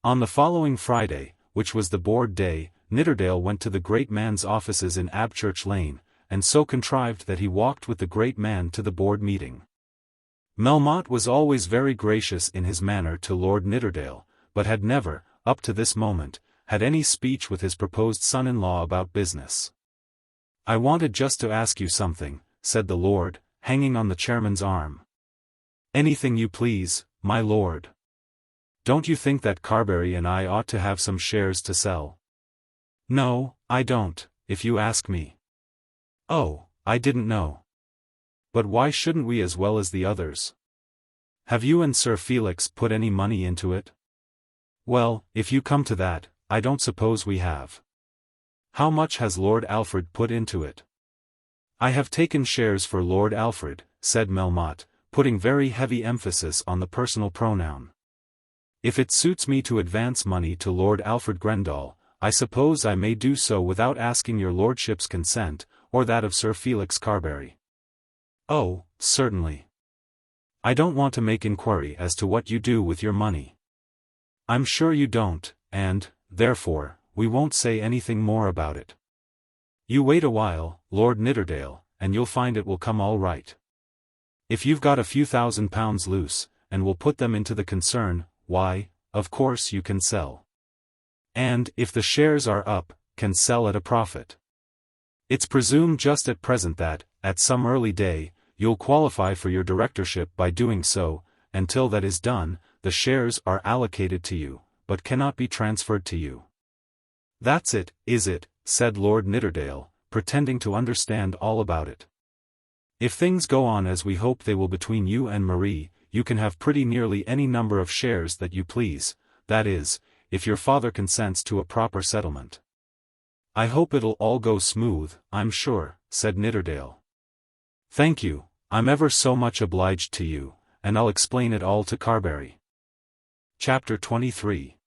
On the following Friday, which was the board day, Nidderdale went to the great man's offices in Abchurch Lane, and so contrived that he walked with the great man to the board meeting. Melmotte was always very gracious in his manner to Lord Nidderdale, but had never, up to this moment, had any speech with his proposed son-in-law about business. I wanted just to ask you something, said the lord, hanging on the chairman's arm. Anything you please, my lord. Don't you think that Carbury and I ought to have some shares to sell? No, I don't, if you ask me. Oh, I didn't know. But why shouldn't we as well as the others? Have you and Sir Felix put any money into it? Well, if you come to that, I don't suppose we have. How much has Lord Alfred put into it? I have taken shares for Lord Alfred, said Melmotte, putting very heavy emphasis on the personal pronoun. If it suits me to advance money to Lord Alfred Grendall, I suppose I may do so without asking your lordship's consent, or that of Sir Felix Carbury. Oh, certainly. I don't want to make inquiry as to what you do with your money. I'm sure you don't, and, therefore, we won't say anything more about it. You wait a while, Lord Nidderdale, and you'll find it will come all right. If you've got a few £1,000 loose, and will put them into the concern, why, of course you can sell. And, if the shares are up, can sell at a profit. It's presumed just at present that, at some early day, you'll qualify for your directorship by doing so, and till that is done, the shares are allocated to you, but cannot be transferred to you. That's it, is it? Said Lord Nidderdale, pretending to understand all about it. If things go on as we hope they will between you and Marie, you can have pretty nearly any number of shares that you please, that is, if your father consents to a proper settlement. I hope it'll all go smooth, I'm sure, said Nidderdale. Thank you, I'm ever so much obliged to you, and I'll explain it all to Carbury. Chapter 23.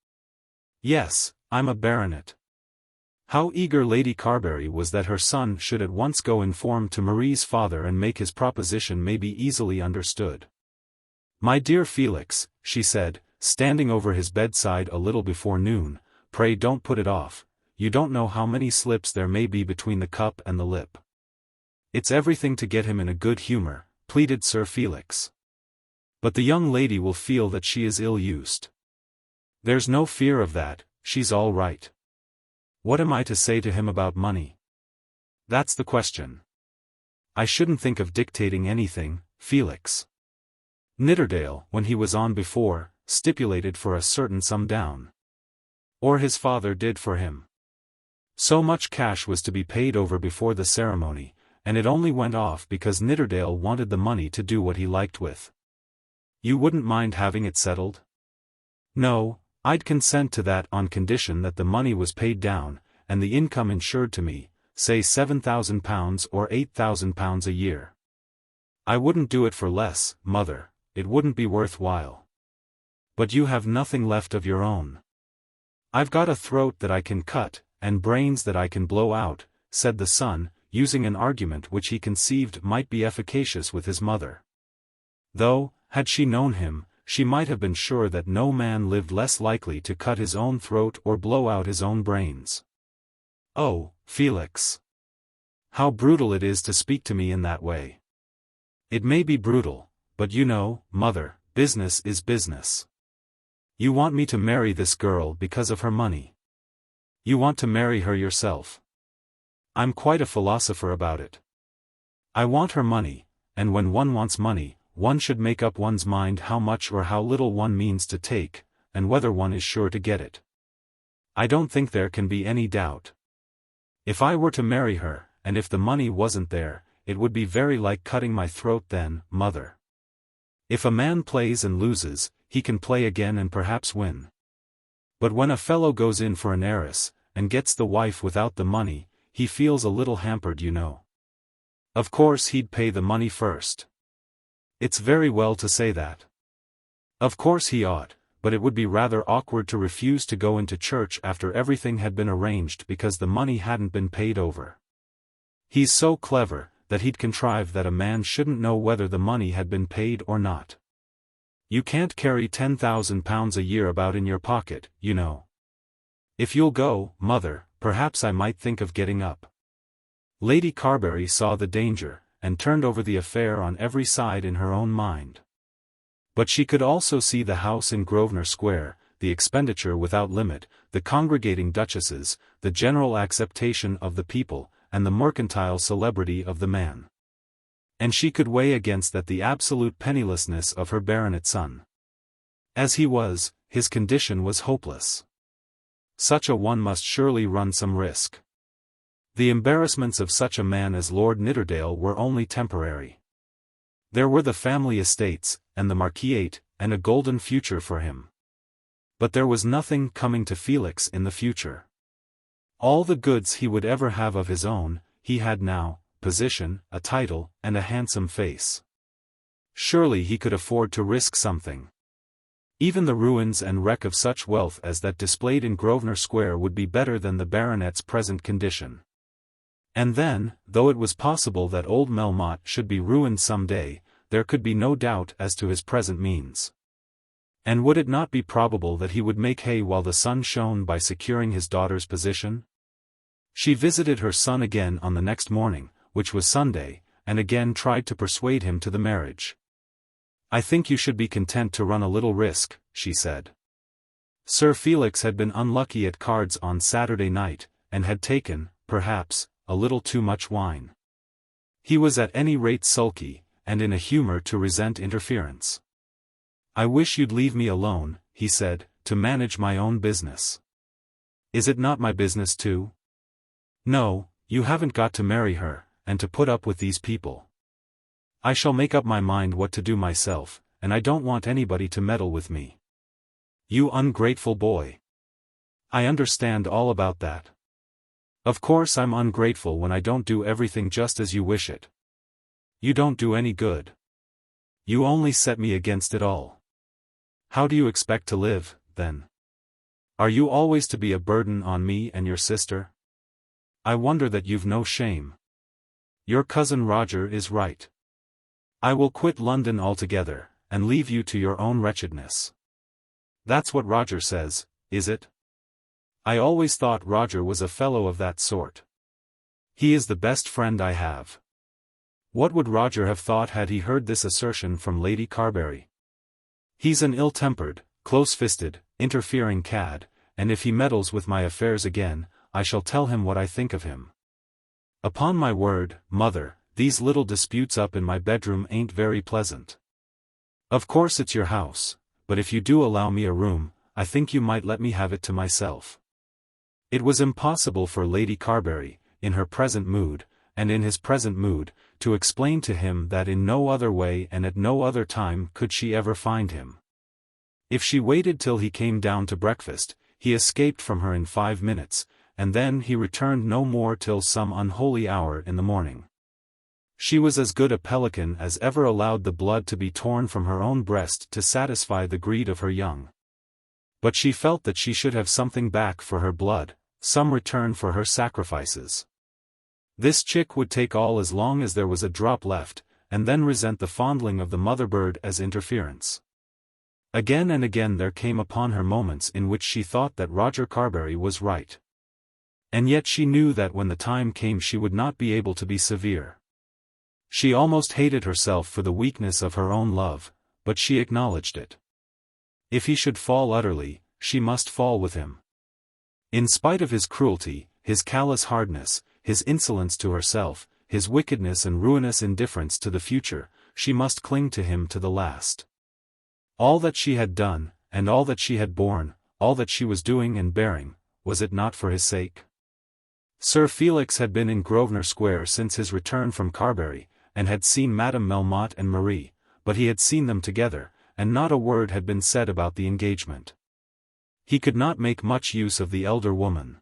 Yes, I'm a baronet. How eager Lady Carbury was that her son should at once go inform to Marie's father and make his proposition may be easily understood. My dear Felix, she said, standing over his bedside a little before noon, pray don't put it off, you don't know how many slips there may be between the cup and the lip. It's everything to get him in a good humor, pleaded Sir Felix. But the young lady will feel that she is ill-used. There's no fear of that, she's all right. What am I to say to him about money? That's the question. I shouldn't think of dictating anything, Felix. Nidderdale, when he was on before, stipulated for a certain sum down. Or his father did for him. So much cash was to be paid over before the ceremony, and it only went off because Nidderdale wanted the money to do what he liked with. You wouldn't mind having it settled? No, I'd consent to that on condition that the money was paid down, and the income insured to me, say £7,000 or £8,000 a year. I wouldn't do it for less, mother, it wouldn't be worth while. But you have nothing left of your own. I've got a throat that I can cut, and brains that I can blow out, said the son, using an argument which he conceived might be efficacious with his mother. Though, had she known him, she might have been sure that no man lived less likely to cut his own throat or blow out his own brains. Oh, Felix! How brutal it is to speak to me in that way. It may be brutal, but you know, mother, business is business. You want me to marry this girl because of her money. You want to marry her yourself. I'm quite a philosopher about it. I want her money, and when one wants money, one should make up one's mind how much or how little one means to take, and whether one is sure to get it. I don't think there can be any doubt. If I were to marry her, and if the money wasn't there, it would be very like cutting my throat then, mother. If a man plays and loses, he can play again and perhaps win. But when a fellow goes in for an heiress, and gets the wife without the money, he feels a little hampered, you know. Of course he'd pay the money first. It's very well to say that. Of course he ought, but it would be rather awkward to refuse to go into church after everything had been arranged because the money hadn't been paid over. He's so clever, that he'd contrive that a man shouldn't know whether the money had been paid or not. You can't carry £10,000 a year about in your pocket, you know. If you'll go, mother, perhaps I might think of getting up. Lady Carbury saw the danger, and turned over the affair on every side in her own mind. But she could also see the house in Grosvenor Square, the expenditure without limit, the congregating duchesses, the general acceptation of the people, and the mercantile celebrity of the man. And she could weigh against that the absolute pennilessness of her baronet son. As he was, his condition was hopeless. Such a one must surely run some risk. The embarrassments of such a man as Lord Nidderdale were only temporary. There were the family estates, and the marquisate, and a golden future for him. But there was nothing coming to Felix in the future. All the goods he would ever have of his own, he had now, position, a title, and a handsome face. Surely he could afford to risk something. Even the ruins and wreck of such wealth as that displayed in Grosvenor Square would be better than the baronet's present condition. And then, though it was possible that old Melmotte should be ruined some day, there could be no doubt as to his present means. And would it not be probable that he would make hay while the sun shone by securing his daughter's position? She visited her son again on the next morning, which was Sunday, and again tried to persuade him to the marriage. "I think you should be content to run a little risk," she said. Sir Felix had been unlucky at cards on Saturday night, and had taken, perhaps, a little too much wine. He was at any rate sulky, and in a humor to resent interference. "I wish you'd leave me alone," he said, "to manage my own business." "Is it not my business too?" "No, you haven't got to marry her, and to put up with these people. I shall make up my mind what to do myself, and I don't want anybody to meddle with me." "You ungrateful boy. I understand all about that. Of course I'm ungrateful when I don't do everything just as you wish it. You don't do any good. You only set me against it all. How do you expect to live, then? Are you always to be a burden on me and your sister? I wonder that you've no shame. Your cousin Roger is right. I will quit London altogether, and leave you to your own wretchedness." "That's what Roger says, is it? I always thought Roger was a fellow of that sort. He is the best friend I have." What would Roger have thought had he heard this assertion from Lady Carbury? "He's an ill-tempered, close-fisted, interfering cad, and if he meddles with my affairs again, I shall tell him what I think of him. Upon my word, mother, these little disputes up in my bedroom ain't very pleasant. Of course it's your house, but if you do allow me a room, I think you might let me have it to myself." It was impossible for Lady Carbury, in her present mood, and in his present mood, to explain to him that in no other way and at no other time could she ever find him. If she waited till he came down to breakfast, he escaped from her in 5 minutes, and then he returned no more till some unholy hour in the morning. She was as good a pelican as ever allowed the blood to be torn from her own breast to satisfy the greed of her young. But she felt that she should have something back for her blood, some return for her sacrifices. This chick would take all as long as there was a drop left, and then resent the fondling of the mother bird as interference. Again and again there came upon her moments in which she thought that Roger Carbury was right. And yet she knew that when the time came she would not be able to be severe. She almost hated herself for the weakness of her own love, but she acknowledged it. If he should fall utterly, she must fall with him. In spite of his cruelty, his callous hardness, his insolence to herself, his wickedness and ruinous indifference to the future, she must cling to him to the last. All that she had done, and all that she had borne, all that she was doing and bearing, was it not for his sake? Sir Felix had been in Grosvenor Square since his return from Carbury, and had seen Madame Melmotte and Marie, but he had seen them together, and not a word had been said about the engagement. He could not make much use of the elder woman.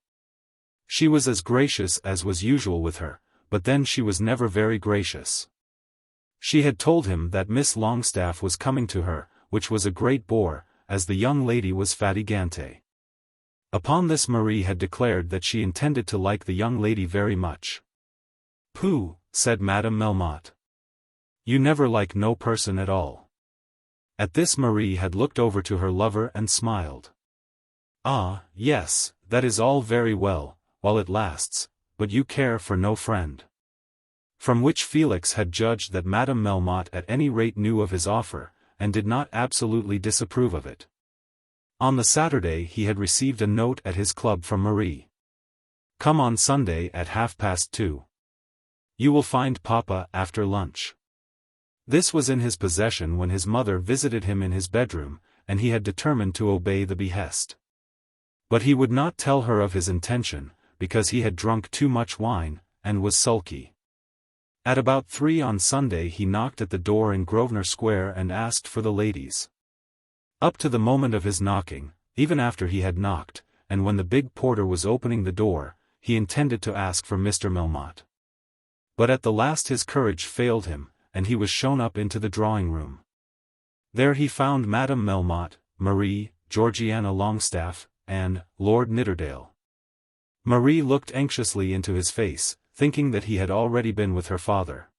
She was as gracious as was usual with her, but then she was never very gracious. She had told him that Miss Longestaffes was coming to her, which was a great bore, as the young lady was fatigante. Upon this Marie had declared that she intended to like the young lady very much. "Pooh," said Madame Melmotte. "You never like no person at all." At this Marie had looked over to her lover and smiled. "Ah, yes, that is all very well, while it lasts, but you care for no friend." From which Felix had judged that Madame Melmotte at any rate knew of his offer, and did not absolutely disapprove of it. On the Saturday he had received a note at his club from Marie. "Come on Sunday at 2:30. You will find Papa after lunch." This was in his possession when his mother visited him in his bedroom, and he had determined to obey the behest. But he would not tell her of his intention, because he had drunk too much wine, and was sulky. At about 3 on Sunday he knocked at the door in Grosvenor Square and asked for the ladies. Up to the moment of his knocking, even after he had knocked, and when the big porter was opening the door, he intended to ask for Mr. Melmotte. But at the last his courage failed him, and he was shown up into the drawing-room. There he found Madame Melmotte, Marie, Georgiana Longstaff, and Lord Nidderdale. Marie looked anxiously into his face, thinking that he had already been with her father.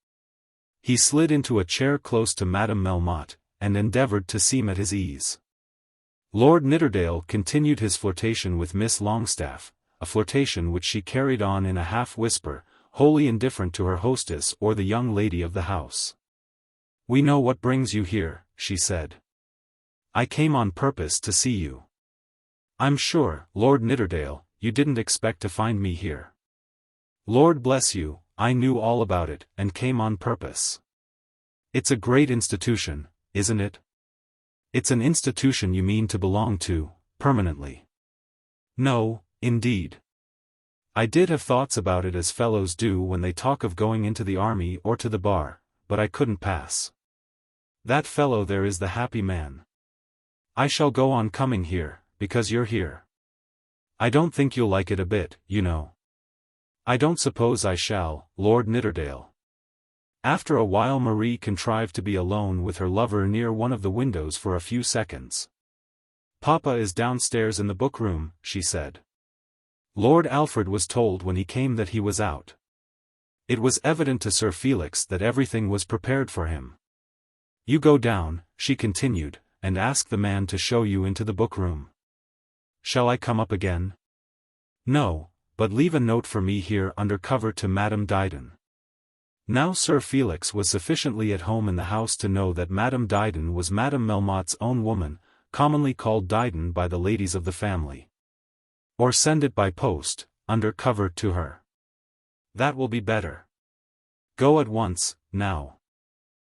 He slid into a chair close to Madame Melmotte, and endeavored to seem at his ease. Lord Nidderdale continued his flirtation with Miss Longestaff, a flirtation which she carried on in a half-whisper, wholly indifferent to her hostess or the young lady of the house. "We know what brings you here," she said. "I came on purpose to see you. I'm sure, Lord Nidderdale, you didn't expect to find me here." "Lord bless you, I knew all about it, and came on purpose. It's a great institution, isn't it?" "It's an institution you mean to belong to, permanently." "No, indeed. I did have thoughts about it as fellows do when they talk of going into the army or to the bar, but I couldn't pass. That fellow there is the happy man. I shall go on coming here, because you're here. I don't think you'll like it a bit, you know." "I don't suppose I shall, Lord Nidderdale." After a while Marie contrived to be alone with her lover near one of the windows for a few seconds. "Papa is downstairs in the book-room," she said. Lord Alfred was told when he came that he was out. It was evident to Sir Felix that everything was prepared for him. "You go down," she continued, "and ask the man to show you into the book-room." "Shall I come up again?" "No, but leave a note for me here under cover to Madame Diden." Now Sir Felix was sufficiently at home in the house to know that Madame Diden was Madame Melmotte's own woman, commonly called Diden by the ladies of the family. "Or send it by post, under cover to her. That will be better. Go at once, now."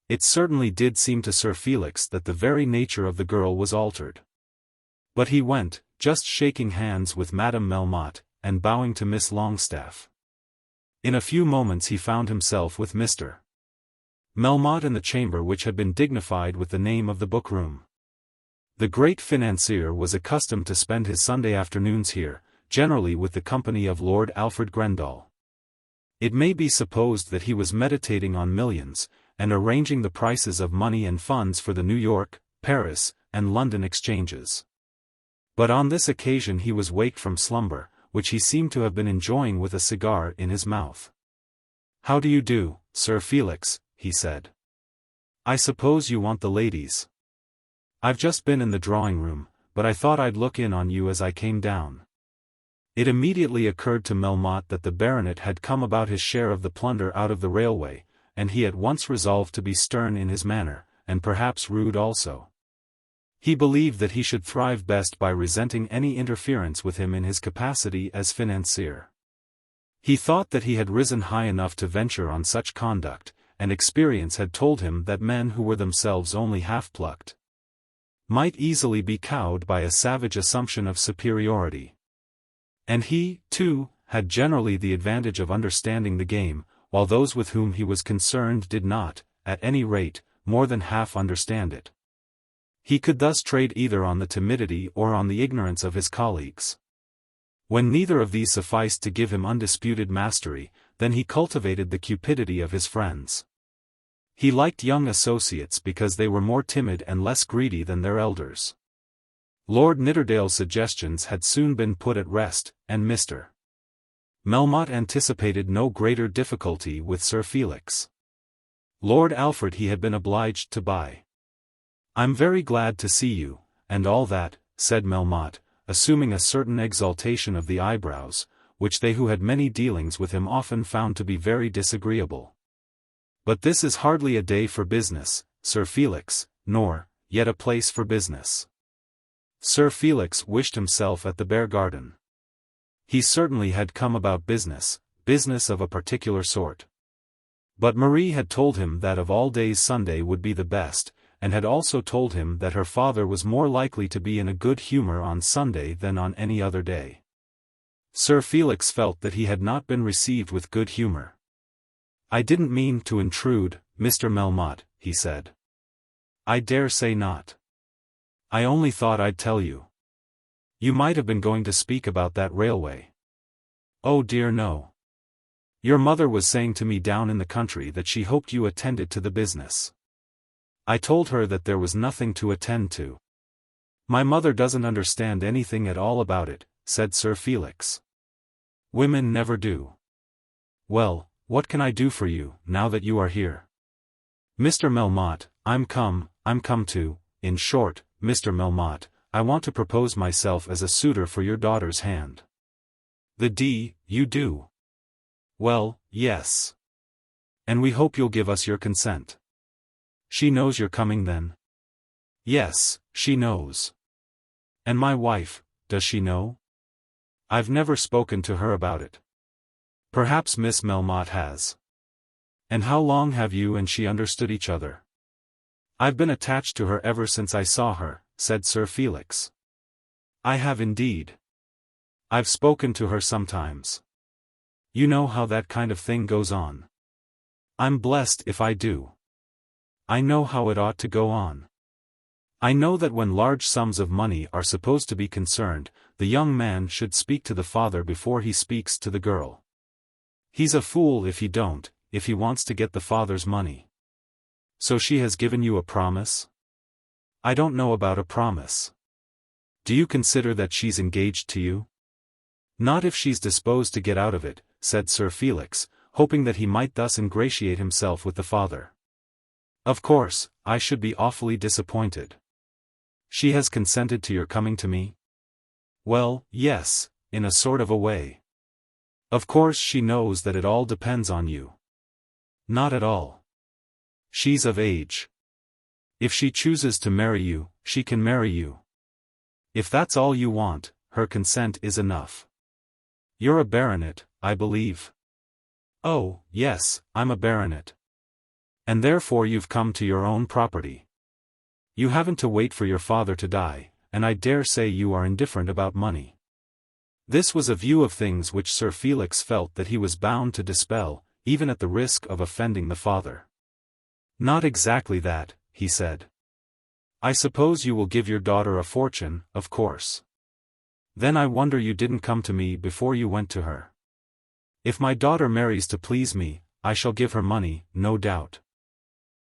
It certainly did seem to Sir Felix that the very nature of the girl was altered. But he went, just shaking hands with Madame Melmotte, and bowing to Miss Longestaff. In a few moments he found himself with Mr. Melmotte in the chamber which had been dignified with the name of the book-room. The great financier was accustomed to spend his Sunday afternoons here, generally with the company of Lord Alfred Grendall. It may be supposed that he was meditating on millions, and arranging the prices of money and funds for the New York, Paris, and London exchanges. But on this occasion he was waked from slumber, which he seemed to have been enjoying with a cigar in his mouth. "How do you do, Sir Felix?" he said. "I suppose you want the ladies. I've just been in the drawing-room, but I thought I'd look in on you as I came down." It immediately occurred to Melmotte that the baronet had come about his share of the plunder out of the railway, and he at once resolved to be stern in his manner, and perhaps rude also. He believed that he should thrive best by resenting any interference with him in his capacity as financier. He thought that he had risen high enough to venture on such conduct, and experience had told him that men who were themselves only half-plucked might easily be cowed by a savage assumption of superiority. And he, too, had generally the advantage of understanding the game, while those with whom he was concerned did not, at any rate, more than half understand it. He could thus trade either on the timidity or on the ignorance of his colleagues. When neither of these sufficed to give him undisputed mastery, then he cultivated the cupidity of his friends. He liked young associates because they were more timid and less greedy than their elders. Lord Nidderdale's suggestions had soon been put at rest, and Mr. Melmotte anticipated no greater difficulty with Sir Felix. Lord Alfred he had been obliged to buy. "I'm very glad to see you, and all that," said Melmotte, assuming a certain exaltation of the eyebrows, which they who had many dealings with him often found to be very disagreeable. "But this is hardly a day for business, Sir Felix, nor, yet a place for business." Sir Felix wished himself at the Beargarden. He certainly had come about business of a particular sort. But Marie had told him that of all days Sunday would be the best, and had also told him that her father was more likely to be in a good humor on Sunday than on any other day. Sir Felix felt that he had not been received with good humor. "I didn't mean to intrude, Mr. Melmotte," he said. "I dare say not. I only thought I'd tell you. You might have been going to speak about that railway." "Oh dear no. Your mother was saying to me down in the country that she hoped you attended to the business." "I told her that there was nothing to attend to." "My mother doesn't understand anything at all about it," said Sir Felix. "Women never do." "Well, what can I do for you, now that you are here?" "Mr. Melmotte, I'm come to, in short, Mr. Melmotte, I want to propose myself as a suitor for your daughter's hand." "The D, you do?" "Well, yes. And we hope you'll give us your consent." "She knows you're coming then?" "Yes, she knows." "And my wife, does she know?" "I've never spoken to her about it." "Perhaps Miss Melmotte has." "And how long have you and she understood each other?" "I've been attached to her ever since I saw her," said Sir Felix. "I have indeed. I've spoken to her sometimes. You know how that kind of thing goes on." "I'm blessed if I do. I know how it ought to go on. I know that when large sums of money are supposed to be concerned, the young man should speak to the father before he speaks to the girl. He's a fool if he don't, if he wants to get the father's money." "So she has given you a promise?" "I don't know about a promise." "Do you consider that she's engaged to you?" "Not if she's disposed to get out of it," said Sir Felix, hoping that he might thus ingratiate himself with the father. "Of course, I should be awfully disappointed." "She has consented to your coming to me?" "Well, yes, in a sort of a way." "Of course she knows that it all depends on you." "Not at all. She's of age. If she chooses to marry you, she can marry you. If that's all you want, her consent is enough." "You're a baronet, I believe." "Oh, yes, I'm a baronet." "And therefore you've come to your own property. You haven't to wait for your father to die, and I dare say you are indifferent about money." This was a view of things which Sir Felix felt that he was bound to dispel, even at the risk of offending the father. "Not exactly that," he said. "I suppose you will give your daughter a fortune, of course. Then I wonder you didn't come to me before you went to her." "If my daughter marries to please me, I shall give her money, no doubt.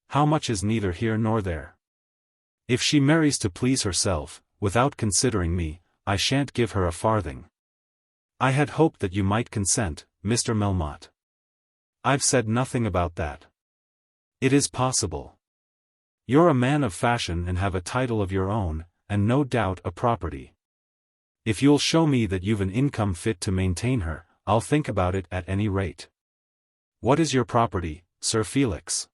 How much is neither here nor there. If she marries to please herself, without considering me, I shan't give her a farthing." "I had hoped that you might consent, Mr. Melmotte." "I've said nothing about that." "It is possible. You're a man of fashion and have a title of your own, and no doubt a property. If you'll show me that you've an income fit to maintain her, I'll think about it at any rate." "What is your property, Sir Felix?"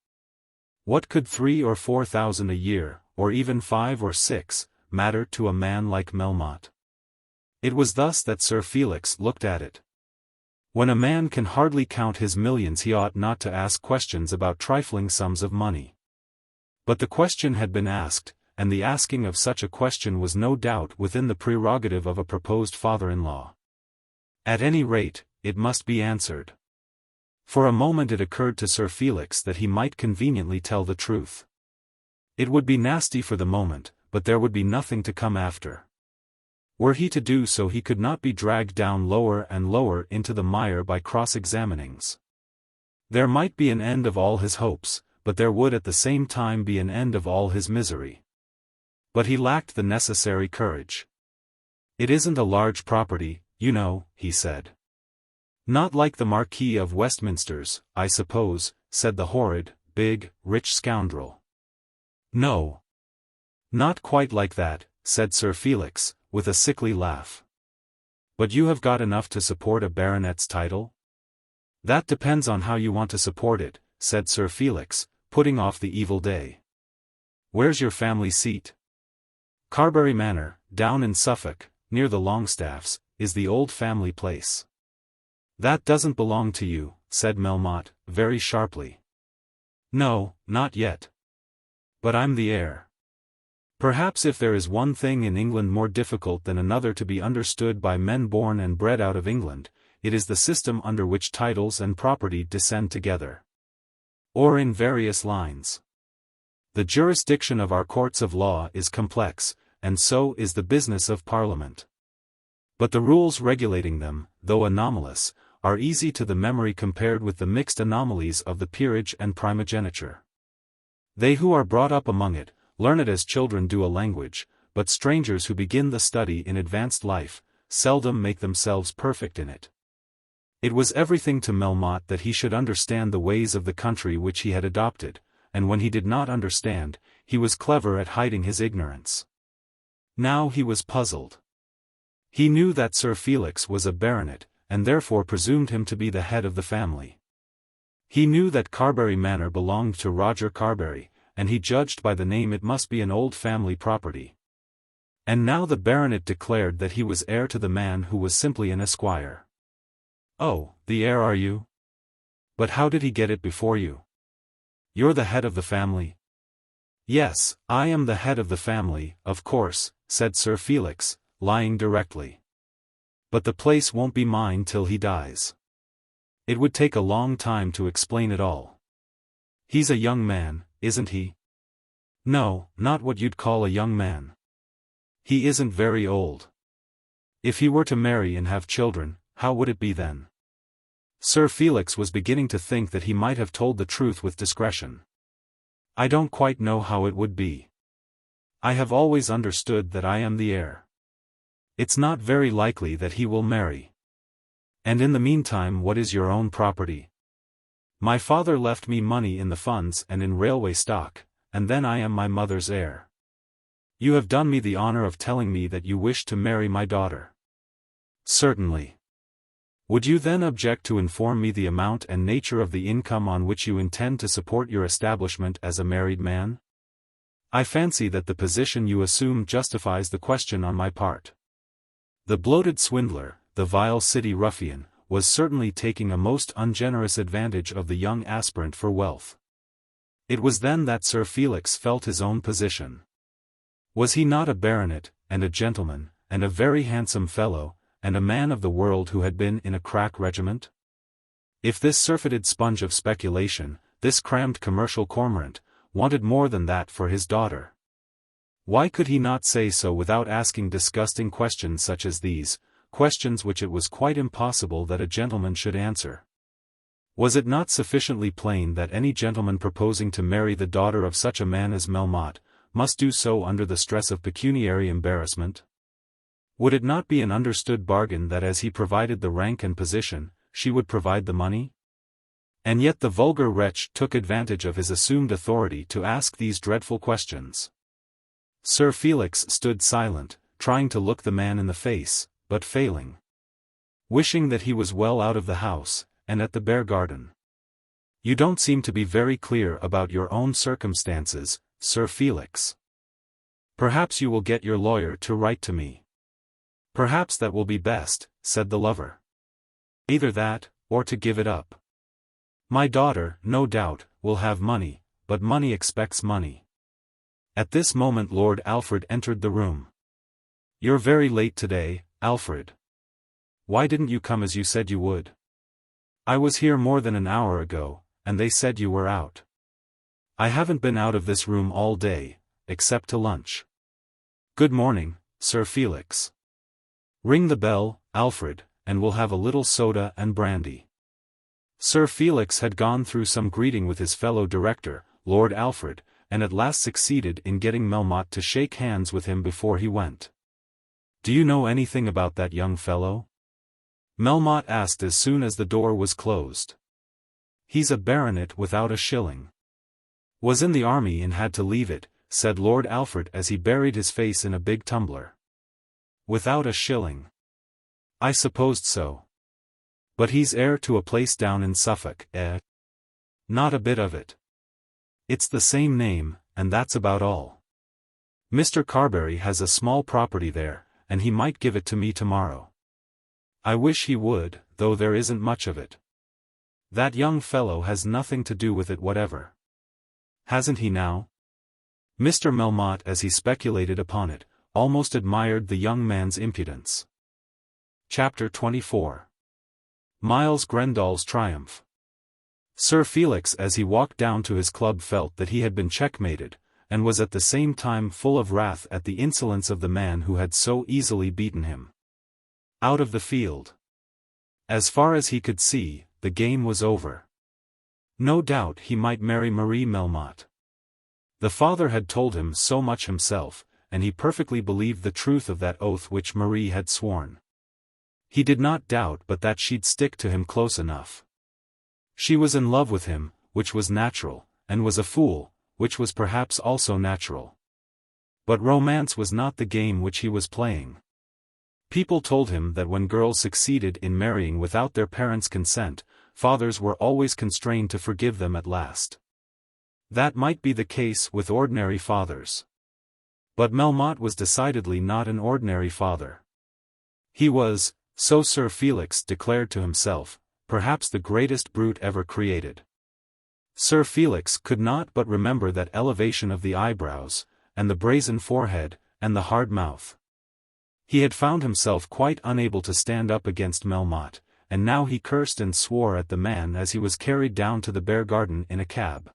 What could 3,000 or 4,000 a year, or even 5 or 6, matter to a man like Melmotte? It was thus that Sir Felix looked at it. When a man can hardly count his millions, he ought not to ask questions about trifling sums of money. But the question had been asked, and the asking of such a question was no doubt within the prerogative of a proposed father-in-law. At any rate, it must be answered. For a moment it occurred to Sir Felix that he might conveniently tell the truth. It would be nasty for the moment, but there would be nothing to come after. Were he to do so, he could not be dragged down lower and lower into the mire by cross-examinings. There might be an end of all his hopes, but there would at the same time be an end of all his misery. But he lacked the necessary courage. "It isn't a large property, you know," he said. "Not like the Marquis of Westminster's, I suppose," said the horrid, big, rich scoundrel. "No. Not quite like that," said Sir Felix, with a sickly laugh. "But you have got enough to support a baronet's title?" "That depends on how you want to support it," said Sir Felix, putting off the evil day. "Where's your family seat?" "Carbury Manor, down in Suffolk, near the Longestaffes, is the old family place." "That doesn't belong to you," said Melmotte, very sharply. "No, not yet. But I'm the heir." Perhaps if there is one thing in England more difficult than another to be understood by men born and bred out of England, it is the system under which titles and property descend together. Or in various lines. The jurisdiction of our courts of law is complex, and so is the business of Parliament. But the rules regulating them, though anomalous, are easy to the memory compared with the mixed anomalies of the peerage and primogeniture. They who are brought up among it, learn it as children do a language, but strangers who begin the study in advanced life, seldom make themselves perfect in it. It was everything to Melmotte that he should understand the ways of the country which he had adopted, and when he did not understand, he was clever at hiding his ignorance. Now he was puzzled. He knew that Sir Felix was a baronet, and therefore presumed him to be the head of the family. He knew that Carbury Manor belonged to Roger Carbury, and he judged by the name it must be an old family property. And now the baronet declared that he was heir to the man who was simply an esquire. "Oh, the heir are you? But how did he get it before you? You're the head of the family?" "Yes, I am the head of the family, of course," said Sir Felix, lying directly. "But the place won't be mine till he dies. It would take a long time to explain it all. He's a young man, isn't he?" "No, not what you'd call a young man. He isn't very old. If he were to marry and have children, how would it be then?" Sir Felix was beginning to think that he might have told the truth with discretion. "I don't quite know how it would be. I have always understood that I am the heir. It's not very likely that he will marry. And in the meantime, what is your own property?" "My father left me money in the funds and in railway stock, and then I am my mother's heir." "You have done me the honor of telling me that you wish to marry my daughter." "Certainly. Would you then object to inform me the amount and nature of the income on which you intend to support your establishment as a married man? I fancy that the position you assume justifies the question on my part." The bloated swindler, the vile city ruffian, was certainly taking a most ungenerous advantage of the young aspirant for wealth. It was then that Sir Felix felt his own position. Was he not a baronet, and a gentleman, and a very handsome fellow, and a man of the world who had been in a crack regiment? If this surfeited sponge of speculation, this crammed commercial cormorant, wanted more than that for his daughter, why could he not say so without asking disgusting questions such as these, questions which it was quite impossible that a gentleman should answer? Was it not sufficiently plain that any gentleman proposing to marry the daughter of such a man as Melmotte, must do so under the stress of pecuniary embarrassment? Would it not be an understood bargain that as he provided the rank and position, she would provide the money? And yet the vulgar wretch took advantage of his assumed authority to ask these dreadful questions. Sir Felix stood silent, trying to look the man in the face, but failing. Wishing that he was well out of the house, and at the Beargarden. "You don't seem to be very clear about your own circumstances, Sir Felix. Perhaps you will get your lawyer to write to me." "Perhaps that will be best," said the lover. "Either that, or to give it up. My daughter, no doubt, will have money, but money expects money." At this moment Lord Alfred entered the room. "You're very late today, Alfred. Why didn't you come as you said you would?" "I was here more than an hour ago, and they said you were out." "I haven't been out of this room all day, except to lunch." "Good morning, Sir Felix. Ring the bell, Alfred, and we'll have a little soda and brandy." Sir Felix had gone through some greeting with his fellow director, Lord Alfred, and at last succeeded in getting Melmotte to shake hands with him before he went. "Do you know anything about that young fellow?" Melmotte asked as soon as the door was closed. "He's a baronet without a shilling. Was in the army and had to leave it," said Lord Alfred as he buried his face in a big tumbler. "Without a shilling? I supposed so. But he's heir to a place down in Suffolk, eh?" "Not a bit of it. It's the same name, and that's about all. Mr. Carbury has a small property there, and he might give it to me tomorrow. I wish he would, though there isn't much of it. That young fellow has nothing to do with it whatever. Hasn't he now?" Mr. Melmotte, as he speculated upon it, almost admired the young man's impudence. Chapter 24. Miles Grendall's Triumph. Sir Felix as he walked down to his club felt that he had been checkmated, and was at the same time full of wrath at the insolence of the man who had so easily beaten him. Out of the field. As far as he could see, the game was over. No doubt he might marry Marie Melmotte. The father had told him so much himself, and he perfectly believed the truth of that oath which Marie had sworn. He did not doubt but that she'd stick to him close enough. She was in love with him, which was natural, and was a fool, which was perhaps also natural. But romance was not the game which he was playing. People told him that when girls succeeded in marrying without their parents' consent, fathers were always constrained to forgive them at last. That might be the case with ordinary fathers. But Melmotte was decidedly not an ordinary father. He was, so Sir Felix declared to himself, perhaps the greatest brute ever created. Sir Felix could not but remember that elevation of the eyebrows, and the brazen forehead, and the hard mouth. He had found himself quite unable to stand up against Melmotte, and now he cursed and swore at the man as he was carried down to the Beargarden in a cab.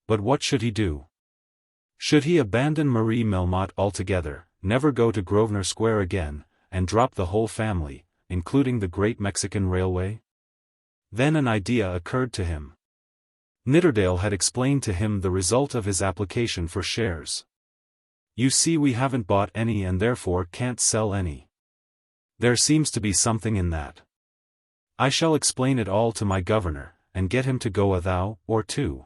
But what should he do? Should he abandon Marie Melmotte altogether, never go to Grosvenor Square again, and drop the whole family, including the Great Mexican Railway? Then an idea occurred to him. Nidderdale had explained to him the result of his application for shares. You see, we haven't bought any and therefore can't sell any. There seems to be something in that. I shall explain it all to my governor, and get him to go a thou or two.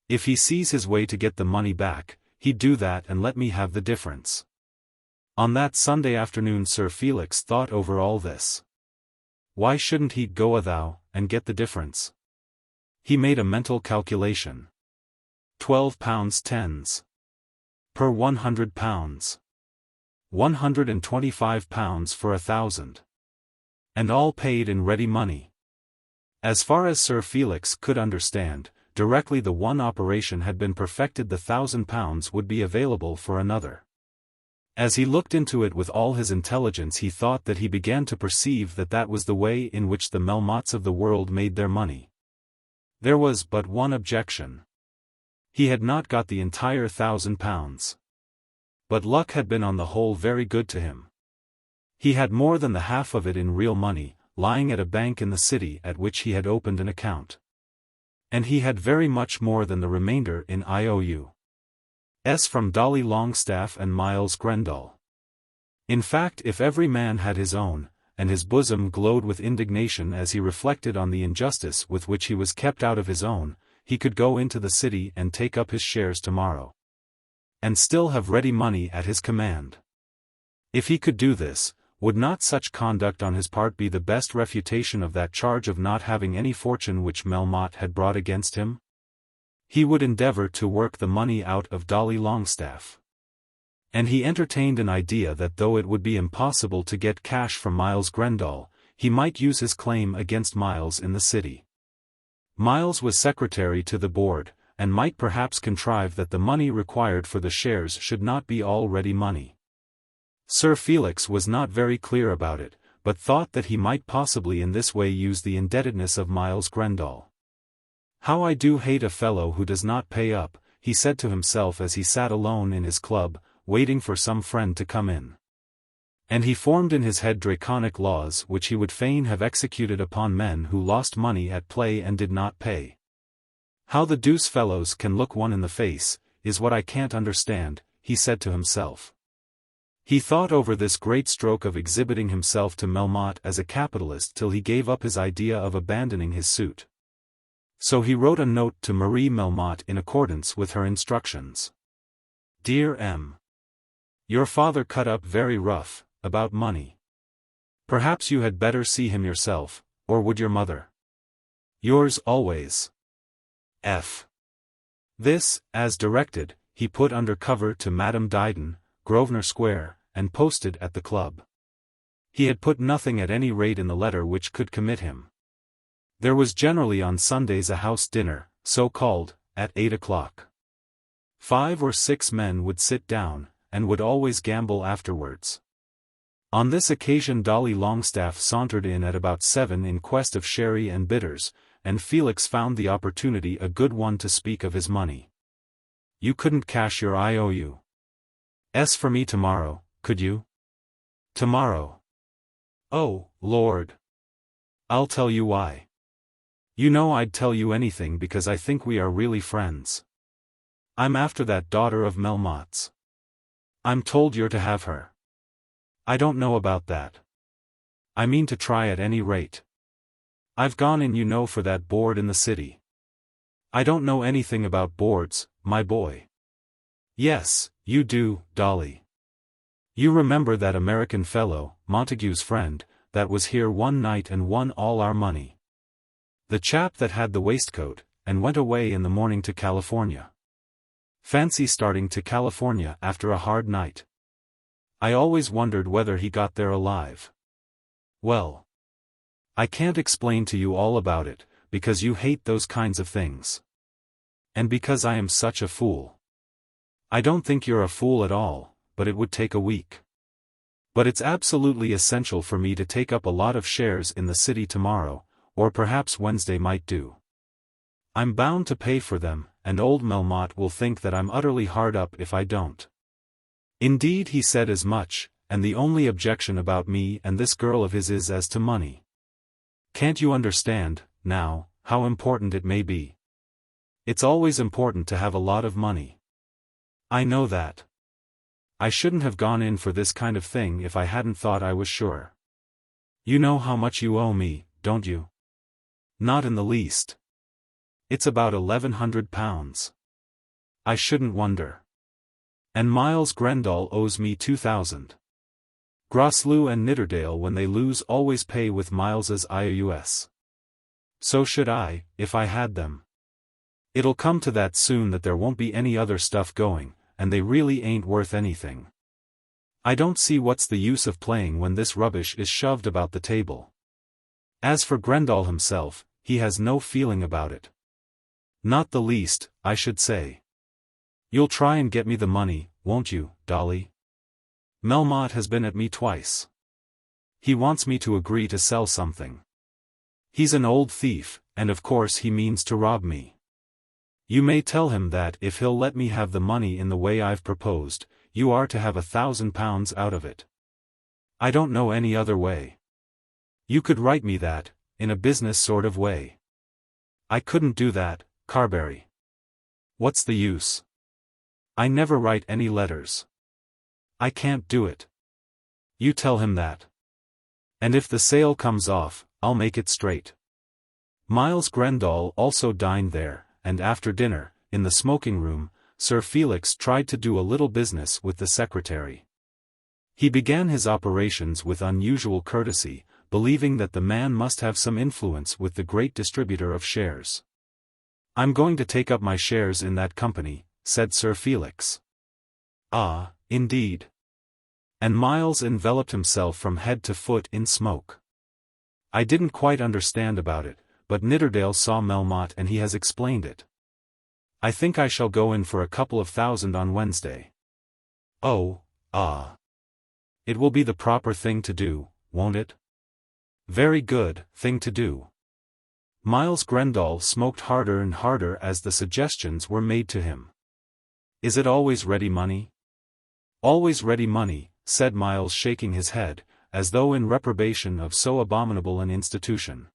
If he sees his way to get the money back, he'd do that and let me have the difference. On that Sunday afternoon Sir Felix thought over all this. Why shouldn't he go a thou, and get the difference? He made a mental calculation. £12 tens. Per £100. £125 for 1,000. And all paid in ready money. As far as Sir Felix could understand, directly the one operation had been perfected the £1,000 would be available for another. As he looked into it with all his intelligence he thought that he began to perceive that that was the way in which the Melmottes of the world made their money. There was but one objection. He had not got the entire £1,000. But luck had been on the whole very good to him. He had more than the half of it in real money, lying at a bank in the city at which he had opened an account. And he had very much more than the remainder in IOUs from Dolly Longstaff and Miles Grendall. In fact, if every man had his own, and his bosom glowed with indignation as he reflected on the injustice with which he was kept out of his own, he could go into the city and take up his shares tomorrow. And still have ready money at his command. If he could do this, would not such conduct on his part be the best refutation of that charge of not having any fortune which Melmotte had brought against him? He would endeavour to work the money out of Dolly Longstaff. And he entertained an idea that though it would be impossible to get cash from Miles Grendall, he might use his claim against Miles in the city. Miles was secretary to the board, and might perhaps contrive that the money required for the shares should not be all ready money. Sir Felix was not very clear about it, but thought that he might possibly in this way use the indebtedness of Miles Grendall. How I do hate a fellow who does not pay up, he said to himself as he sat alone in his club, waiting for some friend to come in. And he formed in his head draconic laws which he would fain have executed upon men who lost money at play and did not pay. How the deuce fellows can look one in the face, is what I can't understand, he said to himself. He thought over this great stroke of exhibiting himself to Melmotte as a capitalist till he gave up his idea of abandoning his suit. So he wrote a note to Marie Melmotte in accordance with her instructions. Dear M. Your father cut up very rough, about money. Perhaps you had better see him yourself, or would your mother? Yours always. F. This, as directed, he put under cover to Madame Diden, Grosvenor Square, and posted at the club. He had put nothing at any rate in the letter which could commit him. There was generally on Sundays a house dinner, so called, at 8 o'clock. 5 or 6 men would sit down, and would always gamble afterwards. On this occasion Dolly Longstaff sauntered in at about 7 in quest of sherry and bitters, and Felix found the opportunity a good one to speak of his money. You couldn't cash your IOUs for me tomorrow, could you? Tomorrow? Oh, Lord! I'll tell you why. You know I'd tell you anything because I think we are really friends. I'm after that daughter of Melmotte's. I'm told you're to have her. I don't know about that. I mean to try at any rate. I've gone in, you know, for that board in the city. I don't know anything about boards, my boy. Yes, you do, Dolly. You remember that American fellow, Montague's friend, that was here one night and won all our money. The chap that had the waistcoat, and went away in the morning to California. Fancy starting to California after a hard night. I always wondered whether he got there alive. Well, I can't explain to you all about it, because you hate those kinds of things. And because I am such a fool. I don't think you're a fool at all, but it would take a week. But it's absolutely essential for me to take up a lot of shares in the city tomorrow, or perhaps Wednesday might do. I'm bound to pay for them, and old Melmotte will think that I'm utterly hard up if I don't. Indeed, he said as much, and the only objection about me and this girl of his is as to money. Can't you understand, now, how important it may be? It's always important to have a lot of money. I know that. I shouldn't have gone in for this kind of thing if I hadn't thought I was sure. You know how much you owe me, don't you? Not in the least. It's about £1,100. I shouldn't wonder. And Miles Grendall owes me 2,000. Groslow and Nidderdale, when they lose, always pay with Miles's IOUs. So should I, if I had them. It'll come to that soon, that there won't be any other stuff going, and they really ain't worth anything. I don't see what's the use of playing when this rubbish is shoved about the table. As for Grendall himself, he has no feeling about it. Not the least, I should say. You'll try and get me the money, won't you, Dolly? Melmotte has been at me twice. He wants me to agree to sell something. He's an old thief, and of course he means to rob me. You may tell him that if he'll let me have the money in the way I've proposed, you are to have £1,000 out of it. I don't know any other way. You could write me that, in a business sort of way. I couldn't do that, Carbury. What's the use? I never write any letters. I can't do it. You tell him that. And if the sale comes off, I'll make it straight. Miles Grendall also dined there, and after dinner, in the smoking room, Sir Felix tried to do a little business with the secretary. He began his operations with unusual courtesy, believing that the man must have some influence with the great distributor of shares. I'm going to take up my shares in that company, said Sir Felix. Ah, indeed. And Miles enveloped himself from head to foot in smoke. I didn't quite understand about it, but Nidderdale saw Melmotte and he has explained it. I think I shall go in for a couple of thousand on Wednesday. Oh, ah. It will be the proper thing to do, won't it? Very good thing to do. Miles Grendall smoked harder and harder as the suggestions were made to him. Is it always ready money? Always ready money, said Miles, shaking his head, as though in reprobation of so abominable an institution.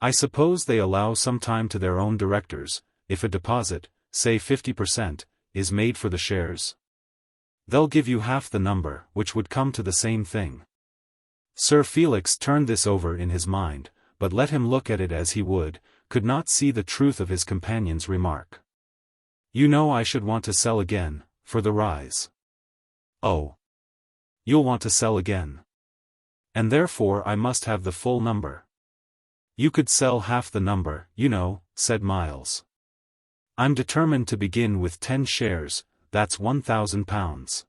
I suppose they allow some time to their own directors, if a deposit, say 50%, is made for the shares. They'll give you half the number, which would come to the same thing. Sir Felix turned this over in his mind, but let him look at it as he would, could not see the truth of his companion's remark. You know I should want to sell again, for the rise. Oh. You'll want to sell again. And therefore I must have the full number. You could sell half the number, you know, said Miles. I'm determined to begin with 10 shares, that's £1,000.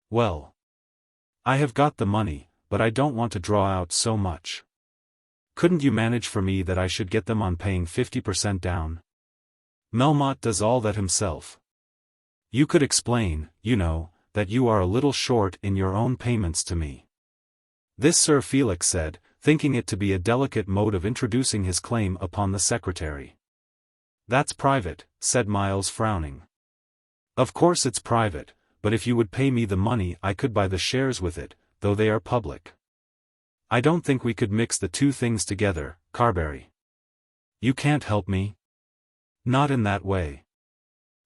Well. I have got the money, but I don't want to draw out so much. Couldn't you manage for me that I should get them on paying 50% down? Melmotte does all that himself. You could explain, you know, that you are a little short in your own payments to me. This Sir Felix said, thinking it to be a delicate mode of introducing his claim upon the secretary. That's private, said Miles, frowning. Of course it's private, but if you would pay me the money I could buy the shares with it, though they are public. I don't think we could mix the two things together, Carbury. You can't help me? Not in that way.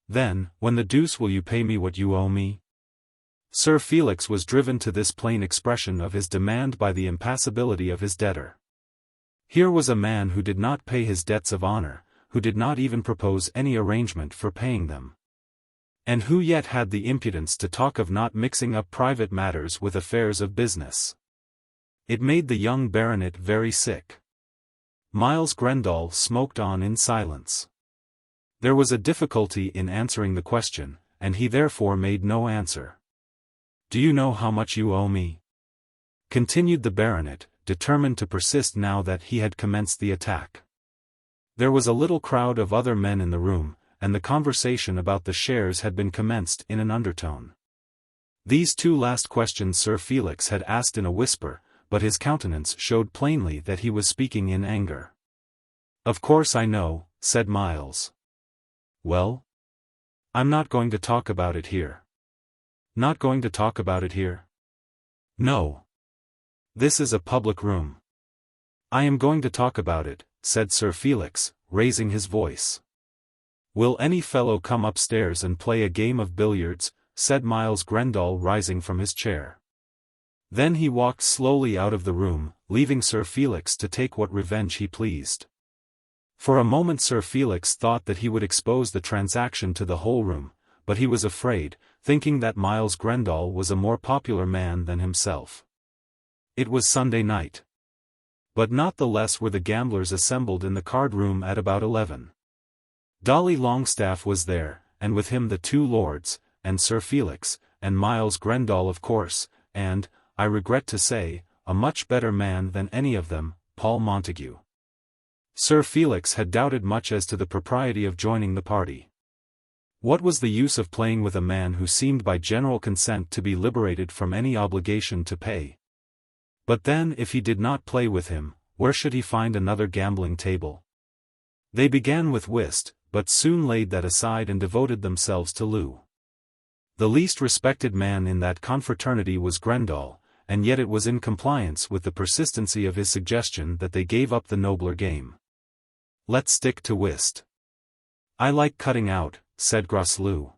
Then, when the deuce will you pay me what you owe me? Sir Felix was driven to this plain expression of his demand by the impassibility of his debtor. Here was a man who did not pay his debts of honor, who did not even propose any arrangement for paying them. And who yet had the impudence to talk of not mixing up private matters with affairs of business? It made the young baronet very sick. Miles Grendall smoked on in silence. There was a difficulty in answering the question, and he therefore made no answer. "Do you know how much you owe me?" continued the baronet, determined to persist now that he had commenced the attack. There was a little crowd of other men in the room, and the conversation about the shares had been commenced in an undertone. These two last questions Sir Felix had asked in a whisper, but his countenance showed plainly that he was speaking in anger. "Of course I know," said Miles. "Well? I'm not going to talk about it here." "Not going to talk about it here?" "No. This is a public room." "I am going to talk about it," said Sir Felix, raising his voice. "Will any fellow come upstairs and play a game of billiards?" said Miles Grendall, rising from his chair. Then he walked slowly out of the room, leaving Sir Felix to take what revenge he pleased. For a moment Sir Felix thought that he would expose the transaction to the whole room, but he was afraid, thinking that Miles Grendall was a more popular man than himself. It was Sunday night. But not the less were the gamblers assembled in the card-room at about 11. Dolly Longstaff was there, and with him the two lords, and Sir Felix, and Miles Grendall of course, and, I regret to say, a much better man than any of them, Paul Montague. Sir Felix had doubted much as to the propriety of joining the party. What was the use of playing with a man who seemed by general consent to be liberated from any obligation to pay? But then if he did not play with him, where should he find another gambling table? They began with whist, but soon laid that aside and devoted themselves to loo. The least respected man in that confraternity was Grendall, and yet it was in compliance with the persistency of his suggestion that they gave up the nobler game. "Let's stick to whist." "I like cutting out," said Grosloux.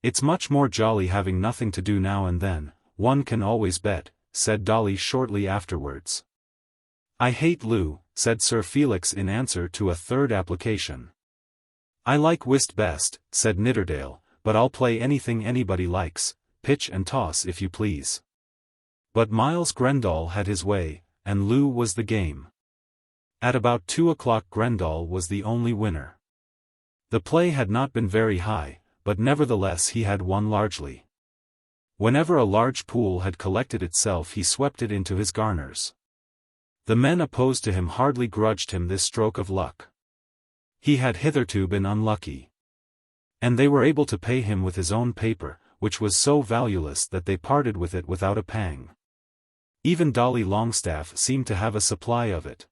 "It's much more jolly having nothing to do now and then, one can always bet," said Dolly shortly afterwards. "I hate loo," said Sir Felix in answer to a third application. "I like whist best," said Nidderdale, "but I'll play anything anybody likes, pitch and toss if you please." But Miles Grendall had his way, and loo was the game. At about 2 o'clock Grendall was the only winner. The play had not been very high, but nevertheless he had won largely. Whenever a large pool had collected itself he swept it into his garners. The men opposed to him hardly grudged him this stroke of luck. He had hitherto been unlucky. And they were able to pay him with his own paper, which was so valueless that they parted with it without a pang. Even Dolly Longstaff seemed to have a supply of it.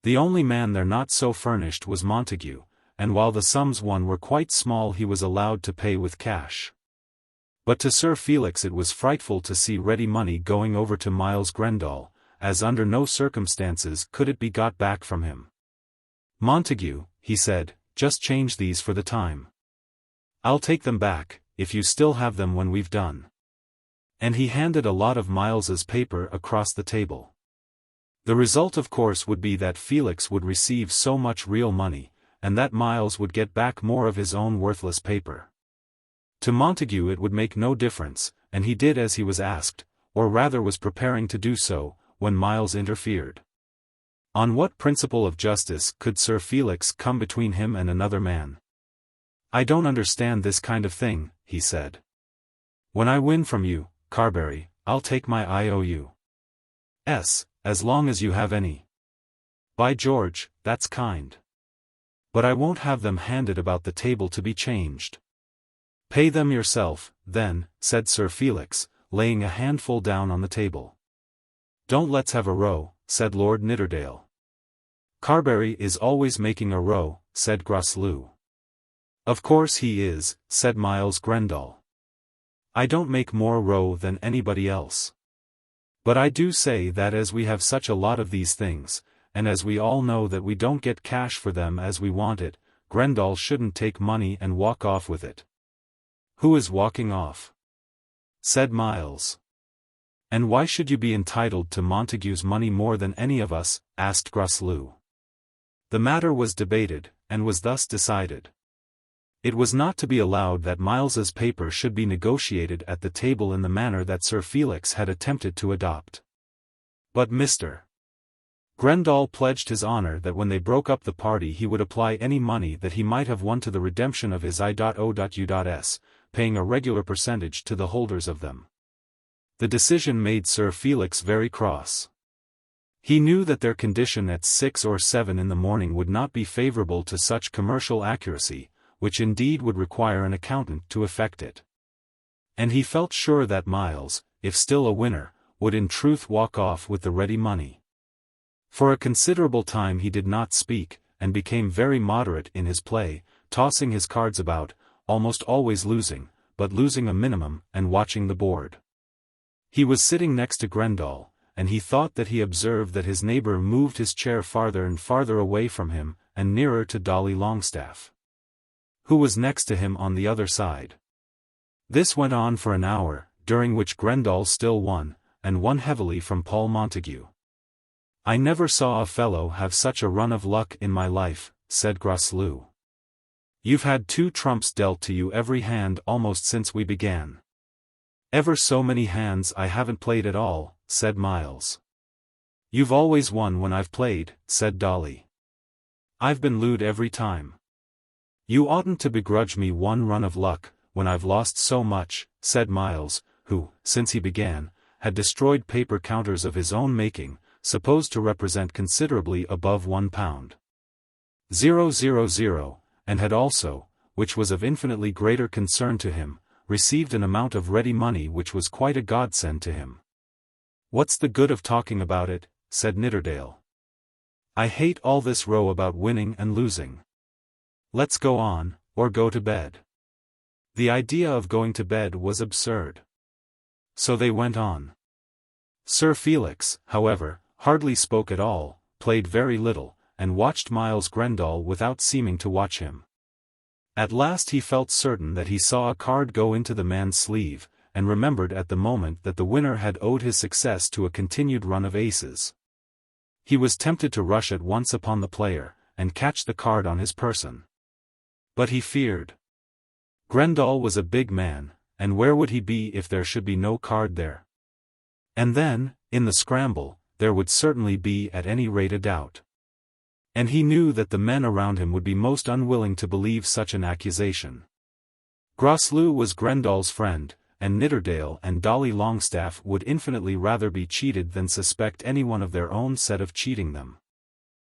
The only man there not so furnished was Montague, and while the sums won were quite small he was allowed to pay with cash. But to Sir Felix it was frightful to see ready money going over to Miles Grendall, as under no circumstances could it be got back from him. "Montague," he said, "just change these for the time. I'll take them back, if you still have them when we've done." And he handed a lot of Miles's paper across the table. The result of course would be that Felix would receive so much real money, and that Miles would get back more of his own worthless paper. To Montague it would make no difference, and he did as he was asked, or rather was preparing to do so, when Miles interfered. On what principle of justice could Sir Felix come between him and another man? "I don't understand this kind of thing," he said. "When I win from you, Carbury, I'll take my IOUs, as long as you have any. By George, that's kind. But I won't have them handed about the table to be changed." "Pay them yourself, then," said Sir Felix, laying a handful down on the table. "Don't let's have a row," said Lord Nidderdale. "Carbury is always making a row," said Grosloux. "Of course he is," said Miles Grendall. "I don't make more row than anybody else. But I do say that as we have such a lot of these things, and as we all know that we don't get cash for them as we want it, Grendall shouldn't take money and walk off with it." "Who is walking off?" said Miles. "And why should you be entitled to Montague's money more than any of us?" asked Grosloux. The matter was debated, and was thus decided. It was not to be allowed that Miles's paper should be negotiated at the table in the manner that Sir Felix had attempted to adopt. But Mr. Grendall pledged his honour that when they broke up the party he would apply any money that he might have won to the redemption of his I.O.U.S., paying a regular percentage to the holders of them. The decision made Sir Felix very cross. He knew that their condition at 6 or 7 in the morning would not be favourable to such commercial accuracy, which indeed would require an accountant to effect it. And he felt sure that Miles, if still a winner, would in truth walk off with the ready money. For a considerable time he did not speak, and became very moderate in his play, tossing his cards about, almost always losing, but losing a minimum, and watching the board. He was sitting next to Grendall, and he thought that he observed that his neighbour moved his chair farther and farther away from him, and nearer to Dolly Longstaff, who was next to him on the other side. This went on for an hour, during which Grendall still won, and won heavily from Paul Montague. "I never saw a fellow have such a run of luck in my life," said Grosvenor. "You've had 2 trumps dealt to you every hand almost since we began." "Ever so many hands I haven't played at all," said Miles. "You've always won when I've played," said Dolly. "I've been looed every time." "You oughtn't to begrudge me 1 run of luck, when I've lost so much," said Miles, who, since he began, had destroyed paper counters of his own making, supposed to represent considerably above £1. 000, and had also, which was of infinitely greater concern to him, received an amount of ready money which was quite a godsend to him. "What's the good of talking about it?" said Nidderdale. "I hate all this row about winning and losing. Let's go on, or go to bed." The idea of going to bed was absurd. So they went on. Sir Felix, however, hardly spoke at all, played very little, and watched Miles Grendall without seeming to watch him. At last he felt certain that he saw a card go into the man's sleeve, and remembered at the moment that the winner had owed his success to a continued run of aces. He was tempted to rush at once upon the player, and catch the card on his person. But he feared. Grendall was a big man, and where would he be if there should be no card there? And then, in the scramble, there would certainly be at any rate a doubt. And he knew that the men around him would be most unwilling to believe such an accusation. Grosvenor was Grendall's friend, and Nidderdale and Dolly Longstaff would infinitely rather be cheated than suspect anyone of their own set of cheating them.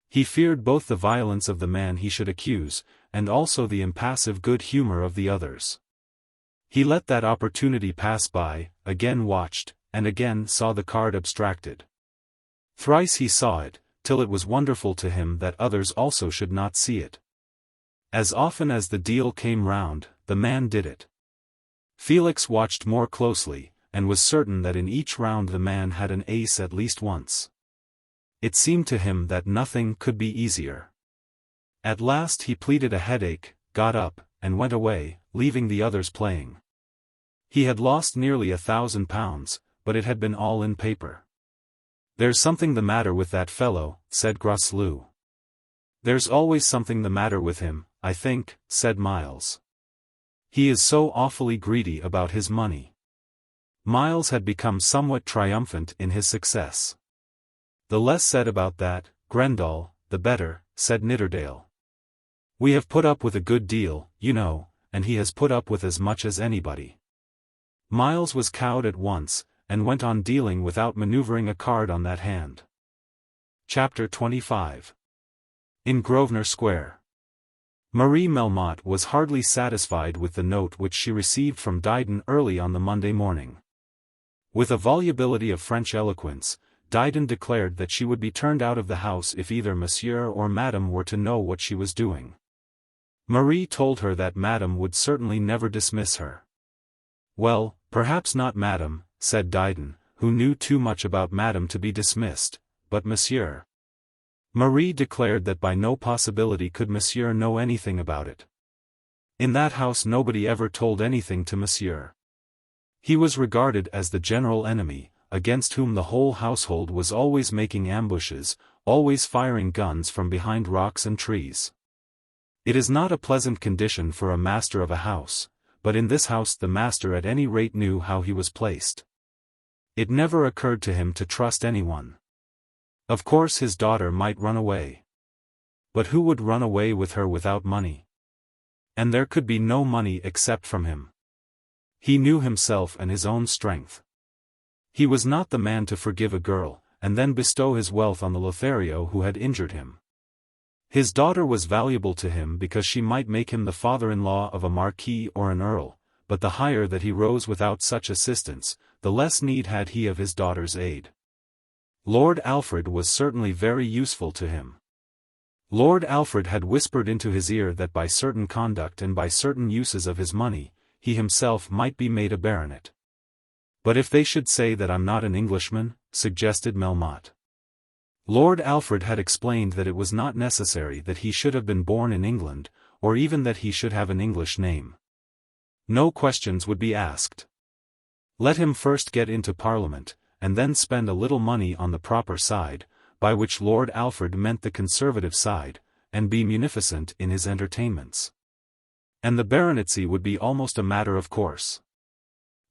He feared both the violence of the man he should accuse, and also the impassive good humour of the others. He let that opportunity pass by, again watched, and again saw the card abstracted. Thrice he saw it, till it was wonderful to him that others also should not see it. As often as the deal came round, the man did it. Felix watched more closely, and was certain that in each round the man had an ace at least once. It seemed to him that nothing could be easier. At last he pleaded a headache, got up, and went away, leaving the others playing. He had lost nearly £1,000, but it had been all in paper. "There's something the matter with that fellow," said Grosvenor. "There's always something the matter with him, I think," said Miles. "He is so awfully greedy about his money." Miles had become somewhat triumphant in his success. "The less said about that, Grendall, the better," said Nidderdale. "We have put up with a good deal, you know, and he has put up with as much as anybody." Miles was cowed at once, and went on dealing without manoeuvring a card on that hand. Chapter 25. In Grosvenor Square. Marie Melmotte was hardly satisfied with the note which she received from Dryden early on the Monday morning. With a volubility of French eloquence, Dryden declared that she would be turned out of the house if either Monsieur or Madame were to know what she was doing. Marie told her that Madame would certainly never dismiss her. "Well, perhaps not Madame," said Dryden, who knew too much about Madame to be dismissed, "but Monsieur." Marie declared that by no possibility could Monsieur know anything about it. In that house nobody ever told anything to Monsieur. He was regarded as the general enemy, against whom the whole household was always making ambushes, always firing guns from behind rocks and trees. It is not a pleasant condition for a master of a house, but in this house the master at any rate knew how he was placed. It never occurred to him to trust anyone. Of course his daughter might run away. But who would run away with her without money? And there could be no money except from him. He knew himself and his own strength. He was not the man to forgive a girl, and then bestow his wealth on the Lothario who had injured him. His daughter was valuable to him because she might make him the father-in-law of a marquis or an earl, but the higher that he rose without such assistance, the less need had he of his daughter's aid. Lord Alfred was certainly very useful to him. Lord Alfred had whispered into his ear that by certain conduct and by certain uses of his money, he himself might be made a baronet. But if they should say that I'm not an Englishman, suggested Melmotte. Lord Alfred had explained that it was not necessary that he should have been born in England, or even that he should have an English name. No questions would be asked. Let him first get into Parliament, and then spend a little money on the proper side, by which Lord Alfred meant the conservative side, and be munificent in his entertainments. And the baronetcy would be almost a matter of course.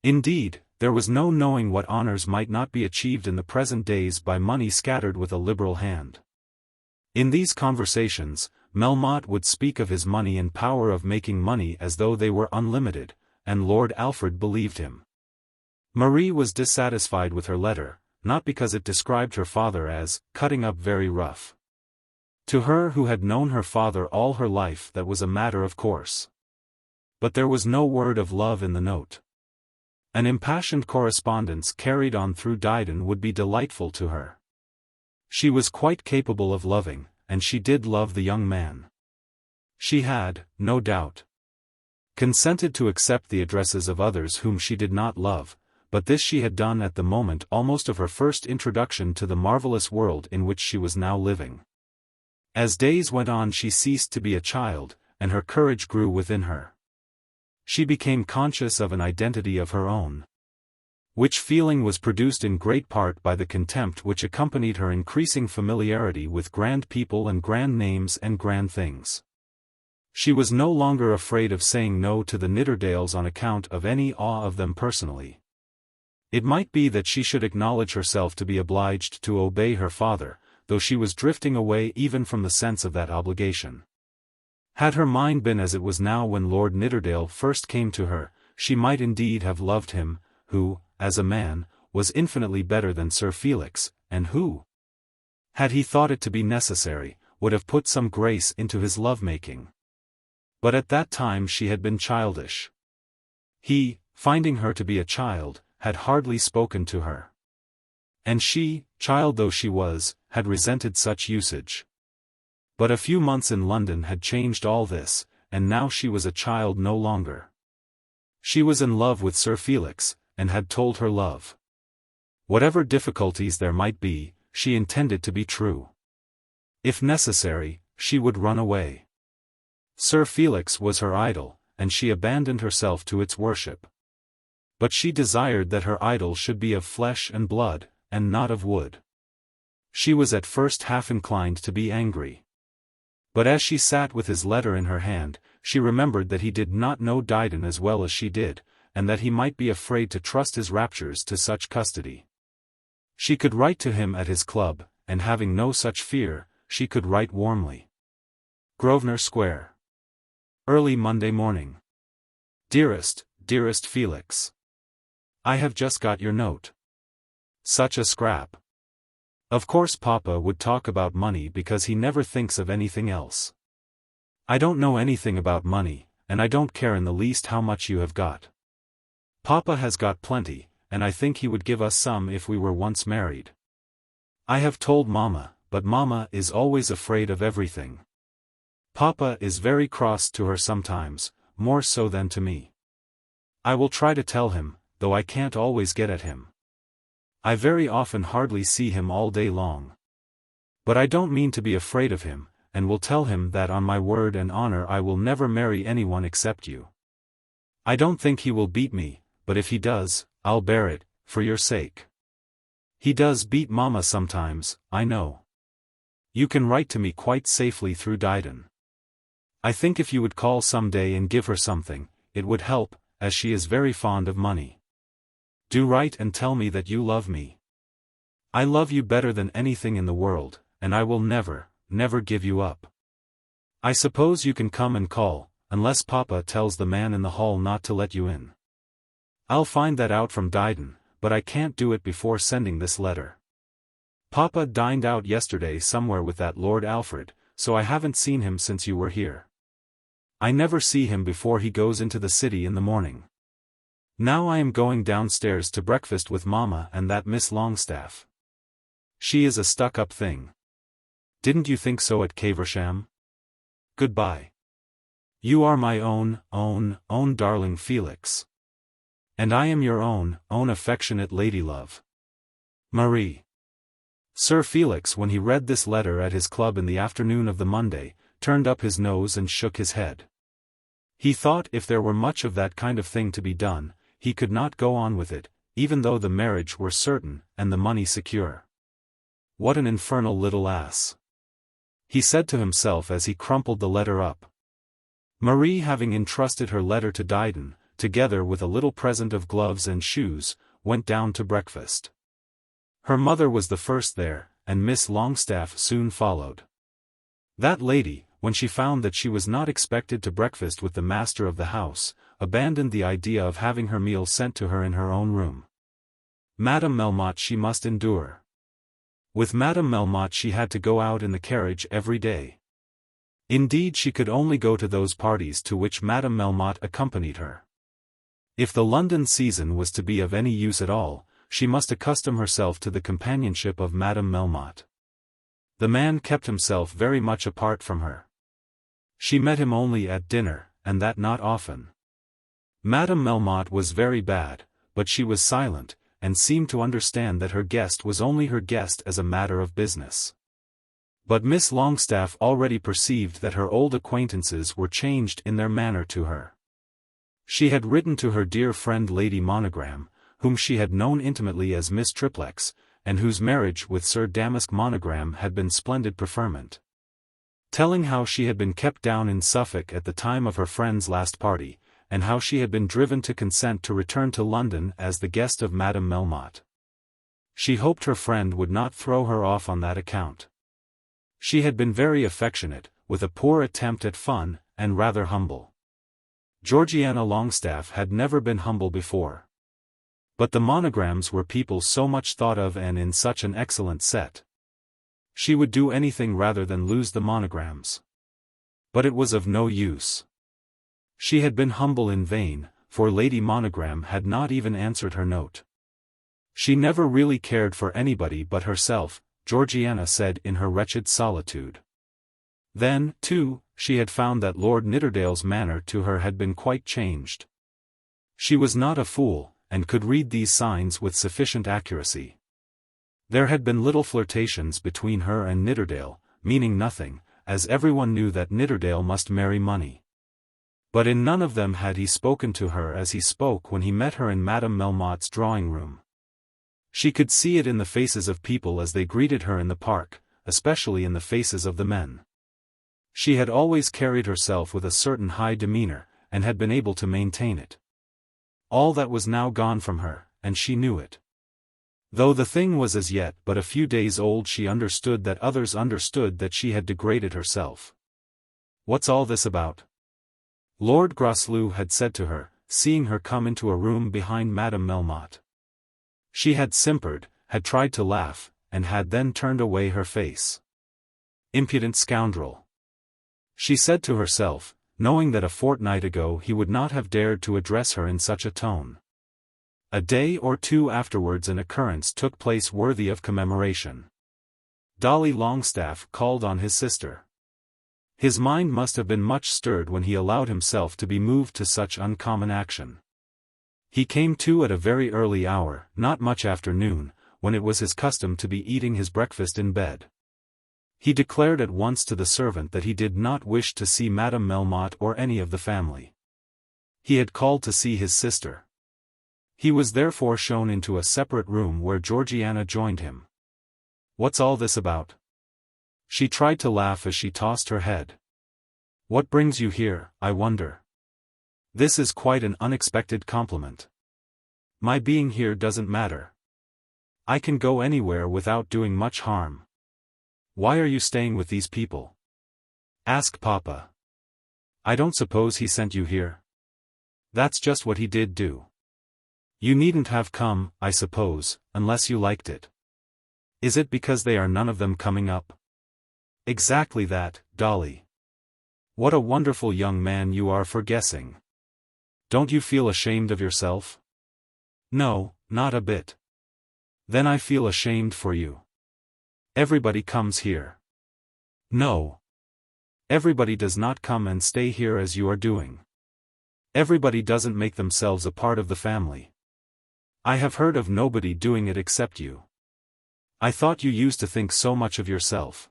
Indeed, there was no knowing what honours might not be achieved in the present days by money scattered with a liberal hand. In these conversations, Melmotte would speak of his money and power of making money as though they were unlimited, and Lord Alfred believed him. Marie was dissatisfied with her letter, not because it described her father as cutting up very rough. To her who had known her father all her life that was a matter of course. But there was no word of love in the note. An impassioned correspondence carried on through Dryden would be delightful to her. She was quite capable of loving, and she did love the young man. She had, no doubt, consented to accept the addresses of others whom she did not love, but this she had done at the moment almost of her first introduction to the marvelous world in which she was now living. As days went on she ceased to be a child, and her courage grew within her. She became conscious of an identity of her own, which feeling was produced in great part by the contempt which accompanied her increasing familiarity with grand people and grand names and grand things. She was no longer afraid of saying no to the Nidderdales on account of any awe of them personally. It might be that she should acknowledge herself to be obliged to obey her father, though she was drifting away even from the sense of that obligation. Had her mind been as it was now when Lord Nidderdale first came to her, she might indeed have loved him, who, as a man, was infinitely better than Sir Felix, and who, had he thought it to be necessary, would have put some grace into his love-making. But at that time she had been childish. He, finding her to be a child, had hardly spoken to her. And she, child though she was, had resented such usage. But a few months in London had changed all this, and now she was a child no longer. She was in love with Sir Felix, and had told her love. Whatever difficulties there might be, she intended to be true. If necessary, she would run away. Sir Felix was her idol, and she abandoned herself to its worship. But she desired that her idol should be of flesh and blood, and not of wood. She was at first half inclined to be angry. But as she sat with his letter in her hand, she remembered that he did not know Dryden as well as she did, and that he might be afraid to trust his raptures to such custody. She could write to him at his club, and having no such fear, she could write warmly. Grosvenor Square. Early Monday morning. Dearest, dearest Felix. I have just got your note. Such a scrap. Of course Papa would talk about money because he never thinks of anything else. I don't know anything about money, and I don't care in the least how much you have got. Papa has got plenty, and I think he would give us some if we were once married. I have told Mamma, but Mamma is always afraid of everything. Papa is very cross to her sometimes, more so than to me. I will try to tell him, though I can't always get at him. I very often hardly see him all day long. But I don't mean to be afraid of him, and will tell him that on my word and honor I will never marry anyone except you. I don't think he will beat me, but if he does, I'll bear it, for your sake. He does beat Mamma sometimes, I know. You can write to me quite safely through Dryden. I think if you would call some day and give her something, it would help, as she is very fond of money. Do write and tell me that you love me. I love you better than anything in the world, and I will never, never give you up. I suppose you can come and call, unless Papa tells the man in the hall not to let you in. I'll find that out from Dryden, but I can't do it before sending this letter. Papa dined out yesterday somewhere with that Lord Alfred, so I haven't seen him since you were here. I never see him before he goes into the city in the morning. Now I am going downstairs to breakfast with Mamma and that Miss Longestaff. She is a stuck-up thing. Didn't you think so at Caversham? Goodbye. You are my own darling Felix. And I am your own affectionate ladylove. Marie. Sir Felix, when he read this letter at his club in the afternoon of the Monday, turned up his nose and shook his head. He thought if there were much of that kind of thing to be done, he could not go on with it, even though the marriage were certain, and the money secure. What an infernal little ass! He said to himself as he crumpled the letter up. Marie, having entrusted her letter to Dryden, together with a little present of gloves and shoes, went down to breakfast. Her mother was the first there, and Miss Longestaff soon followed. That lady, when she found that she was not expected to breakfast with the master of the house, abandoned the idea of having her meal sent to her in her own room. Madame Melmotte she must endure. With Madame Melmotte she had to go out in the carriage every day. Indeed, she could only go to those parties to which Madame Melmotte accompanied her. If the London season was to be of any use at all, she must accustom herself to the companionship of Madame Melmotte. The man kept himself very much apart from her. She met him only at dinner, and that not often. Madame Melmotte was very bad, but she was silent, and seemed to understand that her guest was only her guest as a matter of business. But Miss Longestaff already perceived that her old acquaintances were changed in their manner to her. She had written to her dear friend Lady Monogram, whom she had known intimately as Miss Triplex, and whose marriage with Sir Damask Monogram had been splendid preferment. Telling how she had been kept down in Suffolk at the time of her friend's last party, and how she had been driven to consent to return to London as the guest of Madame Melmotte. She hoped her friend would not throw her off on that account. She had been very affectionate, with a poor attempt at fun, and rather humble. Georgiana Longestaff had never been humble before. But the Monograms were people so much thought of and in such an excellent set. She would do anything rather than lose the Monograms. But it was of no use. She had been humble in vain, for Lady Monogram had not even answered her note. She never really cared for anybody but herself, Georgiana said in her wretched solitude. Then, too, she had found that Lord Nidderdale's manner to her had been quite changed. She was not a fool, and could read these signs with sufficient accuracy. There had been little flirtations between her and Nidderdale, meaning nothing, as everyone knew that Nidderdale must marry money. But in none of them had he spoken to her as he spoke when he met her in Madame Melmotte's drawing-room. She could see it in the faces of people as they greeted her in the park, especially in the faces of the men. She had always carried herself with a certain high demeanor, and had been able to maintain it. All that was now gone from her, and she knew it. Though the thing was as yet but a few days old, she understood that others understood that she had degraded herself. "What's all this about?" Lord Grosvenor had said to her, seeing her come into a room behind Madame Melmotte. She had simpered, had tried to laugh, and had then turned away her face. Impudent scoundrel! She said to herself, knowing that a fortnight ago he would not have dared to address her in such a tone. A day or two afterwards an occurrence took place worthy of commemoration. Dolly Longstaff called on his sister. His mind must have been much stirred when he allowed himself to be moved to such uncommon action. He came too at a very early hour, not much after noon, when it was his custom to be eating his breakfast in bed. He declared at once to the servant that he did not wish to see Madame Melmotte or any of the family. He had called to see his sister. He was therefore shown into a separate room where Georgiana joined him. "What's all this about?" She tried to laugh as she tossed her head. What brings you here, I wonder? This is quite an unexpected compliment. My being here doesn't matter. I can go anywhere without doing much harm. Why are you staying with these people? Ask Papa. I don't suppose he sent you here. That's just what he did do. You needn't have come, I suppose, unless you liked it. Is it because they are none of them coming up? Exactly that, Dolly. What a wonderful young man you are for guessing. Don't you feel ashamed of yourself? No, not a bit. Then I feel ashamed for you. Everybody comes here. No. Everybody does not come and stay here as you are doing. Everybody doesn't make themselves a part of the family. I have heard of nobody doing it except you. I thought you used to think so much of yourself.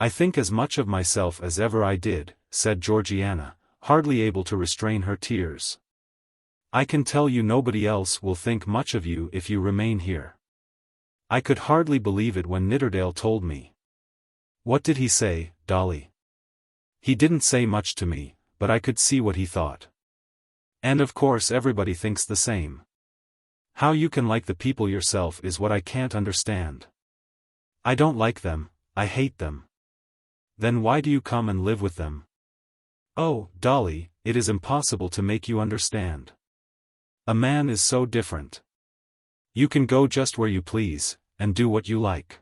I think as much of myself as ever I did, said Georgiana, hardly able to restrain her tears. I can tell you nobody else will think much of you if you remain here. I could hardly believe it when Nidderdale told me. What did he say, Dolly? He didn't say much to me, but I could see what he thought. And of course everybody thinks the same. How you can like the people yourself is what I can't understand. I don't like them, I hate them. Then why do you come and live with them? Oh, Dolly, it is impossible to make you understand. A man is so different. You can go just where you please, and do what you like.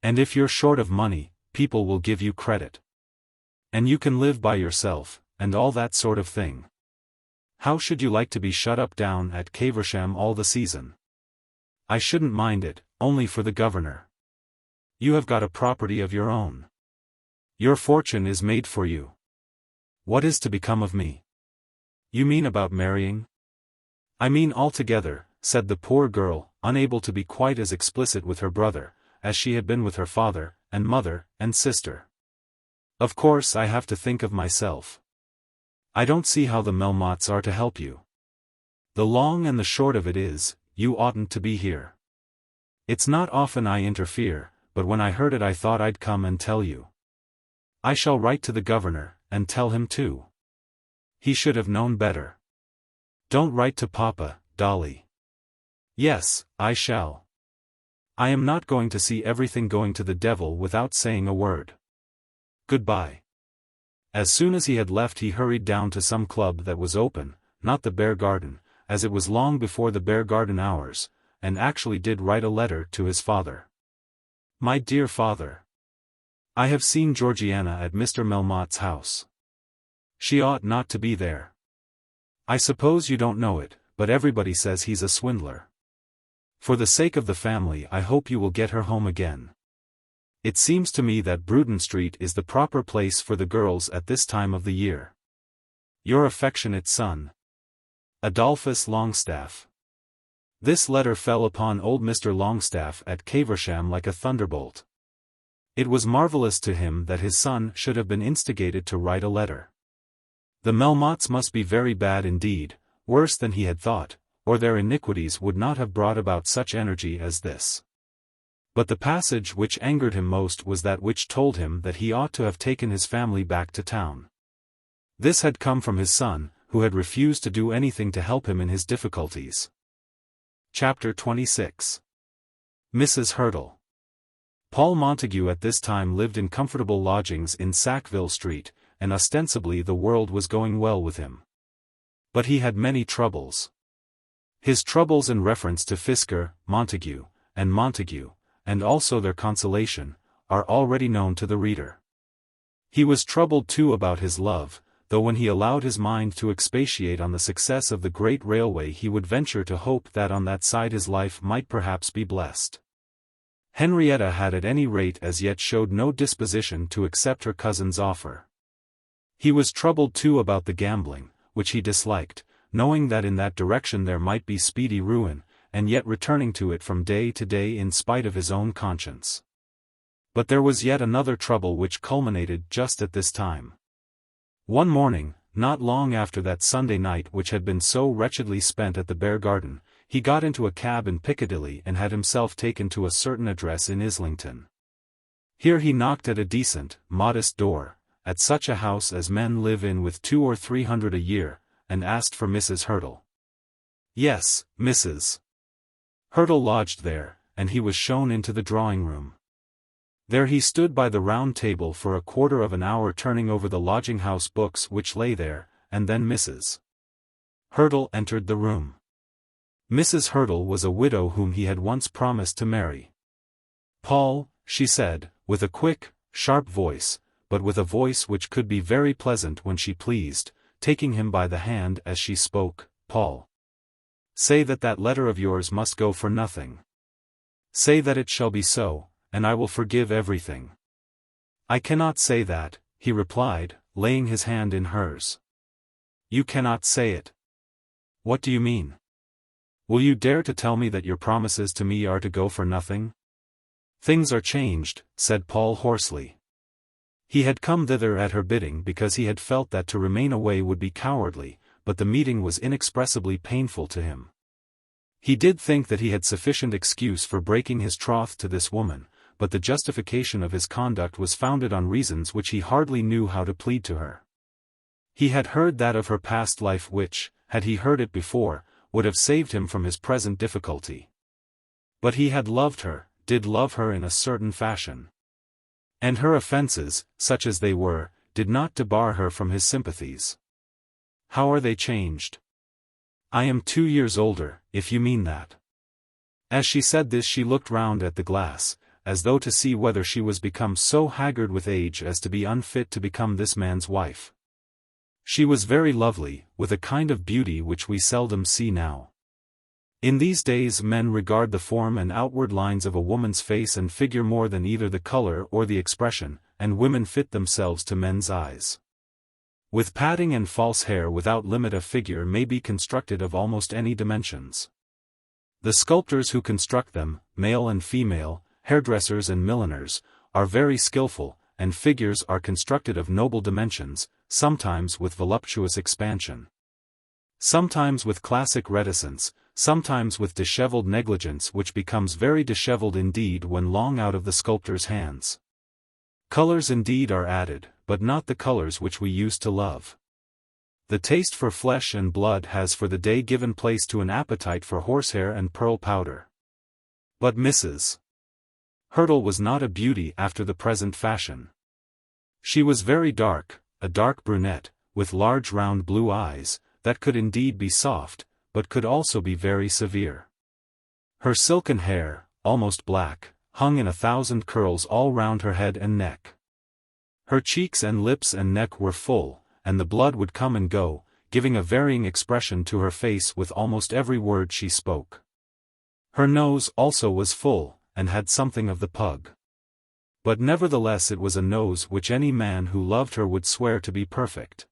And if you're short of money, people will give you credit. And you can live by yourself, and all that sort of thing. How should you like to be shut up down at Caversham all the season? I shouldn't mind it, only for the governor. You have got a property of your own. Your fortune is made for you. What is to become of me? You mean about marrying? I mean altogether, said the poor girl, unable to be quite as explicit with her brother, as she had been with her father, and mother, and sister. Of course I have to think of myself. I don't see how the Melmottes are to help you. The long and the short of it is, you oughtn't to be here. It's not often I interfere, but when I heard it I thought I'd come and tell you. I shall write to the governor, and tell him too. He should have known better. Don't write to Papa, Dolly. Yes, I shall. I am not going to see everything going to the devil without saying a word. Goodbye. As soon as he had left he hurried down to some club that was open, not the Beargarden, as it was long before the Beargarden hours, and actually did write a letter to his father. My dear father. I have seen Georgiana at Mr. Melmotte's house. She ought not to be there. I suppose you don't know it, but everybody says he's a swindler. For the sake of the family I hope you will get her home again. It seems to me that Bruton Street is the proper place for the girls at this time of the year. Your affectionate son, Adolphus Longestaffe. This letter fell upon old Mr. Longestaffe at Caversham like a thunderbolt. It was marvellous to him that his son should have been instigated to write a letter. The Melmottes must be very bad indeed, worse than he had thought, or their iniquities would not have brought about such energy as this. But the passage which angered him most was that which told him that he ought to have taken his family back to town. This had come from his son, who had refused to do anything to help him in his difficulties. Chapter 26. Mrs. Hurtle. Paul Montague at this time lived in comfortable lodgings in Sackville Street, and ostensibly the world was going well with him. But he had many troubles. His troubles in reference to Fisker, Montague, and also their consolation, are already known to the reader. He was troubled too about his love, though when he allowed his mind to expatiate on the success of the great railway he would venture to hope that on that side his life might perhaps be blessed. Henrietta had at any rate as yet showed no disposition to accept her cousin's offer. He was troubled too about the gambling, which he disliked, knowing that in that direction there might be speedy ruin, and yet returning to it from day to day in spite of his own conscience. But there was yet another trouble which culminated just at this time. One morning, not long after that Sunday night which had been so wretchedly spent at the Beargarden, he got into a cab in Piccadilly and had himself taken to a certain address in Islington. Here he knocked at a decent, modest door, at such a house as men live in with 200 or 300 a year, and asked for Mrs. Hurtle. Yes, Mrs. Hurtle lodged there, and he was shown into the drawing-room. There he stood by the round table for a quarter of an hour turning over the lodging-house books which lay there, and then Mrs. Hurtle entered the room. Mrs. Hurtle was a widow whom he had once promised to marry. "Paul," she said, with a quick, sharp voice, but with a voice which could be very pleasant when she pleased, taking him by the hand as she spoke, "Paul, say that that letter of yours must go for nothing. Say that it shall be so, and I will forgive everything." "I cannot say that," he replied, laying his hand in hers. "You cannot say it. What do you mean? Will you dare to tell me that your promises to me are to go for nothing?" "Things are changed," said Paul hoarsely. He had come thither at her bidding because he had felt that to remain away would be cowardly, but the meeting was inexpressibly painful to him. He did think that he had sufficient excuse for breaking his troth to this woman, but the justification of his conduct was founded on reasons which he hardly knew how to plead to her. He had heard that of her past life which, had he heard it before, would have saved him from his present difficulty. But he had loved her, did love her in a certain fashion. And her offences, such as they were, did not debar her from his sympathies. "How are they changed?" "I am 2 years older, if you mean that." As she said this she looked round at the glass, as though to see whether she was become so haggard with age as to be unfit to become this man's wife. She was very lovely, with a kind of beauty which we seldom see now. In these days men regard the form and outward lines of a woman's face and figure more than either the color or the expression, and women fit themselves to men's eyes. With padding and false hair without limit a figure may be constructed of almost any dimensions. The sculptors who construct them, male and female, hairdressers and milliners, are very skillful, and figures are constructed of noble dimensions, sometimes with voluptuous expansion, sometimes with classic reticence, sometimes with disheveled negligence which becomes very disheveled indeed when long out of the sculptor's hands. Colors indeed are added, but not the colors which we used to love. The taste for flesh and blood has for the day given place to an appetite for horsehair and pearl powder. But Mrs. Hurtle was not a beauty after the present fashion. She was very dark, a dark brunette, with large round blue eyes, that could indeed be soft, but could also be very severe. Her silken hair, almost black, hung in 1,000 curls all round her head and neck. Her cheeks and lips and neck were full, and the blood would come and go, giving a varying expression to her face with almost every word she spoke. Her nose also was full, and had something of the pug. But nevertheless it was a nose which any man who loved her would swear to be perfect.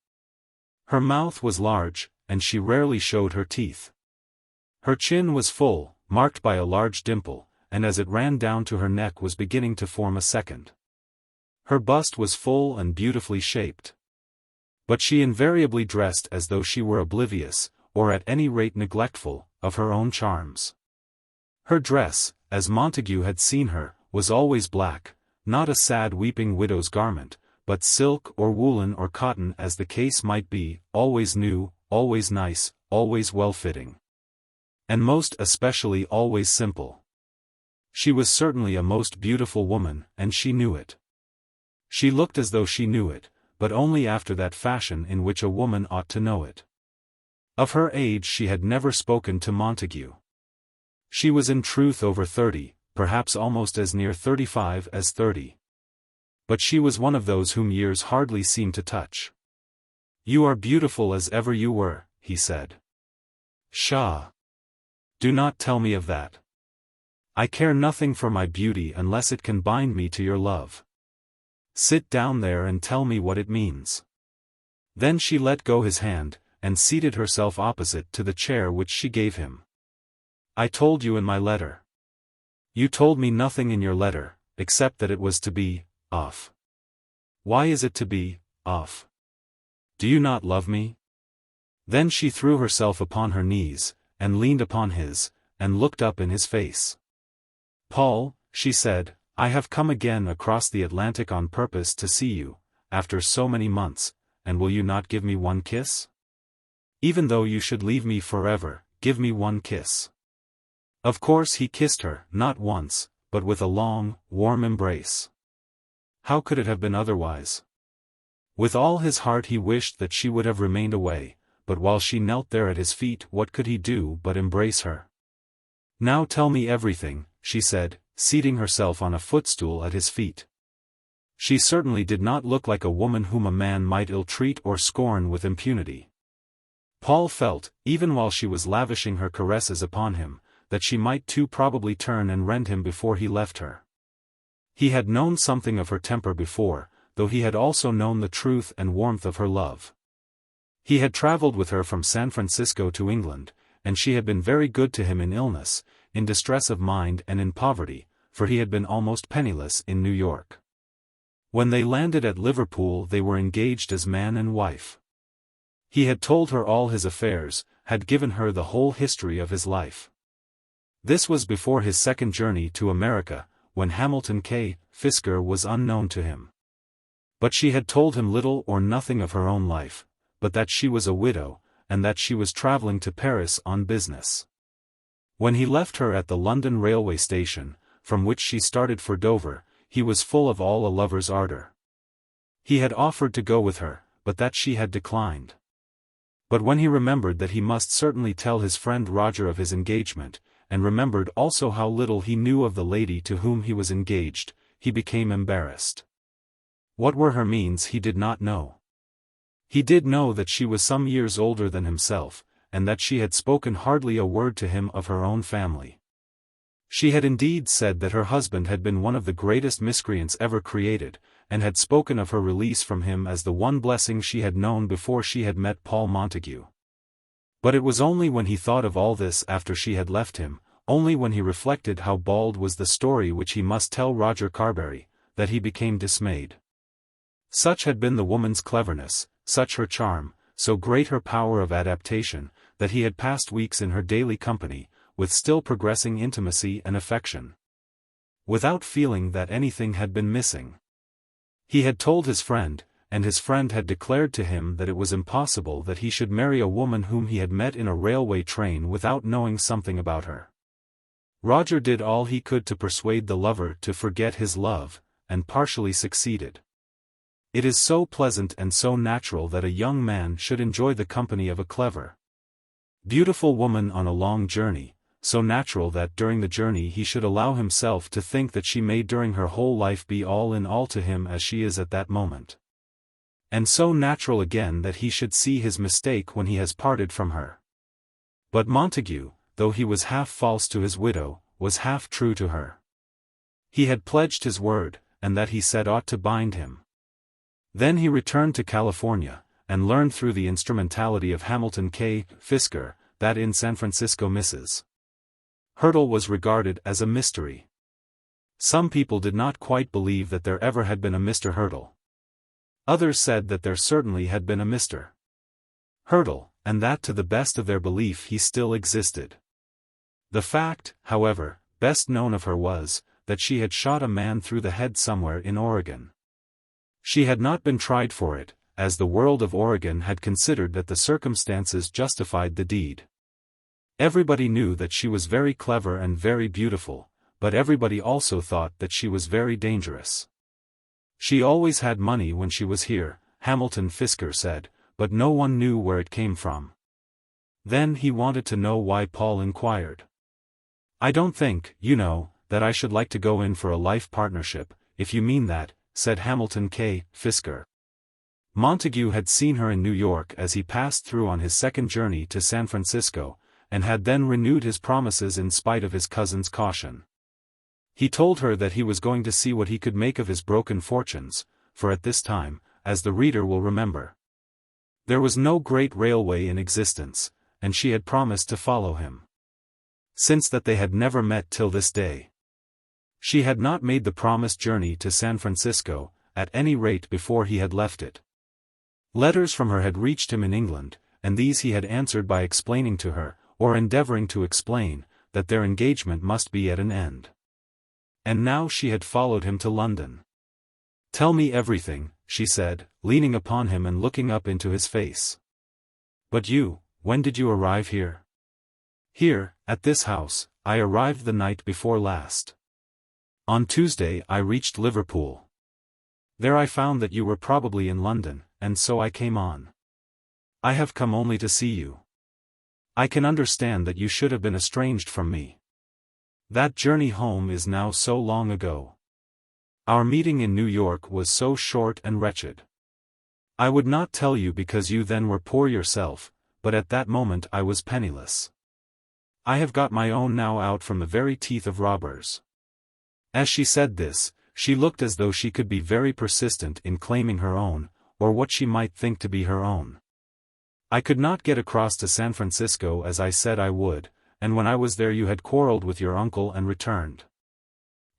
Her mouth was large, and she rarely showed her teeth. Her chin was full, marked by a large dimple, and as it ran down to her neck was beginning to form a second. Her bust was full and beautifully shaped. But she invariably dressed as though she were oblivious, or at any rate neglectful, of her own charms. Her dress, as Montague had seen her, was always black, not a sad weeping widow's garment, but silk or woolen or cotton as the case might be, always new, always nice, always well-fitting. And most especially always simple. She was certainly a most beautiful woman, and she knew it. She looked as though she knew it, but only after that fashion in which a woman ought to know it. Of her age she had never spoken to Montague. She was in truth over 30, perhaps almost as near 35 as 30. But she was one of those whom years hardly seem to touch. "You are beautiful as ever you were," he said. "Pshaw! Do not tell me of that. I care nothing for my beauty unless it can bind me to your love. Sit down there and tell me what it means." Then she let go his hand, and seated herself opposite to the chair which she gave him. "I told you in my letter." "You told me nothing in your letter, except that it was to be off." "Why is it to be off? Do you not love me?" Then she threw herself upon her knees, and leaned upon his, and looked up in his face. "Paul," she said, "I have come again across the Atlantic on purpose to see you, after so many months, and will you not give me one kiss? Even though you should leave me forever, give me one kiss." Of course he kissed her, not once, but with a long, warm embrace. How could it have been otherwise? With all his heart he wished that she would have remained away, but while she knelt there at his feet, what could he do but embrace her? "Now tell me everything," she said, seating herself on a footstool at his feet. She certainly did not look like a woman whom a man might ill-treat or scorn with impunity. Paul felt, even while she was lavishing her caresses upon him, that she might too probably turn and rend him before he left her. He had known something of her temper before, though he had also known the truth and warmth of her love. He had traveled with her from San Francisco to England, and she had been very good to him in illness, in distress of mind and in poverty, for he had been almost penniless in New York. When they landed at Liverpool they were engaged as man and wife. He had told her all his affairs, had given her the whole history of his life. This was before his second journey to America, when Hamilton K. Fisker was unknown to him. But she had told him little or nothing of her own life, but that she was a widow, and that she was traveling to Paris on business. When he left her at the London railway station, from which she started for Dover, he was full of all a lover's ardor. He had offered to go with her, but that she had declined. But when he remembered that he must certainly tell his friend Roger of his engagement, and remembered also how little he knew of the lady to whom he was engaged, he became embarrassed. What were her means he did not know. He did know that she was some years older than himself, and that she had spoken hardly a word to him of her own family. She had indeed said that her husband had been one of the greatest miscreants ever created, and had spoken of her release from him as the one blessing she had known before she had met Paul Montague. But it was only when he thought of all this after she had left him, only when he reflected how bald was the story which he must tell Roger Carbury, that he became dismayed. Such had been the woman's cleverness, such her charm, so great her power of adaptation, that he had passed weeks in her daily company, with still progressing intimacy and affection, without feeling that anything had been missing. He had told his friend, and his friend had declared to him that it was impossible that he should marry a woman whom he had met in a railway train without knowing something about her. Roger did all he could to persuade the lover to forget his love, and partially succeeded. It is so pleasant and so natural that a young man should enjoy the company of a clever, beautiful woman on a long journey, so natural that during the journey he should allow himself to think that she may during her whole life be all in all to him as she is at that moment. And so natural again that he should see his mistake when he has parted from her. But Montague, though he was half false to his widow, was half true to her. He had pledged his word, and that he said ought to bind him. Then he returned to California, and learned through the instrumentality of Hamilton K. Fisker, that in San Francisco Mrs. Hurtle was regarded as a mystery. Some people did not quite believe that there ever had been a Mr. Hurtle. Others said that there certainly had been a Mr. Hurtle, and that to the best of their belief he still existed. The fact, however, best known of her was, that she had shot a man through the head somewhere in Oregon. She had not been tried for it, as the world of Oregon had considered that the circumstances justified the deed. Everybody knew that she was very clever and very beautiful, but everybody also thought that she was very dangerous. She always had money when she was here, Hamilton Fisker said, but no one knew where it came from. Then he wanted to know why Paul inquired. "I don't think, you know, that I should like to go in for a life partnership, if you mean that," said Hamilton K. Fisker. Montague had seen her in New York as he passed through on his second journey to San Francisco, and had then renewed his promises in spite of his cousin's caution. He told her that he was going to see what he could make of his broken fortunes, for at this time, as the reader will remember, there was no great railway in existence, and she had promised to follow him. Since that they had never met till this day. She had not made the promised journey to San Francisco, at any rate before he had left it. Letters from her had reached him in England, and these he had answered by explaining to her, or endeavoring to explain, that their engagement must be at an end. And now she had followed him to London. "Tell me everything," she said, leaning upon him and looking up into his face. "But you, when did you arrive here?" "Here, at this house, I arrived the night before last. On Tuesday I reached Liverpool. There I found that you were probably in London, and so I came on. I have come only to see you. I can understand that you should have been estranged from me. That journey home is now so long ago. Our meeting in New York was so short and wretched. I would not tell you because you then were poor yourself, but at that moment I was penniless. I have got my own now out from the very teeth of robbers." As she said this, she looked as though she could be very persistent in claiming her own, or what she might think to be her own. "I could not get across to San Francisco as I said I would, and when I was there you had quarreled with your uncle and returned.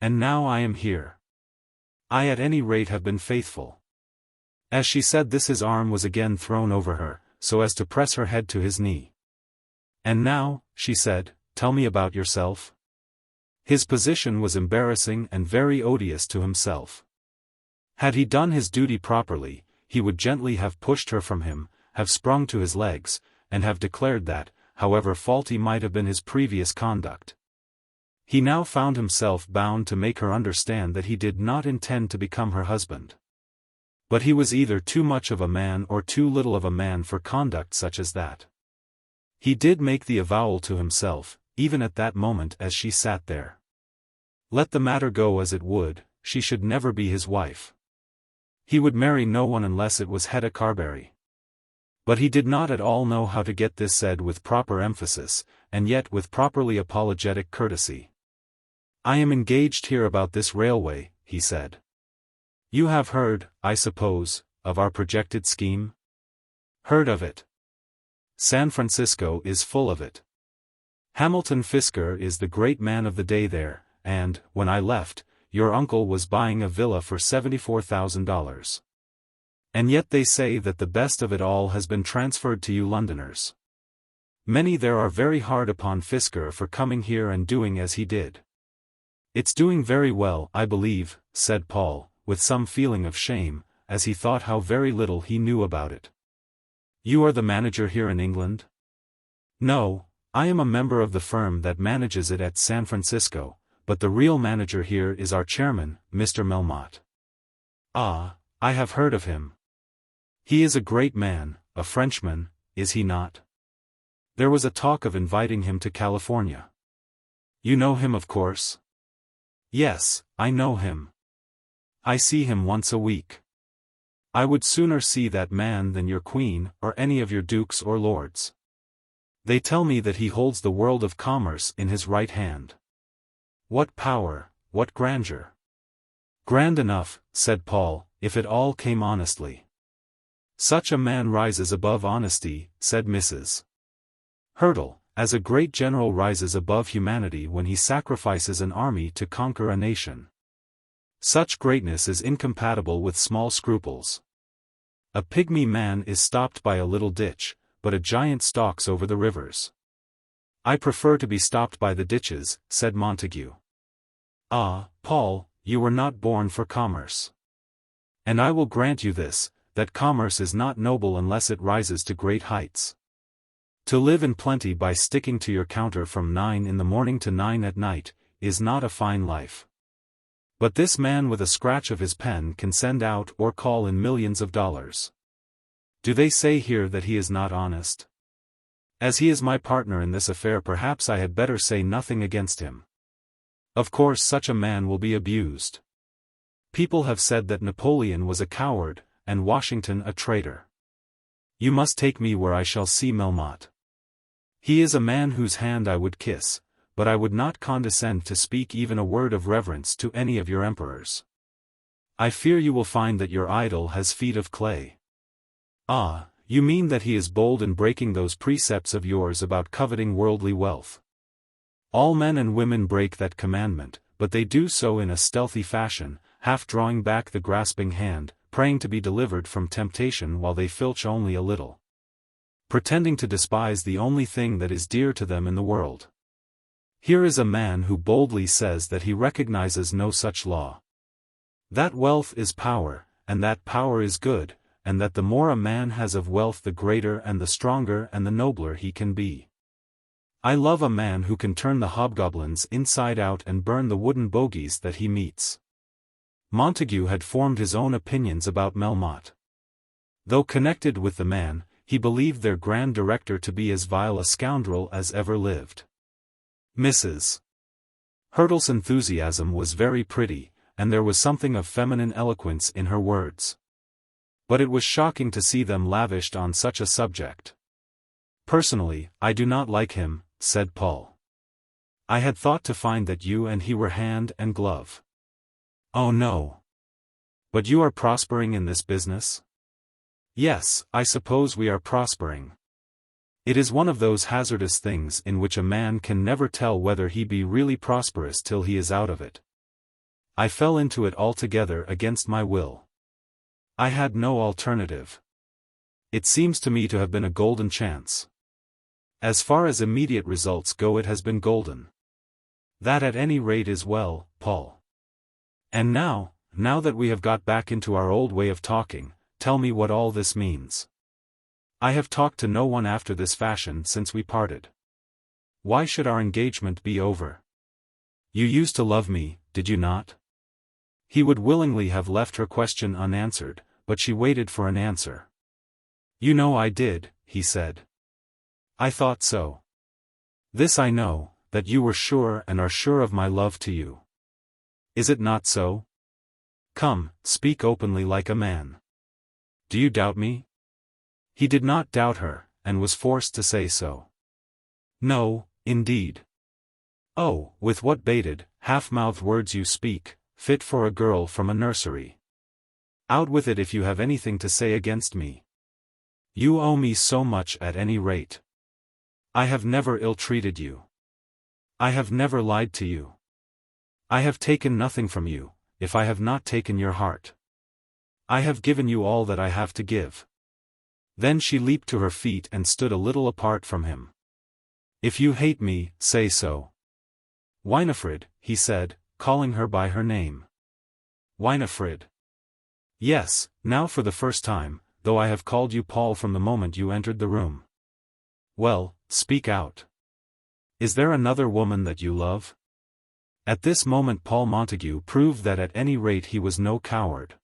And now I am here. I at any rate have been faithful." As she said this his arm was again thrown over her, so as to press her head to his knee. "And now," she said, "tell me about yourself." His position was embarrassing and very odious to himself. Had he done his duty properly, he would gently have pushed her from him, have sprung to his legs, and have declared that, however faulty might have been his previous conduct, he now found himself bound to make her understand that he did not intend to become her husband. But he was either too much of a man or too little of a man for conduct such as that. He did make the avowal to himself, even at that moment as she sat there. Let the matter go as it would, she should never be his wife. He would marry no one unless it was Hetta Carbury. But he did not at all know how to get this said with proper emphasis, and yet with properly apologetic courtesy. "I am engaged here about this railway," he said. "You have heard, I suppose, of our projected scheme?" "Heard of it. San Francisco is full of it. Hamilton Fisker is the great man of the day there, and, when I left, your uncle was buying a villa for $74,000. And yet they say that the best of it all has been transferred to you Londoners. Many there are very hard upon Fisker for coming here and doing as he did." "It's doing very well, I believe," said Paul, with some feeling of shame, as he thought how very little he knew about it. "You are the manager here in England?" "No, I am a member of the firm that manages it at San Francisco, but the real manager here is our chairman, Mr. Melmotte." "Ah, I have heard of him. He is a great man, a Frenchman, is he not? There was a talk of inviting him to California. You know him of course?" "Yes, I know him. I see him once a week. I would sooner see that man than your queen or any of your dukes or lords. They tell me that he holds the world of commerce in his right hand. What power, what grandeur!" "Grand enough," said Paul, "if it all came honestly." "Such a man rises above honesty," said Mrs. Hurtle, "as a great general rises above humanity when he sacrifices an army to conquer a nation. Such greatness is incompatible with small scruples. A pygmy man is stopped by a little ditch, but a giant stalks over the rivers." "I prefer to be stopped by the ditches," said Montague. "Ah, Paul, you were not born for commerce. And I will grant you this, that commerce is not noble unless it rises to great heights. To live in plenty by sticking to your counter from 9 in the morning to 9 at night, is not a fine life. But this man with a scratch of his pen can send out or call in millions of dollars. Do they say here that he is not honest? As he is my partner in this affair, perhaps I had better say nothing against him. Of course such a man will be abused. People have said that Napoleon was a coward, and Washington a traitor. You must take me where I shall see Melmotte. He is a man whose hand I would kiss, but I would not condescend to speak even a word of reverence to any of your emperors. I fear you will find that your idol has feet of clay." "Ah, you mean that he is bold in breaking those precepts of yours about coveting worldly wealth. All men and women break that commandment, but they do so in a stealthy fashion, half drawing back the grasping hand, praying to be delivered from temptation while they filch only a little. Pretending to despise the only thing that is dear to them in the world. Here is a man who boldly says that he recognizes no such law. That wealth is power, and that power is good, and that the more a man has of wealth the greater and the stronger and the nobler he can be. I love a man who can turn the hobgoblins inside out and burn the wooden bogies that he meets. Montague had formed his own opinions about Melmotte. Though connected with the man, he believed their grand director to be as vile a scoundrel as ever lived. Mrs. Hurtle's enthusiasm was very pretty, and there was something of feminine eloquence in her words. But it was shocking to see them lavished on such a subject. "Personally, I do not like him," said Paul. "I had thought to find that you and he were hand and glove." "Oh no. But you are prospering in this business?" "Yes, I suppose we are prospering. It is one of those hazardous things in which a man can never tell whether he be really prosperous till he is out of it. I fell into it altogether against my will. I had no alternative. It seems to me to have been a golden chance. As far as immediate results go, it has been golden. That at any rate is well, Paul. And now that we have got back into our old way of talking, tell me what all this means. I have talked to no one after this fashion since we parted. Why should our engagement be over? You used to love me, did you not?" He would willingly have left her question unanswered, but she waited for an answer. "You know I did," he said. "I thought so. This I know, that you were sure and are sure of my love to you. Is it not so? Come, speak openly like a man. Do you doubt me?" He did not doubt her, and was forced to say so. "No, indeed." "Oh, with what bated, half-mouthed words you speak, fit for a girl from a nursery. Out with it if you have anything to say against me. You owe me so much at any rate. I have never ill-treated you. I have never lied to you. I have taken nothing from you, if I have not taken your heart. I have given you all that I have to give." Then she leaped to her feet and stood a little apart from him. "If you hate me, say so." "Winifred," he said, calling her by her name. "Winifred." "Yes, now for the first time, though I have called you Paul from the moment you entered the room." "Well, speak out. Is there another woman that you love?" At this moment Paul Montague proved that at any rate he was no coward.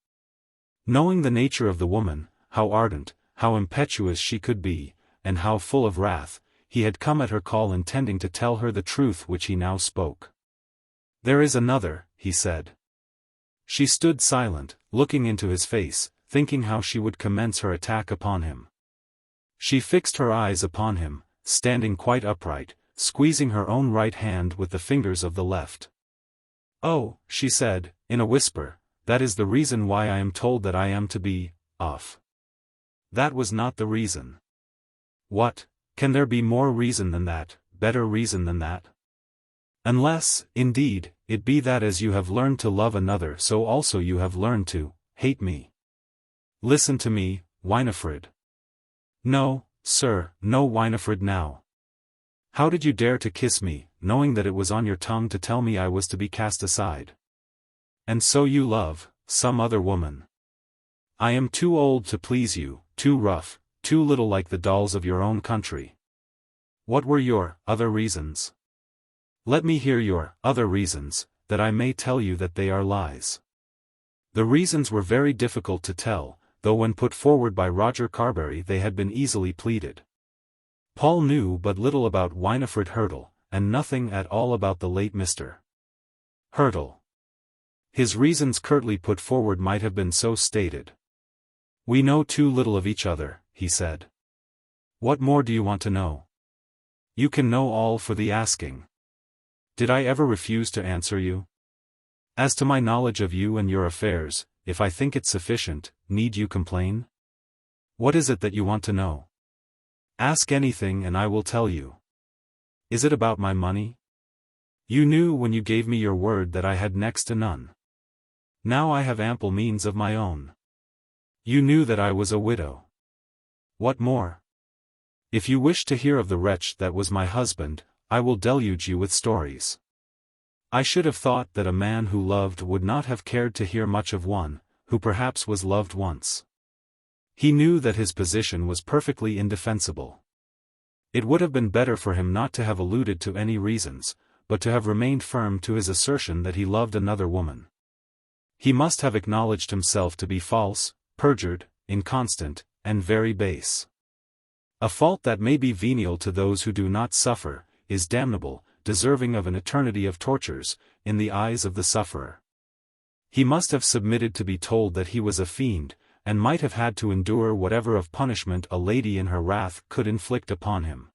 Knowing the nature of the woman, how ardent, how impetuous she could be, and how full of wrath, he had come at her call intending to tell her the truth which he now spoke. "There is another," he said. She stood silent, looking into his face, thinking how she would commence her attack upon him. She fixed her eyes upon him, standing quite upright, squeezing her own right hand with the fingers of the left. "Oh," she said, in a whisper, "that is the reason why I am told that I am to be off." "That was not the reason." "What, can there be more reason than that, better reason than that? Unless, indeed, it be that as you have learned to love another so also you have learned to hate me. Listen to me, Winifred." "No, sir, no Winifred now. How did you dare to kiss me, knowing that it was on your tongue to tell me I was to be cast aside? And so you love some other woman. I am too old to please you, too rough, too little like the dolls of your own country. What were your other reasons? Let me hear your other reasons, that I may tell you that they are lies." The reasons were very difficult to tell, though when put forward by Roger Carbury they had been easily pleaded. Paul knew but little about Winifred Hurtle, and nothing at all about the late Mr. Hurtle. His reasons curtly put forward might have been so stated. "We know too little of each other," he said. "What more do you want to know? You can know all for the asking. Did I ever refuse to answer you? As to my knowledge of you and your affairs, if I think it sufficient, need you complain? What is it that you want to know? Ask anything and I will tell you. Is it about my money? You knew when you gave me your word that I had next to none. Now I have ample means of my own. You knew that I was a widow. What more? If you wish to hear of the wretch that was my husband, I will deluge you with stories. I should have thought that a man who loved would not have cared to hear much of one, who perhaps was loved once. He knew that his position was perfectly indefensible. It would have been better for him not to have alluded to any reasons, but to have remained firm to his assertion that he loved another woman. He must have acknowledged himself to be false, perjured, inconstant, and very base. A fault that may be venial to those who do not suffer, is damnable, deserving of an eternity of tortures, in the eyes of the sufferer. He must have submitted to be told that he was a fiend, and might have had to endure whatever of punishment a lady in her wrath could inflict upon him.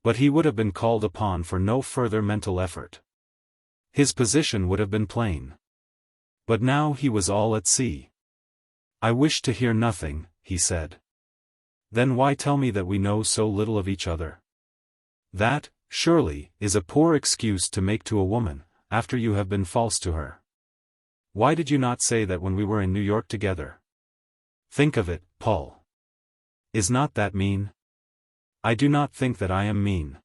But he would have been called upon for no further mental effort. His position would have been plain. But now he was all at sea. "I wish to hear nothing," he said. "Then why tell me that we know so little of each other? That, surely, is a poor excuse to make to a woman, after you have been false to her. Why did you not say that when we were in New York together? Think of it, Paul. Is not that mean?" "I do not think that I am mean.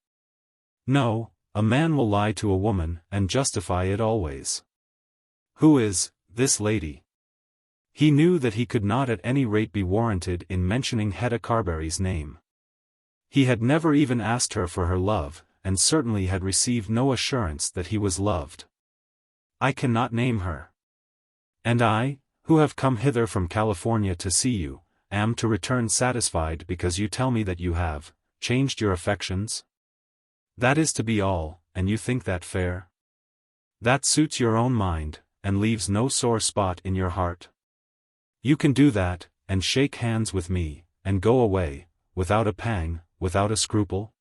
No, a man will lie to a woman, and justify it always. Who is this lady?" He knew that he could not at any rate be warranted in mentioning Hetta Carbury's name. He had never even asked her for her love, and certainly had received no assurance that he was loved. "I cannot name her. And I, who have come hither from California to see you, am to return satisfied because you tell me that you have changed your affections? That is to be all, and you think that fair? That suits your own mind, and leaves no sore spot in your heart? You can do that, and shake hands with me, and go away, without a pang, without a scruple?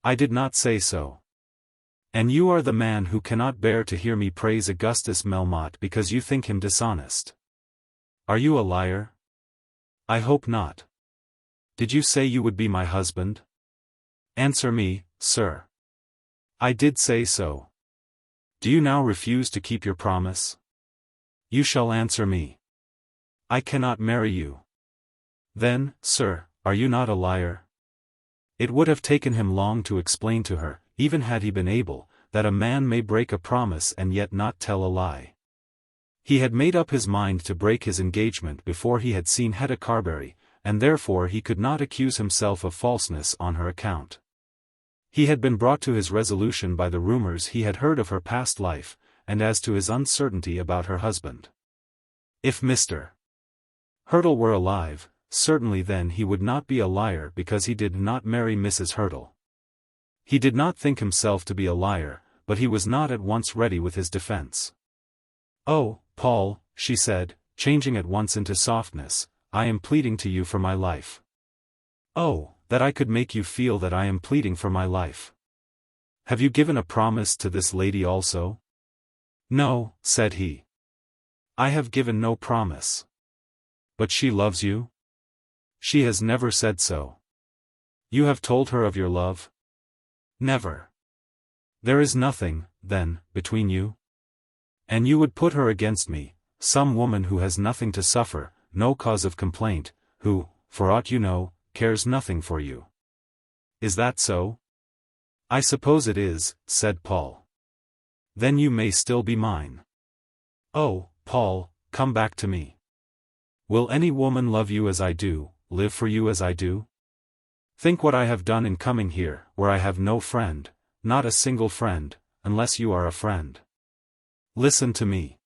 I did not say so. And you are the man who cannot bear to hear me praise Augustus Melmotte because you think him dishonest. Are you a liar? I hope not. Did you say you would be my husband? Answer me, sir. I did say so. Do you now refuse to keep your promise? You shall answer me. I cannot marry you. Then, sir, are you not a liar? It would have taken him long to explain to her, even had he been able, that a man may break a promise and yet not tell a lie. He had made up his mind to break his engagement before he had seen Hetta Carbury, and therefore he could not accuse himself of falseness on her account. He had been brought to his resolution by the rumors he had heard of her past life, and as to his uncertainty about her husband. If Mr. Hurtle were alive, certainly then he would not be a liar because he did not marry Mrs. Hurtle. He did not think himself to be a liar, but he was not at once ready with his defense. "Oh, Paul," she said, changing at once into softness, "I am pleading to you for my life." "Oh, that I could make you feel that I am pleading for my life. Have you given a promise to this lady also?" "No," said he. "I have given no promise." "But she loves you?" "She has never said so." "You have told her of your love?" "Never." "There is nothing, then, between you? And you would put her against me, some woman who has nothing to suffer, no cause of complaint, who, for aught you know, cares nothing for you. Is that so?" "I suppose it is," said Paul. "Then you may still be mine." "Oh, Paul, come back to me. Will any woman love you as I do, live for you as I do? Think what I have done in coming here, where I have no friend, not a single friend, unless you are a friend. Listen to me.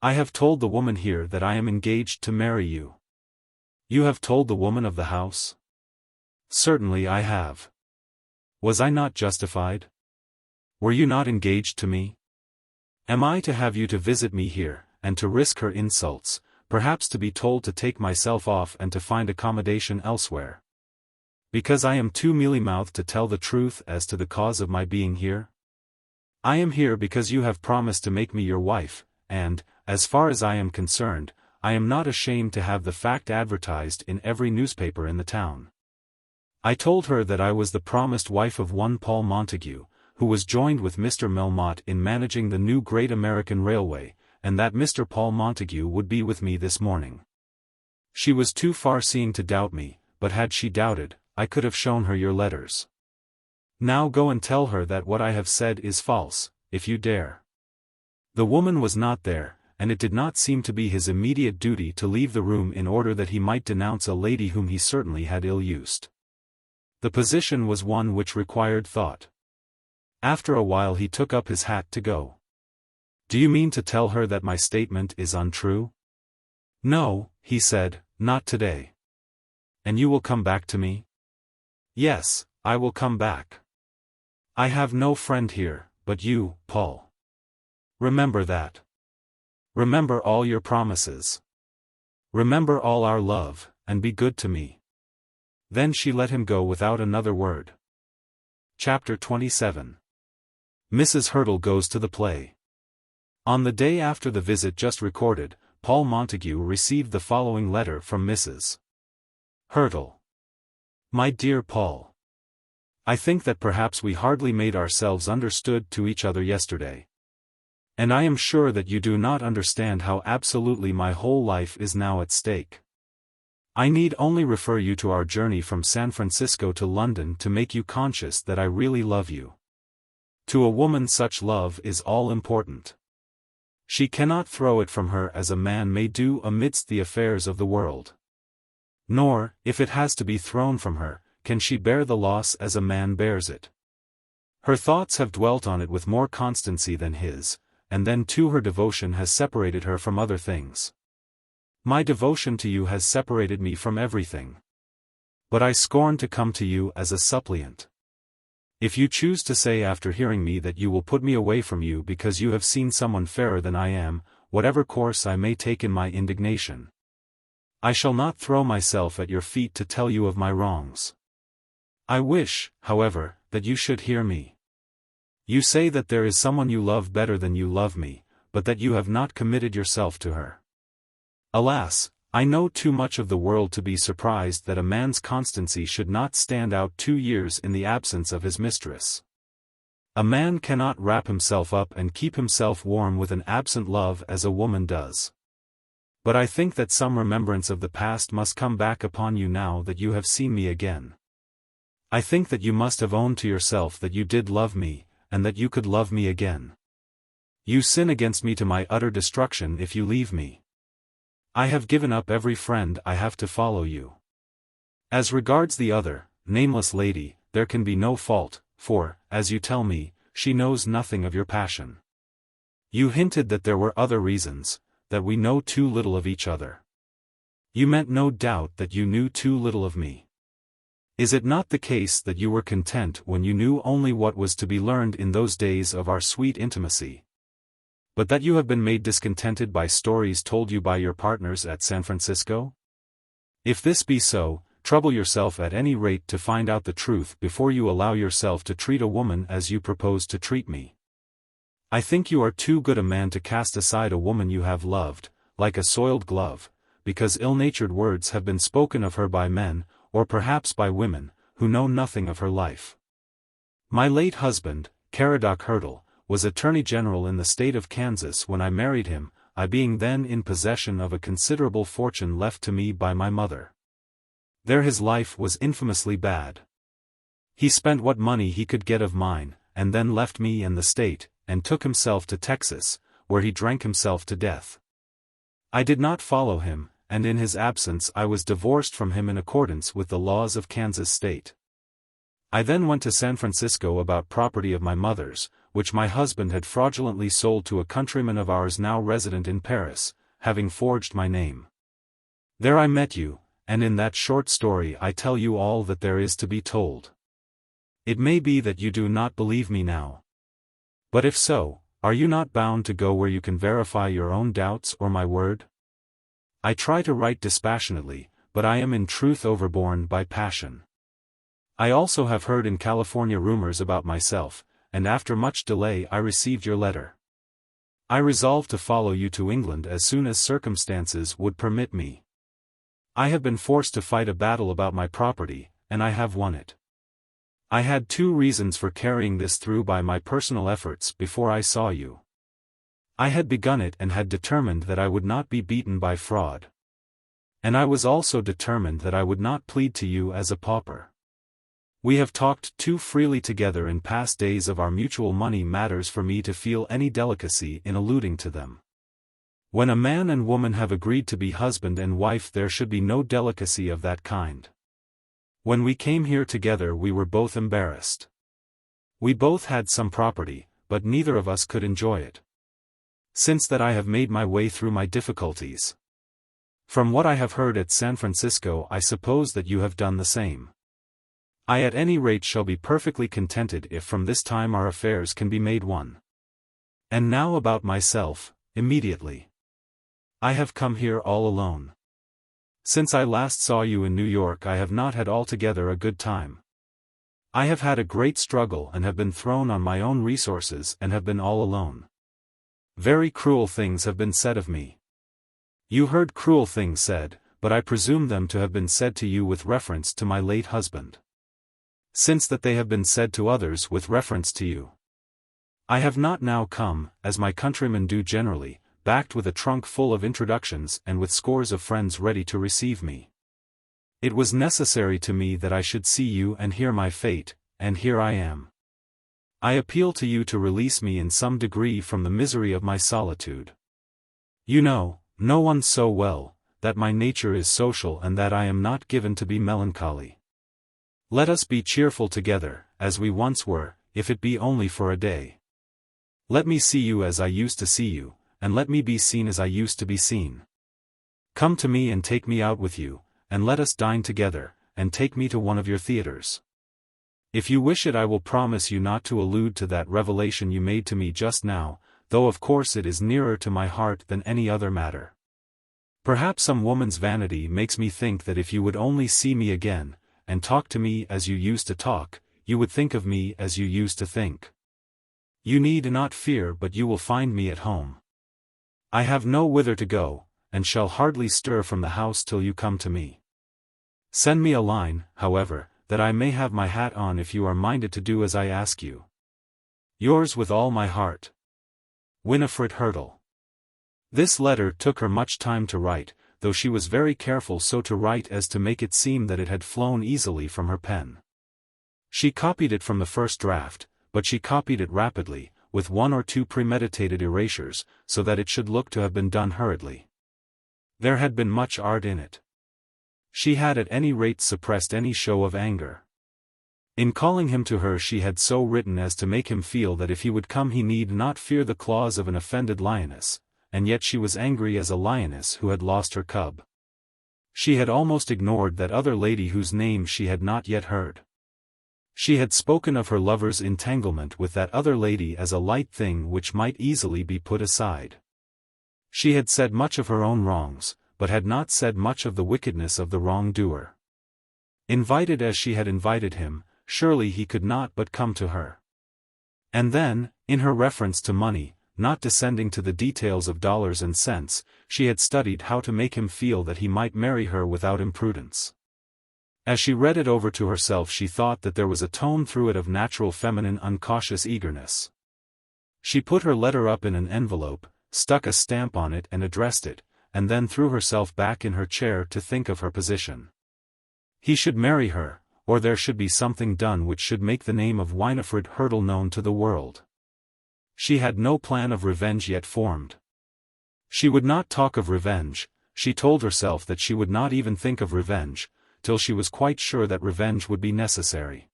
I have told the woman here that I am engaged to marry you. You have told the woman of the house?" "Certainly I have." "Was I not justified? Were you not engaged to me? Am I to have you to visit me here, and to risk her insults, perhaps to be told to take myself off and to find accommodation elsewhere? Because I am too mealy-mouthed to tell the truth as to the cause of my being here? I am here because you have promised to make me your wife, and, as far as I am concerned, I am not ashamed to have the fact advertised in every newspaper in the town. I told her that I was the promised wife of one Paul Montague, who was joined with Mr. Melmotte in managing the new great American railway, and that Mr. Paul Montague would be with me this morning. She was too far-seeing to doubt me, but had she doubted, I could have shown her your letters. Now go and tell her that what I have said is false, if you dare." The woman was not there, and it did not seem to be his immediate duty to leave the room in order that he might denounce a lady whom he certainly had ill-used. The position was one which required thought. After a while he took up his hat to go. "Do you mean to tell her that my statement is untrue?" "No," he said, "not today." "And you will come back to me?" "Yes, I will come back. I have no friend here, but you, Paul. Remember that. Remember all your promises. Remember all our love, and be good to me." Then she let him go without another word. Chapter 27. Mrs. Hurtle goes to the play. On the day after the visit just recorded, Paul Montague received the following letter from Mrs. Hurtle. "My dear Paul, I think that perhaps we hardly made ourselves understood to each other yesterday. And I am sure that you do not understand how absolutely my whole life is now at stake. I need only refer you to our journey from San Francisco to London to make you conscious that I really love you. To a woman such love is all important. She cannot throw it from her as a man may do amidst the affairs of the world. Nor, if it has to be thrown from her, can she bear the loss as a man bears it. Her thoughts have dwelt on it with more constancy than his, and then too her devotion has separated her from other things. My devotion to you has separated me from everything. But I scorn to come to you as a suppliant. If you choose to say after hearing me that you will put me away from you because you have seen someone fairer than I am, whatever course I may take in my indignation, I shall not throw myself at your feet to tell you of my wrongs. I wish, however, that you should hear me. You say that there is someone you love better than you love me, but that you have not committed yourself to her. Alas, I know too much of the world to be surprised that a man's constancy should not stand out 2 years in the absence of his mistress. A man cannot wrap himself up and keep himself warm with an absent love as a woman does. But I think that some remembrance of the past must come back upon you now that you have seen me again. I think that you must have owned to yourself that you did love me, and that you could love me again. You sin against me to my utter destruction if you leave me. I have given up every friend I have to follow you. As regards the other, nameless lady, there can be no fault, for, as you tell me, she knows nothing of your passion. You hinted that there were other reasons, that we know too little of each other. You meant no doubt that you knew too little of me. Is it not the case that you were content when you knew only what was to be learned in those days of our sweet intimacy? But that you have been made discontented by stories told you by your partners at San Francisco? If this be so, trouble yourself at any rate to find out the truth before you allow yourself to treat a woman as you propose to treat me. I think you are too good a man to cast aside a woman you have loved, like a soiled glove, because ill-natured words have been spoken of her by men, or perhaps by women, who know nothing of her life. My late husband, Caradoc Hurtle, was Attorney General in the state of Kansas when I married him, I being then in possession of a considerable fortune left to me by my mother. There his life was infamously bad. He spent what money he could get of mine, and then left me and the state, and took himself to Texas, where he drank himself to death. I did not follow him, and in his absence I was divorced from him in accordance with the laws of Kansas state. I then went to San Francisco about property of my mother's, which my husband had fraudulently sold to a countryman of ours now resident in Paris, having forged my name. There I met you, and in that short story I tell you all that there is to be told. It may be that you do not believe me now. But if so, are you not bound to go where you can verify your own doubts or my word? I try to write dispassionately, but I am in truth overborne by passion. I also have heard in California rumors about myself, and after much delay I received your letter. I resolved to follow you to England as soon as circumstances would permit me. I have been forced to fight a battle about my property, and I have won it. I had 2 reasons for carrying this through by my personal efforts before I saw you. I had begun it and had determined that I would not be beaten by fraud. And I was also determined that I would not plead to you as a pauper. We have talked too freely together in past days of our mutual money matters for me to feel any delicacy in alluding to them. When a man and woman have agreed to be husband and wife, there should be no delicacy of that kind. When we came here together we were both embarrassed. We both had some property, but neither of us could enjoy it. Since that I have made my way through my difficulties. From what I have heard at San Francisco, I suppose that you have done the same. I at any rate shall be perfectly contented if from this time our affairs can be made one. And now about myself, immediately. I have come here all alone. Since I last saw you in New York I have not had altogether a good time. I have had a great struggle and have been thrown on my own resources and have been all alone. Very cruel things have been said of me. You heard cruel things said, but I presume them to have been said to you with reference to my late husband. Since that they have been said to others with reference to you. I have not now come, as my countrymen do generally, backed with a trunk full of introductions and with scores of friends ready to receive me. It was necessary to me that I should see you and hear my fate, and here I am. I appeal to you to release me in some degree from the misery of my solitude. You know, no one so well, that my nature is social and that I am not given to be melancholy. Let us be cheerful together, as we once were, if it be only for a day. Let me see you as I used to see you, and let me be seen as I used to be seen. Come to me and take me out with you, and let us dine together, and take me to one of your theatres. If you wish it I will promise you not to allude to that revelation you made to me just now, though of course it is nearer to my heart than any other matter. Perhaps some woman's vanity makes me think that if you would only see me again, and talk to me as you used to talk, you would think of me as you used to think. You need not fear, but you will find me at home. I have no whither to go, and shall hardly stir from the house till you come to me. Send me a line, however, that I may have my hat on if you are minded to do as I ask you. Yours with all my heart, Winifred Hurtle. This letter took her much time to write, though she was very careful so to write as to make it seem that it had flown easily from her pen. She copied it from the first draft, but she copied it rapidly, with one or two premeditated erasures, so that it should look to have been done hurriedly. There had been much art in it. She had at any rate suppressed any show of anger. In calling him to her she had so written as to make him feel that if he would come he need not fear the claws of an offended lioness, and yet she was angry as a lioness who had lost her cub. She had almost ignored that other lady whose name she had not yet heard. She had spoken of her lover's entanglement with that other lady as a light thing which might easily be put aside. She had said much of her own wrongs, but had not said much of the wickedness of the wrongdoer. Invited as she had invited him, surely he could not but come to her. And then, in her reference to money, not descending to the details of dollars and cents, she had studied how to make him feel that he might marry her without imprudence. As she read it over to herself she thought that there was a tone through it of natural feminine uncautious eagerness. She put her letter up in an envelope, stuck a stamp on it and addressed it, and then threw herself back in her chair to think of her position. He should marry her, or there should be something done which should make the name of Winifred Hurtle known to the world. She had no plan of revenge yet formed. She would not talk of revenge, she told herself that she would not even think of revenge, till she was quite sure that revenge would be necessary.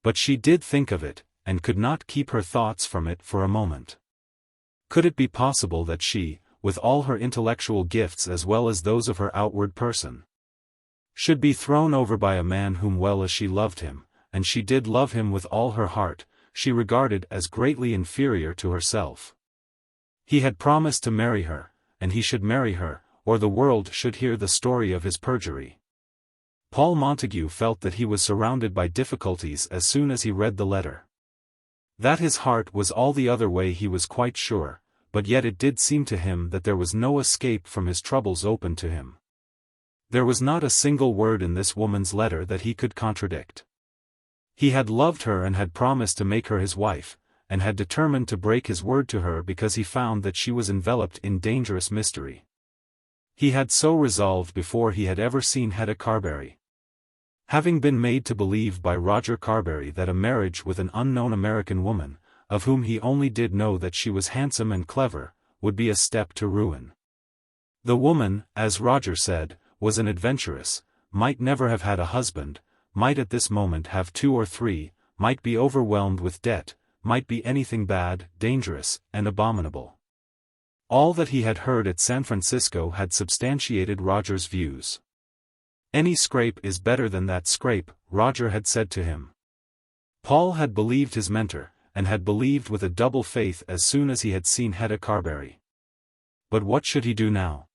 But she did think of it, and could not keep her thoughts from it for a moment. Could it be possible that she, with all her intellectual gifts as well as those of her outward person, should be thrown over by a man whom well as she loved him, and she did love him with all her heart, she regarded as greatly inferior to herself? He had promised to marry her, and he should marry her, or the world should hear the story of his perjury. Paul Montague felt that he was surrounded by difficulties as soon as he read the letter. That his heart was all the other way he was quite sure, but yet it did seem to him that there was no escape from his troubles open to him. There was not a single word in this woman's letter that he could contradict. He had loved her and had promised to make her his wife, and had determined to break his word to her because he found that she was enveloped in dangerous mystery. He had so resolved before he had ever seen Hetta Carbury. Having been made to believe by Roger Carbury that a marriage with an unknown American woman, of whom he only did know that she was handsome and clever, would be a step to ruin. The woman, as Roger said, was an adventuress, might never have had a husband, might at this moment have 2 or 3, might be overwhelmed with debt, might be anything bad, dangerous, and abominable. All that he had heard at San Francisco had substantiated Roger's views. Any scrape is better than that scrape, Roger had said to him. Paul had believed his mentor, and had believed with a double faith as soon as he had seen Hetta Carbury. But what should he do now?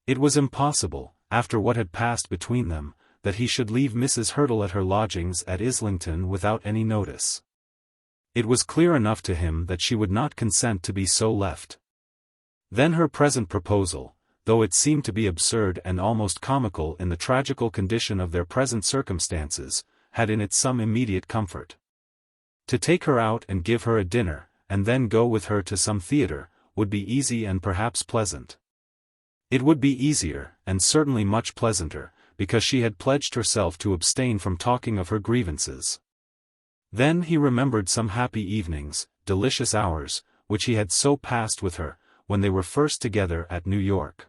It was impossible, after what had passed between them, that he should leave Mrs. Hurtle at her lodgings at Islington without any notice. It was clear enough to him that she would not consent to be so left. Then her present proposal, though it seemed to be absurd and almost comical in the tragical condition of their present circumstances, had in it some immediate comfort. To take her out and give her a dinner, and then go with her to some theatre, would be easy and perhaps pleasant. It would be easier, and certainly much pleasanter, because she had pledged herself to abstain from talking of her grievances. Then he remembered some happy evenings, delicious hours, which he had so passed with her, when they were first together at New York.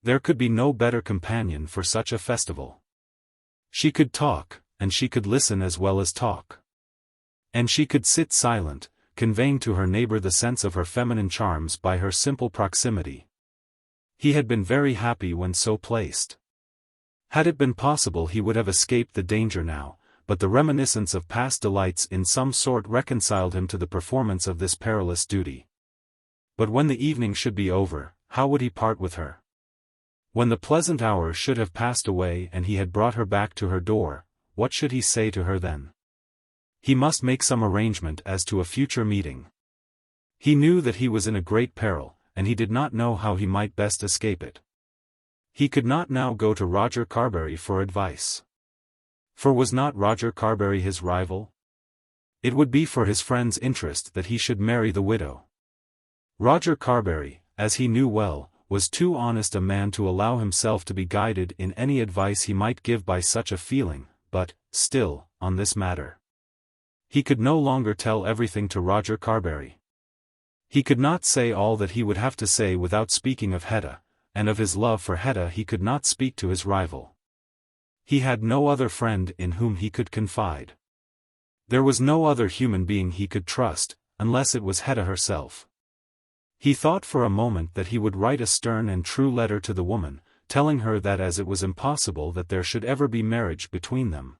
There could be no better companion for such a festival. She could talk, and she could listen as well as talk. And she could sit silent, conveying to her neighbor the sense of her feminine charms by her simple proximity. He had been very happy when so placed. Had it been possible he would have escaped the danger now, but the reminiscence of past delights in some sort reconciled him to the performance of this perilous duty. But when the evening should be over, how would he part with her? When the pleasant hours should have passed away and he had brought her back to her door, what should he say to her then? He must make some arrangement as to a future meeting. He knew that he was in a great peril, and he did not know how he might best escape it. He could not now go to Roger Carbury for advice. For was not Roger Carbury his rival? It would be for his friend's interest that he should marry the widow. Roger Carbury, as he knew well, was too honest a man to allow himself to be guided in any advice he might give by such a feeling, but, still, on this matter, he could no longer tell everything to Roger Carbury. He could not say all that he would have to say without speaking of Hetta, and of his love for Hetta he could not speak to his rival. He had no other friend in whom he could confide. There was no other human being he could trust, unless it was Hetta herself. He thought for a moment that he would write a stern and true letter to the woman, telling her that as it was impossible that there should ever be marriage between them,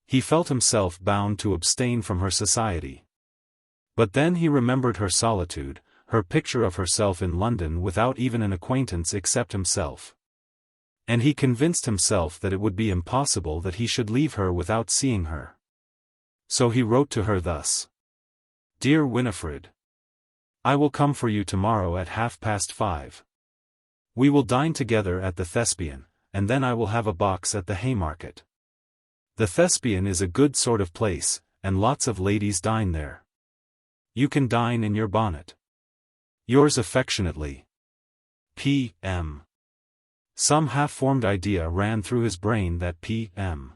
he felt himself bound to abstain from her society. But then he remembered her solitude, her picture of herself in London without even an acquaintance except himself. And he convinced himself that it would be impossible that he should leave her without seeing her. So he wrote to her thus. Dear Winifred, I will come for you tomorrow at 5:30. We will dine together at the Thespian, and then I will have a box at the Haymarket. The Thespian is a good sort of place, and lots of ladies dine there. You can dine in your bonnet. Yours affectionately, P.M. Some half-formed idea ran through his brain that P.M.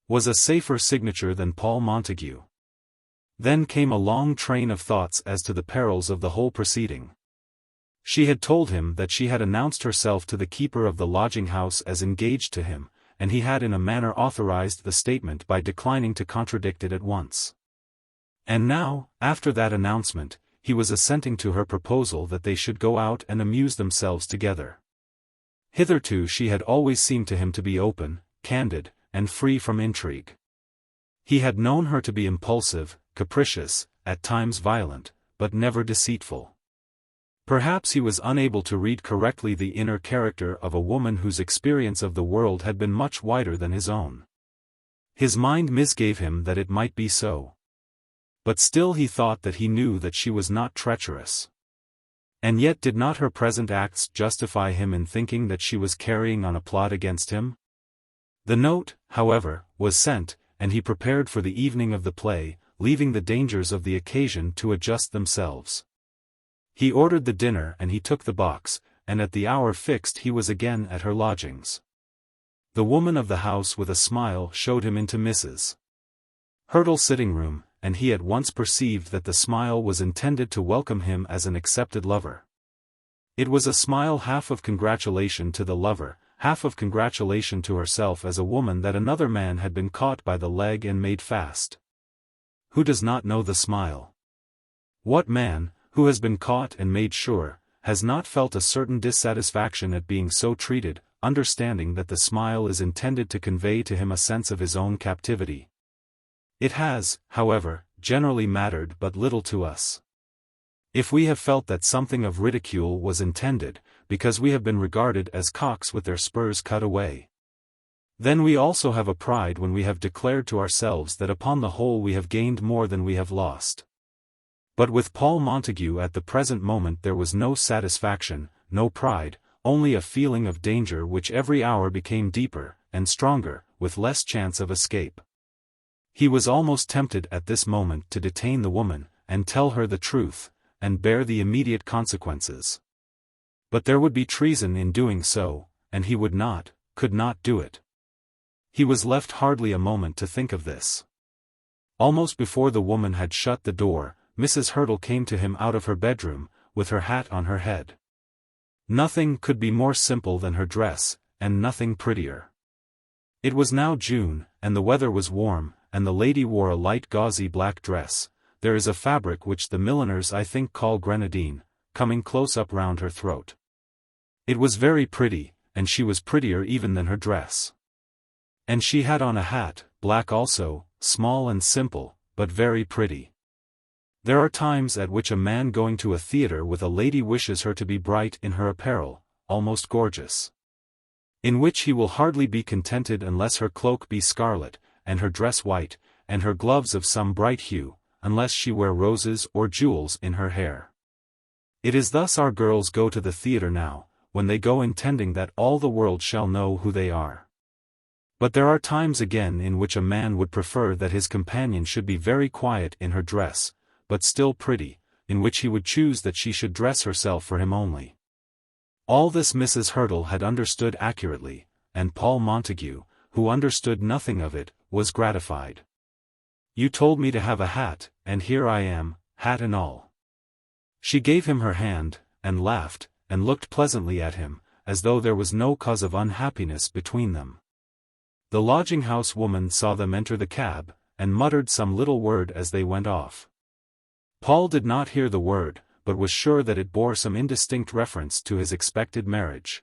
was a safer signature than Paul Montague. Then came a long train of thoughts as to the perils of the whole proceeding. She had told him that she had announced herself to the keeper of the lodging-house as engaged to him, and he had in a manner authorized the statement by declining to contradict it at once. And now, after that announcement, he was assenting to her proposal that they should go out and amuse themselves together. Hitherto she had always seemed to him to be open, candid, and free from intrigue. He had known her to be impulsive, capricious, at times violent, but never deceitful. Perhaps he was unable to read correctly the inner character of a woman whose experience of the world had been much wider than his own. His mind misgave him that it might be so. But still he thought that he knew that she was not treacherous. And yet did not her present acts justify him in thinking that she was carrying on a plot against him? The note, however, was sent, and he prepared for the evening of the play, leaving the dangers of the occasion to adjust themselves. He ordered the dinner and he took the box, and at the hour fixed he was again at her lodgings. The woman of the house with a smile showed him into Mrs. Hurtle's sitting room, and he at once perceived that the smile was intended to welcome him as an accepted lover. It was a smile half of congratulation to the lover, half of congratulation to herself as a woman that another man had been caught by the leg and made fast. Who does not know the smile? What man, who has been caught and made sure, has not felt a certain dissatisfaction at being so treated, understanding that the smile is intended to convey to him a sense of his own captivity? It has, however, generally mattered but little to us. If we have felt that something of ridicule was intended, because we have been regarded as cocks with their spurs cut away, then we also have a pride when we have declared to ourselves that upon the whole we have gained more than we have lost. But with Paul Montague at the present moment there was no satisfaction, no pride, only a feeling of danger which every hour became deeper and stronger, with less chance of escape. He was almost tempted at this moment to detain the woman, and tell her the truth, and bear the immediate consequences. But there would be treason in doing so, and he would not, could not do it. He was left hardly a moment to think of this. Almost before the woman had shut the door, Mrs. Hurtle came to him out of her bedroom, with her hat on her head. Nothing could be more simple than her dress, and nothing prettier. It was now June, and the weather was warm, and the lady wore a light gauzy black dress. There is a fabric which the milliners I think call grenadine, coming close up round her throat. It was very pretty, and she was prettier even than her dress. And she had on a hat, black also, small and simple, but very pretty. There are times at which a man going to a theatre with a lady wishes her to be bright in her apparel, almost gorgeous. In which he will hardly be contented unless her cloak be scarlet, and her dress white, and her gloves of some bright hue, unless she wear roses or jewels in her hair. It is thus our girls go to the theatre now, when they go intending that all the world shall know who they are. But there are times again in which a man would prefer that his companion should be very quiet in her dress, but still pretty, in which he would choose that she should dress herself for him only. All this Mrs. Hurtle had understood accurately, and Paul Montague, who understood nothing of it, was gratified. "You told me to have a hat, and here I am, hat and all." She gave him her hand, and laughed, and looked pleasantly at him, as though there was no cause of unhappiness between them. The lodging-house woman saw them enter the cab, and muttered some little word as they went off. Paul did not hear the word, but was sure that it bore some indistinct reference to his expected marriage.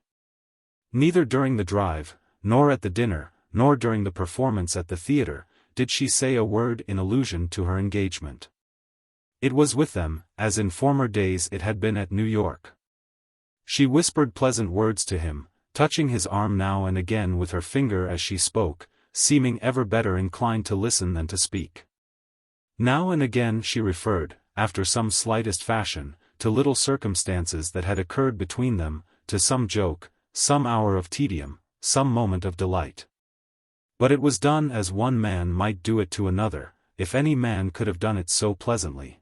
Neither during the drive, nor at the dinner, nor during the performance at the theatre, did she say a word in allusion to her engagement. It was with them, as in former days it had been at New York. She whispered pleasant words to him, touching his arm now and again with her finger as she spoke, seeming ever better inclined to listen than to speak. Now and again she referred, after some slightest fashion, to little circumstances that had occurred between them, to some joke, some hour of tedium, some moment of delight. But it was done as one man might do it to another, if any man could have done it so pleasantly.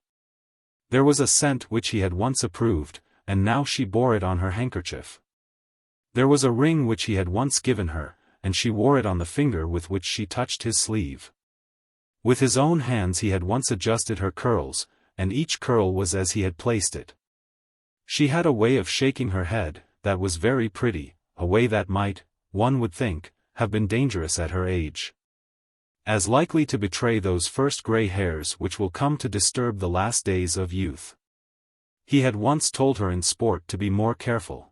There was a scent which he had once approved, and now she bore it on her handkerchief. There was a ring which he had once given her, and she wore it on the finger with which she touched his sleeve. With his own hands he had once adjusted her curls, and each curl was as he had placed it. She had a way of shaking her head, that was very pretty, a way that might, one would think, have been dangerous at her age. As likely to betray those first grey hairs which will come to disturb the last days of youth. He had once told her in sport to be more careful.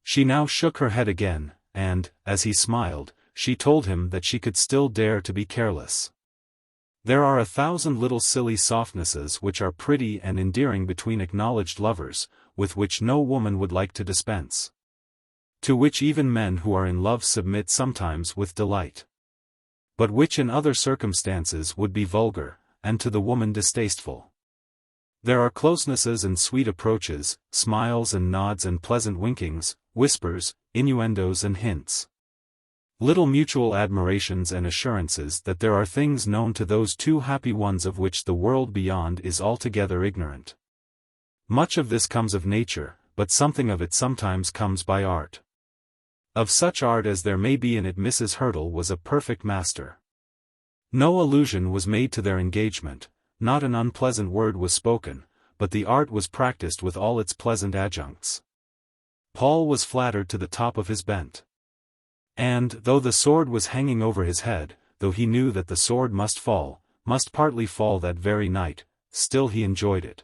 She now shook her head again, and, as he smiled, she told him that she could still dare to be careless. There are 1,000 little silly softnesses which are pretty and endearing between acknowledged lovers, with which no woman would like to dispense. To which even men who are in love submit sometimes with delight. But which in other circumstances would be vulgar, and to the woman distasteful. There are closenesses and sweet approaches, smiles and nods and pleasant winkings, whispers, innuendos and hints. Little mutual admirations and assurances that there are things known to those two happy ones of which the world beyond is altogether ignorant. Much of this comes of nature, but something of it sometimes comes by art. Of such art as there may be in it Mrs. Hurtle was a perfect master. No allusion was made to their engagement, not an unpleasant word was spoken, but the art was practiced with all its pleasant adjuncts. Paul was flattered to the top of his bent. And, though the sword was hanging over his head, though he knew that the sword must partly fall that very night, still he enjoyed it.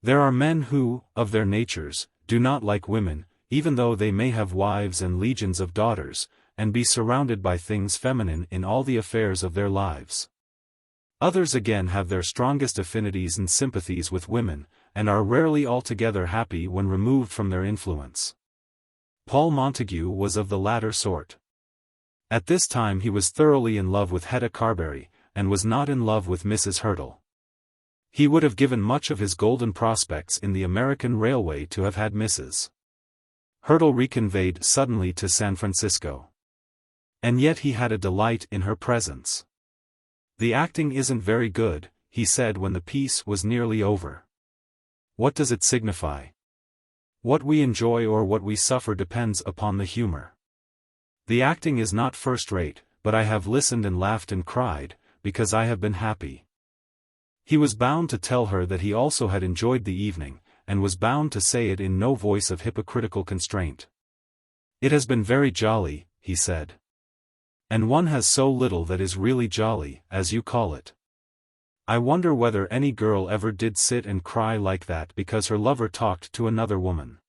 There are men who, of their natures, do not like women, even though they may have wives and legions of daughters, and be surrounded by things feminine in all the affairs of their lives. Others again have their strongest affinities and sympathies with women, and are rarely altogether happy when removed from their influence. Paul Montague was of the latter sort. At this time he was thoroughly in love with Hetta Carbury, and was not in love with Mrs. Hurtle. He would have given much of his golden prospects in the American railway to have had Mrs. Hurtle reconveyed suddenly to San Francisco. And yet he had a delight in her presence. "The acting isn't very good," he said when the piece was nearly over. "What does it signify? What we enjoy or what we suffer depends upon the humor. The acting is not first-rate, but I have listened and laughed and cried, because I have been happy." He was bound to tell her that he also had enjoyed the evening, and was bound to say it in no voice of hypocritical constraint. "It has been very jolly," he said. "And one has so little that is really jolly, as you call it. I wonder whether any girl ever did sit and cry like that because her lover talked to another woman.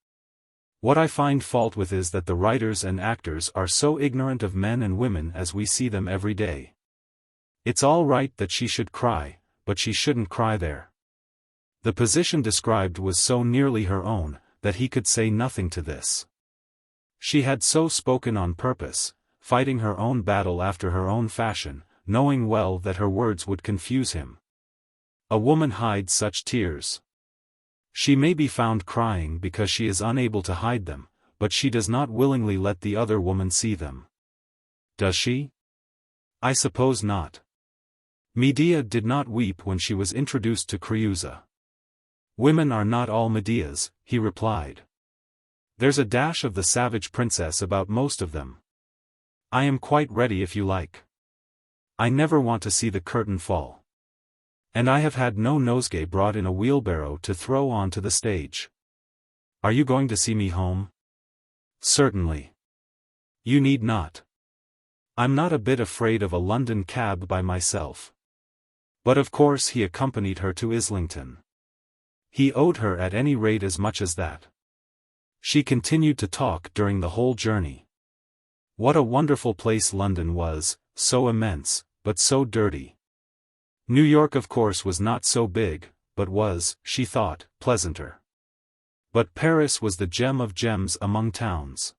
What I find fault with is that the writers and actors are so ignorant of men and women as we see them every day. It's all right that she should cry, but she shouldn't cry there." The position described was so nearly her own, that he could say nothing to this. She had so spoken on purpose, fighting her own battle after her own fashion, knowing well that her words would confuse him. A woman hides such tears. She may be found crying because she is unable to hide them, but she does not willingly let the other woman see them. Does she? I suppose not. Medea did not weep when she was introduced to Cruz. "Women are not all Medeas," he replied. "There's a dash of the savage princess about most of them. I am quite ready if you like. I never want to see the curtain fall. And I have had no nosegay brought in a wheelbarrow to throw on to the stage. Are you going to see me home?" "Certainly. You need not. I'm not a bit afraid of a London cab by myself." But of course he accompanied her to Islington. He owed her at any rate as much as that. She continued to talk during the whole journey. What a wonderful place London was, so immense, but so dirty. New York of course was not so big, but was, she thought, pleasanter. But Paris was the gem of gems among towns.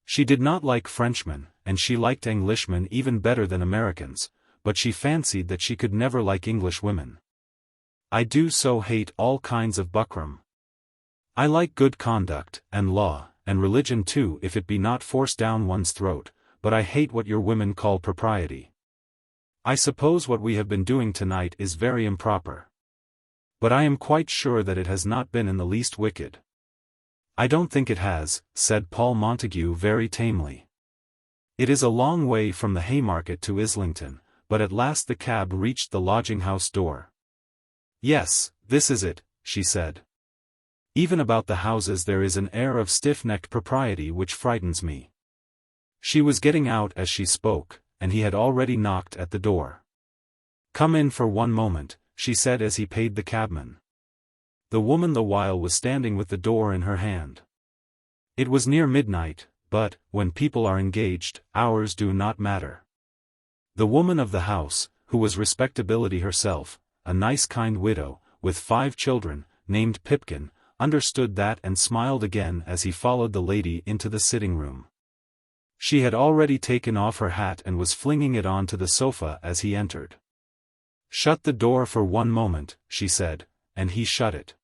She did not like Frenchmen, and she liked Englishmen even better than Americans, but she fancied that she could never like English women. "I do so hate all kinds of buckram. I like good conduct, and law, and religion too if it be not forced down one's throat, but I hate what your women call propriety. I suppose what we have been doing tonight is very improper. But I am quite sure that it has not been in the least wicked." "I don't think it has," said Paul Montague very tamely. It is a long way from the Haymarket to Islington, but at last the cab reached the lodging-house door. "Yes, this is it," she said. "Even about the houses there is an air of stiff-necked propriety which frightens me." She was getting out as she spoke, and he had already knocked at the door. "Come in for one moment," she said as he paid the cabman. The woman the while was standing with the door in her hand. It was near midnight, but, when people are engaged, hours do not matter. The woman of the house, who was respectability herself, a nice kind widow, with 5 children, named Pipkin, understood that and smiled again as he followed the lady into the sitting-room. She had already taken off her hat and was flinging it on to the sofa as he entered. "Shut the door for one moment," she said, and he shut it.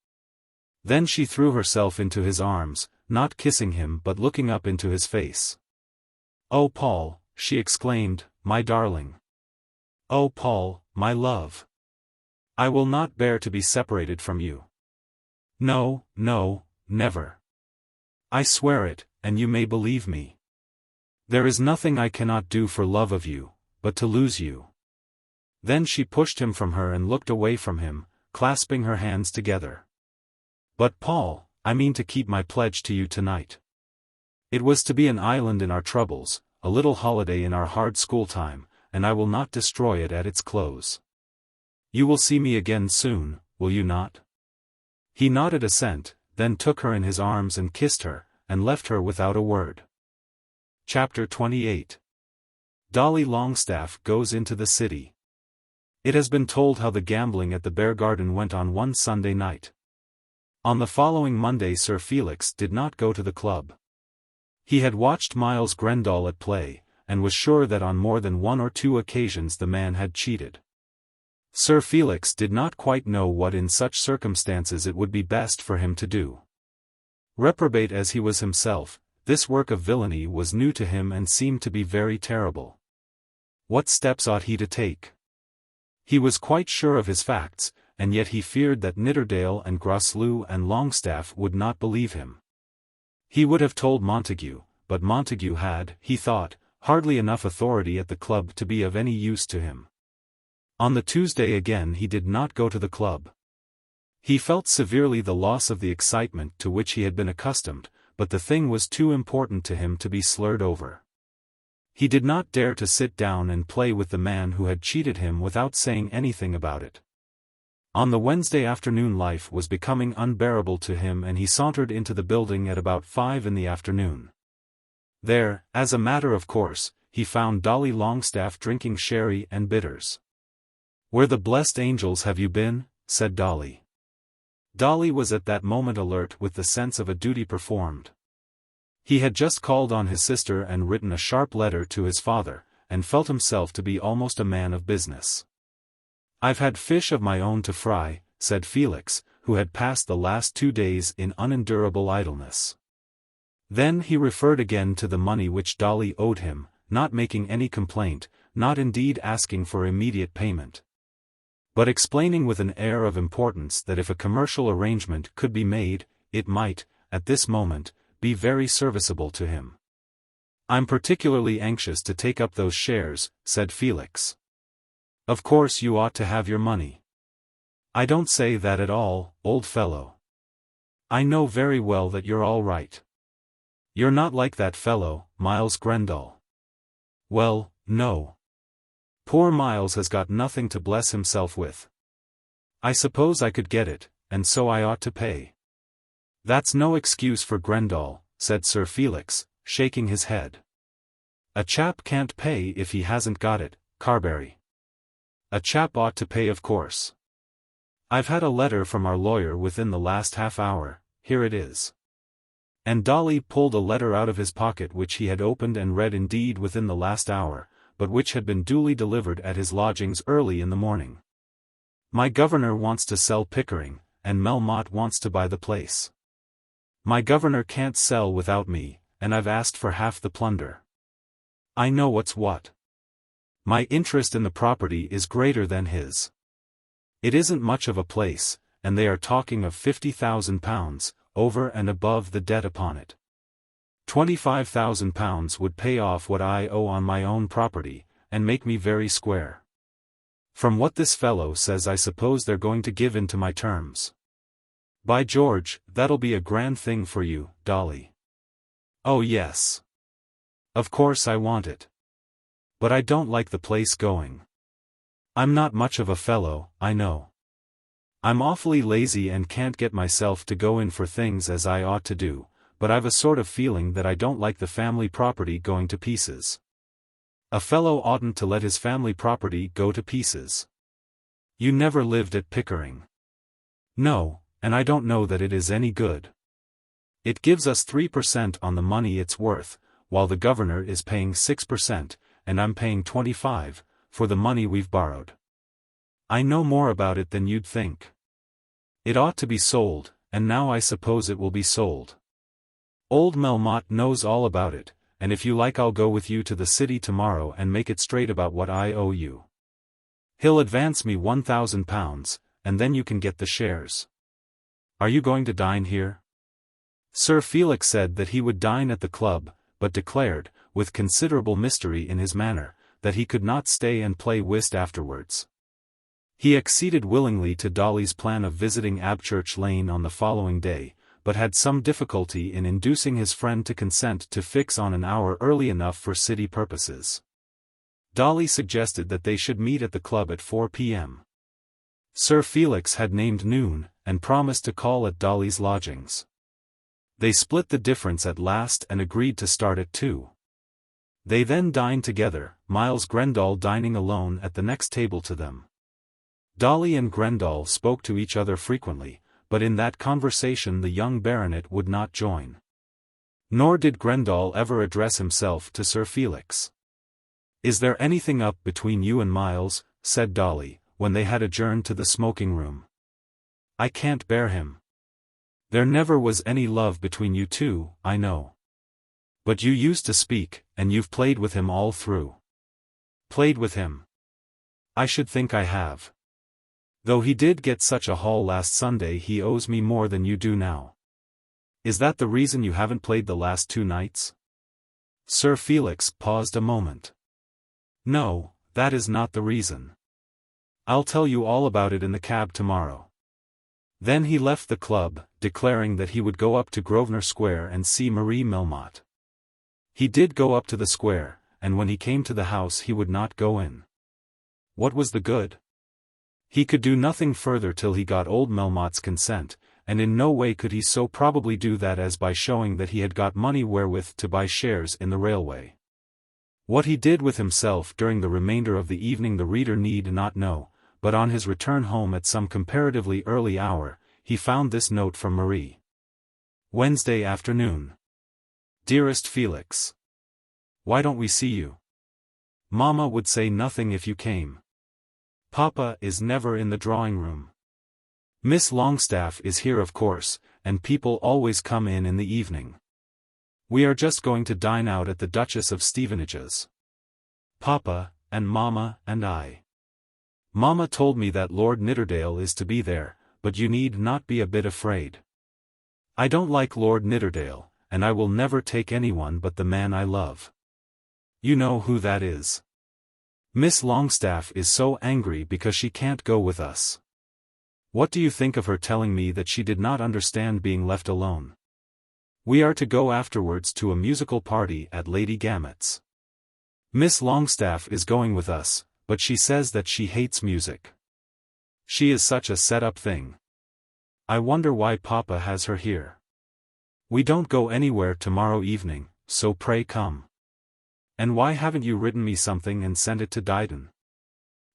Then she threw herself into his arms, not kissing him but looking up into his face. "Oh Paul," she exclaimed, "my darling. Oh Paul, my love. I will not bear to be separated from you. No, no, never. I swear it, and you may believe me. There is nothing I cannot do for love of you, but to lose you. Then she pushed him from her and looked away from him, clasping her hands together. "But Paul, I mean to keep my pledge to you tonight. It was to be an island in our troubles, a little holiday in our hard school time, and I will not destroy it at its close. You will see me again soon, will you not?" He nodded assent, then took her in his arms and kissed her, and left her without a word. Chapter 28. Dolly Longstaff goes into the city. It has been told how the gambling at the Beargarden went on one Sunday night. On the following Monday Sir Felix did not go to the club. He had watched Miles Grendall at play, and was sure that on more than one or two occasions the man had cheated. Sir Felix did not quite know what in such circumstances it would be best for him to do. Reprobate as he was himself, this work of villainy was new to him and seemed to be very terrible. What steps ought he to take? He was quite sure of his facts, and yet he feared that Nidderdale and Groslow and Longstaff would not believe him. He would have told Montague, but Montague had, he thought, hardly enough authority at the club to be of any use to him. On the Tuesday again he did not go to the club. He felt severely the loss of the excitement to which he had been accustomed, but the thing was too important to him to be slurred over. He did not dare to sit down and play with the man who had cheated him without saying anything about it. On the Wednesday afternoon life was becoming unbearable to him and he sauntered into the building at about 5 in the afternoon. There, as a matter of course, he found Dolly Longstaff drinking sherry and bitters. "Where the blessed angels have you been?" said Dolly. Dolly was at that moment alert with the sense of a duty performed. He had just called on his sister and written a sharp letter to his father, and felt himself to be almost a man of business. "I've had fish of my own to fry," said Felix, who had passed the last 2 days in unendurable idleness. Then he referred again to the money which Dolly owed him, not making any complaint, not indeed asking for immediate payment, but explaining with an air of importance that if a commercial arrangement could be made, it might, at this moment, be very serviceable to him. "I'm particularly anxious to take up those shares," said Felix. "Of course you ought to have your money." "I don't say that at all, old fellow. I know very well that you're all right. You're not like that fellow, Miles Grendall." "Well, no. Poor Miles has got nothing to bless himself with. I suppose I could get it, and so I ought to pay." "That's no excuse for Grendall," said Sir Felix, shaking his head. "A chap can't pay if he hasn't got it, Carbury. A chap ought to pay of course. I've had a letter from our lawyer within the last half hour, here it is." And Dolly pulled a letter out of his pocket which he had opened and read indeed within the last hour, but which had been duly delivered at his lodgings early in the morning. "My governor wants to sell Pickering, and Melmotte wants to buy the place. My governor can't sell without me, and I've asked for half the plunder. I know what's what. My interest in the property is greater than his. It isn't much of a place, and they are talking of £50,000, over and above the debt upon it. £25,000 would pay off what I owe on my own property, and make me very square. From what this fellow says I suppose they're going to give in to my terms. By George, that'll be a grand thing for you, Dolly." "Oh yes. Of course I want it. But I don't like the place going. I'm not much of a fellow, I know. I'm awfully lazy and can't get myself to go in for things as I ought to do, but I've a sort of feeling that I don't like the family property going to pieces. A fellow oughtn't to let his family property go to pieces. You never lived at Pickering." "No, and I don't know that it is any good. It gives us 3% on the money it's worth, while the governor is paying 6%, and I'm paying 25%, for the money we've borrowed. I know more about it than you'd think. It ought to be sold, and now I suppose it will be sold. Old Melmotte knows all about it, and if you like I'll go with you to the city tomorrow and make it straight about what I owe you. He'll advance me £1,000, and then you can get the shares. Are you going to dine here?" Sir Felix said that he would dine at the club, but declared, with considerable mystery in his manner, that he could not stay and play whist afterwards. He acceded willingly to Dolly's plan of visiting Abchurch Lane on the following day, but had some difficulty in inducing his friend to consent to fix on an hour early enough for city purposes. Dolly suggested that they should meet at the club at 4 p.m. Sir Felix had named noon, and promised to call at Dolly's lodgings. They split the difference at last and agreed to start at 2. They then dined together, Miles Grendall dining alone at the next table to them. Dolly and Grendall spoke to each other frequently, but in that conversation the young baronet would not join. Nor did Grendall ever address himself to Sir Felix. "Is there anything up between you and Miles?" said Dolly, when they had adjourned to the smoking-room. "I can't bear him." "There never was any love between you two, I know. But you used to speak, and you've played with him all through." "Played with him? I should think I have. Though he did get such a haul last Sunday, he owes me more than you do now." "Is that the reason you haven't played the last 2 nights?" Sir Felix paused a moment. "No, that is not the reason. I'll tell you all about it in the cab tomorrow." Then he left the club, declaring that he would go up to Grosvenor Square and see Marie Melmotte. He did go up to the square, and when he came to the house he would not go in. What was the good? He could do nothing further till he got old Melmotte's consent, and in no way could he so probably do that as by showing that he had got money wherewith to buy shares in the railway. What he did with himself during the remainder of the evening the reader need not know, but on his return home at some comparatively early hour, he found this note from Marie. Wednesday afternoon. Dearest Felix. Why don't we see you? Mamma would say nothing if you came. Papa is never in the drawing-room. Miss Longestaffes is here of course, and people always come in the evening. We are just going to dine out at the Duchess of Stevenage's. Papa, and Mamma, and I. Mamma told me that Lord Nidderdale is to be there, but you need not be a bit afraid. I don't like Lord Nidderdale, and I will never take anyone but the man I love. You know who that is. Miss Longstaffes is so angry because she can't go with us. What do you think of her telling me that she did not understand being left alone? We are to go afterwards to a musical party at Lady Gamut's. Miss Longstaffes is going with us, but she says that she hates music. She is such a set-up thing. I wonder why Papa has her here. We don't go anywhere tomorrow evening, so pray come. And why haven't you written me something and sent it to Dryden?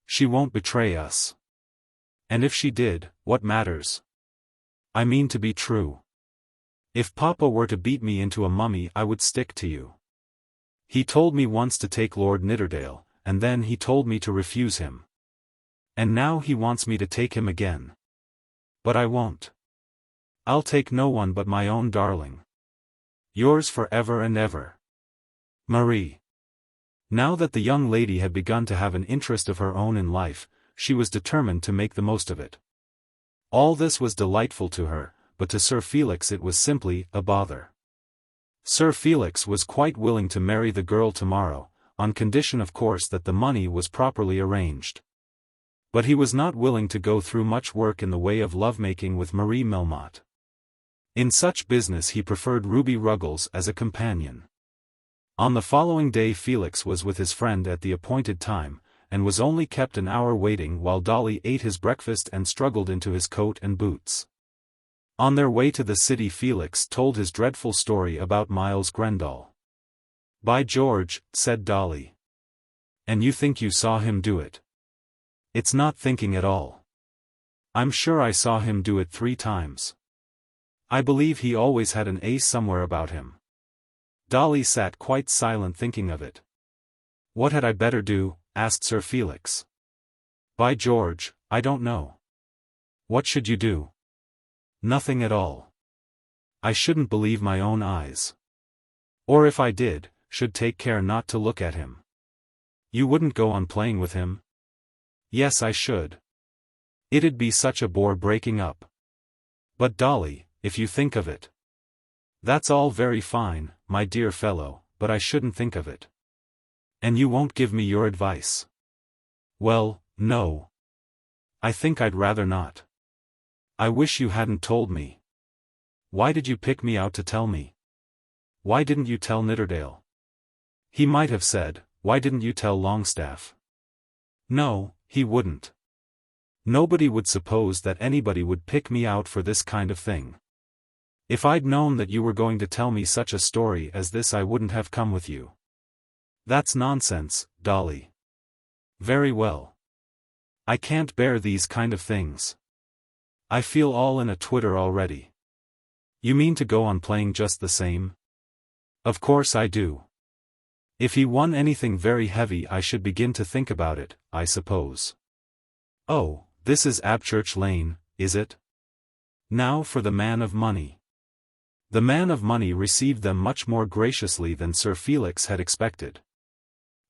She won't betray us. And if she did, what matters? I mean to be true. If Papa were to beat me into a mummy I would stick to you. He told me once to take Lord Nidderdale, and then he told me to refuse him. And now he wants me to take him again. But I won't. I'll take no one but my own darling. Yours for ever and ever. Marie. Now that the young lady had begun to have an interest of her own in life, she was determined to make the most of it. All this was delightful to her, but to Sir Felix it was simply a bother. Sir Felix was quite willing to marry the girl tomorrow, on condition of course that the money was properly arranged. But he was not willing to go through much work in the way of lovemaking with Marie Melmotte. In such business he preferred Ruby Ruggles as a companion. On the following day Felix was with his friend at the appointed time, and was only kept an hour waiting while Dolly ate his breakfast and struggled into his coat and boots. On their way to the city Felix told his dreadful story about Miles Grendall. By George, said Dolly. And you think you saw him do it? It's not thinking at all. I'm sure I saw him do it 3 times. I believe he always had an ace somewhere about him. Dolly sat quite silent thinking of it. What had I better do? Asked Sir Felix. By George, I don't know. What should you do? Nothing at all. I shouldn't believe my own eyes. Or if I did, should take care not to look at him. You wouldn't go on playing with him? Yes, I should. It'd be such a bore breaking up. But Dolly, if you think of it. That's all very fine, my dear fellow, but I shouldn't think of it. And you won't give me your advice? Well, no. I think I'd rather not. I wish you hadn't told me. Why did you pick me out to tell me? Why didn't you tell Nidderdale? He might have said, why didn't you tell Longstaff? No, he wouldn't. Nobody would suppose that anybody would pick me out for this kind of thing. If I'd known that you were going to tell me such a story as this, I wouldn't have come with you. That's nonsense, Dolly. Very well. I can't bear these kind of things. I feel all in a twitter already. You mean to go on playing just the same? Of course I do. If he won anything very heavy, I should begin to think about it, I suppose. Oh, this is Abchurch Lane, is it? Now for the man of money. The man of money received them much more graciously than Sir Felix had expected.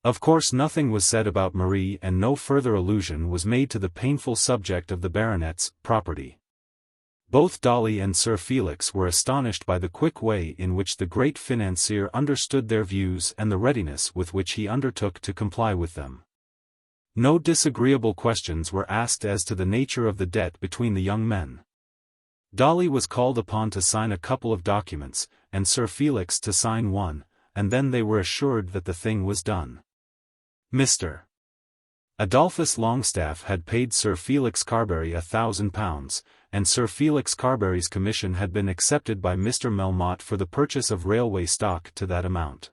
Of course nothing was said about Marie, and no further allusion was made to the painful subject of the baronet's property. Both Dolly and Sir Felix were astonished by the quick way in which the great financier understood their views and the readiness with which he undertook to comply with them. No disagreeable questions were asked as to the nature of the debt between the young men. Dolly was called upon to sign a couple of documents, and Sir Felix to sign one, and then they were assured that the thing was done. Mr. Adolphus Longstaff had paid Sir Felix Carbury £1,000, and Sir Felix Carbury's commission had been accepted by Mr. Melmotte for the purchase of railway stock to that amount.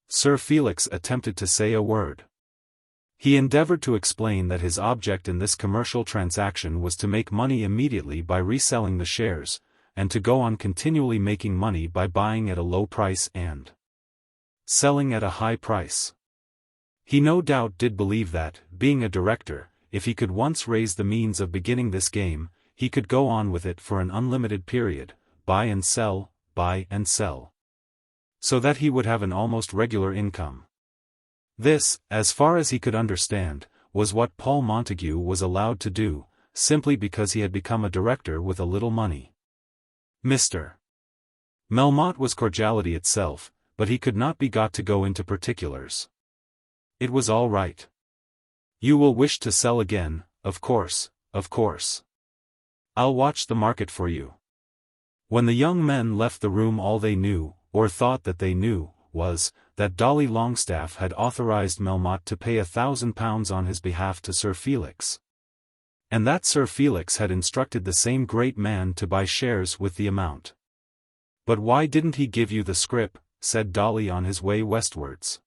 Sir Felix attempted to say a word. He endeavoured to explain that his object in this commercial transaction was to make money immediately by reselling the shares, and to go on continually making money by buying at a low price and selling at a high price. He no doubt did believe that, being a director, if he could once raise the means of beginning this game, he could go on with it for an unlimited period, buy and sell, so that he would have an almost regular income. This, as far as he could understand, was what Paul Montague was allowed to do, simply because he had become a director with a little money. Mr. Melmotte was cordiality itself, but he could not be got to go into particulars. It was all right. You will wish to sell again, of course, of course. I'll watch the market for you. When the young men left the room, all they knew, or thought that they knew, was, that Dolly Longstaff had authorized Melmotte to pay £1,000 on his behalf to Sir Felix. And that Sir Felix had instructed the same great man to buy shares with the amount. But why didn't he give you the scrip? Said Dolly on his way westwards.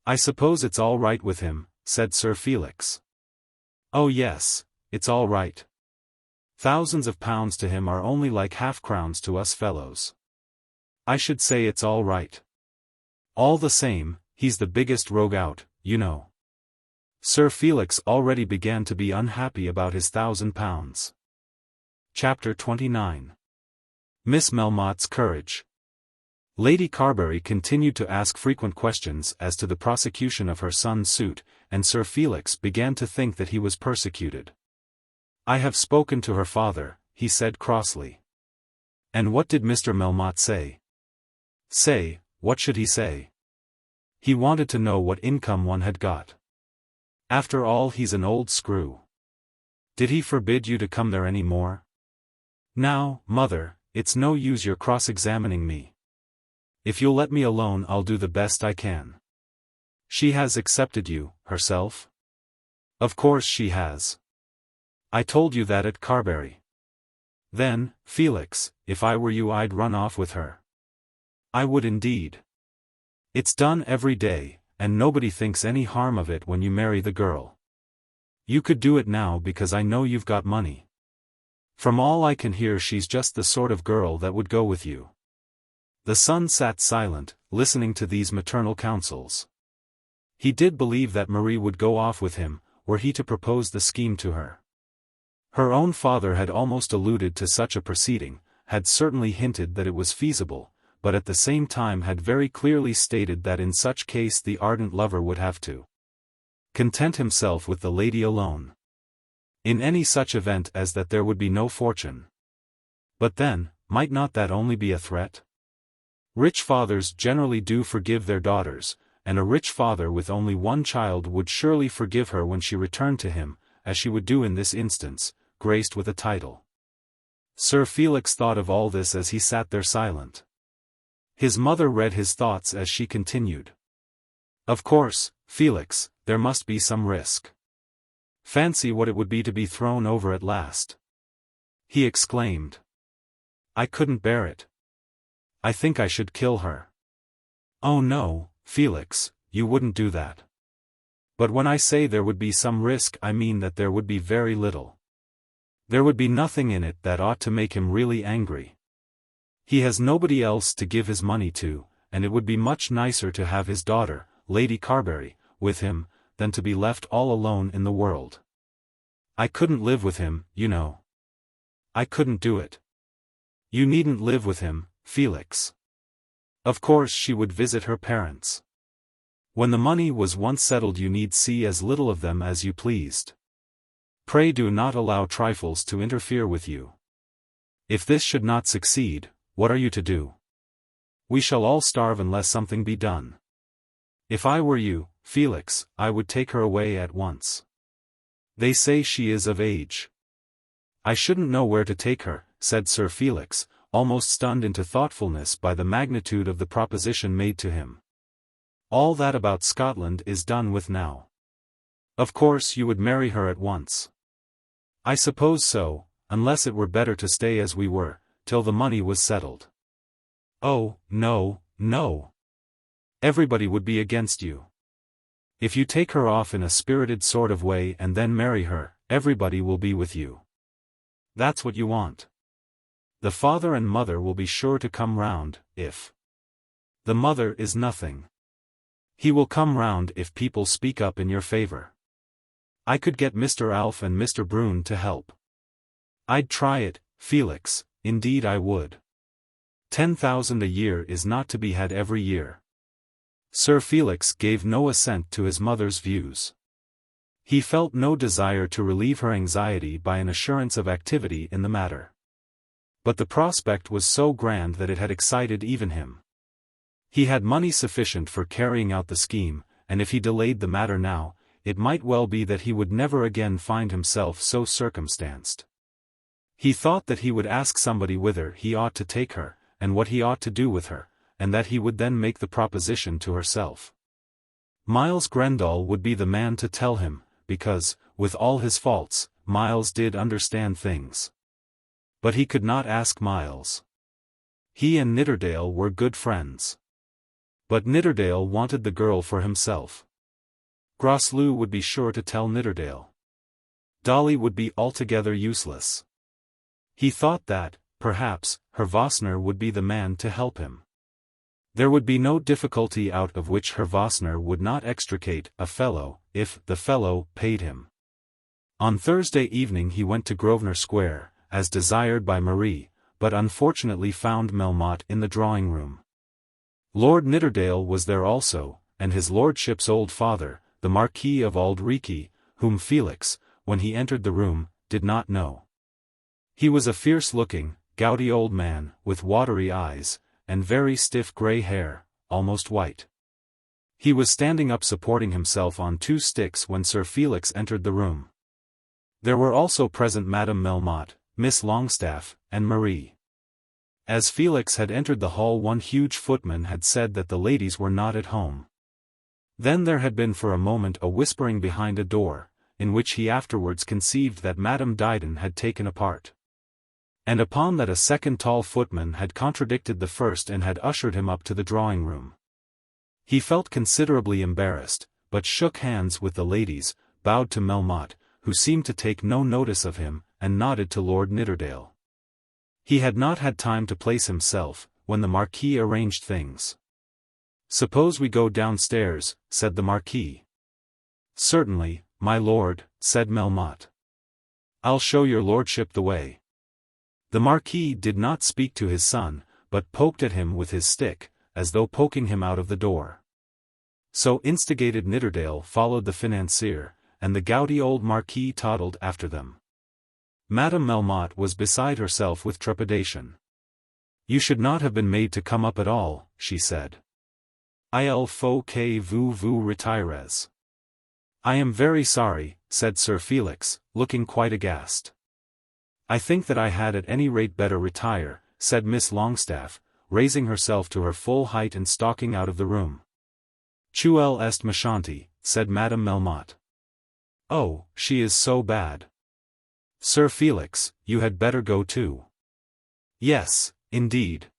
I suppose it's all right with him, said Sir Felix. Oh yes, it's all right. Thousands of pounds to him are only like half-crowns to us fellows. I should say it's all right. All the same, he's the biggest rogue out, you know. Sir Felix already began to be unhappy about his £1,000. Chapter 29. Miss Melmotte's Courage. Lady Carbury continued to ask frequent questions as to the prosecution of her son's suit, and Sir Felix began to think that he was persecuted. I have spoken to her father, he said crossly. And what did Mr. Melmotte say? Say, what should he say? He wanted to know what income one had got. After all, he's an old screw. Did he forbid you to come there any more? Now, mother, it's no use your cross-examining me. If you'll let me alone, I'll do the best I can. She has accepted you, herself? Of course she has. I told you that at Carbury. Then, Felix, if I were you, I'd run off with her. I would indeed. It's done every day, and nobody thinks any harm of it when you marry the girl. You could do it now because I know you've got money. From all I can hear, she's just the sort of girl that would go with you. The son sat silent, listening to these maternal counsels. He did believe that Marie would go off with him, were he to propose the scheme to her. Her own father had almost alluded to such a proceeding, had certainly hinted that it was feasible, but at the same time had very clearly stated that in such case the ardent lover would have to content himself with the lady alone. In any such event as that there would be no fortune. But then, might not that only be a threat? Rich fathers generally do forgive their daughters, and a rich father with only one child would surely forgive her when she returned to him, as she would do in this instance, graced with a title. Sir Felix thought of all this as he sat there silent. His mother read his thoughts as she continued. Of course, Felix, there must be some risk. Fancy what it would be to be thrown over at last. He exclaimed. I couldn't bear it. I think I should kill her. Oh no, Felix, you wouldn't do that. But when I say there would be some risk, I mean that there would be very little. There would be nothing in it that ought to make him really angry. He has nobody else to give his money to, and it would be much nicer to have his daughter, Lady Carbury, with him, than to be left all alone in the world. I couldn't live with him, you know. I couldn't do it. You needn't live with him, Felix. Of course she would visit her parents. When the money was once settled you need see as little of them as you pleased. Pray do not allow trifles to interfere with you. If this should not succeed, what are you to do? We shall all starve unless something be done. If I were you, Felix, I would take her away at once. They say she is of age. I shouldn't know where to take her, said Sir Felix, almost stunned into thoughtfulness by the magnitude of the proposition made to him. All that about Scotland is done with now. Of course you would marry her at once. I suppose so, unless it were better to stay as we were, till the money was settled. Oh, no, no. Everybody would be against you. If you take her off in a spirited sort of way and then marry her, everybody will be with you. That's what you want. The father and mother will be sure to come round, if. The mother is nothing. He will come round if people speak up in your favor. I could get Mr. Alf and Mr. Brune to help. I'd try it, Felix, indeed I would. 10,000 a year is not to be had every year. Sir Felix gave no assent to his mother's views. He felt no desire to relieve her anxiety by an assurance of activity in the matter. But the prospect was so grand that it had excited even him. He had money sufficient for carrying out the scheme, and if he delayed the matter now, it might well be that he would never again find himself so circumstanced. He thought that he would ask somebody whither he ought to take her, and what he ought to do with her, and that he would then make the proposition to herself. Miles Grendall would be the man to tell him, because, with all his faults, Miles did understand things. But he could not ask Miles. He and Nidderdale were good friends. But Nidderdale wanted the girl for himself. Groslow would be sure to tell Nidderdale. Dolly would be altogether useless. He thought that, perhaps, Herr Vossner would be the man to help him. There would be no difficulty out of which Herr Vossner would not extricate a fellow, if the fellow paid him. On Thursday evening he went to Grosvenor Square, as desired by Marie, but unfortunately found Melmotte in the drawing-room. Lord Nidderdale was there also, and his lordship's old father, the Marquis of Auldreekie, whom Felix, when he entered the room, did not know. He was a fierce-looking, gouty old man, with watery eyes, and very stiff grey hair, almost white. He was standing up supporting himself on 2 sticks when Sir Felix entered the room. There were also present Madame Melmotte, Miss Longestaffe, and Marie. As Felix had entered the hall, one huge footman had said that the ladies were not at home. Then there had been for a moment a whispering behind a door, in which he afterwards conceived that Madame Diden had taken a part. And upon that a second tall footman had contradicted the first and had ushered him up to the drawing-room. He felt considerably embarrassed, but shook hands with the ladies, bowed to Melmotte, who seemed to take no notice of him, and nodded to Lord Nidderdale. He had not had time to place himself, when the Marquis arranged things. "Suppose we go downstairs," said the Marquis. "Certainly, my lord," said Melmotte. "I'll show your lordship the way." The Marquis did not speak to his son, but poked at him with his stick, as though poking him out of the door. So instigated Nidderdale followed the financier, and the gouty old Marquis toddled after them. Madame Melmotte was beside herself with trepidation. "You should not have been made to come up at all," she said. "Il faut que vous vous retiriez." "I am very sorry," said Sir Felix, looking quite aghast. "I think that I had at any rate better retire," said Miss Longestaffe, raising herself to her full height and stalking out of the room. "Chuel est méchante," said Madame Melmotte. "Oh, she is so bad. Sir Felix, you had better go too." "Yes, indeed."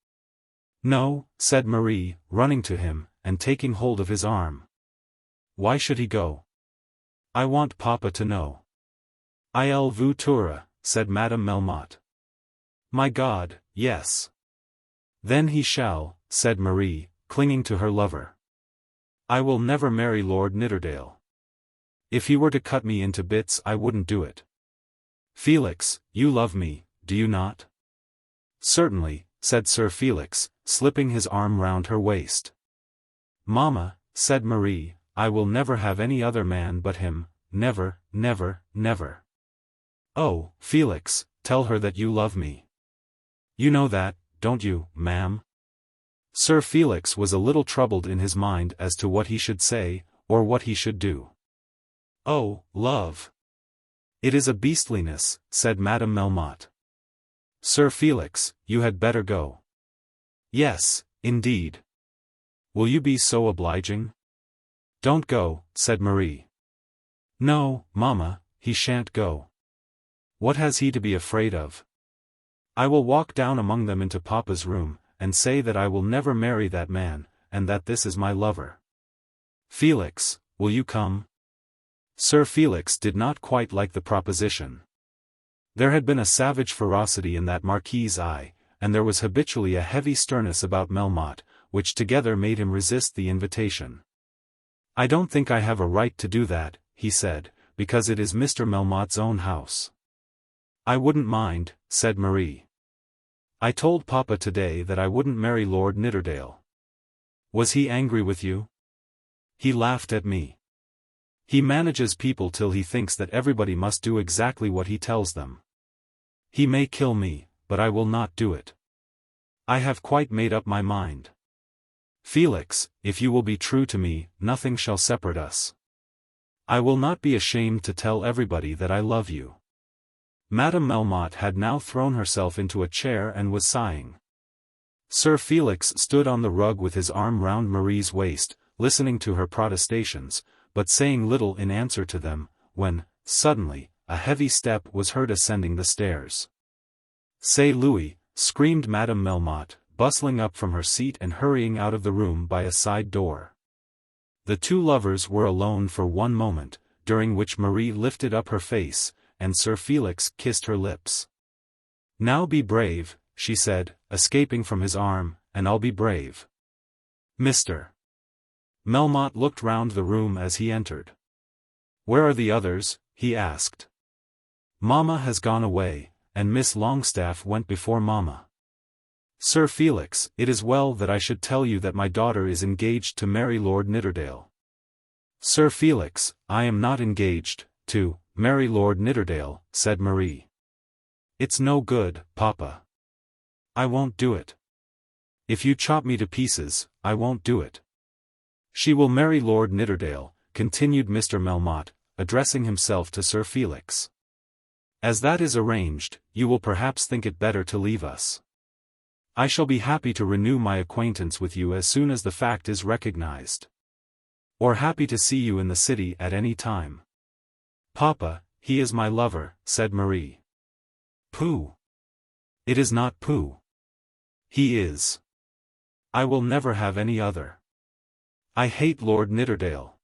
"No," said Marie, running to him, and taking hold of his arm. "Why should he go? I want Papa to know." "Il vous tuera," said Madame Melmotte. "My God, yes." "Then he shall," said Marie, clinging to her lover. "I will never marry Lord Nidderdale. If he were to cut me into bits I wouldn't do it." "Felix, you love me, do you not?" "Certainly," said Sir Felix, slipping his arm round her waist. "Mamma," said Marie, "I will never have any other man but him, never, never, never." "Oh, Felix, tell her that you love me. You know that, don't you, ma'am?" Sir Felix was a little troubled in his mind as to what he should say, or what he should do. "Oh, love! It is a beastliness," said Madame Melmotte. "Sir Felix, you had better go." "Yes, indeed. Will you be so obliging?" "Don't go," said Marie. "No, mamma, he shan't go. What has he to be afraid of? I will walk down among them into Papa's room, and say that I will never marry that man, and that this is my lover. Felix, will you come?" Sir Felix did not quite like the proposition. There had been a savage ferocity in that Marquis's eye, and there was habitually a heavy sternness about Melmotte, which together made him resist the invitation. "I don't think I have a right to do that," he said, "because it is Mr. Melmotte's own house." "I wouldn't mind," said Marie. "I told Papa today that I wouldn't marry Lord Nidderdale." "Was he angry with you?" "He laughed at me. He manages people till he thinks that everybody must do exactly what he tells them. He may kill me, but I will not do it. I have quite made up my mind. Felix, if you will be true to me, nothing shall separate us. I will not be ashamed to tell everybody that I love you." Madame Melmotte had now thrown herself into a chair and was sighing. Sir Felix stood on the rug with his arm round Marie's waist, listening to her protestations, but saying little in answer to them, when, suddenly, a heavy step was heard ascending the stairs. "C'est Louis," screamed Madame Melmotte, bustling up from her seat and hurrying out of the room by a side door. The two lovers were alone for one moment, during which Marie lifted up her face, and Sir Felix kissed her lips. "Now be brave," she said, escaping from his arm, "and I'll be brave." Mr. Melmotte looked round the room as he entered. "Where are the others?" he asked. "Mamma has gone away, and Miss Longestaffe went before Mamma." "Sir Felix, it is well that I should tell you that my daughter is engaged to marry Lord Nidderdale." "Sir Felix, I am not engaged to marry Lord Nidderdale," said Marie. "It's no good, Papa. I won't do it. If you chop me to pieces, I won't do it." "She will marry Lord Nidderdale," continued Mr. Melmotte, addressing himself to Sir Felix. "As that is arranged, you will perhaps think it better to leave us. I shall be happy to renew my acquaintance with you as soon as the fact is recognized. Or happy to see you in the city at any time." "Papa, he is my lover," said Marie. "Pooh! It is not pooh. He is. I will never have any other. I hate Lord Nidderdale.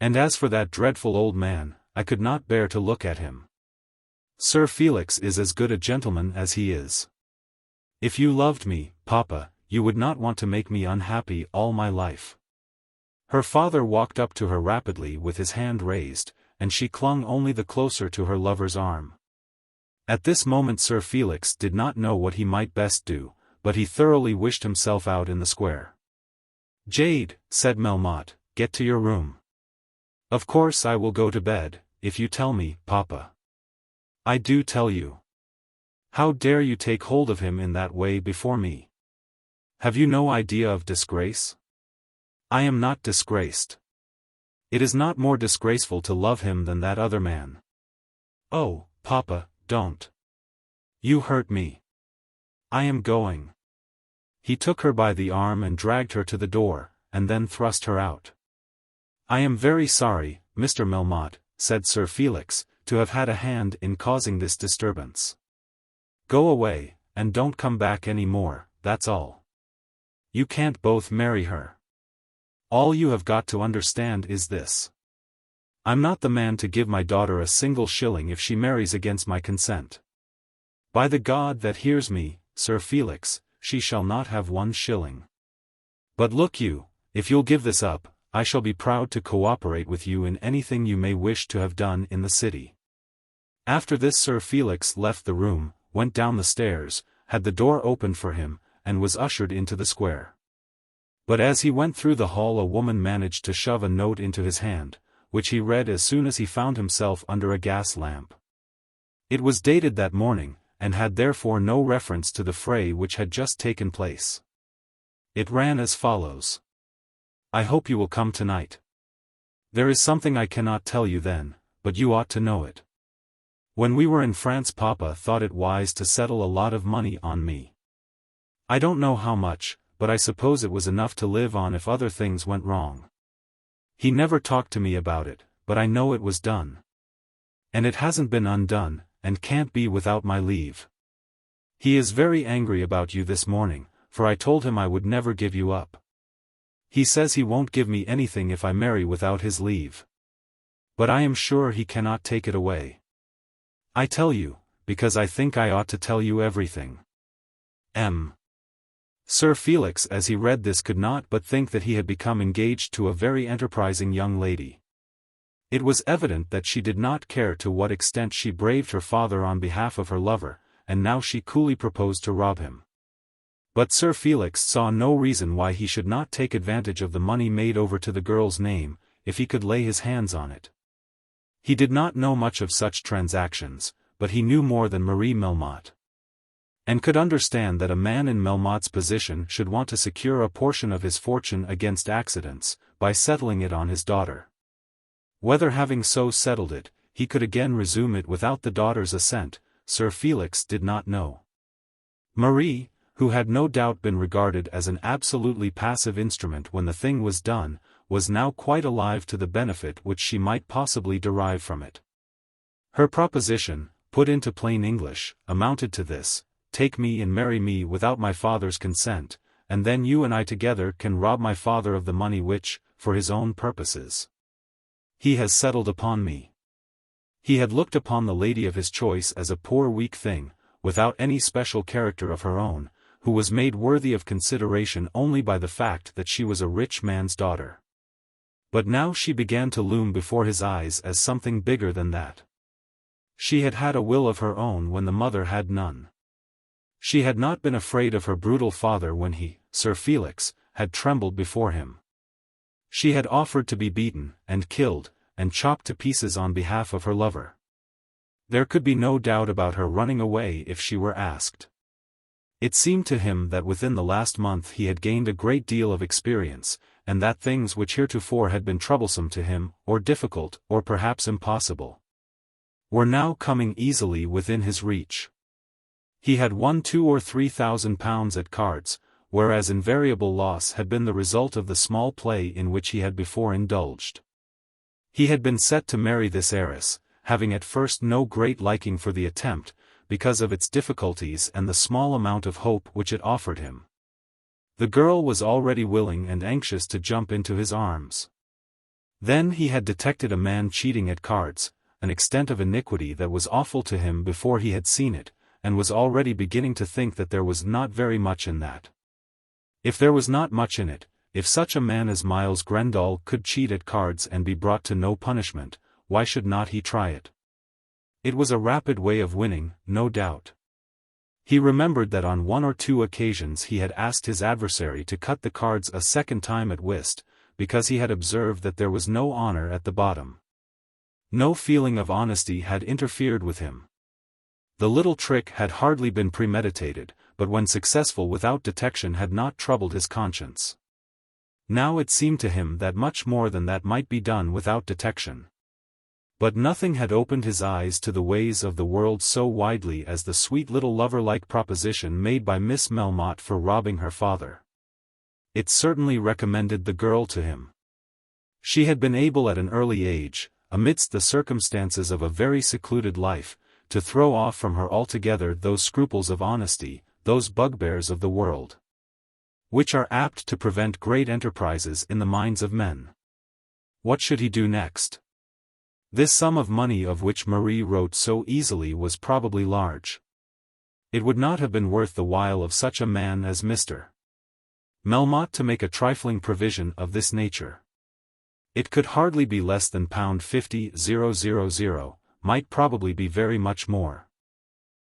And as for that dreadful old man, I could not bear to look at him. Sir Felix is as good a gentleman as he is. If you loved me, Papa, you would not want to make me unhappy all my life." Her father walked up to her rapidly with his hand raised, and she clung only the closer to her lover's arm. At this moment Sir Felix did not know what he might best do, but he thoroughly wished himself out in the square. "Jade," said Melmotte, "get to your room." "Of course I will go to bed, if you tell me, Papa." "I do tell you. How dare you take hold of him in that way before me? Have you no idea of disgrace?" "I am not disgraced. It is not more disgraceful to love him than that other man. Oh, Papa, don't. You hurt me. I am going. He took her by the arm and dragged her to the door, and then thrust her out. I am very sorry, Mr. Melmotte, said Sir Felix, to have had a hand in causing this disturbance. Go away, and don't come back any more, that's all. You can't both marry her. All you have got to understand is this. I'm not the man to give my daughter a single shilling if she marries against my consent. By the God that hears me, Sir Felix, she shall not have 1 shilling. But look you, if you'll give this up, I shall be proud to cooperate with you in anything you may wish to have done in the city. After this Sir Felix left the room, went down the stairs, had the door opened for him, and was ushered into the square. But as he went through the hall a woman managed to shove a note into his hand, which he read as soon as he found himself under a gas lamp. It was dated that morning, and had therefore no reference to the fray which had just taken place. It ran as follows. I hope you will come tonight. There is something I cannot tell you then, but you ought to know it. When we were in France Papa thought it wise to settle a lot of money on me. I don't know how much, but I suppose it was enough to live on if other things went wrong. He never talked to me about it, but I know it was done. And it hasn't been undone, and can't be without my leave. He is very angry about you this morning, for I told him I would never give you up. He says he won't give me anything if I marry without his leave. But I am sure he cannot take it away. I tell you, because I think I ought to tell you everything. M. Sir Felix as he read this could not but think that he had become engaged to a very enterprising young lady. It was evident that she did not care to what extent she braved her father on behalf of her lover, and now she coolly proposed to rob him. But Sir Felix saw no reason why he should not take advantage of the money made over to the girl's name, if he could lay his hands on it. He did not know much of such transactions, but he knew more than Marie Melmotte, and could understand that a man in Melmotte's position should want to secure a portion of his fortune against accidents, by settling it on his daughter. Whether having so settled it, he could again resume it without the daughter's assent, Sir Felix did not know. Marie, who had no doubt been regarded as an absolutely passive instrument when the thing was done, was now quite alive to the benefit which she might possibly derive from it. Her proposition, put into plain English, amounted to this: take me and marry me without my father's consent, and then you and I together can rob my father of the money which, for his own purposes, he has settled upon me. He had looked upon the lady of his choice as a poor weak thing, without any special character of her own, who was made worthy of consideration only by the fact that she was a rich man's daughter. But now she began to loom before his eyes as something bigger than that. She had had a will of her own when the mother had none. She had not been afraid of her brutal father when he, Sir Felix, had trembled before him. She had offered to be beaten, and killed, and chopped to pieces on behalf of her lover. There could be no doubt about her running away if she were asked. It seemed to him that within the last month he had gained a great deal of experience, and that things which heretofore had been troublesome to him, or difficult, or perhaps impossible, were now coming easily within his reach. He had won £2,000 or £3,000 at cards, whereas invariable loss had been the result of the small play in which he had before indulged. He had been set to marry this heiress, having at first no great liking for the attempt, because of its difficulties and the small amount of hope which it offered him. The girl was already willing and anxious to jump into his arms. Then he had detected a man cheating at cards, an extent of iniquity that was awful to him before he had seen it, and was already beginning to think that there was not very much in that. If there was not much in it, if such a man as Miles Grendall could cheat at cards and be brought to no punishment, why should not he try it? It was a rapid way of winning, no doubt. He remembered that on 1 or 2 occasions he had asked his adversary to cut the cards a second time at whist, because he had observed that there was no honor at the bottom. No feeling of honesty had interfered with him. The little trick had hardly been premeditated, but when successful without detection had not troubled his conscience. Now it seemed to him that much more than that might be done without detection. But nothing had opened his eyes to the ways of the world so widely as the sweet little lover-like proposition made by Miss Melmotte for robbing her father. It certainly recommended the girl to him. She had been able at an early age, amidst the circumstances of a very secluded life, to throw off from her altogether those scruples of honesty, those bugbears of the world, which are apt to prevent great enterprises in the minds of men. What should he do next? This sum of money of which Marie wrote so easily was probably large. It would not have been worth the while of such a man as Mr. Melmotte to make a trifling provision of this nature. It could hardly be less than £50,000, might probably be very much more.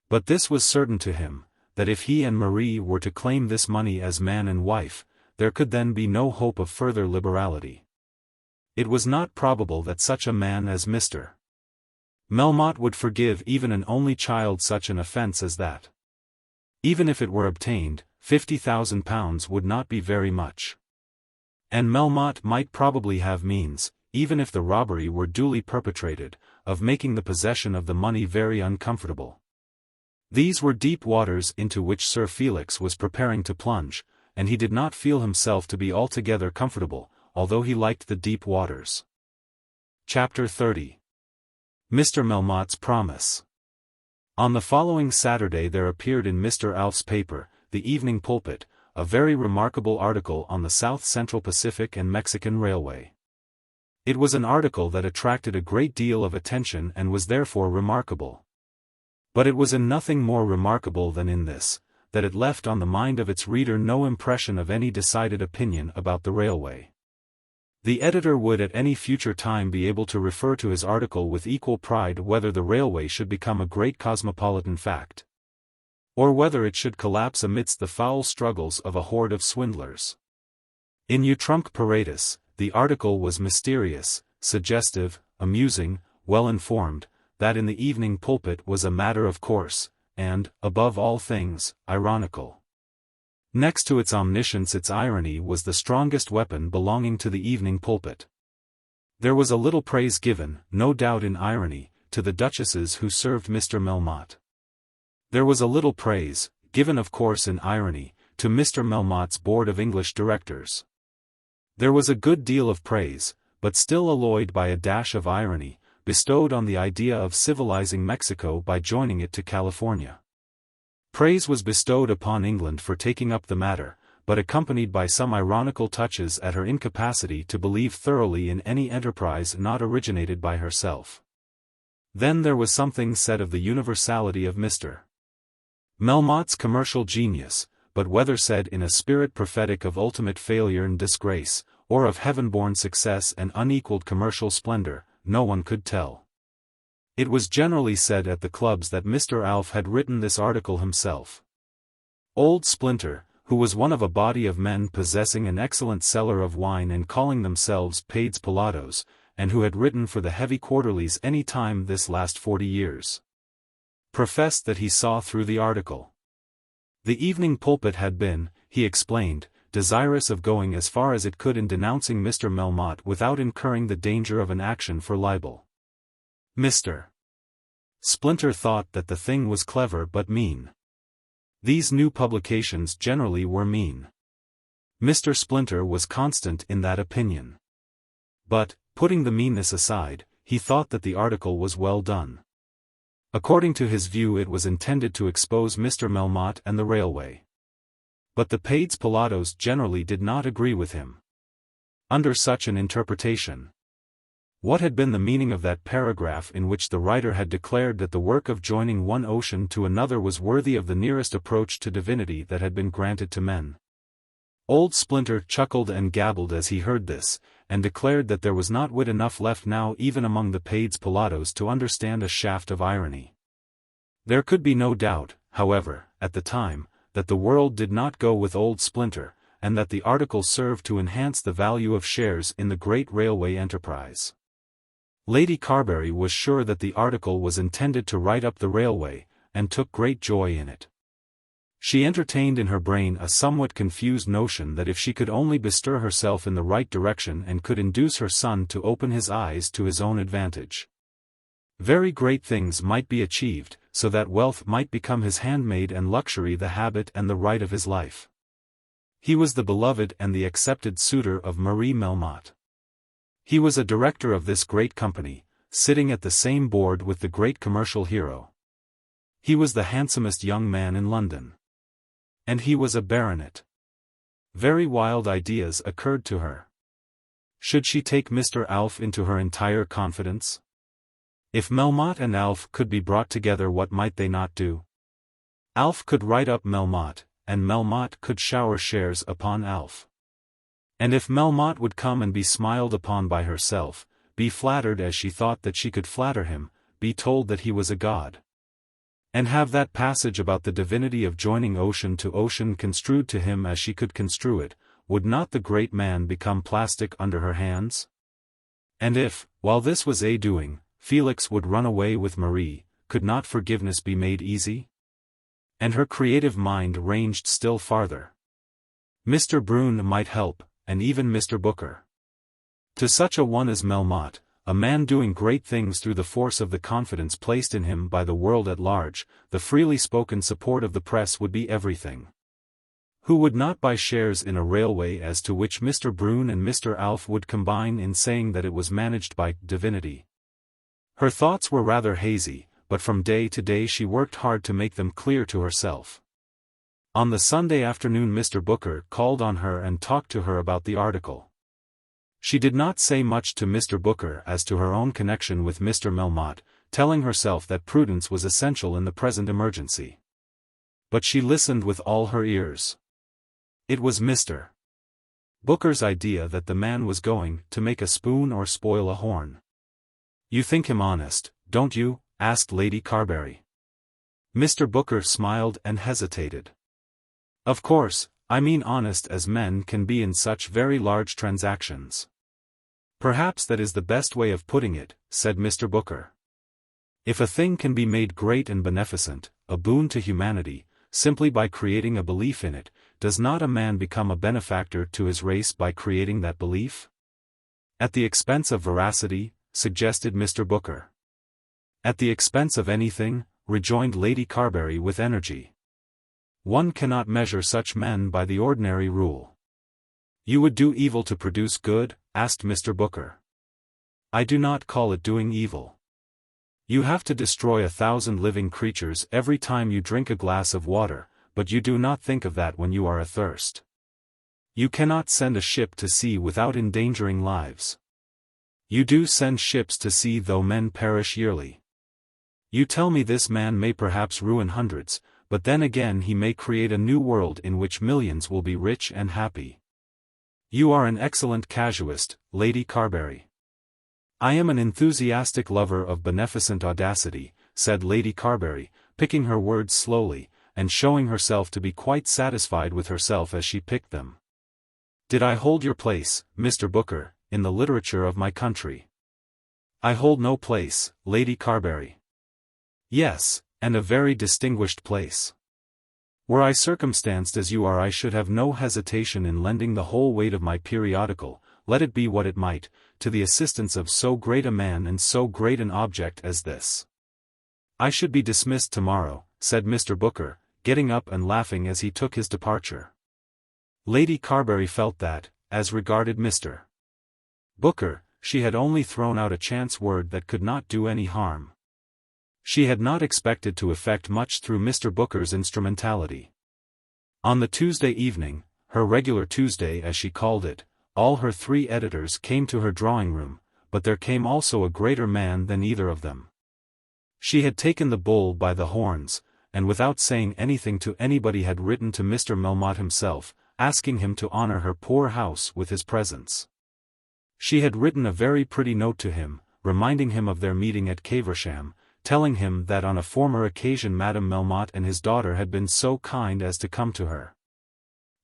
But this was certain to him, that if he and Marie were to claim this money as man and wife, there could then be no hope of further liberality. It was not probable that such a man as Mr. Melmotte would forgive even an only child such an offence as that. Even if it were obtained, £50,000 would not be very much. And Melmotte might probably have means, even if the robbery were duly perpetrated, of making the possession of the money very uncomfortable. These were deep waters into which Sir Felix was preparing to plunge, and he did not feel himself to be altogether comfortable, although he liked the deep waters. Chapter 30. Mr. Melmotte's Promise. On the following Saturday there appeared in Mr. Alf's paper, the Evening Pulpit, a very remarkable article on the South Central Pacific and Mexican Railway. It was an article that attracted a great deal of attention and was therefore remarkable. But it was in nothing more remarkable than in this, that it left on the mind of its reader no impression of any decided opinion about the railway. The editor would at any future time be able to refer to his article with equal pride whether the railway should become a great cosmopolitan fact, or whether it should collapse amidst the foul struggles of a horde of swindlers. In Utrumque Paratus, the article was mysterious, suggestive, amusing, well-informed, that in the Evening Pulpit was a matter of course, and, above all things, ironical. Next to its omniscience its irony was the strongest weapon belonging to the Evening Pulpit. There was a little praise given, no doubt in irony, to the duchesses who served Mr. Melmotte. There was a little praise, given of course in irony, to Mr. Melmotte's Board of English Directors. There was a good deal of praise, but still alloyed by a dash of irony, bestowed on the idea of civilizing Mexico by joining it to California. Praise was bestowed upon England for taking up the matter, but accompanied by some ironical touches at her incapacity to believe thoroughly in any enterprise not originated by herself. Then there was something said of the universality of Mr. Melmotte's commercial genius, but whether said in a spirit prophetic of ultimate failure and disgrace, or of heaven-born success and unequaled commercial splendor, no one could tell. It was generally said at the clubs that Mr. Alf had written this article himself. Old Splinter, who was one of a body of men possessing an excellent cellar of wine and calling themselves Pades Pilatos, and who had written for the heavy quarterlies any time this last 40 years, professed that he saw through the article. The Evening Pulpit had been, he explained, desirous of going as far as it could in denouncing Mr. Melmotte without incurring the danger of an action for libel. Mr. Splinter thought that the thing was clever but mean. These new publications generally were mean. Mr. Splinter was constant in that opinion. But, putting the meanness aside, he thought that the article was well done. According to his view it was intended to expose Mr. Melmotte and the railway. But the Pades Pilatos generally did not agree with him. Under such an interpretation, what had been the meaning of that paragraph in which the writer had declared that the work of joining one ocean to another was worthy of the nearest approach to divinity that had been granted to men? Old Splinter chuckled and gabbled as he heard this, and declared that there was not wit enough left now even among the Pades Pilatos to understand a shaft of irony. There could be no doubt, however, at the time, that the world did not go with Old Splinter, and that the article served to enhance the value of shares in the great railway enterprise. Lady Carbury was sure that the article was intended to write up the railway, and took great joy in it. She entertained in her brain a somewhat confused notion that if she could only bestir herself in the right direction and could induce her son to open his eyes to his own advantage, very great things might be achieved, so that wealth might become his handmaid and luxury the habit and the right of his life. He was the beloved and the accepted suitor of Marie Melmotte. He was a director of this great company, sitting at the same board with the great commercial hero. He was the handsomest young man in London. And he was a baronet. Very wild ideas occurred to her. Should she take Mr. Alf into her entire confidence? If Melmotte and Alf could be brought together, what might they not do? Alf could write up Melmotte, and Melmotte could shower shares upon Alf. And if Melmotte would come and be smiled upon by herself, be flattered as she thought that she could flatter him, be told that he was a god, and have that passage about the divinity of joining ocean to ocean construed to him as she could construe it, would not the great man become plastic under her hands? And if, while this was doing, Felix would run away with Marie, could not forgiveness be made easy? And her creative mind ranged still farther. Mr. Brune might help, and even Mr. Booker. To such a one as Melmotte, a man doing great things through the force of the confidence placed in him by the world at large, the freely spoken support of the press would be everything. Who would not buy shares in a railway as to which Mr. Brune and Mr. Alf would combine in saying that it was managed by divinity? Her thoughts were rather hazy, but from day to day she worked hard to make them clear to herself. On the Sunday afternoon Mr. Booker called on her and talked to her about the article. She did not say much to Mr. Booker as to her own connection with Mr. Melmotte, telling herself that prudence was essential in the present emergency. But she listened with all her ears. It was Mr. Booker's idea that the man was going to make a spoon or spoil a horn. "You think him honest, don't you?" asked Lady Carbury. Mr. Booker smiled and hesitated. "Of course, I mean honest as men can be in such very large transactions." "Perhaps that is the best way of putting it," said Mr. Booker. "If a thing can be made great and beneficent, a boon to humanity, simply by creating a belief in it, does not a man become a benefactor to his race by creating that belief?" "At the expense of veracity," suggested Mr. Booker. "At the expense of anything," rejoined Lady Carbury with energy. "One cannot measure such men by the ordinary rule." "You would do evil to produce good?" asked Mr. Booker. "I do not call it doing evil. You have to destroy 1,000 living creatures every time you drink a glass of water, but you do not think of that when you are athirst. You cannot send a ship to sea without endangering lives. You do send ships to sea though men perish yearly. You tell me this man may perhaps ruin hundreds, but then again he may create a new world in which millions will be rich and happy. You are an excellent casuist, Lady Carbury." "I am an enthusiastic lover of beneficent audacity," said Lady Carbury, picking her words slowly, and showing herself to be quite satisfied with herself as she picked them. "Did I hold your place, Mr. Booker, in the literature of my country?" "I hold no place, Lady Carbury." "Yes, and a very distinguished place. Were I circumstanced as you are, I should have no hesitation in lending the whole weight of my periodical, let it be what it might, to the assistance of so great a man and so great an object as this." "I should be dismissed tomorrow," said Mr. Booker, getting up and laughing as he took his departure. Lady Carbury felt that, as regarded Mr. Booker, she had only thrown out a chance word that could not do any harm. She had not expected to effect much through Mr. Booker's instrumentality. On the Tuesday evening, her regular Tuesday as she called it, all her 3 editors came to her drawing-room, but there came also a greater man than either of them. She had taken the bull by the horns, and without saying anything to anybody had written to Mr. Melmotte himself, asking him to honor her poor house with his presence. She had written a very pretty note to him, reminding him of their meeting at Caversham, telling him that on a former occasion Madame Melmotte and his daughter had been so kind as to come to her,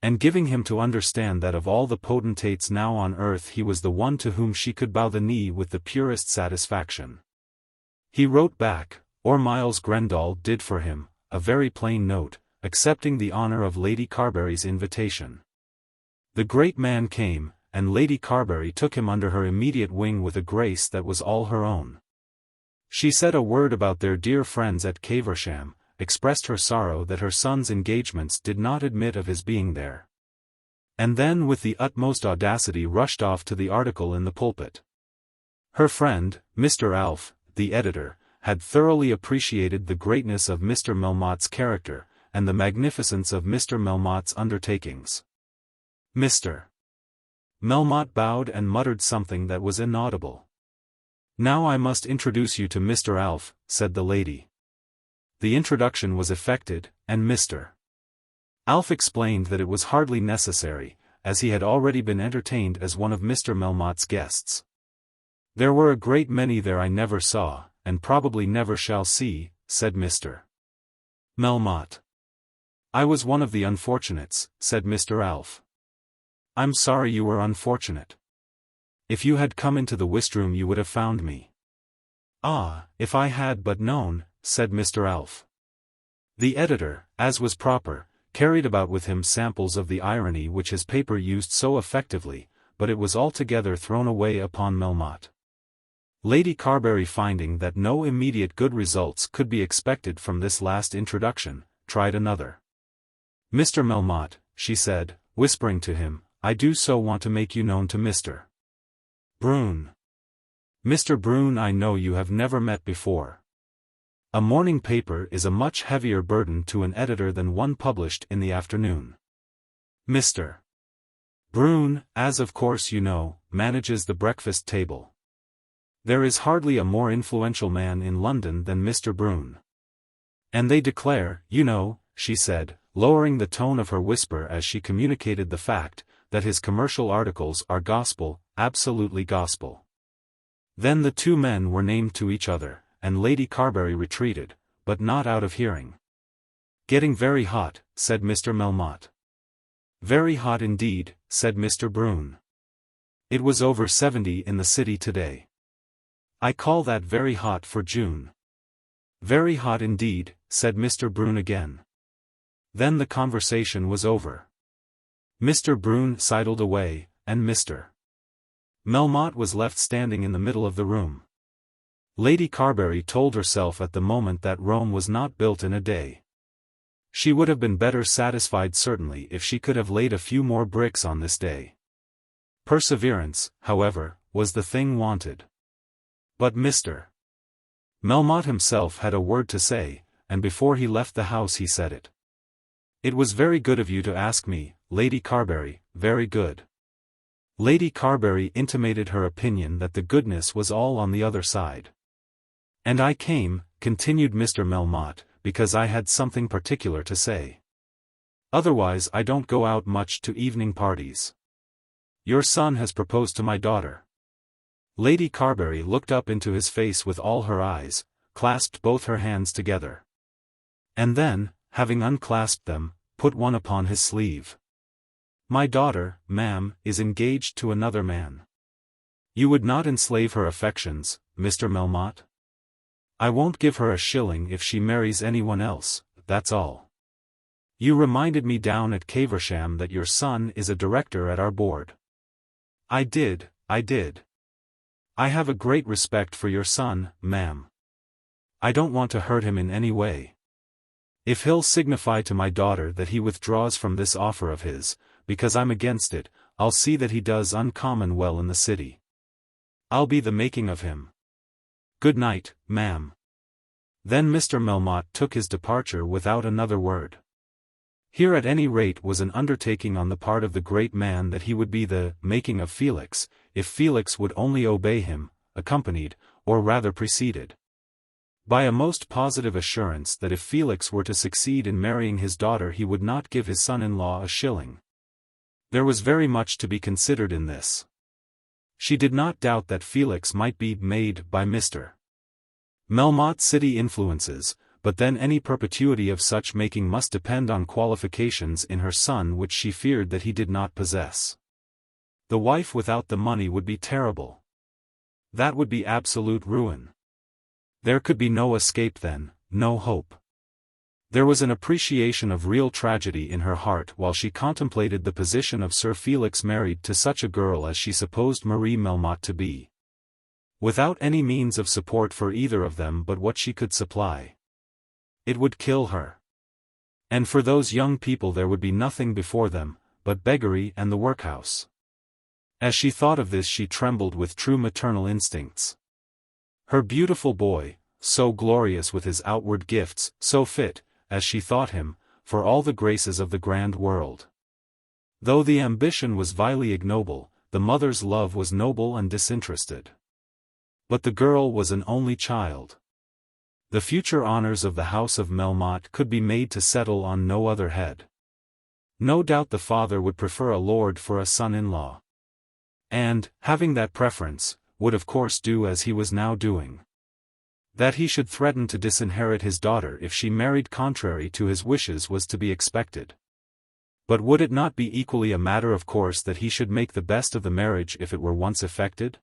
and giving him to understand that of all the potentates now on earth he was the one to whom she could bow the knee with the purest satisfaction. He wrote back, or Miles Grendall did for him, a very plain note, accepting the honor of Lady Carbury's invitation. The great man came, and Lady Carbury took him under her immediate wing with a grace that was all her own. She said a word about their dear friends at Caversham, expressed her sorrow that her son's engagements did not admit of his being there. And then with the utmost audacity rushed off to the article in the pulpit. Her friend, Mr. Alf, the editor, had thoroughly appreciated the greatness of Mr. Melmotte's character, and the magnificence of Mr. Melmotte's undertakings. Mr. Melmotte bowed and muttered something that was inaudible. "Now I must introduce you to Mr. Alf," said the lady. The introduction was effected, and Mr. Alf explained that it was hardly necessary, as he had already been entertained as one of Mr. Melmotte's guests. "There were a great many there I never saw, and probably never shall see," said Mr. Melmotte. "I was one of the unfortunates," said Mr. Alf. "I'm sorry you were unfortunate. If you had come into the whist-room you would have found me." "Ah, if I had but known," said Mr. Alf. The editor, as was proper, carried about with him samples of the irony which his paper used so effectively, but it was altogether thrown away upon Melmotte. Lady Carbury, finding that no immediate good results could be expected from this last introduction, tried another. "Mr. Melmotte," she said, whispering to him, "I do so want to make you known to Mr. Brune. Mr. Brune I know you have never met before. A morning paper is a much heavier burden to an editor than one published in the afternoon. Mr. Brune, as of course you know, manages the breakfast table. There is hardly a more influential man in London than Mr. Brune. And they declare, you know," she said, lowering the tone of her whisper as she communicated the fact, "that his commercial articles are gospel, absolutely gospel." Then the two men were named to each other, and Lady Carbury retreated, but not out of hearing. "Getting very hot," said Mr. Melmotte. "Very hot indeed," said Mr. Brune. "It was over 70 in the city today. I call that very hot for June." "Very hot indeed," said Mr. Brune again. Then the conversation was over. Mr. Brune sidled away, and Mr. Melmotte was left standing in the middle of the room. Lady Carbury told herself at the moment that Rome was not built in a day. She would have been better satisfied certainly if she could have laid a few more bricks on this day. Perseverance, however, was the thing wanted. But Mr. Melmotte himself had a word to say, and before he left the house he said it. "It was very good of you to ask me, Lady Carbury, very good." Lady Carbury intimated her opinion that the goodness was all on the other side. "And I came," continued Mr. Melmotte, "because I had something particular to say. Otherwise I don't go out much to evening parties. Your son has proposed to my daughter." Lady Carbury looked up into his face with all her eyes, clasped both her hands together. And then, having unclasped them, put one upon his sleeve. "My daughter, ma'am, is engaged to another man. You would not enslave her affections, Mr. Melmotte? I won't give her a shilling if she marries anyone else, that's all. You reminded me down at Caversham that your son is a director at our board." I did. "I have a great respect for your son, ma'am. I don't want to hurt him in any way. If he'll signify to my daughter that he withdraws from this offer of his, because I'm against it, I'll see that he does uncommon well in the city. I'll be the making of him. Good night, ma'am." Then Mr. Melmotte took his departure without another word. Here at any rate was an undertaking on the part of the great man that he would be the making of Felix, if Felix would only obey him, accompanied, or rather preceded, by a most positive assurance that if Felix were to succeed in marrying his daughter he would not give his son-in-law a shilling. There was very much to be considered in this. She did not doubt that Felix might be made by Mr. Melmotte's city influences, but then any perpetuity of such making must depend on qualifications in her son which she feared that he did not possess. The wife without the money would be terrible. That would be absolute ruin. There could be no escape then, no hope. There was an appreciation of real tragedy in her heart while she contemplated the position of Sir Felix married to such a girl as she supposed Marie Melmotte to be, without any means of support for either of them but what she could supply. It would kill her. And for those young people there would be nothing before them, but beggary and the workhouse. As she thought of this she trembled with true maternal instincts. Her beautiful boy, so glorious with his outward gifts, so fit, as she thought him, for all the graces of the grand world. Though the ambition was vilely ignoble, the mother's love was noble and disinterested. But the girl was an only child. The future honors of the house of Melmotte could be made to settle on no other head. No doubt the father would prefer a lord for a son-in-law. And, having that preference, would of course do as he was now doing. That he should threaten to disinherit his daughter if she married contrary to his wishes was to be expected. But would it not be equally a matter of course that he should make the best of the marriage if it were once effected?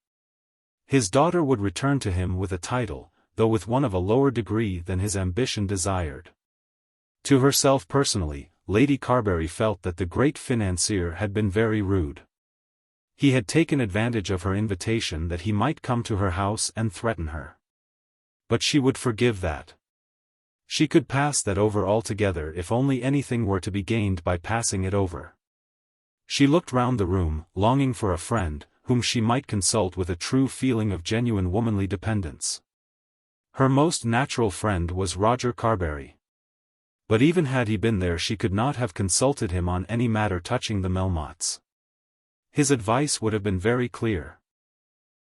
His daughter would return to him with a title, though with one of a lower degree than his ambition desired. To herself personally, Lady Carbury felt that the great financier had been very rude. He had taken advantage of her invitation that he might come to her house and threaten her. But she would forgive that. She could pass that over altogether if only anything were to be gained by passing it over. She looked round the room, longing for a friend, whom she might consult with a true feeling of genuine womanly dependence. Her most natural friend was Roger Carbury. But even had he been there she could not have consulted him on any matter touching the Melmottes. His advice would have been very clear.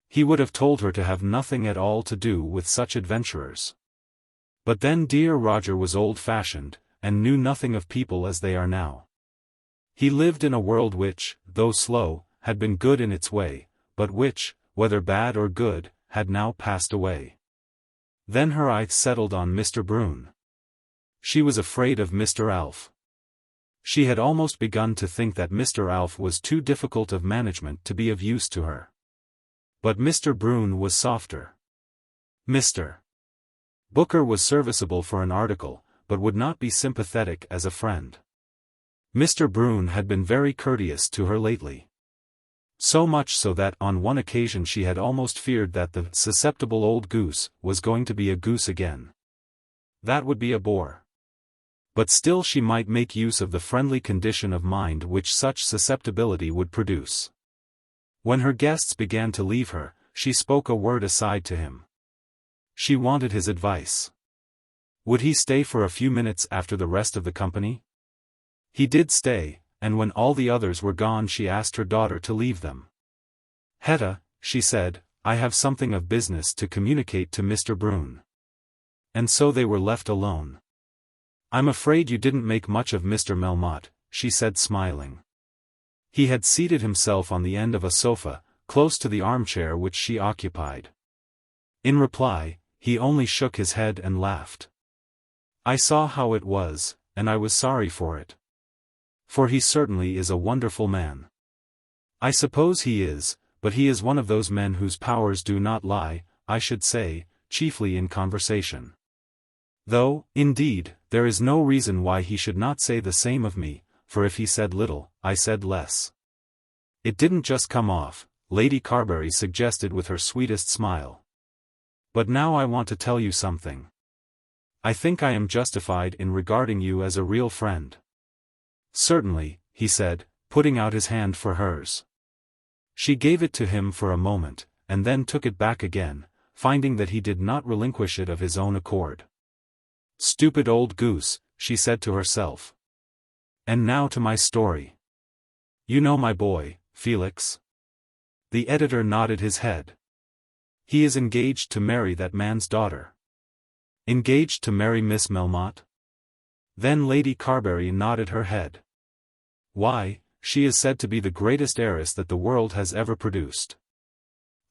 He would have told her to have nothing at all to do with such adventurers. But then dear Roger was old-fashioned, and knew nothing of people as they are now. He lived in a world which, though slow, had been good in its way, but which, whether bad or good, had now passed away. Then her eye settled on Mr. Brune. She was afraid of Mr. Alf. She had almost begun to think that Mr. Alf was too difficult of management to be of use to her. But Mr. Brune was softer. Mr. Booker was serviceable for an article, but would not be sympathetic as a friend. Mr. Brune had been very courteous to her lately. So much so that on one occasion she had almost feared that the susceptible old goose was going to be a goose again. That would be a bore. But still she might make use of the friendly condition of mind which such susceptibility would produce. When her guests began to leave her, she spoke a word aside to him. She wanted his advice. Would he stay for a few minutes after the rest of the company? He did stay, and when all the others were gone she asked her daughter to leave them. Hetta, she said, I have something of business to communicate to Mr. Brune. And so they were left alone. I'm afraid you didn't make much of Mr. Melmotte, she said smiling. He had seated himself on the end of a sofa, close to the armchair which she occupied. In reply, he only shook his head and laughed. I saw how it was, and I was sorry for it. For he certainly is a wonderful man. I suppose he is, but he is one of those men whose powers do not lie, I should say, chiefly in conversation. Though, indeed, there is no reason why he should not say the same of me, for if he said little, I said less. It didn't just come off, Lady Carbury suggested with her sweetest smile. But now I want to tell you something. I think I am justified in regarding you as a real friend. Certainly, he said, putting out his hand for hers. She gave it to him for a moment, and then took it back again, finding that he did not relinquish it of his own accord. Stupid old goose, she said to herself. And now to my story. You know my boy, Felix? The editor nodded his head. He is engaged to marry that man's daughter. Engaged to marry Miss Melmotte? Then Lady Carbury nodded her head. Why, she is said to be the greatest heiress that the world has ever produced.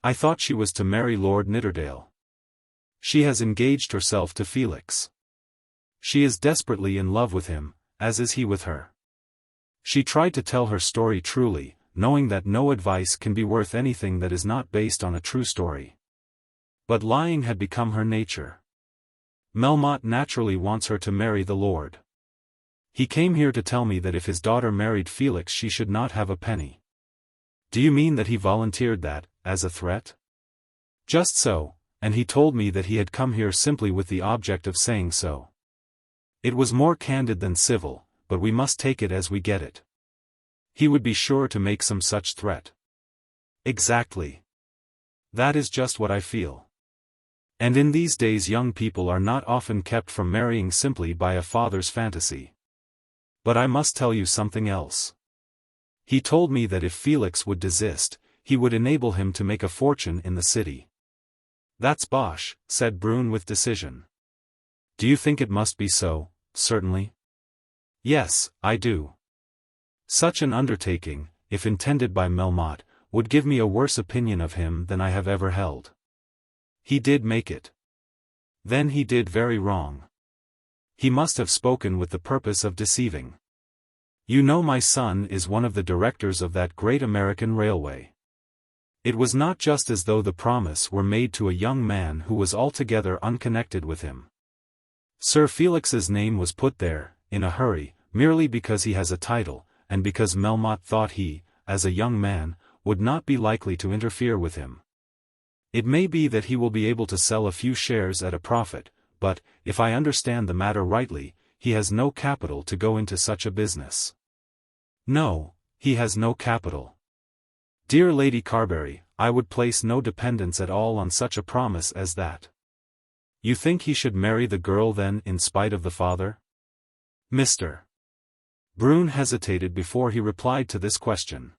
I thought she was to marry Lord Nidderdale. She has engaged herself to Felix. She is desperately in love with him, as is he with her. She tried to tell her story truly, knowing that no advice can be worth anything that is not based on a true story. But lying had become her nature. Melmotte naturally wants her to marry the lord. He came here to tell me that if his daughter married Felix she should not have a penny. Do you mean that he volunteered that, as a threat? Just so, and he told me that he had come here simply with the object of saying so. It was more candid than civil, but we must take it as we get it. He would be sure to make some such threat. Exactly. That is just what I feel. And in these days young people are not often kept from marrying simply by a father's fantasy. But I must tell you something else. He told me that if Felix would desist, he would enable him to make a fortune in the city. That's bosh, said Brune with decision. Do you think it must be so? Certainly. Yes, I do. Such an undertaking, if intended by Melmotte, would give me a worse opinion of him than I have ever held. He did make it. Then he did very wrong. He must have spoken with the purpose of deceiving. You know my son is one of the directors of that great American railway. It was not just as though the promise were made to a young man who was altogether unconnected with him. Sir Felix's name was put there, in a hurry, merely because he has a title, and because Melmotte thought he, as a young man, would not be likely to interfere with him. It may be that he will be able to sell a few shares at a profit, but, if I understand the matter rightly, he has no capital to go into such a business. No, he has no capital. Dear Lady Carbury, I would place no dependence at all on such a promise as that. You think he should marry the girl then in spite of the father? Mr. Brune hesitated before he replied to this question.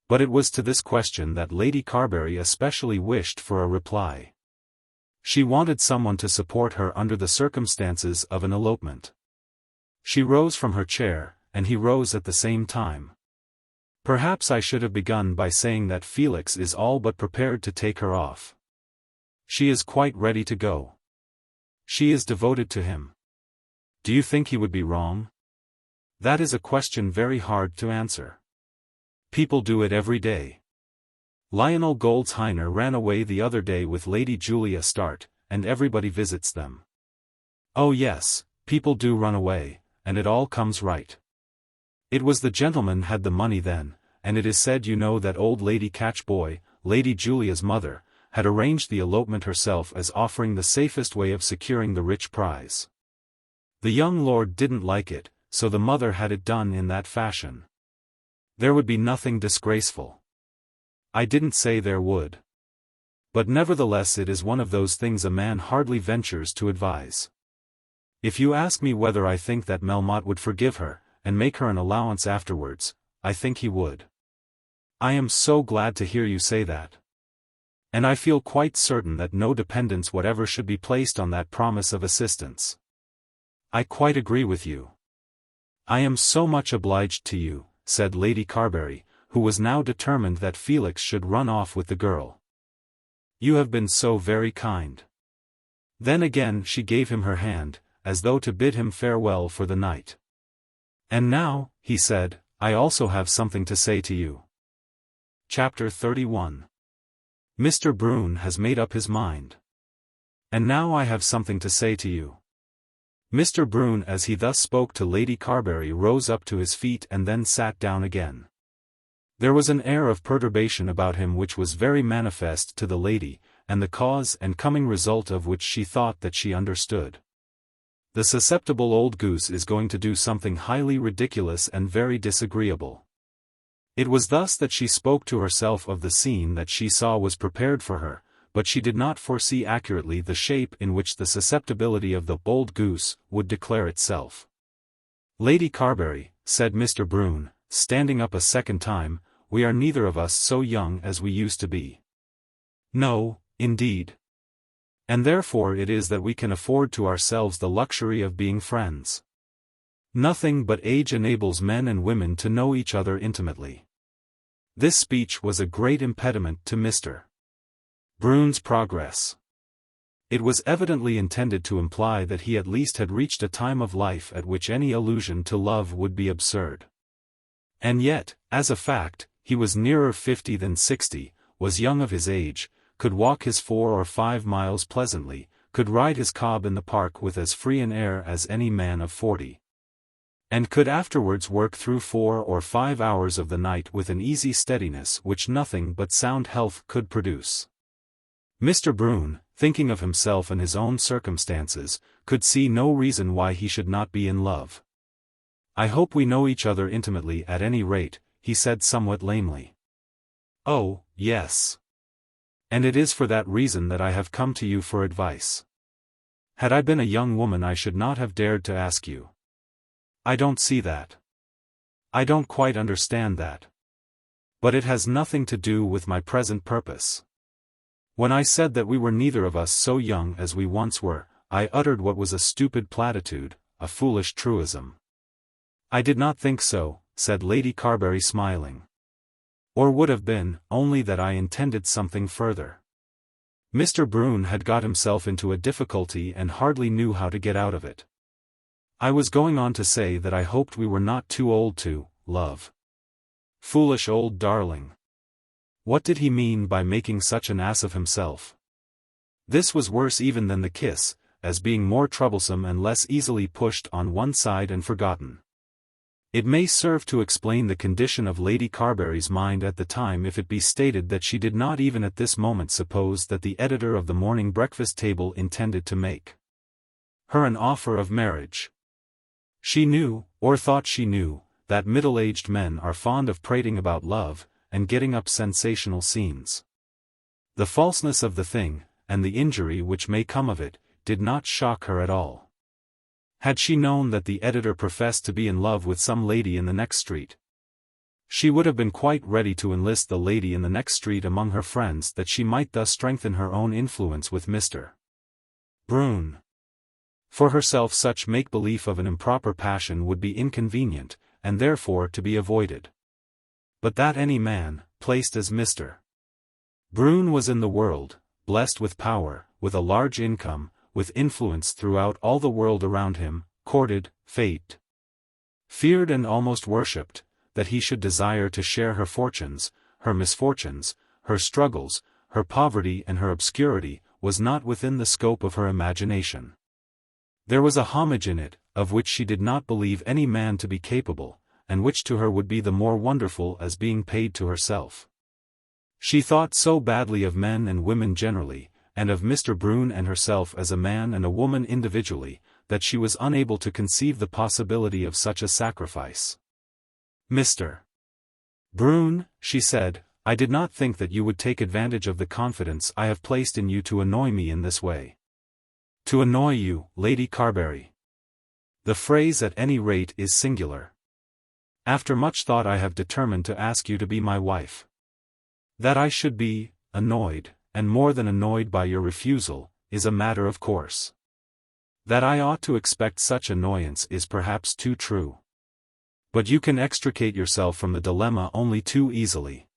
But it was to this question that Lady Carbury especially wished for a reply. She wanted someone to support her under the circumstances of an elopement. She rose from her chair, and he rose at the same time. Perhaps I should have begun by saying that Felix is all but prepared to take her off. She is quite ready to go. She is devoted to him. Do you think he would be wrong? That is a question very hard to answer. People do it every day. Lionel Goldshiner ran away the other day with Lady Julia Start, and everybody visits them. Oh yes, people do run away, and it all comes right. It was the gentleman had the money then, and it is said you know that old Lady Catchboy, Lady Julia's mother, had arranged the elopement herself as offering the safest way of securing the rich prize. The young lord didn't like it, so the mother had it done in that fashion. There would be nothing disgraceful. I didn't say there would. But nevertheless it is one of those things a man hardly ventures to advise. If you ask me whether I think that Melmotte would forgive her, and make her an allowance afterwards, I think he would. I am so glad to hear you say that. And I feel quite certain that no dependence whatever should be placed on that promise of assistance. I quite agree with you. I am so much obliged to you, said Lady Carbury, who was now determined that Felix should run off with the girl. You have been so very kind. Then again she gave him her hand, as though to bid him farewell for the night. And now, he said, I also have something to say to you. Chapter 31. Mr. Brune has made up his mind. And now I have something to say to you. Mr. Brune as he thus spoke to Lady Carbury rose up to his feet and then sat down again. There was an air of perturbation about him which was very manifest to the lady, and the cause and coming result of which she thought that she understood. The susceptible old goose is going to do something highly ridiculous and very disagreeable. It was thus that she spoke to herself of the scene that she saw was prepared for her, but she did not foresee accurately the shape in which the susceptibility of the bold goose would declare itself. Lady Carbury, said Mr. Brune, standing up a second time, we are neither of us so young as we used to be. No, indeed. And therefore it is that we can afford to ourselves the luxury of being friends. Nothing but age enables men and women to know each other intimately. This speech was a great impediment to Mr. Brune's progress. It was evidently intended to imply that he at least had reached a time of life at which any allusion to love would be absurd. And yet, as a fact, he was nearer 50 than 60, was young of his age, could walk his 4 or 5 miles pleasantly, could ride his cob in the park with as free an air as any man of 40. And could afterwards work through 4 or 5 hours of the night with an easy steadiness which nothing but sound health could produce. Mr. Brune, thinking of himself and his own circumstances, could see no reason why he should not be in love. "I hope we know each other intimately at any rate," he said somewhat lamely. "Oh, yes. And it is for that reason that I have come to you for advice. Had I been a young woman I should not have dared to ask you. I don't see that. I don't quite understand that. But it has nothing to do with my present purpose. When I said that we were neither of us so young as we once were, I uttered what was a stupid platitude, a foolish truism." "I did not think so," said Lady Carbury smiling. "Or would have been, only that I intended something further." Mr. Brune had got himself into a difficulty and hardly knew how to get out of it. "I was going on to say that I hoped we were not too old to love." Foolish old darling! What did he mean by making such an ass of himself? This was worse even than the kiss, as being more troublesome and less easily pushed on one side and forgotten. It may serve to explain the condition of Lady Carbury's mind at the time if it be stated that she did not even at this moment suppose that the editor of the morning breakfast table intended to make her an offer of marriage. She knew, or thought she knew, that middle-aged men are fond of prating about love, and getting up sensational scenes. The falseness of the thing, and the injury which may come of it, did not shock her at all. Had she known that the editor professed to be in love with some lady in the next street, she would have been quite ready to enlist the lady in the next street among her friends that she might thus strengthen her own influence with Mr. Brune. For herself such make-belief of an improper passion would be inconvenient, and therefore to be avoided. But that any man, placed as Mr. Brune was in the world, blessed with power, with a large income, with influence throughout all the world around him, courted, feared and almost worshipped, that he should desire to share her fortunes, her misfortunes, her struggles, her poverty and her obscurity, was not within the scope of her imagination. There was a homage in it, of which she did not believe any man to be capable, and which to her would be the more wonderful as being paid to herself. She thought so badly of men and women generally, and of Mr. Brune and herself as a man and a woman individually, that she was unable to conceive the possibility of such a sacrifice. "Mr. Brune," she said, "I did not think that you would take advantage of the confidence I have placed in you to annoy me in this way." "To annoy you, Lady Carbury. The phrase at any rate is singular. After much thought I have determined to ask you to be my wife. That I should be annoyed, and more than annoyed by your refusal, is a matter of course. That I ought to expect such annoyance is perhaps too true. But you can extricate yourself from the dilemma only too easily."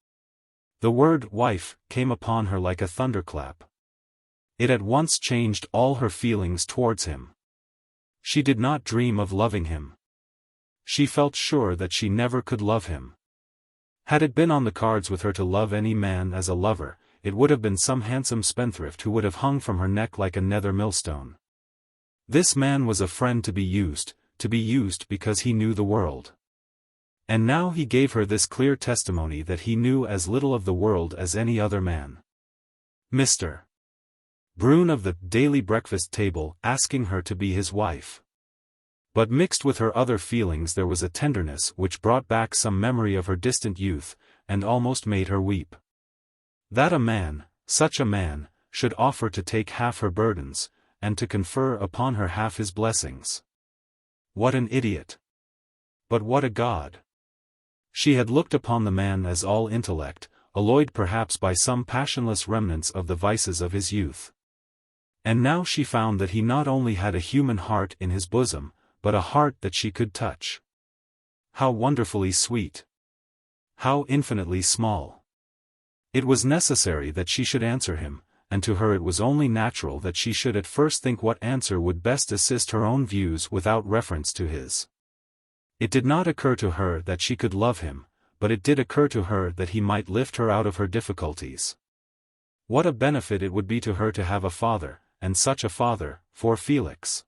The word wife came upon her like a thunderclap. It at once changed all her feelings towards him. She did not dream of loving him. She felt sure that she never could love him. Had it been on the cards with her to love any man as a lover, it would have been some handsome spendthrift who would have hung from her neck like a nether millstone. This man was a friend to be used because he knew the world. And now he gave her this clear testimony that he knew as little of the world as any other man. Mr. Brune of the daily breakfast table asking her to be his wife. But mixed with her other feelings there was a tenderness which brought back some memory of her distant youth, and almost made her weep. That a man, such a man, should offer to take half her burdens, and to confer upon her half his blessings. What an idiot! But what a god! She had looked upon the man as all intellect, alloyed perhaps by some passionless remnants of the vices of his youth. And now she found that he not only had a human heart in his bosom, but a heart that she could touch. How wonderfully sweet! How infinitely small! It was necessary that she should answer him, and to her it was only natural that she should at first think what answer would best assist her own views without reference to his. It did not occur to her that she could love him, but it did occur to her that he might lift her out of her difficulties. What a benefit it would be to her to have a father, and such a father, for Felix.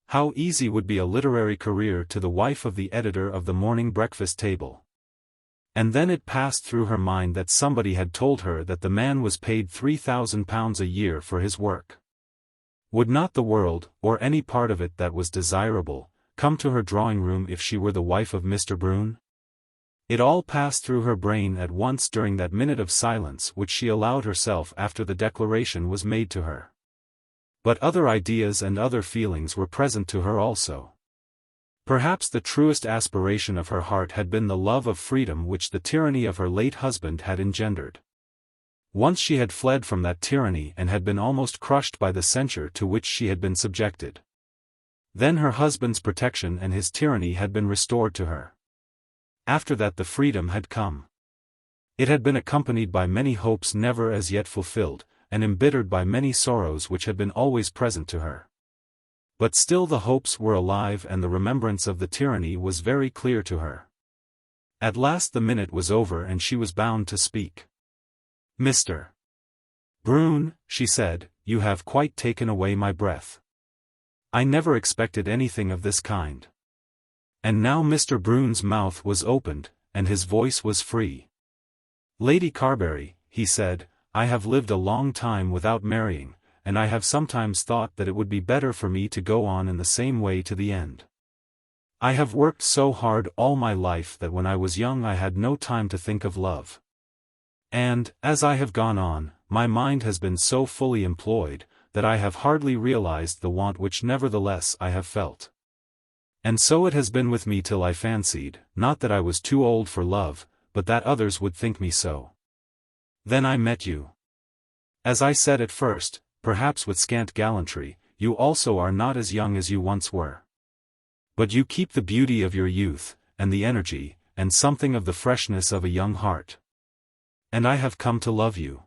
How easy would be a literary career to the wife of the editor of the morning breakfast table. And then it passed through her mind that somebody had told her that the man was paid £3,000 a year for his work. Would not the world, or any part of it that was desirable, come to her drawing-room if she were the wife of Mr. Brune? It all passed through her brain at once during that minute of silence which she allowed herself after the declaration was made to her. But other ideas and other feelings were present to her also. Perhaps the truest aspiration of her heart had been the love of freedom which the tyranny of her late husband had engendered. Once she had fled from that tyranny and had been almost crushed by the censure to which she had been subjected. Then her husband's protection and his tyranny had been restored to her. After that the freedom had come. It had been accompanied by many hopes never as yet fulfilled, and embittered by many sorrows which had been always present to her. But still the hopes were alive and the remembrance of the tyranny was very clear to her. At last the minute was over and she was bound to speak. "Mr. Brune," she said, "you have quite taken away my breath. I never expected anything of this kind." And now Mr. Brune's mouth was opened, and his voice was free. "Lady Carbury," he said, "I have lived a long time without marrying, and I have sometimes thought that it would be better for me to go on in the same way to the end. I have worked so hard all my life that when I was young I had no time to think of love. And, as I have gone on, my mind has been so fully employed, that I have hardly realized the want which nevertheless I have felt. And so it has been with me till I fancied, not that I was too old for love, but that others would think me so. Then I met you. As I said at first, perhaps with scant gallantry, you also are not as young as you once were. But you keep the beauty of your youth, and the energy, and something of the freshness of a young heart. And I have come to love you.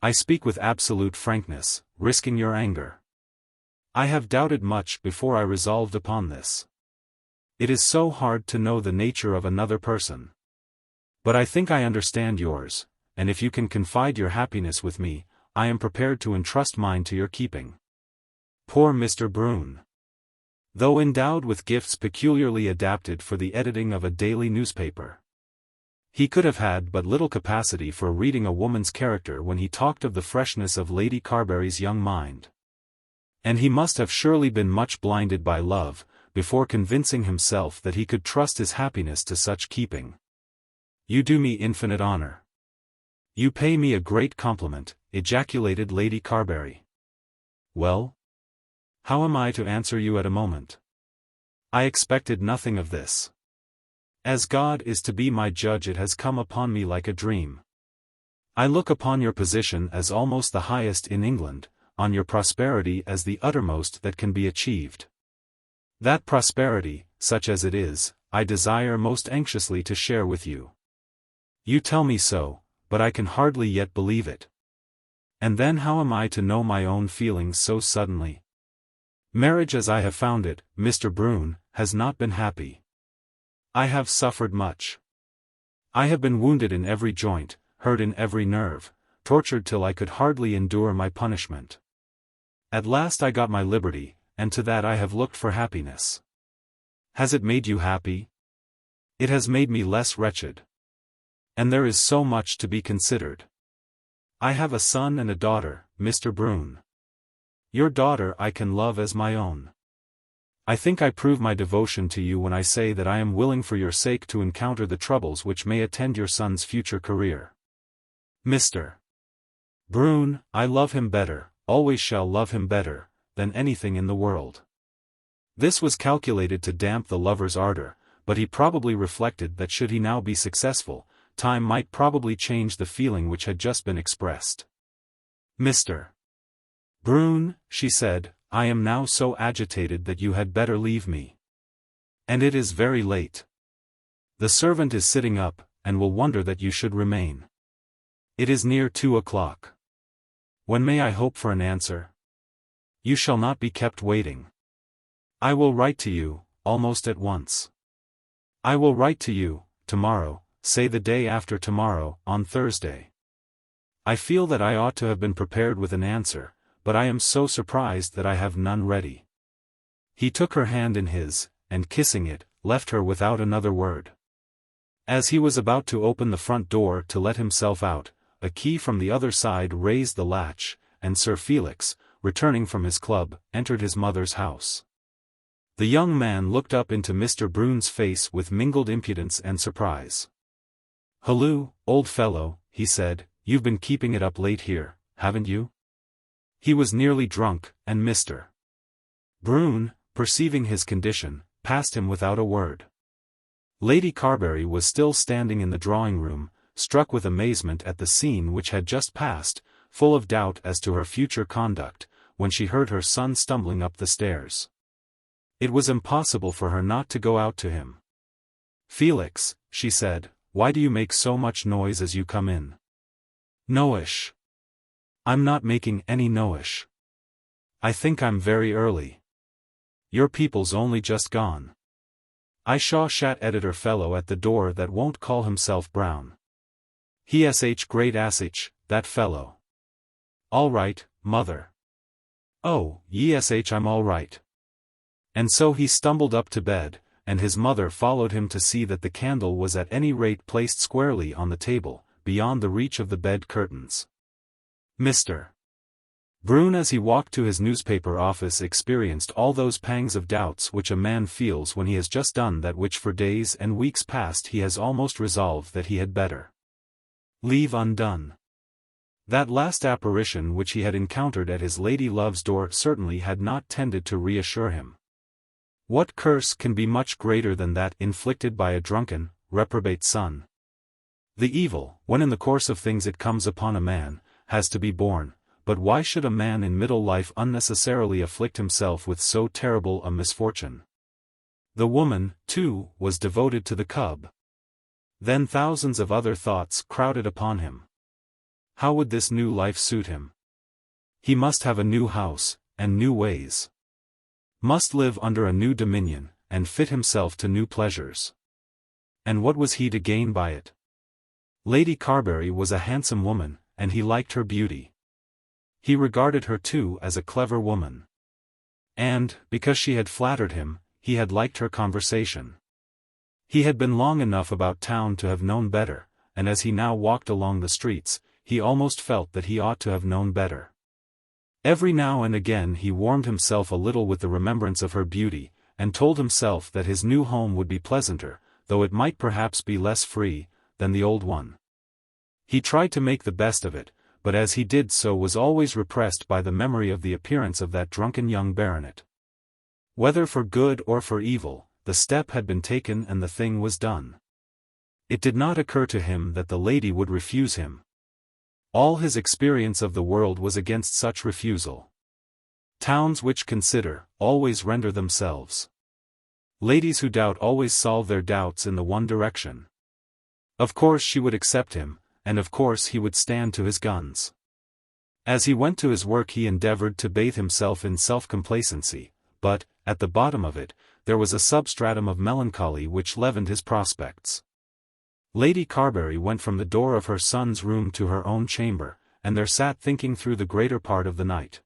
I speak with absolute frankness, risking your anger. I have doubted much before I resolved upon this. It is so hard to know the nature of another person. But I think I understand yours, and if you can confide your happiness with me, I am prepared to entrust mine to your keeping." Poor Mr. Brune! Though endowed with gifts peculiarly adapted for the editing of a daily newspaper, he could have had but little capacity for reading a woman's character when he talked of the freshness of Lady Carbury's young mind. And he must have surely been much blinded by love, before convincing himself that he could trust his happiness to such keeping. "You do me infinite honor. You pay me a great compliment," ejaculated Lady Carbury. "Well? How am I to answer you at a moment? I expected nothing of this. As God is to be my judge, it has come upon me like a dream. I look upon your position as almost the highest in England, on your prosperity as the uttermost that can be achieved. That prosperity, such as it is, I desire most anxiously to share with you. You tell me so, but I can hardly yet believe it. And then how am I to know my own feelings so suddenly? Marriage as I have found it, Mr. Brune, has not been happy. I have suffered much. I have been wounded in every joint, hurt in every nerve, tortured till I could hardly endure my punishment. At last I got my liberty, and to that I have looked for happiness. Has it made you happy? It has made me less wretched. And there is so much to be considered. I have a son and a daughter, Mr. Brune. Your daughter I can love as my own. I think I prove my devotion to you when I say that I am willing for your sake to encounter the troubles which may attend your son's future career. Mr. Brune, I love him better, always shall love him better, than anything in the world." This was calculated to damp the lover's ardor, but he probably reflected that should he now be successful, time might probably change the feeling which had just been expressed. "Mr. Brune," she said, "I am now so agitated that you had better leave me. And it is very late. The servant is sitting up, and will wonder that you should remain. It is near 2 o'clock. When may I hope for an answer? You shall not be kept waiting. I will write to you, almost at once. I will write to you, tomorrow, say the day after tomorrow, on Thursday. I feel that I ought to have been prepared with an answer, but I am so surprised that I have none ready." He took her hand in his, and kissing it, left her without another word. As he was about to open the front door to let himself out, a key from the other side raised the latch, and Sir Felix, returning from his club, entered his mother's house. The young man looked up into Mr. Brune's face with mingled impudence and surprise. "Halloo, old fellow," he said, "you've been keeping it up late here, haven't you?" He was nearly drunk, and Mr. Brune, perceiving his condition, passed him without a word. Lady Carbury was still standing in the drawing-room, struck with amazement at the scene which had just passed, full of doubt as to her future conduct, when she heard her son stumbling up the stairs. It was impossible for her not to go out to him. "Felix," she said, "why do you make so much noise as you come in?" "Noish. I'm not making any noish. I think I'm very early. Your people's only just gone. I saw shat editor fellow at the door that won't call himself Brown. He sh great sh, that fellow." "All right, mother." "Oh, yesh I'm all right." And so he stumbled up to bed, and his mother followed him to see that the candle was at any rate placed squarely on the table, beyond the reach of the bed curtains. Mr. Brune as he walked to his newspaper office experienced all those pangs of doubts which a man feels when he has just done that which for days and weeks past he has almost resolved that he had better leave undone. That last apparition which he had encountered at his lady love's door certainly had not tended to reassure him. What curse can be much greater than that inflicted by a drunken, reprobate son? The evil, when in the course of things it comes upon a man, has to be borne. But why should a man in middle life unnecessarily afflict himself with so terrible a misfortune? The woman, too, was devoted to the cub. Then thousands of other thoughts crowded upon him. How would this new life suit him? He must have a new house, and new ways. Must live under a new dominion, and fit himself to new pleasures. And what was he to gain by it? Lady Carbury was a handsome woman, and he liked her beauty. He regarded her too as a clever woman. And, because she had flattered him, he had liked her conversation. He had been long enough about town to have known better, and as he now walked along the streets, he almost felt that he ought to have known better. Every now and again he warmed himself a little with the remembrance of her beauty, and told himself that his new home would be pleasanter, though it might perhaps be less free, than the old one. He tried to make the best of it, but as he did so was always repressed by the memory of the appearance of that drunken young baronet. Whether for good or for evil, the step had been taken and the thing was done. It did not occur to him that the lady would refuse him. All his experience of the world was against such refusal. Towns which consider, always render themselves. Ladies who doubt always solve their doubts in the one direction. Of course she would accept him, and of course he would stand to his guns. As he went to his work he endeavored to bathe himself in self-complacency, but, at the bottom of it, there was a substratum of melancholy which leavened his prospects. Lady Carbury went from the door of her son's room to her own chamber, and there sat thinking through the greater part of the night.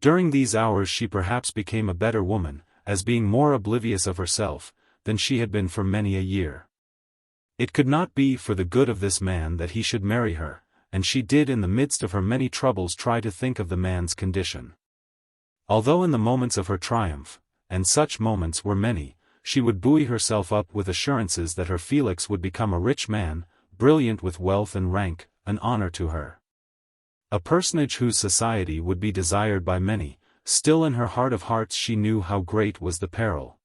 During these hours she perhaps became a better woman, as being more oblivious of herself, than she had been for many a year. It could not be for the good of this man that he should marry her, and she did in the midst of her many troubles try to think of the man's condition. Although in the moments of her triumph, and such moments were many, she would buoy herself up with assurances that her Felix would become a rich man, brilliant with wealth and rank, an honor to her. A personage whose society would be desired by many, still in her heart of hearts she knew how great was the peril.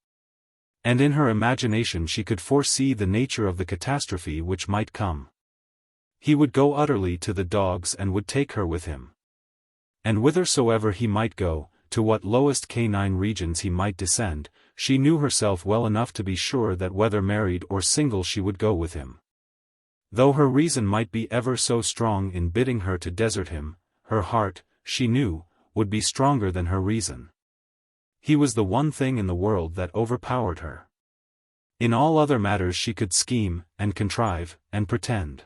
And in her imagination she could foresee the nature of the catastrophe which might come. He would go utterly to the dogs and would take her with him. And whithersoever he might go, to what lowest canine regions he might descend, she knew herself well enough to be sure that whether married or single she would go with him. Though her reason might be ever so strong in bidding her to desert him, her heart, she knew, would be stronger than her reason. He was the one thing in the world that overpowered her. In all other matters she could scheme, and contrive, and pretend.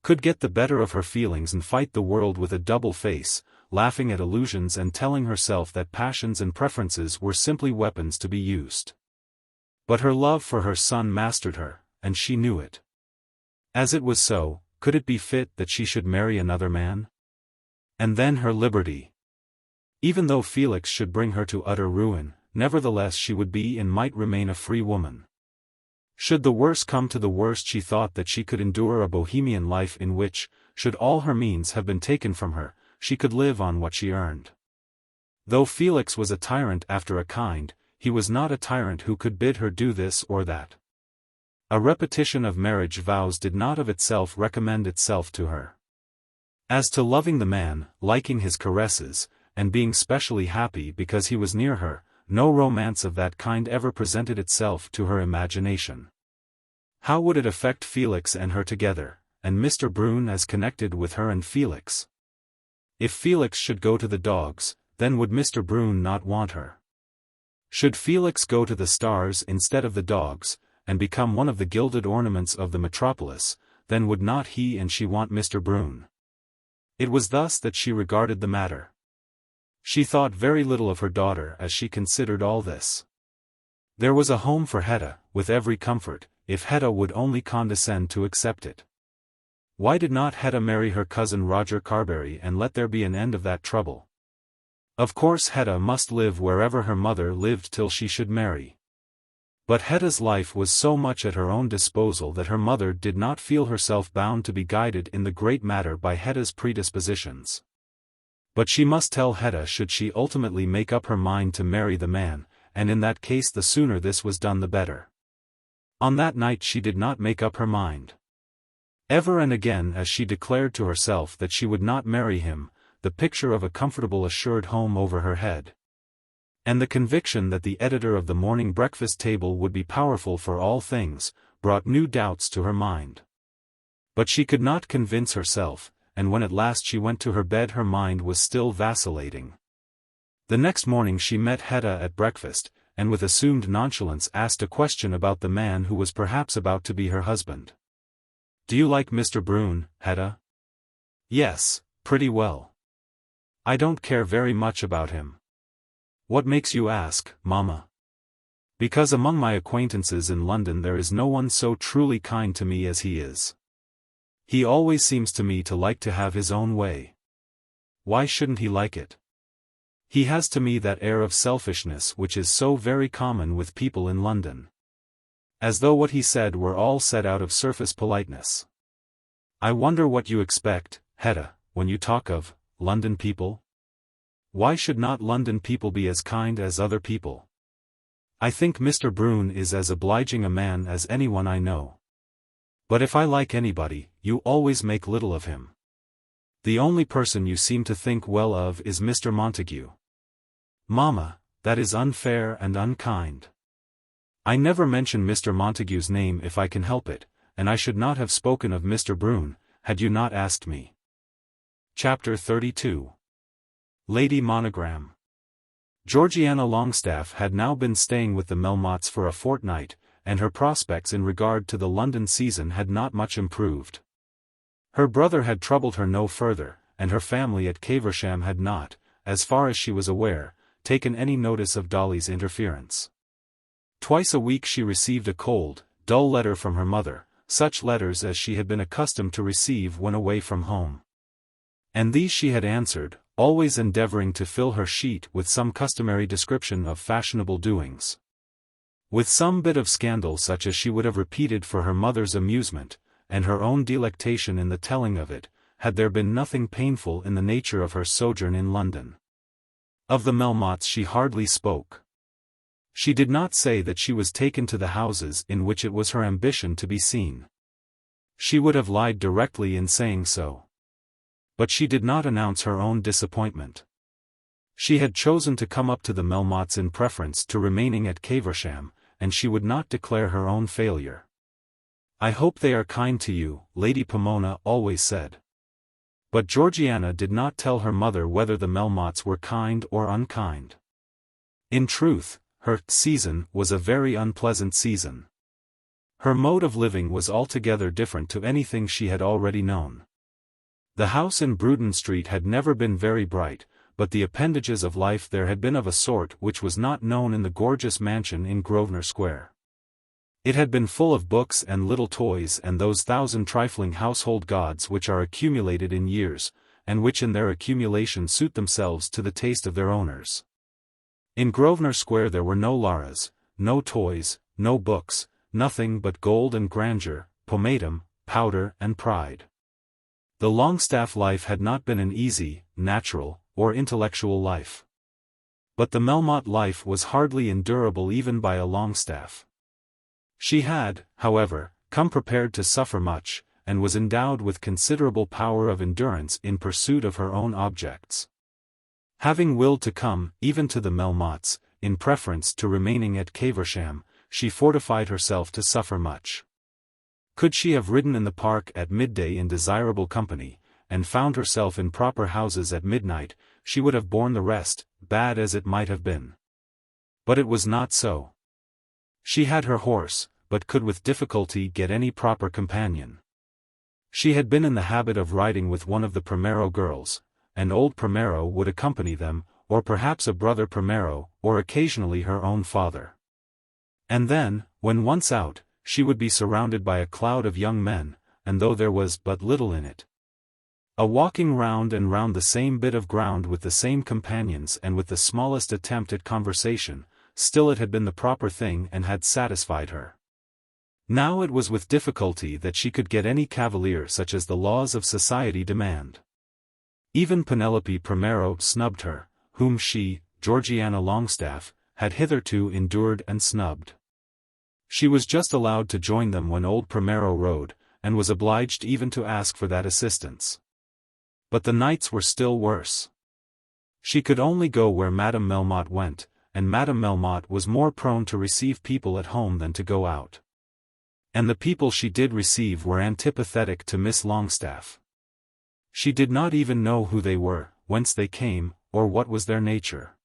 Could get the better of her feelings and fight the world with a double face, laughing at illusions and telling herself that passions and preferences were simply weapons to be used. But her love for her son mastered her, and she knew it. As it was so, could it be fit that she should marry another man? And then her liberty. Even though Felix should bring her to utter ruin, nevertheless she would be and might remain a free woman. Should the worst come to the worst, she thought that she could endure a bohemian life in which, should all her means have been taken from her, she could live on what she earned. Though Felix was a tyrant after a kind, he was not a tyrant who could bid her do this or that. A repetition of marriage vows did not of itself recommend itself to her. As to loving the man, liking his caresses, and being specially happy because he was near her, no romance of that kind ever presented itself to her imagination. How would it affect Felix and her together, and Mr. Brune as connected with her and Felix? If Felix should go to the dogs, then would Mr. Brune not want her? Should Felix go to the stars instead of the dogs, and become one of the gilded ornaments of the metropolis, then would not he and she want Mr. Brune? It was thus that she regarded the matter. She thought very little of her daughter as she considered all this. There was a home for Hetta, with every comfort, if Hetta would only condescend to accept it. Why did not Hetta marry her cousin Roger Carbury and let there be an end of that trouble? Of course Hetta must live wherever her mother lived till she should marry. But Hetta's life was so much at her own disposal that her mother did not feel herself bound to be guided in the great matter by Hetta's predispositions. But she must tell Hetta should she ultimately make up her mind to marry the man, and in that case the sooner this was done the better. On that night she did not make up her mind. Ever and again as she declared to herself that she would not marry him, the picture of a comfortable assured home over her head, and the conviction that the editor of the morning breakfast table would be powerful for all things, brought new doubts to her mind. But she could not convince herself, and when at last she went to her bed her mind was still vacillating. The next morning she met Hetta at breakfast, and with assumed nonchalance asked a question about the man who was perhaps about to be her husband. "Do you like Mr. Brune, Hetta?" "Yes, pretty well. I don't care very much about him." "What makes you ask, mamma?" "Because among my acquaintances in London there is no one so truly kind to me as he is. He always seems to me to like to have his own way." "Why shouldn't he like it?" "He has to me that air of selfishness which is so very common with people in London. As though what he said were all said out of surface politeness." "I wonder what you expect, Hetta, when you talk of London people? Why should not London people be as kind as other people? I think Mr. Brune is as obliging a man as anyone I know. But if I like anybody, you always make little of him. The only person you seem to think well of is Mr. Montague." "Mamma, that is unfair and unkind. I never mention Mr. Montague's name if I can help it, and I should not have spoken of Mr. Brune, had you not asked me." Chapter 32. Lady Monogram. Georgiana Longestaffe had now been staying with the Melmottes for a fortnight, and her prospects in regard to the London season had not much improved. Her brother had troubled her no further, and her family at Caversham had not, as far as she was aware, taken any notice of Dolly's interference. Twice a week she received a cold, dull letter from her mother, such letters as she had been accustomed to receive when away from home. And these she had answered, always endeavoring to fill her sheet with some customary description of fashionable doings. With some bit of scandal such as she would have repeated for her mother's amusement, and her own delectation in the telling of it, had there been nothing painful in the nature of her sojourn in London. Of the Melmottes she hardly spoke. She did not say that she was taken to the houses in which it was her ambition to be seen. She would have lied directly in saying so. But she did not announce her own disappointment. She had chosen to come up to the Melmottes in preference to remaining at Caversham, and she would not declare her own failure. "I hope they are kind to you," Lady Pomona always said. But Georgiana did not tell her mother whether the Melmottes were kind or unkind. In truth, her season was a very unpleasant season. Her mode of living was altogether different to anything she had already known. The house in Bruton Street had never been very bright, but the appendages of life there had been of a sort which was not known in the gorgeous mansion in Grosvenor Square. It had been full of books and little toys and those thousand trifling household gods which are accumulated in years, and which in their accumulation suit themselves to the taste of their owners. In Grosvenor Square there were no Laras, no toys, no books, nothing but gold and grandeur, pomatum, powder and pride. The Longestaff life had not been an easy, natural, or intellectual life. But the Melmotte life was hardly endurable even by a Longestaff. She had, however, come prepared to suffer much, and was endowed with considerable power of endurance in pursuit of her own objects. Having willed to come, even to the Melmottes, in preference to remaining at Caversham, she fortified herself to suffer much. Could she have ridden in the park at midday in desirable company, and found herself in proper houses at midnight, she would have borne the rest, bad as it might have been. But it was not so. She had her horse, but could with difficulty get any proper companion. She had been in the habit of riding with one of the Primero girls, and old Primero would accompany them, or perhaps a brother Primero, or occasionally her own father. And then, when once out, she would be surrounded by a cloud of young men, and though there was but little in it, a walking round and round the same bit of ground with the same companions and with the smallest attempt at conversation, still it had been the proper thing and had satisfied her. Now it was with difficulty that she could get any cavalier such as the laws of society demand. Even Penelope Primero snubbed her, whom she, Georgiana Longstaff, had hitherto endured and snubbed. She was just allowed to join them when old Primero rode, and was obliged even to ask for that assistance. But the nights were still worse. She could only go where Madame Melmotte went, and Madame Melmotte was more prone to receive people at home than to go out. And the people she did receive were antipathetic to Miss Longstaff. She did not even know who they were, whence they came, or what was their nature.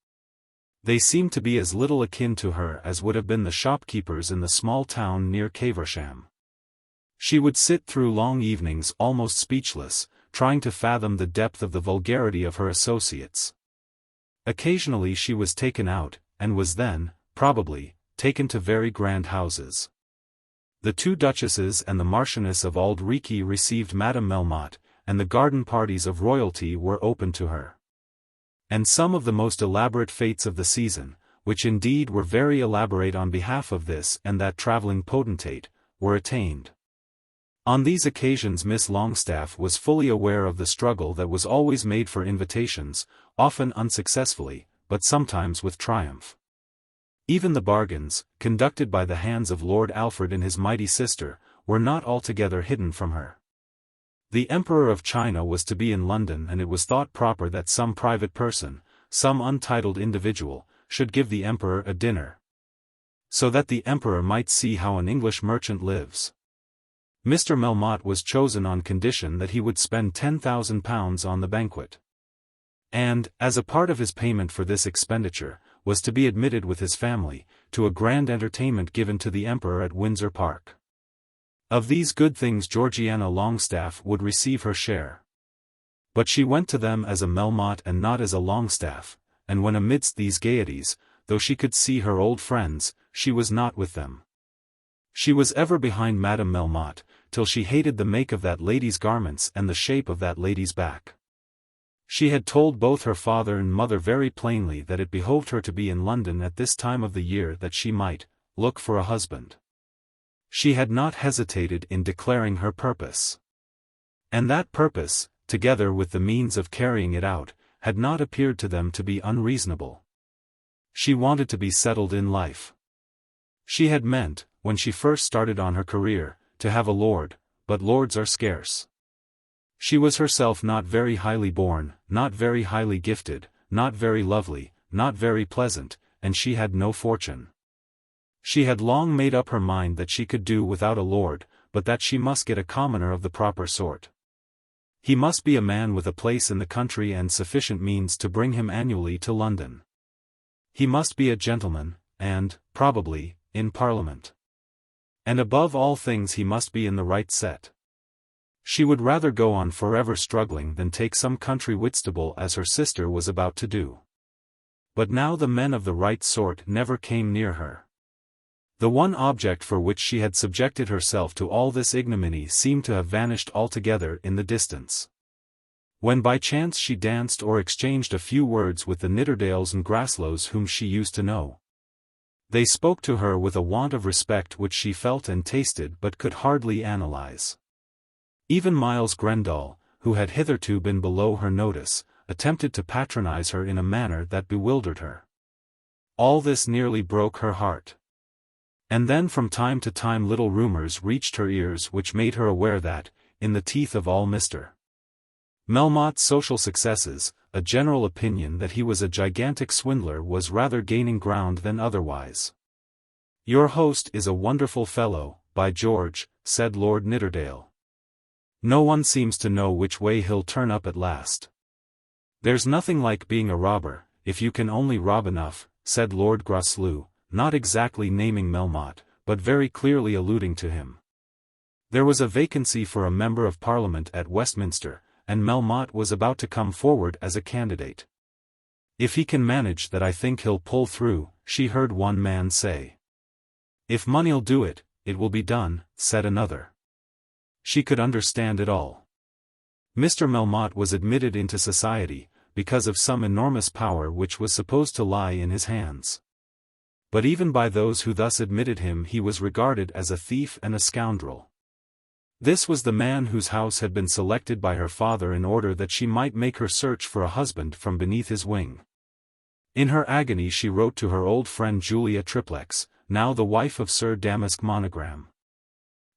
They seemed to be as little akin to her as would have been the shopkeepers in the small town near Caversham. She would sit through long evenings almost speechless, trying to fathom the depth of the vulgarity of her associates. Occasionally she was taken out, and was then, probably, taken to very grand houses. The two duchesses and the Marchioness of Auld Reekie received Madame Melmotte, and the garden parties of royalty were open to her. And some of the most elaborate fêtes of the season, which indeed were very elaborate on behalf of this and that travelling potentate, were attained. On these occasions Miss Longstaff was fully aware of the struggle that was always made for invitations, often unsuccessfully, but sometimes with triumph. Even the bargains, conducted by the hands of Lord Alfred and his mighty sister, were not altogether hidden from her. The Emperor of China was to be in London, and it was thought proper that some private person, some untitled individual, should give the Emperor a dinner, so that the Emperor might see how an English merchant lives. Mr. Melmotte was chosen on condition that he would spend £10,000 on the banquet. And, as a part of his payment for this expenditure, was to be admitted with his family, to a grand entertainment given to the Emperor at Windsor Park. Of these good things Georgiana Longstaff would receive her share. But she went to them as a Melmotte and not as a Longstaff, and when amidst these gaieties, though she could see her old friends, she was not with them. She was ever behind Madame Melmotte, till she hated the make of that lady's garments and the shape of that lady's back. She had told both her father and mother very plainly that it behoved her to be in London at this time of the year that she might look for a husband. She had not hesitated in declaring her purpose. And that purpose, together with the means of carrying it out, had not appeared to them to be unreasonable. She wanted to be settled in life. She had meant, when she first started on her career, to have a lord, but lords are scarce. She was herself not very highly born, not very highly gifted, not very lovely, not very pleasant, and she had no fortune. She had long made up her mind that she could do without a lord, but that she must get a commoner of the proper sort. He must be a man with a place in the country and sufficient means to bring him annually to London. He must be a gentleman, and, probably, in Parliament. And above all things he must be in the right set. She would rather go on forever struggling than take some country Whitstable as her sister was about to do. But now the men of the right sort never came near her. The one object for which she had subjected herself to all this ignominy seemed to have vanished altogether in the distance. When by chance she danced or exchanged a few words with the Nidderdales and Graslows whom she used to know, they spoke to her with a want of respect which she felt and tasted but could hardly analyze. Even Miles Grendall, who had hitherto been below her notice, attempted to patronize her in a manner that bewildered her. All this nearly broke her heart. And then from time to time little rumors reached her ears which made her aware that, in the teeth of all Mr. Melmotte's social successes, a general opinion that he was a gigantic swindler was rather gaining ground than otherwise. "Your host is a wonderful fellow, by George," said Lord Nidderdale. "No one seems to know which way he'll turn up at last." "There's nothing like being a robber, if you can only rob enough," said Lord Groslow, not exactly naming Melmotte, but very clearly alluding to him. There was a vacancy for a member of Parliament at Westminster, and Melmotte was about to come forward as a candidate. "If he can manage that I think he'll pull through," she heard one man say. "If money'll do it, it will be done," said another. She could understand it all. Mr. Melmotte was admitted into society, because of some enormous power which was supposed to lie in his hands. But even by those who thus admitted him he was regarded as a thief and a scoundrel. This was the man whose house had been selected by her father in order that she might make her search for a husband from beneath his wing. In her agony she wrote to her old friend Julia Triplex, now the wife of Sir Damask Monogram.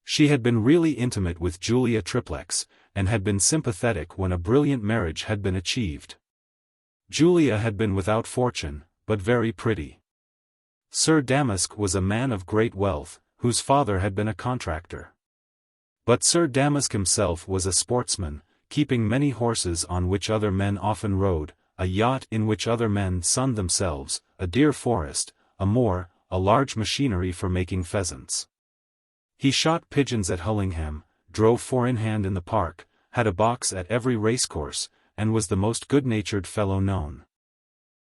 She had been really intimate with Julia Triplex, and had been sympathetic when a brilliant marriage had been achieved. Julia had been without fortune, but very pretty. Sir Damask was a man of great wealth, whose father had been a contractor. But Sir Damask himself was a sportsman, keeping many horses on which other men often rode, a yacht in which other men sunned themselves, a deer forest, a moor, a large machinery for making pheasants. He shot pigeons at Hullingham, drove four in hand in the park, had a box at every racecourse, and was the most good-natured fellow known.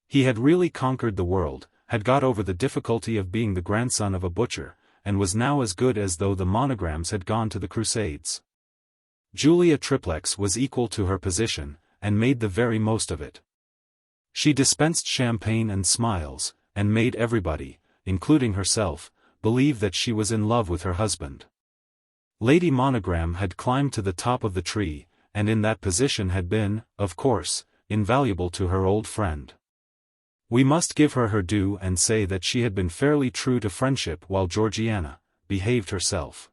He had really conquered the world, had got over the difficulty of being the grandson of a butcher, and was now as good as though the Monograms had gone to the Crusades. Julia Triplex was equal to her position, and made the very most of it. She dispensed champagne and smiles, and made everybody, including herself, believe that she was in love with her husband. Lady Monogram had climbed to the top of the tree, and in that position had been, of course, invaluable to her old friend. We must give her her due and say that she had been fairly true to friendship while Georgiana behaved herself.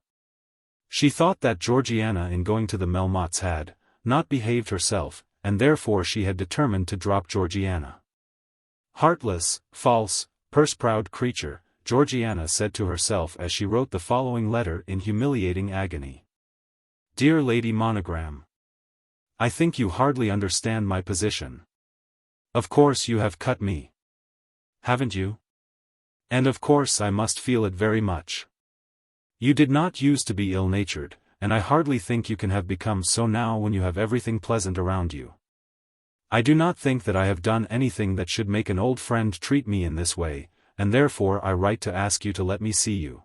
She thought that Georgiana in going to the Melmottes had not behaved herself, and therefore she had determined to drop Georgiana. Heartless, false, purse-proud creature, Georgiana said to herself as she wrote the following letter in humiliating agony. Dear Lady Monogram, I think you hardly understand my position. Of course you have cut me. Haven't you? And of course I must feel it very much. You did not use to be ill-natured, and I hardly think you can have become so now when you have everything pleasant around you. I do not think that I have done anything that should make an old friend treat me in this way, and therefore I write to ask you to let me see you.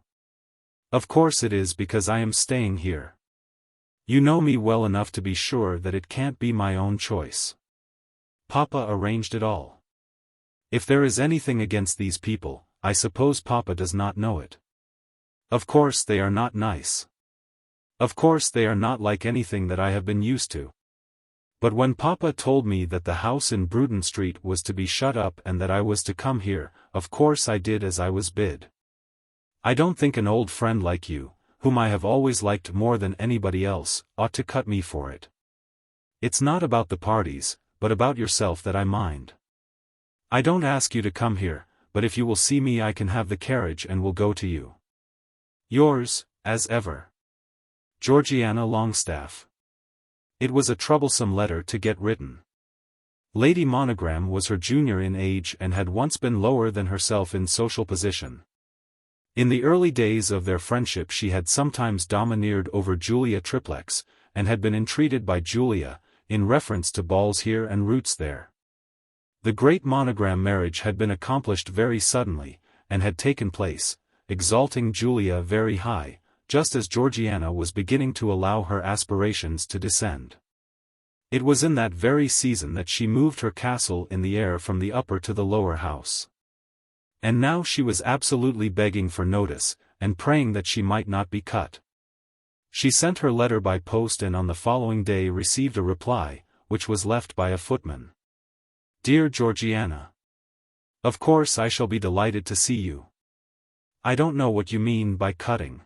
Of course it is because I am staying here. You know me well enough to be sure that it can't be my own choice. Papa arranged it all. If there is anything against these people, I suppose Papa does not know it. Of course they are not nice. Of course they are not like anything that I have been used to. But when Papa told me that the house in Bruton Street was to be shut up and that I was to come here, of course I did as I was bid. I don't think an old friend like you, whom I have always liked more than anybody else, ought to cut me for it. It's not about the parties, but about yourself that I mind. I don't ask you to come here, but if you will see me I can have the carriage and will go to you. Yours, as ever, Georgiana Longestaffe. It was a troublesome letter to get written. Lady Monogram was her junior in age and had once been lower than herself in social position. In the early days of their friendship she had sometimes domineered over Julia Triplex, and had been entreated by Julia, in reference to balls here and roots there. The great monogram marriage had been accomplished very suddenly, and had taken place, exalting Julia very high, just as Georgiana was beginning to allow her aspirations to descend. It was in that very season that she moved her castle in the air from the upper to the lower house. And now she was absolutely begging for notice, and praying that she might not be cut. She sent her letter by post and on the following day received a reply, which was left by a footman. Dear Georgiana, of course I shall be delighted to see you. I don't know what you mean by cutting.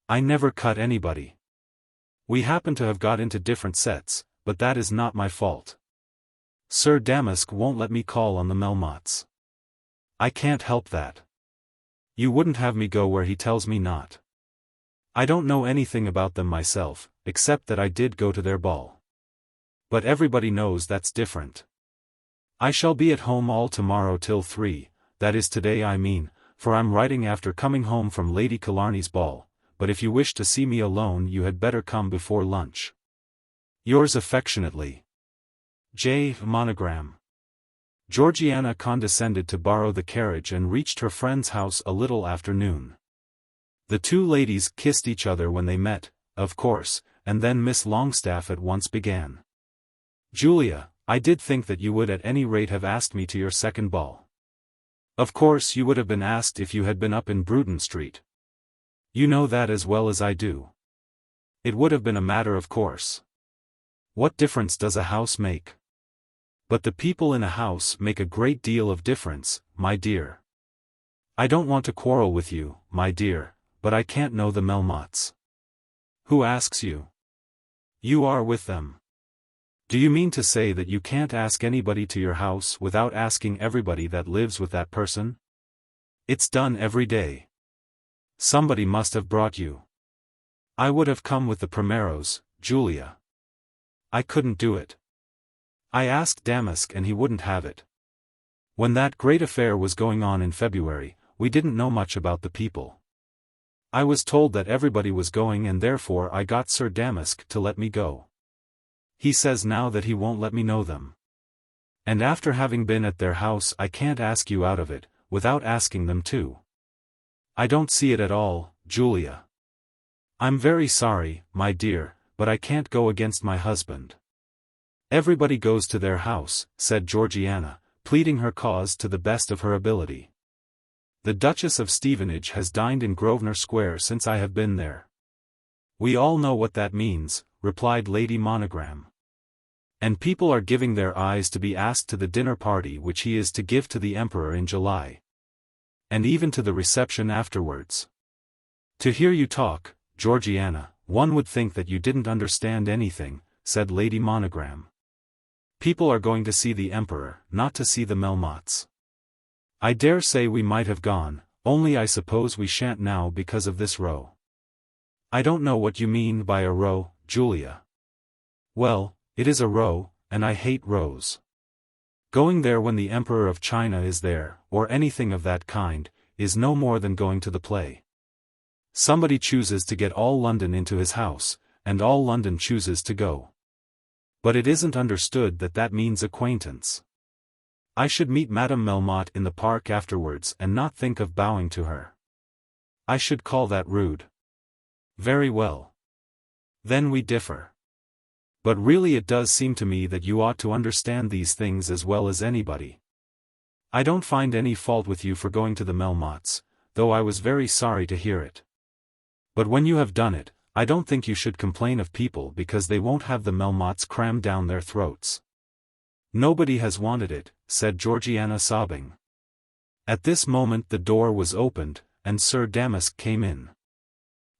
I never cut anybody. We happen to have got into different sets, but that is not my fault. Sir Damask won't let me call on the Melmottes. I can't help that. You wouldn't have me go where he tells me not. I don't know anything about them myself, except that I did go to their ball. But everybody knows that's different. I shall be at home all tomorrow till 3, that is today I mean, for I'm writing after coming home from Lady Killarney's ball, but if you wish to see me alone you had better come before lunch. Yours affectionately, J. Monogram. Georgiana condescended to borrow the carriage and reached her friend's house a little after noon. The two ladies kissed each other when they met, of course, and then Miss Longestaff at once began. Julia, I did think that you would at any rate have asked me to your second ball. Of course you would have been asked if you had been up in Bruton Street. You know that as well as I do. It would have been a matter of course. What difference does a house make? But the people in a house make a great deal of difference, my dear. I don't want to quarrel with you, my dear, but I can't know the Melmottes. Who asks you? You are with them. Do you mean to say that you can't ask anybody to your house without asking everybody that lives with that person? It's done every day. Somebody must have brought you. I would have come with the Primeros, Julia. I couldn't do it. I asked Damask and he wouldn't have it. When that great affair was going on in February, we didn't know much about the people. I was told that everybody was going and therefore I got Sir Damask to let me go. He says now that he won't let me know them. And after having been at their house I can't ask you out of it, without asking them too. I don't see it at all, Julia. I'm very sorry, my dear, but I can't go against my husband. Everybody goes to their house, said Georgiana, pleading her cause to the best of her ability. The Duchess of Stevenage has dined in Grosvenor Square since I have been there. We all know what that means, replied Lady Monogram. And people are giving their eyes to be asked to the dinner party which he is to give to the Emperor in July. And even to the reception afterwards. To hear you talk, Georgiana, one would think that you didn't understand anything, said Lady Monogram. People are going to see the Emperor, not to see the Melmottes. I dare say we might have gone, only I suppose we shan't now because of this row. I don't know what you mean by a row, Julia. Well, it is a row, and I hate rows. Going there when the Emperor of China is there, or anything of that kind, is no more than going to the play. Somebody chooses to get all London into his house, and all London chooses to go. But it isn't understood that that means acquaintance. I should meet Madame Melmotte in the park afterwards and not think of bowing to her. I should call that rude. Very well. Then we differ. But really it does seem to me that you ought to understand these things as well as anybody. I don't find any fault with you for going to the Melmottes, though I was very sorry to hear it. But when you have done it, I don't think you should complain of people because they won't have the Melmottes crammed down their throats. Nobody has wanted it, said Georgiana sobbing. At this moment the door was opened, and Sir Damask came in.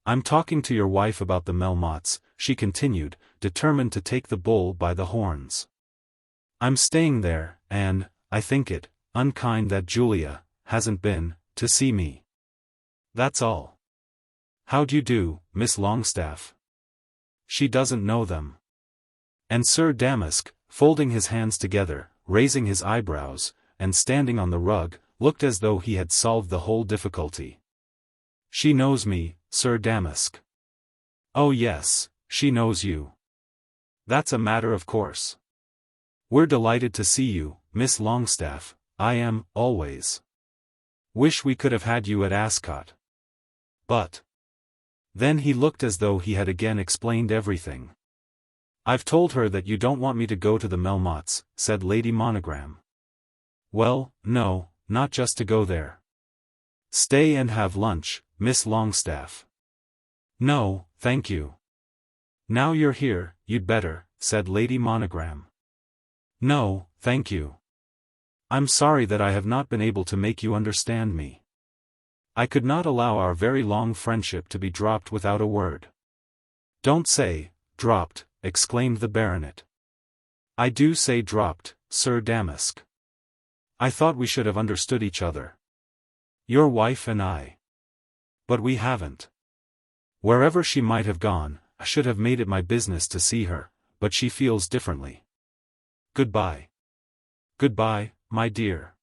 I'm talking to your wife about the Melmottes, she continued, determined to take the bull by the horns. I'm staying there, and, I think it unkind that Julia hasn't been to see me. That's all. How d'you do, Miss Longestaff? She doesn't know them. And Sir Damask, folding his hands together, raising his eyebrows, and standing on the rug, looked as though he had solved the whole difficulty. She knows me, Sir Damask. Oh yes, she knows you. That's a matter of course. We're delighted to see you, Miss Longstaff. I am, always. Wish we could have had you at Ascot. But. Then he looked as though he had again explained everything. I've told her that you don't want me to go to the Melmottes, said Lady Monogram. Well, no, not just to go there. Stay and have lunch, Miss Longstaff. No, thank you. Now you're here, you'd better, said Lady Monogram. No, thank you. I'm sorry that I have not been able to make you understand me. I could not allow our very long friendship to be dropped without a word. Don't say, dropped, exclaimed the baronet. I do say dropped, Sir Damask. I thought we should have understood each other. Your wife and I. But we haven't. Wherever she might have gone, I should have made it my business to see her, but she feels differently. Goodbye. Goodbye, my dear.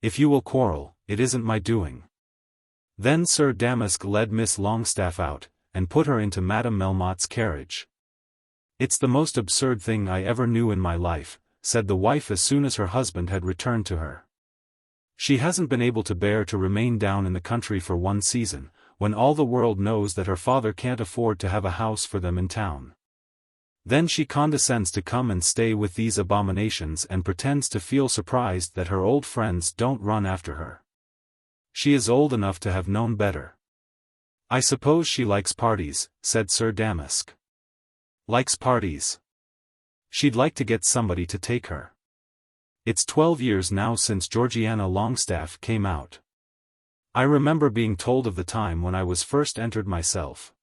If you will quarrel, it isn't my doing. Then Sir Damask led Miss Longstaff out, and put her into Madame Melmotte's carriage. It's the most absurd thing I ever knew in my life, said the wife as soon as her husband had returned to her. She hasn't been able to bear to remain down in the country for one season, when all the world knows that her father can't afford to have a house for them in town. Then she condescends to come and stay with these abominations and pretends to feel surprised that her old friends don't run after her. She is old enough to have known better. I suppose she likes parties, said Sir Damask. Likes parties. She'd like to get somebody to take her. It's 12 years now since Georgiana Longstaff came out. I remember being told of the time when I was first entered myself.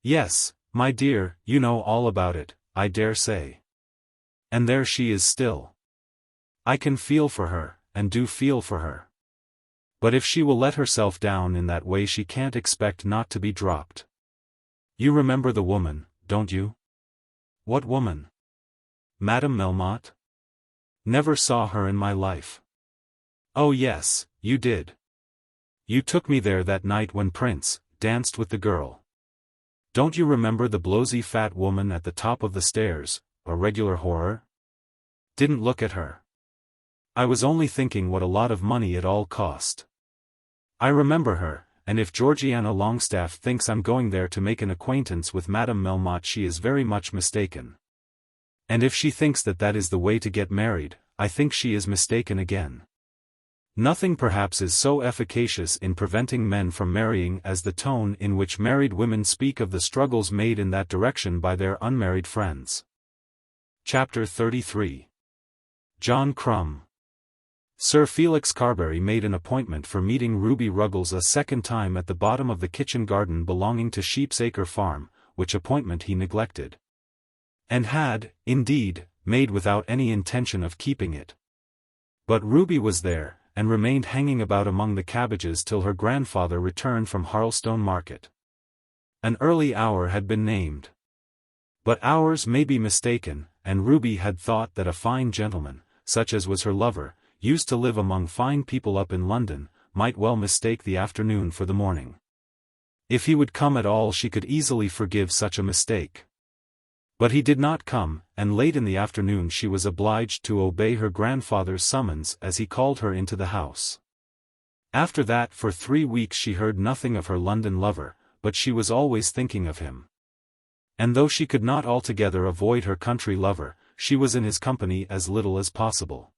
Yes, my dear, you know all about it, I dare say. And there she is still. I can feel for her, and do feel for her. But if she will let herself down in that way she can't expect not to be dropped. You remember the woman, don't you? What woman? Madame Melmotte? Never saw her in my life. Oh yes, you did. You took me there that night when Prince danced with the girl. Don't you remember the blowsy fat woman at the top of the stairs, a regular horror? Didn't look at her. I was only thinking what a lot of money it all cost. I remember her, and if Georgiana Longstaff thinks I'm going there to make an acquaintance with Madame Melmotte she is very much mistaken. And if she thinks that that is the way to get married, I think she is mistaken again. Nothing perhaps is so efficacious in preventing men from marrying as the tone in which married women speak of the struggles made in that direction by their unmarried friends. Chapter 33. John Crumb. Sir Felix Carbury made an appointment for meeting Ruby Ruggles a second time at the bottom of the kitchen garden belonging to Sheepsacre Farm, which appointment he neglected. And had, indeed, made without any intention of keeping it. But Ruby was there, and remained hanging about among the cabbages till her grandfather returned from Harlestone Market. An early hour had been named. But hours may be mistaken, and Ruby had thought that a fine gentleman, such as was her lover, used to live among fine people up in London, might well mistake the afternoon for the morning. If he would come at all she could easily forgive such a mistake. But he did not come, and late in the afternoon she was obliged to obey her grandfather's summons as he called her into the house. After that for 3 weeks she heard nothing of her London lover, but she was always thinking of him. And though she could not altogether avoid her country lover, she was in his company as little as possible.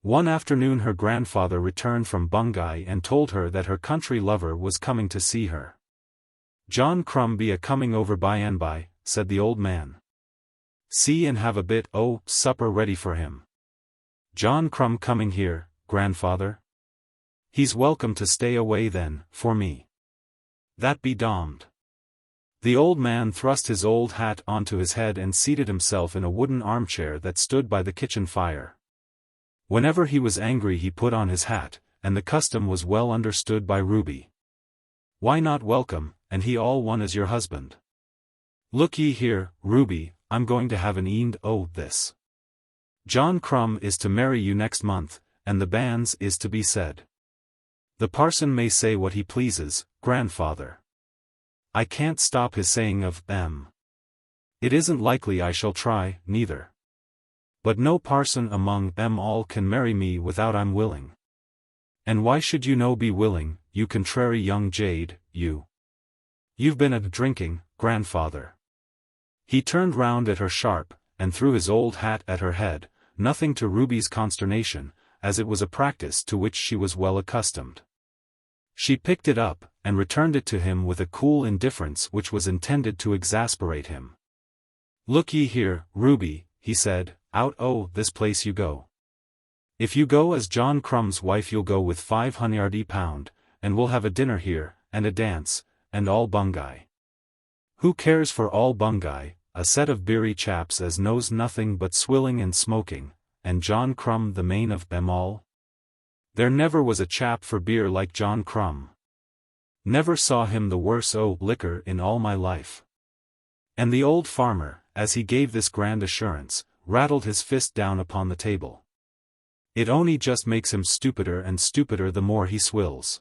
One afternoon her grandfather returned from Bungay and told her that her country lover was coming to see her. John Crumb be a coming over by and by, said the old man. See and have a bit supper ready for him. John Crumb coming here, grandfather? He's welcome to stay away then, for me. That be dommed. The old man thrust his old hat onto his head and seated himself in a wooden armchair that stood by the kitchen fire. Whenever he was angry he put on his hat, and the custom was well understood by Ruby. Why not welcome, and he all one as your husband? Look ye here, Ruby, I'm going to have an eend this. John Crumb is to marry you next month, and the banns is to be said. The parson may say what he pleases, grandfather. I can't stop his saying of them. It isn't likely I shall try, neither. But no parson among them all can marry me without I'm willing. And why should you no be willing, you contrary young jade, you? You've been at drinking, grandfather. He turned round at her sharp, and threw his old hat at her head, nothing to Ruby's consternation, as it was a practice to which she was well accustomed. She picked it up, and returned it to him with a cool indifference which was intended to exasperate him. Look ye here, Ruby, he said, out o' this place you go. If you go as John Crumb's wife you'll go with £500, and we'll have a dinner here, and a dance, and all Bungay. Who cares for all Bungay, a set of beery chaps as knows nothing but swilling and smoking, and John Crumb the main of them all? There never was a chap for beer like John Crumb. Never saw him the worse o' liquor in all my life. And the old farmer, as he gave this grand assurance, rattled his fist down upon the table. It only just makes him stupider and stupider the more he swills.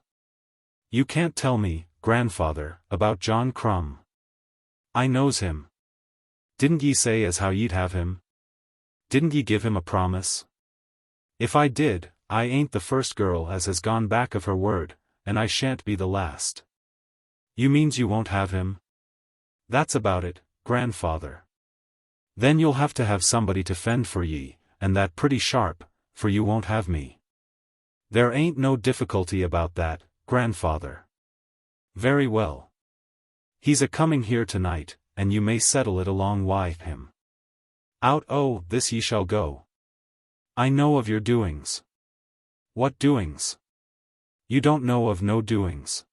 You can't tell me, grandfather, about John Crumb. I knows him. Didn't ye say as how ye'd have him? Didn't ye give him a promise? If I did, I ain't the first girl as has gone back of her word, and I shan't be the last. You means you won't have him? That's about it, grandfather. Then you'll have to have somebody to fend for ye, and that pretty sharp, for you won't have me. There ain't no difficulty about that, grandfather. Very well. He's a-coming here tonight, and you may settle it along wi' him. Out o' this ye shall go. I know of your doings. What doings? You don't know of no doings.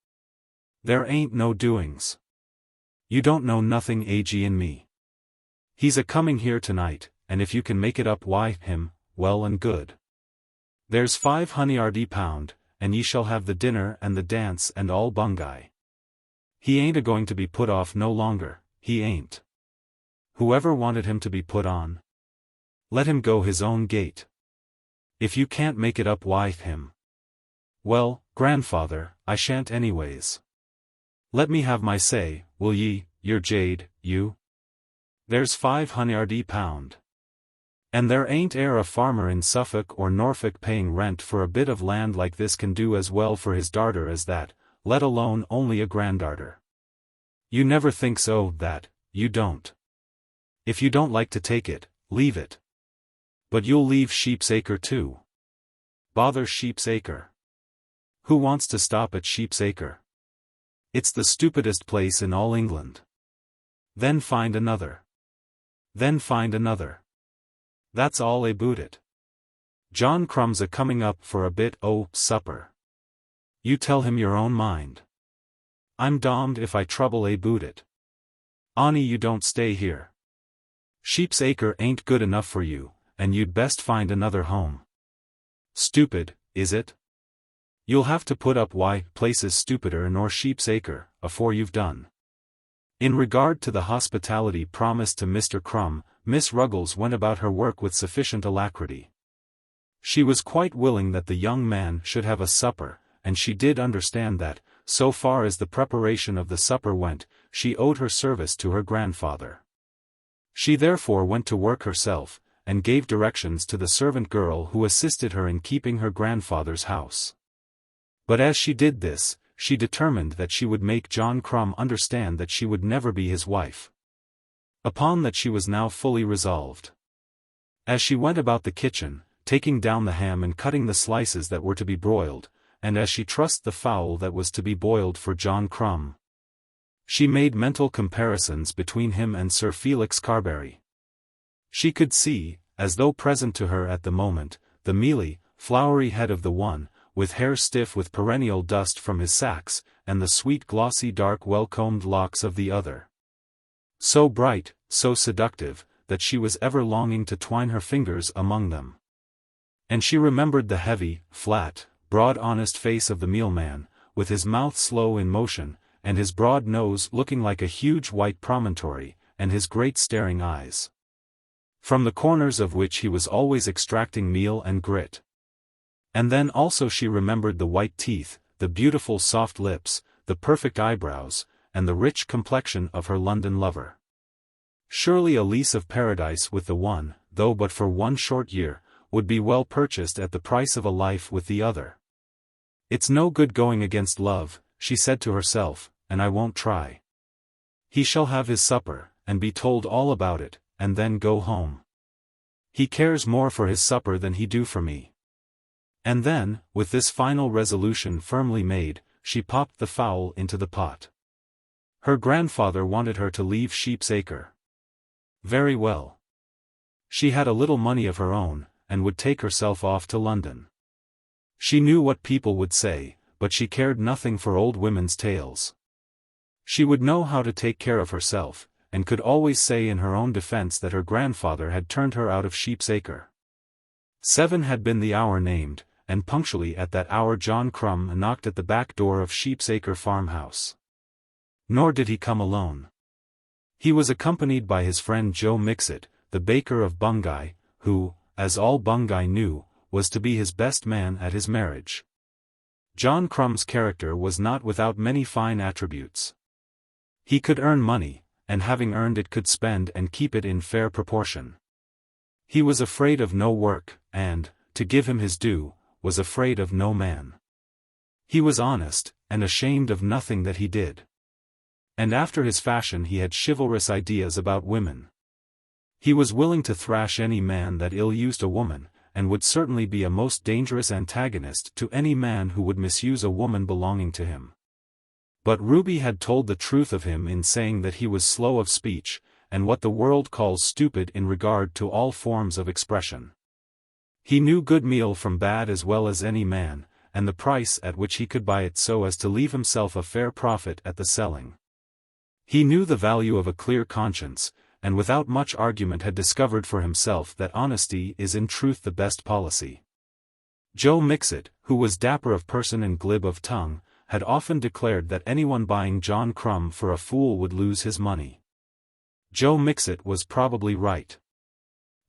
There ain't no doings. You don't know nothing ag in me. He's a-coming here tonight, and if you can make it up wi' him, well and good. There's £500, and ye shall have the dinner and the dance and all Bungay. He ain't a-going to be put off no longer, he ain't. Whoever wanted him to be put on? Let him go his own gait. If you can't make it up wi' him. Well, grandfather, I shan't anyways. Let me have my say, will ye, your jade, you? There's £500. And there ain't e'er a farmer in Suffolk or Norfolk paying rent for a bit of land like this can do as well for his darter as that, let alone only a granddarter. You never think so, that, you don't. If you don't like to take it, leave it. But you'll leave Sheep's Acre too. Bother Sheep's Acre. Who wants to stop at Sheep's Acre? It's the stupidest place in all England. Then find another. Then find another. That's all aboot it. John Crumb's a-coming up for a bit o' supper. You tell him your own mind. I'm domned if I trouble aboot it. Onny you don't stay here. Sheep's Acre ain't good enough for you, and you'd best find another home. Stupid, is it? You'll have to put up wi' places stupider nor Sheep's Acre, afore you've done. In regard to the hospitality promised to Mr. Crumb, Miss Ruggles went about her work with sufficient alacrity. She was quite willing that the young man should have a supper, and she did understand that, so far as the preparation of the supper went, she owed her service to her grandfather. She therefore went to work herself, and gave directions to the servant girl who assisted her in keeping her grandfather's house. But as she did this, she determined that she would make John Crumb understand that she would never be his wife. Upon that she was now fully resolved. As she went about the kitchen, taking down the ham and cutting the slices that were to be broiled, and as she trussed the fowl that was to be boiled for John Crumb, she made mental comparisons between him and Sir Felix Carbury. She could see, as though present to her at the moment, the mealy, flowery head of the one, with hair stiff with perennial dust from his sacks, and the sweet glossy dark well-combed locks of the other. So bright, so seductive, that she was ever longing to twine her fingers among them. And she remembered the heavy, flat, broad honest face of the mealman, with his mouth slow in motion, and his broad nose looking like a huge white promontory, and his great staring eyes, from the corners of which he was always extracting meal and grit. And then also she remembered the white teeth, the beautiful soft lips, the perfect eyebrows, and the rich complexion of her London lover. Surely a lease of paradise with the one, though but for one short year, would be well purchased at the price of a life with the other. It's no good going against love, she said to herself, and I won't try. He shall have his supper, and be told all about it, and then go home. He cares more for his supper than he do for me. And then, with this final resolution firmly made, she popped the fowl into the pot. Her grandfather wanted her to leave Sheep's Acre. Very well. She had a little money of her own, and would take herself off to London. She knew what people would say, but she cared nothing for old women's tales. She would know how to take care of herself, and could always say in her own defense that her grandfather had turned her out of Sheep's Acre. 7 had been the hour named, and punctually at that hour John Crumb knocked at the back door of Sheep's Acre farmhouse. Nor did he come alone. He was accompanied by his friend Joe Mixet, the baker of Bungay, who, as all Bungay knew, was to be his best man at his marriage. John Crumb's character was not without many fine attributes. He could earn money, and having earned it could spend and keep it in fair proportion. He was afraid of no work, and, to give him his due, was afraid of no man. He was honest, and ashamed of nothing that he did. And after his fashion he had chivalrous ideas about women. He was willing to thrash any man that ill-used a woman, and would certainly be a most dangerous antagonist to any man who would misuse a woman belonging to him. But Ruby had told the truth of him in saying that he was slow of speech, and what the world calls stupid in regard to all forms of expression. He knew good meal from bad as well as any man, and the price at which he could buy it so as to leave himself a fair profit at the selling. He knew the value of a clear conscience, and without much argument had discovered for himself that honesty is in truth the best policy. Joe Mixet, who was dapper of person and glib of tongue, had often declared that anyone buying John Crumb for a fool would lose his money. Joe Mixet was probably right.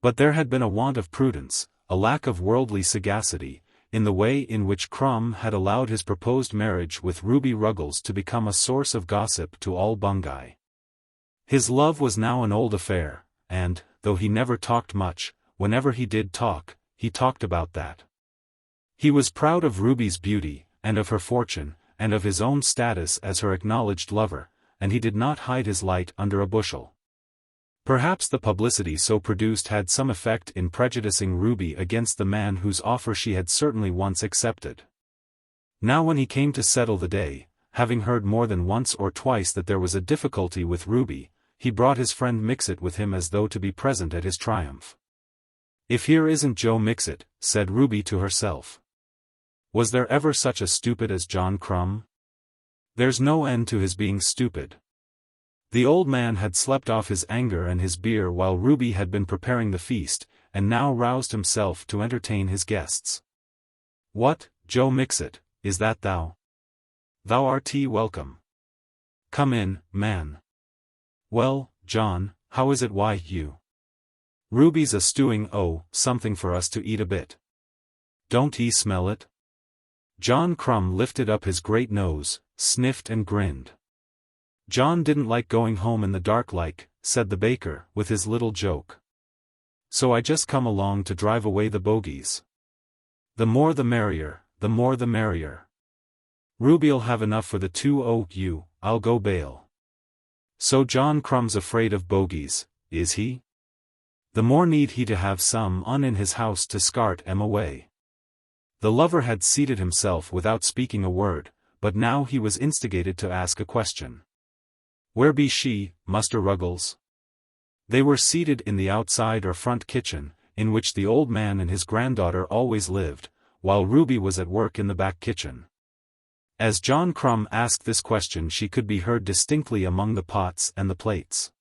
But there had been a want of prudence, a lack of worldly sagacity, in the way in which Crumb had allowed his proposed marriage with Ruby Ruggles to become a source of gossip to all Bungay. His love was now an old affair, and, though he never talked much, whenever he did talk, he talked about that. He was proud of Ruby's beauty, and of her fortune, and of his own status as her acknowledged lover, and he did not hide his light under a bushel. Perhaps the publicity so produced had some effect in prejudicing Ruby against the man whose offer she had certainly once accepted. Now when he came to settle the day, having heard more than once or twice that there was a difficulty with Ruby, he brought his friend Mixet with him as though to be present at his triumph. "If here isn't Joe Mixet," said Ruby to herself. "Was there ever such a stupid as John Crumb? There's no end to his being stupid." The old man had slept off his anger and his beer while Ruby had been preparing the feast, and now roused himself to entertain his guests. "What, Joe Mixet, is that thou? Thou art welcome. Come in, man. Well, John, how is it you? Ruby's a stewing something for us to eat a bit. Don't ye smell it?" John Crumb lifted up his great nose, sniffed and grinned. "John didn't like going home in the dark said the baker, with his little joke. "So I just come along to drive away the bogies. The more the merrier, the more the merrier. Ruby'll have enough for the 2 o' you, I'll go bail." "So John Crumb's afraid of bogies, is he? The more need he to have some in his house to scart 'em away." The lover had seated himself without speaking a word, but now he was instigated to ask a question. "Where be she, Muster Ruggles?" They were seated in the outside or front kitchen, in which the old man and his granddaughter always lived, while Ruby was at work in the back kitchen. As John Crumb asked this question she could be heard distinctly among the pots and the plates.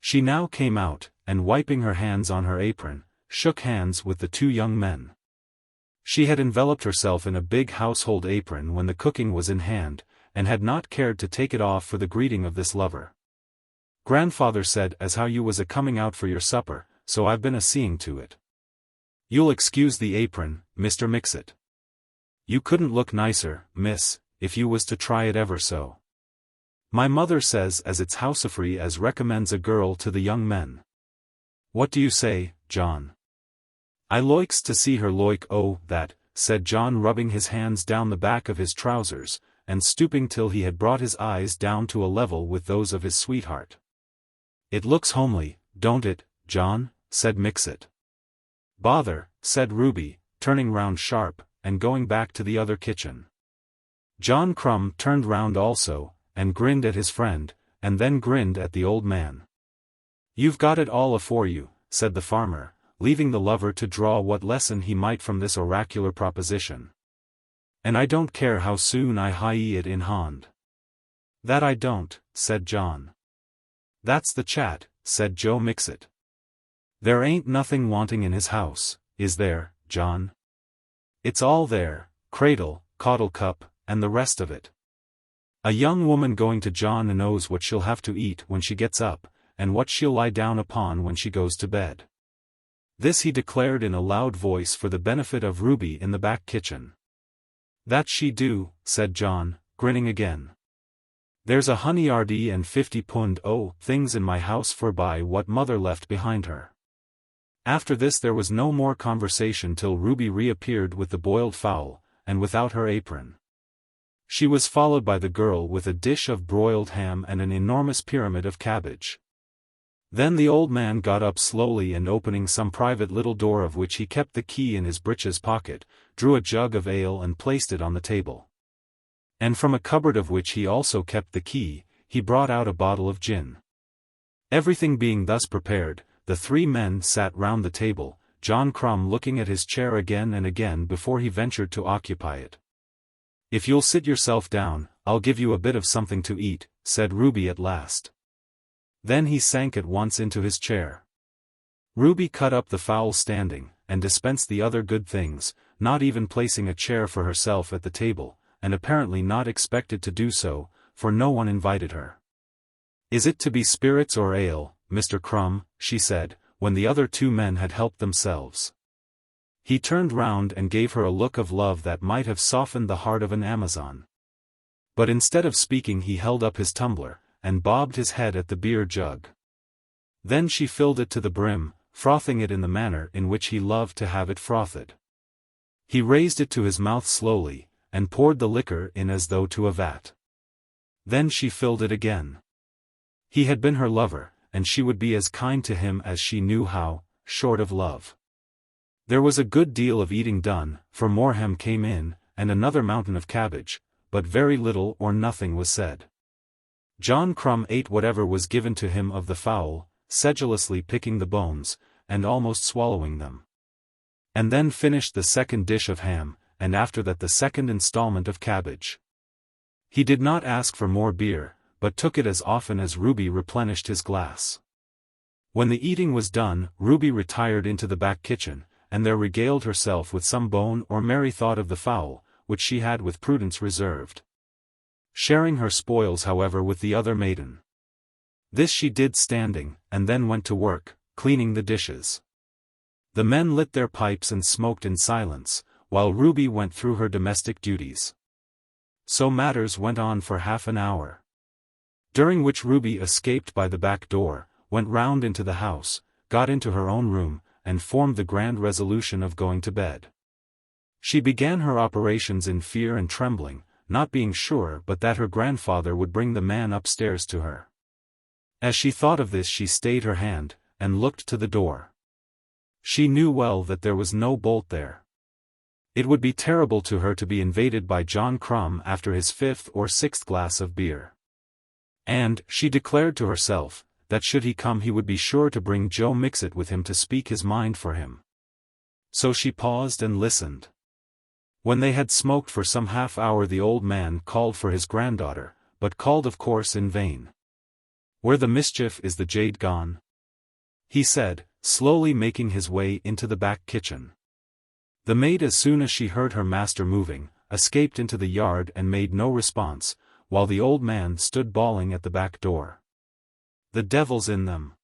She now came out, and wiping her hands on her apron, shook hands with the 2 young men. She had enveloped herself in a big household apron when the cooking was in hand, and had not cared to take it off for the greeting of this lover. "Grandfather said as how you was a-coming out for your supper, so I've been a-seeing to it. You'll excuse the apron, Mr. Mixet. You couldn't look nicer, miss, if you was to try it ever so." My mother says as it's housefree as recommends a girl to the young men. What do you say, John? I loikes to see her loik that, said John, rubbing his hands down the back of his trousers, and stooping till he had brought his eyes down to a level with those of his sweetheart. It looks homely, don't it, John? Said Mixit. Bother, said Ruby, turning round sharp, and going back to the other kitchen. John Crumb turned round also, and grinned at his friend, and then grinned at the old man. You've got it all afore you, said the farmer, leaving the lover to draw what lesson he might from this oracular proposition. And I don't care how soon I hie it in hand. That I don't, said John. That's the chat, said Joe Mixit. There ain't nothing wanting in his house, is there, John? It's all there, cradle, caudle cup, and the rest of it. A young woman going to John knows what she'll have to eat when she gets up, and what she'll lie down upon when she goes to bed. This he declared in a loud voice for the benefit of Ruby in the back kitchen. That she do, said John, grinning again. There's £150 and £50 things in my house forby what mother left behind her. After this there was no more conversation till Ruby reappeared with the boiled fowl, and without her apron. She was followed by the girl with a dish of broiled ham and an enormous pyramid of cabbage. Then the old man got up slowly and opening some private little door of which he kept the key in his breeches pocket, drew a jug of ale and placed it on the table. And from a cupboard of which he also kept the key, he brought out a bottle of gin. Everything being thus prepared, the three men sat round the table, John Crumb looking at his chair again and again before he ventured to occupy it. If you'll sit yourself down, I'll give you a bit of something to eat, said Ruby at last. Then he sank at once into his chair. Ruby cut up the fowl standing, and dispensed the other good things, not even placing a chair for herself at the table, and apparently not expected to do so, for no one invited her. Is it to be spirits or ale, Mr. Crumb? She said, when the other two men had helped themselves. He turned round and gave her a look of love that might have softened the heart of an Amazon. But instead of speaking he held up his tumbler, and bobbed his head at the beer jug. Then she filled it to the brim, frothing it in the manner in which he loved to have it frothed. He raised it to his mouth slowly, and poured the liquor in as though to a vat. Then she filled it again. He had been her lover, and she would be as kind to him as she knew how, short of love. There was a good deal of eating done, for more ham came in, and another mountain of cabbage, but very little or nothing was said. John Crumb ate whatever was given to him of the fowl, sedulously picking the bones, and almost swallowing them. And then finished the second dish of ham, and after that the second installment of cabbage. He did not ask for more beer, but took it as often as Ruby replenished his glass. When the eating was done, Ruby retired into the back kitchen, and there regaled herself with some bone or merry thought of the fowl, which she had with prudence reserved. Sharing her spoils however with the other maiden. This she did standing, and then went to work, cleaning the dishes. The men lit their pipes and smoked in silence, while Ruby went through her domestic duties. So matters went on for half an hour, during which Ruby escaped by the back door, went round into the house, got into her own room, and formed the grand resolution of going to bed. She began her operations in fear and trembling, not being sure but that her grandfather would bring the man upstairs to her. As she thought of this she stayed her hand, and looked to the door. She knew well that there was no bolt there. It would be terrible to her to be invaded by John Crumb after his fifth or sixth glass of beer. And, she declared to herself, that should he come he would be sure to bring Joe Mixit with him to speak his mind for him. So she paused and listened. When they had smoked for some half hour the old man called for his granddaughter, but called of course in vain. Where the mischief is the jade gone? He said, slowly making his way into the back kitchen. The maid as soon as she heard her master moving, escaped into the yard and made no response, while the old man stood bawling at the back door. The devil's in them.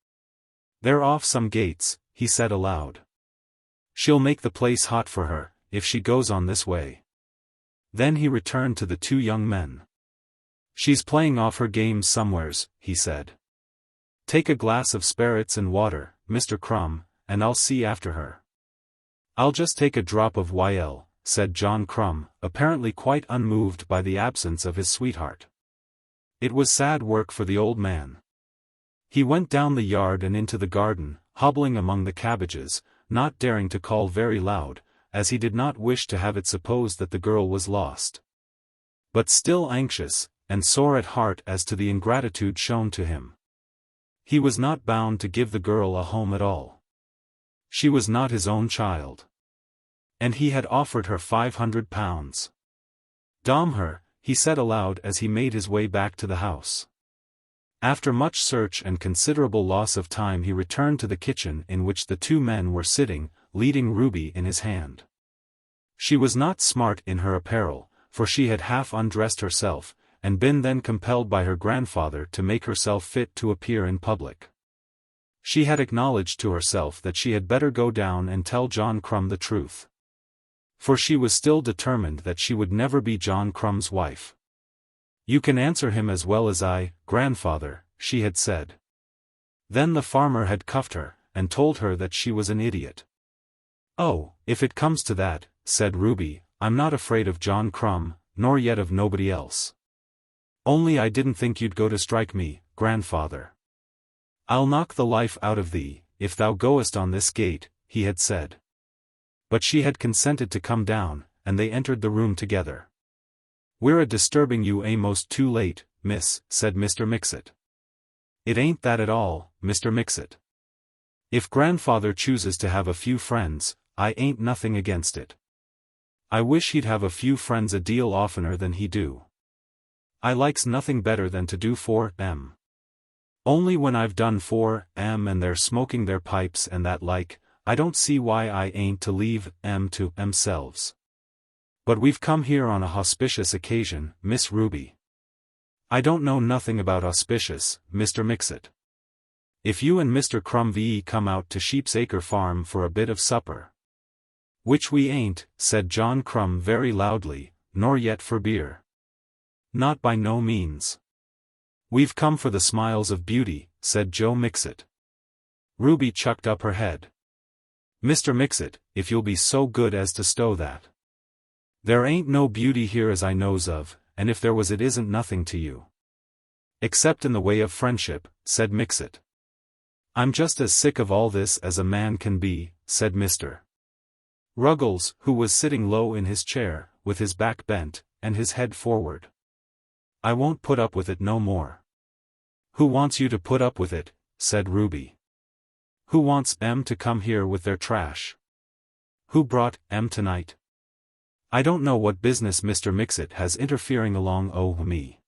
They're off some gates, he said aloud. She'll make the place hot for her, if she goes on this way. Then he returned to the two young men. She's playing off her games somewheres, he said. Take a glass of spirits and water, Mr. Crumb, and I'll see after her. I'll just take a drop of YL, said John Crumb, apparently quite unmoved by the absence of his sweetheart. It was sad work for the old man. He went down the yard and into the garden, hobbling among the cabbages, not daring to call very loud, as he did not wish to have it supposed that the girl was lost. But still anxious, and sore at heart as to the ingratitude shown to him. He was not bound to give the girl a home at all. She was not his own child. And he had offered her £500. Damn her, he said aloud as he made his way back to the house. After much search and considerable loss of time he returned to the kitchen in which the two men were sitting, leading Ruby in his hand. She was not smart in her apparel, for she had half undressed herself, and been then compelled by her grandfather to make herself fit to appear in public. She had acknowledged to herself that she had better go down and tell John Crumb the truth. For she was still determined that she would never be John Crumb's wife. You can answer him as well as I, grandfather, she had said. Then the farmer had cuffed her, and told her that she was an idiot. Oh, if it comes to that, said Ruby, I'm not afraid of John Crumb, nor yet of nobody else. Only I didn't think you'd go to strike me, grandfather. I'll knock the life out of thee, if thou goest on this gait, he had said. But she had consented to come down, and they entered the room together. We're a disturbing you a'most too late, miss, said Mr. Mixet. It ain't that at all, Mr. Mixet. If grandfather chooses to have a few friends, I ain't nothing against it. I wish he'd have a few friends a deal oftener than he do. I likes nothing better than to do for 'em. Only when I've done for 'em and they're smoking their pipes and that like, I don't see why I ain't to leave 'em to 'emselves. But we've come here on a auspicious occasion, Miss Ruby. I don't know nothing about auspicious, Mr. Mixet. If you and Mr. Crumb come out to Sheepsacre Farm for a bit of supper. Which we ain't, said John Crumb very loudly, nor yet for beer. Not by no means. We've come for the smiles of beauty, said Joe Mixet. Ruby chucked up her head. Mr. Mixet, if you'll be so good as to stow that. There ain't no beauty here as I knows of, and if there was it isn't nothing to you. Except in the way of friendship, said Mixet. I'm just as sick of all this as a man can be, said Mr. Ruggles, who was sitting low in his chair, with his back bent, and his head forward. I won't put up with it no more. Who wants you to put up with it, said Ruby. Who wants 'em to come here with their trash? Who brought 'em tonight? I don't know what business Mr. Mixet has interfering along me.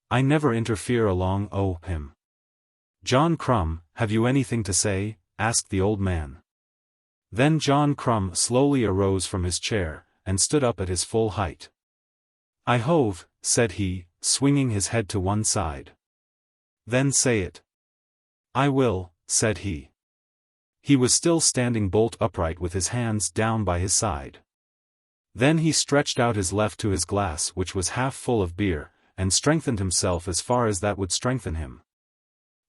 I never interfere along him. John Crumb, have you anything to say? Asked the old man. Then John Crumb slowly arose from his chair, and stood up at his full height. I hove, said he, swinging his head to one side. Then say it. I will, said he. He was still standing bolt upright with his hands down by his side. Then he stretched out his left to his glass which was half full of beer, and strengthened himself as far as that would strengthen him.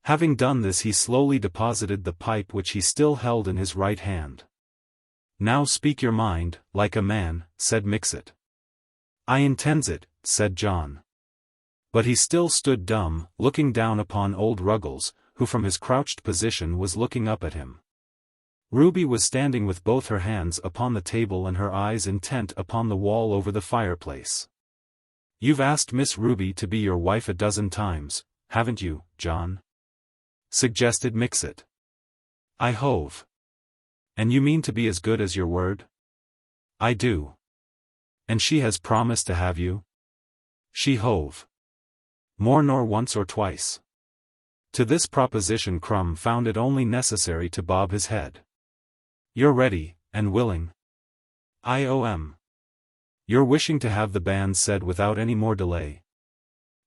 Having done this he slowly deposited the pipe which he still held in his right hand. Now speak your mind, like a man, said Mixet. I intends it, said John. But he still stood dumb, looking down upon old Ruggles, who from his crouched position was looking up at him. Ruby was standing with both her hands upon the table and her eyes intent upon the wall over the fireplace. You've asked Miss Ruby to be your wife a dozen times, haven't you, John? Suggested Mixet. I hove. And you mean to be as good as your word? I do. And she has promised to have you? She hove. More nor once or twice. To this proposition Crumb found it only necessary to bob his head. You're ready, and willing? I.O.M. You're wishing to have the band said without any more delay?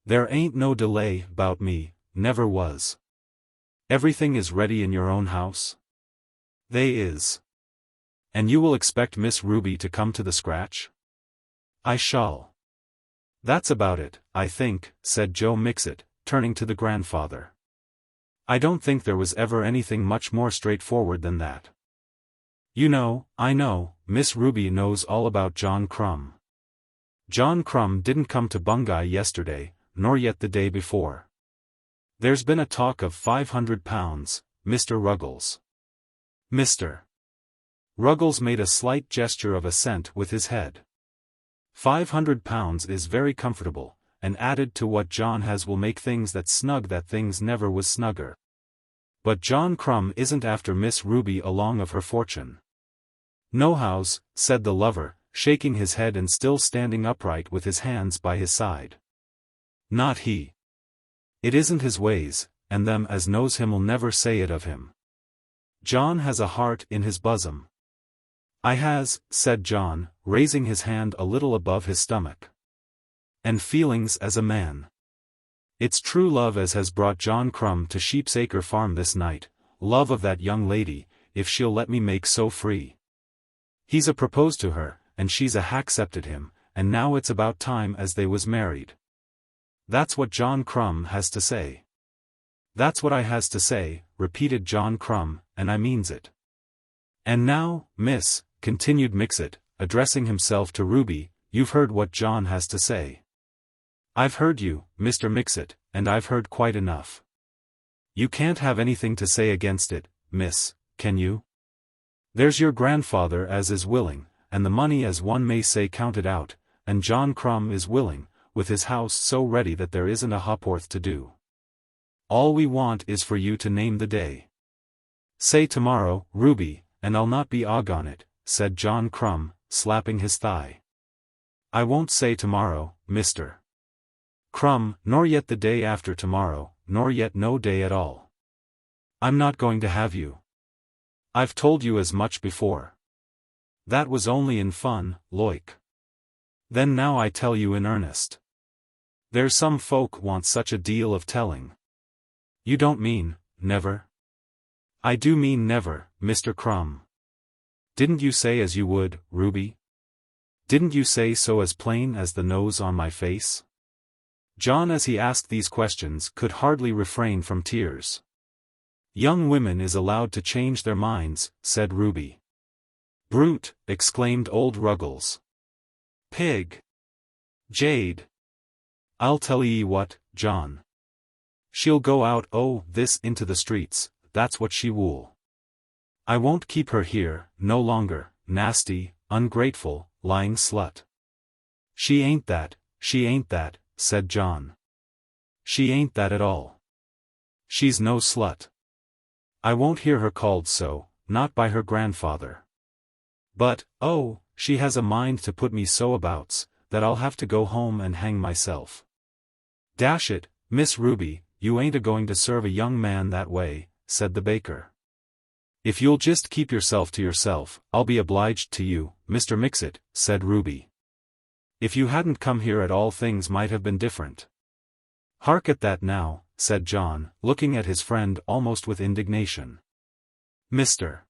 There ain't no delay 'bout me, never was. Everything is ready in your own house? They is. And you will expect Miss Ruby to come to the scratch? I shall. That's about it, I think, said Joe Mixit, turning to the grandfather. I don't think there was ever anything much more straightforward than that. You know, I know, Miss Ruby knows all about John Crumb. John Crumb didn't come to Bungay yesterday, nor yet the day before. There's been a talk of £500, Mr. Ruggles. Mr. Ruggles made a slight gesture of assent with his head. £500 is very comfortable, and added to what John has will make things that things never was snugger. But John Crumb isn't after Miss Ruby along of her fortune. Nohows, said the lover, shaking his head and still standing upright with his hands by his side. Not he. It isn't his ways, and them as knows him'll never say it of him. John has a heart in his bosom. I has, said John, raising his hand a little above his stomach. And feelings as a man. It's true love as has brought John Crumb to Sheepsacre Farm this night, love of that young lady, if she'll let me make so free. He's a proposed to her, and she's a haccepted him, and now it's about time as they was married. That's what John Crumb has to say. That's what I has to say, repeated John Crumb, and I means it. And now, miss, continued Mixit, addressing himself to Ruby, you've heard what John has to say. I've heard you, Mr. Mixit, and I've heard quite enough. You can't have anything to say against it, miss, can you? There's your grandfather as is willing, and the money as one may say counted out, and John Crumb is willing, with his house so ready that there isn't a ha'porth to do. All we want is for you to name the day. Say tomorrow, Ruby, and I'll not be on it, said John Crumb, slapping his thigh. I won't say tomorrow, Mr. Crumb, nor yet the day after tomorrow, nor yet no day at all. I'm not going to have you. I've told you as much before. That was only in fun, loik. Then now I tell you in earnest. There's some folk want such a deal of telling. You don't mean, never? I do mean never, Mr. Crumb. Didn't you say as you would, Ruby? Didn't you say so as plain as the nose on my face? John as he asked these questions could hardly refrain from tears. Young women is allowed to change their minds, said Ruby. Brute, exclaimed old Ruggles. Pig. Jade. I'll tell ye what, John. She'll go out this into the streets, that's what she will. I won't keep her here, no longer, nasty, ungrateful, lying slut. She ain't that, said John. She ain't that at all. She's no slut. I won't hear her called so, not by her grandfather. But, she has a mind to put me so abouts, that I'll have to go home and hang myself. Dash it, Miss Ruby, you ain't a-going to serve a young man that way, said the baker. If you'll just keep yourself to yourself, I'll be obliged to you, Mr. Mixit, said Ruby. If you hadn't come here at all things might have been different. Hark at that now, said John, looking at his friend almost with indignation. Mr.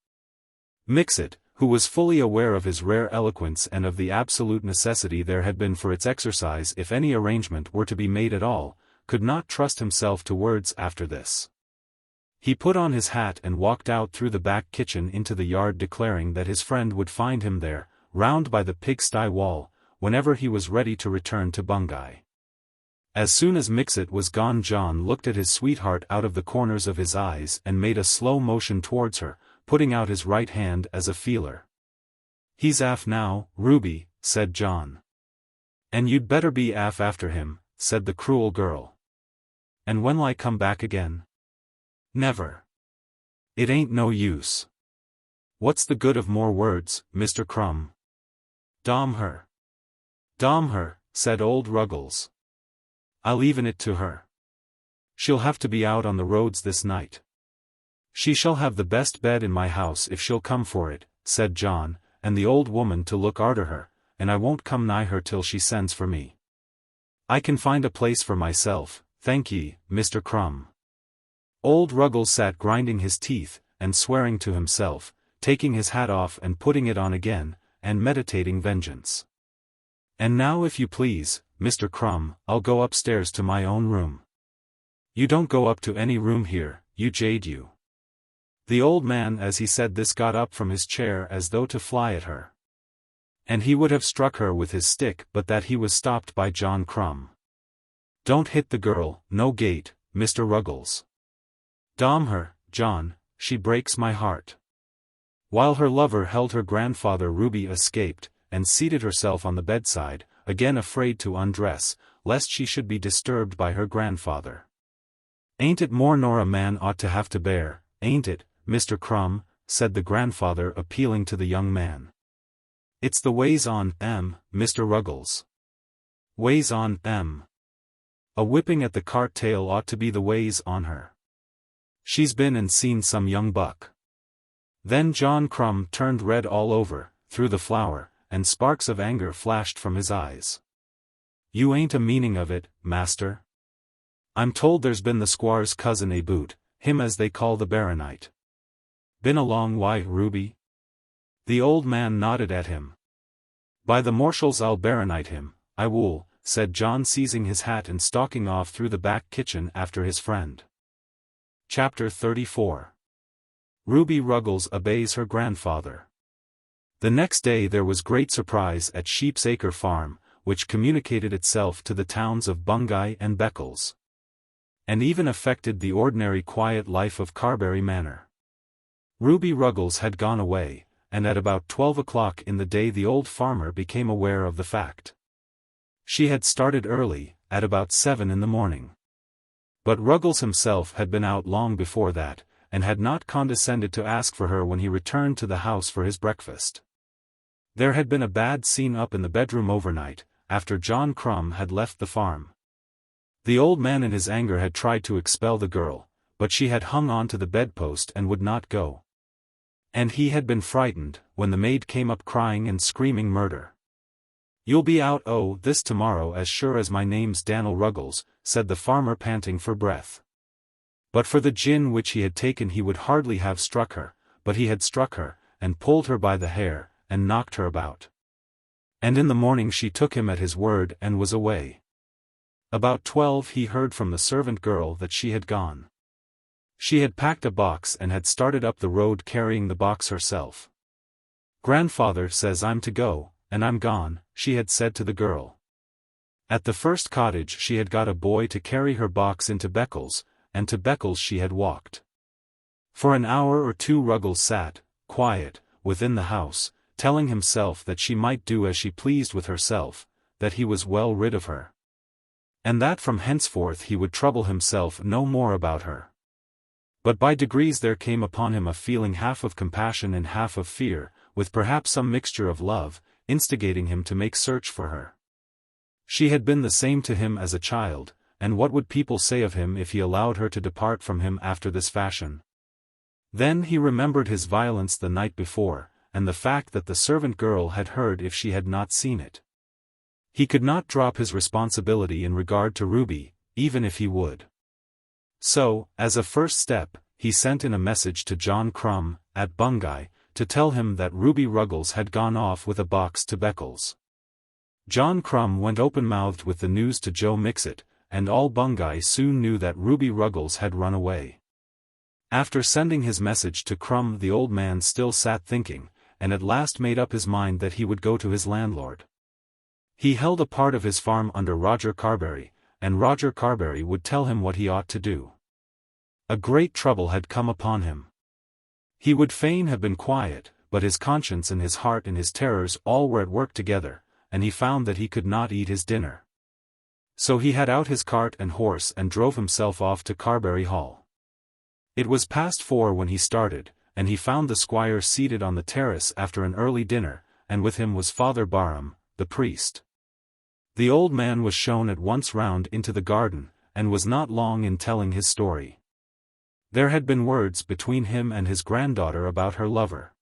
Mixit, who was fully aware of his rare eloquence and of the absolute necessity there had been for its exercise if any arrangement were to be made at all, could not trust himself to words after this. He put on his hat and walked out through the back kitchen into the yard declaring that his friend would find him there, round by the pigsty wall, whenever he was ready to return to Bungay. As soon as Mixit was gone John looked at his sweetheart out of the corners of his eyes and made a slow motion towards her, putting out his right hand as a feeler. He's aff now, Ruby, said John. And you'd better be aff after him, said the cruel girl. And when'll I come back again? Never. It ain't no use. What's the good of more words, Mr. Crumb? Dom her. Dom her, said old Ruggles. I'll even it to her. She'll have to be out on the roads this night. She shall have the best bed in my house if she'll come for it, said John, and the old woman to look arter her, and I won't come nigh her till she sends for me. I can find a place for myself, thank ye, Mr. Crumb. Old Ruggles sat grinding his teeth, and swearing to himself, taking his hat off and putting it on again, and meditating vengeance. And now if you please, Mr. Crumb, I'll go upstairs to my own room. You don't go up to any room here, you jade you. The old man as he said this got up from his chair as though to fly at her. And he would have struck her with his stick but that he was stopped by John Crumb. Don't hit the girl, no gate, Mr. Ruggles. Dom her, John, she breaks my heart. While her lover held her grandfather Ruby escaped, and seated herself on the bedside, again afraid to undress, lest she should be disturbed by her grandfather. Ain't it more nor a man ought to have to bear, ain't it, Mr. Crumb, said the grandfather appealing to the young man. It's the ways on, Mr. Ruggles. Ways on, A whipping at the cart tail ought to be the ways on her. She's been and seen some young buck. Then John Crumb turned red all over, through the flour, and sparks of anger flashed from his eyes. You ain't a meaning of it, master? I'm told there's been the squire's cousin a boot, him as they call the baronite. Been along why, Ruby? The old man nodded at him. By the marshals I'll baronite him, I will, said John seizing his hat and stalking off through the back kitchen after his friend. Chapter 34. Ruby Ruggles obeys her grandfather. The next day there was great surprise at Sheep's Acre Farm, which communicated itself to the towns of Bungay and Beccles, and even affected the ordinary quiet life of Carbury Manor. Ruby Ruggles had gone away, and at about 12 o'clock in the day the old farmer became aware of the fact. She had started early, at about 7 in the morning. But Ruggles himself had been out long before that, and had not condescended to ask for her when he returned to the house for his breakfast. There had been a bad scene up in the bedroom overnight, after John Crumb had left the farm. The old man in his anger had tried to expel the girl, but she had hung on to the bedpost and would not go. And he had been frightened, when the maid came up crying and screaming murder. You'll be out this tomorrow as sure as my name's Dan'l Ruggles, said the farmer panting for breath. But for the gin which he had taken he would hardly have struck her, but he had struck her, and pulled her by the hair, and knocked her about. And in the morning she took him at his word and was away. About 12 he heard from the servant girl that she had gone. She had packed a box and had started up the road carrying the box herself. Grandfather says I'm to go, and I'm gone, she had said to the girl. At the first cottage she had got a boy to carry her box into Beccles, and to Beccles she had walked. For an hour or two Ruggles sat, quiet, within the house, telling himself that she might do as she pleased with herself, that he was well rid of her, and that from henceforth he would trouble himself no more about her. But by degrees there came upon him a feeling half of compassion and half of fear, with perhaps some mixture of love, instigating him to make search for her. She had been the same to him as a child, and what would people say of him if he allowed her to depart from him after this fashion? Then he remembered his violence the night before, and the fact that the servant girl had heard if she had not seen it. He could not drop his responsibility in regard to Ruby, even if he would. So, as a first step, he sent in a message to John Crumb, at Bungay, to tell him that Ruby Ruggles had gone off with a box to Beccles. John Crumb went open-mouthed with the news to Joe Mixet, and all Bungay soon knew that Ruby Ruggles had run away. After sending his message to Crumb the old man still sat thinking, and at last made up his mind that he would go to his landlord. He held a part of his farm under Roger Carbury, and Roger Carbury would tell him what he ought to do. A great trouble had come upon him. He would fain have been quiet, but his conscience and his heart and his terrors all were at work together, and he found that he could not eat his dinner. So he had out his cart and horse and drove himself off to Carbury Hall. It was past 4 when he started, and he found the squire seated on the terrace after an early dinner, and with him was Father Barham, the priest. The old man was shown at once round into the garden, and was not long in telling his story. There had been words between him and his granddaughter about her lover.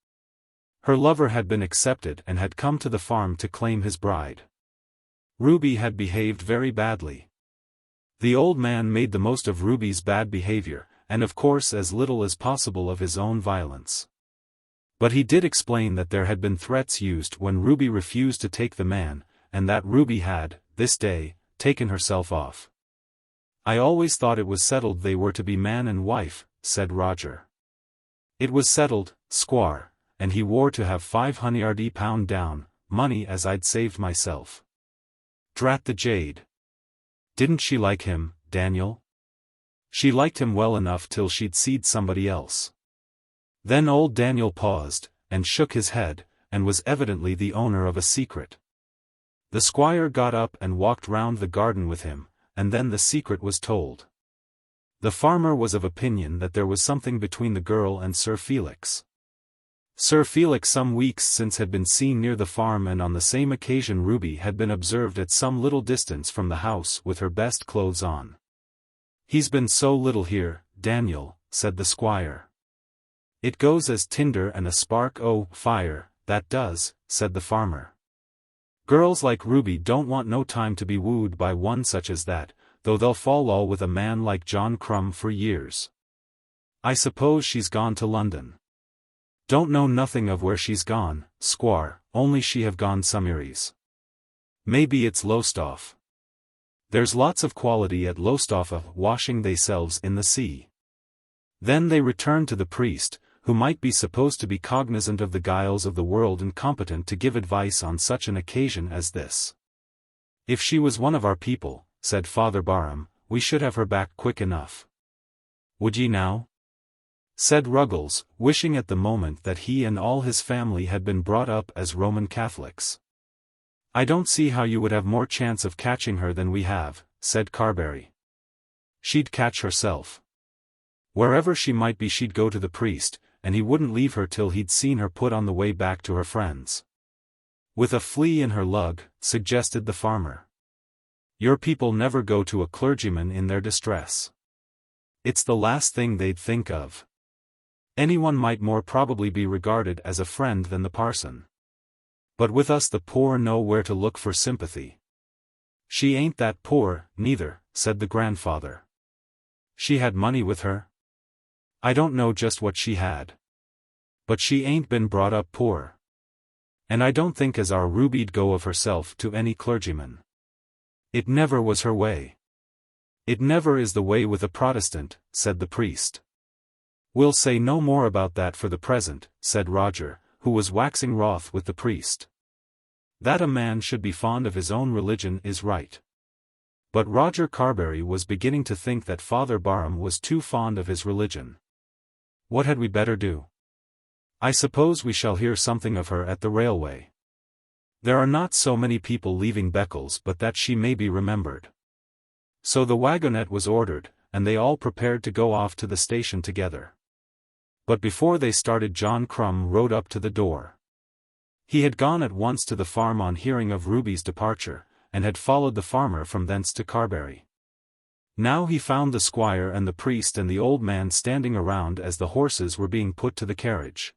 Her lover had been accepted and had come to the farm to claim his bride. Ruby had behaved very badly. The old man made the most of Ruby's bad behavior, and of course as little as possible of his own violence. But he did explain that there had been threats used when Ruby refused to take the man, and that Ruby had, this day, taken herself off. "I always thought it was settled they were to be man and wife," said Roger. "It was settled, squire, and he wore to have £500 down, money as I'd saved myself." "Drat the jade. Didn't she like him, Daniel?" "She liked him well enough till she'd seed somebody else." Then old Daniel paused, and shook his head, and was evidently the owner of a secret. The squire got up and walked round the garden with him, and then the secret was told. The farmer was of opinion that there was something between the girl and Sir Felix. Sir Felix some weeks since had been seen near the farm, and on the same occasion Ruby had been observed at some little distance from the house with her best clothes on. "He's been so little here, Daniel," said the squire. "It goes as tinder and a spark o' fire, that does," said the farmer. "Girls like Ruby don't want no time to be wooed by one such as that, though they'll fall all with a man like John Crumb for years. I suppose she's gone to London." "Don't know nothing of where she's gone, squire, only she have gone somewheres. Maybe it's Longestaffes. There's lots of quality at Longestaffes washing theyselves in the sea." Then they returned to the priest, who might be supposed to be cognizant of the guiles of the world and competent to give advice on such an occasion as this. "If she was one of our people," said Father Barham, "we should have her back quick enough." "Would ye now?" said Ruggles, wishing at the moment that he and all his family had been brought up as Roman Catholics. "I don't see how you would have more chance of catching her than we have," said Carbury. "She'd catch herself. Wherever she might be she'd go to the priest, and he wouldn't leave her till he'd seen her put on the way back to her friends." "With a flea in her lug," suggested the farmer. "Your people never go to a clergyman in their distress. It's the last thing they'd think of. Anyone might more probably be regarded as a friend than the parson. But with us the poor know where to look for sympathy." "She ain't that poor, neither," said the grandfather. "She had money with her?" "I don't know just what she had. But she ain't been brought up poor. And I don't think as our Ruby'd go of herself to any clergyman. It never was her way." "It never is the way with a Protestant," said the priest. "We'll say no more about that for the present," said Roger, who was waxing wroth with the priest. "That a man should be fond of his own religion is right." But Roger Carbury was beginning to think that Father Barham was too fond of his religion. "What had we better do?" "I suppose we shall hear something of her at the railway. There are not so many people leaving Beccles but that she may be remembered." So the wagonette was ordered, and they all prepared to go off to the station together. But before they started John Crumb rode up to the door. He had gone at once to the farm on hearing of Ruby's departure, and had followed the farmer from thence to Carbury. Now he found the squire and the priest and the old man standing around as the horses were being put to the carriage.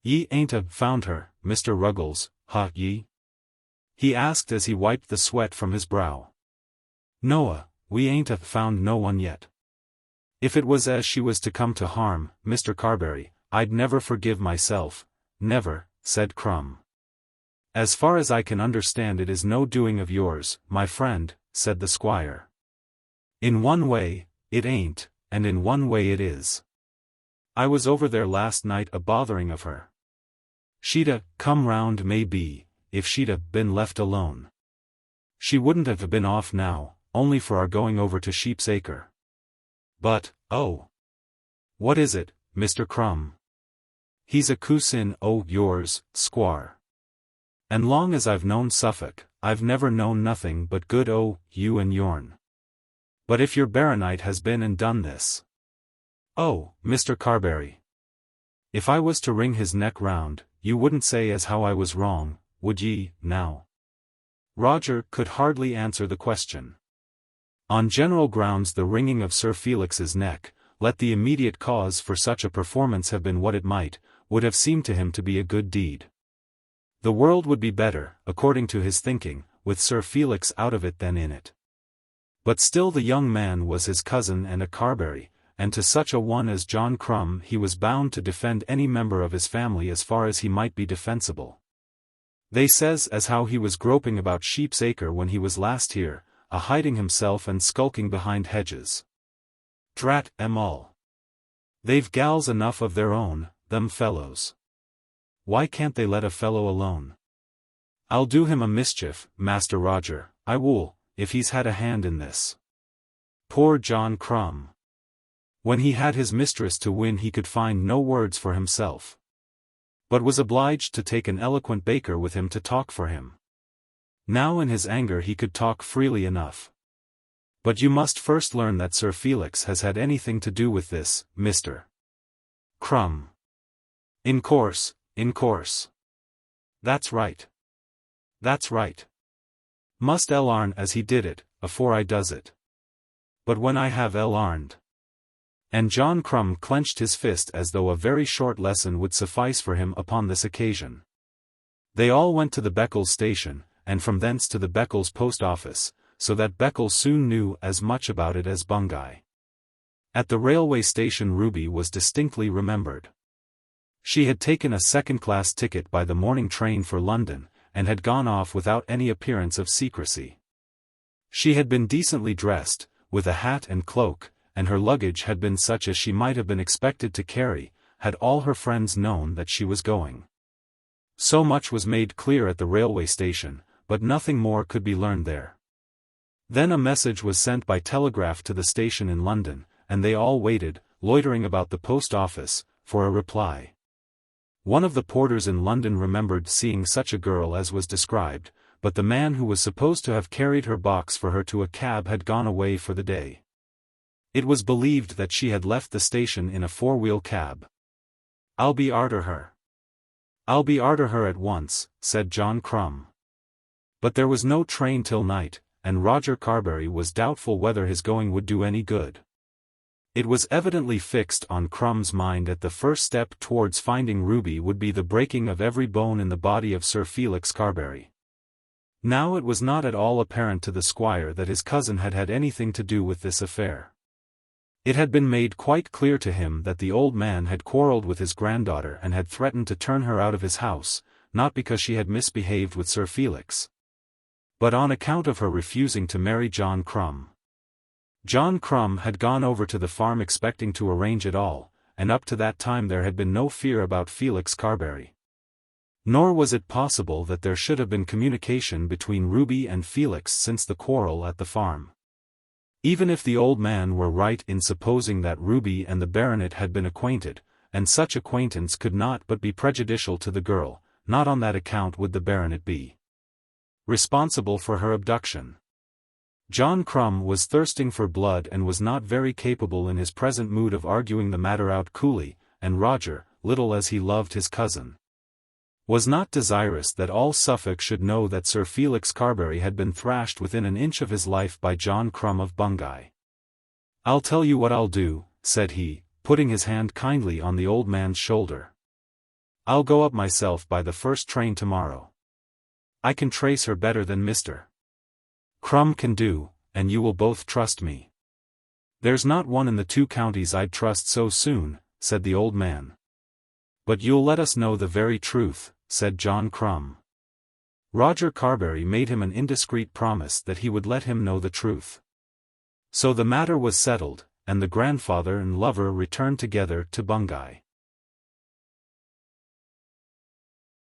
"Ye ain't found her, Mr. Ruggles, ha ye?" he asked as he wiped the sweat from his brow. "Noa, we ain't found no one yet. If it was as she was to come to harm, Mr. Carbury, I'd never forgive myself, never," said Crumb. "As far as I can understand it is no doing of yours, my friend," said the squire. "In one way, it ain't, and in one way it is. I was over there last night a-bothering of her. She'd come round may be, if she'd been left alone. She wouldn't have been off now, only for our going over to Sheep's Acre. But, oh! What is it, Mr. Crumb?" "He's a cousin o' yours, squire. And long as I've known Suffolk, I've never known nothing but good o' you and yourn. But if your baronite has been and done this—" "Oh, Mr. Carbury! If I was to wring his neck round, you wouldn't say as how I was wrong, would ye, now?" Roger could hardly answer the question. On general grounds the wringing of Sir Felix's neck, let the immediate cause for such a performance have been what it might, would have seemed to him to be a good deed. The world would be better, according to his thinking, with Sir Felix out of it than in it. But still the young man was his cousin and a Carbury, and to such a one as John Crumb he was bound to defend any member of his family as far as he might be defensible. They says as how he was groping about Sheep's Acre when he was last here, a-hiding himself and skulking behind hedges. Drat 'em all. They've gals enough of their own, them fellows. Why can't they let a fellow alone? I'll do him a mischief, Master Roger, I will, if he's had a hand in this. Poor John Crumb. When he had his mistress to win he could find no words for himself, but was obliged to take an eloquent baker with him to talk for him. Now in his anger he could talk freely enough. But you must first learn that Sir Felix has had anything to do with this, Mr. Crumb. In course. That's right. That's right. Must larn as he did it, afore I does it. But when I have larned. And John Crumb clenched his fist as though a very short lesson would suffice for him upon this occasion. They all went to the Beccles station, and from thence to the Beccles post office, so that Beccles soon knew as much about it as Bungay. At the railway station Ruby was distinctly remembered. She had taken a second-class ticket by the morning train for London, and had gone off without any appearance of secrecy. She had been decently dressed, with a hat and cloak, and her luggage had been such as she might have been expected to carry, had all her friends known that she was going. So much was made clear at the railway station, but nothing more could be learned there. Then a message was sent by telegraph to the station in London, and they all waited, loitering about the post office, for a reply. One of the porters in London remembered seeing such a girl as was described, but the man who was supposed to have carried her box for her to a cab had gone away for the day. It was believed that she had left the station in a four-wheel cab. I'll be arter her. I'll be arter her at once, said John Crumb. But there was no train till night, and Roger Carbury was doubtful whether his going would do any good. It was evidently fixed on Crumb's mind that the first step towards finding Ruby would be the breaking of every bone in the body of Sir Felix Carbury. Now it was not at all apparent to the squire that his cousin had had anything to do with this affair. It had been made quite clear to him that the old man had quarrelled with his granddaughter and had threatened to turn her out of his house, not because she had misbehaved with Sir Felix, but on account of her refusing to marry John Crumb. John Crumb had gone over to the farm expecting to arrange it all, and up to that time there had been no fear about Felix Carbury. Nor was it possible that there should have been communication between Ruby and Felix since the quarrel at the farm. Even if the old man were right in supposing that Ruby and the baronet had been acquainted, and such acquaintance could not but be prejudicial to the girl, not on that account would the baronet be responsible for her abduction. John Crumb was thirsting for blood and was not very capable in his present mood of arguing the matter out coolly, and Roger, little as he loved his cousin, was not desirous that all Suffolk should know that Sir Felix Carbury had been thrashed within an inch of his life by John Crumb of Bungay. I'll tell you what I'll do, said he, putting his hand kindly on the old man's shoulder. I'll go up myself by the first train tomorrow. I can trace her better than Mr. Crumb can do, and you will both trust me. There's not one in the 2 counties I'd trust so soon, said the old man. But you'll let us know the very truth, said John Crumb. Roger Carbury made him an indiscreet promise that he would let him know the truth. So the matter was settled, and the grandfather and lover returned together to Bungay.